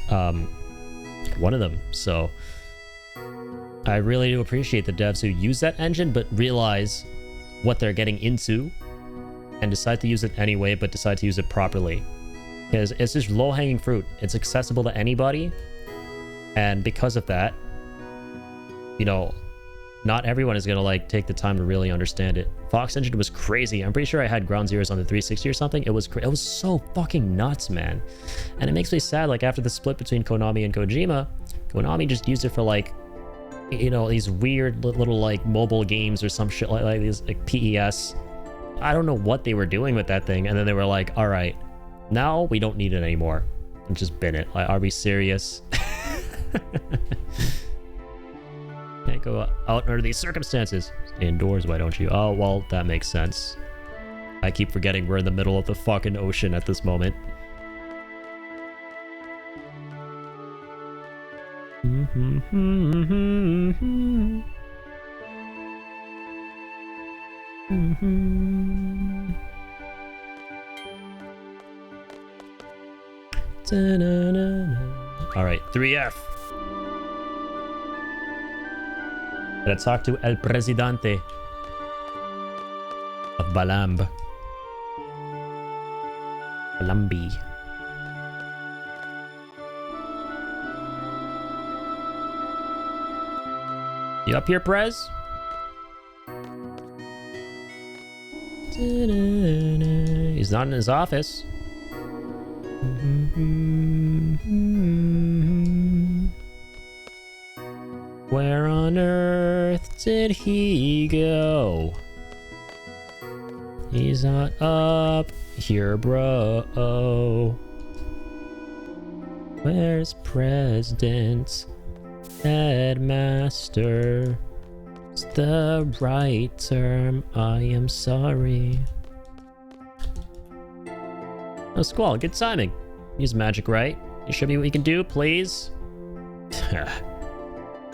one of them. So I really do appreciate the devs who use that engine but realize what they're getting into and decide to use it anyway, but decide to use it properly. Because it's just low-hanging fruit. It's accessible to anybody, and because of that, not everyone is gonna, like, take the time to really understand it. Fox Engine was crazy. I'm pretty sure I had Ground Zeroes on the 360 or something. It was so fucking nuts, man. And it makes me sad, like, after the split between Konami and Kojima, Konami just used it for, like, these weird little, like, mobile games or some shit like these, like, PES. I don't know what they were doing with that thing, and then they were like, all right, now we don't need it anymore, and just bin it. Like, are we serious? Can't go out under these circumstances. Stay indoors, why don't you? Oh, well, that makes sense. I keep forgetting we're in the middle of the fucking ocean at this moment. All right, 3F. Gotta talk to El Presidente of Balamb. Balambi. You up here, Prez? He's not in his office. Where on earth did he go? He's not up here, bro. Where's President? Headmaster? It's the right term. I am sorry. Oh, Squall, good timing. Use magic, right? You show me what you can do, please?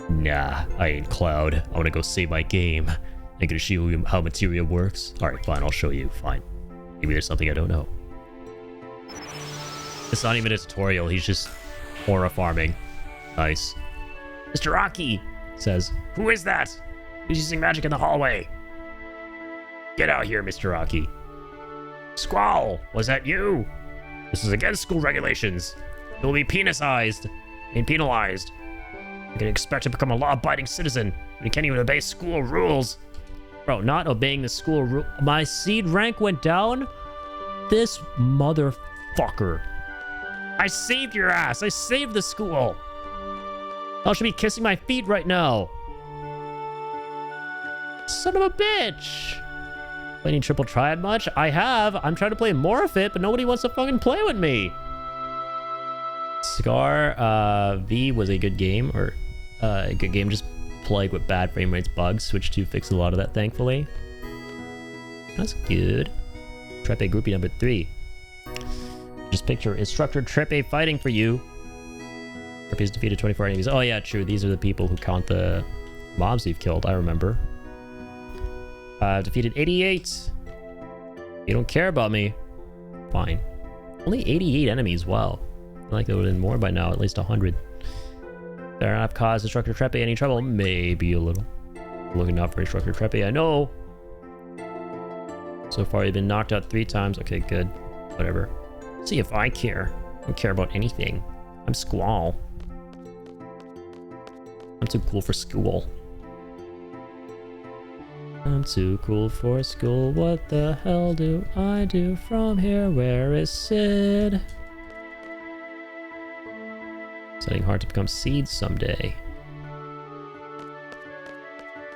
Nah, I ain't Cloud. I wanna go save my game. I'm gonna show you how materia works. Alright, fine, I'll show you. Fine. Maybe there's something I don't know. It's not even a tutorial, he's just aura farming. Nice. Mr. Rocky says, who is that? Who's using magic in the hallway? Get out here, Mr. Rocky. Squall, was that you? This is against school regulations. You'll be penalized and penalized. You can expect to become a law-abiding citizen, but you can't even obey school rules. Bro, not obeying the school rule. My seed rank went down? This motherfucker. I saved your ass. I saved the school. I should be kissing my feet right now. Son of a bitch. Playing triple triad much? I have. I'm trying to play more of it, but nobody wants to fucking play with me. Scar V was a good game, or a good game, just plagued with bad frame rates bugs. Switch 2 fixed a lot of that, thankfully. That's good. Trepe groupie number 3. Just picture Instructor Trepe fighting for you. Trepe's defeated 24 enemies. Oh yeah, true. These are the people who count the mobs you've killed. I remember. Defeated 88. You don't care about me. Fine. Only 88 enemies. Wow. I feel like there would have been more by now. At least 100. There I've caused Instructor Trepe any trouble? Maybe a little. Looking out for Instructor Trepe. I know. So far, you've been knocked out 3 times. Okay, good. Whatever. See if I care. I don't care about anything. I'm Squall. I'm too cool for school. I'm too cool for school. What the hell do I do from here? Where is Sid? Studying hard to become seeds someday.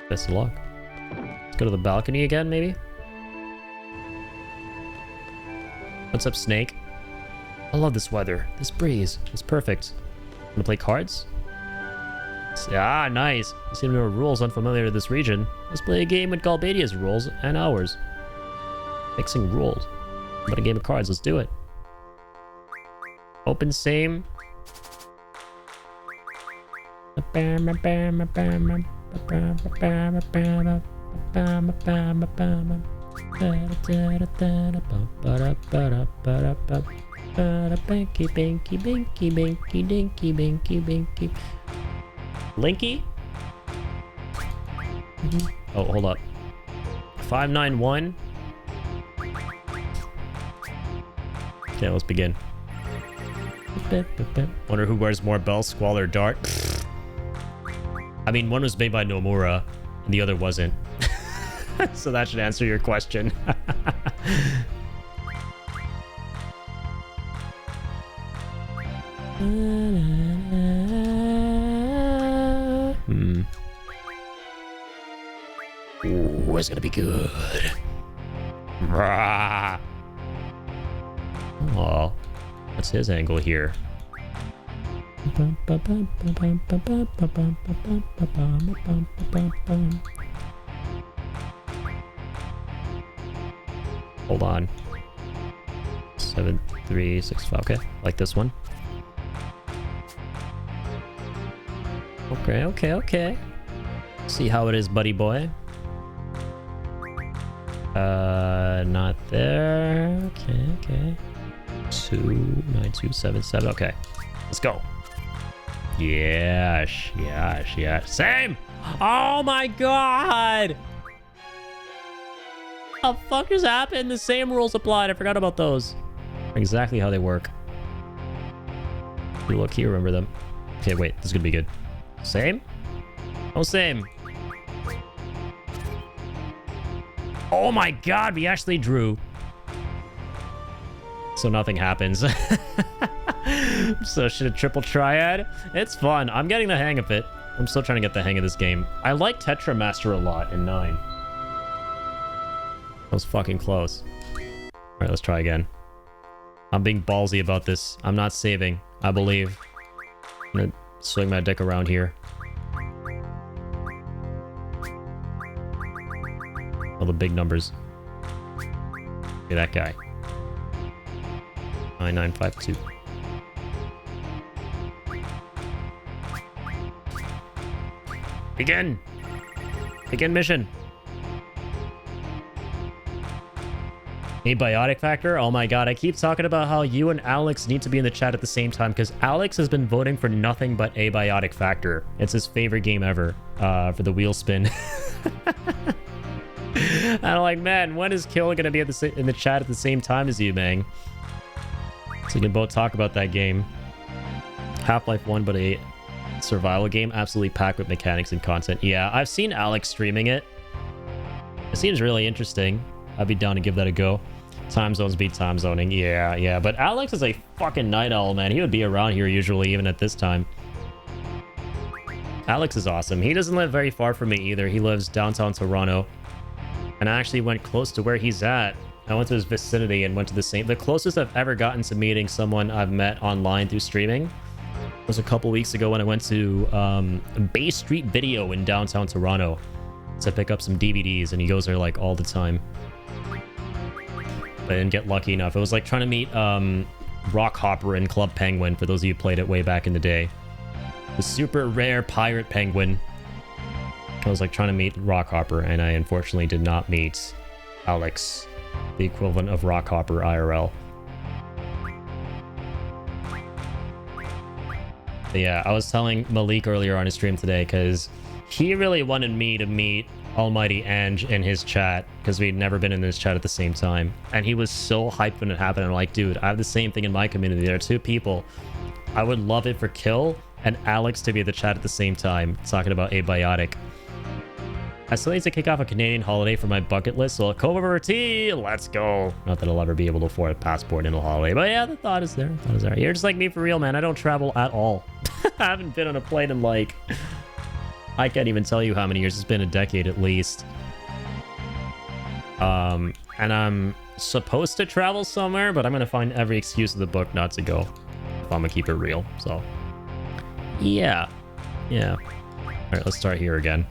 Best of luck. Let's go to the balcony again, maybe? What's up, Snake? I love this weather. This breeze. It's perfect. Wanna play cards? Ah, nice. You seem to know rules unfamiliar to this region. Let's play a game with Galbadia's rules and ours. Mixing rules. How about a game of cards? Let's do it. Open same. Binky, binky, binky, binky, dinky, binky, binky. Linky? Oh, hold up. 591. Okay, let's begin. Wonder who wears more bells, Squall or Dart? I mean, one was made by Nomura, and the other wasn't. So that should answer your question. Ooh, it's gonna be good. Rah. Oh, what's his angle here? Hold on. 7, 3, 6, 5. Okay, like this one. Okay. See how it is, buddy boy. Not there. Okay. 2, 9, 2, 7, 7. Okay, let's go. Yes. Same. Oh my god. What the fuck just happened? The same rules applied. I forgot about those. Exactly how they work. You look here, remember them. Okay, wait. This is gonna be good. Same? Oh, same. Oh my god, we actually drew. So nothing happens. So should a triple triad? It's fun. I'm getting the hang of it. I'm still trying to get the hang of this game. I like Tetramaster a lot in 9. That was fucking close. Alright, let's try again. I'm being ballsy about this. I'm not saving. I believe. I'm gonna swing my dick around here. All the big numbers. Okay, that guy. 9952. Begin! Begin mission! Abiotic factor? Oh my god, I keep talking about how you and Alex need to be in the chat at the same time because Alex has been voting for nothing but Abiotic factor. It's his favorite game ever for the wheel spin. And I'm like, man, when is Kill gonna be in the chat at the same time as you, man? So we can both talk about that game. Half-Life 1, but a Survival game, absolutely packed with mechanics and content. Yeah, I've seen Alex streaming it. It seems really interesting. I'd be down to give that a go. Time zones beat time zoning. Yeah. But Alex is a fucking night owl, man. He would be around here usually, even at this time. Alex is awesome. He doesn't live very far from me either. He lives downtown Toronto. And I actually went close to where he's at. I went to his vicinity and went to the closest I've ever gotten to meeting someone I've met online through streaming was a couple weeks ago when I went to Bay Street Video in downtown Toronto to pick up some DVDs, and he goes there like all the time. But I didn't get lucky enough. It was like trying to meet Rockhopper and Club Penguin, for those of you who played it way back in the day. The super rare pirate penguin. I was like trying to meet Rockhopper, and I unfortunately did not meet Alex, the equivalent of Rockhopper IRL. But yeah, I was telling Malik earlier on his stream today because he really wanted me to meet Almighty Ange in his chat because we'd never been in this chat at the same time. And he was so hyped when it happened. I'm like, dude, I have the same thing in my community. There are two people. I would love it for Kill and Alex to be in the chat at the same time talking about Abiotic. I still need to kick off a Canadian holiday for my bucket list, so a Cove River tea, let's go. Not that I'll ever be able to afford a passport in a holiday, but yeah, the thought is there. You're just like me for real, man. I don't travel at all. I haven't been on a plane in like, I can't even tell you how many years. It's been a decade at least. And I'm supposed to travel somewhere, but I'm gonna find every excuse in the book not to go if I'm gonna keep it real. So yeah. All right, let's start here again.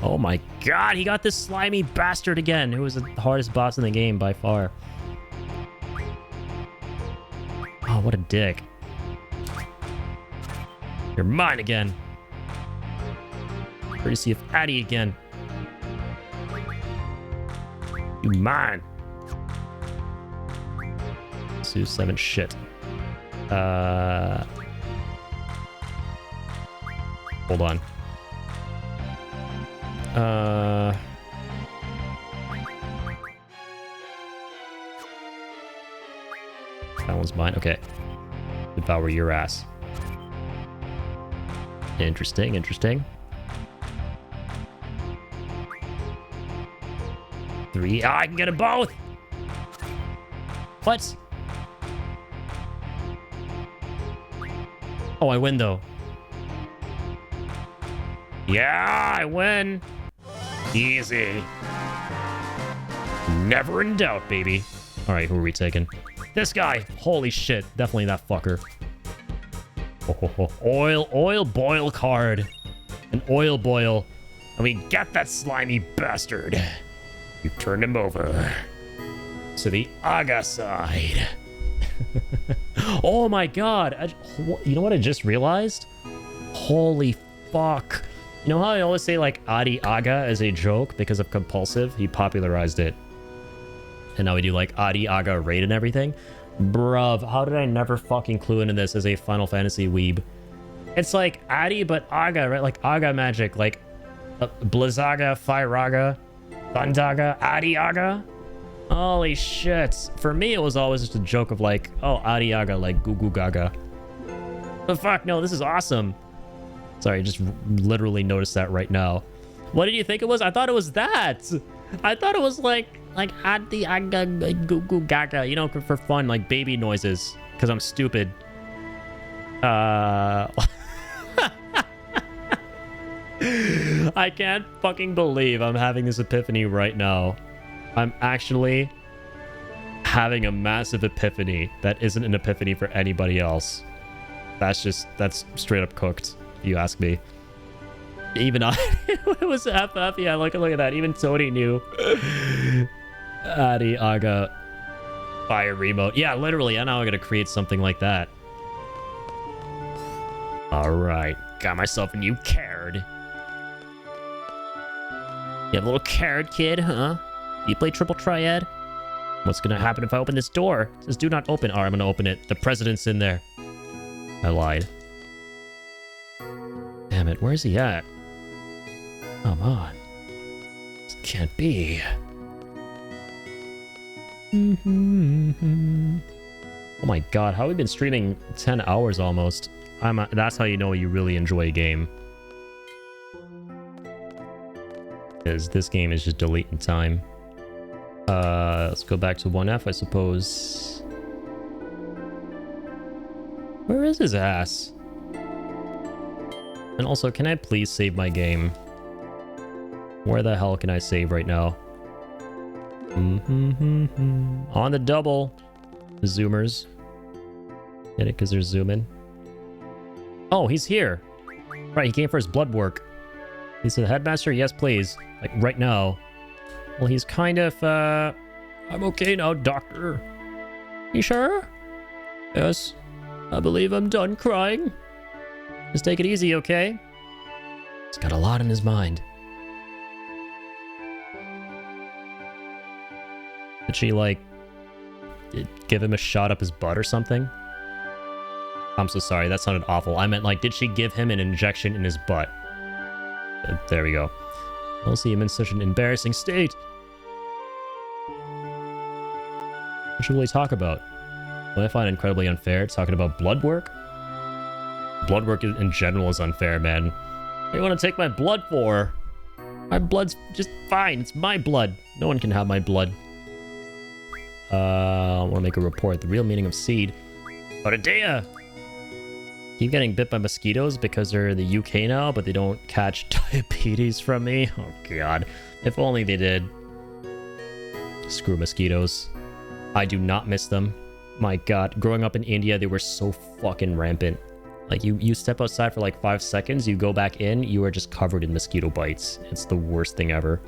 Oh my god, he got this slimy bastard again, who was the hardest boss in the game by far. Oh, what a dick. You're mine again. Courtesy of Addy again. You mine. Sue 7 shit. Hold on. That one's mine. Okay. Devour your ass. Interesting. 3. I can get them both! What? Oh, I win though. Yeah, I win. Easy. Never in doubt, baby. All right, who are we taking? This guy. Holy shit. Definitely that fucker. Oil boil card. An oil boil. And we get that slimy bastard. You turned him over to the Aga side. Oh my god. You know what I just realized? Holy fuck. You know how I always say like Adi Aga as a joke because of compulsive? He popularized it. And now we do like Adi Aga raid and everything. Bruv, how did I never fucking clue into this as a Final Fantasy weeb? It's like Adi but Aga, right? Like Aga magic, like Blizzaga, Fyraga, Thundaga, Adi Aga. Holy shit. For me, it was always just a joke of like, oh, Adi Aga, like Goo Goo Gaga. But fuck, no, this is awesome. Sorry, just literally noticed that right now. What did you think it was? I thought it was that. I thought it was like Adi Aga, Goo Goo Gaga, you know, for fun, like baby noises, because I'm stupid. I can't fucking believe I'm having this epiphany right now. I'm actually having a massive epiphany that isn't an epiphany for anybody else. That's straight up cooked, if you ask me. Even I, it was FF, yeah, look at that. Even Tony knew. Adi Aga fire remote. Yeah, literally, and now I'm gonna create something like that. Alright, got myself a new card. You have a little card, kid, huh? You play Triple Triad? What's gonna happen if I open this door? It says do not open. Alright, I'm gonna open it. The president's in there. I lied. Damn it, where's he at? Come on. This can't be. Oh my god, how have we been streaming 10 hours almost? That's how you know you really enjoy a game. Because this game is just deleting time. Let's go back to 1F, I suppose. Where is his ass? And also, can I please save my game? Where the hell can I save right now? On the double. Zoomers. Get it? Because they're zooming. Oh, he's here. Right, he came for his blood work. He said, Headmaster, yes, please. Like, right now. Well, he's kind of, I'm okay now, Doctor. You sure? Yes. I believe I'm done crying. Just take it easy, okay? He's got a lot in his mind. Did she, like, give him a shot up his butt or something? I'm so sorry, that sounded awful. I meant, like, did she give him an injection in his butt? There we go. I'll see him in such an embarrassing state. What should we talk about? What I find incredibly unfair, talking about blood work? Blood work in general is unfair, man. What do you want to take my blood for? My blood's just fine. It's my blood. No one can have my blood. I want to make a report. The real meaning of seed. But Adea! Keep getting bit by mosquitoes because they're in the UK now, but they don't catch diabetes from me. Oh god. If only they did. Screw mosquitoes. I do not miss them. My god. Growing up in India, they were so fucking rampant. Like, you step outside for like 5 seconds, you go back in, you are just covered in mosquito bites. It's the worst thing ever.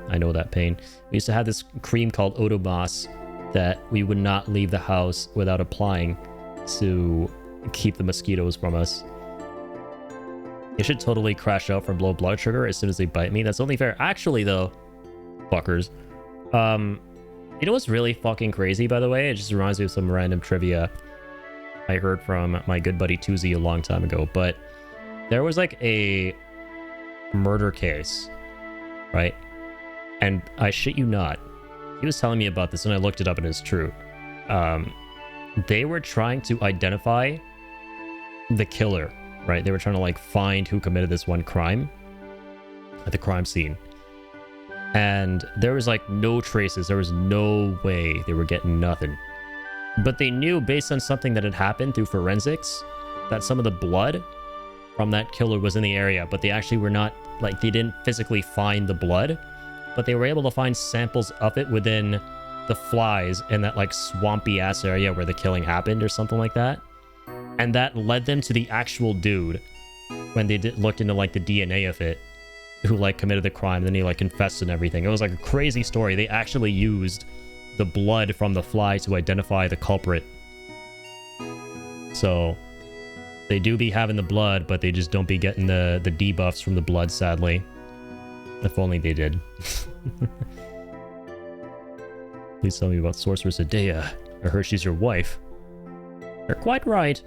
I know that pain. We used to have this cream called Odomos that we would not leave the house without applying to keep the mosquitoes from us. You should totally crash out from low blood sugar as soon as they bite me. That's only fair. Actually, though, fuckers. You know what's really fucking crazy, by the way? It just reminds me of some random trivia I heard from my good buddy Tuzi a long time ago. But there was like a murder case, right? And I shit you not, he was telling me about this and I looked it up and it's true. They were trying to identify the killer, right? They were trying to like find who committed this one crime at the crime scene. And there was like no traces. There was no way they were getting nothing. But they knew based on something that had happened through forensics that some of the blood from that killer was in the area, but they actually were not, like, they didn't physically find the blood, but they were able to find samples of it within the flies in that like swampy ass area where the killing happened or something like that. And that led them to the actual dude when they looked into like the DNA of it, who like committed the crime, then he like confessed and everything. It was like a crazy story. They actually used the blood from the fly to identify the culprit. So they do be having the blood, but they just don't be getting the debuffs from the blood, sadly. If only they did. Please tell me about Sorceress Adea. I heard she's your wife. You're quite right.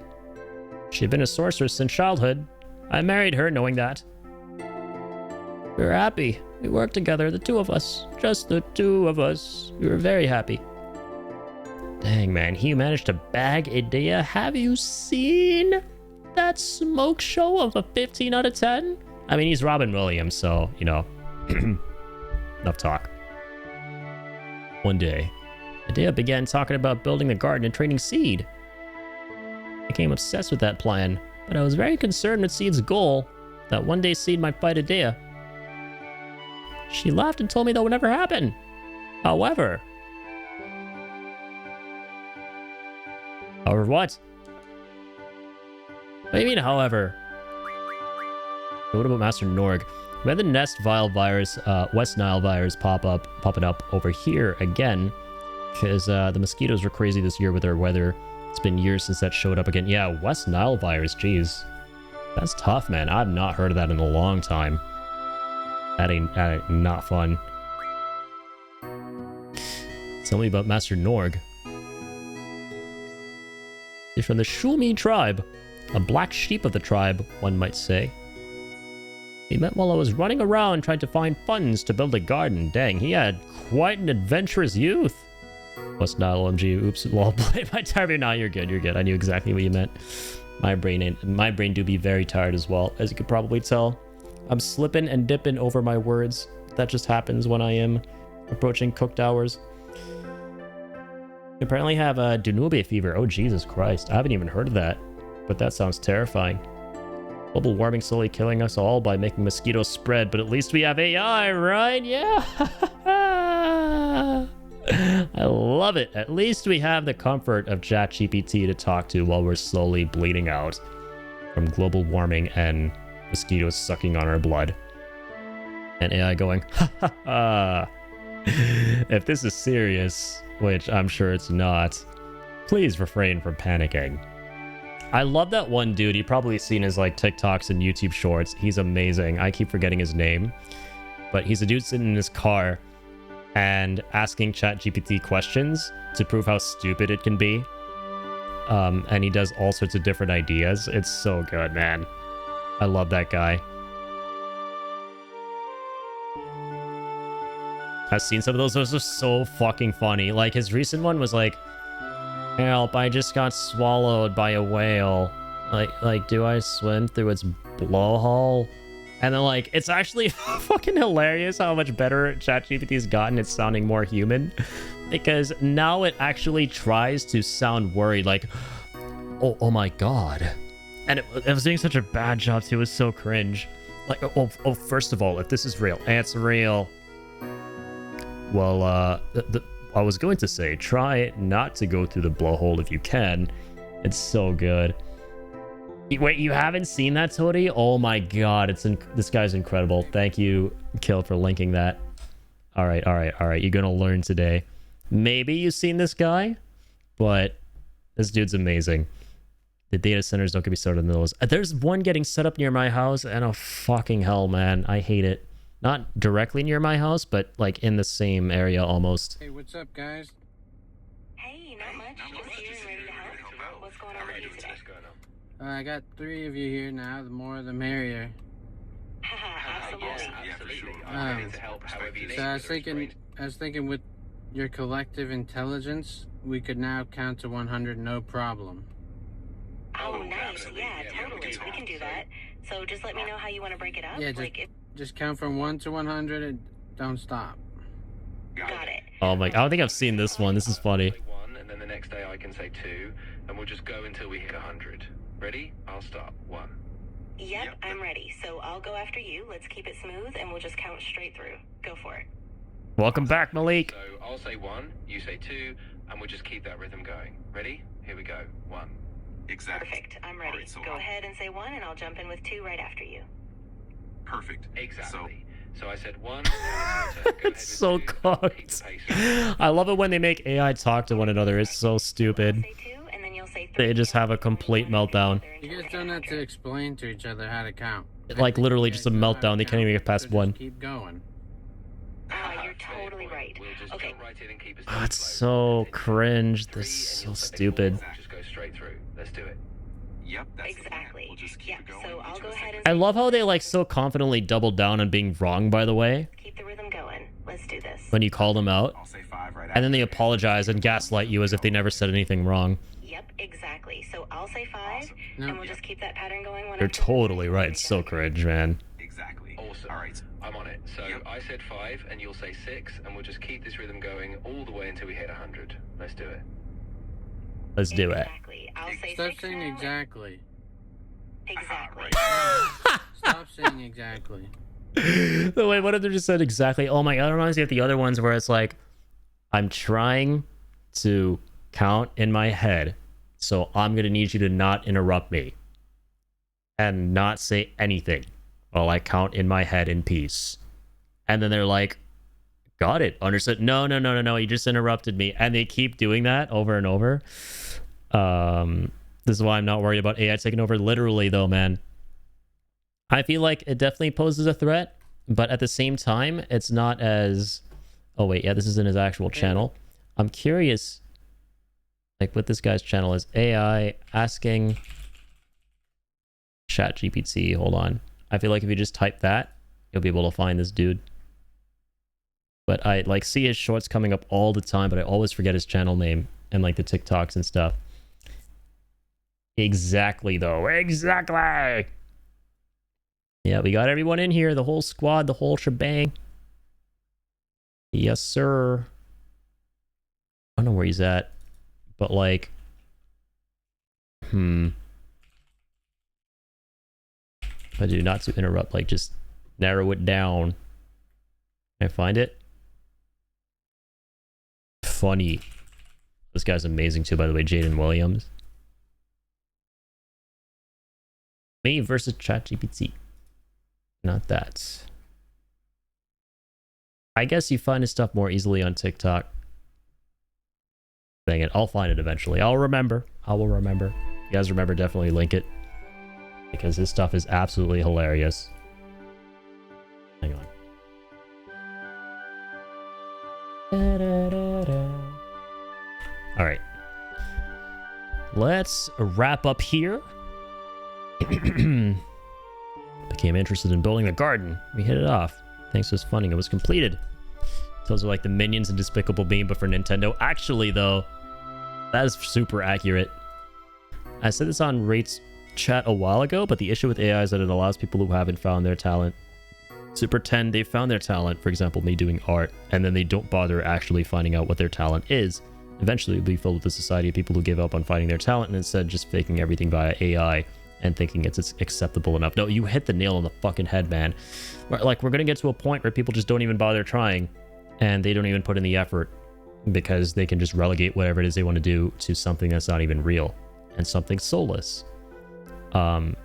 She'd been a sorceress since childhood. I married her knowing that. We were happy. We worked together, the two of us. Just the two of us. We were very happy. Dang, man. He managed to bag Adea. Have you seen that smoke show of a 15 out of 10? I mean, he's Robin Williams, so, you know. Enough talk. One day, Adea began talking about building the garden and trading seed. I became obsessed with that plan, but I was very concerned with Seed's goal, that one day Seed might fight Adea. She laughed and told me that would never happen. However, what? What do you mean, however? What about Master Norg? We had the Nest Vile virus, West Nile virus popping up over here again, because the mosquitoes were crazy this year with their weather. It's been years since that showed up again. Yeah, West Nile virus, jeez. That's tough, man. I've not heard of that in a long time. That ain't not fun. Tell me about Master Norg. He's from the Shulmi tribe, a black sheep of the tribe, one might say. He met while I was running around trying to find funds to build a garden. Dang, he had quite an adventurous youth. What's not OMG? Oops. Well, my tired. No, you're good. You're good. I knew exactly what you meant. My brain do be very tired as well, as you could probably tell. I'm slipping and dipping over my words. That just happens when I am approaching cooked hours. You apparently have a Danube fever. Oh, Jesus Christ. I haven't even heard of that, but that sounds terrifying. Global warming slowly killing us all by making mosquitoes spread, but at least we have AI, right? Yeah. I love it. At least we have the comfort of ChatGPT to talk to while we're slowly bleeding out from global warming and mosquitoes sucking on our blood. And AI going, ha ha ha. If this is serious, which I'm sure it's not, please refrain from panicking. I love that one dude. You've probably seen his like TikToks and YouTube shorts. He's amazing. I keep forgetting his name, but he's a dude sitting in his car and asking ChatGPT questions to prove how stupid it can be. And he does all sorts of different ideas. It's so good, man. I love that guy. I've seen some of those. Those are so fucking funny. Like his recent one was like, help, I just got swallowed by a whale. Like, do I swim through its blowhole? And then, like, it's actually fucking hilarious how much better ChatGPT's gotten at sounding more human. Because now it actually tries to sound worried, like, oh my god. And it was doing such a bad job, too. It was so cringe. Like, oh, first of all, if this is real, it's real. Well, I was going to say, try not to go through the blowhole if you can. It's so good. Wait, you haven't seen that, Tody? Oh my god, this guy's incredible. Thank you, Kill, for linking that. All right. You're gonna learn today. Maybe you've seen this guy, but this dude's amazing. The data centers don't get me started on those. There's one getting set up near my house, and oh fucking hell, man, I hate it. Not directly near my house, but like in the same area almost. Hey, what's up, guys? Hey, not much. Just here and ready to help. What's going on with you today? I got 3 of you here now. The more, the merrier. Absolutely. So I was thinking, with your collective intelligence, we could now count to 100, no problem. Oh, nice. Yeah, totally. We can do that. So just let me know how you want to break it up. Yeah, just count from 1 to 100 and don't stop. Got it. Oh my! I don't think I've seen this one. This is funny. 1, and then the next day I can say 2, and we'll just go until we hit 100. Ready? I'll start. 1. Yep, I'm ready. So I'll go after you. Let's keep it smooth, and we'll just count straight through. Go for it. Welcome back, Malik. So I'll say 1, you say 2, and we'll just keep that rhythm going. Ready? Here we go. 1. Exactly. Perfect. I'm ready. Right, so go ahead and say 1, and I'll jump in with 2 right after you. Perfect. Exactly. So I said 1. It's so cocked. I love it when they make AI talk to one another. It's so stupid. Say 2, and then you'll say 3. They just have a complete meltdown. You guys don't have to explain to each other how to count. Like literally just a meltdown. They can't even get past So just 1. keep going. You're totally right. Okay. Oh, it's so cringe. This is so stupid. Just go straight through. Let's do it. Yep, that's the plan. Exactly. We'll just keep Yeah, it going. so I'll each go of us ahead take and I love how they like so confidently double down on being wrong, by the way, keep the rhythm going. Let's do this. when you call them out. I'll say 5 right And then they after. apologize and gaslight you as if they never said anything wrong. Yep, exactly. So I'll say 5, Awesome. No. and we'll just keep that pattern going. You're totally right. It's so cringe, man. Exactly. Awesome. All right. I'm on it. So Yep. I said 5, and you'll say 6, and we'll just keep this rhythm going all the way until we hit 100. Let's do it. Let's do it. Exactly. I'll say Stop 6 saying now. exactly. Exactly. Stop saying exactly. Wait, what if they just said exactly? Oh my god, I don't honestly get the other ones where it's like, I'm trying to count in my head, so I'm gonna need you to not interrupt me and not say anything while I count in my head in peace. And then they're like, got it, understood. No, you just interrupted me. And they keep doing that over and over. This is why I'm not worried about AI taking over literally, though, man. I feel like it definitely poses a threat, but at the same time, it's not as... Oh, wait, yeah, this is in his actual channel. I'm curious, like, what this guy's channel is. AI asking ChatGPT. Hold on. I feel like if you just type that, you'll be able to find this dude. But I like see his shorts coming up all the time, but I always forget his channel name and like the TikToks and stuff. Exactly, though. Exactly. Yeah, we got everyone in here. The whole squad, the whole shebang. Yes, sir. I don't know where he's at. But, like... I do not to interrupt. Like, just narrow it down. Can I find it? Funny. This guy's amazing, too, by the way. Jaden Williams. Me versus ChatGPT. Not that. I guess you find his stuff more easily on TikTok. Dang it, I'll find it eventually. I'll remember. I will remember. You guys remember, definitely link it. Because his stuff is absolutely hilarious. Hang on. Alright. Let's wrap up here. Became interested in building a garden. We hit it off. Thanks to his funding, it was completed. Those are like the Minions and Despicable Me, but for Nintendo. Actually, though, that is super accurate. I said this on Rate's chat a while ago, but the issue with AI is that it allows people who haven't found their talent to pretend they found their talent. For example, me doing art, and then they don't bother actually finding out what their talent is. Eventually, it'll be filled with a society of people who give up on finding their talent and instead just faking everything via AI and thinking it's acceptable enough. No, you hit the nail on the fucking head, man. Like, we're gonna get to a point where people just don't even bother trying, and they don't even put in the effort because they can just relegate whatever it is they want to do to something that's not even real and something soulless. And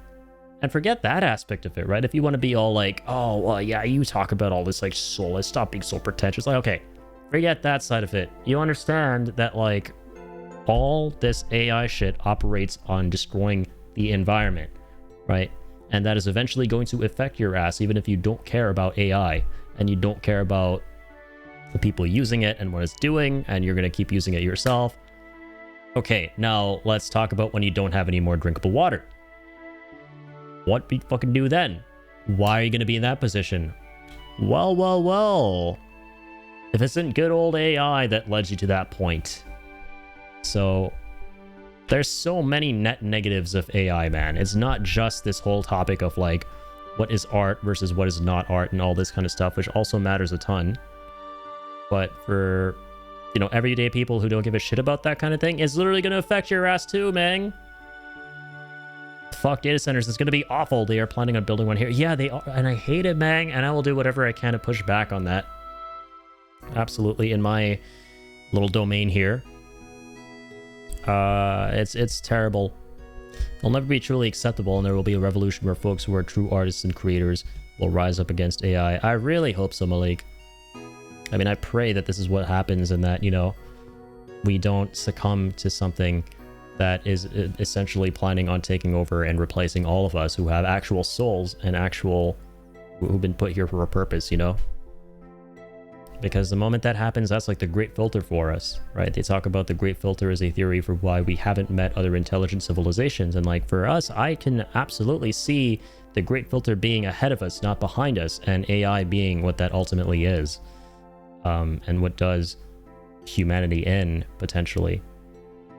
forget that aspect of it, right? If you want to be all like, oh, well, yeah, you talk about all this like soulless, stop being so pretentious. Like, okay, forget that side of it. You understand that like all this AI shit operates on destroying the environment, right? And that is eventually going to affect your ass, even if you don't care about AI and you don't care about the people using it and what it's doing, and you're going to keep using it yourself. Okay, now let's talk about when you don't have any more drinkable water. What do you fucking do then? Why are you going to be in that position? Well. If it's in good old AI that led you to that point. So there's so many net negatives of AI, man. It's not just this whole topic of like what is art versus what is not art and all this kind of stuff, which also matters a ton. But for, you know, everyday people who don't give a shit about that kind of thing, it's literally going to affect your ass too, man. Fuck data centers. It's going to be awful. They are planning on building one here. Yeah, they are. And I hate it, man. And I will do whatever I can to push back on that. Absolutely. In my little domain here. It's terrible. It'll never be truly acceptable, and there will be a revolution where folks who are true artists and creators will rise up against AI. I really hope so, Malik. I mean, I pray that this is what happens and that, you know, we don't succumb to something that is essentially planning on taking over and replacing all of us who have actual souls and who've been put here for a purpose, you know? Because the moment that happens, that's like the great filter for us, right? They talk about the great filter as a theory for why we haven't met other intelligent civilizations. And like for us, I can absolutely see the great filter being ahead of us, not behind us, and AI being what that ultimately is. And what does humanity in, potentially.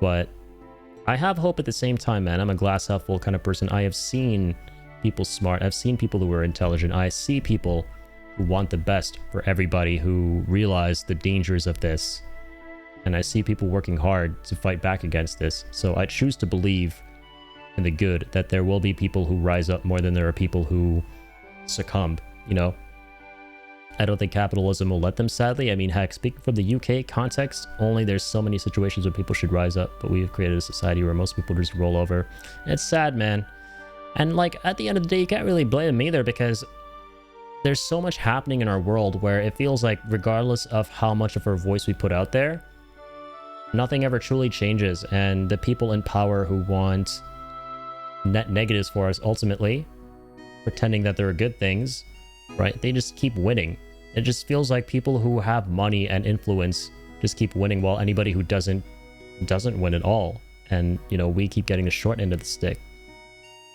But I have hope at the same time, man. I'm a glass half full kind of person. I have seen people smart. I've seen people who are intelligent. I see people who want the best for everybody, who realize the dangers of this. And I see people working hard to fight back against this. So I choose to believe in the good, that there will be people who rise up more than there are people who succumb, you know? I don't think capitalism will let them, sadly. I mean, heck, speaking from the UK context, only there's so many situations where people should rise up, but we have created a society where most people just roll over. And it's sad, man. And like, at the end of the day, you can't really blame them either, because there's so much happening in our world where it feels like regardless of how much of our voice we put out there, nothing ever truly changes. And the people in power who want net negatives for us, ultimately, pretending that there are good things, right? They just keep winning. It just feels like people who have money and influence just keep winning, while anybody who doesn't win at all. And, you know, we keep getting the short end of the stick.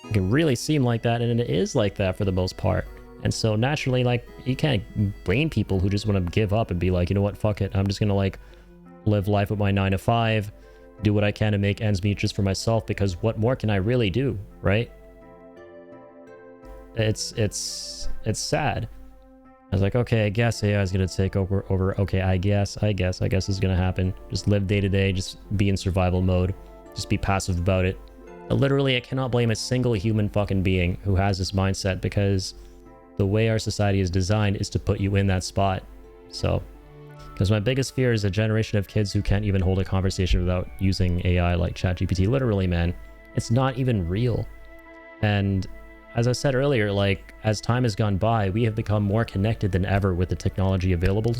It can really seem like that, and it is like that for the most part. And so naturally, like, you can't blame people who just want to give up and be like, you know what, fuck it, I'm just gonna like live life with my 9 to 5, do what I can to make ends meet just for myself, because what more can I really do, right? It's sad. I was like, okay, I guess AI is gonna take over. Okay, I guess this is gonna happen. Just live day to day, just be in survival mode, just be passive about it. Literally, I cannot blame a single human fucking being who has this mindset, because the way our society is designed is to put you in that spot. So, because my biggest fear is a generation of kids who can't even hold a conversation without using AI like ChatGPT. Literally, man, it's not even real. And as I said earlier, like, as time has gone by, we have become more connected than ever with the technology available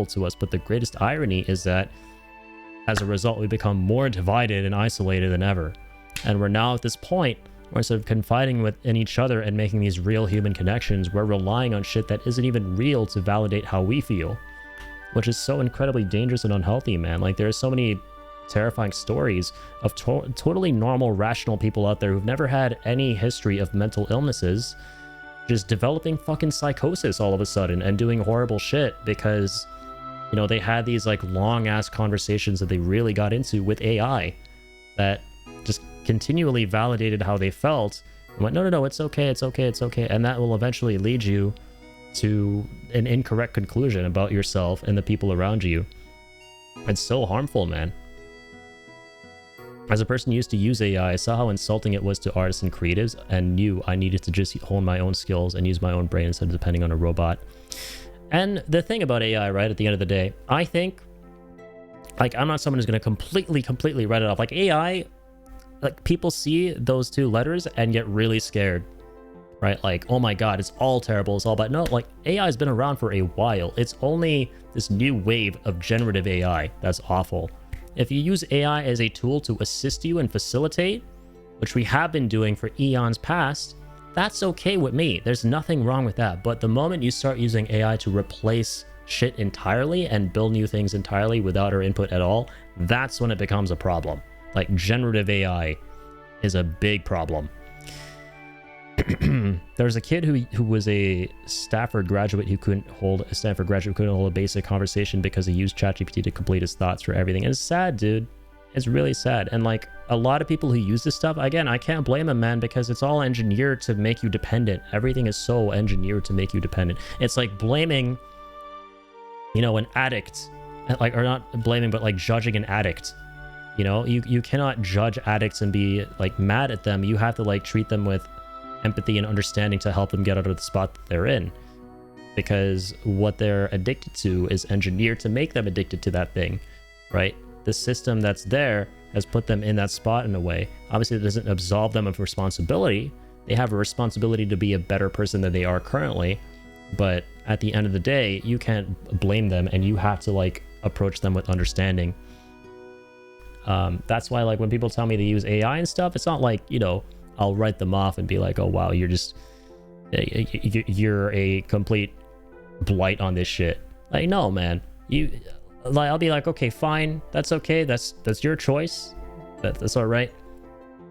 to us. But the greatest irony is that as a result, we become more divided and isolated than ever. And we're now at this point where instead of confiding in each other and making these real human connections, we're relying on shit that isn't even real to validate how we feel, which is so incredibly dangerous and unhealthy, man. Like, there are so many terrifying stories of totally normal, rational people out there who've never had any history of mental illnesses just developing fucking psychosis all of a sudden and doing horrible shit because, you know, they had these like long ass conversations that they really got into with AI that just continually validated how they felt and went, no, it's okay, and that will eventually lead you to an incorrect conclusion about yourself and the people around you. It's so harmful, man. As a person who used to use AI, I saw how insulting it was to artists and creatives, and knew I needed to just hone my own skills and use my own brain instead of depending on a robot. And the thing about AI, right, at the end of the day, I think, like, I'm not someone who's going to completely write it off. Like, AI, like, people see those two letters and get really scared, right? Like, oh my god, it's all terrible, it's all bad. No, like, AI has been around for a while. It's only this new wave of generative AI that's awful. If you use AI as a tool to assist you and facilitate, which we have been doing for eons past, that's okay with me. There's nothing wrong with that. But the moment you start using AI to replace shit entirely and build new things entirely without our input at all, that's when it becomes a problem. Like, generative AI is a big problem. There was a kid who was a Stanford graduate who couldn't hold a basic conversation because he used ChatGPT to complete his thoughts for everything. And it's sad, dude. It's really sad. And like, a lot of people who use this stuff, again, I can't blame them, man, because it's all engineered to make you dependent. Everything is so engineered to make you dependent. It's like blaming, you know, an addict, like, or not blaming, but like judging an addict. You know, you cannot judge addicts and be like mad at them. You have to like treat them with empathy and understanding to help them get out of the spot that they're in, because what they're addicted to is engineered to make them addicted to that thing, right? The system that's there has put them in that spot in a way. Obviously, it doesn't absolve them of responsibility. They have a responsibility to be a better person than they are currently, but at the end of the day, you can't blame them, and you have to like approach them with understanding. That's why, like, when people tell me to use AI and stuff, it's not like, you know, I'll write them off and be like, oh wow, you're a complete blight on this shit. Like, no, man. I'll be like, okay, fine, that's okay, that's your choice, that's all right.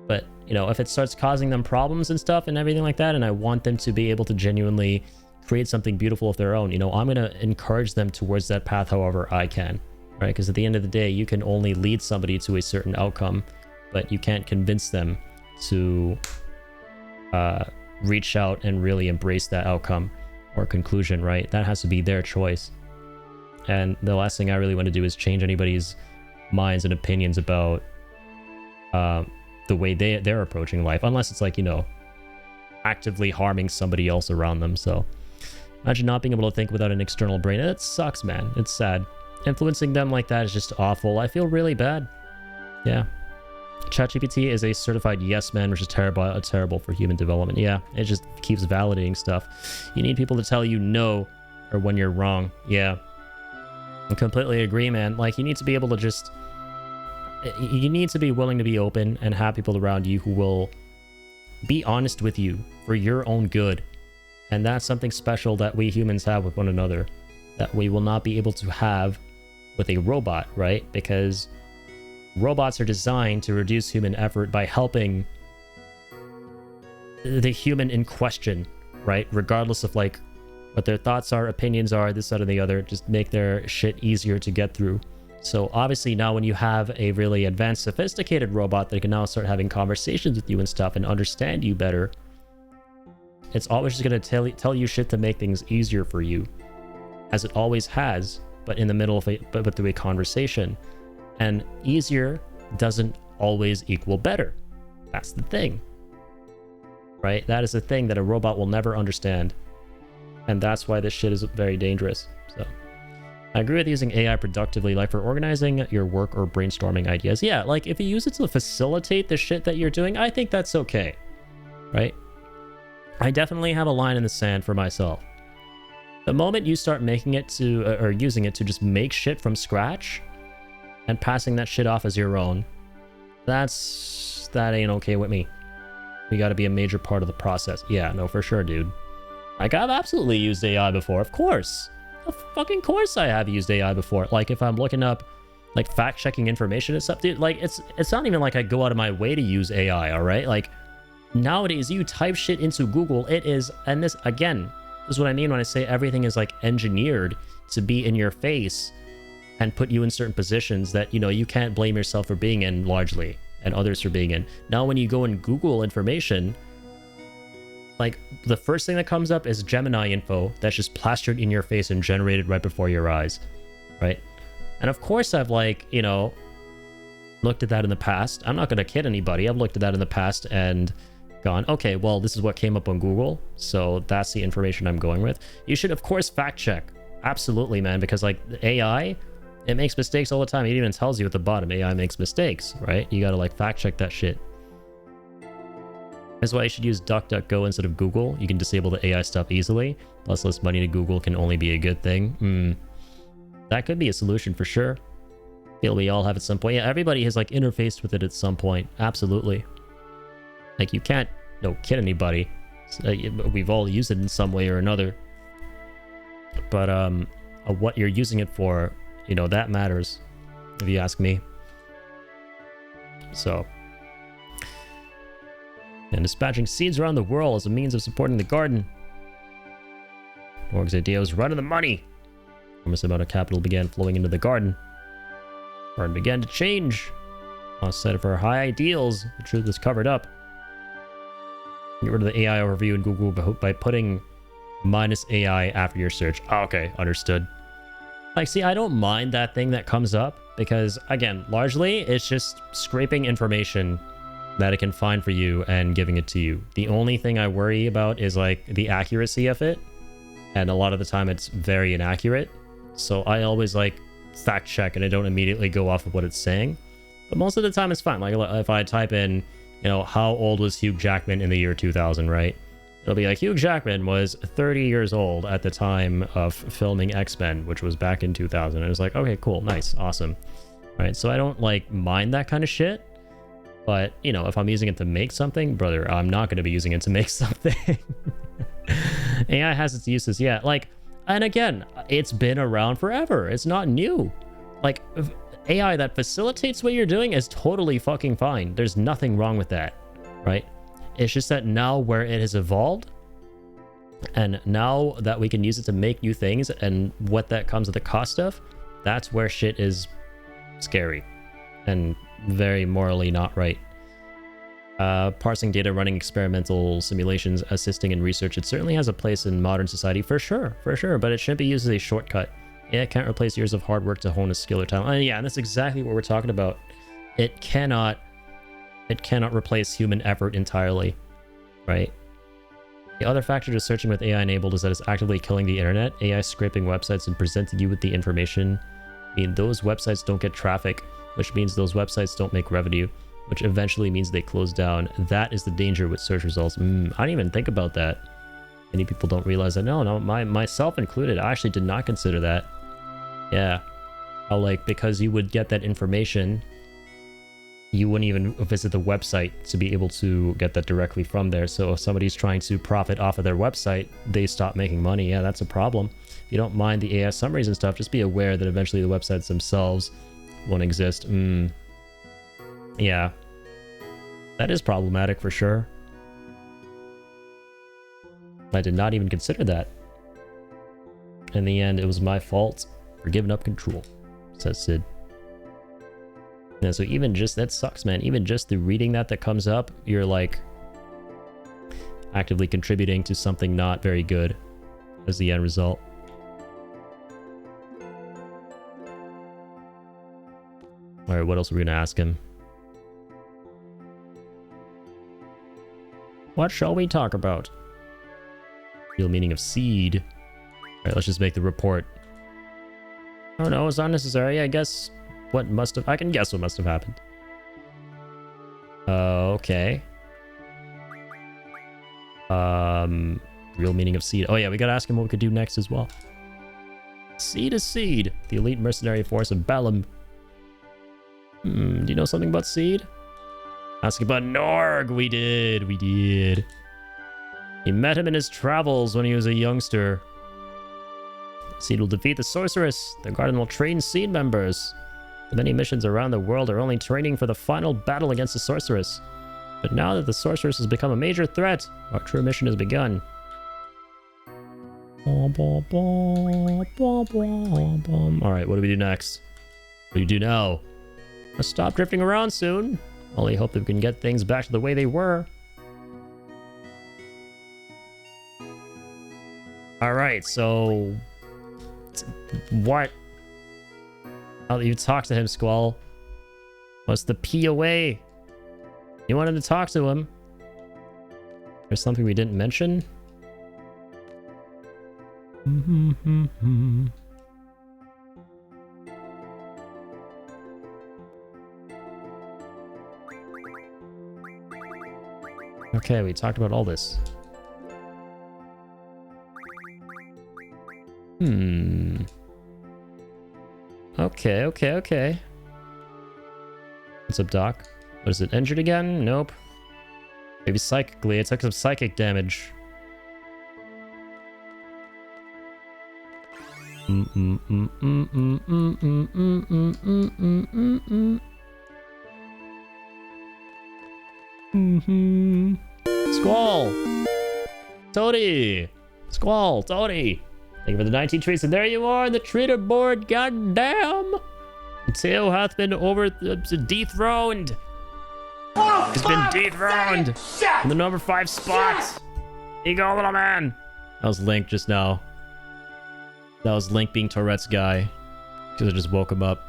But, you know, if it starts causing them problems and stuff and everything like that, and I want them to be able to genuinely create something beautiful of their own, you know, I'm gonna encourage them towards that path however I can, right? Because at the end of the day, you can only lead somebody to a certain outcome, but you can't convince them to reach out and really embrace that outcome or conclusion, right? That has to be their choice. And the last thing I really want to do is change anybody's minds and opinions about the way they're approaching life, unless it's like, you know, actively harming somebody else around them. So imagine not being able to think without an external brain. It sucks, man. It's sad. Influencing them like that is just awful. I feel really bad. Yeah. ChatGPT is a certified yes man, which is terrible for human development. Yeah, it just keeps validating stuff. You need people to tell you no or when you're wrong. Yeah, I completely agree, man. Like, you need to be able to just, you need to be willing to be open and have people around you who will be honest with you for your own good. And that's something special that we humans have with one another that we will not be able to have with a robot, right? Because robots are designed to reduce human effort by helping the human in question right? Regardless of like what their thoughts are, opinions are, this, that, and the other, just make their shit easier to get through. So obviously now when you have a really advanced, sophisticated robot that can now start having conversations with you and stuff and understand you better, it's always just going to tell you shit to make things easier for you, as it always has, but in the middle of it, but through a conversation. And easier doesn't always equal better. That's the thing, right? That is the thing that a robot will never understand. And that's why this shit is very dangerous. So I agree with using AI productively, like for organizing your work or brainstorming ideas. Yeah, like if you use it to facilitate the shit that you're doing, I think that's okay, right? I definitely have a line in the sand for myself. The moment you start making it to, or using it to just make shit from scratch and passing that shit off as your own, that ain't okay with me. We gotta be a major part of the process. Yeah, no, for sure, dude. Like, I've absolutely used AI before, of course. Of fucking course I have used AI before. Like, if I'm looking up, like, fact-checking information and stuff, dude, like, it's not even like I go out of my way to use AI, all right? Like, nowadays, you type shit into Google, it is, and this, again, this is what I mean when I say everything is, like, engineered to be in your face and put you in certain positions that, you know, you can't blame yourself for being in, largely, and others for being in. Now, when you go and Google information, like, the first thing that comes up is Gemini info that's just plastered in your face and generated right before your eyes, right? And of course I've, like, you know, looked at that in the past. I'm not going to kid anybody. I've looked at that in the past and gone, okay, well, this is what came up on Google, so that's the information I'm going with. You should, of course, fact check. Absolutely, man, because, like, AI, it makes mistakes all the time. It even tells you at the bottom, AI makes mistakes, right? You got to, like, fact check that shit. That's why you should use DuckDuckGo instead of Google. You can disable the AI stuff easily. Plus, less money to Google can only be a good thing. That could be a solution for sure. Feel we all have at some point. Yeah, everybody has, like, interfaced with it at some point. Absolutely. Like, you can't, no, kid anybody. We've all used it in some way or another. But what you're using it for, you know, that matters, if you ask me. So... and dispatching seeds around the world as a means of supporting the garden. Org's idea was right on the money. Enormous amount of capital began flowing into the garden. Garden began to change. Lost sight of our high ideals. The truth was covered up. Get rid of the AI overview in Google by putting -AI after your search. Oh, okay, understood. Like, see, I don't mind that thing that comes up because, again, largely it's just scraping information that it can find for you and giving it to you. The only thing I worry about is, like, the accuracy of it, and a lot of the time it's very inaccurate, so I always, like, fact check and I don't immediately go off of what it's saying, but most of the time it's fine. Like, if I type in, you know, how old was Hugh Jackman in the year 2000, right? It'll be like, Hugh Jackman was 30 years old at the time of filming X-Men, which was back in 2000, and it's like, okay, cool, nice, awesome. Right, so I don't, like, mind that kind of shit. But, you know, if I'm using it to make something, brother, I'm not going to be using it to make something. AI has its uses, yeah. Like, and again, it's been around forever. It's not new. Like, AI that facilitates what you're doing is totally fucking fine. There's nothing wrong with that, right? It's just that now where it has evolved, and now that we can use it to make new things, and what that comes at the cost of, that's where shit is scary. And very morally not right. Parsing data, running experimental simulations, assisting in research, it certainly has a place in modern society, for sure, but it shouldn't be used as a shortcut. Yeah, it can't replace years of hard work to hone a skill or talent. And yeah, and that's exactly what we're talking about. It cannot replace human effort entirely, right? The other factor to searching with AI enabled is that it's actively killing the internet. AI scraping websites and presenting you with the information. I mean, those websites don't get traffic, which means those websites don't make revenue, which eventually means they close down. That is the danger with search results. I didn't even think about that. Many people don't realize that. No, myself included. I actually did not consider that. Yeah. How, like, because you would get that information, you wouldn't even visit the website to be able to get that directly from there. So if somebody's trying to profit off of their website, they stop making money. Yeah, that's a problem. If you don't mind the AI summaries and stuff, just be aware that eventually the websites themselves won't exist. Yeah, that is problematic for sure. I did not even consider that. In the end, it was my fault for giving up control, says Sid. Yeah, so even just, that sucks, man. Even just through reading that comes up, you're like actively contributing to something not very good as the end result. Alright, what else are we gonna ask him? What shall we talk about? Real meaning of seed. Alright, let's just make the report. Oh no, it's unnecessary. I guess what must have... I can guess what must have happened. Okay. Real meaning of seed. Oh yeah, we gotta ask him what we could do next as well. Seed is seed. The elite mercenary force of Balam. Do you know something about Seed? Ask about Norg. We did. He met him in his travels when he was a youngster. Seed will defeat the sorceress. The garden will train Seed members. The many missions around the world are only training for the final battle against the sorceress. But now that the sorceress has become a major threat, our true mission has begun. Alright, what do we do next? What do you do now? Let's stop drifting around soon. Only hope that we can get things back to the way they were. Alright, so... what? Oh, you talk to him, Squall. What's the POA? You wanted to talk to him. There's something we didn't mention? Okay, we talked about all this. Okay. What's up, Doc? What is it, injured again? Nope. Maybe psychically, it took some psychic damage. Squall! Toady! Squall, Toady! Thank you for the 19 treats, and there you are, the treater board, goddamn! Teo hath been dethroned! He's been dethroned! In the number 5 spot! Here you go, little man! That was Link just now. That was Link being Tourette's guy. Because I just woke him up.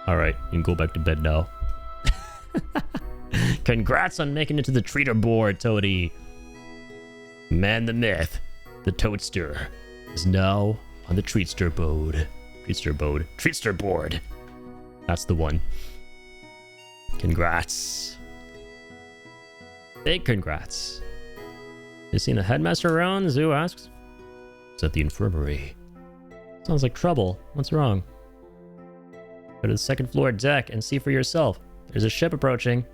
Alright, you can go back to bed now. Congrats on making it to the treater board, Toady. Man the myth, the Toadster, is now on the Treatster board. Treatster board. That's the one. Congrats. Big congrats. You seen the headmaster around? Zoo asks. It's at the infirmary. Sounds like trouble. What's wrong? Go to the second floor deck and see for yourself. There's a ship approaching.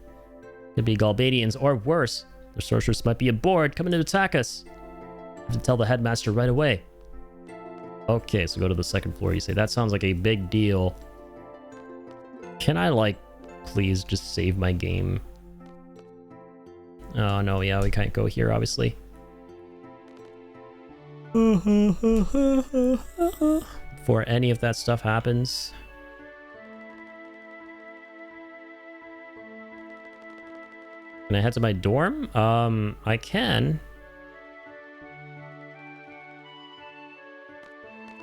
Could be Galbadians or worse. The sorceress might be aboard, coming to attack us. I have to tell the headmaster right away. Okay, so go to the second floor. You say, that sounds like a big deal. Can I, like, please just save my game? Oh, no, yeah, we can't go here, obviously. Before any of that stuff happens. Can I head to my dorm? I can.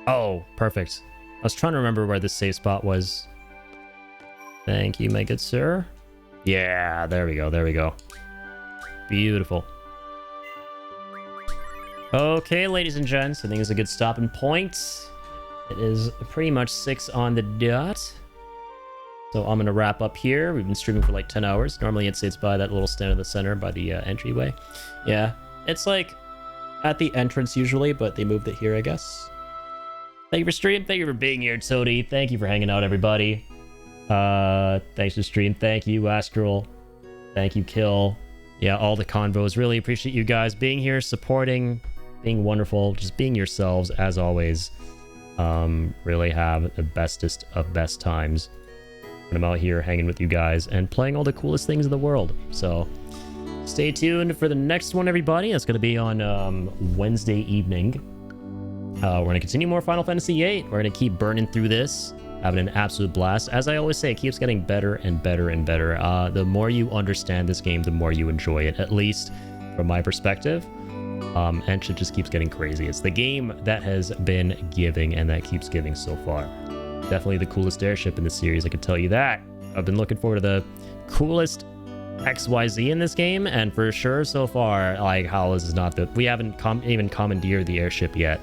Oh, perfect. I was trying to remember where this save spot was. Thank you, my good sir. Yeah, there we go. Beautiful. Okay, ladies and gents, I think it's a good stopping point. It is pretty much 6 on the dot. So I'm going to wrap up here. We've been streaming for like 10 hours. Normally it sits by that little stand in the center by the entryway. Yeah, it's like at the entrance usually, but they moved it here, I guess. Thank you for stream. Thank you for being here, Toady. Thank you for hanging out, everybody. Thanks for stream. Thank you, Astral. Thank you, Kill. Yeah, all the convos. Really appreciate you guys being here, supporting, being wonderful, just being yourselves as always. Really have the bestest of best times when I'm out here hanging with you guys and playing all the coolest things in the world. So Stay tuned for the next one, everybody. That's going to be on Wednesday evening. We're going to continue more Final Fantasy VIII. We're going to keep burning through this, having an absolute blast. As I always say, it keeps getting better and better and better. The more you understand this game, the more you enjoy it, at least from my perspective. And shit just keeps getting crazy. It's the game that has been giving and that keeps giving so far. Definitely the coolest airship in the series, I can tell you that. I've been looking forward to the coolest XYZ in this game, and for sure so far, like, how this is not the... We haven't even commandeered the airship yet,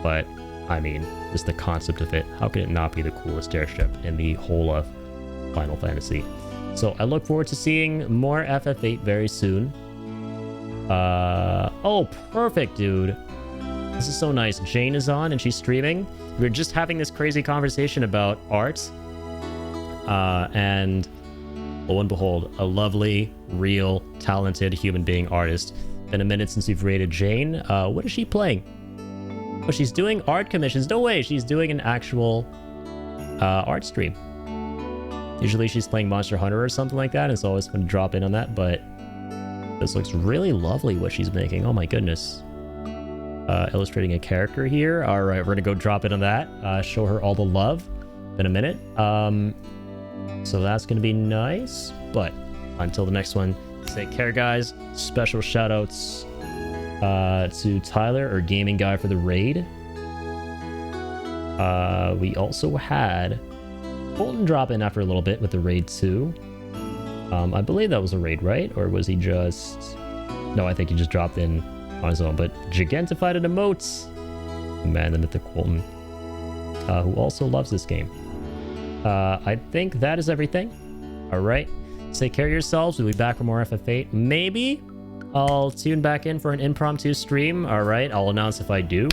but, I mean, just the concept of it, how can it not be the coolest airship in the whole of Final Fantasy? So I look forward to seeing more FF8 very soon. Oh, perfect, dude. This is so nice. Jane is on and she's streaming. We were just having this crazy conversation about art, and lo and behold, a lovely, real, talented human being artist. Been a minute since we've rated Jane. What is she playing? Oh, she's doing art commissions. No way, she's doing an actual art stream. Usually she's playing Monster Hunter or something like that, and it's always fun to drop in on that, but this looks really lovely what she's making. Oh my goodness. Illustrating a character here. All right, we're gonna go drop in on that. Show her all the love. Been a minute. So that's gonna be nice. But until the next one, take care, guys. Special shout outs to Tyler, or Gaming Guy, for the raid. We also had Colton drop in after a little bit with the raid 2. I believe that was a raid, right? Or was he just... No, I think he just dropped in on his own. But Gigentified and Emotes. Man, the mythic Colton. Who also loves this game. I think that is everything. Alright. Take care of yourselves. We'll be back for more FF8. Maybe I'll tune back in for an impromptu stream. Alright, I'll announce if I do.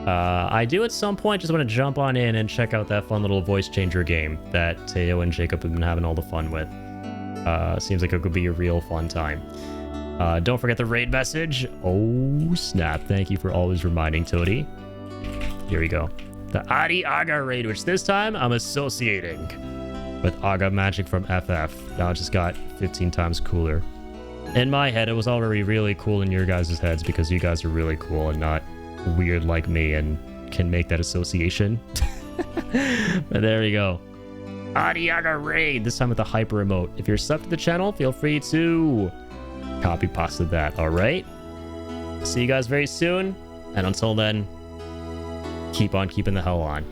I do at some point just want to jump on in and check out that fun little voice changer game that Teo and Jacob have been having all the fun with. Seems like it could be a real fun time. Don't forget the raid message. Oh, snap. Thank you for always reminding, Toadie. Here we go. The Adi Aga raid, which this time I'm associating with Aga magic from FF. Now it just got 15 times cooler. In my head, it was already really cool in your guys' heads because you guys are really cool and not weird like me and can make that association. But there we go. Adiaga raid, this time with the hyper emote. If you're subbed to the channel, feel free to copy pasta that, alright? See you guys very soon, and until then, keep on keeping the hell on.